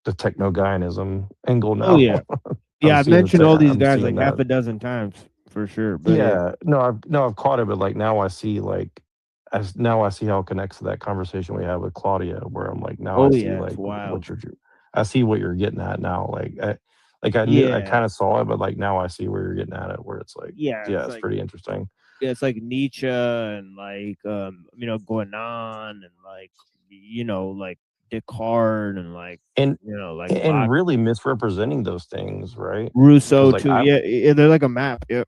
the techno Guyanism angle Oh now. yeah, I'm yeah. I've seeing mentioned all these I'm guys seeing like half that. a dozen times for sure. But yeah, Yeah, no, I've caught it, but like now I see like now I see how it connects to that conversation we had with Claudia, where I'm like now I oh see yeah, it's like wild. I see what you're getting at now. Like I knew I Yeah, kind of saw it, but like now I see where you're getting at it, where it's like yeah. yeah, It's it's like pretty interesting. yeah, it's like Nietzsche and like going on and like like Descartes and like And like and Locke, really misrepresenting those things, right? Because Rousseau like too. I Yeah, yeah, they're like a map. Yep.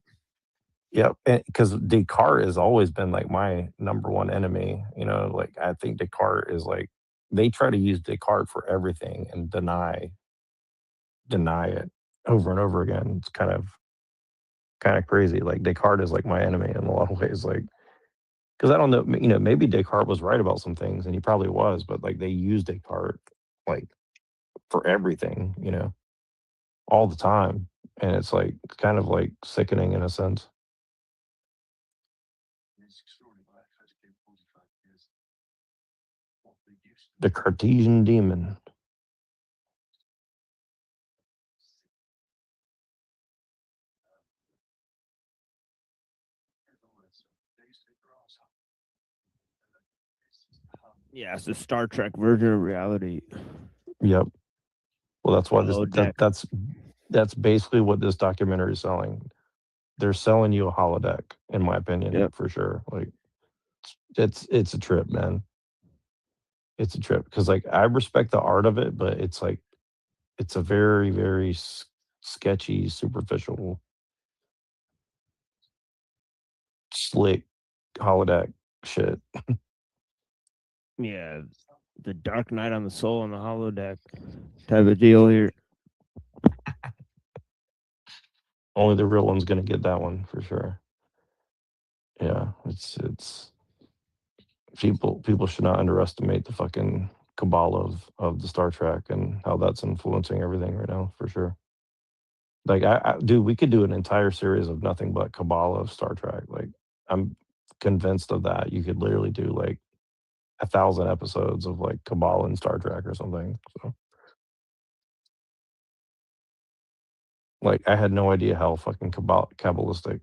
Yep, because Descartes has always been like my number one enemy. Like I think Descartes is like they try to use Descartes for everything and deny it over and over again. It's kind of crazy. Like Descartes is like my enemy in a lot of ways. Like because I don't know, maybe Descartes was right about some things, and he probably was, but like they use Descartes like for everything, all the time, and it's like kind of like sickening in a sense. The Cartesian demon. Yeah, it's the Star Trek version of reality. Yep. Well, that's why Below deck. that's basically what this documentary is selling. They're selling you a holodeck, in my opinion, Yep. for sure. Like, it's a trip, man. It's a trip because, like, I respect the art of it, but it's like it's a very, very sketchy, superficial, slick holodeck shit. Yeah, the Dark Knight on the Soul on the holodeck type of deal here. Only the real one's gonna get that one for sure. Yeah, it's people should not underestimate the fucking cabal of the Star Trek and how that's influencing everything right now for sure. Like dude, we could do an entire series of nothing but cabal of Star Trek. Like I'm convinced of that. You could literally do like 1,000 episodes of like cabal and Star Trek or something. So like I had no idea how fucking cabalistic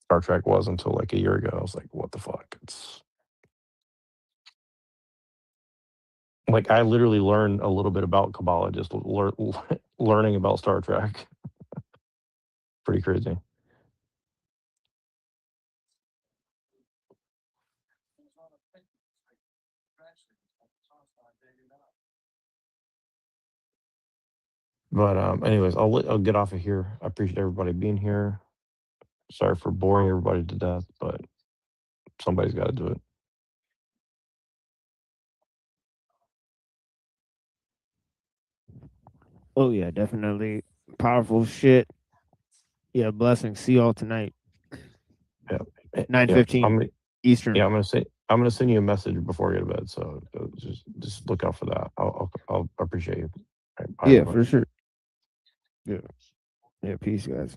Star Trek was until like a year ago. I was like, what the fuck? Like I literally learned a little bit about Kabbalah just learning about Star Trek. Pretty crazy. But anyways, I'll get off of here. I appreciate everybody being here. Sorry for boring everybody to death, but somebody's got to do it. Oh yeah, definitely powerful shit. Yeah, blessings. See y'all tonight. Yeah. 9:15 Eastern. Yeah, I'm gonna send you a message before I go to bed. So just look out for that. I'll appreciate you. All right, bye, Yeah, everybody. for sure. Yeah. Yeah, peace, guys.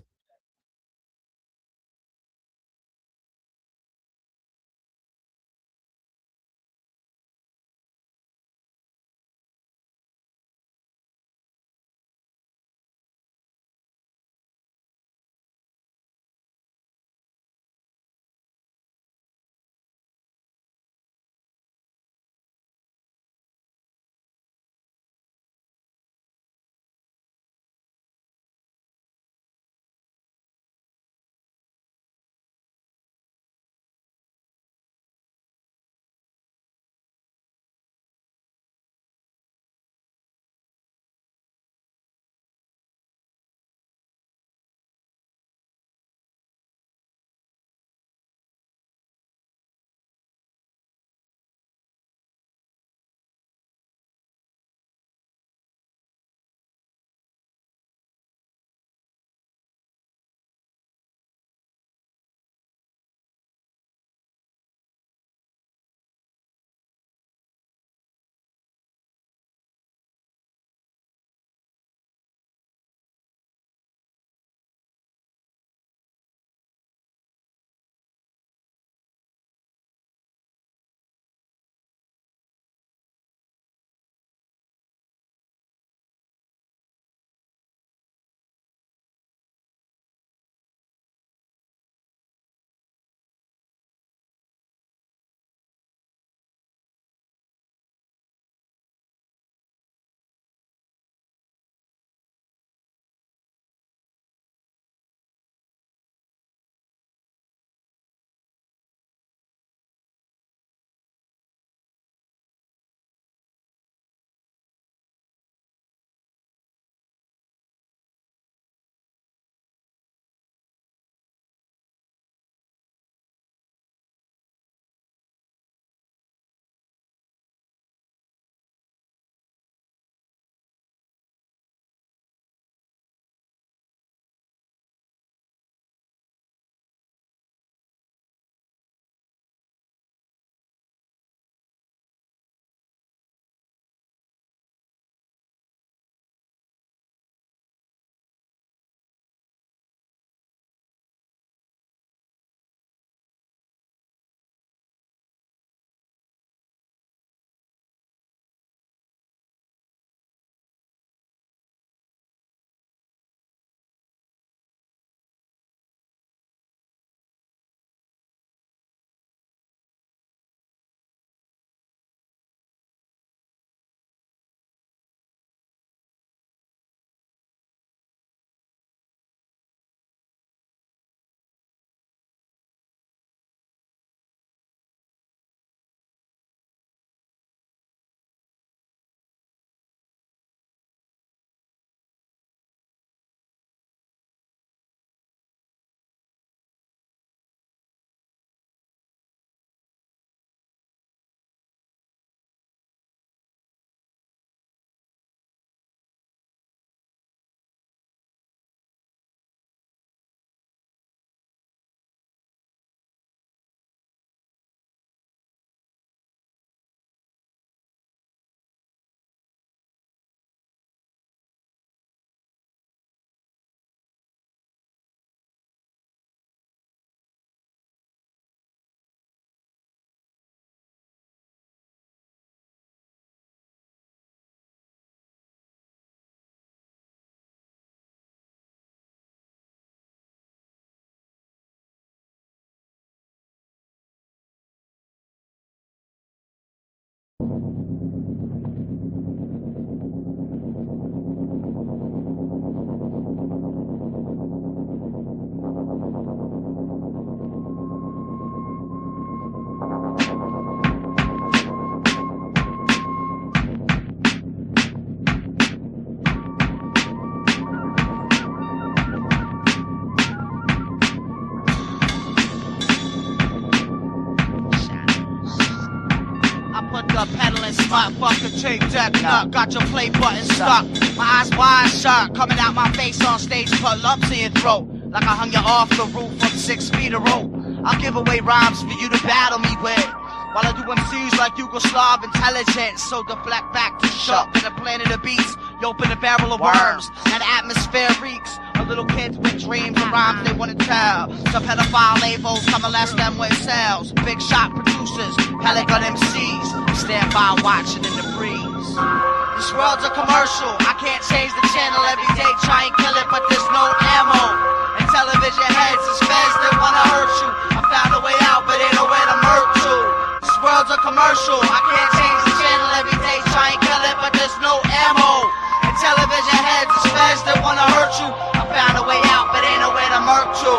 tape deck nut, got your play button stuck. My eyes wide shut, coming out my face on stage, put lumps in your throat. Like I hung you off the roof from 6 feet of rope. I'll give away rhymes for you to battle me with. While I do MCs like Yugoslav intelligence. So deflect back to sharp in the planet of beats. You open a barrel of worms, and the atmosphere reeks. A little kids with dreams and rhymes they wanna tell. Some pedophile labels come molest them with cells. Big shot producers, Pelican MCs. Stand by watching in the breeze. This world's a commercial. I can't change the channel every day. Try and kill it, but there's no ammo. And television heads is feds that wanna hurt you. I found a way out, but ain't nowhere to murk to. This world's a commercial. I can't change the channel every day. Try and kill it, but there's no ammo. And television heads is feds that wanna hurt you. I found a way out, but ain't nowhere to murk to.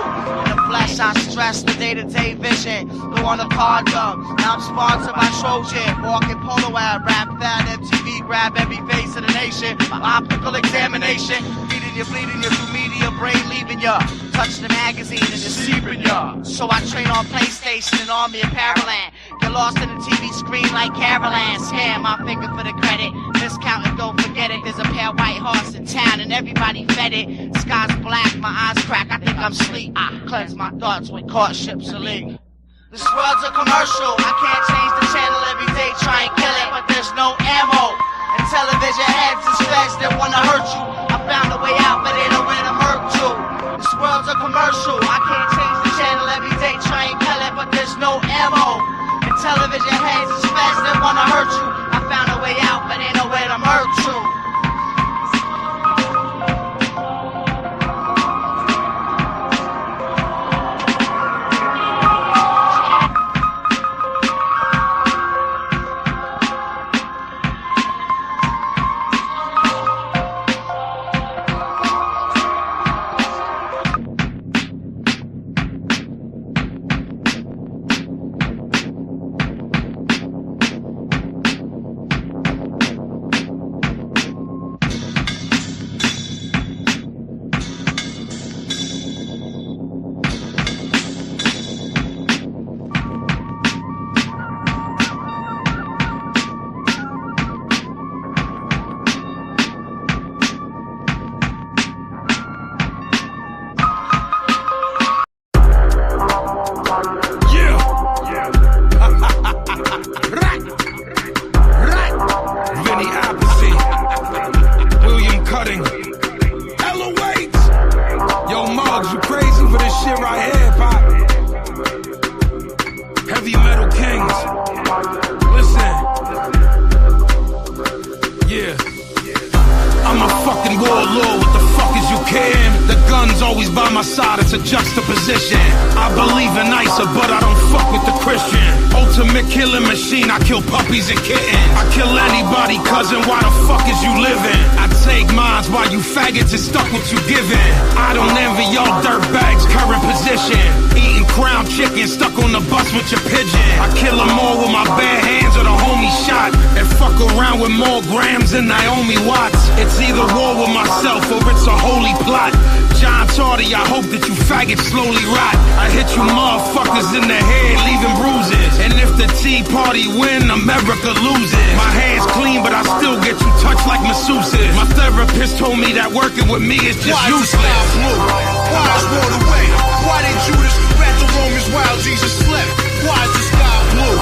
In the flesh, I stress the day-to-day vision. Go on the card dub. Now I'm sponsored by Trojan. Walking polo ad, rap fat, MTV, grab every face of the nation. My optical examination. Feeding you, bleeding you through media, brain leaving ya. Touch the magazine and deceiving ya. So I train on PlayStation and Army of Paraland. Get lost in the TV screen like Caroline. Scan my finger for the credit. Discount and don't forget it. There's a pair of white horse in town and everybody fed it. Sky's black, my eyes crack, I think I'm asleep. I cleanse my thoughts when courtships are leak. This world's a commercial. I can't change the channel every day, try and kill it, but there's no ammo. And television heads is feds that wanna hurt you. I found a way out, but ain't nowhere to murk to. This world's a commercial. I can't change the channel every day, try and kill it, but there's no ammo. And television heads is feds that wanna hurt you. I found a way out, but ain't nowhere to murk to. Slowly rot. I hit you motherfuckers in the head, leaving bruises. And if the Tea Party win, America loses. My hands clean, but I still get you touched like masseuses. My therapist told me that working with me is just useless. Why is war the way? Why did Judas rat the Romans while Jesus slept? Why is the sky blue?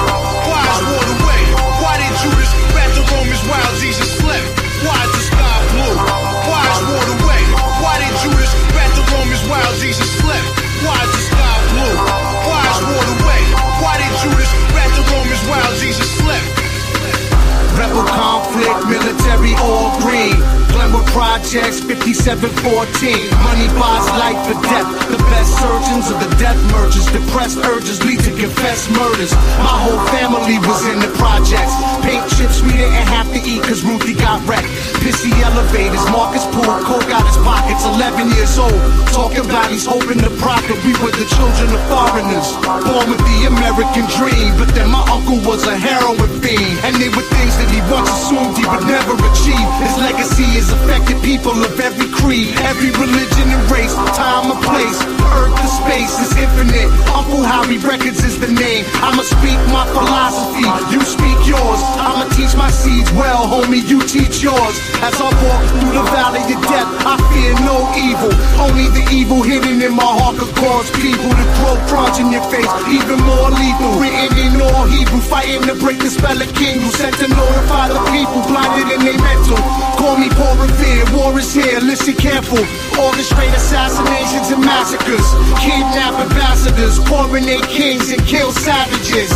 Why is war the way? Why did Judas rat the Romans while Jesus slept? Why is the sky blue? Why is war the way? Why did Judas rat the Romans while Jesus slept? Why is the sky blue? Why is war the way? Why did Judas rat the Romans while Jesus slept? Rebel conflict, military all green. Glenwood Projects, 5714. Money buys life for death. The best surgeons are the death merchants. Depressed urges lead to confessed murders. My whole family was in the projects. Paint chips we didn't have to eat cause Ruthie got wrecked. Pissy elevators, Marcus pulled coke out his pockets. 11 years old, talking about he's hoping to profit. We were the children of foreigners, born with the American dream. But then my uncle was a heroin fiend, and they were things that he once assumed he would never achieve. His legacy has affected people of every creed, every religion and race, time and place, earth to space is infinite. Uncle Howie Records is the name. I'ma speak my philosophy, you speak yours. I'ma teach my seeds well, homie, you teach yours. As I walk through the valley of death, I fear no evil. Only the evil hidden in my heart could cause people to throw crunch in your face, even more lethal. Written in all Hebrew, fighting to break the spell of king who sent to notify the people blinded in their mental. Call me Paul Revere, war is here, listen careful. Orchestrate assassinations and massacres, kidnap ambassadors, coronate kings and kill savages.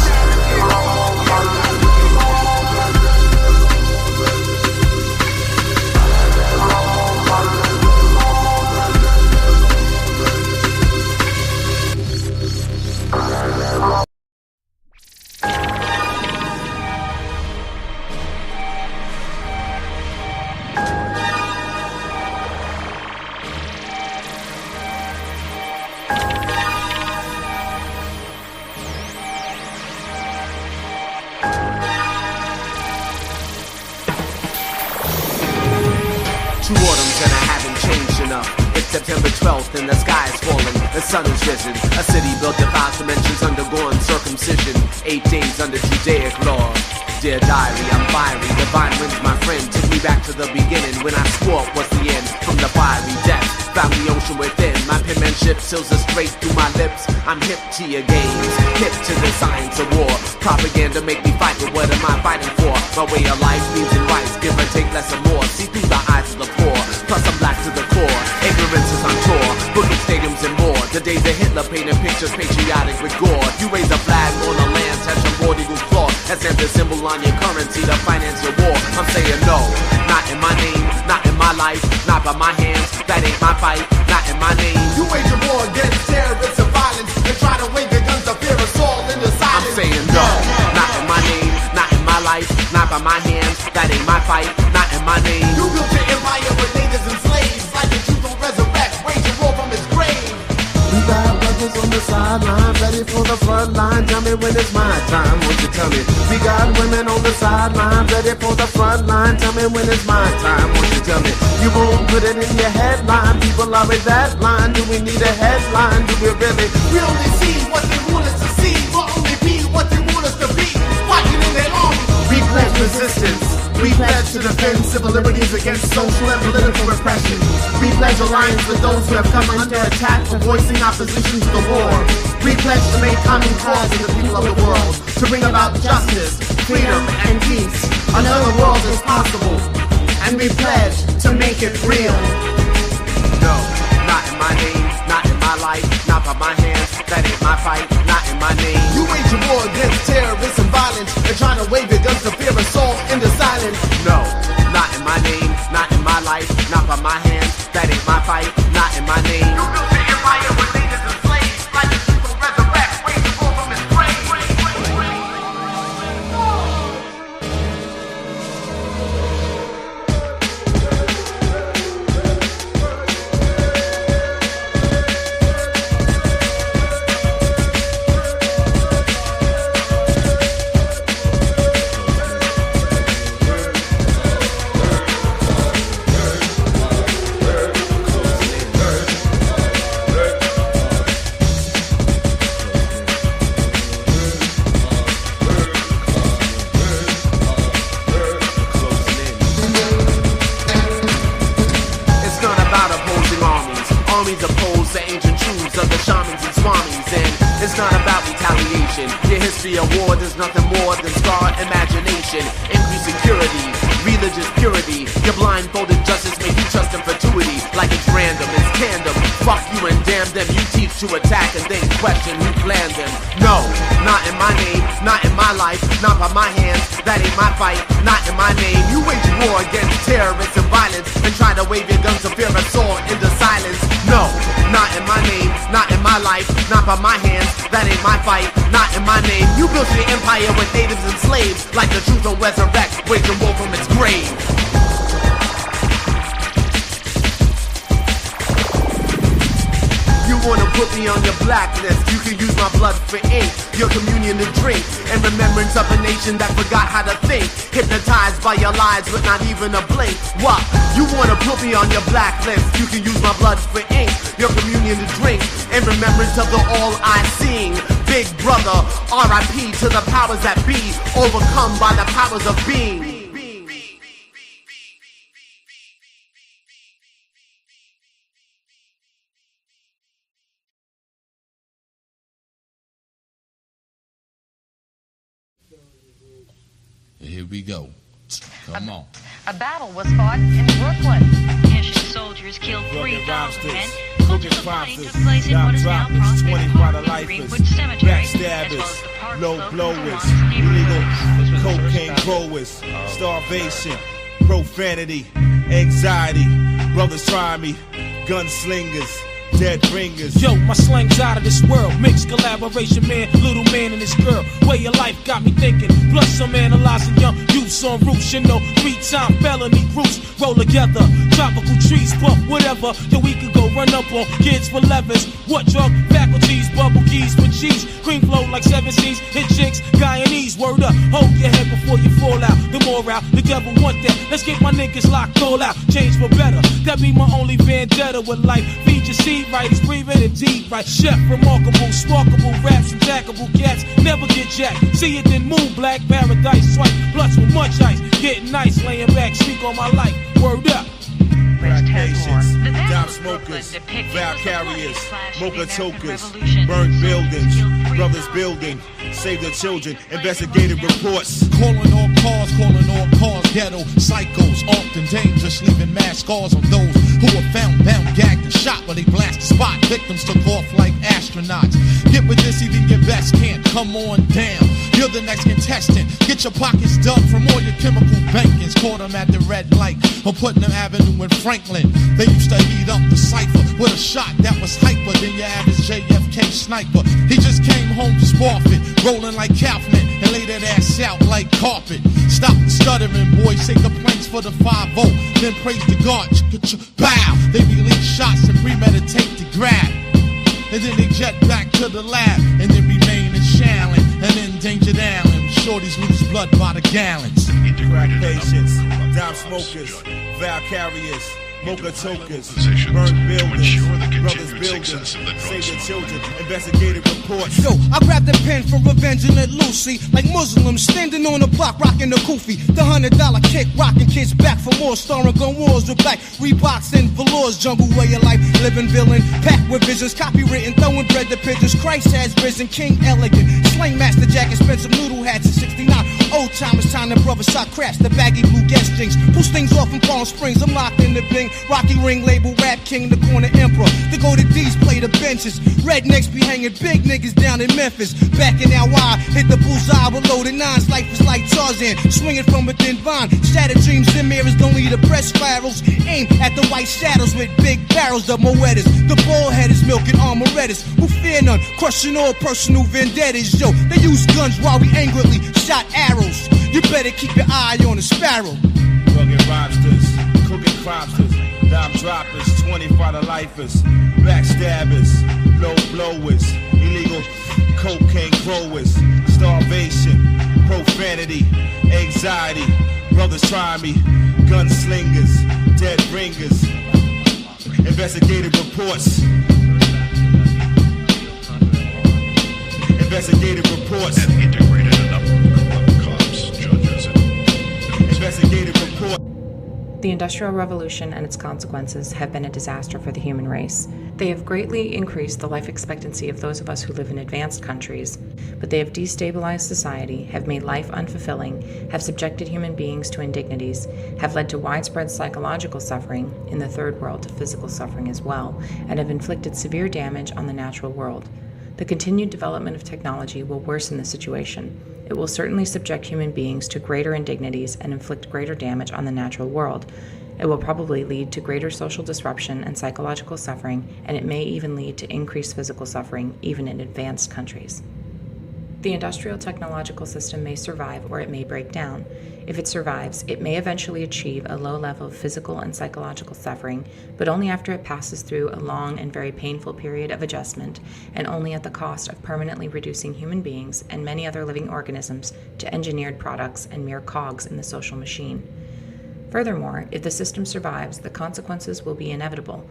September 12th and the sky is falling, the sun is risen. A city built of 5 dimensions undergoing circumcision. 8 days under Judaic law. Dear diary, I'm fiery, divine winds my friend. Took me back to the beginning when I swore it was the end. From the fiery depths, found the ocean within. My penmanship seals it straight through my lips. I'm hip to your games, hip to the science of war. Propaganda make me fight, but what am I fighting for? My way of life, needs and rights, give or take less or more. See through the eyes of the poor, plus I'm black to the core. Ignorance is on tour, booking stadiums and more. The days of Hitler painting pictures patriotic with gore. You raise a flag on the land, touch a board eagle's claw. That's the symbol on your currency to finance your war. I'm saying no, not in my name, not in my life, not by my hands. That ain't my fight, not in my name. You wage a war against terrorists and violence and try to wave your guns to fear us all in the silence. I'm saying no, not in my name, not in my life, not by my hands. That ain't my fight, not in my name. You built your empire with niggas and slaves, like the truth will resurrect, wage a war from its grave. We got brothers on the sideline, ready for the front line. Tell me when it's my time, won't you tell me? We got women on the sideline, ready for the front line. Tell me when it's my time, won't you tell me? You won't put it in your headline, people are in that line. Do we need a headline, do we really? We only see what they want us to see, we'll only be what they want us to be. Fighting in their army. We pledge resistance. We pledge to defend civil liberties against social and political repression. We pledge alliance with those who have come under attack for voicing opposition to the war. We pledge to make common cause in the people of the world, to bring about justice, freedom, and peace. Another world is possible, and we pledge to make it real. No, not in my name, not in my life, not by my hands. That ain't my fight, not in my name. You wage a war against terrorists and violence and trying to wave your guns to fear us all into silence. No, not in my name, not in my life, not by my hands. That ain't my fight, not in my name. You built your empire with niggas and slaves, like the truth will resurrect, wage a war from its grave. Armies oppose the ancient truths of the shamans and swamis. And it's not about retaliation. Your history of war, there's nothing more than scarred imagination. Increased security, religious purity. Your blindfolded justice make you trust in perpetuity. Like it's random, it's tandem. Fuck you and damn them. You teach to attack and then question who planned them. No, not in my name, not in my life, not by my hands. That ain't my fight, not in my name. You wage war against terrorists and violence and try to wave your guns to fear us all into silence. No, not in my name, not in my life, not by my hands. That ain't my fight, not in my name. You built your empire with natives and slaves, like the truth will resurrect, wage a war from its grave. You wanna put me on your blacklist, you can use my blood for ink, your communion to drink, in remembrance of a nation that forgot how to think. Hypnotized by your lies with not even a blink. What? You wanna put me on your blacklist, you can use my blood for ink, your communion to drink, in remembrance of the all-I-seeing Big Brother, R.I.P. to the powers that be, overcome by the powers of being. Here we go. Come on. A battle was fought in Brooklyn. Haitian soldiers killed 3,000 men. Much of the fighting took place in what is now Prospect Greenwood Cemetery, as well as the Park low Slope blowers, neighborhood. illegal cocaine growers, starvation, profanity, anxiety, brothers try me, gunslingers, dead ringers. Yo, my slang's out of this world. Mixed collaboration, man, little man and this girl. Way of life got me thinking. Plus I'm analyzing young youths on roofs. You know, 3-time felony groups roll together. Tropical trees, puff, whatever. Yo, we could go run up on kids for levers. What drug faculties, bubble keys for cheese. Cream flow like 7 C's. Hit chicks, Guyanese, word up. Hold your head before you fall out. The morale, the devil want that. Let's get my niggas locked all out. Change for better. That be my only vendetta with life. Feed your seed right, it's breathing and deep right. Chef, remarkable, sparkable, raps, and jackable cats. Never get jacked. See it then move, black paradise swipe. Blunts with much ice. Getting nice, laying back, speak on my life. Word up. Black nations, dime smokers, vow carriers, mocha tokers, burned buildings, brothers building, save the children, investigative reports. Calling all cars, ghetto psychos, often dangerous, leaving mass scars on those who were found, bound, gagged, and shot when they blast the spot. Victims took off like astronauts. Get with this, even your best can't. Come on down. You're the next contestant. Get your pockets dug from all your chemical bankings. Caught them at the red light on Putnam Avenue in Franklin. They used to heat up the cipher with a shot that was hyper than your average JFK sniper. He just came home to Sparfit, rolling like Kaufman, and laid that ass out like carpet. Stop the stuttering, boys. Take the planks for the 5-0. Then praise the God. Bow. They release shots and premeditate to grab. And then they jet back to the lab. And then remain in Shallon and endangered Allen. Shorties lose blood by the gallons. Crack patients, dime smokers, vow carriers, mocha tokers, burned buildings, brothers building, save the children, investigative reports. Yo, I grabbed a pen for revenge and let Lucy, like Muslims standing on the block rocking the kufi. The $100 kick, rocking kids back for more, starring gun wars with black Reeboks and velours. Jungle way of life, living villain, packed with visions, copywritten, throwing bread to pigeons. Christ has risen, King elegant, slang master jacket, Spencer noodle hats in '69. Old timers, time to brother sock crafts, the baggy blue guest jeans. Push things off in Palm Springs, I'm locked in the Bing. Rocky ring label, rap king, the corner emperor. The go to D's play the benches. Rednecks be hanging big niggas down in Memphis. Back in LY, hit the bullseye with loaded nines. Life is like Tarzan, swinging from a thin vine. Shattered dreams and mirrors don't lead to press spirals. Aim at the white shadows with big barrels. The Moedas, the ballheaders milking armorettas. Who fear none, crushing all personal vendettas. Yo, they use guns while we angrily shot arrows. You better keep your eye on the sparrow. Rugged robsters, cooking cropsters, dime droppers, 25 lifers, backstabbers, low blowers, illegal cocaine growers, starvation, profanity, anxiety, brothers try me, gunslingers, dead ringers, investigative reports. Investigative reports. And integrated enough cops, judges, and investigative report. The Industrial Revolution and its consequences have been a disaster for the human race. They have greatly increased the life expectancy of those of us who live in advanced countries, but they have destabilized society, have made life unfulfilling, have subjected human beings to indignities, have led to widespread psychological suffering, in the third world to physical suffering as well, and have inflicted severe damage on the natural world. The continued development of technology will worsen the situation. It will certainly subject human beings to greater indignities and inflict greater damage on the natural world. It will probably lead to greater social disruption and psychological suffering, and it may even lead to increased physical suffering, even in advanced countries. The industrial technological system may survive or it may break down. If it survives, it may eventually achieve a low level of physical and psychological suffering, but only after it passes through a long and very painful period of adjustment, and only at the cost of permanently reducing human beings and many other living organisms to engineered products and mere cogs in the social machine. Furthermore, if the system survives, the consequences will be inevitable.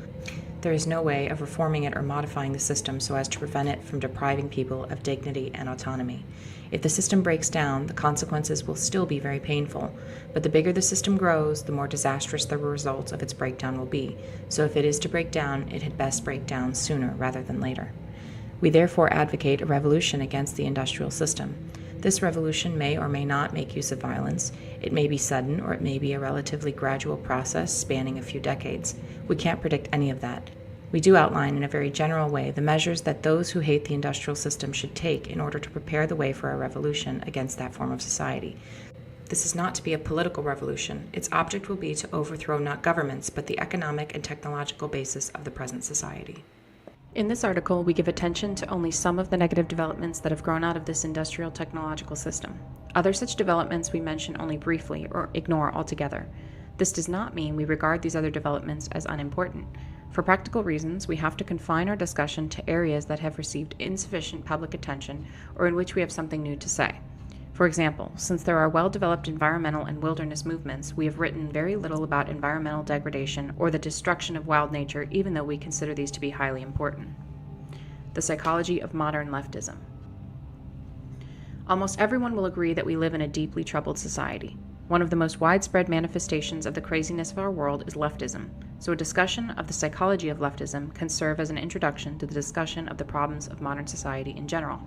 There is no way of reforming it or modifying the system so as to prevent it from depriving people of dignity and autonomy. If the system breaks down, the consequences will still be very painful, but the bigger the system grows, the more disastrous the results of its breakdown will be. So if it is to break down, it had best break down sooner rather than later. We therefore advocate a revolution against the industrial system. This revolution may or may not make use of violence. It may be sudden, or it may be a relatively gradual process spanning a few decades. We can't predict any of that. We do outline in a very general way the measures that those who hate the industrial system should take in order to prepare the way for a revolution against that form of society. This is not to be a political revolution. Its object will be to overthrow not governments, but the economic and technological basis of the present society. In this article, we give attention to only some of the negative developments that have grown out of this industrial technological system. Other such developments we mention only briefly or ignore altogether. This does not mean we regard these other developments as unimportant. For practical reasons, we have to confine our discussion to areas that have received insufficient public attention or in which we have something new to say. For example, since there are well-developed environmental and wilderness movements, we have written very little about environmental degradation or the destruction of wild nature, even though we consider these to be highly important. The psychology of modern leftism. Almost everyone will agree that we live in a deeply troubled society. One of the most widespread manifestations of the craziness of our world is leftism, so a discussion of the psychology of leftism can serve as an introduction to the discussion of the problems of modern society in general.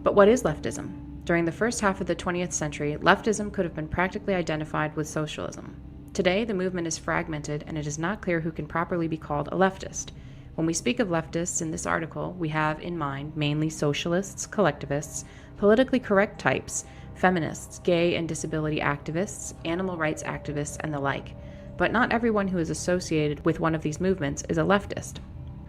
But what is leftism? During the first half of the 20th century, leftism could have been practically identified with socialism. Today, the movement is fragmented, and it is not clear who can properly be called a leftist. When we speak of leftists in this article, we have in mind mainly socialists, collectivists, politically correct types, feminists, gay and disability activists, animal rights activists, and the like. But not everyone who is associated with one of these movements is a leftist.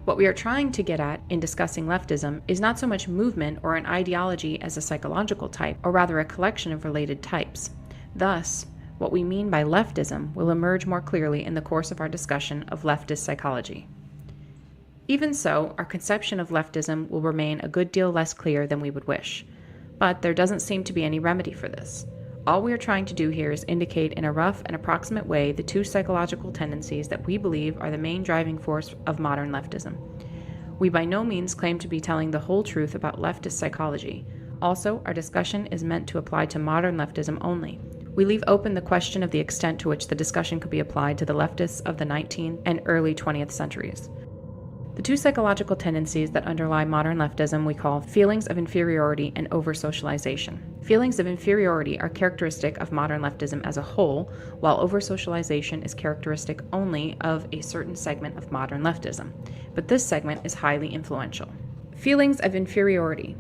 What we are trying to get at in discussing leftism is not so much movement or an ideology as a psychological type, or rather a collection of related types. Thus, what we mean by leftism will emerge more clearly in the course of our discussion of leftist psychology. Even so, our conception of leftism will remain a good deal less clear than we would wish. But there doesn't seem to be any remedy for this. All we are trying to do here is indicate in a rough and approximate way the two psychological tendencies that we believe are the main driving force of modern leftism. We by no means claim to be telling the whole truth about leftist psychology. Also, our discussion is meant to apply to modern leftism only. We leave open the question of the extent to which the discussion could be applied to the leftists of the 19th and early 20th centuries. The two psychological tendencies that underlie modern leftism we call feelings of inferiority and over-socialization. Feelings of inferiority are characteristic of modern leftism as a whole, while over-socialization is characteristic only of a certain segment of modern leftism. But this segment is highly influential. Feelings of inferiority.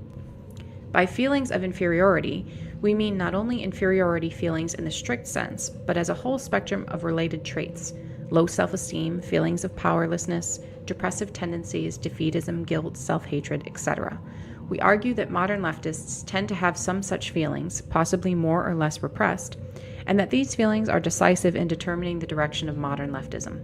By feelings of inferiority, we mean not only inferiority feelings in the strict sense, but as a whole spectrum of related traits: low self-esteem, feelings of powerlessness, depressive tendencies, defeatism, guilt, self-hatred, etc. We argue that modern leftists tend to have some such feelings, possibly more or less repressed, and that these feelings are decisive in determining the direction of modern leftism.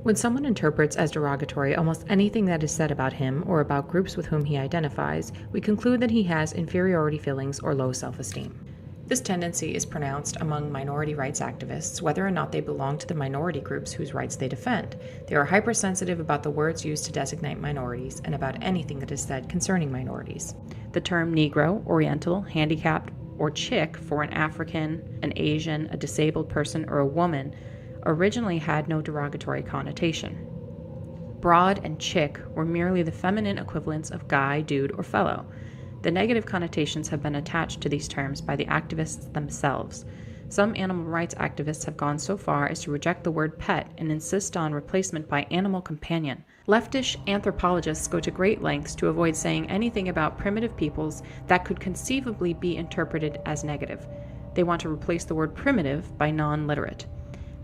When someone interprets as derogatory almost anything that is said about him or about groups with whom he identifies, we conclude that he has inferiority feelings or low self-esteem. This tendency is pronounced among minority rights activists, whether or not they belong to the minority groups whose rights they defend. They are hypersensitive about the words used to designate minorities and about anything that is said concerning minorities. The term Negro, Oriental, handicapped, or chick for an African, an Asian, a disabled person, or a woman originally had no derogatory connotation. Broad and chick were merely the feminine equivalents of guy, dude, or fellow. The negative connotations have been attached to these terms by the activists themselves. Some animal rights activists have gone so far as to reject the word pet and insist on replacement by animal companion. Leftish anthropologists go to great lengths to avoid saying anything about primitive peoples that could conceivably be interpreted as negative. They want to replace the word primitive by non-literate.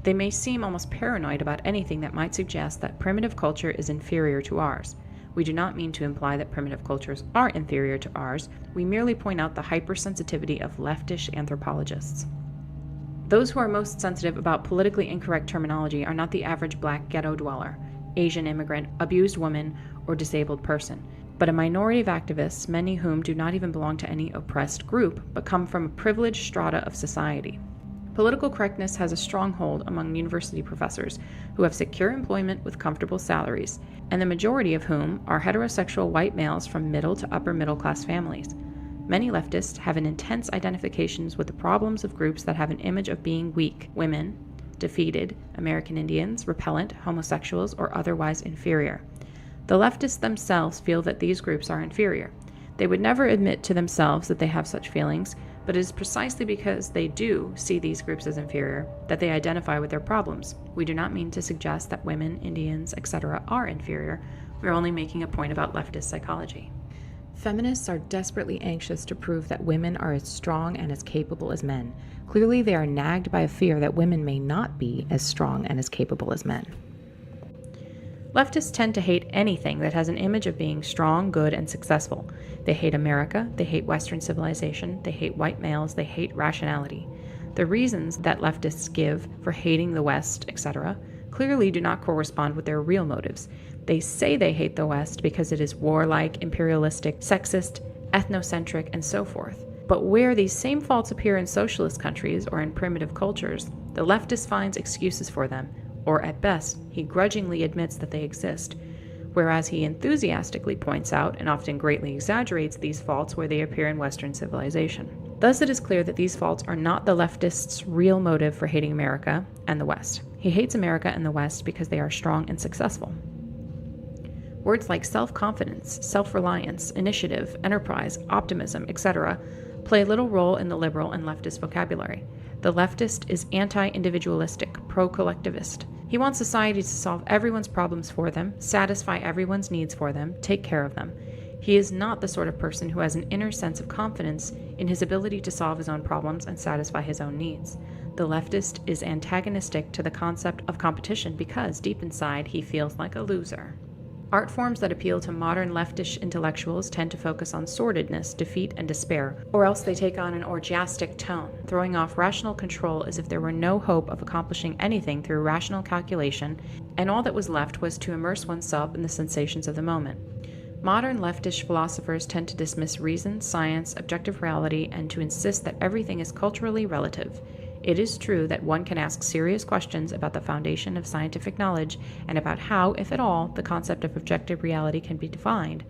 They may seem almost paranoid about anything that might suggest that primitive culture is inferior to ours. We do not mean to imply that primitive cultures are inferior to ours. We merely point out the hypersensitivity of leftish anthropologists. Those who are most sensitive about politically incorrect terminology are not the average black ghetto dweller, Asian immigrant, abused woman, or disabled person, but a minority of activists, many whom do not even belong to any oppressed group, but come from a privileged strata of society. Political correctness has a stronghold among university professors who have secure employment with comfortable salaries, and the majority of whom are heterosexual white males from middle to upper middle class families. Many leftists have an intense identifications with the problems of groups that have an image of being weak, women, defeated, American Indians, repellent, homosexuals, or otherwise inferior. The leftists themselves feel that these groups are inferior. They would never admit to themselves that they have such feelings, but it is precisely because they do see these groups as inferior that they identify with their problems. We do not mean to suggest that women, Indians, etc. are inferior. We are only making a point about leftist psychology. Feminists are desperately anxious to prove that women are as strong and as capable as men. Clearly, they are nagged by a fear that women may not be as strong and as capable as men. Leftists tend to hate anything that has an image of being strong, good, and successful. They hate America, they hate Western civilization, they hate white males, they hate rationality. The reasons that leftists give for hating the West, etc., clearly do not correspond with their real motives. They say they hate the West because it is warlike, imperialistic, sexist, ethnocentric, and so forth. But where these same faults appear in socialist countries or in primitive cultures, the leftist finds excuses for them, or at best, he grudgingly admits that they exist, whereas he enthusiastically points out and often greatly exaggerates these faults where they appear in Western civilization. Thus it is clear that these faults are not the leftist's real motive for hating America and the West. He hates America and the West because they are strong and successful. Words like self-confidence, self-reliance, initiative, enterprise, optimism, etc. play little role in the liberal and leftist vocabulary. The leftist is anti-individualistic, pro-collectivist. He wants society to solve everyone's problems for them, satisfy everyone's needs for them, take care of them. He is not the sort of person who has an inner sense of confidence in his ability to solve his own problems and satisfy his own needs. The leftist is antagonistic to the concept of competition because, deep inside, he feels like a loser. Art forms that appeal to modern leftish intellectuals tend to focus on sordidness, defeat, and despair, or else they take on an orgiastic tone, throwing off rational control as if there were no hope of accomplishing anything through rational calculation, and all that was left was to immerse oneself in the sensations of the moment. Modern leftish philosophers tend to dismiss reason, science, objective reality, and to insist that everything is culturally relative. It is true that one can ask serious questions about the foundation of scientific knowledge and about how, if at all, the concept of objective reality can be defined.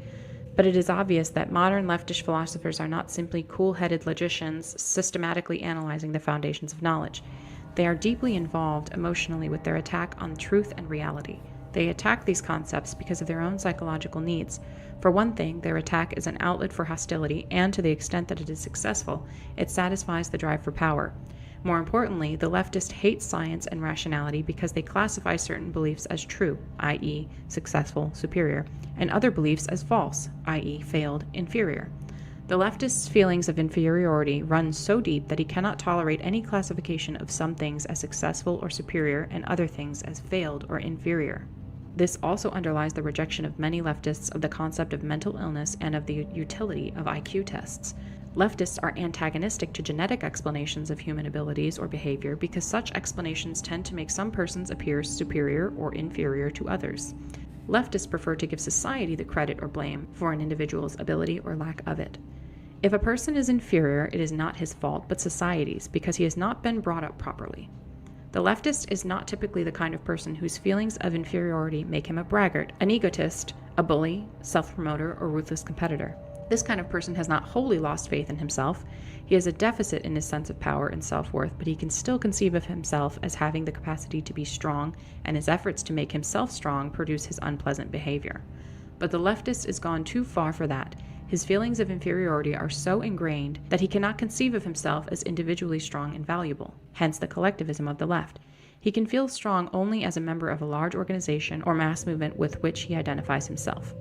But it is obvious that modern leftish philosophers are not simply cool-headed logicians systematically analyzing the foundations of knowledge. They are deeply involved emotionally with their attack on truth and reality. They attack these concepts because of their own psychological needs. For one thing, their attack is an outlet for hostility, and to the extent that it is successful, it satisfies the drive for power. More importantly, the leftist hates science and rationality because they classify certain beliefs as true, i.e., successful, superior, and other beliefs as false, i.e., failed, inferior. The leftist's feelings of inferiority run so deep that he cannot tolerate any classification of some things as successful or superior and other things as failed or inferior. This also underlies the rejection of many leftists of the concept of mental illness and of the utility of IQ tests. Leftists are antagonistic to genetic explanations of human abilities or behavior because such explanations tend to make some persons appear superior or inferior to others. Leftists prefer to give society the credit or blame for an individual's ability or lack of it. If a person is inferior, it is not his fault, but society's, because he has not been brought up properly. The leftist is not typically the kind of person whose feelings of inferiority make him a braggart, an egotist, a bully, self-promoter, or ruthless competitor. This kind of person has not wholly lost faith in himself. He has a deficit in his sense of power and self-worth, but he can still conceive of himself as having the capacity to be strong, and his efforts to make himself strong produce his unpleasant behavior. But the leftist is gone too far for that. His feelings of inferiority are so ingrained that he cannot conceive of himself as individually strong and valuable, hence the collectivism of the left. He can feel strong only as a member of a large organization or mass movement with which he identifies himself.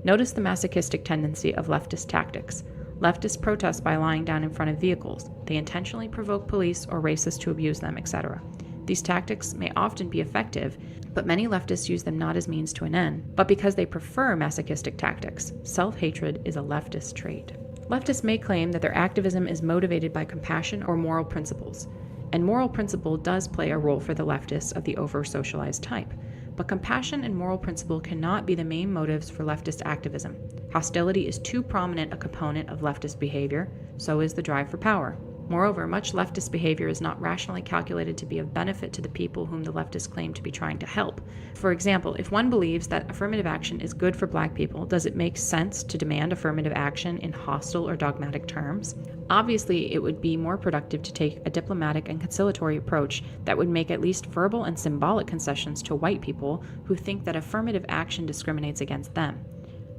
Notice the masochistic tendency of leftist tactics. Leftists protest by lying down in front of vehicles. They intentionally provoke police or racists to abuse them, etc. These tactics may often be effective, but many leftists use them not as means to an end, but because they prefer masochistic tactics. Self-hatred is a leftist trait. Leftists may claim that their activism is motivated by compassion or moral principles, and moral principle does play a role for the leftists of the over-socialized type. But compassion and moral principle cannot be the main motives for leftist activism. Hostility is too prominent a component of leftist behavior, so is the drive for power. Moreover, much leftist behavior is not rationally calculated to be of benefit to the people whom the leftists claim to be trying to help. For example, if one believes that affirmative action is good for black people, does it make sense to demand affirmative action in hostile or dogmatic terms? Obviously, it would be more productive to take a diplomatic and conciliatory approach that would make at least verbal and symbolic concessions to white people who think that affirmative action discriminates against them.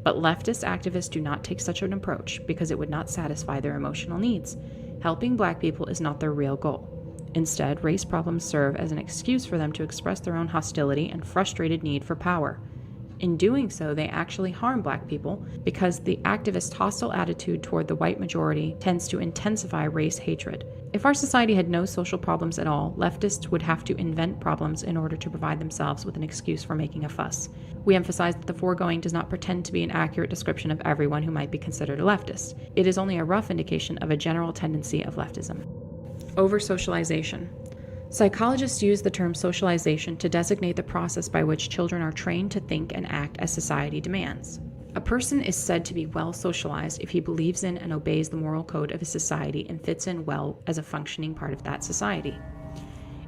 But leftist activists do not take such an approach because it would not satisfy their emotional needs. Helping black people is not their real goal. Instead, race problems serve as an excuse for them to express their own hostility and frustrated need for power. In doing so, they actually harm black people because the activist hostile attitude toward the white majority tends to intensify race hatred. If our society had no social problems at all, leftists would have to invent problems in order to provide themselves with an excuse for making a fuss. We emphasize that the foregoing does not pretend to be an accurate description of everyone who might be considered a leftist. It is only a rough indication of a general tendency of leftism. Over-socialization. Psychologists use the term socialization to designate the process by which children are trained to think and act as society demands. A person is said to be well socialized if he believes in and obeys the moral code of his society and fits in well as a functioning part of that society.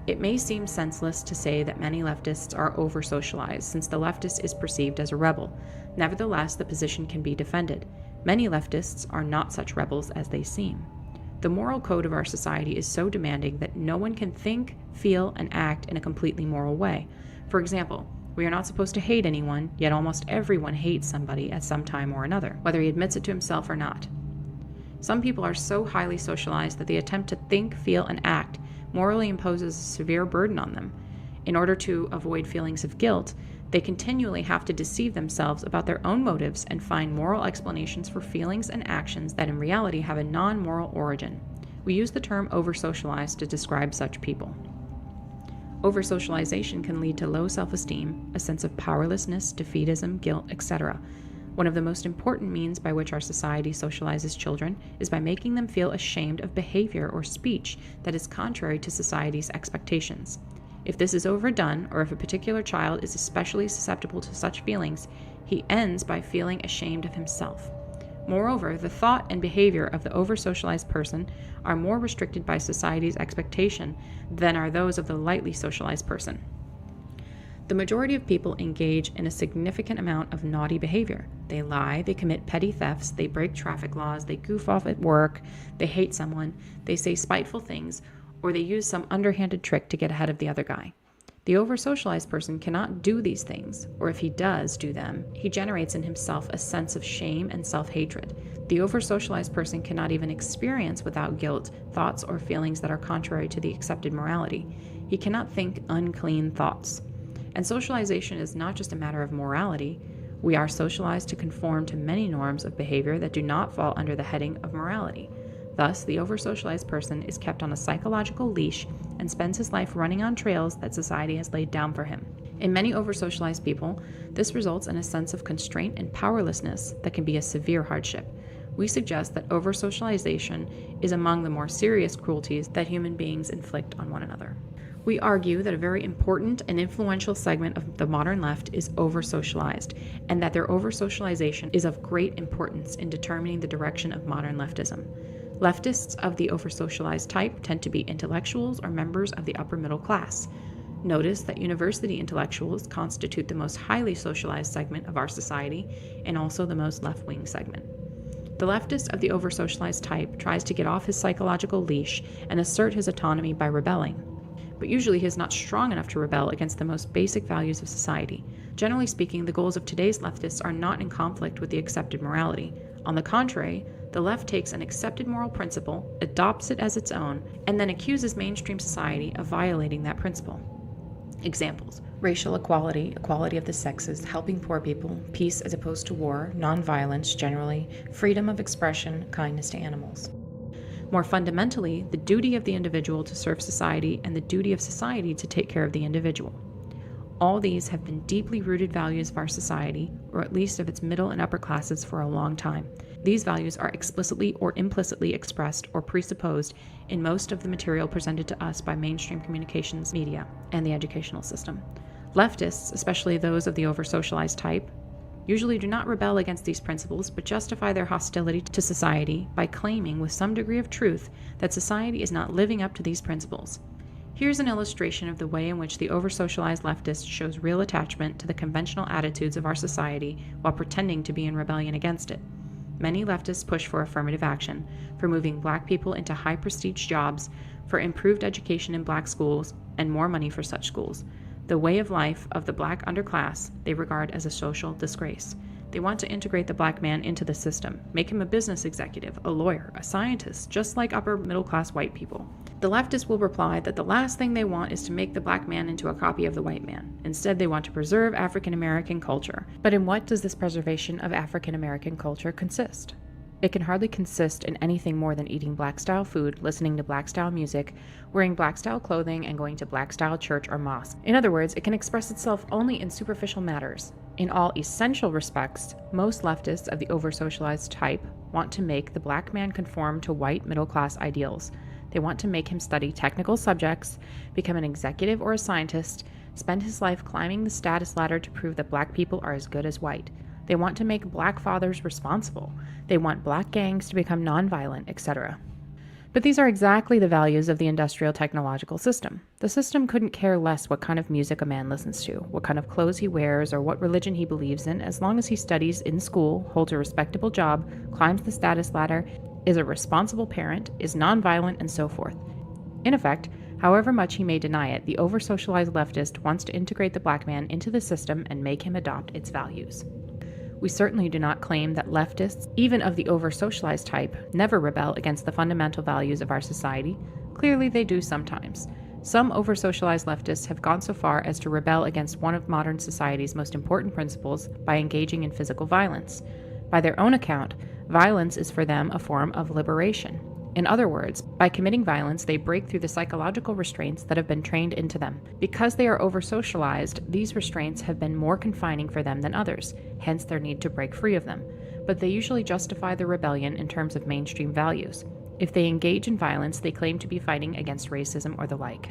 It may seem senseless to say that many leftists are over-socialized, since the leftist is perceived as a rebel. Nevertheless, the position can be defended. Many leftists are not such rebels as they seem. The moral code of our society is so demanding that no one can think, feel, and act in a completely moral way. For example, we are not supposed to hate anyone, yet almost everyone hates somebody at some time or another, whether he admits it to himself or not. Some people are so highly socialized that the attempt to think, feel, and act morally imposes a severe burden on them. In order to avoid feelings of guilt, they continually have to deceive themselves about their own motives and find moral explanations for feelings and actions that in reality have a non-moral origin. We use the term over-socialized to describe such people. Over-socialization can lead to low self-esteem, a sense of powerlessness, defeatism, guilt, etc. One of the most important means by which our society socializes children is by making them feel ashamed of behavior or speech that is contrary to society's expectations. If this is overdone, or if a particular child is especially susceptible to such feelings, he ends by feeling ashamed of himself. Moreover, the thought and behavior of the over-socialized person are more restricted by society's expectation than are those of the lightly socialized person. The majority of people engage in a significant amount of naughty behavior. They lie, they commit petty thefts, they break traffic laws, they goof off at work, they hate someone, they say spiteful things, or they use some underhanded trick to get ahead of the other guy. The over-socialized person cannot do these things, or if he does do them, he generates in himself a sense of shame and self-hatred. The over-socialized person cannot even experience without guilt thoughts or feelings that are contrary to the accepted morality. He cannot think unclean thoughts. And socialization is not just a matter of morality. We are socialized to conform to many norms of behavior that do not fall under the heading of morality. Thus, the over-socialized person is kept on a psychological leash and spends his life running on trails that society has laid down for him. In many over-socialized people, this results in a sense of constraint and powerlessness that can be a severe hardship. We suggest that over-socialization is among the more serious cruelties that human beings inflict on one another. We argue that a very important and influential segment of the modern left is over-socialized, and that their over-socialization is of great importance in determining the direction of modern leftism. Leftists of the over-socialized type tend to be intellectuals or members of the upper middle class. Notice that university intellectuals constitute the most highly socialized segment of our society and also the most left-wing segment. The leftist of the over-socialized type tries to get off his psychological leash and assert his autonomy by rebelling. But usually he is not strong enough to rebel against the most basic values of society. Generally speaking, the goals of today's leftists are not in conflict with the accepted morality. On the contrary, the left takes an accepted moral principle, adopts it as its own, and then accuses mainstream society of violating that principle. Examples: racial equality, equality of the sexes, helping poor people, peace as opposed to war, nonviolence generally, freedom of expression, kindness to animals. More fundamentally, the duty of the individual to serve society and the duty of society to take care of the individual. All these have been deeply rooted values of our society, or at least of its middle and upper classes, for a long time. These values are explicitly or implicitly expressed or presupposed in most of the material presented to us by mainstream communications media and the educational system. Leftists, especially those of the over-socialized type, usually do not rebel against these principles, but justify their hostility to society by claiming with some degree of truth that society is not living up to these principles. Here's an illustration of the way in which the over-socialized leftist shows real attachment to the conventional attitudes of our society while pretending to be in rebellion against it. Many leftists push for affirmative action, for moving black people into high-prestige jobs, for improved education in black schools, and more money for such schools. The way of life of the black underclass they regard as a social disgrace. They want to integrate the black man into the system, make him a business executive, a lawyer, a scientist, just like upper middle-class white people. The leftists will reply that the last thing they want is to make the black man into a copy of the white man. Instead, they want to preserve African American culture. But in what does this preservation of African American culture consist? It can hardly consist in anything more than eating black-style food, listening to black-style music, wearing black-style clothing, and going to black-style church or mosque. In other words, it can express itself only in superficial matters. In all essential respects, most leftists of the over-socialized type want to make the black man conform to white middle-class ideals. They want to make him study technical subjects, become an executive or a scientist, spend his life climbing the status ladder to prove that black people are as good as white. They want to make black fathers responsible. They want black gangs to become nonviolent, etc. But these are exactly the values of the industrial technological system. The system couldn't care less what kind of music a man listens to, what kind of clothes he wears, or what religion he believes in, as long as he studies in school, holds a respectable job, climbs the status ladder, is a responsible parent, is nonviolent, and so forth. In effect, however much he may deny it, the over-socialized leftist wants to integrate the black man into the system and make him adopt its values. We certainly do not claim that leftists, even of the over-socialized type, never rebel against the fundamental values of our society. Clearly, they do sometimes. Some over-socialized leftists have gone so far as to rebel against one of modern society's most important principles by engaging in physical violence. By their own account, violence is for them a form of liberation. In other words, by committing violence, they break through the psychological restraints that have been trained into them. Because they are over-socialized, these restraints have been more confining for them than others, hence their need to break free of them. But they usually justify the rebellion in terms of mainstream values. If they engage in violence, they claim to be fighting against racism or the like.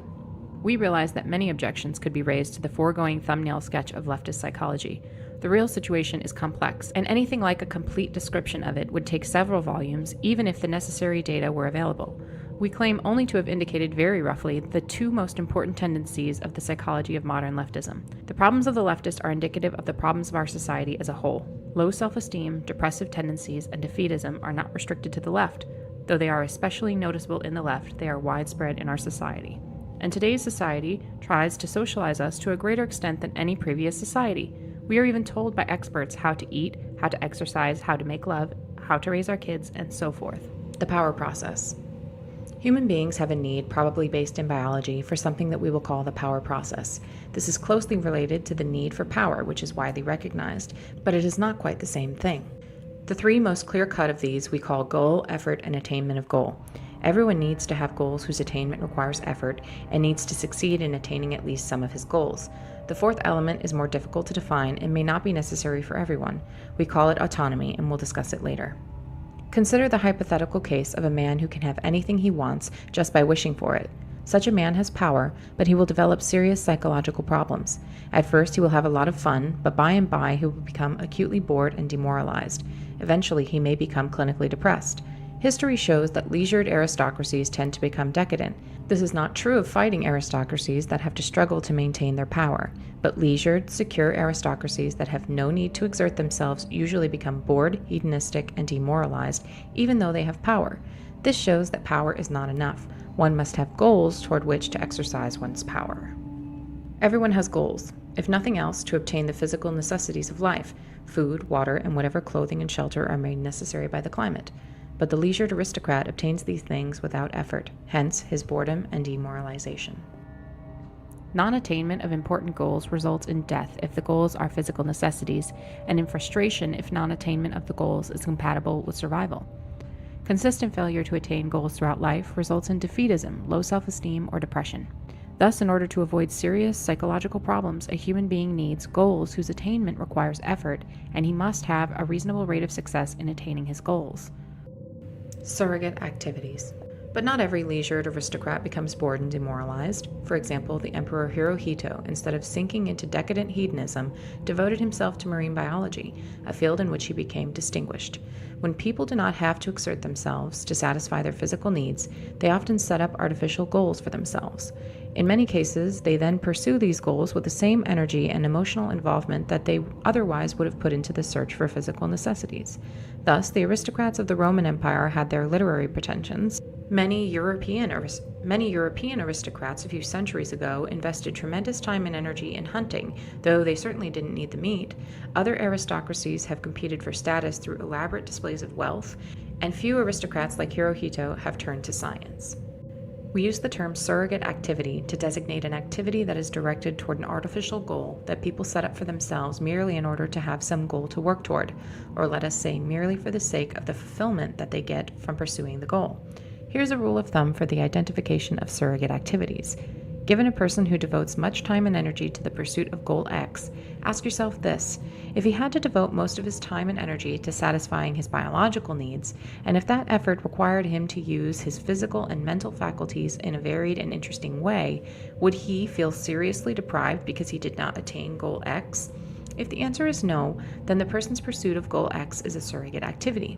We realize that many objections could be raised to the foregoing thumbnail sketch of leftist psychology. The real situation is complex, and anything like a complete description of it would take several volumes, even if the necessary data were available. We claim only to have indicated very roughly the two most important tendencies of the psychology of modern leftism. The problems of the leftist are indicative of the problems of our society as a whole. Low self-esteem, depressive tendencies, and defeatism are not restricted to the left. Though they are especially noticeable in the left, they are widespread in our society. And today's society tries to socialize us to a greater extent than any previous society. We are even told by experts how to eat, how to exercise, how to make love, how to raise our kids, and so forth. The power process. Human beings have a need, probably based in biology, for something that we will call the power process. This is closely related to the need for power, which is widely recognized, but it is not quite the same thing. The three most clear-cut of these we call goal, effort, and attainment of goal. Everyone needs to have goals whose attainment requires effort and needs to succeed in attaining at least some of his goals. The fourth element is more difficult to define and may not be necessary for everyone. We call it autonomy, and we'll discuss it later. Consider the hypothetical case of a man who can have anything he wants just by wishing for it. Such a man has power, but he will develop serious psychological problems. At first, he will have a lot of fun, but by and by, he will become acutely bored and demoralized. Eventually, he may become clinically depressed. History shows that leisured aristocracies tend to become decadent. This is not true of fighting aristocracies that have to struggle to maintain their power, but leisured, secure aristocracies that have no need to exert themselves usually become bored, hedonistic, and demoralized, even though they have power. This shows that power is not enough. One must have goals toward which to exercise one's power. Everyone has goals, if nothing else, to obtain the physical necessities of life. Food, water, and whatever clothing and shelter are made necessary by the climate. But the leisured aristocrat obtains these things without effort, hence his boredom and demoralization. Non-attainment of important goals results in death if the goals are physical necessities, and in frustration if non-attainment of the goals is compatible with survival. Consistent failure to attain goals throughout life results in defeatism, low self-esteem, or depression. Thus, in order to avoid serious psychological problems, a human being needs goals whose attainment requires effort, and he must have a reasonable rate of success in attaining his goals. Surrogate activities. But not every leisured aristocrat becomes bored and demoralized. For example, the Emperor Hirohito, instead of sinking into decadent hedonism, devoted himself to marine biology, a field in which he became distinguished. When people do not have to exert themselves to satisfy their physical needs, they often set up artificial goals for themselves. In many cases, they then pursue these goals with the same energy and emotional involvement that they otherwise would have put into the search for physical necessities. Thus, the aristocrats of the Roman Empire had their literary pretensions. Many European aristocrats a few centuries ago invested tremendous time and energy in hunting, though they certainly didn't need the meat. Other aristocracies have competed for status through elaborate displays of wealth, and few aristocrats like Hirohito have turned to science. We use the term surrogate activity to designate an activity that is directed toward an artificial goal that people set up for themselves merely in order to have some goal to work toward, or let us say merely for the sake of the fulfillment that they get from pursuing the goal. Here's a rule of thumb for the identification of surrogate activities. Given a person who devotes much time and energy to the pursuit of goal X, ask yourself this: if he had to devote most of his time and energy to satisfying his biological needs, and if that effort required him to use his physical and mental faculties in a varied and interesting way, would he feel seriously deprived because he did not attain goal X? If the answer is no, then the person's pursuit of goal X is a surrogate activity.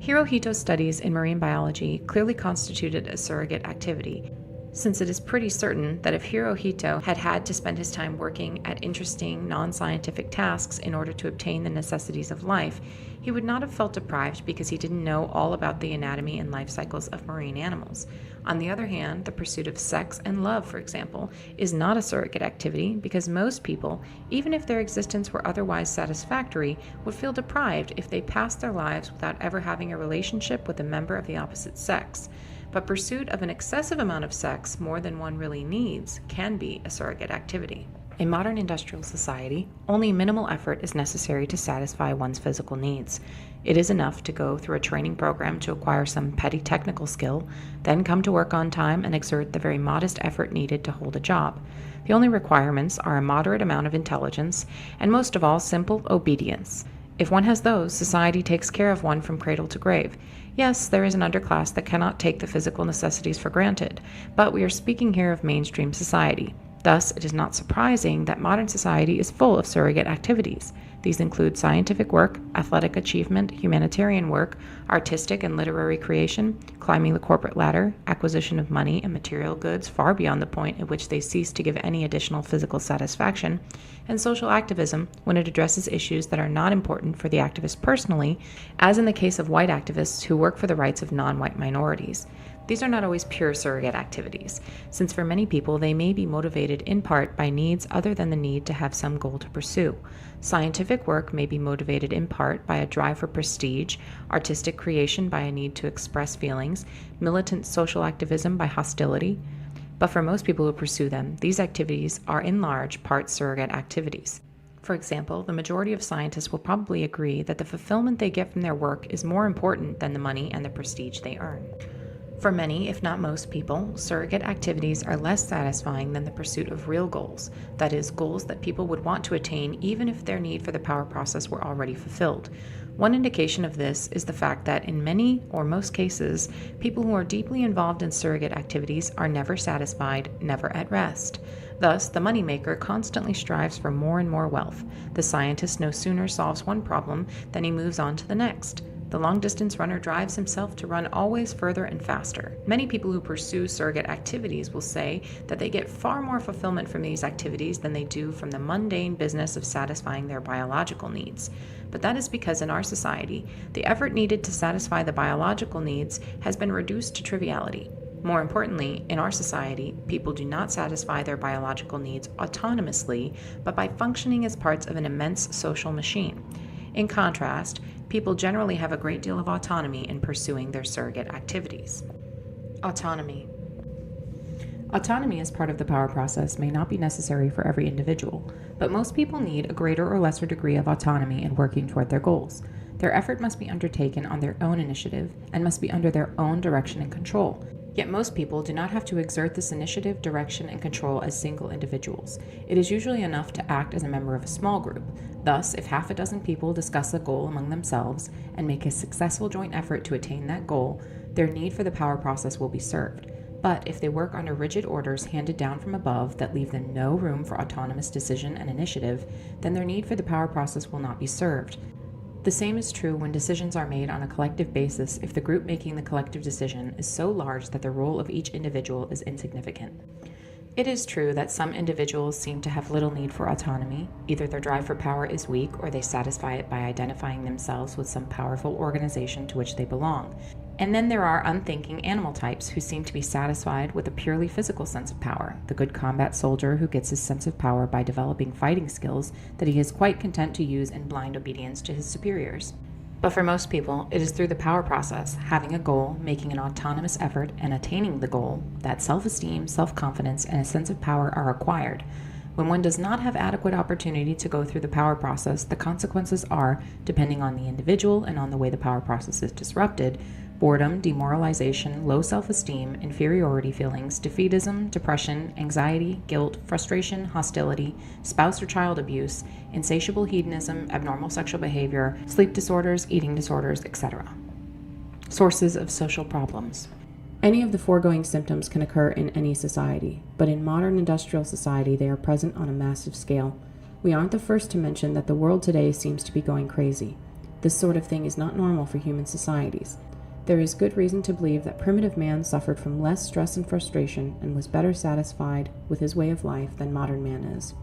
Hirohito's studies in marine biology clearly constituted a surrogate activity, since it is pretty certain that if Hirohito had had to spend his time working at interesting, non-scientific tasks in order to obtain the necessities of life, he would not have felt deprived because he didn't know all about the anatomy and life cycles of marine animals. On the other hand, the pursuit of sex and love, for example, is not a surrogate activity because most people, even if their existence were otherwise satisfactory, would feel deprived if they passed their lives without ever having a relationship with a member of the opposite sex. But pursuit of an excessive amount of sex, more than one really needs, can be a surrogate activity. In modern industrial society, only minimal effort is necessary to satisfy one's physical needs. It is enough to go through a training program to acquire some petty technical skill, then come to work on time and exert the very modest effort needed to hold a job. The only requirements are a moderate amount of intelligence, and most of all, simple obedience. If one has those, society takes care of one from cradle to grave. Yes, there is an underclass that cannot take the physical necessities for granted, but we are speaking here of mainstream society. Thus, it is not surprising that modern society is full of surrogate activities. These include scientific work, athletic achievement, humanitarian work, artistic and literary creation, climbing the corporate ladder, acquisition of money and material goods far beyond the point at which they cease to give any additional physical satisfaction, and social activism when it addresses issues that are not important for the activist personally, as in the case of white activists who work for the rights of non-white minorities. These are not always pure surrogate activities, since for many people they may be motivated in part by needs other than the need to have some goal to pursue. Scientific work may be motivated in part by a drive for prestige, artistic creation by a need to express feelings, militant social activism by hostility. But for most people who pursue them, these activities are in large part surrogate activities. For example, the majority of scientists will probably agree that the fulfillment they get from their work is more important than the money and the prestige they earn. For many, if not most people, surrogate activities are less satisfying than the pursuit of real goals, that is, goals that people would want to attain even if their need for the power process were already fulfilled. One indication of this is the fact that in many or most cases, people who are deeply involved in surrogate activities are never satisfied, never at rest. Thus, the moneymaker constantly strives for more and more wealth. The scientist no sooner solves one problem than he moves on to the next. The long-distance runner drives himself to run always further and faster. Many people who pursue surrogate activities will say that they get far more fulfillment from these activities than they do from the mundane business of satisfying their biological needs. But that is because in our society, the effort needed to satisfy the biological needs has been reduced to triviality. More importantly, in our society, people do not satisfy their biological needs autonomously, but by functioning as parts of an immense social machine. In contrast, people generally have a great deal of autonomy in pursuing their surrogate activities. Autonomy. Autonomy as part of the power process may not be necessary for every individual, but most people need a greater or lesser degree of autonomy in working toward their goals. Their effort must be undertaken on their own initiative and must be under their own direction and control. Yet most people do not have to exert this initiative, direction, and control as single individuals. It is usually enough to act as a member of a small group. Thus, if half a dozen people discuss a goal among themselves and make a successful joint effort to attain that goal, their need for the power process will be served. But if they work under rigid orders handed down from above that leave them no room for autonomous decision and initiative, then their need for the power process will not be served. The same is true when decisions are made on a collective basis if the group making the collective decision is so large that the role of each individual is insignificant. It is true that some individuals seem to have little need for autonomy. Either their drive for power is weak or they satisfy it by identifying themselves with some powerful organization to which they belong. And then there are unthinking animal types who seem to be satisfied with a purely physical sense of power, the good combat soldier who gets his sense of power by developing fighting skills that he is quite content to use in blind obedience to his superiors. But for most people, it is through the power process, having a goal, making an autonomous effort, and attaining the goal, that self-esteem, self-confidence, and a sense of power are acquired. When one does not have adequate opportunity to go through the power process, the consequences are, depending on the individual and on the way the power process is disrupted, boredom, demoralization, low self-esteem, inferiority feelings, defeatism, depression, anxiety, guilt, frustration, hostility, spouse or child abuse, insatiable hedonism, abnormal sexual behavior, sleep disorders, eating disorders, etc. Sources of social problems. Any of the foregoing symptoms can occur in any society, but in modern industrial society they are present on a massive scale. We aren't the first to mention that the world today seems to be going crazy. This sort of thing is not normal for human societies. There is good reason to believe that primitive man suffered from less stress and frustration and was better satisfied with his way of life than modern man is.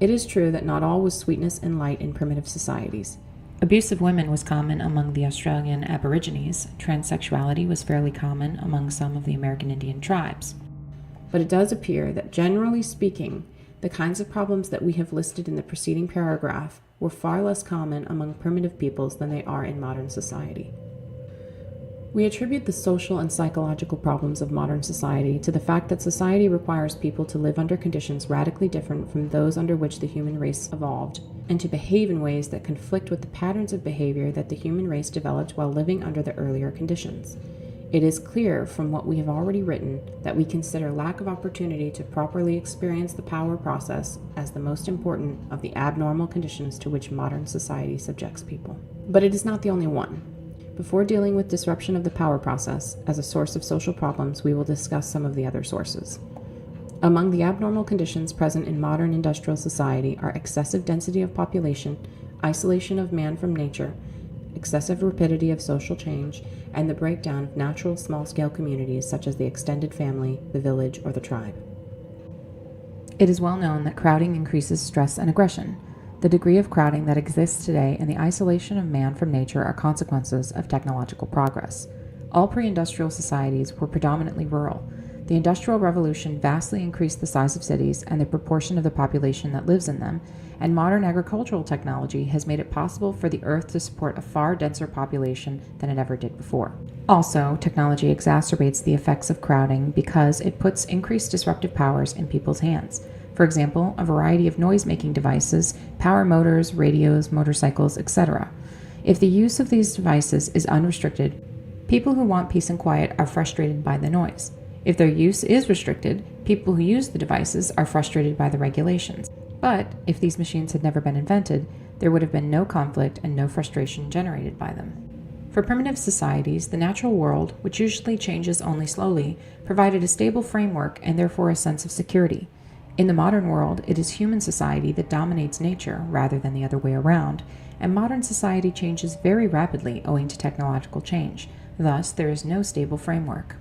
It is true that not all was sweetness and light in primitive societies. Abuse of women was common among the Australian Aborigines. Transsexuality was fairly common among some of the American Indian tribes. But it does appear that, generally speaking, the kinds of problems that we have listed in the preceding paragraph were far less common among primitive peoples than they are in modern society. We attribute the social and psychological problems of modern society to the fact that society requires people to live under conditions radically different from those under which the human race evolved, and to behave in ways that conflict with the patterns of behavior that the human race developed while living under the earlier conditions. It is clear from what we have already written that we consider lack of opportunity to properly experience the power process as the most important of the abnormal conditions to which modern society subjects people. But it is not the only one. Before dealing with disruption of the power process as a source of social problems, we will discuss some of the other sources. Among the abnormal conditions present in modern industrial society are excessive density of population, isolation of man from nature, excessive rapidity of social change, and the breakdown of natural small-scale communities such as the extended family, the village, or the tribe. It is well known that crowding increases stress and aggression. The degree of crowding that exists today and the isolation of man from nature are consequences of technological progress. All pre-industrial societies were predominantly rural. The Industrial Revolution vastly increased the size of cities and the proportion of the population that lives in them, and modern agricultural technology has made it possible for the earth to support a far denser population than it ever did before. Also, technology exacerbates the effects of crowding because it puts increased disruptive powers in people's hands. For example, a variety of noise-making devices, power motors, radios, motorcycles, etc. If the use of these devices is unrestricted, people who want peace and quiet are frustrated by the noise. If their use is restricted, people who use the devices are frustrated by the regulations. But if these machines had never been invented, there would have been no conflict and no frustration generated by them. For primitive societies, the natural world, which usually changes only slowly, provided a stable framework and therefore a sense of security. In the modern world, it is human society that dominates nature rather than the other way around, and modern society changes very rapidly owing to technological change. Thus, there is no stable framework.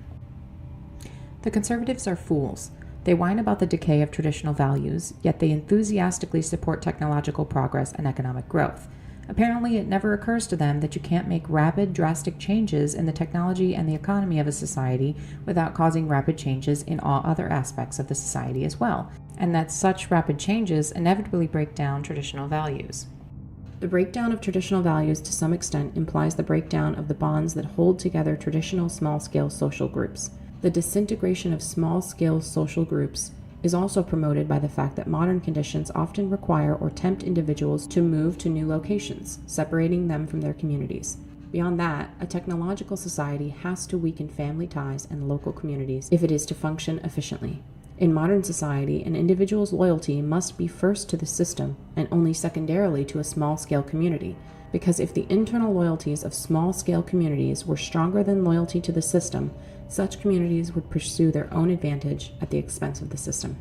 The conservatives are fools. They whine about the decay of traditional values, yet they enthusiastically support technological progress and economic growth. Apparently, it never occurs to them that you can't make rapid, drastic changes in the technology and the economy of a society without causing rapid changes in all other aspects of the society as well, and that such rapid changes inevitably break down traditional values. The breakdown of traditional values to some extent implies the breakdown of the bonds that hold together traditional small-scale social groups. The disintegration of small-scale social groups is also promoted by the fact that modern conditions often require or tempt individuals to move to new locations, separating them from their communities. Beyond that, a technological society has to weaken family ties and local communities if it is to function efficiently. In modern society, an individual's loyalty must be first to the system and only secondarily to a small-scale community, because if the internal loyalties of small-scale communities were stronger than loyalty to the system, such communities would pursue their own advantage at the expense of the system.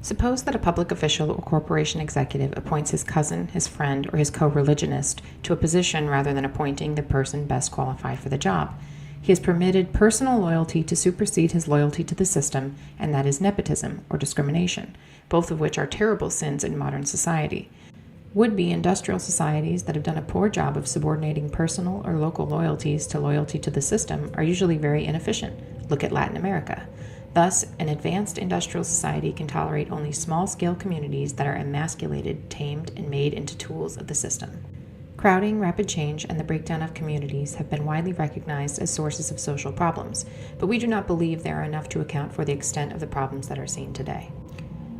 Suppose that a public official or corporation executive appoints his cousin, his friend, or his co-religionist to a position rather than appointing the person best qualified for the job. He has permitted personal loyalty to supersede his loyalty to the system, and that is nepotism or discrimination, both of which are terrible sins in modern society. Would-be industrial societies that have done a poor job of subordinating personal or local loyalties to loyalty to the system are usually very inefficient. Look at Latin America. Thus, an advanced industrial society can tolerate only small-scale communities that are emasculated, tamed, and made into tools of the system. Crowding, rapid change, and the breakdown of communities have been widely recognized as sources of social problems, but we do not believe they are enough to account for the extent of the problems that are seen today.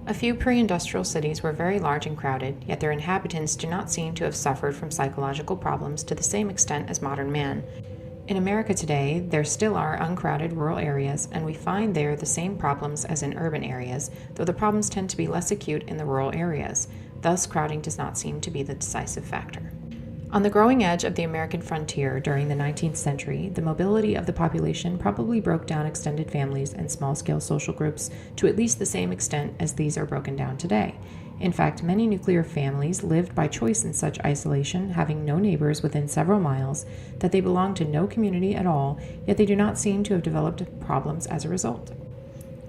A few pre-industrial cities were very large and crowded, yet their inhabitants do not seem to have suffered from psychological problems to the same extent as modern man. In America today, there still are uncrowded rural areas, and we find there the same problems as in urban areas, though the problems tend to be less acute in the rural areas. Thus, crowding does not seem to be the decisive factor. On the growing edge of the American frontier during the 19th century, the mobility of the population probably broke down extended families and small-scale social groups to at least the same extent as these are broken down today. In fact, many nuclear families lived by choice in such isolation, having no neighbors within several miles, that they belonged to no community at all, yet they do not seem to have developed problems as a result.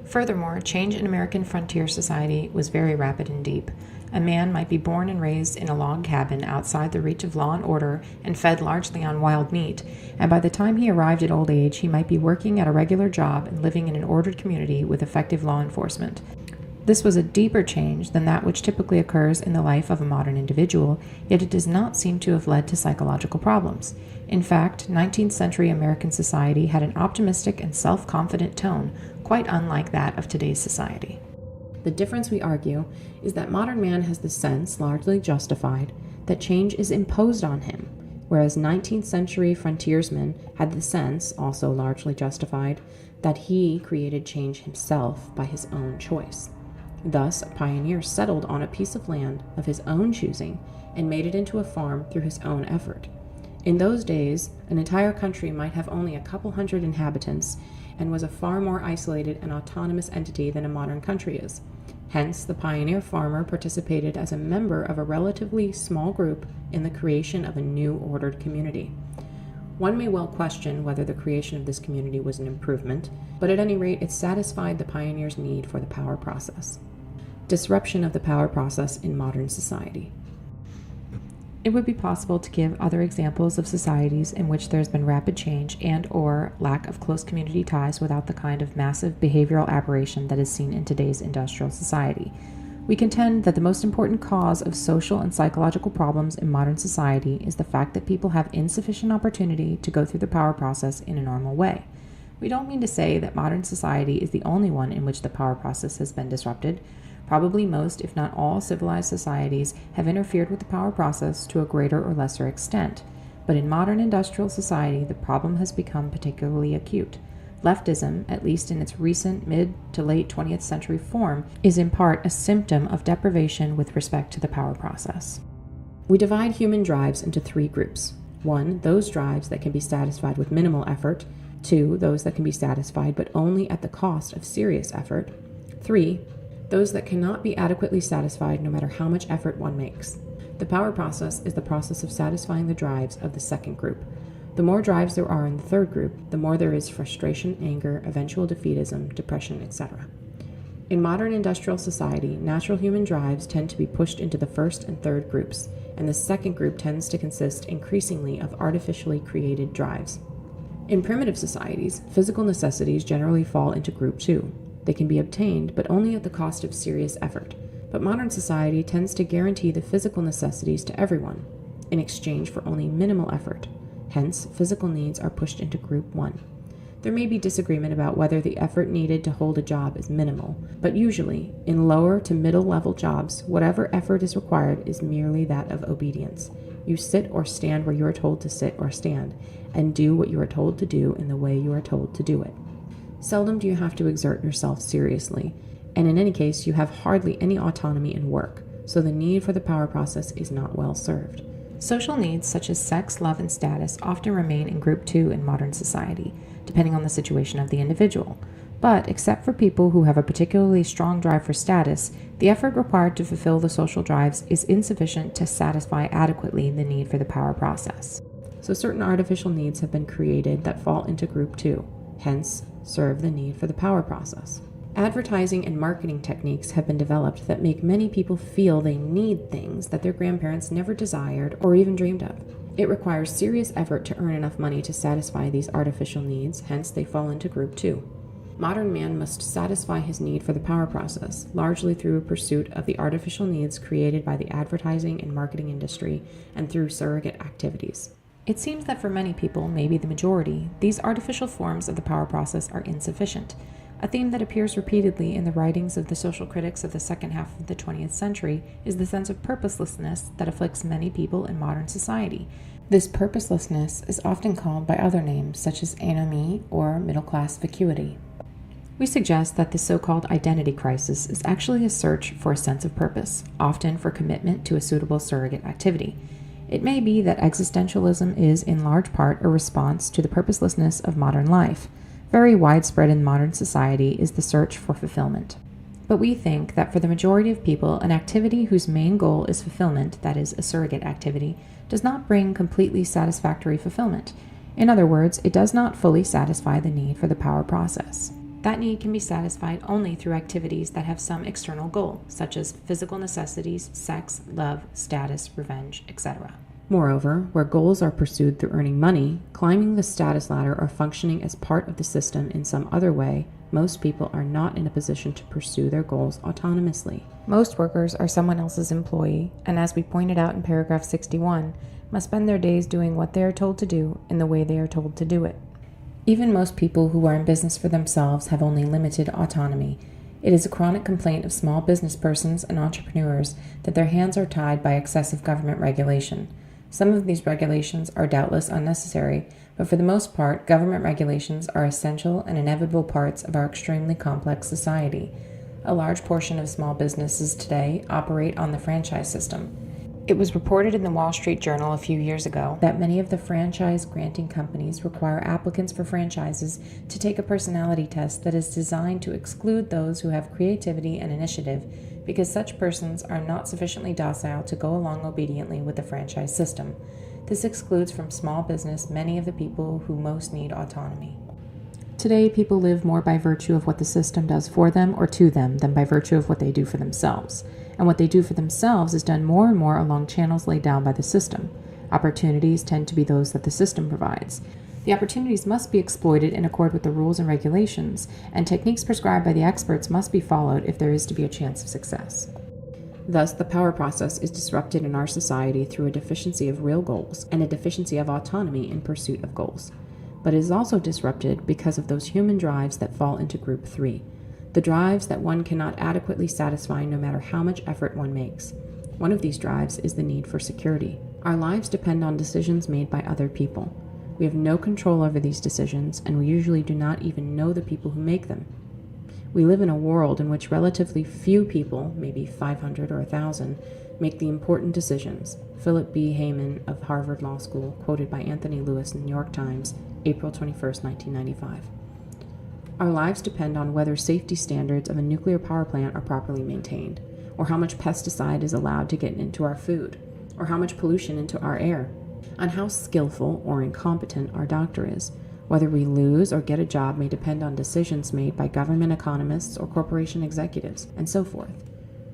Furthermore, change in American frontier society was very rapid and deep. A man might be born and raised in a log cabin outside the reach of law and order and fed largely on wild meat, and by the time he arrived at old age, he might be working at a regular job and living in an ordered community with effective law enforcement. This was a deeper change than that which typically occurs in the life of a modern individual, yet it does not seem to have led to psychological problems. In fact, 19th century American society had an optimistic and self-confident tone, quite unlike that of today's society. The difference, we argue, is that modern man has the sense, largely justified, that change is imposed on him, whereas 19th century frontiersmen had the sense, also largely justified, that he created change himself by his own choice. Thus, a pioneer settled on a piece of land of his own choosing and made it into a farm through his own effort. In those days, an entire country might have only a couple hundred inhabitants and was a far more isolated and autonomous entity than a modern country is. Hence, the pioneer farmer participated as a member of a relatively small group in the creation of a new ordered community. One may well question whether the creation of this community was an improvement, but at any rate, it satisfied the pioneer's need for the power process. Disruption of the power process in modern society. It would be possible to give other examples of societies in which there has been rapid change and/or lack of close community ties without the kind of massive behavioral aberration that is seen in today's industrial society. We contend that the most important cause of social and psychological problems in modern society is the fact that people have insufficient opportunity to go through the power process in a normal way. We don't mean to say that modern society is the only one in which the power process has been disrupted. Probably most, if not all, civilized societies have interfered with the power process to a greater or lesser extent. But in modern industrial society, the problem has become particularly acute. Leftism, at least in its recent mid to late 20th century form, is in part a symptom of deprivation with respect to the power process. We divide human drives into three groups. 1, those drives that can be satisfied with minimal effort. 2, those that can be satisfied but only at the cost of serious effort. 3, those that cannot be adequately satisfied no matter how much effort one makes. The power process is the process of satisfying the drives of the second group. The more drives there are in the third group, the more there is frustration, anger, eventual defeatism, depression, etc. In modern industrial society, natural human drives tend to be pushed into the first and third groups, and the second group tends to consist increasingly of artificially created drives. In primitive societies, physical necessities generally fall into group 2. They can be obtained, but only at the cost of serious effort. But modern society tends to guarantee the physical necessities to everyone, in exchange for only minimal effort. Hence, physical needs are pushed into group 1. There may be disagreement about whether the effort needed to hold a job is minimal, but usually, in lower to middle level jobs, whatever effort is required is merely that of obedience. You sit or stand where you are told to sit or stand, and do what you are told to do in the way you are told to do it. Seldom do you have to exert yourself seriously, and in any case, you have hardly any autonomy in work, so the need for the power process is not well served. Social needs such as sex, love, and status often remain in Group 2 in modern society, depending on the situation of the individual. But, except for people who have a particularly strong drive for status, the effort required to fulfill the social drives is insufficient to satisfy adequately the need for the power process. So certain artificial needs have been created that fall into Group 2, hence serve the need for the power process. Advertising and marketing techniques have been developed that make many people feel they need things that their grandparents never desired or even dreamed of. It requires serious effort to earn enough money to satisfy these artificial needs, hence they fall into Group 2. Modern man must satisfy his need for the power process, largely through a pursuit of the artificial needs created by the advertising and marketing industry and through surrogate activities. It seems that for many people, maybe the majority, these artificial forms of the power process are insufficient. A theme that appears repeatedly in the writings of the social critics of the second half of the 20th century is the sense of purposelessness that afflicts many people in modern society. This purposelessness is often called by other names, such as anomie or middle-class vacuity. We suggest that the so-called identity crisis is actually a search for a sense of purpose, often for commitment to a suitable surrogate activity. It may be that existentialism is in large part a response to the purposelessness of modern life. Very widespread in modern society is the search for fulfillment. But we think that for the majority of people, an activity whose main goal is fulfillment, that is, a surrogate activity, does not bring completely satisfactory fulfillment. In other words, it does not fully satisfy the need for the power process. That need can be satisfied only through activities that have some external goal, such as physical necessities, sex, love, status, revenge, etc. Moreover, where goals are pursued through earning money, climbing the status ladder, or functioning as part of the system in some other way, most people are not in a position to pursue their goals autonomously. Most workers are someone else's employee, and as we pointed out in paragraph 61, must spend their days doing what they are told to do in the way they are told to do it. Even most people who are in business for themselves have only limited autonomy. It is a chronic complaint of small business persons and entrepreneurs that their hands are tied by excessive government regulation. Some of these regulations are doubtless unnecessary, but for the most part, government regulations are essential and inevitable parts of our extremely complex society. A large portion of small businesses today operate on the franchise system. It was reported in the Wall Street Journal a few years ago that many of the franchise-granting companies require applicants for franchises to take a personality test that is designed to exclude those who have creativity and initiative because such persons are not sufficiently docile to go along obediently with the franchise system. This excludes from small business many of the people who most need autonomy. Today, people live more by virtue of what the system does for them or to them than by virtue of what they do for themselves. And what they do for themselves is done more and more along channels laid down by the system. Opportunities tend to be those that the system provides. The opportunities must be exploited in accord with the rules and regulations, and techniques prescribed by the experts must be followed if there is to be a chance of success. Thus, the power process is disrupted in our society through a deficiency of real goals and a deficiency of autonomy in pursuit of goals. But it is also disrupted because of those human drives that fall into Group 3. The drives that one cannot adequately satisfy no matter how much effort one makes. One of these drives is the need for security. Our lives depend on decisions made by other people. We have no control over these decisions, and we usually do not even know the people who make them. We live in a world in which relatively few people, maybe 500 or 1,000, make the important decisions. Philip B. Hayman of Harvard Law School, quoted by Anthony Lewis in the New York Times, April 21, 1995. Our lives depend on whether safety standards of a nuclear power plant are properly maintained, or how much pesticide is allowed to get into our food, or how much pollution into our air, on how skillful or incompetent our doctor is. Whether we lose or get a job may depend on decisions made by government economists or corporation executives, and so forth.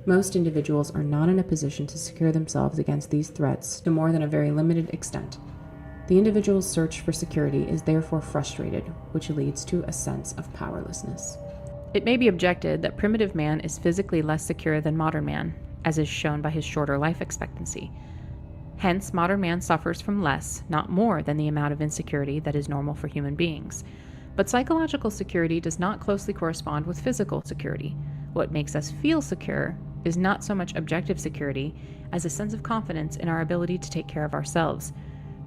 Most individuals are not in a position to secure themselves against these threats to more than a very limited extent. The individual's search for security is therefore frustrated, which leads to a sense of powerlessness. It may be objected that primitive man is physically less secure than modern man, as is shown by his shorter life expectancy. Hence, modern man suffers from less, not more, than the amount of insecurity that is normal for human beings. But psychological security does not closely correspond with physical security. What makes us feel secure is not so much objective security as a sense of confidence in our ability to take care of ourselves.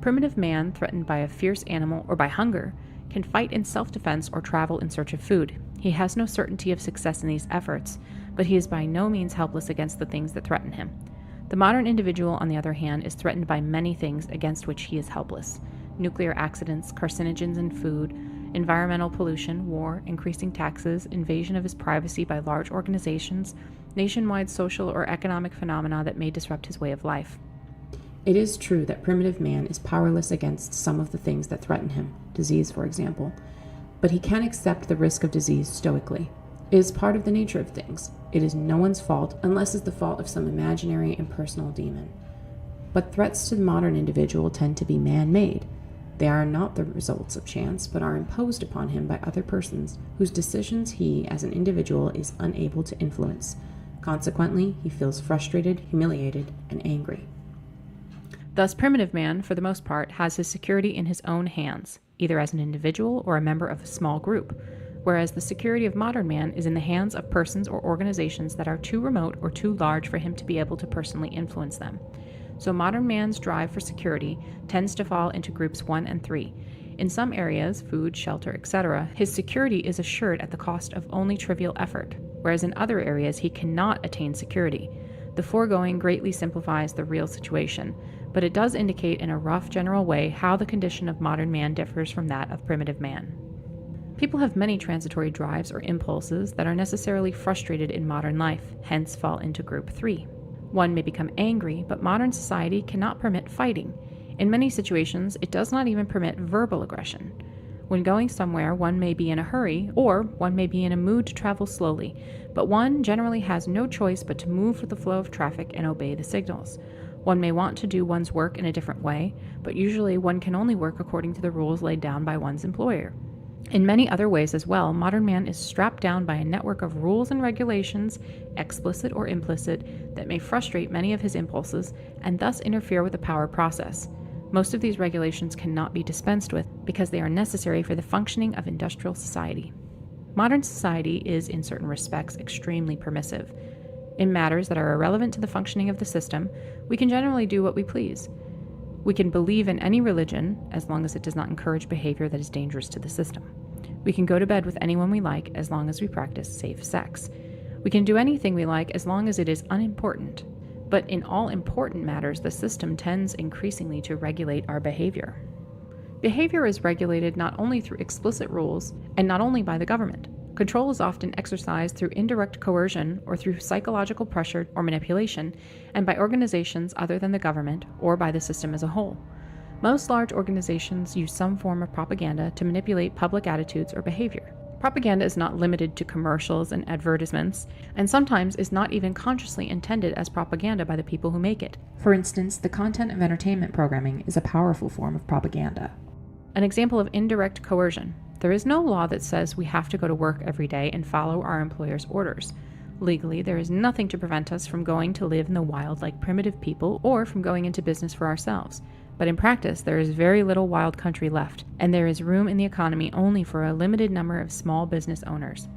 Primitive man, threatened by a fierce animal or by hunger, can fight in self-defense or travel in search of food. He has no certainty of success in these efforts, but he is by no means helpless against the things that threaten him. The modern individual, on the other hand, is threatened by many things against which he is helpless. Nuclear accidents, carcinogens in food, environmental pollution, war, increasing taxes, invasion of his privacy by large organizations, nationwide social or economic phenomena that may disrupt his way of life. It is true that primitive man is powerless against some of the things that threaten him, disease for example, but he can accept the risk of disease stoically. It is part of the nature of things. It is no one's fault unless it's the fault of some imaginary impersonal demon. But threats to the modern individual tend to be man-made. They are not the results of chance, but are imposed upon him by other persons whose decisions he, as an individual, is unable to influence. Consequently, he feels frustrated, humiliated, and angry. Thus, primitive man, for the most part, has his security in his own hands, either as an individual or a member of a small group, whereas the security of modern man is in the hands of persons or organizations that are too remote or too large for him to be able to personally influence them. So modern man's drive for security tends to fall into groups 1 and 3. In some areas, food, shelter, etc., his security is assured at the cost of only trivial effort, whereas in other areas he cannot attain security. The foregoing greatly simplifies the real situation, but it does indicate in a rough general way how the condition of modern man differs from that of primitive man. People have many transitory drives or impulses that are necessarily frustrated in modern life, hence fall into group 3. One may become angry, but modern society cannot permit fighting. In many situations, it does not even permit verbal aggression. When going somewhere, one may be in a hurry, or one may be in a mood to travel slowly, but one generally has no choice but to move with the flow of traffic and obey the signals. One may want to do one's work in a different way, but usually one can only work according to the rules laid down by one's employer. In many other ways as well, modern man is strapped down by a network of rules and regulations, explicit or implicit, that may frustrate many of his impulses and thus interfere with the power process. Most of these regulations cannot be dispensed with because they are necessary for the functioning of industrial society. Modern society is, in certain respects, extremely permissive. In matters that are irrelevant to the functioning of the system, we can generally do what we please. We can believe in any religion, as long as it does not encourage behavior that is dangerous to the system. We can go to bed with anyone we like, as long as we practice safe sex. We can do anything we like, as long as it is unimportant. But in all important matters, the system tends increasingly to regulate our behavior. Behavior is regulated not only through explicit rules, and not only by the government. Control is often exercised through indirect coercion or through psychological pressure or manipulation, and by organizations other than the government or by the system as a whole. Most large organizations use some form of propaganda to manipulate public attitudes or behavior. Propaganda is not limited to commercials and advertisements, and sometimes is not even consciously intended as propaganda by the people who make it. For instance, the content of entertainment programming is a powerful form of propaganda. An example of indirect coercion. There is no law that says we have to go to work every day and follow our employer's orders. Legally, there is nothing to prevent us from going to live in the wild like primitive people or from going into business for ourselves. But in practice, there is very little wild country left, and there is room in the economy only for a limited number of small business owners.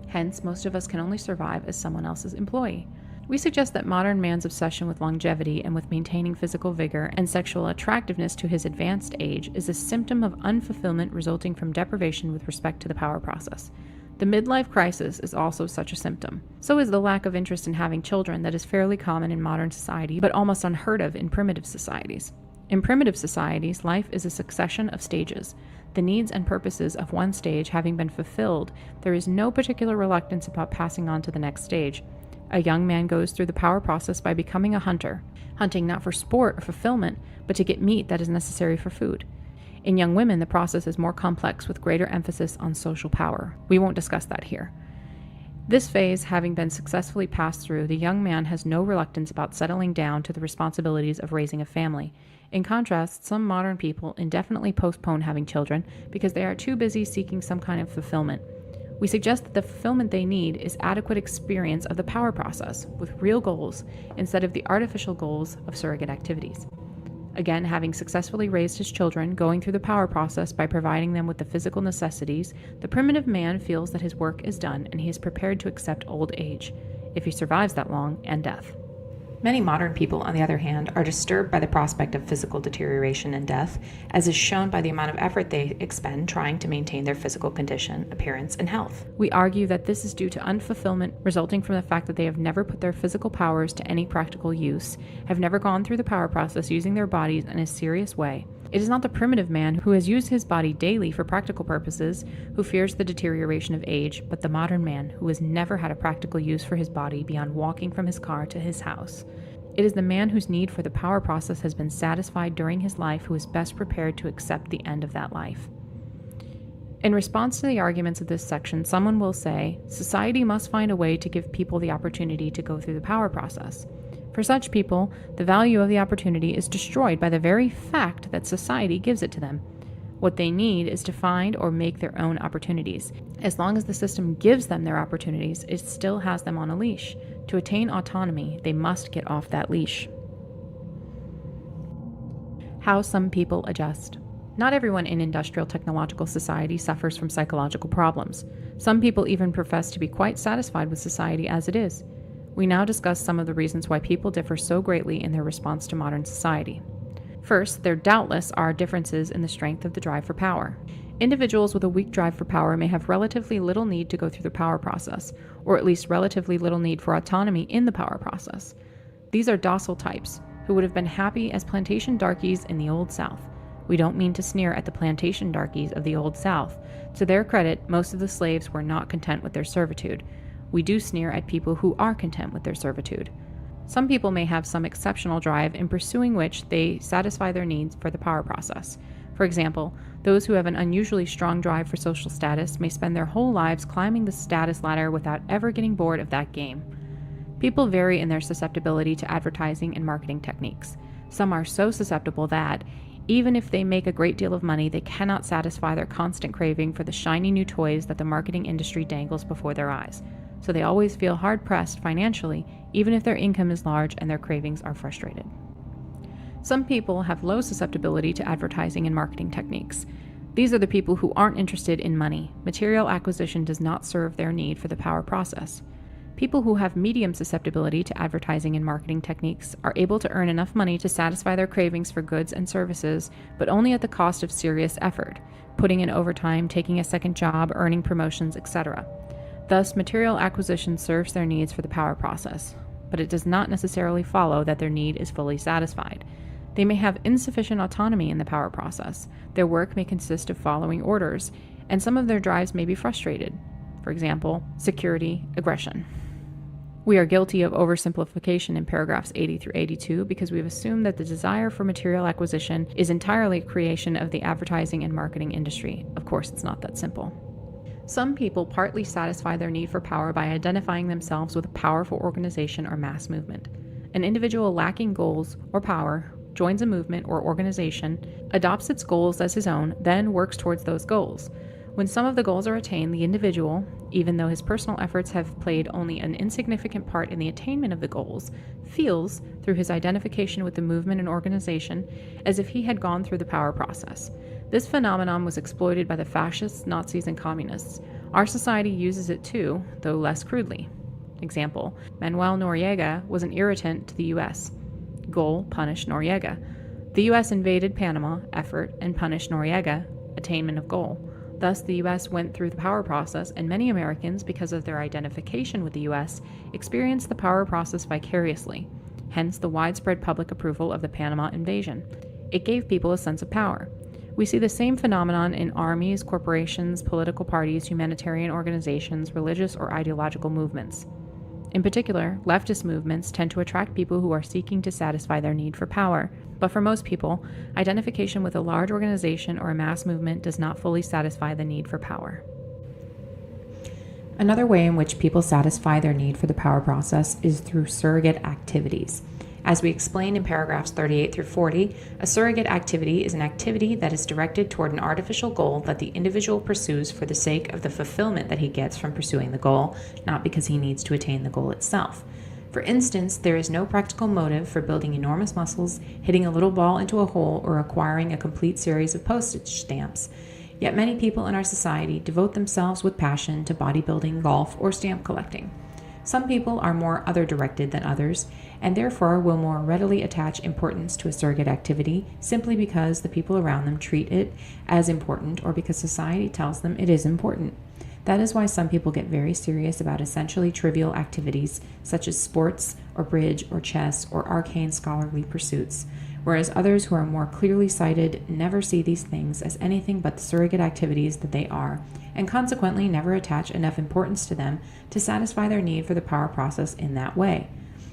Hence, most of us can only survive as someone else's employee. We suggest that modern man's obsession with longevity and with maintaining physical vigor and sexual attractiveness to his advanced age is a symptom of unfulfillment resulting from deprivation with respect to the power process. The midlife crisis is also such a symptom. So is the lack of interest in having children that is fairly common in modern society, but almost unheard of in primitive societies. In primitive societies, life is a succession of stages. The needs and purposes of one stage having been fulfilled, there is no particular reluctance about passing on to the next stage. A young man goes through the power process by becoming a hunter, hunting not for sport or fulfillment, but to get meat that is necessary for food. In young women, the process is more complex with greater emphasis on social power. We won't discuss that here. This phase having been successfully passed through, the young man has no reluctance about settling down to the responsibilities of raising a family. In contrast, some modern people indefinitely postpone having children because they are too busy seeking some kind of fulfillment. We suggest that the fulfillment they need is adequate experience of the power process with real goals instead of the artificial goals of surrogate activities. Again, having successfully raised his children, going through the power process by providing them with the physical necessities, the primitive man feels that his work is done and he is prepared to accept old age. if he survives that long, and death. Many modern people, on the other hand, are disturbed by the prospect of physical deterioration and death, as is shown by the amount of effort they expend trying to maintain their physical condition, appearance, and health. We argue that this is due to unfulfillment resulting from the fact that they have never put their physical powers to any practical use, have never gone through the power process using their bodies in a serious way. It is not the primitive man who has used his body daily for practical purposes who fears the deterioration of age, but the modern man who has never had a practical use for his body beyond walking from his car to his house. It is the man whose need for the power process has been satisfied during his life who is best prepared to accept the end of that life. In response to the arguments of this section, someone will say, society must find a way to give people the opportunity to go through the power process. For such people, the value of the opportunity is destroyed by the very fact that society gives it to them. What they need is to find or make their own opportunities. As long as the system gives them their opportunities, it still has them on a leash. To attain autonomy, they must get off that leash. How some people adjust. Not everyone in industrial technological society suffers from psychological problems. Some people even profess to be quite satisfied with society as it is. We now discuss some of the reasons why people differ so greatly in their response to modern society. First, there doubtless are differences in the strength of the drive for power. Individuals with a weak drive for power may have relatively little need to go through the power process, or at least relatively little need for autonomy in the power process. These are docile types, who would have been happy as plantation darkies in the Old South. We don't mean to sneer at the plantation darkies of the Old South. To their credit, most of the slaves were not content with their servitude. We do sneer at people who are content with their servitude. Some people may have some exceptional drive in pursuing which they satisfy their needs for the power process. For example, those who have an unusually strong drive for social status may spend their whole lives climbing the status ladder without ever getting bored of that game. People vary in their susceptibility to advertising and marketing techniques. Some are so susceptible that, even if they make a great deal of money, they cannot satisfy their constant craving for the shiny new toys that the marketing industry dangles before their eyes. So they always feel hard-pressed financially, even if their income is large and their cravings are frustrated. Some people have low susceptibility to advertising and marketing techniques. These are the people who aren't interested in money. Material acquisition does not serve their need for the power process. People who have medium susceptibility to advertising and marketing techniques are able to earn enough money to satisfy their cravings for goods and services, but only at the cost of serious effort, putting in overtime, taking a second job, earning promotions, etc. Thus, material acquisition serves their needs for the power process, but it does not necessarily follow that their need is fully satisfied. They may have insufficient autonomy in the power process. Their work may consist of following orders, and some of their drives may be frustrated. For example, security, aggression. We are guilty of oversimplification in paragraphs 80 through 82 because we've assumed that the desire for material acquisition is entirely a creation of the advertising and marketing industry. Of course, it's not that simple. Some people partly satisfy their need for power by identifying themselves with a powerful organization or mass movement. An individual lacking goals or power joins a movement or organization, adopts its goals as his own, then works towards those goals. When some of the goals are attained, the individual, even though his personal efforts have played only an insignificant part in the attainment of the goals, feels, through his identification with the movement and organization, as if he had gone through the power process. This phenomenon was exploited by the fascists, Nazis, and communists. Our society uses it too, though less crudely. Example, Manuel Noriega was an irritant to the U.S. Goal, punish Noriega. The U.S. invaded Panama, effort, and punished Noriega, attainment of goal. Thus, the U.S. went through the power process, and many Americans, because of their identification with the U.S., experienced the power process vicariously, hence the widespread public approval of the Panama invasion. It gave people a sense of power. We see the same phenomenon in armies, corporations, political parties, humanitarian organizations, religious or ideological movements. In particular, leftist movements tend to attract people who are seeking to satisfy their need for power, but for most people, identification with a large organization or a mass movement does not fully satisfy the need for power. Another way in which people satisfy their need for the power process is through surrogate activities. As we explained in paragraphs 38 through 40, a surrogate activity is an activity that is directed toward an artificial goal that the individual pursues for the sake of the fulfillment that he gets from pursuing the goal, not because he needs to attain the goal itself. For instance, there is no practical motive for building enormous muscles, hitting a little ball into a hole, or acquiring a complete series of postage stamps. Yet many people in our society devote themselves with passion to bodybuilding, golf, or stamp collecting. Some people are more other-directed than others, and therefore will more readily attach importance to a surrogate activity simply because the people around them treat it as important or because society tells them it is important. That is why some people get very serious about essentially trivial activities such as sports or bridge or chess or arcane scholarly pursuits, whereas others who are more clearly sighted never see these things as anything but the surrogate activities that they are, and consequently never attach enough importance to them to satisfy their need for the power process in that way.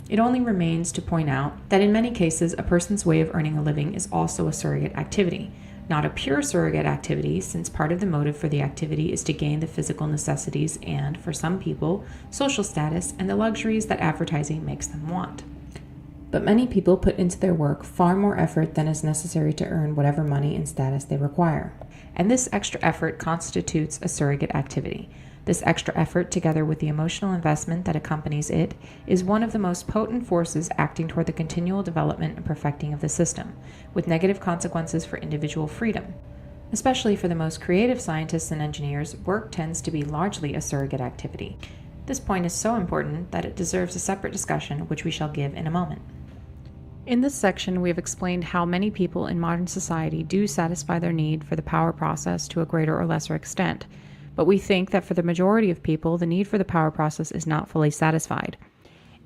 It only remains to point out that in many cases a person's way of earning a living is also a surrogate activity. Not a pure surrogate activity, since part of the motive for the activity is to gain the physical necessities and, for some people, social status and the luxuries that advertising makes them want. But many people put into their work far more effort than is necessary to earn whatever money and status they require. And this extra effort constitutes a surrogate activity. This extra effort, together with the emotional investment that accompanies it, is one of the most potent forces acting toward the continual development and perfecting of the system, with negative consequences for individual freedom. Especially for the most creative scientists and engineers, work tends to be largely a surrogate activity. This point is so important that it deserves a separate discussion, which we shall give in a moment. In this section, we have explained how many people in modern society do satisfy their need for the power process to a greater or lesser extent, but we think that for the majority of people, the need for the power process is not fully satisfied.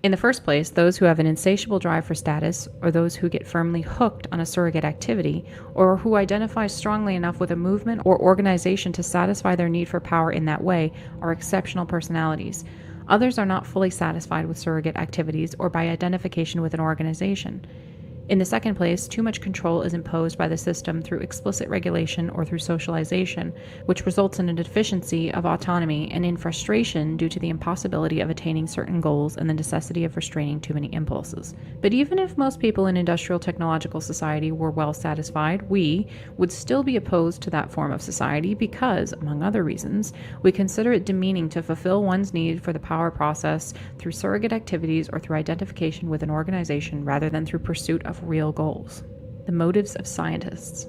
In the first place, those who have an insatiable drive for status, or those who get firmly hooked on a surrogate activity, or who identify strongly enough with a movement or organization to satisfy their need for power in that way, are exceptional personalities. Others are not fully satisfied with surrogate activities or by identification with an organization. In the second place, too much control is imposed by the system through explicit regulation or through socialization, which results in a deficiency of autonomy and in frustration due to the impossibility of attaining certain goals and the necessity of restraining too many impulses. But even if most people in industrial technological society were well satisfied, we would still be opposed to that form of society because, among other reasons, we consider it demeaning to fulfill one's need for the power process through surrogate activities or through identification with an organization rather than through pursuit of real goals. The motives of scientists.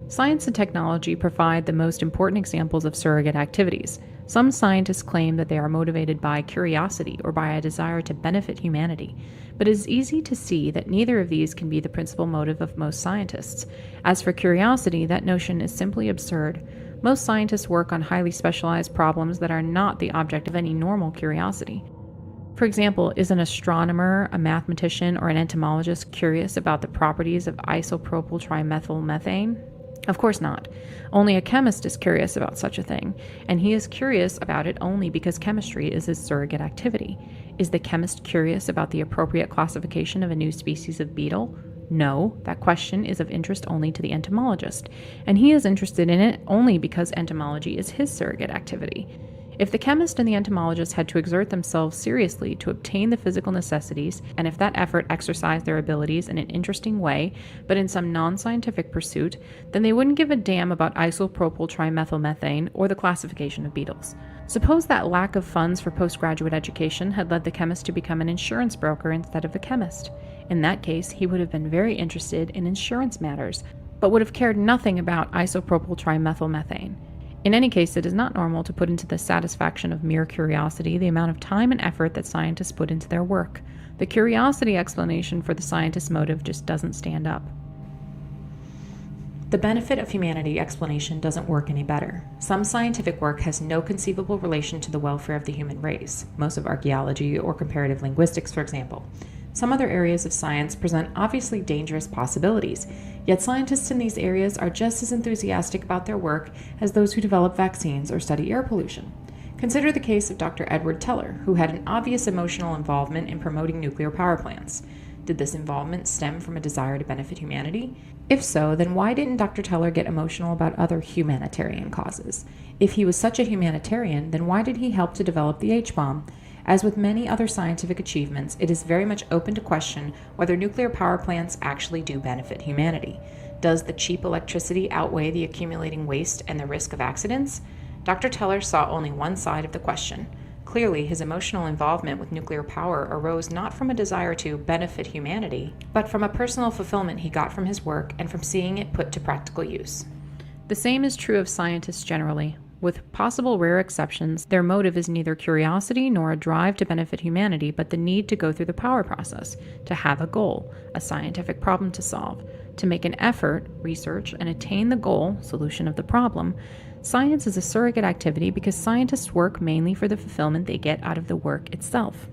Science and technology provide the most important examples of surrogate activities. Some scientists claim that they are motivated by curiosity or by a desire to benefit humanity, but it is easy to see that neither of these can be the principal motive of most scientists. As for curiosity, that notion is simply absurd. Most scientists work on highly specialized problems that are not the object of any normal curiosity. For example, is an astronomer, a mathematician, or an entomologist curious about the properties of isopropyl trimethylmethane? Of course not. Only a chemist is curious about such a thing, and he is curious about it only because chemistry is his surrogate activity. Is the chemist curious about the appropriate classification of a new species of beetle? No, that question is of interest only to the entomologist, and he is interested in it only because entomology is his surrogate activity. If the chemist and the entomologist had to exert themselves seriously to obtain the physical necessities, and if that effort exercised their abilities in an interesting way, but in some non-scientific pursuit, then they wouldn't give a damn about isopropyl trimethylmethane or the classification of beetles. Suppose that lack of funds for postgraduate education had led the chemist to become an insurance broker instead of a chemist. In that case, he would have been very interested in insurance matters, but would have cared nothing about isopropyl trimethylmethane. In any case, it is not normal to put into the satisfaction of mere curiosity the amount of time and effort that scientists put into their work. The curiosity explanation for the scientist's motive just doesn't stand up. The benefit of humanity explanation doesn't work any better. Some scientific work has no conceivable relation to the welfare of the human race, most of archaeology or comparative linguistics, for example. Some other areas of science present obviously dangerous possibilities, yet scientists in these areas are just as enthusiastic about their work as those who develop vaccines or study air pollution. Consider the case of Dr. Edward Teller, who had an obvious emotional involvement in promoting nuclear power plants. Did this involvement stem from a desire to benefit humanity? If so, then why didn't Dr. Teller get emotional about other humanitarian causes? If he was such a humanitarian, then why did he help to develop the H-bomb? As with many other scientific achievements, it is very much open to question whether nuclear power plants actually do benefit humanity. Does the cheap electricity outweigh the accumulating waste and the risk of accidents? Dr. Teller saw only one side of the question. Clearly, his emotional involvement with nuclear power arose not from a desire to benefit humanity, but from a personal fulfillment he got from his work and from seeing it put to practical use. The same is true of scientists generally. With possible rare exceptions, their motive is neither curiosity nor a drive to benefit humanity, but the need to go through the power process, to have a goal, a scientific problem to solve, to make an effort, research, and attain the goal, solution of the problem. Science is a surrogate activity because scientists work mainly for the fulfillment they get out of the work itself.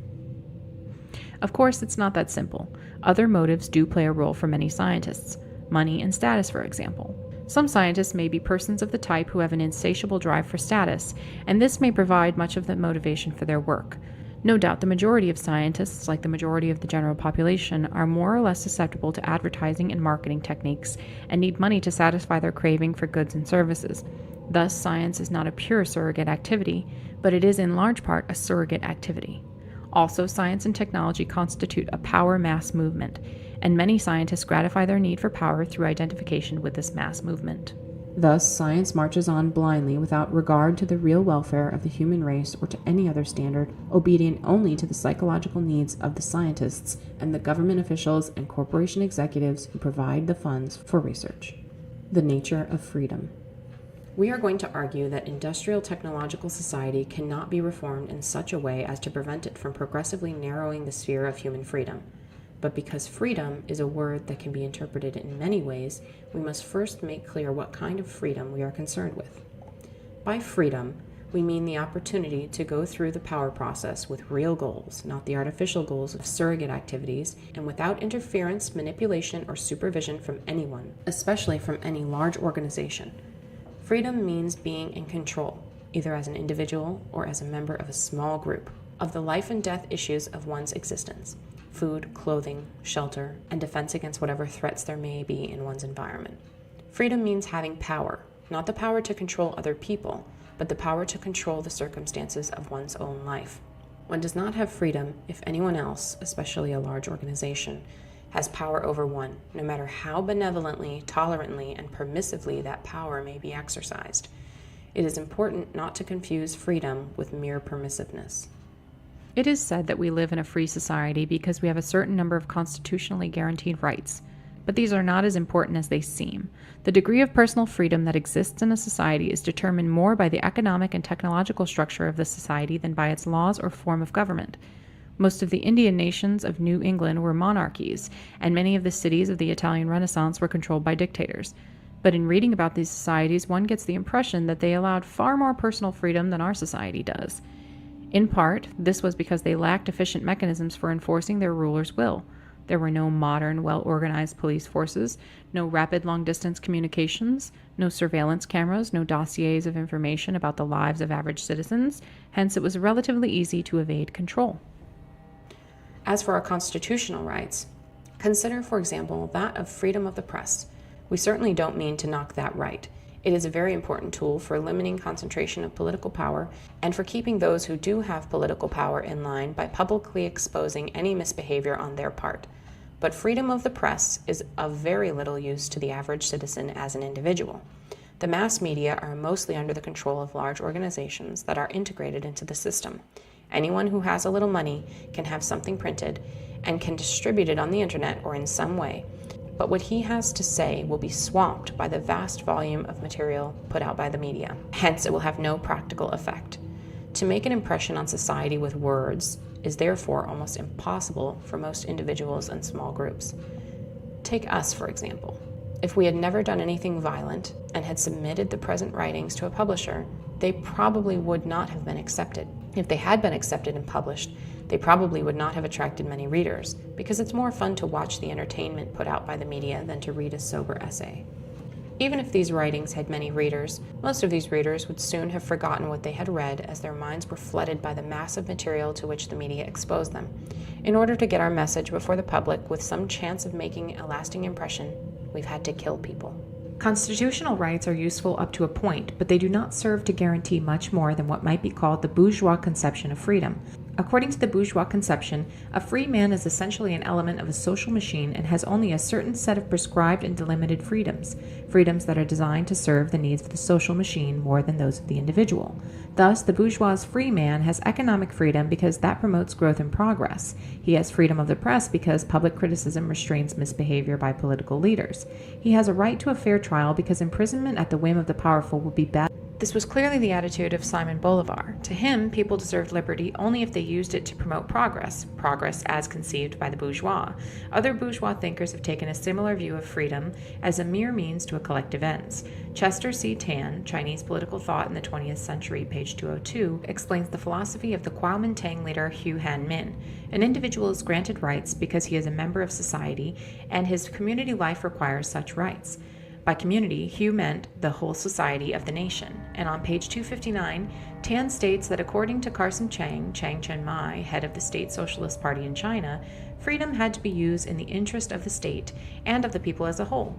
Of course, it's not that simple. Other motives do play a role for many scientists. Money and status, for example. Some scientists may be persons of the type who have an insatiable drive for status, and this may provide much of the motivation for their work. No doubt the majority of scientists, like the majority of the general population, are more or less susceptible to advertising and marketing techniques and need money to satisfy their craving for goods and services. Thus, science is not a pure surrogate activity, but it is in large part a surrogate activity. Also, science and technology constitute a power mass movement, and many scientists gratify their need for power through identification with this mass movement. Thus, science marches on blindly without regard to the real welfare of the human race or to any other standard, obedient only to the psychological needs of the scientists and the government officials and corporation executives who provide the funds for research. The nature of freedom. We are going to argue that industrial technological society cannot be reformed in such a way as to prevent it from progressively narrowing the sphere of human freedom. But because freedom is a word that can be interpreted in many ways, we must first make clear what kind of freedom we are concerned with. By freedom, we mean the opportunity to go through the power process with real goals, not the artificial goals of surrogate activities, and without interference, manipulation, or supervision from anyone, especially from any large organization. Freedom means being in control, either as an individual or as a member of a small group, of the life and death issues of one's existence. Food, clothing, shelter, and defense against whatever threats there may be in one's environment. Freedom means having power, not the power to control other people, but the power to control the circumstances of one's own life. One does not have freedom if anyone else, especially a large organization, has power over one, no matter how benevolently, tolerantly, and permissively that power may be exercised. It is important not to confuse freedom with mere permissiveness. It is said that we live in a free society because we have a certain number of constitutionally guaranteed rights, but these are not as important as they seem. The degree of personal freedom that exists in a society is determined more by the economic and technological structure of the society than by its laws or form of government. Most of the Indian nations of New England were monarchies, and many of the cities of the Italian Renaissance were controlled by dictators. But in reading about these societies, one gets the impression that they allowed far more personal freedom than our society does. In part, this was because they lacked efficient mechanisms for enforcing their rulers' will. There were no modern, well-organized police forces, no rapid long-distance communications, no surveillance cameras, no dossiers of information about the lives of average citizens. Hence, it was relatively easy to evade control. As for our constitutional rights, consider, for example, that of freedom of the press. We certainly don't mean to knock that right. It is a very important tool for limiting concentration of political power and for keeping those who do have political power in line by publicly exposing any misbehavior on their part. But freedom of the press is of very little use to the average citizen as an individual. The mass media are mostly under the control of large organizations that are integrated into the system. Anyone who has a little money can have something printed and can distribute it on the internet or in some way. But what he has to say will be swamped by the vast volume of material put out by the media. Hence, it will have no practical effect. To make an impression on society with words is therefore almost impossible for most individuals and small groups. Take us, for example. If we had never done anything violent and had submitted the present writings to a publisher, they probably would not have been accepted. If they had been accepted and published, they probably would not have attracted many readers, because it's more fun to watch the entertainment put out by the media than to read a sober essay. Even if these writings had many readers, most of these readers would soon have forgotten what they had read as their minds were flooded by the mass of material to which the media exposed them. In order to get our message before the public with some chance of making a lasting impression, we've had to kill people. Constitutional rights are useful up to a point, but they do not serve to guarantee much more than what might be called the bourgeois conception of freedom. According to the bourgeois conception, a free man is essentially an element of a social machine and has only a certain set of prescribed and delimited freedoms that are designed to serve the needs of the social machine more than those of the individual. Thus, the bourgeois free man has economic freedom because that promotes growth and progress. He has freedom of the press because public criticism restrains misbehavior by political leaders. He has a right to a fair trial because imprisonment at the whim of the powerful will be bad. This was clearly the attitude of Simon Bolivar. To him, people deserved liberty only if they used it to promote progress as conceived by the bourgeois. Other bourgeois thinkers have taken a similar view of freedom as a mere means to a collective ends. Chester C. Tan, Chinese Political Thought in the 20th Century, page 202, explains the philosophy of the Kuomintang leader Hu Han-min. An individual is granted rights because he is a member of society, and his community life requires such rights. By community, Hu meant the whole society of the nation. And on page 259, Tan states that according to Carson Chang Chen-mai, head of the State Socialist Party in China, freedom had to be used in the interest of the state and of the people as a whole.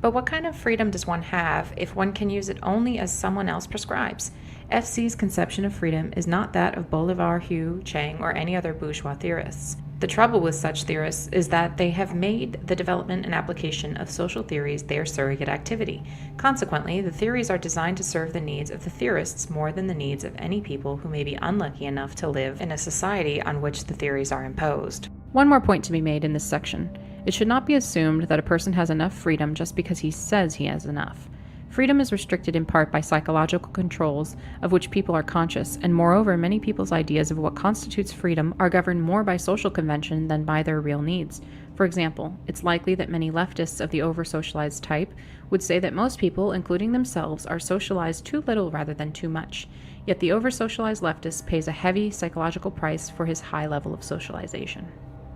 But what kind of freedom does one have if one can use it only as someone else prescribes? FC's conception of freedom is not that of Bolivar, Hu, Chang, or any other bourgeois theorists. The trouble with such theorists is that they have made the development and application of social theories their surrogate activity. Consequently, the theories are designed to serve the needs of the theorists more than the needs of any people who may be unlucky enough to live in a society on which the theories are imposed. One more point to be made in this section. It should not be assumed that a person has enough freedom just because he says he has enough. Freedom is restricted in part by psychological controls of which people are conscious, and moreover, many people's ideas of what constitutes freedom are governed more by social convention than by their real needs. For example, it's likely that many leftists of the over-socialized type would say that most people, including themselves, are socialized too little rather than too much. Yet the over-socialized leftist pays a heavy psychological price for his high level of socialization.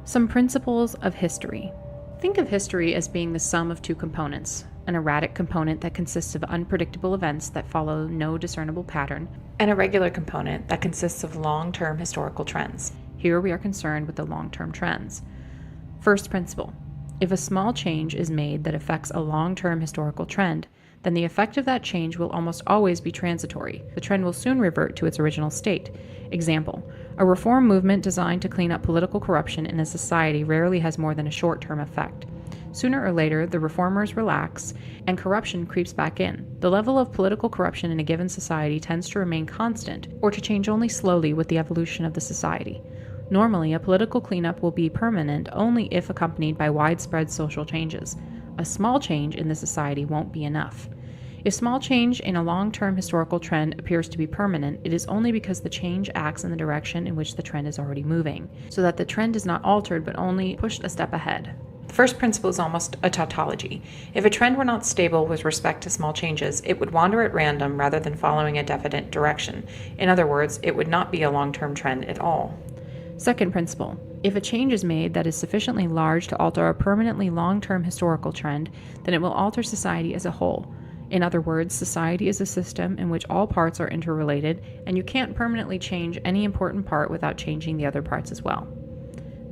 Some principles of history. Think of history as being the sum of two components: an erratic component that consists of unpredictable events that follow no discernible pattern, and a regular component that consists of long-term historical trends. Here we are concerned with the long-term trends. First principle: if a small change is made that affects a long-term historical trend, then the effect of that change will almost always be transitory. The trend will soon revert to its original state. Example: a reform movement designed to clean up political corruption in a society rarely has more than a short-term effect. Sooner or later, the reformers relax, and corruption creeps back in. The level of political corruption in a given society tends to remain constant, or to change only slowly with the evolution of the society. Normally, a political cleanup will be permanent only if accompanied by widespread social changes. A small change in the society won't be enough. If small change in a long-term historical trend appears to be permanent, it is only because the change acts in the direction in which the trend is already moving, so that the trend is not altered but only pushed a step ahead. The first principle is almost a tautology. If a trend were not stable with respect to small changes, it would wander at random rather than following a definite direction. In other words, it would not be a long-term trend at all. Second principle: if a change is made that is sufficiently large to alter a permanently long-term historical trend, then it will alter society as a whole. In other words, society is a system in which all parts are interrelated, and you can't permanently change any important part without changing the other parts as well.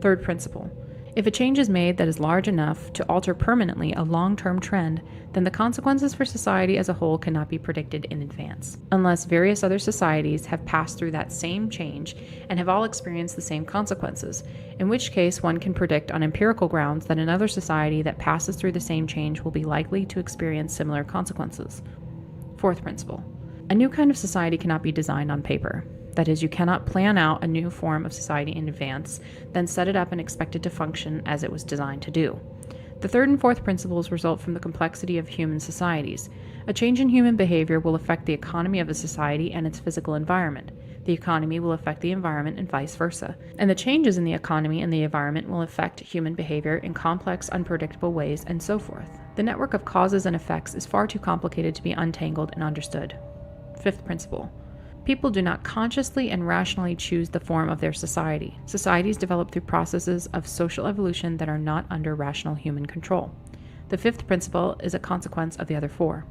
Third principle: if a change is made that is large enough to alter permanently a long-term trend, then the consequences for society as a whole cannot be predicted in advance, unless various other societies have passed through that same change and have all experienced the same consequences, in which case one can predict on empirical grounds that another society that passes through the same change will be likely to experience similar consequences. Fourth principle: a new kind of society cannot be designed on paper. That is, you cannot plan out a new form of society in advance, then set it up and expect it to function as it was designed to do. The third and fourth principles result from the complexity of human societies. A change in human behavior will affect the economy of a society and its physical environment. The economy will affect the environment and vice versa. And the changes in the economy and the environment will affect human behavior in complex, unpredictable ways, and so forth. The network of causes and effects is far too complicated to be untangled and understood. Fifth principle: people do not consciously and rationally choose the form of their society. Societies develop through processes of social evolution that are not under rational human control. The fifth principle is a consequence of the other four.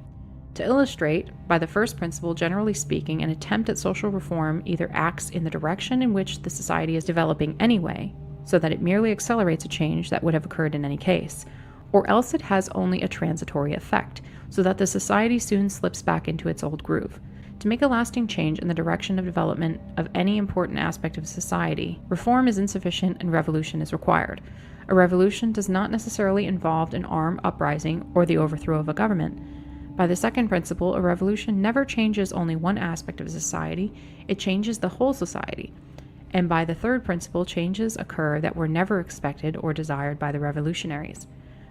To illustrate, by the first principle, generally speaking, an attempt at social reform either acts in the direction in which the society is developing anyway, so that it merely accelerates a change that would have occurred in any case, or else it has only a transitory effect, so that the society soon slips back into its old groove. To make a lasting change in the direction of development of any important aspect of society, reform is insufficient and revolution is required. A revolution does not necessarily involve an armed uprising or the overthrow of a government. By the second principle, a revolution never changes only one aspect of society, it changes the whole society. And by the third principle, changes occur that were never expected or desired by the revolutionaries.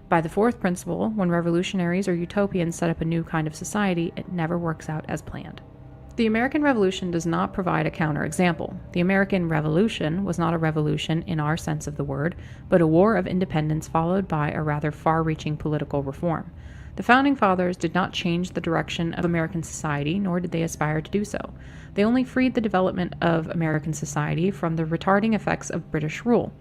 By the fourth principle, when revolutionaries or utopians set up a new kind of society, it never works out as planned. The American Revolution does not provide a counterexample. The American Revolution was not a revolution in our sense of the word, but a war of independence followed by a rather far-reaching political reform. The Founding Fathers did not change the direction of American society, nor did they aspire to do so. They only freed the development of American society from the retarding effects of British rule.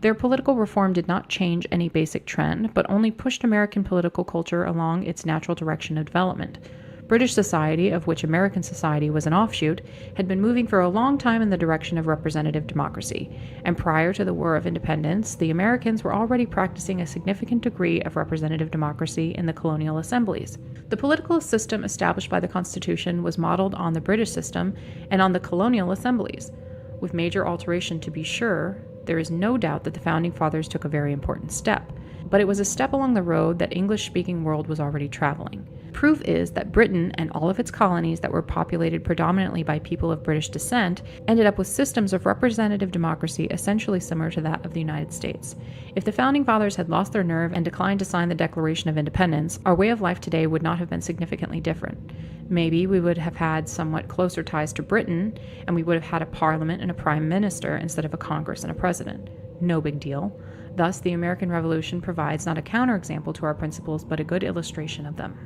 Their political reform did not change any basic trend, but only pushed American political culture along its natural direction of development. British society, of which American society was an offshoot, had been moving for a long time in the direction of representative democracy, and prior to the War of Independence, the Americans were already practicing a significant degree of representative democracy in the colonial assemblies. The political system established by the Constitution was modeled on the British system and on the colonial assemblies. With major alteration, to be sure, there is no doubt that the Founding Fathers took a very important step, but it was a step along the road that English-speaking world was already traveling. Proof is that Britain and all of its colonies that were populated predominantly by people of British descent ended up with systems of representative democracy essentially similar to that of the United States. If the Founding Fathers had lost their nerve and declined to sign the Declaration of Independence, our way of life today would not have been significantly different. Maybe we would have had somewhat closer ties to Britain, and we would have had a parliament and a prime minister instead of a Congress and a president. No big deal. Thus, the American Revolution provides not a counterexample to our principles, but a good illustration of them.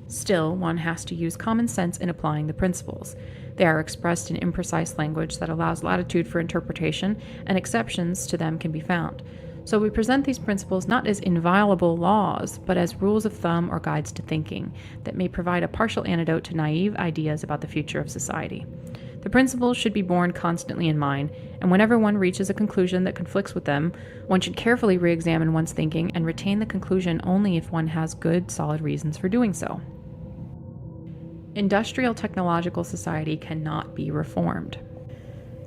Still, one has to use common sense in applying the principles. They are expressed in imprecise language that allows latitude for interpretation, and exceptions to them can be found. So we present these principles not as inviolable laws, but as rules of thumb or guides to thinking that may provide a partial antidote to naive ideas about the future of society. The principles should be borne constantly in mind, and whenever one reaches a conclusion that conflicts with them, one should carefully re-examine one's thinking and retain the conclusion only if one has good, solid reasons for doing so. Industrial technological society cannot be reformed.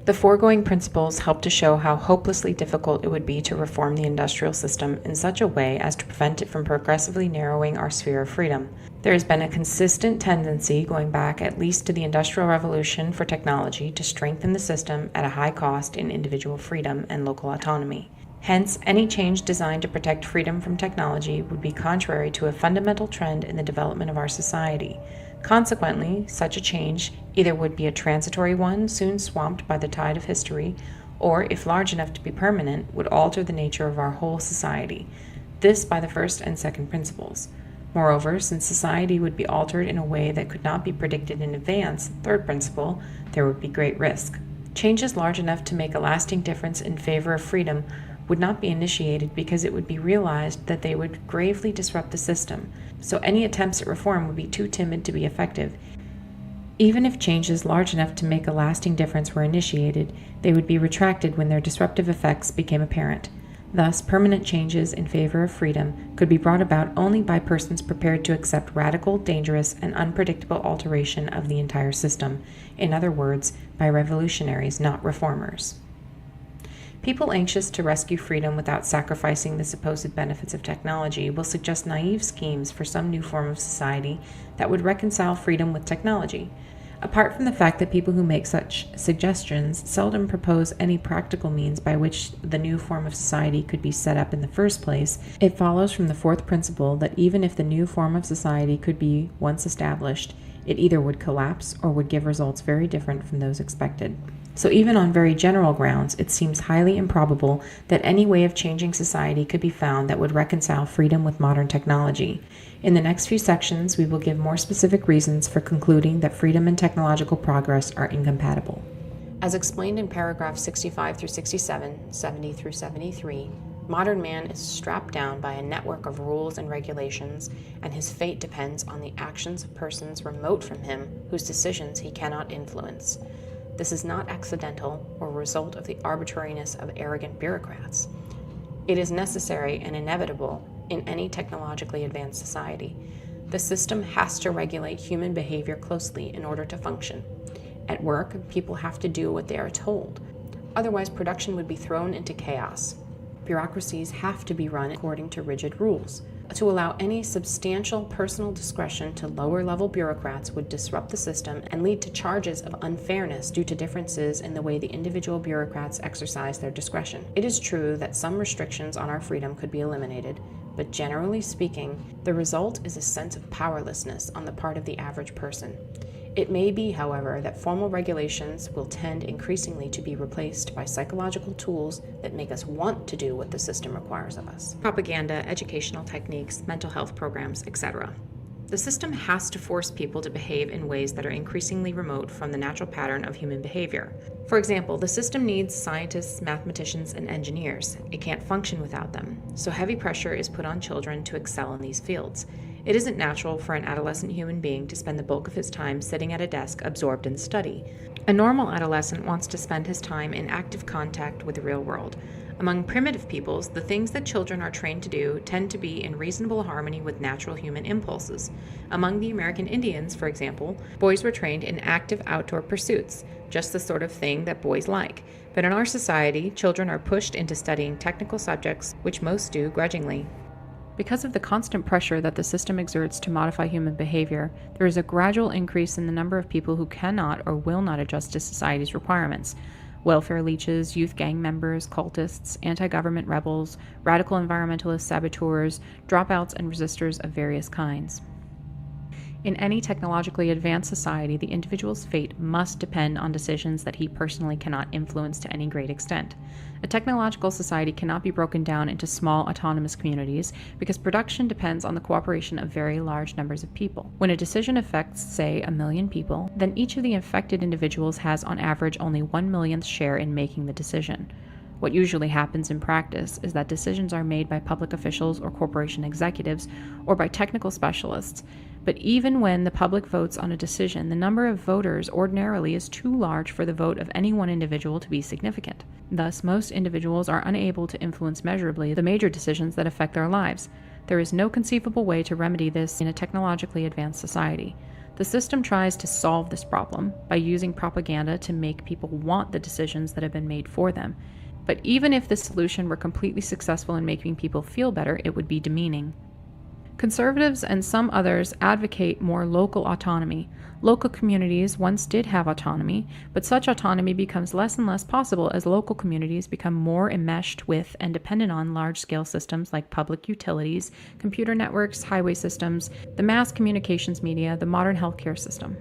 The foregoing principles help to show how hopelessly difficult it would be to reform the industrial system in such a way as to prevent it from progressively narrowing our sphere of freedom. There has been a consistent tendency, going back at least to the Industrial Revolution, for technology to strengthen the system at a high cost in individual freedom and local autonomy. Hence, any change designed to protect freedom from technology would be contrary to a fundamental trend in the development of our society. Consequently, such a change either would be a transitory one, soon swamped by the tide of history, or, if large enough to be permanent, would alter the nature of our whole society. This by the first and second principles. Moreover, since society would be altered in a way that could not be predicted in advance, third principle, there would be great risk. Changes large enough to make a lasting difference in favor of freedom would not be initiated because it would be realized that they would gravely disrupt the system, so any attempts at reform would be too timid to be effective. Even if changes large enough to make a lasting difference were initiated, they would be retracted when their disruptive effects became apparent. Thus, permanent changes in favor of freedom could be brought about only by persons prepared to accept radical, dangerous, and unpredictable alteration of the entire system. In other words, by revolutionaries, not reformers. People anxious to rescue freedom without sacrificing the supposed benefits of technology will suggest naive schemes for some new form of society that would reconcile freedom with technology. Apart from the fact that people who make such suggestions seldom propose any practical means by which the new form of society could be set up in the first place, it follows from the fourth principle that even if the new form of society could be once established, it either would collapse or would give results very different from those expected. So even on very general grounds, it seems highly improbable that any way of changing society could be found that would reconcile freedom with modern technology. In the next few sections, we will give more specific reasons for concluding that freedom and technological progress are incompatible. As explained in paragraphs 65 through 67, 70 through 73, modern man is strapped down by a network of rules and regulations, and his fate depends on the actions of persons remote from him whose decisions he cannot influence. This is not accidental or a result of the arbitrariness of arrogant bureaucrats. It is necessary and inevitable in any technologically advanced society. The system has to regulate human behavior closely in order to function. At work, people have to do what they are told. Otherwise, production would be thrown into chaos. Bureaucracies have to be run according to rigid rules. To allow any substantial personal discretion to lower-level bureaucrats would disrupt the system and lead to charges of unfairness due to differences in the way the individual bureaucrats exercise their discretion. It is true that some restrictions on our freedom could be eliminated, but generally speaking, the result is a sense of powerlessness on the part of the average person. It may be, however, that formal regulations will tend increasingly to be replaced by psychological tools that make us want to do what the system requires of us. Propaganda, educational techniques, mental health programs, etc. The system has to force people to behave in ways that are increasingly remote from the natural pattern of human behavior. For example, the system needs scientists, mathematicians, and engineers. It can't function without them, so heavy pressure is put on children to excel in these fields. It isn't natural for an adolescent human being to spend the bulk of his time sitting at a desk absorbed in study. A normal adolescent wants to spend his time in active contact with the real world. Among primitive peoples, the things that children are trained to do tend to be in reasonable harmony with natural human impulses. Among the American Indians, for example, boys were trained in active outdoor pursuits, just the sort of thing that boys like. But in our society, children are pushed into studying technical subjects, which most do grudgingly. Because of the constant pressure that the system exerts to modify human behavior, there is a gradual increase in the number of people who cannot or will not adjust to society's requirements. Welfare leeches, youth gang members, cultists, anti-government rebels, radical environmentalist saboteurs, dropouts, and resistors of various kinds. In any technologically advanced society, the individual's fate must depend on decisions that he personally cannot influence to any great extent. A technological society cannot be broken down into small autonomous communities because production depends on the cooperation of very large numbers of people. When a decision affects, say, 1 million people, then each of the affected individuals has on average only 1/millionth share in making the decision. What usually happens in practice is that decisions are made by public officials or corporation executives or by technical specialists. But even when the public votes on a decision, the number of voters ordinarily is too large for the vote of any one individual to be significant. Thus, most individuals are unable to influence measurably the major decisions that affect their lives. There is no conceivable way to remedy this in a technologically advanced society. The system tries to solve this problem by using propaganda to make people want the decisions that have been made for them. But even if this solution were completely successful in making people feel better, it would be demeaning. Conservatives and some others advocate more local autonomy. Local communities once did have autonomy, but such autonomy becomes less and less possible as local communities become more enmeshed with and dependent on large-scale systems like public utilities, computer networks, highway systems, the mass communications media, the modern healthcare system.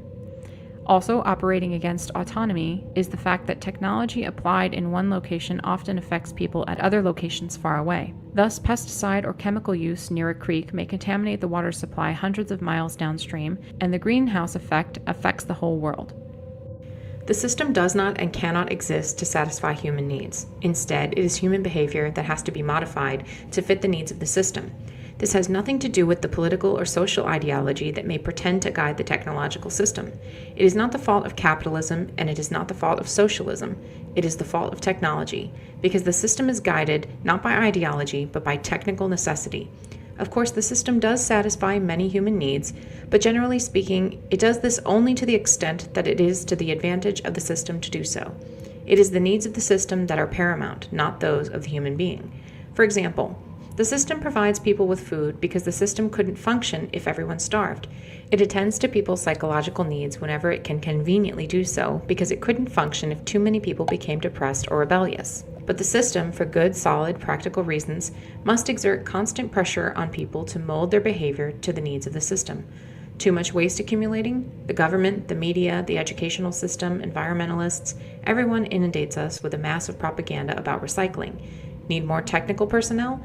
Also operating against autonomy is the fact that technology applied in one location often affects people at other locations far away. Thus, pesticide or chemical use near a creek may contaminate the water supply hundreds of miles downstream, and the greenhouse effect affects the whole world. The system does not and cannot exist to satisfy human needs. Instead, it is human behavior that has to be modified to fit the needs of the system. This has nothing to do with the political or social ideology that may pretend to guide the technological system. It is not the fault of capitalism, and it is not the fault of socialism. It is the fault of technology, because the system is guided not by ideology, but by technical necessity. Of course, the system does satisfy many human needs, but generally speaking, it does this only to the extent that it is to the advantage of the system to do so. It is the needs of the system that are paramount, not those of the human being. For example, the system provides people with food because the system couldn't function if everyone starved. It attends to people's psychological needs whenever it can conveniently do so because it couldn't function if too many people became depressed or rebellious. But the system, for good, solid, practical reasons, must exert constant pressure on people to mold their behavior to the needs of the system. Too much waste accumulating? The government, the media, the educational system, environmentalists, everyone inundates us with a mass of propaganda about recycling. Need more technical personnel?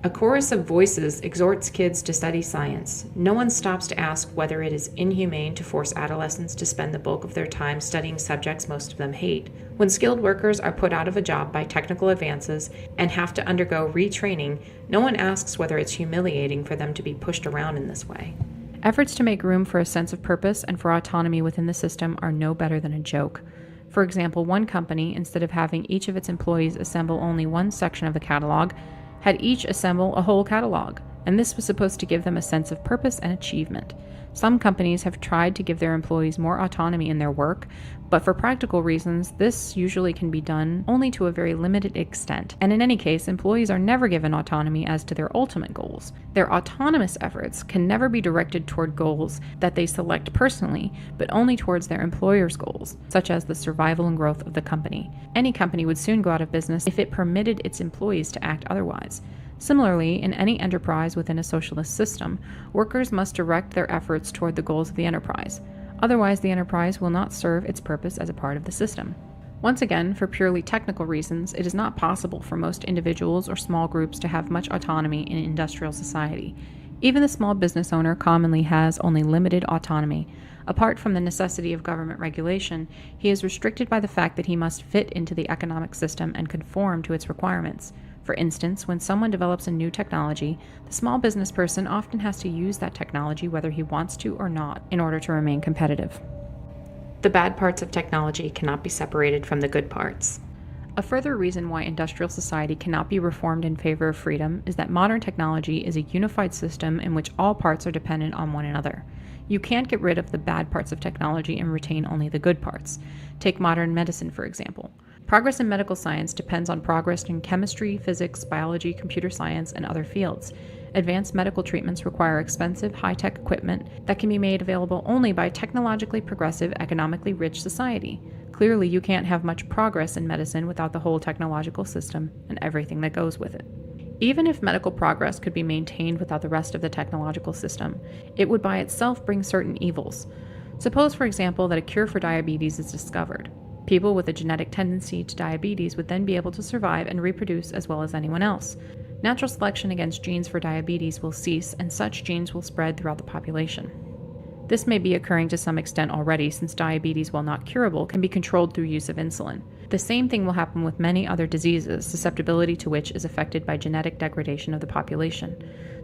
A chorus of voices exhorts kids to study science. No one stops to ask whether it is inhumane to force adolescents to spend the bulk of their time studying subjects most of them hate. When skilled workers are put out of a job by technical advances and have to undergo retraining, no one asks whether it's humiliating for them to be pushed around in this way. Efforts to make room for a sense of purpose and for autonomy within the system are no better than a joke. For example, one company, instead of having each of its employees assemble only one section of the catalog, had each assemble a whole catalog, and this was supposed to give them a sense of purpose and achievement. Some companies have tried to give their employees more autonomy in their work, but for practical reasons, this usually can be done only to a very limited extent, and in any case, employees are never given autonomy as to their ultimate goals. Their autonomous efforts can never be directed toward goals that they select personally, but only towards their employer's goals, such as the survival and growth of the company. Any company would soon go out of business if it permitted its employees to act otherwise. Similarly, in any enterprise within a socialist system, workers must direct their efforts toward the goals of the enterprise. Otherwise, the enterprise will not serve its purpose as a part of the system. Once again, for purely technical reasons, it is not possible for most individuals or small groups to have much autonomy in industrial society. Even the small business owner commonly has only limited autonomy. Apart from the necessity of government regulation, he is restricted by the fact that he must fit into the economic system and conform to its requirements. For instance, when someone develops a new technology, the small business person often has to use that technology whether he wants to or not in order to remain competitive. The bad parts of technology cannot be separated from the good parts. A further reason why industrial society cannot be reformed in favor of freedom is that modern technology is a unified system in which all parts are dependent on one another. You can't get rid of the bad parts of technology and retain only the good parts. Take modern medicine, for example. Progress in medical science depends on progress in chemistry, physics, biology, computer science, and other fields. Advanced medical treatments require expensive, high-tech equipment that can be made available only by a technologically progressive, economically rich society. Clearly, you can't have much progress in medicine without the whole technological system and everything that goes with it. Even if medical progress could be maintained without the rest of the technological system, it would by itself bring certain evils. Suppose, for example, that a cure for diabetes is discovered. People with a genetic tendency to diabetes would then be able to survive and reproduce as well as anyone else. Natural selection against genes for diabetes will cease, and such genes will spread throughout the population. This may be occurring to some extent already, since diabetes, while not curable, can be controlled through use of insulin. The same thing will happen with many other diseases, susceptibility to which is affected by genetic degradation of the population.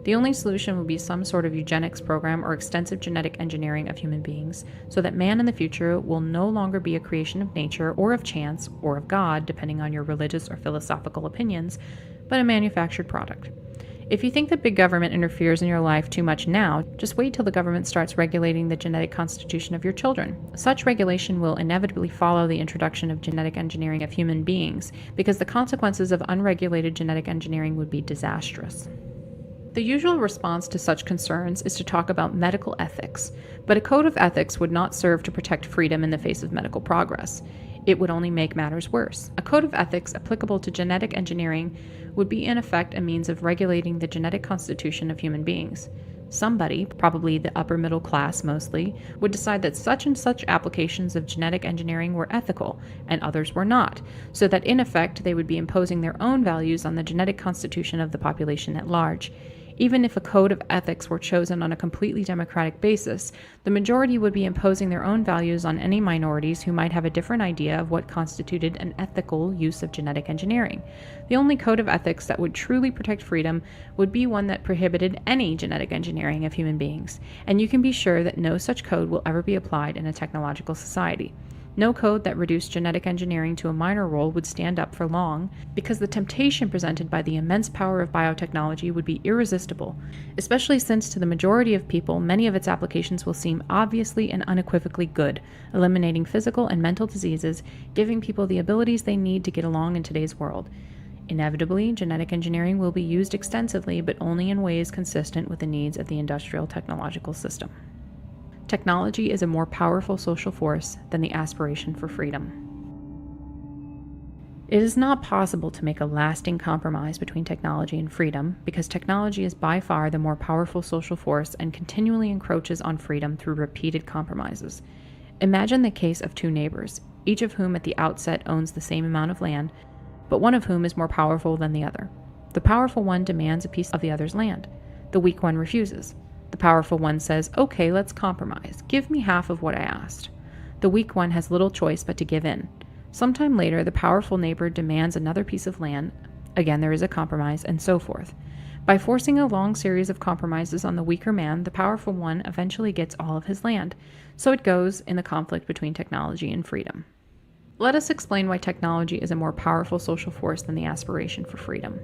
The only solution will be some sort of eugenics program or extensive genetic engineering of human beings, so that man in the future will no longer be a creation of nature or of chance or of God, depending on your religious or philosophical opinions, but a manufactured product. If you think that big government interferes in your life too much now, just wait till the government starts regulating the genetic constitution of your children. Such regulation will inevitably follow the introduction of genetic engineering of human beings, because the consequences of unregulated genetic engineering would be disastrous. The usual response to such concerns is to talk about medical ethics, but a code of ethics would not serve to protect freedom in the face of medical progress. It would only make matters worse. A code of ethics applicable to genetic engineering would be in effect a means of regulating the genetic constitution of human beings. Somebody, probably the upper middle class mostly, would decide that such and such applications of genetic engineering were ethical, and others were not, so that in effect they would be imposing their own values on the genetic constitution of the population at large. Even if a code of ethics were chosen on a completely democratic basis, the majority would be imposing their own values on any minorities who might have a different idea of what constituted an ethical use of genetic engineering. The only code of ethics that would truly protect freedom would be one that prohibited any genetic engineering of human beings, and you can be sure that no such code will ever be applied in a technological society. No code that reduced genetic engineering to a minor role would stand up for long, because the temptation presented by the immense power of biotechnology would be irresistible, especially since to the majority of people many of its applications will seem obviously and unequivocally good, eliminating physical and mental diseases, giving people the abilities they need to get along in today's world. Inevitably, genetic engineering will be used extensively, but only in ways consistent with the needs of the industrial technological system. Technology is a more powerful social force than the aspiration for freedom. It is not possible to make a lasting compromise between technology and freedom, because technology is by far the more powerful social force and continually encroaches on freedom through repeated compromises. Imagine the case of two neighbors, each of whom at the outset owns the same amount of land, but one of whom is more powerful than the other. The powerful one demands a piece of the other's land. The weak one refuses. The powerful one says, "Okay, let's compromise. Give me half of what I asked." The weak one has little choice but to give in. Sometime later, the powerful neighbor demands another piece of land. Again, there is a compromise, and so forth. By forcing a long series of compromises on the weaker man, the powerful one eventually gets all of his land. So it goes in the conflict between technology and freedom. Let us explain why technology is a more powerful social force than the aspiration for freedom.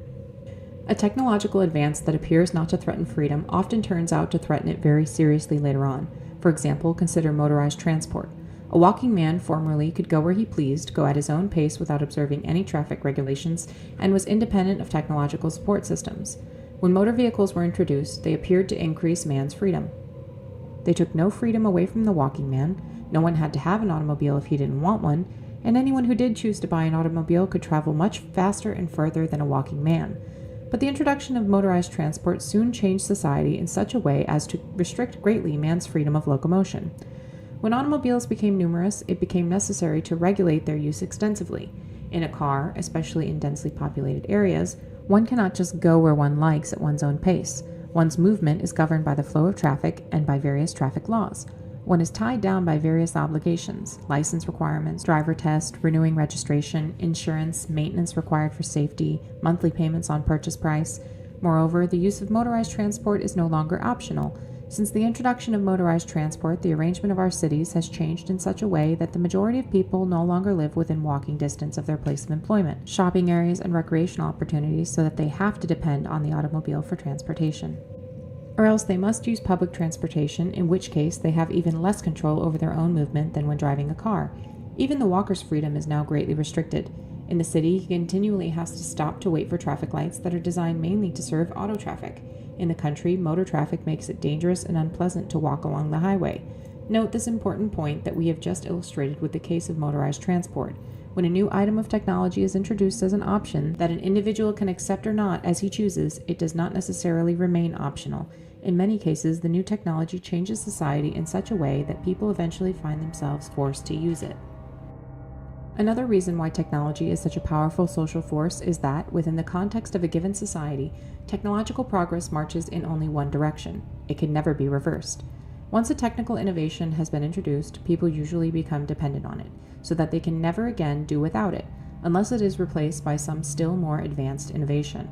A technological advance that appears not to threaten freedom often turns out to threaten it very seriously later on. For example, consider motorized transport. A walking man formerly could go where he pleased, go at his own pace without observing any traffic regulations, and was independent of technological support systems. When motor vehicles were introduced, they appeared to increase man's freedom. They took no freedom away from the walking man. No one had to have an automobile if he didn't want one, and anyone who did choose to buy an automobile could travel much faster and further than a walking man. But the introduction of motorized transport soon changed society in such a way as to restrict greatly man's freedom of locomotion. When automobiles became numerous, it became necessary to regulate their use extensively. In a car, especially in densely populated areas, one cannot just go where one likes at one's own pace. One's movement is governed by the flow of traffic and by various traffic laws. One is tied down by various obligations, license requirements, driver test, renewing registration, insurance, maintenance required for safety, monthly payments on purchase price. Moreover, the use of motorized transport is no longer optional. Since the introduction of motorized transport, the arrangement of our cities has changed in such a way that the majority of people no longer live within walking distance of their place of employment, shopping areas, and recreational opportunities, so that they have to depend on the automobile for transportation. Or else they must use public transportation, in which case they have even less control over their own movement than when driving a car. Even the walker's freedom is now greatly restricted. In the city, he continually has to stop to wait for traffic lights that are designed mainly to serve auto traffic. In the country, motor traffic makes it dangerous and unpleasant to walk along the highway. Note this important point that we have just illustrated with the case of motorized transport. When a new item of technology is introduced as an option that an individual can accept or not as he chooses, it does not necessarily remain optional. In many cases, the new technology changes society in such a way that people eventually find themselves forced to use it. Another reason why technology is such a powerful social force is that, within the context of a given society, technological progress marches in only one direction. It can never be reversed. Once a technical innovation has been introduced, people usually become dependent on it, so that they can never again do without it, unless it is replaced by some still more advanced innovation.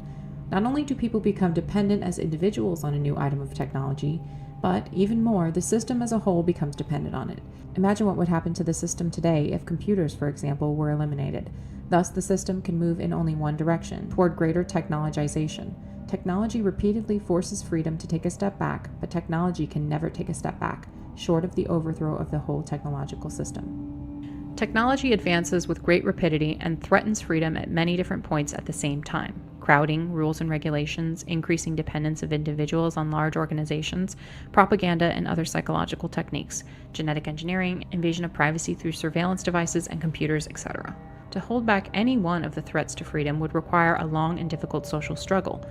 Not only do people become dependent as individuals on a new item of technology, but, even more, the system as a whole becomes dependent on it. Imagine what would happen to the system today if computers, for example, were eliminated. Thus, the system can move in only one direction, toward greater technologization. Technology repeatedly forces freedom to take a step back, but technology can never take a step back, short of the overthrow of the whole technological system. Technology advances with great rapidity and threatens freedom at many different points at the same time. Crowding, rules and regulations, increasing dependence of individuals on large organizations, propaganda and other psychological techniques, genetic engineering, invasion of privacy through surveillance devices and computers, etc. To hold back any one of the threats to freedom would require a long and difficult social struggle.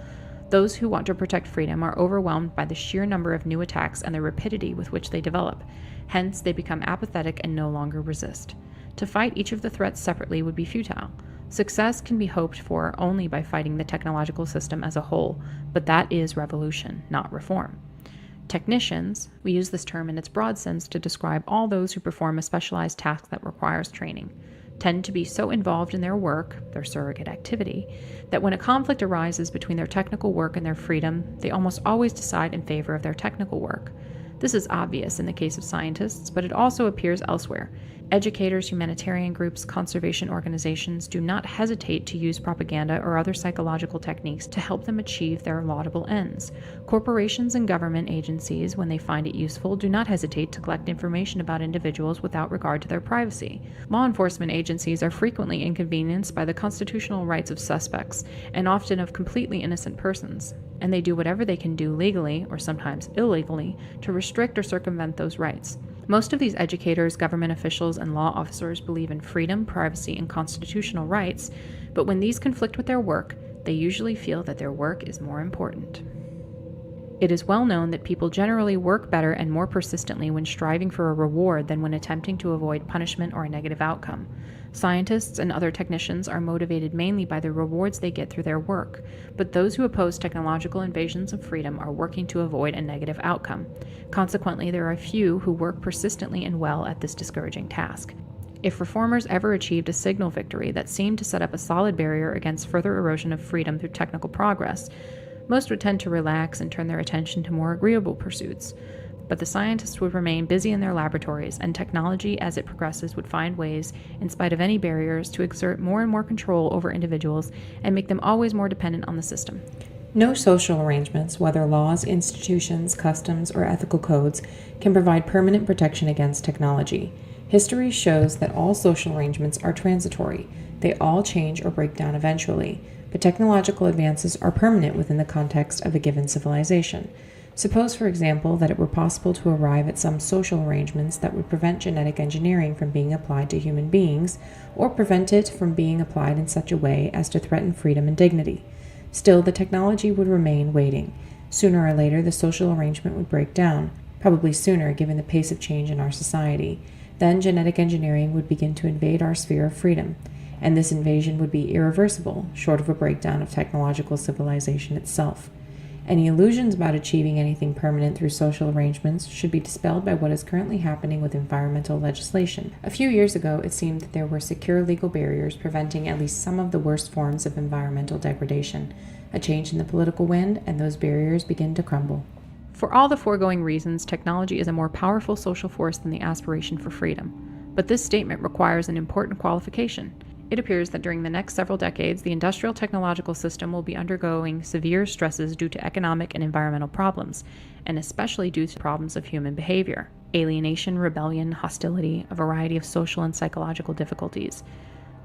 Those who want to protect freedom are overwhelmed by the sheer number of new attacks and the rapidity with which they develop. Hence, they become apathetic and no longer resist. To fight each of the threats separately would be futile. Success can be hoped for only by fighting the technological system as a whole, but that is revolution, not reform. Technicians, we use this term in its broad sense to describe all those who perform a specialized task that requires training, tend to be so involved in their work, their surrogate activity, that when a conflict arises between their technical work and their freedom, they almost always decide in favor of their technical work. This is obvious in the case of scientists, but it also appears elsewhere. Educators, humanitarian groups, conservation organizations do not hesitate to use propaganda or other psychological techniques to help them achieve their laudable ends. Corporations and government agencies, when they find it useful, do not hesitate to collect information about individuals without regard to their privacy. Law enforcement agencies are frequently inconvenienced by the constitutional rights of suspects, and often of completely innocent persons, and they do whatever they can do legally, or sometimes illegally, to restrict or circumvent those rights. Most of these educators, government officials, and law officers believe in freedom, privacy, and constitutional rights, but when these conflict with their work, they usually feel that their work is more important. It is well known that people generally work better and more persistently when striving for a reward than when attempting to avoid punishment or a negative outcome. Scientists and other technicians are motivated mainly by the rewards they get through their work, but those who oppose technological invasions of freedom are working to avoid a negative outcome. Consequently, there are few who work persistently and well at this discouraging task. If reformers ever achieved a signal victory that seemed to set up a solid barrier against further erosion of freedom through technical progress, most would tend to relax and turn their attention to more agreeable pursuits. But the scientists would remain busy in their laboratories, and technology, as it progresses, would find ways, in spite of any barriers, to exert more and more control over individuals and make them always more dependent on the system. No social arrangements, whether laws, institutions, customs, or ethical codes, can provide permanent protection against technology. History shows that all social arrangements are transitory. They all change or break down eventually, but technological advances are permanent within the context of a given civilization. Suppose, for example, that it were possible to arrive at some social arrangements that would prevent genetic engineering from being applied to human beings, or prevent it from being applied in such a way as to threaten freedom and dignity. Still, the technology would remain waiting. Sooner or later, the social arrangement would break down. probably sooner given the pace of change in our society. Then genetic engineering would begin to invade our sphere of freedom, and this invasion would be irreversible, short of a breakdown of technological civilization itself. Any illusions about achieving anything permanent through social arrangements should be dispelled by what is currently happening with environmental legislation. A few years ago, it seemed that there were secure legal barriers preventing at least some of the worst forms of environmental degradation. A change in the political wind, and those barriers begin to crumble. For all the foregoing reasons, technology is a more powerful social force than the aspiration for freedom. But this statement requires an important qualification. It appears that during the next several decades, the industrial technological system will be undergoing severe stresses due to economic and environmental problems, and especially due to problems of human behavior, alienation, rebellion, hostility, a variety of social and psychological difficulties.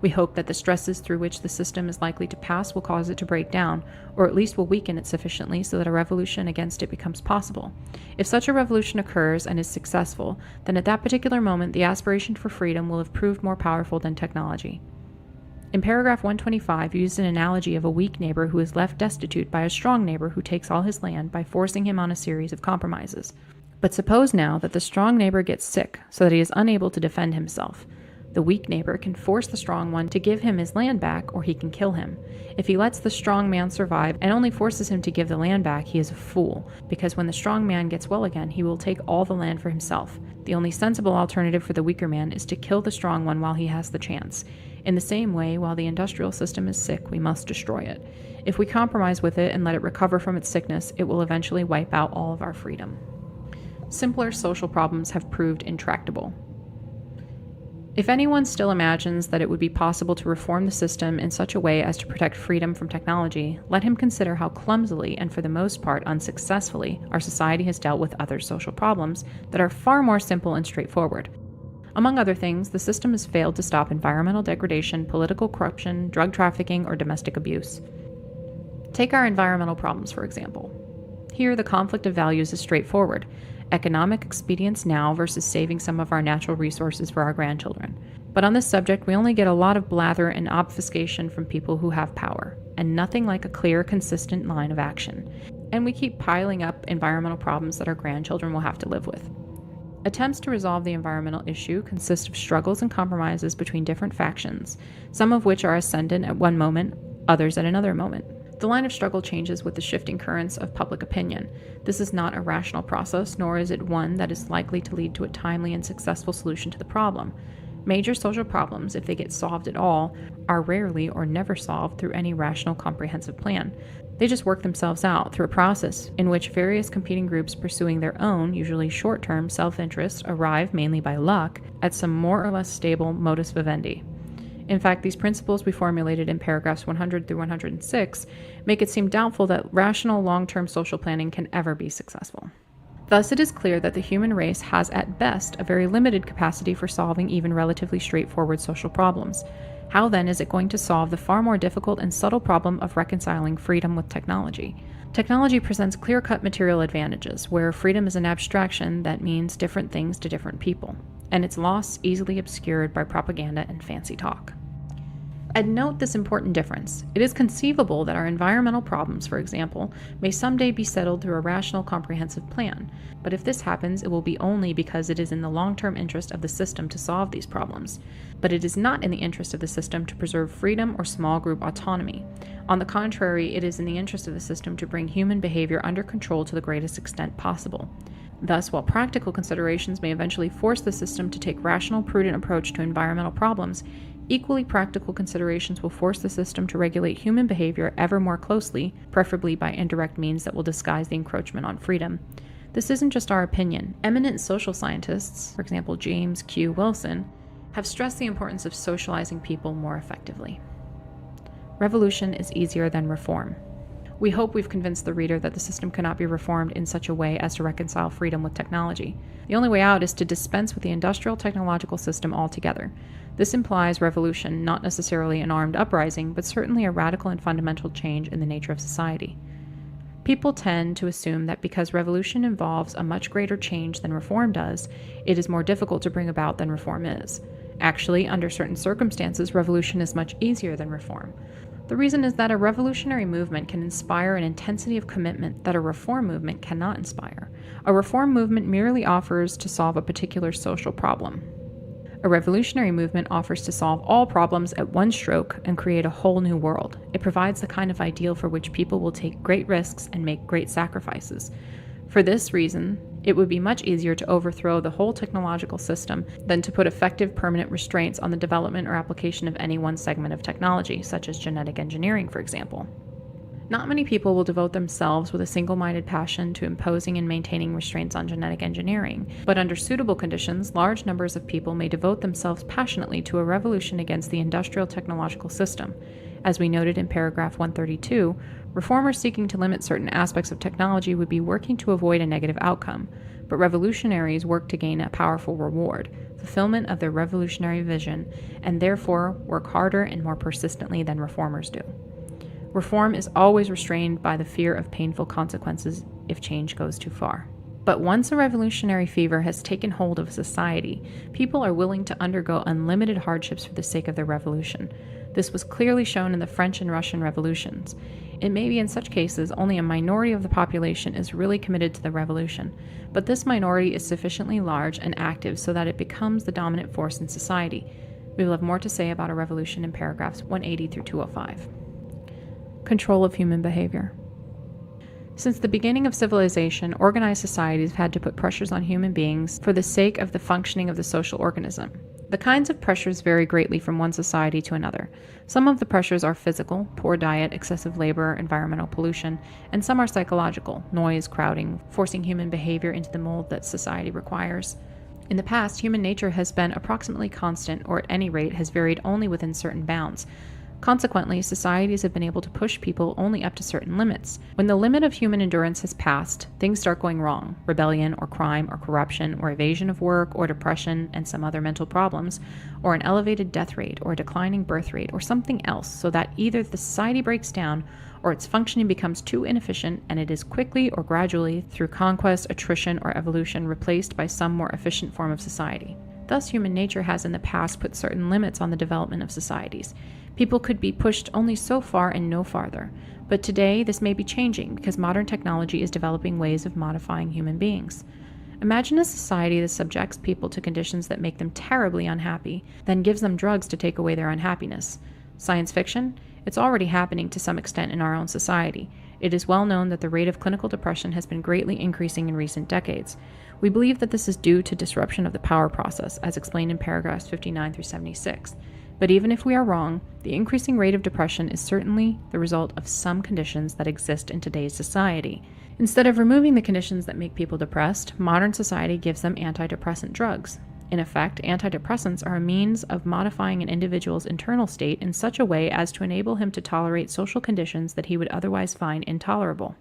We hope that the stresses through which the system is likely to pass will cause it to break down, or at least will weaken it sufficiently so that a revolution against it becomes possible. If such a revolution occurs and is successful, then at that particular moment the aspiration for freedom will have proved more powerful than technology. In paragraph 125, you used an analogy of a weak neighbor who is left destitute by a strong neighbor who takes all his land by forcing him on a series of compromises. But suppose now that the strong neighbor gets sick so that he is unable to defend himself. The weak neighbor can force the strong one to give him his land back, or he can kill him. If he lets the strong man survive and only forces him to give the land back, he is a fool, because when the strong man gets well again, he will take all the land for himself. The only sensible alternative for the weaker man is to kill the strong one while he has the chance. In the same way, while the industrial system is sick, we must destroy it. If we compromise with it and let it recover from its sickness, it will eventually wipe out all of our freedom. Simpler social problems have proved intractable. If anyone still imagines that it would be possible to reform the system in such a way as to protect freedom from technology, let him consider how clumsily and for the most part unsuccessfully our society has dealt with other social problems that are far more simple and straightforward. Among other things, the system has failed to stop environmental degradation, political corruption, drug trafficking, or domestic abuse. Take our environmental problems, for example. Here, the conflict of values is straightforward. Economic expedience now versus saving some of our natural resources for our grandchildren. But on this subject, we only get a lot of blather and obfuscation from people who have power, and nothing like a clear, consistent line of action. And we keep piling up environmental problems that our grandchildren will have to live with. Attempts to resolve the environmental issue consist of struggles and compromises between different factions, some of which are ascendant at one moment, others at another moment. The line of struggle changes with the shifting currents of public opinion. This is not a rational process, nor is it one that is likely to lead to a timely and successful solution to the problem. Major social problems, if they get solved at all, are rarely or never solved through any rational, comprehensive plan. They just work themselves out through a process in which various competing groups pursuing their own, usually short-term, self-interest arrive, mainly by luck, at some more or less stable modus vivendi. In fact, these principles we formulated in paragraphs 100 through 106 make it seem doubtful that rational long-term social planning can ever be successful. Thus, it is clear that the human race has at best a very limited capacity for solving even relatively straightforward social problems. How then is it going to solve the far more difficult and subtle problem of reconciling freedom with technology? Technology presents clear-cut material advantages, where freedom is an abstraction that means different things to different people, and its loss easily obscured by propaganda and fancy talk. And note this important difference. It is conceivable that our environmental problems, for example, may someday be settled through a rational, comprehensive plan. But if this happens, it will be only because it is in the long-term interest of the system to solve these problems. But it is not in the interest of the system to preserve freedom or small group autonomy. On the contrary, it is in the interest of the system to bring human behavior under control to the greatest extent possible. Thus, while practical considerations may eventually force the system to take rational, prudent approach to environmental problems, equally practical considerations will force the system to regulate human behavior ever more closely, preferably by indirect means that will disguise the encroachment on freedom. This isn't just our opinion. Eminent social scientists, for example James Q. Wilson, have stressed the importance of socializing people more effectively. Revolution is easier than reform. We hope we've convinced the reader that the system cannot be reformed in such a way as to reconcile freedom with technology. The only way out is to dispense with the industrial technological system altogether. This implies revolution, not necessarily an armed uprising, but certainly a radical and fundamental change in the nature of society. People tend to assume that because revolution involves a much greater change than reform does, it is more difficult to bring about than reform is. Actually, under certain circumstances, revolution is much easier than reform. The reason is that a revolutionary movement can inspire an intensity of commitment that a reform movement cannot inspire. A reform movement merely offers to solve a particular social problem. A revolutionary movement offers to solve all problems at one stroke and create a whole new world. It provides the kind of ideal for which people will take great risks and make great sacrifices. For this reason, it would be much easier to overthrow the whole technological system than to put effective permanent restraints on the development or application of any one segment of technology, such as genetic engineering, for example. Not many people will devote themselves with a single-minded passion to imposing and maintaining restraints on genetic engineering, but under suitable conditions, large numbers of people may devote themselves passionately to a revolution against the industrial technological system. As we noted in paragraph 132, reformers seeking to limit certain aspects of technology would be working to avoid a negative outcome, but revolutionaries work to gain a powerful reward, fulfillment of their revolutionary vision, and therefore work harder and more persistently than reformers do. Reform is always restrained by the fear of painful consequences if change goes too far. But once a revolutionary fever has taken hold of society, people are willing to undergo unlimited hardships for the sake of their revolution. This was clearly shown in the French and Russian revolutions. It may be in such cases only a minority of the population is really committed to the revolution, but this minority is sufficiently large and active so that it becomes the dominant force in society. We will have more to say about a revolution in paragraphs 180 through 205. Control of human behavior. Since the beginning of civilization, organized societies have had to put pressures on human beings for the sake of the functioning of the social organism. The kinds of pressures vary greatly from one society to another. Some of the pressures are physical, poor diet, excessive labor, environmental pollution, and some are psychological, noise, crowding, forcing human behavior into the mold that society requires. In the past, human nature has been approximately constant, or at any rate has varied only within certain bounds. Consequently, societies have been able to push people only up to certain limits. When the limit of human endurance has passed, things start going wrong. Rebellion, or crime, or corruption, or evasion of work, or depression, and some other mental problems, or an elevated death rate, or a declining birth rate, or something else, so that either the society breaks down, or its functioning becomes too inefficient, and it is quickly or gradually, through conquest, attrition, or evolution, replaced by some more efficient form of society. Thus, human nature has in the past put certain limits on the development of societies. People could be pushed only so far and no farther. But today, this may be changing because modern technology is developing ways of modifying human beings. Imagine a society that subjects people to conditions that make them terribly unhappy, then gives them drugs to take away their unhappiness. Science fiction? It's already happening to some extent in our own society. It is well known that the rate of clinical depression has been greatly increasing in recent decades. We believe that this is due to disruption of the power process, as explained in paragraphs 59 through 76. But even if we are wrong, the increasing rate of depression is certainly the result of some conditions that exist in today's society. Instead of removing the conditions that make people depressed, modern society gives them antidepressant drugs. In effect, antidepressants are a means of modifying an individual's internal state in such a way as to enable him to tolerate social conditions that he would otherwise find intolerable.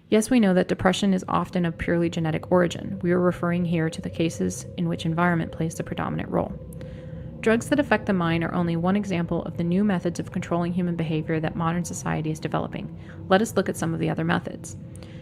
Yes, we know that depression is often of purely genetic origin. We are referring here to the cases in which environment plays the predominant role. Drugs that affect the mind are only one example of the new methods of controlling human behavior that modern society is developing. Let us look at some of the other methods.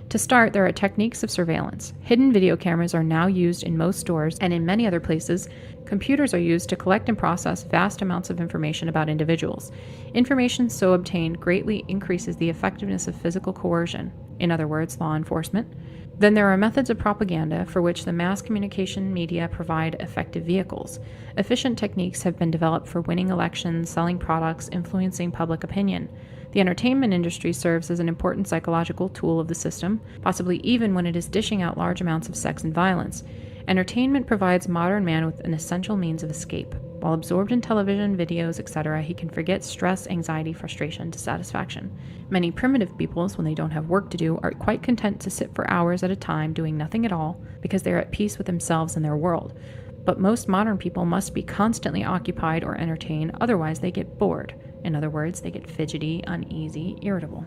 To start, there are techniques of surveillance. Hidden video cameras are now used in most stores, and in many other places, computers are used to collect and process vast amounts of information about individuals. Information so obtained greatly increases the effectiveness of physical coercion, in other words, law enforcement. Then there are methods of propaganda for which the mass communication media provide effective vehicles. Efficient techniques have been developed for winning elections, selling products, influencing public opinion. The entertainment industry serves as an important psychological tool of the system, possibly even when it is dishing out large amounts of sex and violence. Entertainment provides modern man with an essential means of escape. While absorbed in television, videos, etc., he can forget stress, anxiety, frustration, dissatisfaction. Many primitive peoples, when they don't have work to do, are quite content to sit for hours at a time doing nothing at all because they are at peace with themselves and their world. But most modern people must be constantly occupied or entertained, otherwise they get bored. In other words, they get fidgety, uneasy, irritable.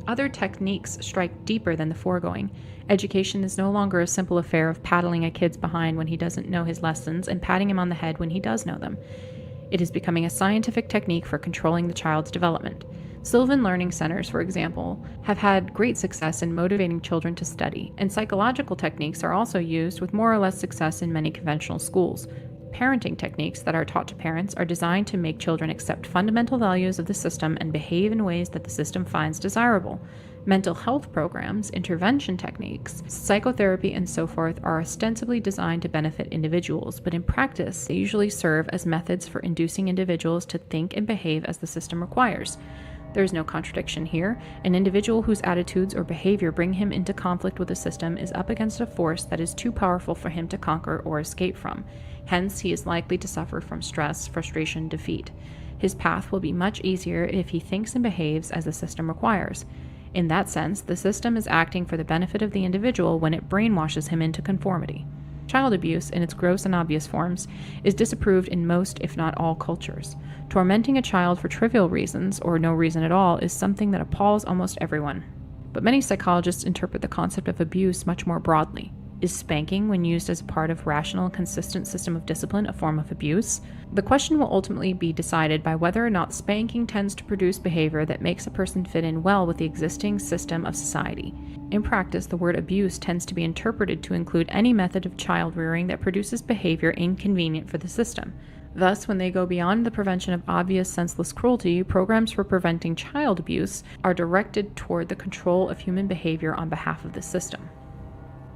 Other techniques strike deeper than the foregoing. Education is no longer a simple affair of paddling a kid's behind when he doesn't know his lessons and patting him on the head when he does know them. It is becoming a scientific technique for controlling the child's development. Sylvan Learning Centers, for example, have had great success in motivating children to study, and psychological techniques are also used with more or less success in many conventional schools. Parenting techniques that are taught to parents are designed to make children accept fundamental values of the system and behave in ways that the system finds desirable. Mental health programs, intervention techniques, psychotherapy, and so forth are ostensibly designed to benefit individuals, but in practice, they usually serve as methods for inducing individuals to think and behave as the system requires. There is no contradiction here. An individual whose attitudes or behavior bring him into conflict with the system is up against a force that is too powerful for him to conquer or escape from. Hence, he is likely to suffer from stress, frustration, defeat. His path will be much easier if he thinks and behaves as the system requires. In that sense, the system is acting for the benefit of the individual when it brainwashes him into conformity. Child abuse, in its gross and obvious forms, is disapproved in most, if not all, cultures. Tormenting a child for trivial reasons, or no reason at all, is something that appalls almost everyone. But many psychologists interpret the concept of abuse much more broadly. Is spanking, when used as a part of rational, consistent system of discipline, a form of abuse? The question will ultimately be decided by whether or not spanking tends to produce behavior that makes a person fit in well with the existing system of society. In practice, the word abuse tends to be interpreted to include any method of child rearing that produces behavior inconvenient for the system. Thus, when they go beyond the prevention of obvious senseless cruelty, programs for preventing child abuse are directed toward the control of human behavior on behalf of the system.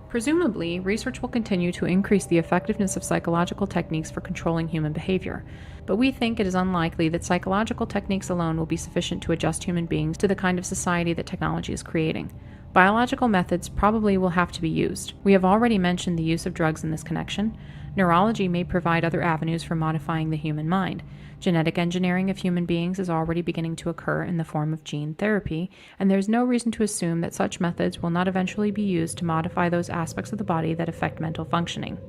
Presumably, research will continue to increase the effectiveness of psychological techniques for controlling human behavior, but we think it is unlikely that psychological techniques alone will be sufficient to adjust human beings to the kind of society that technology is creating. Biological methods probably will have to be used. We have already mentioned the use of drugs in this connection. Neurology may provide other avenues for modifying the human mind. Genetic engineering of human beings is already beginning to occur in the form of gene therapy, and there is no reason to assume that such methods will not eventually be used to modify those aspects of the body that affect mental functioning.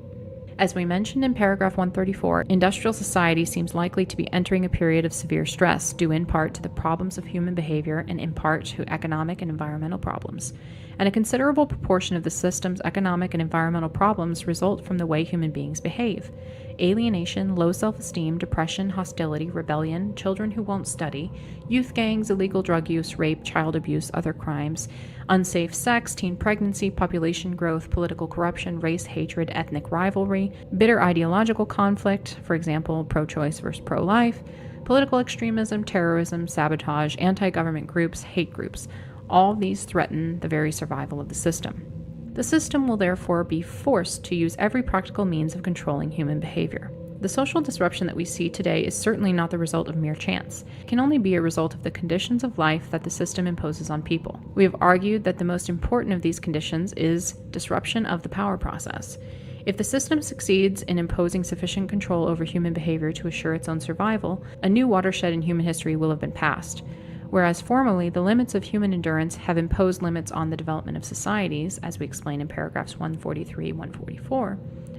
As we mentioned in paragraph 134, industrial society seems likely to be entering a period of severe stress, due in part to the problems of human behavior and in part to economic and environmental problems. And a considerable proportion of the system's economic and environmental problems result from the way human beings behave. Alienation, low self-esteem, depression, hostility, rebellion, children who won't study, youth gangs, illegal drug use, rape, child abuse, other crimes, unsafe sex, teen pregnancy, population growth, political corruption, race hatred, ethnic rivalry, bitter ideological conflict, for example, pro-choice versus pro-life, political extremism, terrorism, sabotage, anti-government groups, hate groups. All these threaten the very survival of the system. The system will therefore be forced to use every practical means of controlling human behavior. The social disruption that we see today is certainly not the result of mere chance. It can only be a result of the conditions of life that the system imposes on people. We have argued that the most important of these conditions is disruption of the power process. If the system succeeds in imposing sufficient control over human behavior to assure its own survival, a new watershed in human history will have been passed. Whereas formerly the limits of human endurance have imposed limits on the development of societies, as we explain in paragraphs 143 and 144,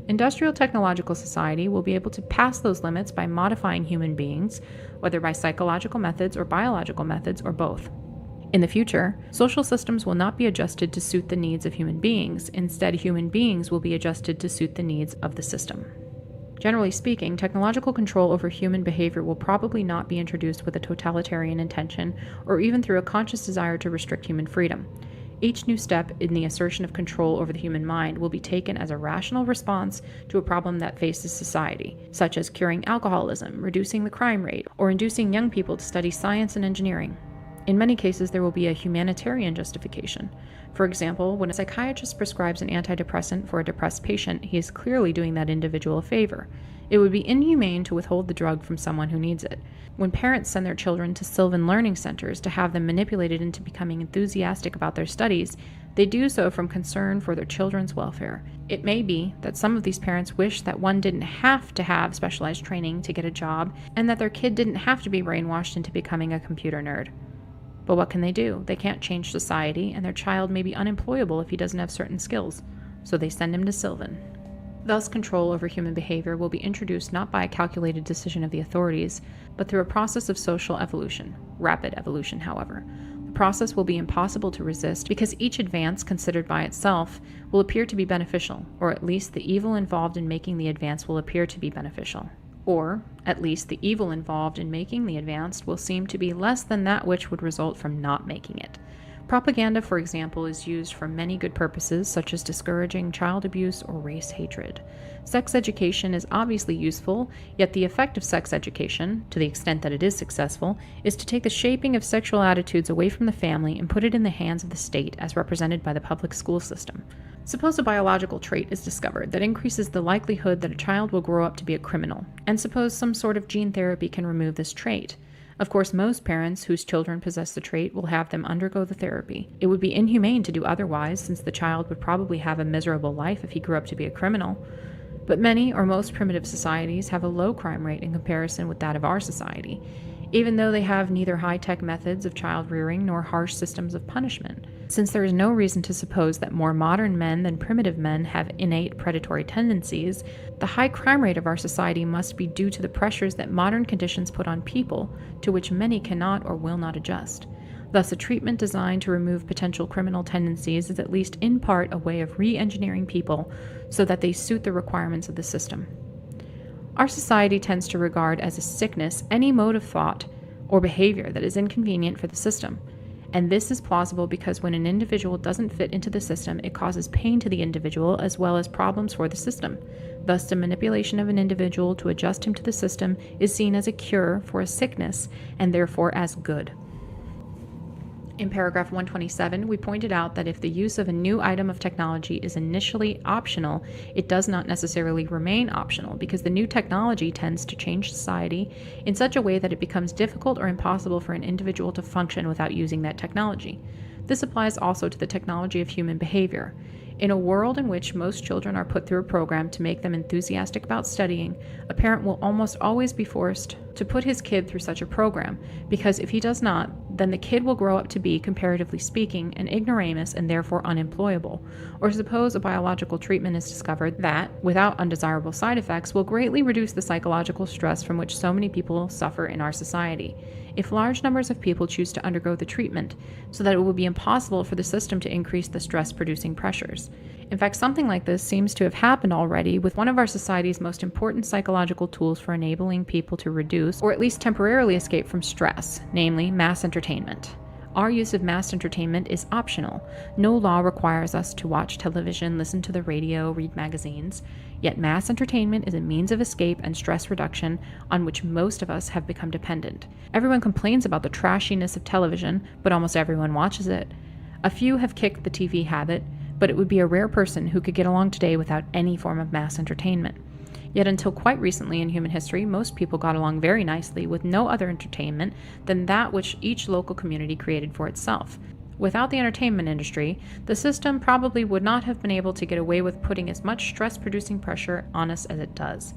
industrial technological society will be able to pass those limits by modifying human beings, whether by psychological methods or biological methods or both. In the future, social systems will not be adjusted to suit the needs of human beings. Instead, human beings will be adjusted to suit the needs of the system. Generally speaking, technological control over human behavior will probably not be introduced with a totalitarian intention or even through a conscious desire to restrict human freedom. Each new step in the assertion of control over the human mind will be taken as a rational response to a problem that faces society, such as curing alcoholism, reducing the crime rate, or inducing young people to study science and engineering. In many cases, there will be a humanitarian justification. For example, when a psychiatrist prescribes an antidepressant for a depressed patient, he is clearly doing that individual a favor. It would be inhumane to withhold the drug from someone who needs it. When parents send their children to Sylvan Learning Centers to have them manipulated into becoming enthusiastic about their studies, they do so from concern for their children's welfare. It may be that some of these parents wish that one didn't have to have specialized training to get a job, and that their kid didn't have to be brainwashed into becoming a computer nerd. But what can they do? They can't change society, and their child may be unemployable if he doesn't have certain skills, so they send him to Sylvan. Thus, control over human behavior will be introduced not by a calculated decision of the authorities, but through a process of social evolution, rapid evolution, however. The process will be impossible to resist because each advance considered by itself will appear to be beneficial, or at least the evil involved in making the advance will appear to be beneficial. Or, at least the evil involved in making the advance will seem to be less than that which would result from not making it. Propaganda, for example, is used for many good purposes, such as discouraging child abuse or race hatred. Sex education is obviously useful, yet the effect of sex education, to the extent that it is successful, is to take the shaping of sexual attitudes away from the family and put it in the hands of the state as represented by the public school system. Suppose a biological trait is discovered that increases the likelihood that a child will grow up to be a criminal, and suppose some sort of gene therapy can remove this trait. Of course, most parents whose children possess the trait will have them undergo the therapy. It would be inhumane to do otherwise, since the child would probably have a miserable life if he grew up to be a criminal. But many or most primitive societies have a low crime rate in comparison with that of our society, even though they have neither high-tech methods of child rearing nor harsh systems of punishment. Since there is no reason to suppose that more modern men than primitive men have innate predatory tendencies, the high crime rate of our society must be due to the pressures that modern conditions put on people, to which many cannot or will not adjust. Thus, a treatment designed to remove potential criminal tendencies is at least in part a way of re-engineering people so that they suit the requirements of the system. Our society tends to regard as a sickness any mode of thought or behavior that is inconvenient for the system. And this is plausible because when an individual doesn't fit into the system, it causes pain to the individual as well as problems for the system. Thus, the manipulation of an individual to adjust him to the system is seen as a cure for a sickness and therefore as good. In paragraph 127, we pointed out that if the use of a new item of technology is initially optional, it does not necessarily remain optional because the new technology tends to change society in such a way that it becomes difficult or impossible for an individual to function without using that technology. This applies also to the technology of human behavior. In a world in which most children are put through a program to make them enthusiastic about studying, a parent will almost always be forced to put his kid through such a program, because if he does not, then the kid will grow up to be, comparatively speaking, an ignoramus and therefore unemployable. Or suppose a biological treatment is discovered that, without undesirable side effects, will greatly reduce the psychological stress from which so many people suffer in our society. If large numbers of people choose to undergo the treatment, so that it will be impossible for the system to increase the stress-producing pressures. In fact, something like this seems to have happened already with one of our society's most important psychological tools for enabling people to reduce, or at least temporarily escape from stress, namely mass entertainment. Our use of mass entertainment is optional. No law requires us to watch television, listen to the radio, read magazines. Yet mass entertainment is a means of escape and stress reduction on which most of us have become dependent. Everyone complains about the trashiness of television, but almost everyone watches it. A few have kicked the TV habit, but it would be a rare person who could get along today without any form of mass entertainment. Yet until quite recently in human history, most people got along very nicely with no other entertainment than that which each local community created for itself. Without the entertainment industry, the system probably would not have been able to get away with putting as much stress-producing pressure on us as it does.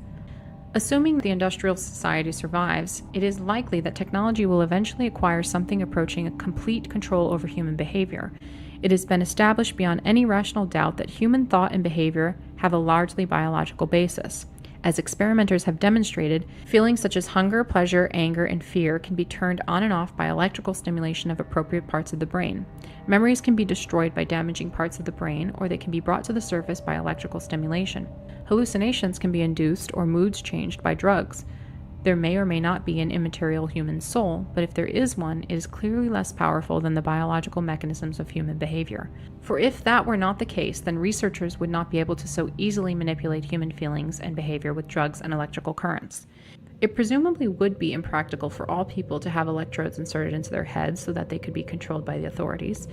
Assuming the industrial society survives, it is likely that technology will eventually acquire something approaching a complete control over human behavior. It has been established beyond any rational doubt that human thought and behavior have a largely biological basis. As experimenters have demonstrated, feelings such as hunger, pleasure, anger, and fear can be turned on and off by electrical stimulation of appropriate parts of the brain. Memories can be destroyed by damaging parts of the brain, or they can be brought to the surface by electrical stimulation. Hallucinations can be induced or moods changed by drugs. There may or may not be an immaterial human soul, but if there is one, it is clearly less powerful than the biological mechanisms of human behavior. For if that were not the case, then researchers would not be able to so easily manipulate human feelings and behavior with drugs and electrical currents. It presumably would be impractical for all people to have electrodes inserted into their heads so that they could be controlled by the authorities.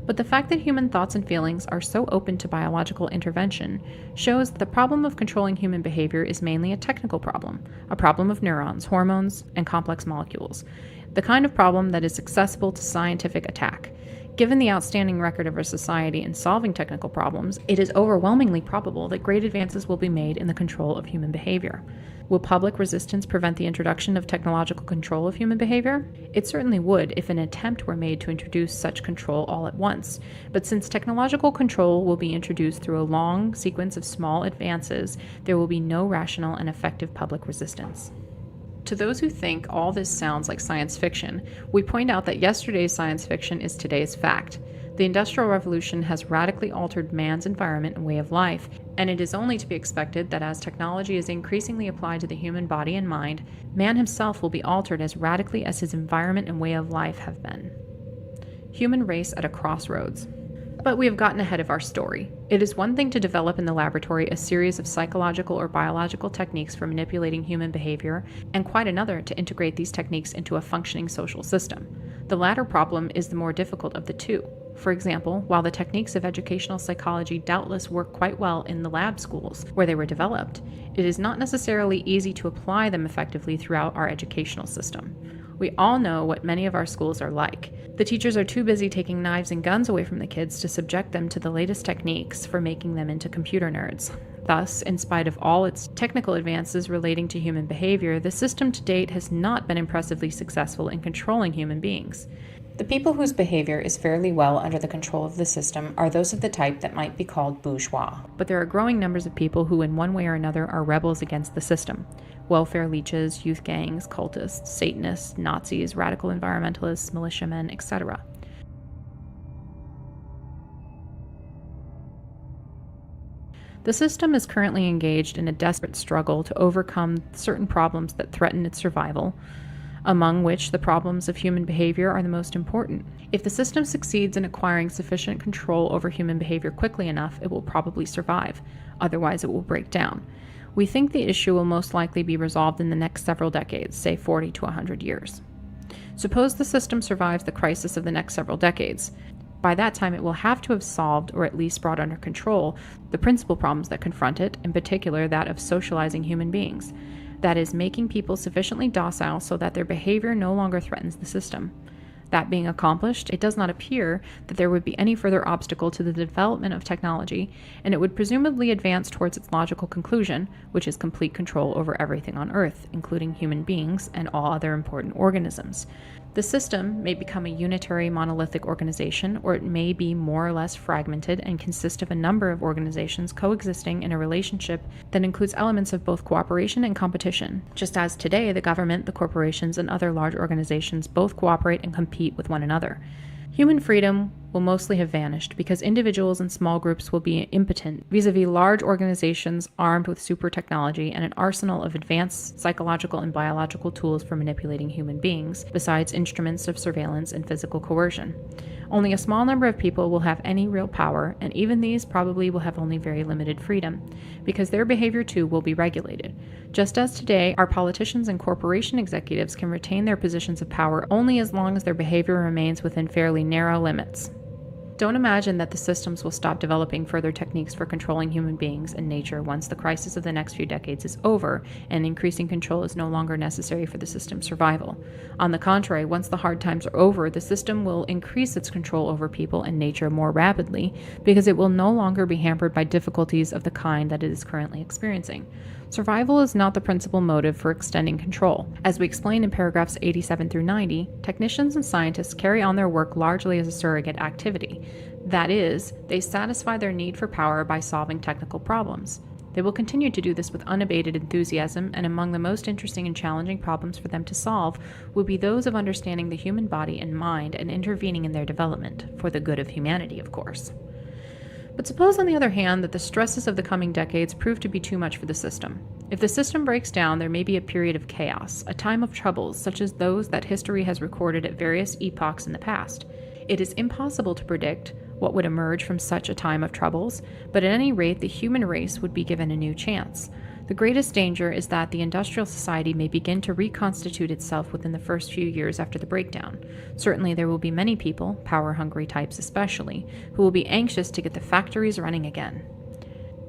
But the fact that human thoughts and feelings are so open to biological intervention shows that the problem of controlling human behavior is mainly a technical problem, a problem of neurons, hormones, and complex molecules, the kind of problem that is accessible to scientific attack. Given the outstanding record of our society in solving technical problems, it is overwhelmingly probable that great advances will be made in the control of human behavior. Will public resistance prevent the introduction of technological control of human behavior? It certainly would if an attempt were made to introduce such control all at once. But since technological control will be introduced through a long sequence of small advances, there will be no rational and effective public resistance. To those who think all this sounds like science fiction, we point out that yesterday's science fiction is today's fact. The Industrial Revolution has radically altered man's environment and way of life, and it is only to be expected that as technology is increasingly applied to the human body and mind, man himself will be altered as radically as his environment and way of life have been. Human race at a crossroads. But we have gotten ahead of our story. It is one thing to develop in the laboratory a series of psychological or biological techniques for manipulating human behavior, and quite another to integrate these techniques into a functioning social system. The latter problem is the more difficult of the two. For example, while the techniques of educational psychology doubtless work quite well in the lab schools where they were developed, it is not necessarily easy to apply them effectively throughout our educational system. We all know what many of our schools are like. The teachers are too busy taking knives and guns away from the kids to subject them to the latest techniques for making them into computer nerds. Thus, in spite of all its technical advances relating to human behavior, the system to date has not been impressively successful in controlling human beings. The people whose behavior is fairly well under the control of the system are those of the type that might be called bourgeois. But there are growing numbers of people who in one way or another are rebels against the system. Welfare leeches, youth gangs, cultists, Satanists, Nazis, radical environmentalists, militiamen, etc. The system is currently engaged in a desperate struggle to overcome certain problems that threaten its survival, among which the problems of human behavior are the most important. If the system succeeds in acquiring sufficient control over human behavior quickly enough, it will probably survive. Otherwise, it will break down. We think the issue will most likely be resolved in the next several decades, say 40 to 100 years. Suppose the system survives the crisis of the next several decades. By that time, it will have to have solved, or at least brought under control, the principal problems that confront it, in particular that of socializing human beings. That is, making people sufficiently docile so that their behavior no longer threatens the system. That being accomplished, it does not appear that there would be any further obstacle to the development of technology, and it would presumably advance towards its logical conclusion, which is complete control over everything on Earth, including human beings and all other important organisms. The system may become a unitary monolithic organization, or it may be more or less fragmented and consist of a number of organizations coexisting in a relationship that includes elements of both cooperation and competition, just as today the government, the corporations, and other large organizations both cooperate and compete with one another. Human freedom will mostly have vanished because individuals and small groups will be impotent vis-a-vis large organizations armed with super technology and an arsenal of advanced psychological and biological tools for manipulating human beings, besides instruments of surveillance and physical coercion. Only a small number of people will have any real power, and even these probably will have only very limited freedom, because their behavior too will be regulated. Just as today, our politicians and corporation executives can retain their positions of power only as long as their behavior remains within fairly narrow limits. Don't imagine that the systems will stop developing further techniques for controlling human beings and nature once the crisis of the next few decades is over and increasing control is no longer necessary for the system's survival. On the contrary, once the hard times are over, the system will increase its control over people and nature more rapidly because it will no longer be hampered by difficulties of the kind that it is currently experiencing. Survival is not the principal motive for extending control. As we explained in paragraphs 87 through 90, technicians and scientists carry on their work largely as a surrogate activity. That is, they satisfy their need for power by solving technical problems. They will continue to do this with unabated enthusiasm, and among the most interesting and challenging problems for them to solve will be those of understanding the human body and mind and intervening in their development, for the good of humanity, of course. But suppose, on the other hand, that the stresses of the coming decades prove to be too much for the system. If the system breaks down, there may be a period of chaos, a time of troubles such as those that history has recorded at various epochs in the past. It is impossible to predict what would emerge from such a time of troubles, but at any rate the human race would be given a new chance. The greatest danger is that the industrial society may begin to reconstitute itself within the first few years after the breakdown. Certainly there will be many people, power-hungry types especially, who will be anxious to get the factories running again.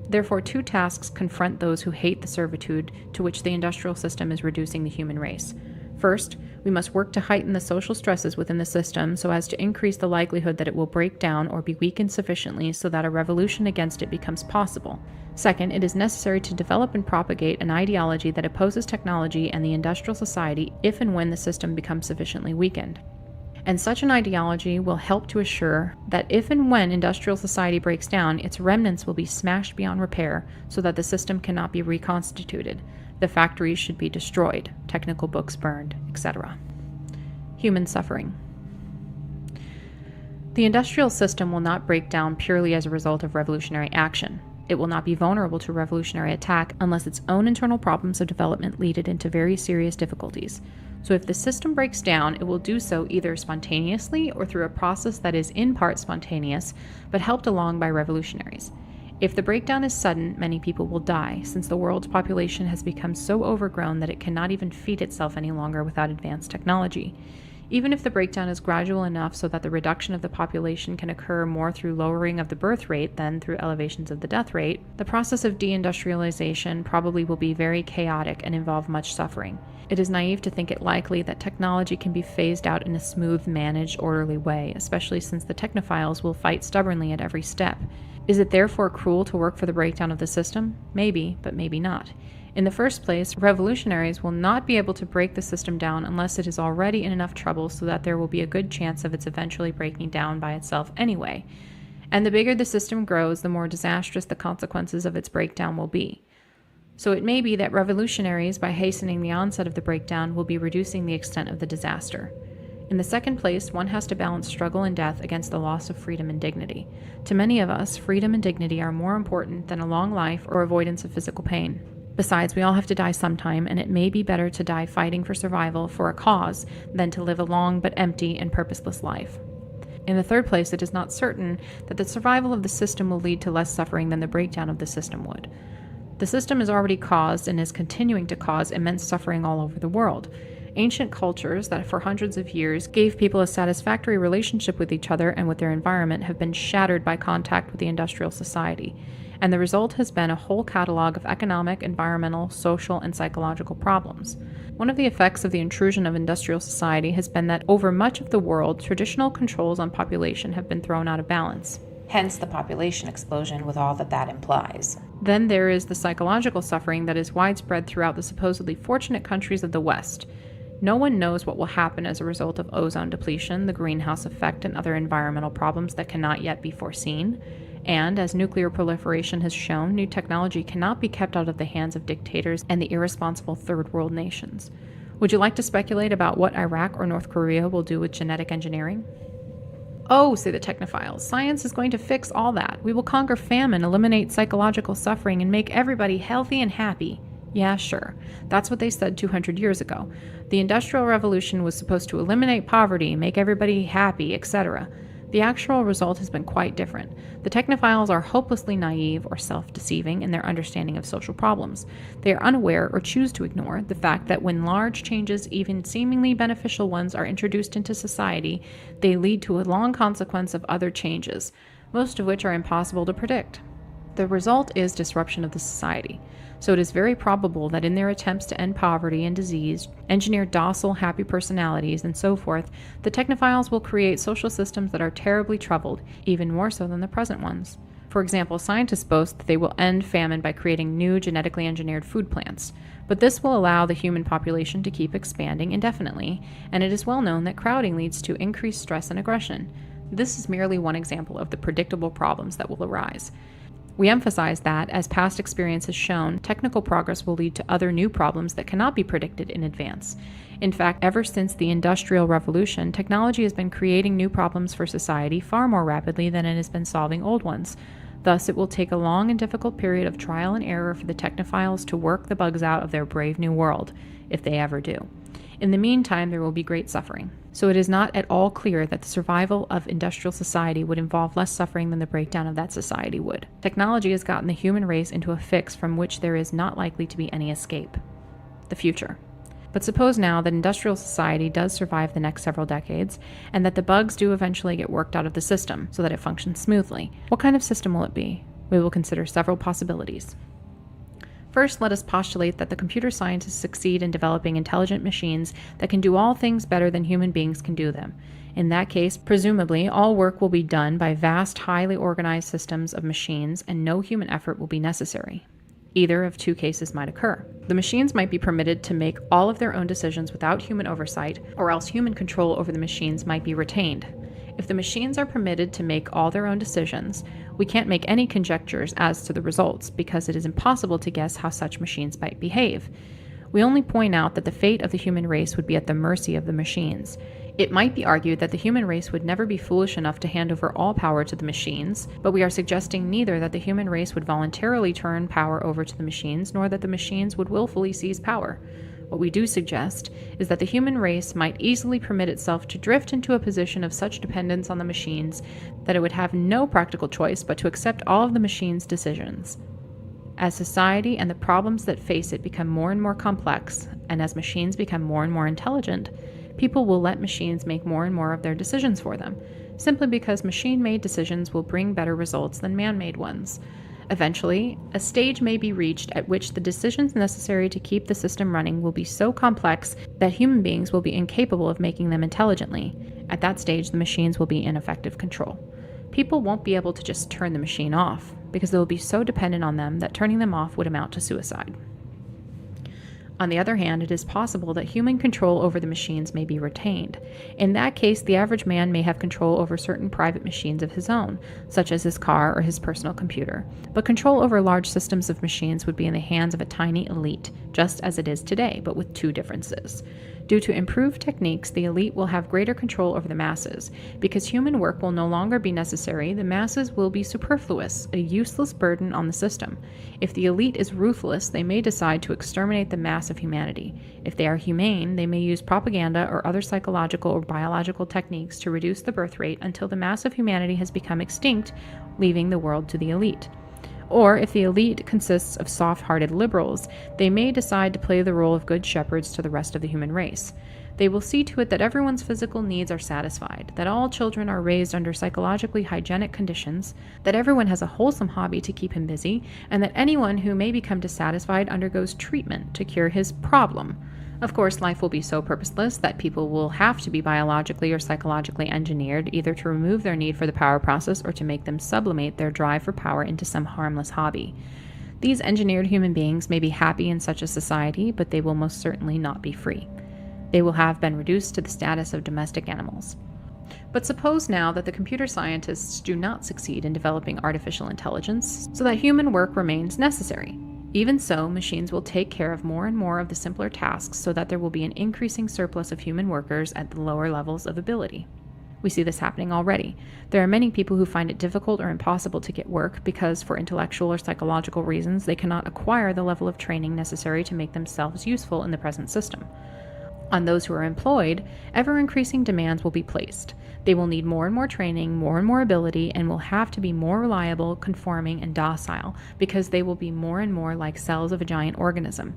Therefore, two tasks confront those who hate the servitude to which the industrial system is reducing the human race. First, we must work to heighten the social stresses within the system so as to increase the likelihood that it will break down or be weakened sufficiently so that a revolution against it becomes possible. Second, it is necessary to develop and propagate an ideology that opposes technology and the industrial society if and when the system becomes sufficiently weakened. And such an ideology will help to assure that if and when industrial society breaks down, its remnants will be smashed beyond repair so that the system cannot be reconstituted. The factories should be destroyed, technical books burned, etc. Human suffering. The industrial system will not break down purely as a result of revolutionary action. It will not be vulnerable to revolutionary attack unless its own internal problems of development lead it into very serious difficulties. So if the system breaks down, it will do so either spontaneously or through a process that is in part spontaneous, but helped along by revolutionaries. If the breakdown is sudden, many people will die, since the world's population has become so overgrown that it cannot even feed itself any longer without advanced technology. Even if the breakdown is gradual enough so that the reduction of the population can occur more through lowering of the birth rate than through elevations of the death rate, the process of deindustrialization probably will be very chaotic and involve much suffering. It is naive to think it likely that technology can be phased out in a smooth, managed, orderly way, especially since the technophiles will fight stubbornly at every step. Is it therefore cruel to work for the breakdown of the system? Maybe, but maybe not. In the first place, revolutionaries will not be able to break the system down unless it is already in enough trouble so that there will be a good chance of its eventually breaking down by itself anyway. And the bigger the system grows, the more disastrous the consequences of its breakdown will be. So it may be that revolutionaries, by hastening the onset of the breakdown, will be reducing the extent of the disaster. In the second place, one has to balance struggle and death against the loss of freedom and dignity. To many of us, freedom and dignity are more important than a long life or avoidance of physical pain. Besides, we all have to die sometime, and it may be better to die fighting for survival for a cause than to live a long but empty and purposeless life. In the third place, it is not certain that the survival of the system will lead to less suffering than the breakdown of the system would. The system has already caused and is continuing to cause immense suffering all over the world. Ancient cultures that for hundreds of years gave people a satisfactory relationship with each other and with their environment have been shattered by contact with the industrial society, and the result has been a whole catalog of economic, environmental, social, and psychological problems. One of the effects of the intrusion of industrial society has been that over much of the world, traditional controls on population have been thrown out of balance. Hence the population explosion with all that implies. Then there is the psychological suffering that is widespread throughout the supposedly fortunate countries of the West. No one knows what will happen as a result of ozone depletion, the greenhouse effect, and other environmental problems that cannot yet be foreseen. And, as nuclear proliferation has shown, new technology cannot be kept out of the hands of dictators and the irresponsible third world nations. Would you like to speculate about what Iraq or North Korea will do with genetic engineering? Oh, say the technophiles, science is going to fix all that. We will conquer famine, eliminate psychological suffering, and make everybody healthy and happy. Yeah, sure. That's what they said 200 years ago. The Industrial Revolution was supposed to eliminate poverty, make everybody happy, etc. The actual result has been quite different. The technophiles are hopelessly naive or self-deceiving in their understanding of social problems. They are unaware or choose to ignore the fact that when large changes, even seemingly beneficial ones, are introduced into society, they lead to a long consequence of other changes, most of which are impossible to predict. The result is disruption of the society. So it is very probable that in their attempts to end poverty and disease, engineer docile, happy personalities, and so forth, the technophiles will create social systems that are terribly troubled, even more so than the present ones. For example, scientists boast that they will end famine by creating new genetically engineered food plants. But this will allow the human population to keep expanding indefinitely, and it is well known that crowding leads to increased stress and aggression. This is merely one example of the predictable problems that will arise. We emphasize that, as past experience has shown, technical progress will lead to other new problems that cannot be predicted in advance. In fact, ever since the Industrial Revolution, technology has been creating new problems for society far more rapidly than it has been solving old ones. Thus, it will take a long and difficult period of trial and error for the technophiles to work the bugs out of their brave new world, if they ever do. In the meantime, there will be great suffering. So it is not at all clear that the survival of industrial society would involve less suffering than the breakdown of that society would. Technology has gotten the human race into a fix from which there is not likely to be any escape. The future. But suppose now that industrial society does survive the next several decades, and that the bugs do eventually get worked out of the system so that it functions smoothly. What kind of system will it be? We will consider several possibilities. First, let us postulate that the computer scientists succeed in developing intelligent machines that can do all things better than human beings can do them. In that case, presumably, all work will be done by vast, highly organized systems of machines, and no human effort will be necessary. Either of two cases might occur. The machines might be permitted to make all of their own decisions without human oversight, or else human control over the machines might be retained. If the machines are permitted to make all their own decisions, we can't make any conjectures as to the results, because it is impossible to guess how such machines might behave. We only point out that the fate of the human race would be at the mercy of the machines. It might be argued that the human race would never be foolish enough to hand over all power to the machines, but we are suggesting neither that the human race would voluntarily turn power over to the machines, nor that the machines would willfully seize power. What we do suggest is that the human race might easily permit itself to drift into a position of such dependence on the machines that it would have no practical choice but to accept all of the machines' decisions. As society and the problems that face it become more and more complex, and as machines become more and more intelligent, people will let machines make more and more of their decisions for them, simply because machine-made decisions will bring better results than man-made ones. Eventually, a stage may be reached at which the decisions necessary to keep the system running will be so complex that human beings will be incapable of making them intelligently. At that stage, the machines will be in effective control. People won't be able to just turn the machine off, because they will be so dependent on them that turning them off would amount to suicide. On the other hand, it is possible that human control over the machines may be retained. In that case, the average man may have control over certain private machines of his own, such as his car or his personal computer. But control over large systems of machines would be in the hands of a tiny elite, just as it is today, but with two differences. Due to improved techniques, the elite will have greater control over the masses. Because human work will no longer be necessary, the masses will be superfluous, a useless burden on the system. If the elite is ruthless, they may decide to exterminate the mass of humanity. If they are humane, they may use propaganda or other psychological or biological techniques to reduce the birth rate until the mass of humanity has become extinct, leaving the world to the elite. Or, if the elite consists of soft-hearted liberals, they may decide to play the role of good shepherds to the rest of the human race. They will see to it that everyone's physical needs are satisfied, that all children are raised under psychologically hygienic conditions, that everyone has a wholesome hobby to keep him busy, and that anyone who may become dissatisfied undergoes treatment to cure his problem. Of course, life will be so purposeless that people will have to be biologically or psychologically engineered either to remove their need for the power process or to make them sublimate their drive for power into some harmless hobby. These engineered human beings may be happy in such a society, but they will most certainly not be free. They will have been reduced to the status of domestic animals. But suppose now that the computer scientists do not succeed in developing artificial intelligence, so that human work remains necessary. Even so, machines will take care of more and more of the simpler tasks so that there will be an increasing surplus of human workers at the lower levels of ability. We see this happening already. There are many people who find it difficult or impossible to get work because, for intellectual or psychological reasons, they cannot acquire the level of training necessary to make themselves useful in the present system. On those who are employed, ever-increasing demands will be placed. They will need more and more training, more and more ability, and will have to be more reliable, conforming, and docile, because they will be more and more like cells of a giant organism.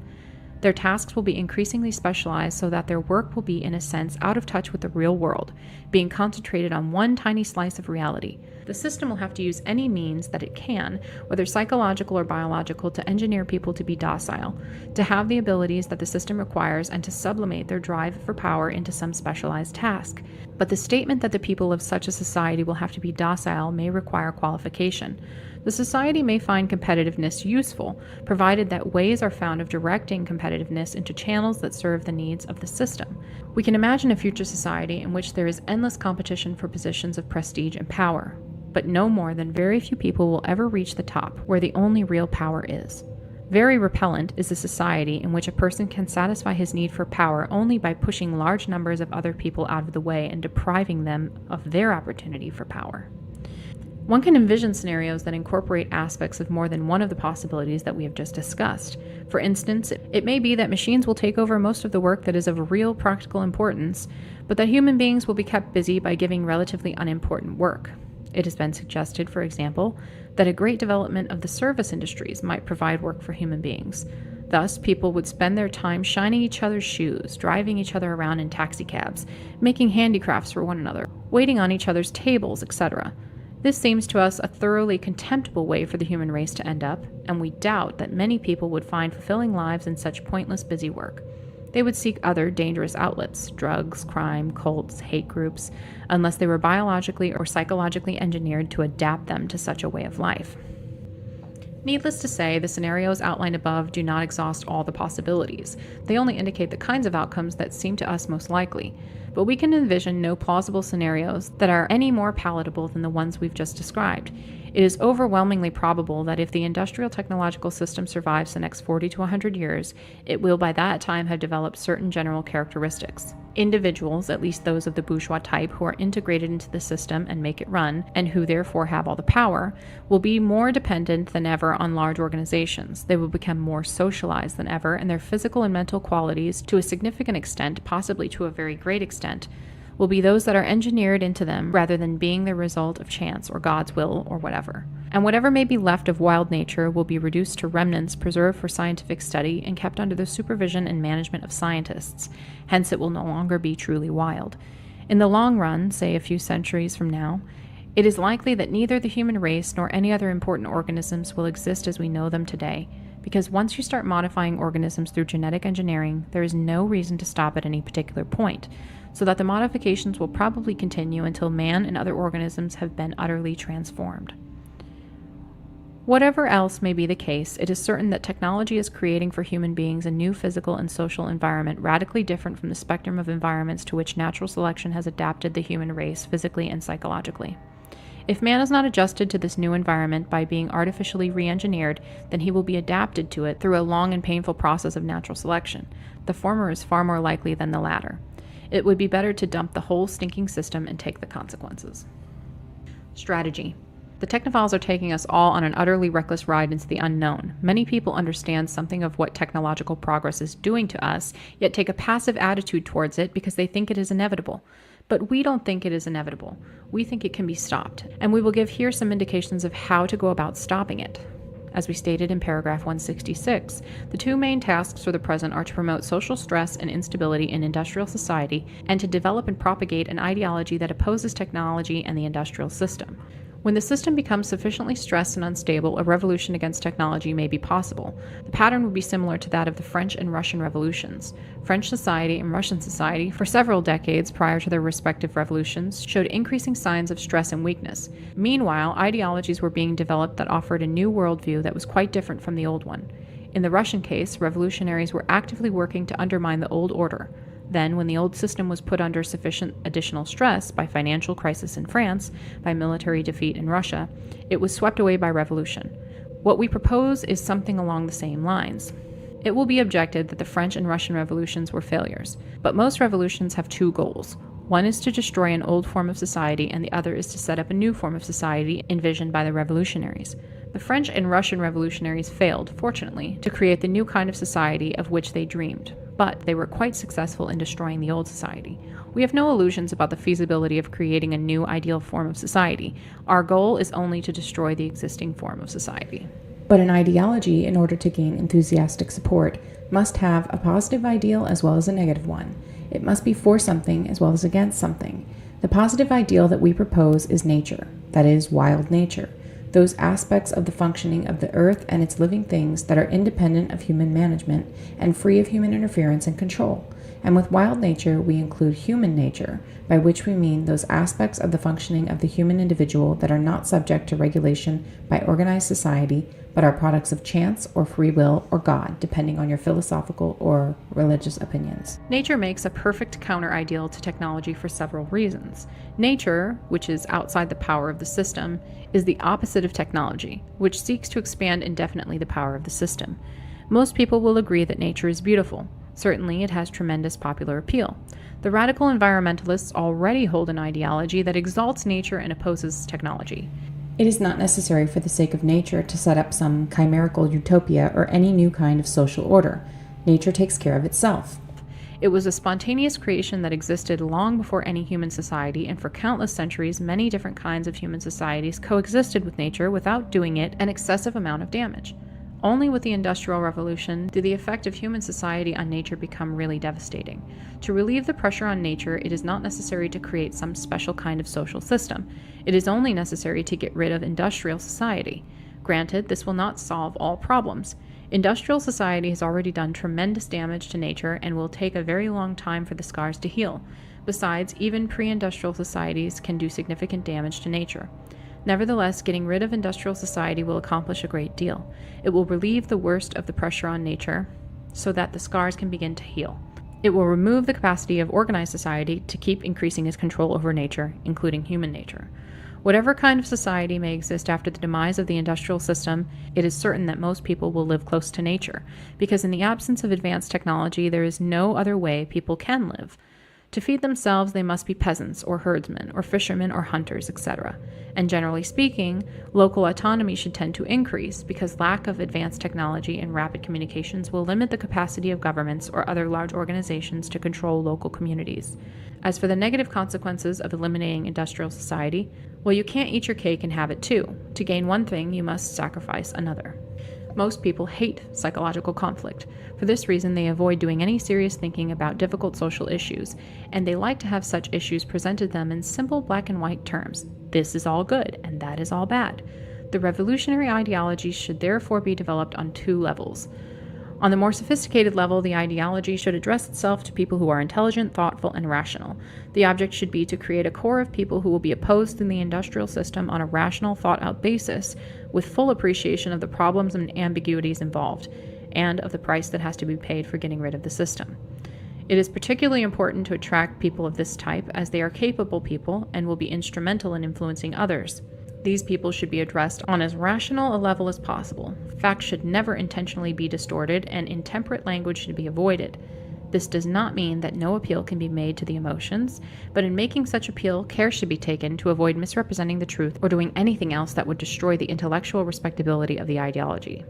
Their tasks will be increasingly specialized so that their work will be, in a sense, out of touch with the real world, being concentrated on one tiny slice of reality. The system will have to use any means that it can, whether psychological or biological, to engineer people to be docile, to have the abilities that the system requires, and to sublimate their drive for power into some specialized task. But the statement that the people of such a society will have to be docile may require qualification. The society may find competitiveness useful, provided that ways are found of directing competitiveness into channels that serve the needs of the system. We can imagine a future society in which there is endless competition for positions of prestige and power, but no more than very few people will ever reach the top, where the only real power is. Very repellent is a society in which a person can satisfy his need for power only by pushing large numbers of other people out of the way and depriving them of their opportunity for power. One can envision scenarios that incorporate aspects of more than one of the possibilities that we have just discussed. For instance, it may be that machines will take over most of the work that is of real practical importance, but that human beings will be kept busy by giving relatively unimportant work. It has been suggested, for example, that a great development of the service industries might provide work for human beings. Thus, people would spend their time shining each other's shoes, driving each other around in taxicabs, making handicrafts for one another, waiting on each other's tables, etc. This seems to us a thoroughly contemptible way for the human race to end up, and we doubt that many people would find fulfilling lives in such pointless busy work. They would seek other dangerous outlets, drugs, crime, cults, hate groups, unless they were biologically or psychologically engineered to adapt them to such a way of life. Needless to say, the scenarios outlined above do not exhaust all the possibilities. They only indicate the kinds of outcomes that seem to us most likely. But we can envision no plausible scenarios that are any more palatable than the ones we've just described. It is overwhelmingly probable that if the industrial technological system survives the next 40 to 100 years, it will by that time have developed certain general characteristics. Individuals, at least those of the bourgeois type who are integrated into the system and make it run, and who therefore have all the power, will be more dependent than ever on large organizations. They will become more socialized than ever, and their physical and mental qualities, to a significant extent, possibly to a very great extent, will be those that are engineered into them rather than being the result of chance or God's will or whatever. And whatever may be left of wild nature will be reduced to remnants preserved for scientific study and kept under the supervision and management of scientists. Hence, it will no longer be truly wild. In the long run, say a few centuries from now, it is likely that neither the human race nor any other important organisms will exist as we know them today, because once you start modifying organisms through genetic engineering, there is no reason to stop at any particular point, so that the modifications will probably continue until man and other organisms have been utterly transformed. Whatever else may be the case, it is certain that technology is creating for human beings a new physical and social environment radically different from the spectrum of environments to which natural selection has adapted the human race physically and psychologically. If man is not adjusted to this new environment by being artificially re-engineered, then he will be adapted to it through a long and painful process of natural selection. The former is far more likely than the latter. It would be better to dump the whole stinking system and take the consequences. Strategy. The technophiles are taking us all on an utterly reckless ride into the unknown. Many people understand something of what technological progress is doing to us, yet take a passive attitude towards it because they think it is inevitable. But we don't think it is inevitable. We think it can be stopped, and we will give here some indications of how to go about stopping it. As we stated in paragraph 166, the two main tasks for the present are to promote social stress and instability in industrial society and to develop and propagate an ideology that opposes technology and the industrial system. When the system becomes sufficiently stressed and unstable, a revolution against technology may be possible. The pattern would be similar to that of the French and Russian revolutions. French society and Russian society, for several decades prior to their respective revolutions, showed increasing signs of stress and weakness. Meanwhile, ideologies were being developed that offered a new worldview that was quite different from the old one. In the Russian case, revolutionaries were actively working to undermine the old order. Then, when the old system was put under sufficient additional stress by financial crisis in France, by military defeat in Russia, it was swept away by revolution. What we propose is something along the same lines. It will be objected that the French and Russian revolutions were failures, but most revolutions have two goals. One is to destroy an old form of society, and the other is to set up a new form of society envisioned by the revolutionaries. The French and Russian revolutionaries failed, fortunately, to create the new kind of society of which they dreamed, but they were quite successful in destroying the old society. We have no illusions about the feasibility of creating a new ideal form of society. Our goal is only to destroy the existing form of society. But an ideology, in order to gain enthusiastic support, must have a positive ideal as well as a negative one. It must be for something as well as against something. The positive ideal that we propose is nature, that is, wild nature. Those aspects of the functioning of the earth and its living things that are independent of human management and free of human interference and control. And with wild nature, we include human nature, by which we mean those aspects of the functioning of the human individual that are not subject to regulation by organized society, but are products of chance or free will or God, depending on your philosophical or religious opinions. Nature makes a perfect counter-ideal to technology for several reasons. Nature, which is outside the power of the system, is the opposite of technology, which seeks to expand indefinitely the power of the system. Most people will agree that nature is beautiful. Certainly, it has tremendous popular appeal. The radical environmentalists already hold an ideology that exalts nature and opposes technology. It is not necessary for the sake of nature to set up some chimerical utopia or any new kind of social order. Nature takes care of itself. It was a spontaneous creation that existed long before any human society, and for countless centuries, many different kinds of human societies coexisted with nature without doing it an excessive amount of damage. Only with the Industrial Revolution did the effect of human society on nature become really devastating. To relieve the pressure on nature, it is not necessary to create some special kind of social system. It is only necessary to get rid of industrial society. Granted, this will not solve all problems. Industrial society has already done tremendous damage to nature and will take a very long time for the scars to heal. Besides, even pre-industrial societies can do significant damage to nature. Nevertheless, getting rid of industrial society will accomplish a great deal. It will relieve the worst of the pressure on nature so that the scars can begin to heal. It will remove the capacity of organized society to keep increasing its control over nature, including human nature. Whatever kind of society may exist after the demise of the industrial system, it is certain that most people will live close to nature, because in the absence of advanced technology, there is no other way people can live. To feed themselves, they must be peasants, or herdsmen, or fishermen, or hunters, etc. And generally speaking, local autonomy should tend to increase, because lack of advanced technology and rapid communications will limit the capacity of governments or other large organizations to control local communities. As for the negative consequences of eliminating industrial society, well, you can't eat your cake and have it too. To gain one thing, you must sacrifice another. Most people hate psychological conflict. For this reason, they avoid doing any serious thinking about difficult social issues, and they like to have such issues presented them in simple black and white terms. This is all good, and that is all bad. The revolutionary ideology should therefore be developed on two levels. On the more sophisticated level, the ideology should address itself to people who are intelligent, thoughtful, and rational. The object should be to create a core of people who will be opposed to the industrial system on a rational, thought-out basis, with full appreciation of the problems and ambiguities involved, and of the price that has to be paid for getting rid of the system. It is particularly important to attract people of this type, as they are capable people and will be instrumental in influencing others. These people should be addressed on as rational a level as possible. Facts should never intentionally be distorted, and intemperate language should be avoided. This does not mean that no appeal can be made to the emotions, but in making such appeal, care should be taken to avoid misrepresenting the truth or doing anything else that would destroy the intellectual respectability of the ideology.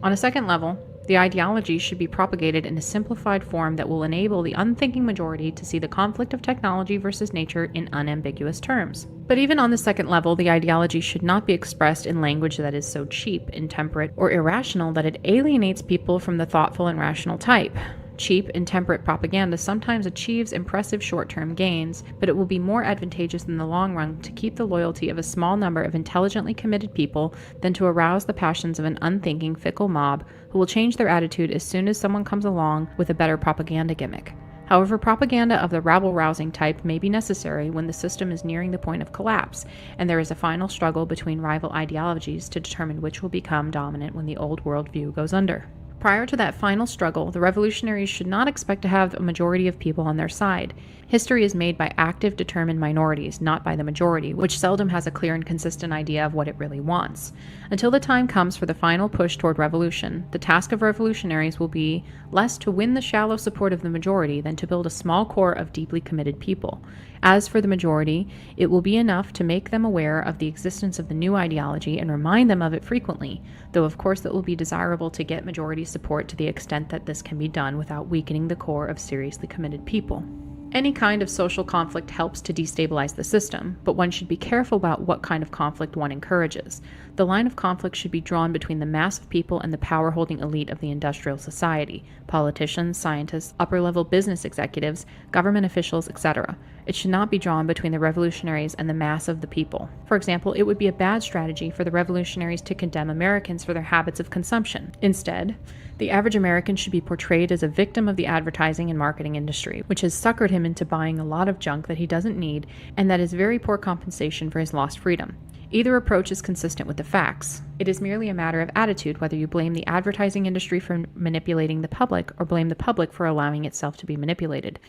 On a second level, the ideology should be propagated in a simplified form that will enable the unthinking majority to see the conflict of technology versus nature in unambiguous terms. But even on the second level, the ideology should not be expressed in language that is so cheap, intemperate, or irrational that it alienates people from the thoughtful and rational type. Cheap, intemperate propaganda sometimes achieves impressive short-term gains, but it will be more advantageous in the long run to keep the loyalty of a small number of intelligently committed people than to arouse the passions of an unthinking, fickle mob who will change their attitude as soon as someone comes along with a better propaganda gimmick. However, propaganda of the rabble-rousing type may be necessary when the system is nearing the point of collapse, and there is a final struggle between rival ideologies to determine which will become dominant when the old worldview goes under. Prior to that final struggle, the revolutionaries should not expect to have a majority of people on their side. History is made by active, determined minorities, not by the majority, which seldom has a clear and consistent idea of what it really wants. Until the time comes for the final push toward revolution, the task of revolutionaries will be less to win the shallow support of the majority than to build a small core of deeply committed people. As for the majority, it will be enough to make them aware of the existence of the new ideology and remind them of it frequently, though of course it will be desirable to get majority support to the extent that this can be done without weakening the core of seriously committed people. Any kind of social conflict helps to destabilize the system, but one should be careful about what kind of conflict one encourages. The line of conflict should be drawn between the mass of people and the power-holding elite of the industrial society, politicians, scientists, upper-level business executives, government officials, etc. It should not be drawn between the revolutionaries and the mass of the people. For example, it would be a bad strategy for the revolutionaries to condemn Americans for their habits of consumption. Instead, the average American should be portrayed as a victim of the advertising and marketing industry, which has suckered him into buying a lot of junk that he doesn't need and that is very poor compensation for his lost freedom. Either approach is consistent with the facts. It is merely a matter of attitude whether you blame the advertising industry for manipulating the public or blame the public for allowing itself to be manipulated.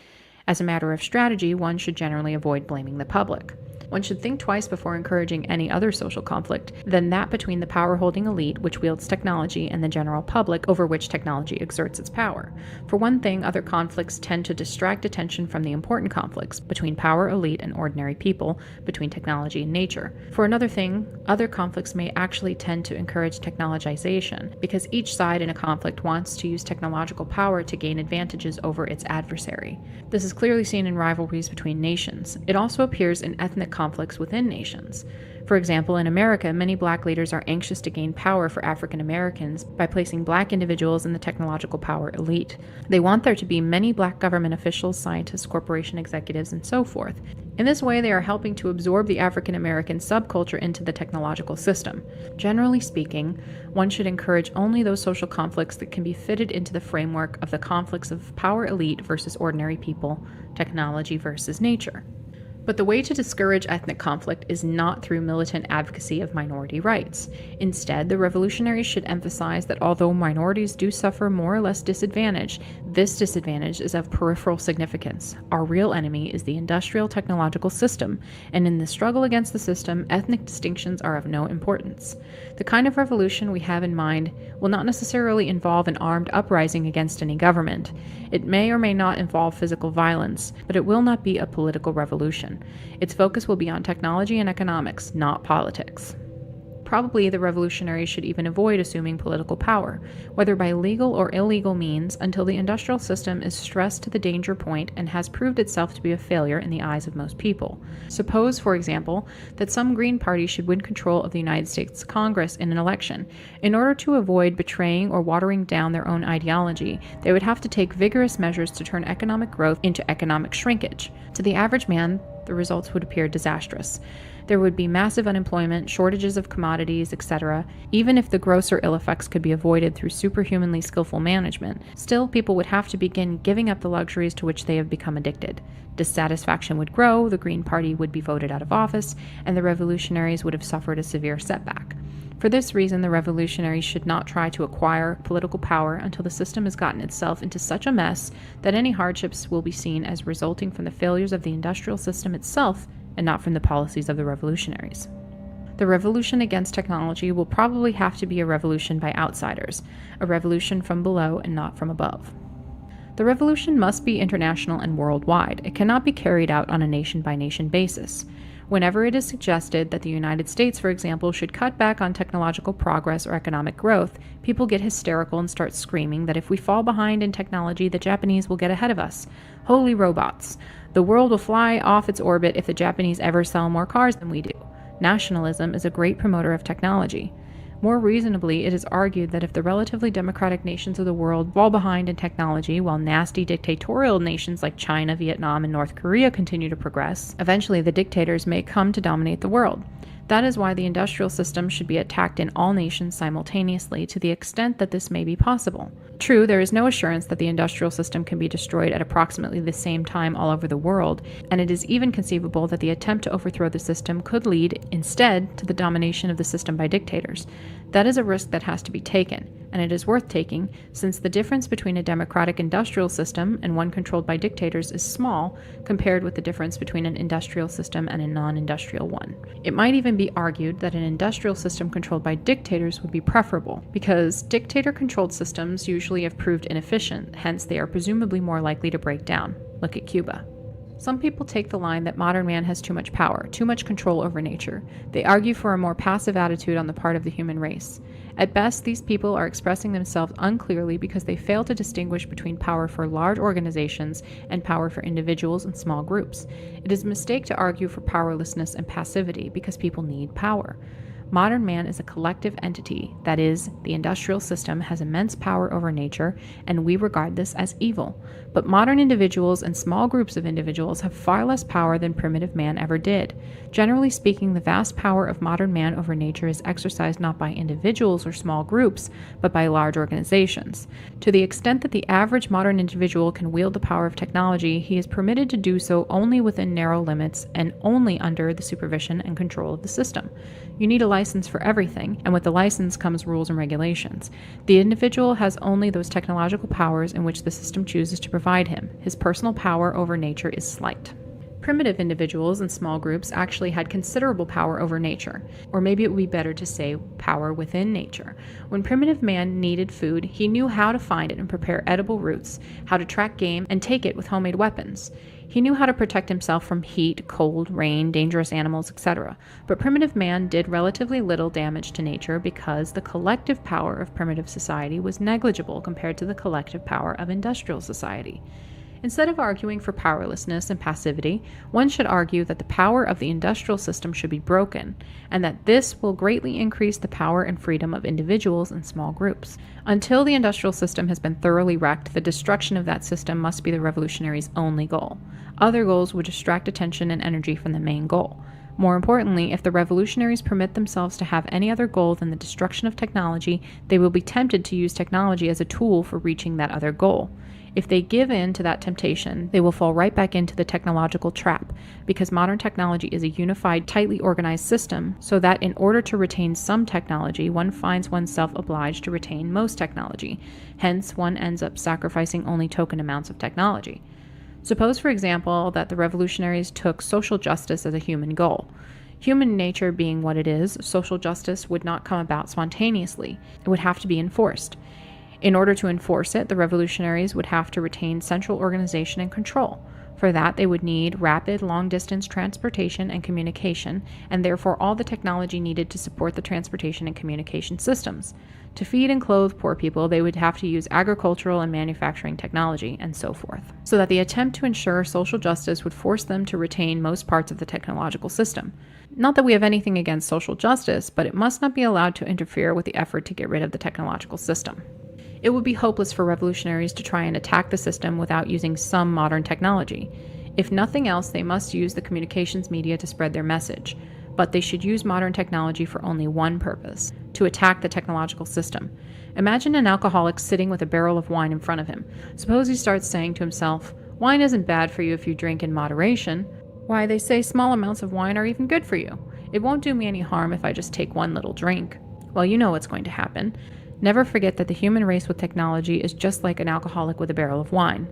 As a matter of strategy, one should generally avoid blaming the public. One should think twice before encouraging any other social conflict than that between the power-holding elite, which wields technology, and the general public, over which technology exerts its power. For one thing, other conflicts tend to distract attention from the important conflicts between power elite and ordinary people, between technology and nature. For another thing, other conflicts may actually tend to encourage technologization, because each side in a conflict wants to use technological power to gain advantages over its adversary. This is clearly seen in rivalries between nations. It also appears in ethnic conflicts within nations. For example, in America, many black leaders are anxious to gain power for African Americans by placing black individuals in the technological power elite. They want there to be many black government officials, scientists, corporation executives, and so forth. In this way, they are helping to absorb the African American subculture into the technological system. Generally speaking, one should encourage only those social conflicts that can be fitted into the framework of the conflicts of power elite versus ordinary people, technology versus nature. But the way to discourage ethnic conflict is not through militant advocacy of minority rights. Instead, the revolutionaries should emphasize that although minorities do suffer more or less disadvantage, this disadvantage is of peripheral significance. Our real enemy is the industrial technological system, and in the struggle against the system, ethnic distinctions are of no importance. The kind of revolution we have in mind will not necessarily involve an armed uprising against any government. It may or may not involve physical violence, but it will not be a political revolution. Its focus will be on technology and economics, not politics. Probably the revolutionaries should even avoid assuming political power, whether by legal or illegal means, until the industrial system is stressed to the danger point and has proved itself to be a failure in the eyes of most people. Suppose, for example, that some Green Party should win control of the United States Congress in an election. In order to avoid betraying or watering down their own ideology, they would have to take vigorous measures to turn economic growth into economic shrinkage. To the average man, the results would appear disastrous. There would be massive unemployment, shortages of commodities, etc. Even if the grosser ill effects could be avoided through superhumanly skillful management, still people would have to begin giving up the luxuries to which they have become addicted. Dissatisfaction would grow, the Green Party would be voted out of office, and the revolutionaries would have suffered a severe setback. For this reason, the revolutionaries should not try to acquire political power until the system has gotten itself into such a mess that any hardships will be seen as resulting from the failures of the industrial system itself and not from the policies of the revolutionaries. The revolution against technology will probably have to be a revolution by outsiders, a revolution from below and not from above. The revolution must be international and worldwide. It cannot be carried out on a nation-by-nation basis. Whenever it is suggested that the United States, for example, should cut back on technological progress or economic growth, people get hysterical and start screaming that if we fall behind in technology, the Japanese will get ahead of us. Holy robots! The world will fly off its orbit if the Japanese ever sell more cars than we do. Nationalism is a great promoter of technology. More reasonably, it is argued that if the relatively democratic nations of the world fall behind in technology while nasty dictatorial nations like China, Vietnam, and North Korea continue to progress, eventually the dictators may come to dominate the world. That is why the industrial system should be attacked in all nations simultaneously to the extent that this may be possible. True, there is no assurance that the industrial system can be destroyed at approximately the same time all over the world, and it is even conceivable that the attempt to overthrow the system could lead, instead, to the domination of the system by dictators. That is a risk that has to be taken, and it is worth taking, since the difference between a democratic industrial system and one controlled by dictators is small compared with the difference between an industrial system and a non-industrial one. It might even be argued that an industrial system controlled by dictators would be preferable, because dictator-controlled systems usually have proved inefficient, hence they are presumably more likely to break down. Look at Cuba. Some people take the line that modern man has too much power, too much control over nature. They argue for a more passive attitude on the part of the human race. At best, these people are expressing themselves unclearly because they fail to distinguish between power for large organizations and power for individuals and small groups. It is a mistake to argue for powerlessness and passivity because people need power. Modern man is a collective entity, that is, the industrial system has immense power over nature, and we regard this as evil. But modern individuals and small groups of individuals have far less power than primitive man ever did. Generally speaking, the vast power of modern man over nature is exercised not by individuals or small groups, but by large organizations. To the extent that the average modern individual can wield the power of technology, he is permitted to do so only within narrow limits and only under the supervision and control of the system. You need a license for everything, and with the license comes rules and regulations. The individual has only those technological powers in which the system chooses to provide him. His personal power over nature is slight. Primitive individuals and small groups actually had considerable power over nature, or maybe it would be better to say power within nature. When primitive man needed food, he knew how to find it and prepare edible roots, how to track game and take it with homemade weapons. He knew how to protect himself from heat, cold, rain, dangerous animals, etc. But primitive man did relatively little damage to nature because the collective power of primitive society was negligible compared to the collective power of industrial society. Instead of arguing for powerlessness and passivity, one should argue that the power of the industrial system should be broken, and that this will greatly increase the power and freedom of individuals and small groups. Until the industrial system has been thoroughly wrecked, the destruction of that system must be the revolutionaries' only goal. Other goals would distract attention and energy from the main goal. More importantly, if the revolutionaries permit themselves to have any other goal than the destruction of technology, they will be tempted to use technology as a tool for reaching that other goal. If they give in to that temptation, they will fall right back into the technological trap, because modern technology is a unified, tightly organized system, so that in order to retain some technology, one finds oneself obliged to retain most technology. Hence, one ends up sacrificing only token amounts of technology. Suppose, for example, that the revolutionaries took social justice as a human goal. Human nature being what it is, social justice would not come about spontaneously. It would have to be enforced. In order to enforce it, the revolutionaries would have to retain central organization and control. For that, they would need rapid, long-distance transportation and communication, and therefore all the technology needed to support the transportation and communication systems. To feed and clothe poor people, they would have to use agricultural and manufacturing technology, and so forth. So that the attempt to ensure social justice would force them to retain most parts of the technological system. Not that we have anything against social justice, but it must not be allowed to interfere with the effort to get rid of the technological system. It would be hopeless for revolutionaries to try and attack the system without using some modern technology. If nothing else, they must use the communications media to spread their message. But they should use modern technology for only one purpose: to attack the technological system. Imagine an alcoholic sitting with a barrel of wine in front of him. Suppose he starts saying to himself, "Wine isn't bad for you if you drink in moderation. Why, they say small amounts of wine are even good for you. It won't do me any harm if I just take one little drink." Well, you know what's going to happen. Never forget that the human race with technology is just like an alcoholic with a barrel of wine.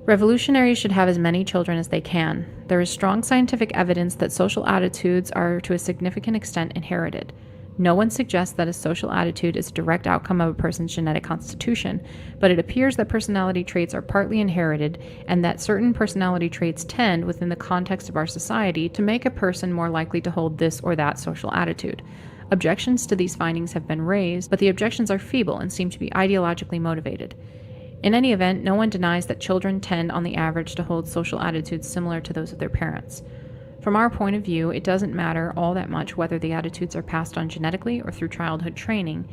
Revolutionaries should have as many children as they can. There is strong scientific evidence that social attitudes are to a significant extent inherited. No one suggests that a social attitude is a direct outcome of a person's genetic constitution, but it appears that personality traits are partly inherited and that certain personality traits tend, within the context of our society, to make a person more likely to hold this or that social attitude. Objections to these findings have been raised, but the objections are feeble and seem to be ideologically motivated. In any event, no one denies that children tend on the average to hold social attitudes similar to those of their parents. From our point of view, it doesn't matter all that much whether the attitudes are passed on genetically or through childhood training.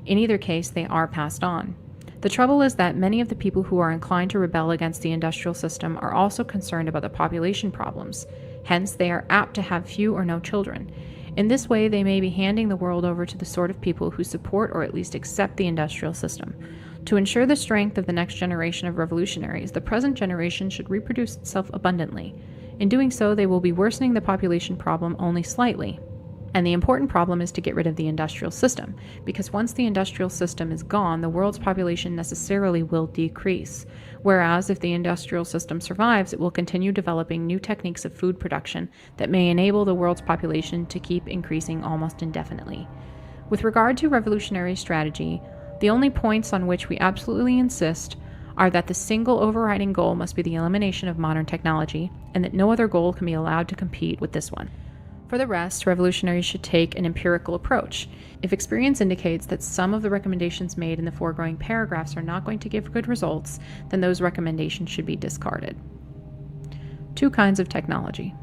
In either case, they are passed on. The trouble is that many of the people who are inclined to rebel against the industrial system are also concerned about the population problems. Hence, they are apt to have few or no children. In this way, they may be handing the world over to the sort of people who support or at least accept the industrial system. To ensure the strength of the next generation of revolutionaries, the present generation should reproduce itself abundantly. In doing so, they will be worsening the population problem only slightly. And the important problem is to get rid of the industrial system, because once the industrial system is gone, the world's population necessarily will decrease. Whereas if the industrial system survives, it will continue developing new techniques of food production that may enable the world's population to keep increasing almost indefinitely. With regard to revolutionary strategy, the only points on which we absolutely insist are that the single overriding goal must be the elimination of modern technology, and that no other goal can be allowed to compete with this one. For the rest, revolutionaries should take an empirical approach. If experience indicates that some of the recommendations made in the foregoing paragraphs are not going to give good results, then those recommendations should be discarded. Two kinds of technology.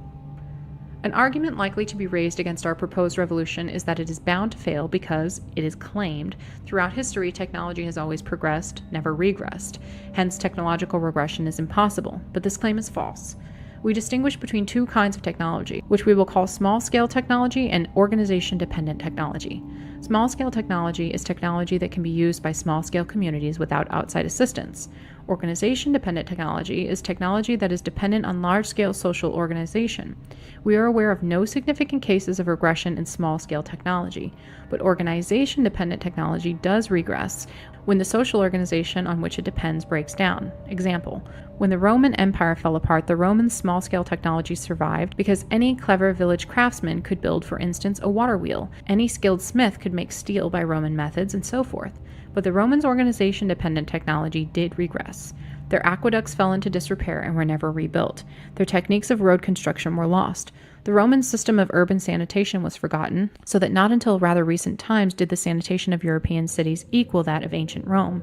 An argument likely to be raised against our proposed revolution is that it is bound to fail because, it is claimed, throughout history technology has always progressed, never regressed. Hence, technological regression is impossible, but this claim is false. We distinguish between two kinds of technology, which we will call small-scale technology and organization-dependent technology. Small-scale technology is technology that can be used by small-scale communities without outside assistance. Organization-dependent technology is technology that is dependent on large-scale social organization. We are aware of no significant cases of regression in small-scale technology, but organization-dependent technology does regress when the social organization on which it depends breaks down. Example: when the Roman Empire fell apart, the Romans' small-scale technology survived because any clever village craftsman could build, for instance, a water wheel. Any skilled smith could make steel by Roman methods, and so forth. But the Romans' organization-dependent technology did regress. Their aqueducts fell into disrepair and were never rebuilt. Their techniques of road construction were lost. The Roman system of urban sanitation was forgotten, so that not until rather recent times did the sanitation of European cities equal that of ancient Rome.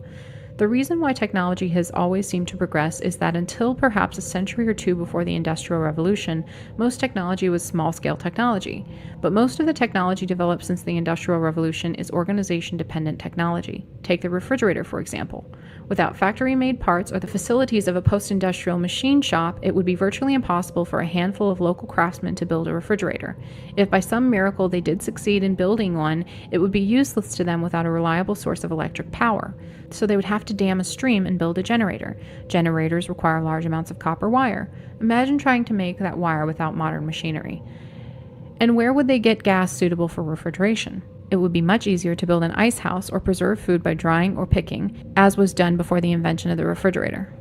The reason why technology has always seemed to progress is that until perhaps a century or two before the Industrial Revolution, most technology was small-scale technology. But most of the technology developed since the Industrial Revolution is organization-dependent technology. Take the refrigerator, for example. Without factory-made parts or the facilities of a post-industrial machine shop, it would be virtually impossible for a handful of local craftsmen to build a refrigerator. If by some miracle they did succeed in building one, it would be useless to them without a reliable source of electric power. So they would have to dam a stream and build a generator. Generators require large amounts of copper wire. Imagine trying to make that wire without modern machinery. And where would they get gas suitable for refrigeration? It would be much easier to build an ice house or preserve food by drying or picking, as was done before the invention of the refrigerator.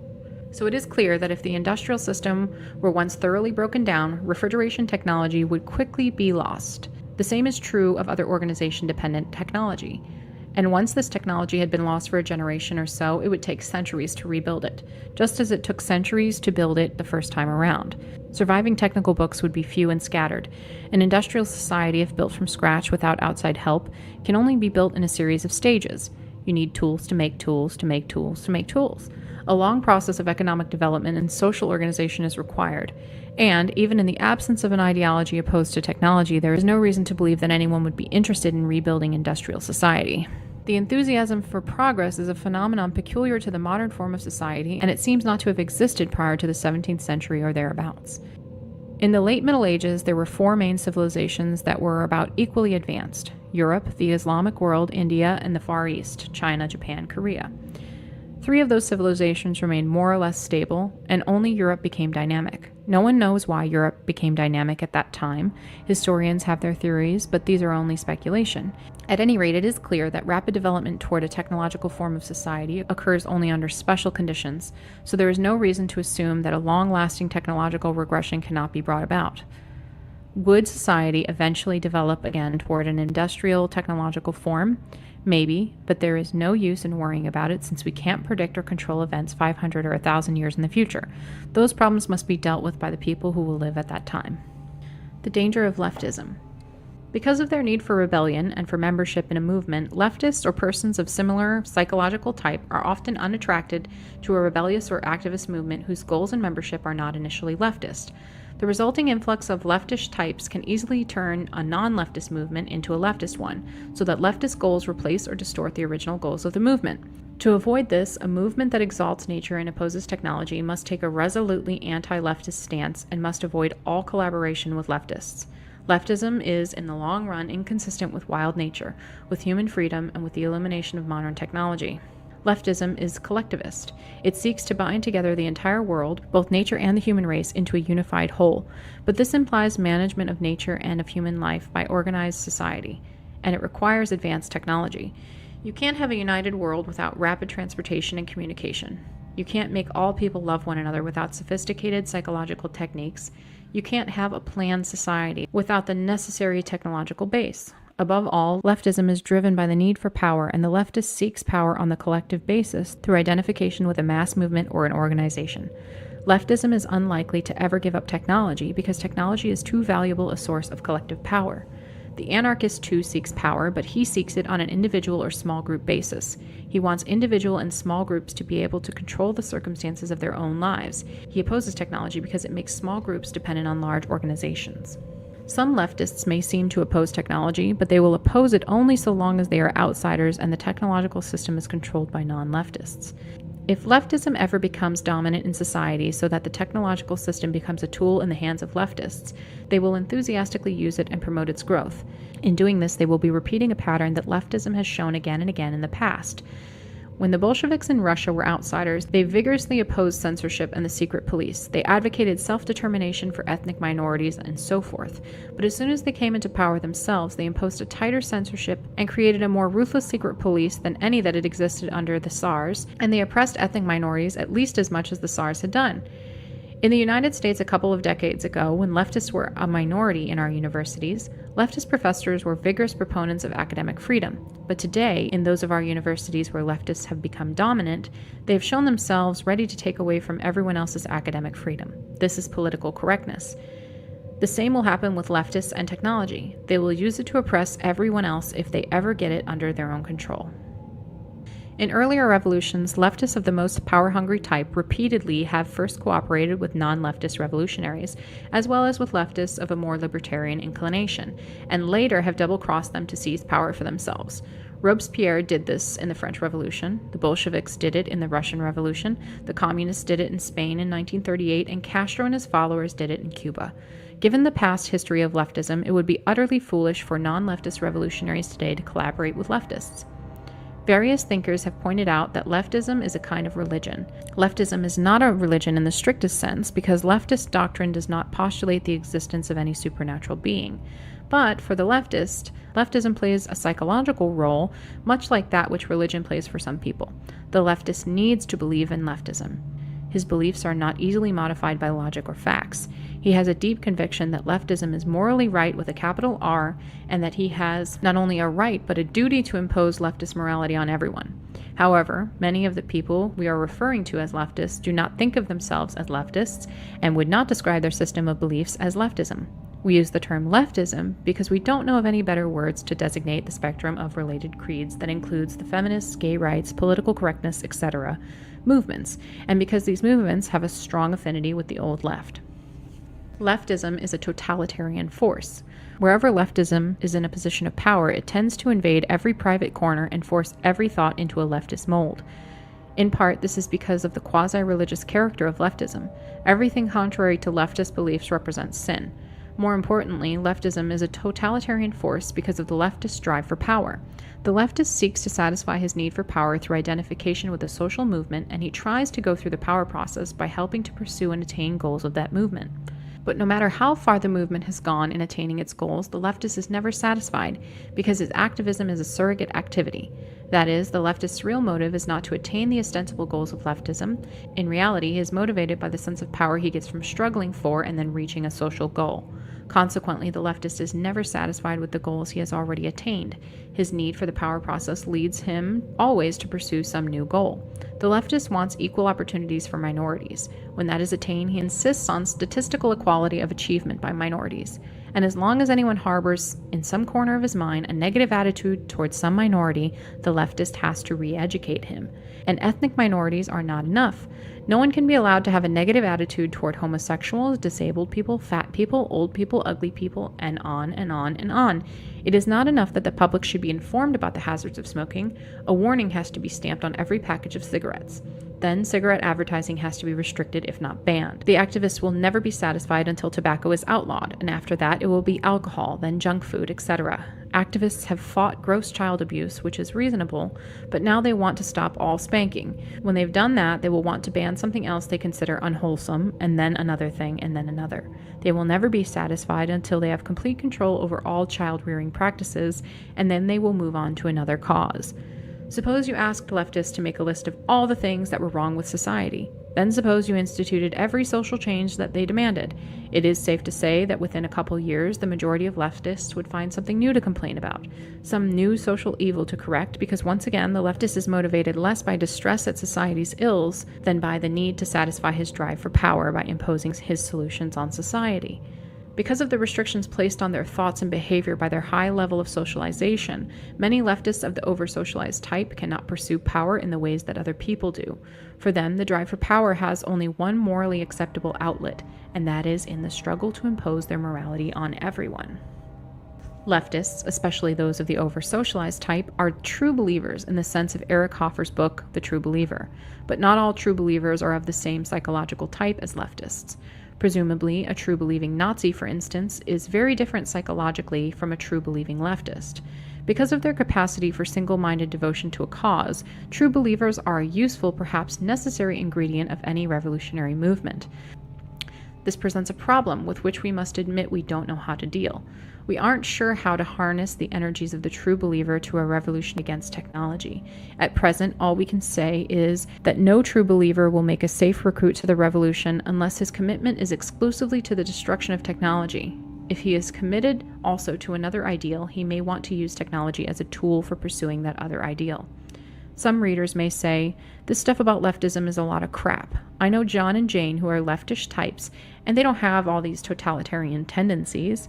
So it is clear that if the industrial system were once thoroughly broken down, refrigeration technology would quickly be lost. The same is true of other organization-dependent technology. And once this technology had been lost for a generation or so, it would take centuries to rebuild it, just as it took centuries to build it the first time around. Surviving technical books would be few and scattered. An industrial society, if built from scratch without outside help, can only be built in a series of stages. You need tools to make tools to make tools to make tools. A long process of economic development and social organization is required. And, even in the absence of an ideology opposed to technology, there is no reason to believe that anyone would be interested in rebuilding industrial society. The enthusiasm for progress is a phenomenon peculiar to the modern form of society, and it seems not to have existed prior to the 17th century or thereabouts. In the late Middle Ages, there were four main civilizations that were about equally advanced: Europe, the Islamic world, India, and the Far East, China, Japan, Korea. Three of those civilizations remained more or less stable, and only Europe became dynamic. No one knows why Europe became dynamic at that time. Historians have their theories, but these are only speculation. At any rate, it is clear that rapid development toward a technological form of society occurs only under special conditions, so there is no reason to assume that a long-lasting technological regression cannot be brought about. Would society eventually develop again toward an industrial technological form? Maybe, but there is no use in worrying about it since we can't predict or control events 500 or 1,000 years in the future. Those problems must be dealt with by the people who will live at that time. The danger of leftism. Because of their need for rebellion and for membership in a movement, leftists or persons of similar psychological type are often unattracted to a rebellious or activist movement whose goals and membership are not initially leftist. The resulting influx of leftish types can easily turn a non-leftist movement into a leftist one, so that leftist goals replace or distort the original goals of the movement. To avoid this, a movement that exalts nature and opposes technology must take a resolutely anti-leftist stance and must avoid all collaboration with leftists. Leftism is, in the long run, inconsistent with wild nature, with human freedom, and with the elimination of modern technology. Leftism is collectivist. It seeks to bind together the entire world, both nature and the human race, into a unified whole. But this implies management of nature and of human life by organized society, and it requires advanced technology. You can't have a united world without rapid transportation and communication. You can't make all people love one another without sophisticated psychological techniques. You can't have a planned society without the necessary technological base. Above all, leftism is driven by the need for power, and the leftist seeks power on the collective basis through identification with a mass movement or an organization. Leftism is unlikely to ever give up technology because technology is too valuable a source of collective power. The anarchist too seeks power, but he seeks it on an individual or small group basis. He wants individual and small groups to be able to control the circumstances of their own lives. He opposes technology because it makes small groups dependent on large organizations. Some leftists may seem to oppose technology, but they will oppose it only so long as they are outsiders and the technological system is controlled by non-leftists. If leftism ever becomes dominant in society so that the technological system becomes a tool in the hands of leftists, they will enthusiastically use it and promote its growth. In doing this, they will be repeating a pattern that leftism has shown again and again in the past. When the Bolsheviks in Russia were outsiders, they vigorously opposed censorship and the secret police. They advocated self-determination for ethnic minorities and so forth. But as soon as they came into power themselves, they imposed a tighter censorship and created a more ruthless secret police than any that had existed under the Tsars, and they oppressed ethnic minorities at least as much as the Tsars had done. In the United States a couple of decades ago, when leftists were a minority in our universities, leftist professors were vigorous proponents of academic freedom. But today, in those of our universities where leftists have become dominant, they have shown themselves ready to take away from everyone else's academic freedom. This is political correctness. The same will happen with leftists and technology. They will use it to oppress everyone else if they ever get it under their own control. In earlier revolutions, leftists of the most power-hungry type repeatedly have first cooperated with non-leftist revolutionaries, as well as with leftists of a more libertarian inclination, and later have double-crossed them to seize power for themselves. Robespierre did this in the French Revolution, the Bolsheviks did it in the Russian Revolution, the Communists did it in Spain in 1938, and Castro and his followers did it in Cuba. Given the past history of leftism, it would be utterly foolish for non-leftist revolutionaries today to collaborate with leftists. Various thinkers have pointed out that leftism is a kind of religion. Leftism is not a religion in the strictest sense because leftist doctrine does not postulate the existence of any supernatural being. But for the leftist, leftism plays a psychological role, much like that which religion plays for some people. The leftist needs to believe in leftism. His beliefs are not easily modified by logic or facts. He has a deep conviction that leftism is morally right with a capital R, and that he has not only a right but a duty to impose leftist morality on everyone. However, many of the people we are referring to as leftists do not think of themselves as leftists and would not describe their system of beliefs as leftism. We use the term leftism because we don't know of any better words to designate the spectrum of related creeds that includes the feminists, gay rights, political correctness, etc. movements, and because these movements have a strong affinity with the old left. Leftism is a totalitarian force. Wherever leftism is in a position of power, it tends to invade every private corner and force every thought into a leftist mold. In part, this is because of the quasi-religious character of leftism. Everything contrary to leftist beliefs represents sin. More importantly, leftism is a totalitarian force because of the leftist drive for power. The leftist seeks to satisfy his need for power through identification with a social movement, and he tries to go through the power process by helping to pursue and attain goals of that movement. But no matter how far the movement has gone in attaining its goals, the leftist is never satisfied because his activism is a surrogate activity. That is, the leftist's real motive is not to attain the ostensible goals of leftism. In reality, he is motivated by the sense of power he gets from struggling for and then reaching a social goal. Consequently, the leftist is never satisfied with the goals he has already attained. His need for the power process leads him always to pursue some new goal. The leftist wants equal opportunities for minorities. When that is attained, he insists on statistical equality of achievement by minorities. And as long as anyone harbors, in some corner of his mind, a negative attitude towards some minority, the leftist has to re-educate him. And ethnic minorities are not enough. No one can be allowed to have a negative attitude toward homosexuals, disabled people, fat people, old people, ugly people, and on and on and on. It is not enough that the public should be informed about the hazards of smoking. A warning has to be stamped on every package of cigarettes. Then cigarette advertising has to be restricted, if not banned. The activists will never be satisfied until tobacco is outlawed, and after that it will be alcohol, then junk food, etc. Activists have fought gross child abuse, which is reasonable, but now they want to stop all spanking. When they've done that, they will want to ban something else they consider unwholesome, and then another thing, and then another. They will never be satisfied until they have complete control over all child-rearing practices, and then they will move on to another cause. Suppose you asked leftists to make a list of all the things that were wrong with society. Then suppose you instituted every social change that they demanded. It is safe to say that within a couple years, the majority of leftists would find something new to complain about, some new social evil to correct, because once again, the leftist is motivated less by distress at society's ills than by the need to satisfy his drive for power by imposing his solutions on society. Because of the restrictions placed on their thoughts and behavior by their high level of socialization, many leftists of the over-socialized type cannot pursue power in the ways that other people do. For them, the drive for power has only one morally acceptable outlet, and that is in the struggle to impose their morality on everyone. Leftists, especially those of the over-socialized type, are true believers in the sense of Eric Hoffer's book, The True Believer. But not all true believers are of the same psychological type as leftists. Presumably, a true-believing Nazi, for instance, is very different psychologically from a true-believing leftist. Because of their capacity for single-minded devotion to a cause, true believers are a useful, perhaps necessary ingredient of any revolutionary movement. This presents a problem with which we must admit we don't know how to deal. We aren't sure how to harness the energies of the true believer to a revolution against technology. At present, all we can say is that no true believer will make a safe recruit to the revolution unless his commitment is exclusively to the destruction of technology. If he is committed also to another ideal, he may want to use technology as a tool for pursuing that other ideal. Some readers may say, this stuff about leftism is a lot of crap. I know John and Jane who are leftish types, and they don't have all these totalitarian tendencies.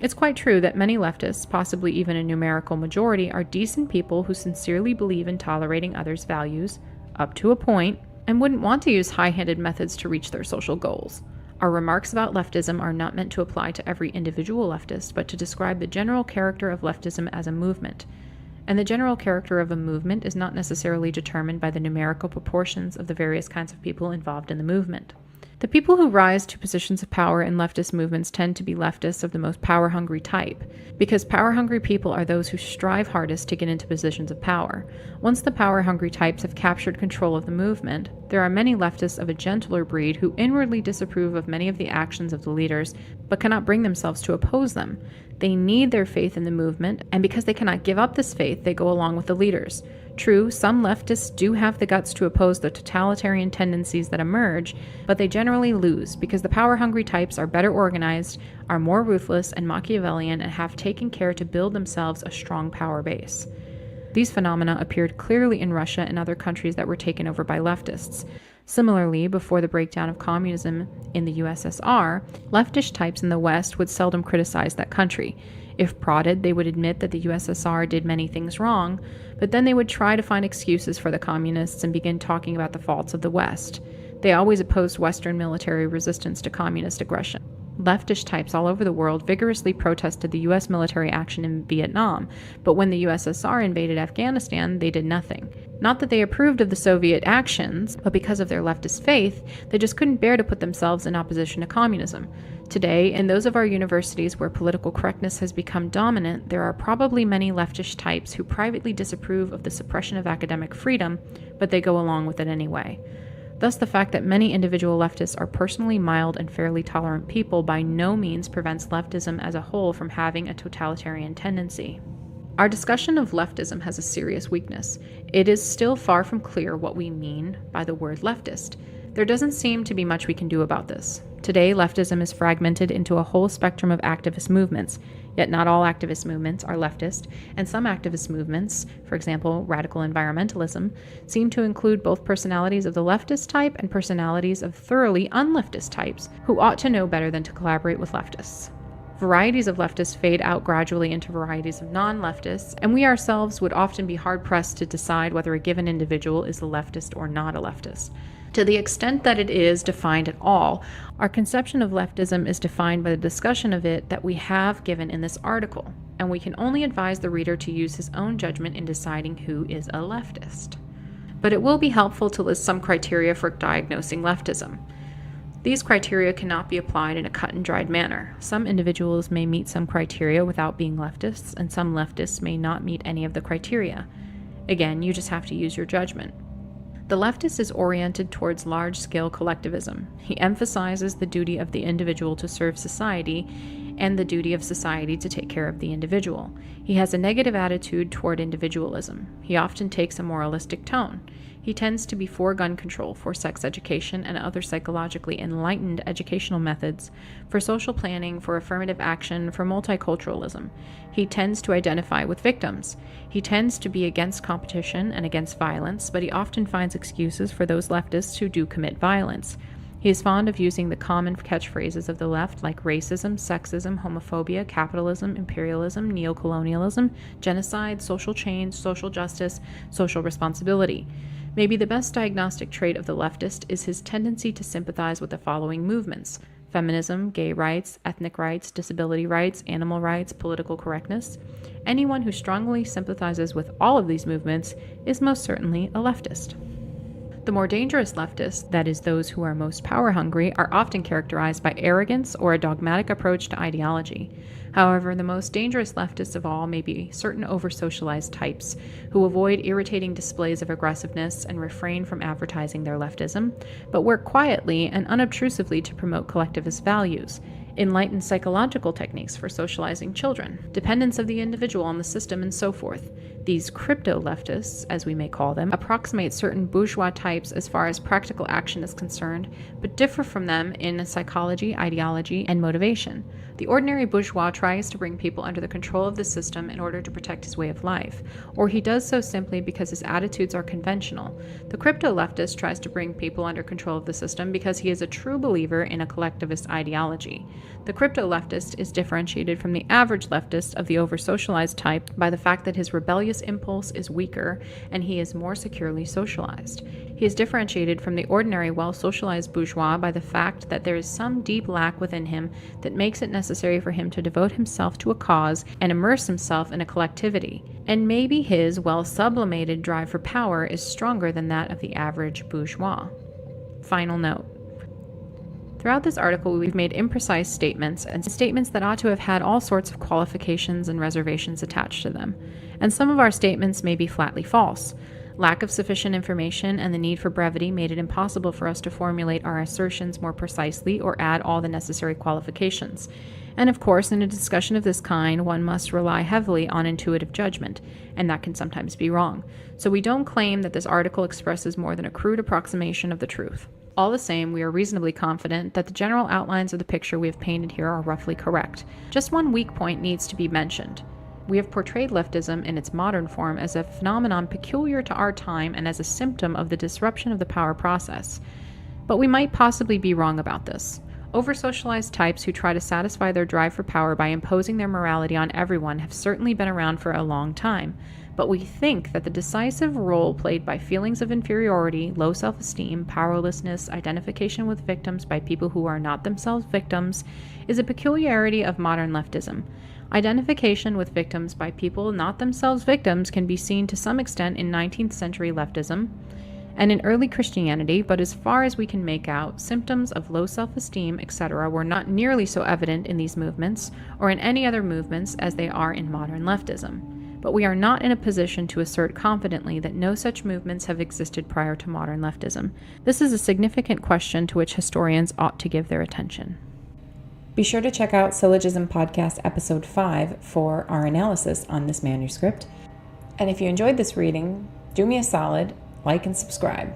It's quite true that many leftists, possibly even a numerical majority, are decent people who sincerely believe in tolerating others' values, up to a point, and wouldn't want to use high-handed methods to reach their social goals. Our remarks about leftism are not meant to apply to every individual leftist, but to describe the general character of leftism as a movement. And the general character of a movement is not necessarily determined by the numerical proportions of the various kinds of people involved in the movement. The people who rise to positions of power in leftist movements tend to be leftists of the most power-hungry type, because power-hungry people are those who strive hardest to get into positions of power. Once the power-hungry types have captured control of the movement, there are many leftists of a gentler breed who inwardly disapprove of many of the actions of the leaders, but cannot bring themselves to oppose them. They need their faith in the movement, and because they cannot give up this faith, they go along with the leaders. True, some leftists do have the guts to oppose the totalitarian tendencies that emerge, but they generally lose because the power-hungry types are better organized, are more ruthless and Machiavellian, and have taken care to build themselves a strong power base. These phenomena appeared clearly in Russia and other countries that were taken over by leftists. Similarly, before the breakdown of communism in the USSR, leftish types in the West would seldom criticize that country. If prodded, they would admit that the USSR did many things wrong, but then they would try to find excuses for the communists and begin talking about the faults of the West. They always opposed Western military resistance to communist aggression. Leftish types all over the world vigorously protested the U.S. military action in Vietnam, but when the USSR invaded Afghanistan, they did nothing. Not that they approved of the Soviet actions, but because of their leftist faith, they just couldn't bear to put themselves in opposition to communism. Today, in those of our universities where political correctness has become dominant, there are probably many leftish types who privately disapprove of the suppression of academic freedom, but they go along with it anyway. Thus, the fact that many individual leftists are personally mild and fairly tolerant people by no means prevents leftism as a whole from having a totalitarian tendency. Our discussion of leftism has a serious weakness. It is still far from clear what we mean by the word leftist. There doesn't seem to be much we can do about this. Today, leftism is fragmented into a whole spectrum of activist movements, yet not all activist movements are leftist, and some activist movements, for example, radical environmentalism, seem to include both personalities of the leftist type and personalities of thoroughly unleftist types who ought to know better than to collaborate with leftists. Varieties of leftists fade out gradually into varieties of non-leftists, and we ourselves would often be hard-pressed to decide whether a given individual is a leftist or not a leftist. To the extent that it is defined at all, our conception of leftism is defined by the discussion of it that we have given in this article, and we can only advise the reader to use his own judgment in deciding who is a leftist. But it will be helpful to list some criteria for diagnosing leftism. These criteria cannot be applied in a cut-and-dried manner. Some individuals may meet some criteria without being leftists, and some leftists may not meet any of the criteria. Again, you just have to use your judgment. The leftist is oriented towards large-scale collectivism. He emphasizes the duty of the individual to serve society and the duty of society to take care of the individual. He has a negative attitude toward individualism. He often takes a moralistic tone. He tends to be for gun control, for sex education and other psychologically enlightened educational methods, for social planning, for affirmative action, for multiculturalism. He tends to identify with victims. He tends to be against competition and against violence, but he often finds excuses for those leftists who do commit violence. He is fond of using the common catchphrases of the left like racism, sexism, homophobia, capitalism, imperialism, neocolonialism, genocide, social change, social justice, social responsibility. Maybe the best diagnostic trait of the leftist is his tendency to sympathize with the following movements: feminism, gay rights, ethnic rights, disability rights, animal rights, political correctness. Anyone who strongly sympathizes with all of these movements is most certainly a leftist. The more dangerous leftists, that is, those who are most power-hungry, are often characterized by arrogance or a dogmatic approach to ideology. However, the most dangerous leftists of all may be certain over-socialized types who avoid irritating displays of aggressiveness and refrain from advertising their leftism, but work quietly and unobtrusively to promote collectivist values, enlightened psychological techniques for socializing children, dependence of the individual on the system, and so forth. These crypto-leftists, as we may call them, approximate certain bourgeois types as far as practical action is concerned, but differ from them in psychology, ideology, and motivation. The ordinary bourgeois tries to bring people under the control of the system in order to protect his way of life, or he does so simply because his attitudes are conventional. The crypto-leftist tries to bring people under control of the system because he is a true believer in a collectivist ideology. The crypto-leftist is differentiated from the average leftist of the over-socialized type by the fact that his rebellious impulse is weaker and he is more securely socialized. He is differentiated from the ordinary well-socialized bourgeois by the fact that there is some deep lack within him that makes it necessary for him to devote himself to a cause and immerse himself in a collectivity. And maybe his well-sublimated drive for power is stronger than that of the average bourgeois. Final note. Throughout this article, we've made imprecise statements, and statements that ought to have had all sorts of qualifications and reservations attached to them. And some of our statements may be flatly false. Lack of sufficient information and the need for brevity made it impossible for us to formulate our assertions more precisely or add all the necessary qualifications. And of course, in a discussion of this kind, one must rely heavily on intuitive judgment, and that can sometimes be wrong. So we don't claim that this article expresses more than a crude approximation of the truth. All the same, we are reasonably confident that the general outlines of the picture we have painted here are roughly correct. Just one weak point needs to be mentioned. We have portrayed leftism in its modern form as a phenomenon peculiar to our time and as a symptom of the disruption of the power process. But we might possibly be wrong about this. Over-socialized types who try to satisfy their drive for power by imposing their morality on everyone have certainly been around for a long time. But we think that the decisive role played by feelings of inferiority, low self-esteem, powerlessness, identification with victims by people who are not themselves victims, is a peculiarity of modern leftism. Identification with victims by people not themselves victims can be seen to some extent in 19th century leftism and in early Christianity, but as far as we can make out, symptoms of low self-esteem, etc., were not nearly so evident in these movements or in any other movements as they are in modern leftism. But we are not in a position to assert confidently that no such movements have existed prior to modern leftism. This is a significant question to which historians ought to give their attention. Be sure to check out Syllogism Podcast Episode 5 for our analysis on this manuscript. And if you enjoyed this reading, do me a solid, like and subscribe.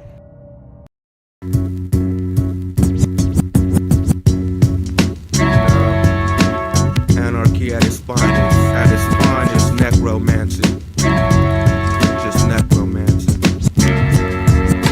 Anarchy at its finest, necromancy. Just necromancy.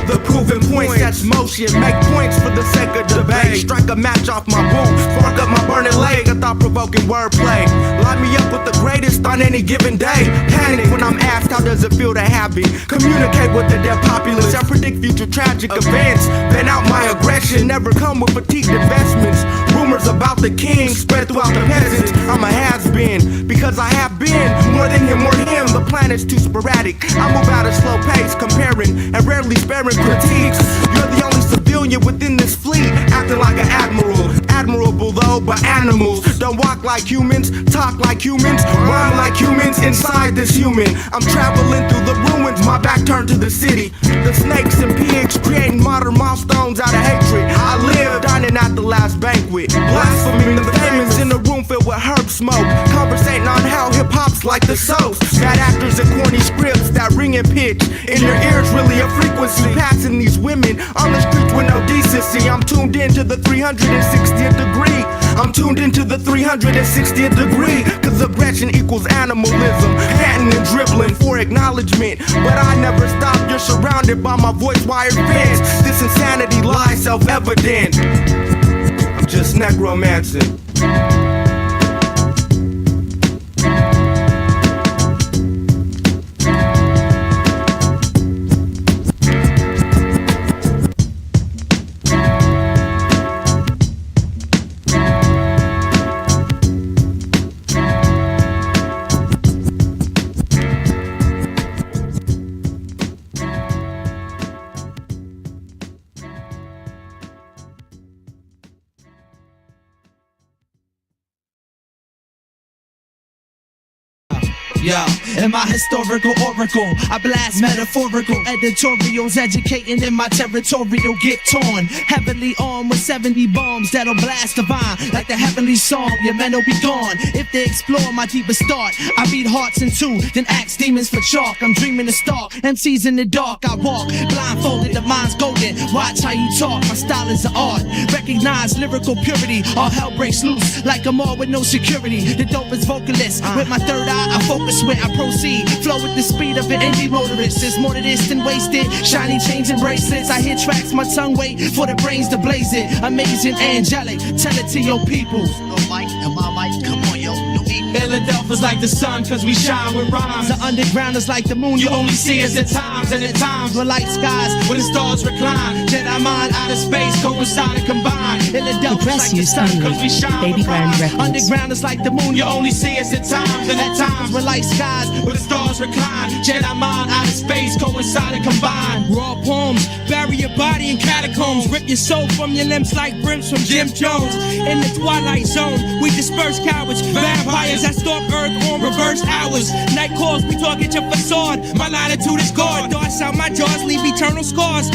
The proven point sets motion, make points for the sake of debate. Strike a match off my boot, spark up my burning leg, a thought-provoking wordplay. Line me up with the greatest on any given day. Panic when I'm asked how does it feel to have me. Communicate with the dead populace, I predict future tragic events. Vent out my aggression, never come with fatigued investments. Rumors about the king spread throughout the peasants. I'm a has-been, because I have been more than him or him. The planet's too sporadic, I move at a slow pace, comparing and rarely sparing critiques. You're the only civilian within this fleet, acting like an admiral. Admirable though, but animals don't walk like humans, talk like humans, rhyme like humans inside this human. I'm traveling through the ruins, my back turned to the city. The snakes and pigs creating modern milestones out of hatred. I live dining at the last banquet, blaspheming the famous in a room filled with herb smoke, conversating on how hip-hop's like the soaps. Bad actors and corny scripts that ring and pitch in your ears, really a frequency. Passing these women on the streets with no decency. I'm tuned into the 360th degree. I'm tuned into the 360th degree. Cause aggression equals animalism, panting and dribbling for acknowledgement. But I never stop, you're surrounded by my voice wired fence. This insanity lies self-evident. I'm just necromancing. Yo, in my historical oracle, I blast metaphorical editorials, educating in my territorial get torn. Heavily armed with 70 bombs that'll blast divine like the heavenly song. Your men will be gone if they explore my deepest thought. I read hearts in two, then axe demons for chalk. I'm dreaming to stalk MCs in the dark. I walk blindfolded, the mind's golden. Watch how you talk, my style is an art. Recognize lyrical purity, all hell breaks loose like a mall with no security. The dopest vocalist, with my third eye I focus where I proceed. Flow with the speed of an indie motorist. There's more to this than wasted. Shiny chains and bracelets. I hear tracks, my tongue wait for the brains to blaze it. Amazing, angelic, tell it to your people. No mic, and my mic, come on, yo. Philadelphia's like the sun, cause we shine with rhymes. The underground is like the moon, you only see us at times. And at times, we're like skies where the stars recline. Jedi mind out of space, coincide and combine. Philadelphia's like the sun, cause we shine with rhymes. Underground is like the moon, you only see us at times. And at times, we're like skies where the stars recline. Jedi mind out of space, coincide and combine. Raw poems, bury your body in catacombs. Rip your soul from your limbs like brims from Jim Jones. In the twilight zone, we disperse cowards, vampires that stalk Earth on reverse hours. Night calls, we talk at your facade. My latitude is guard. Darts out my jaws, leave eternal scars.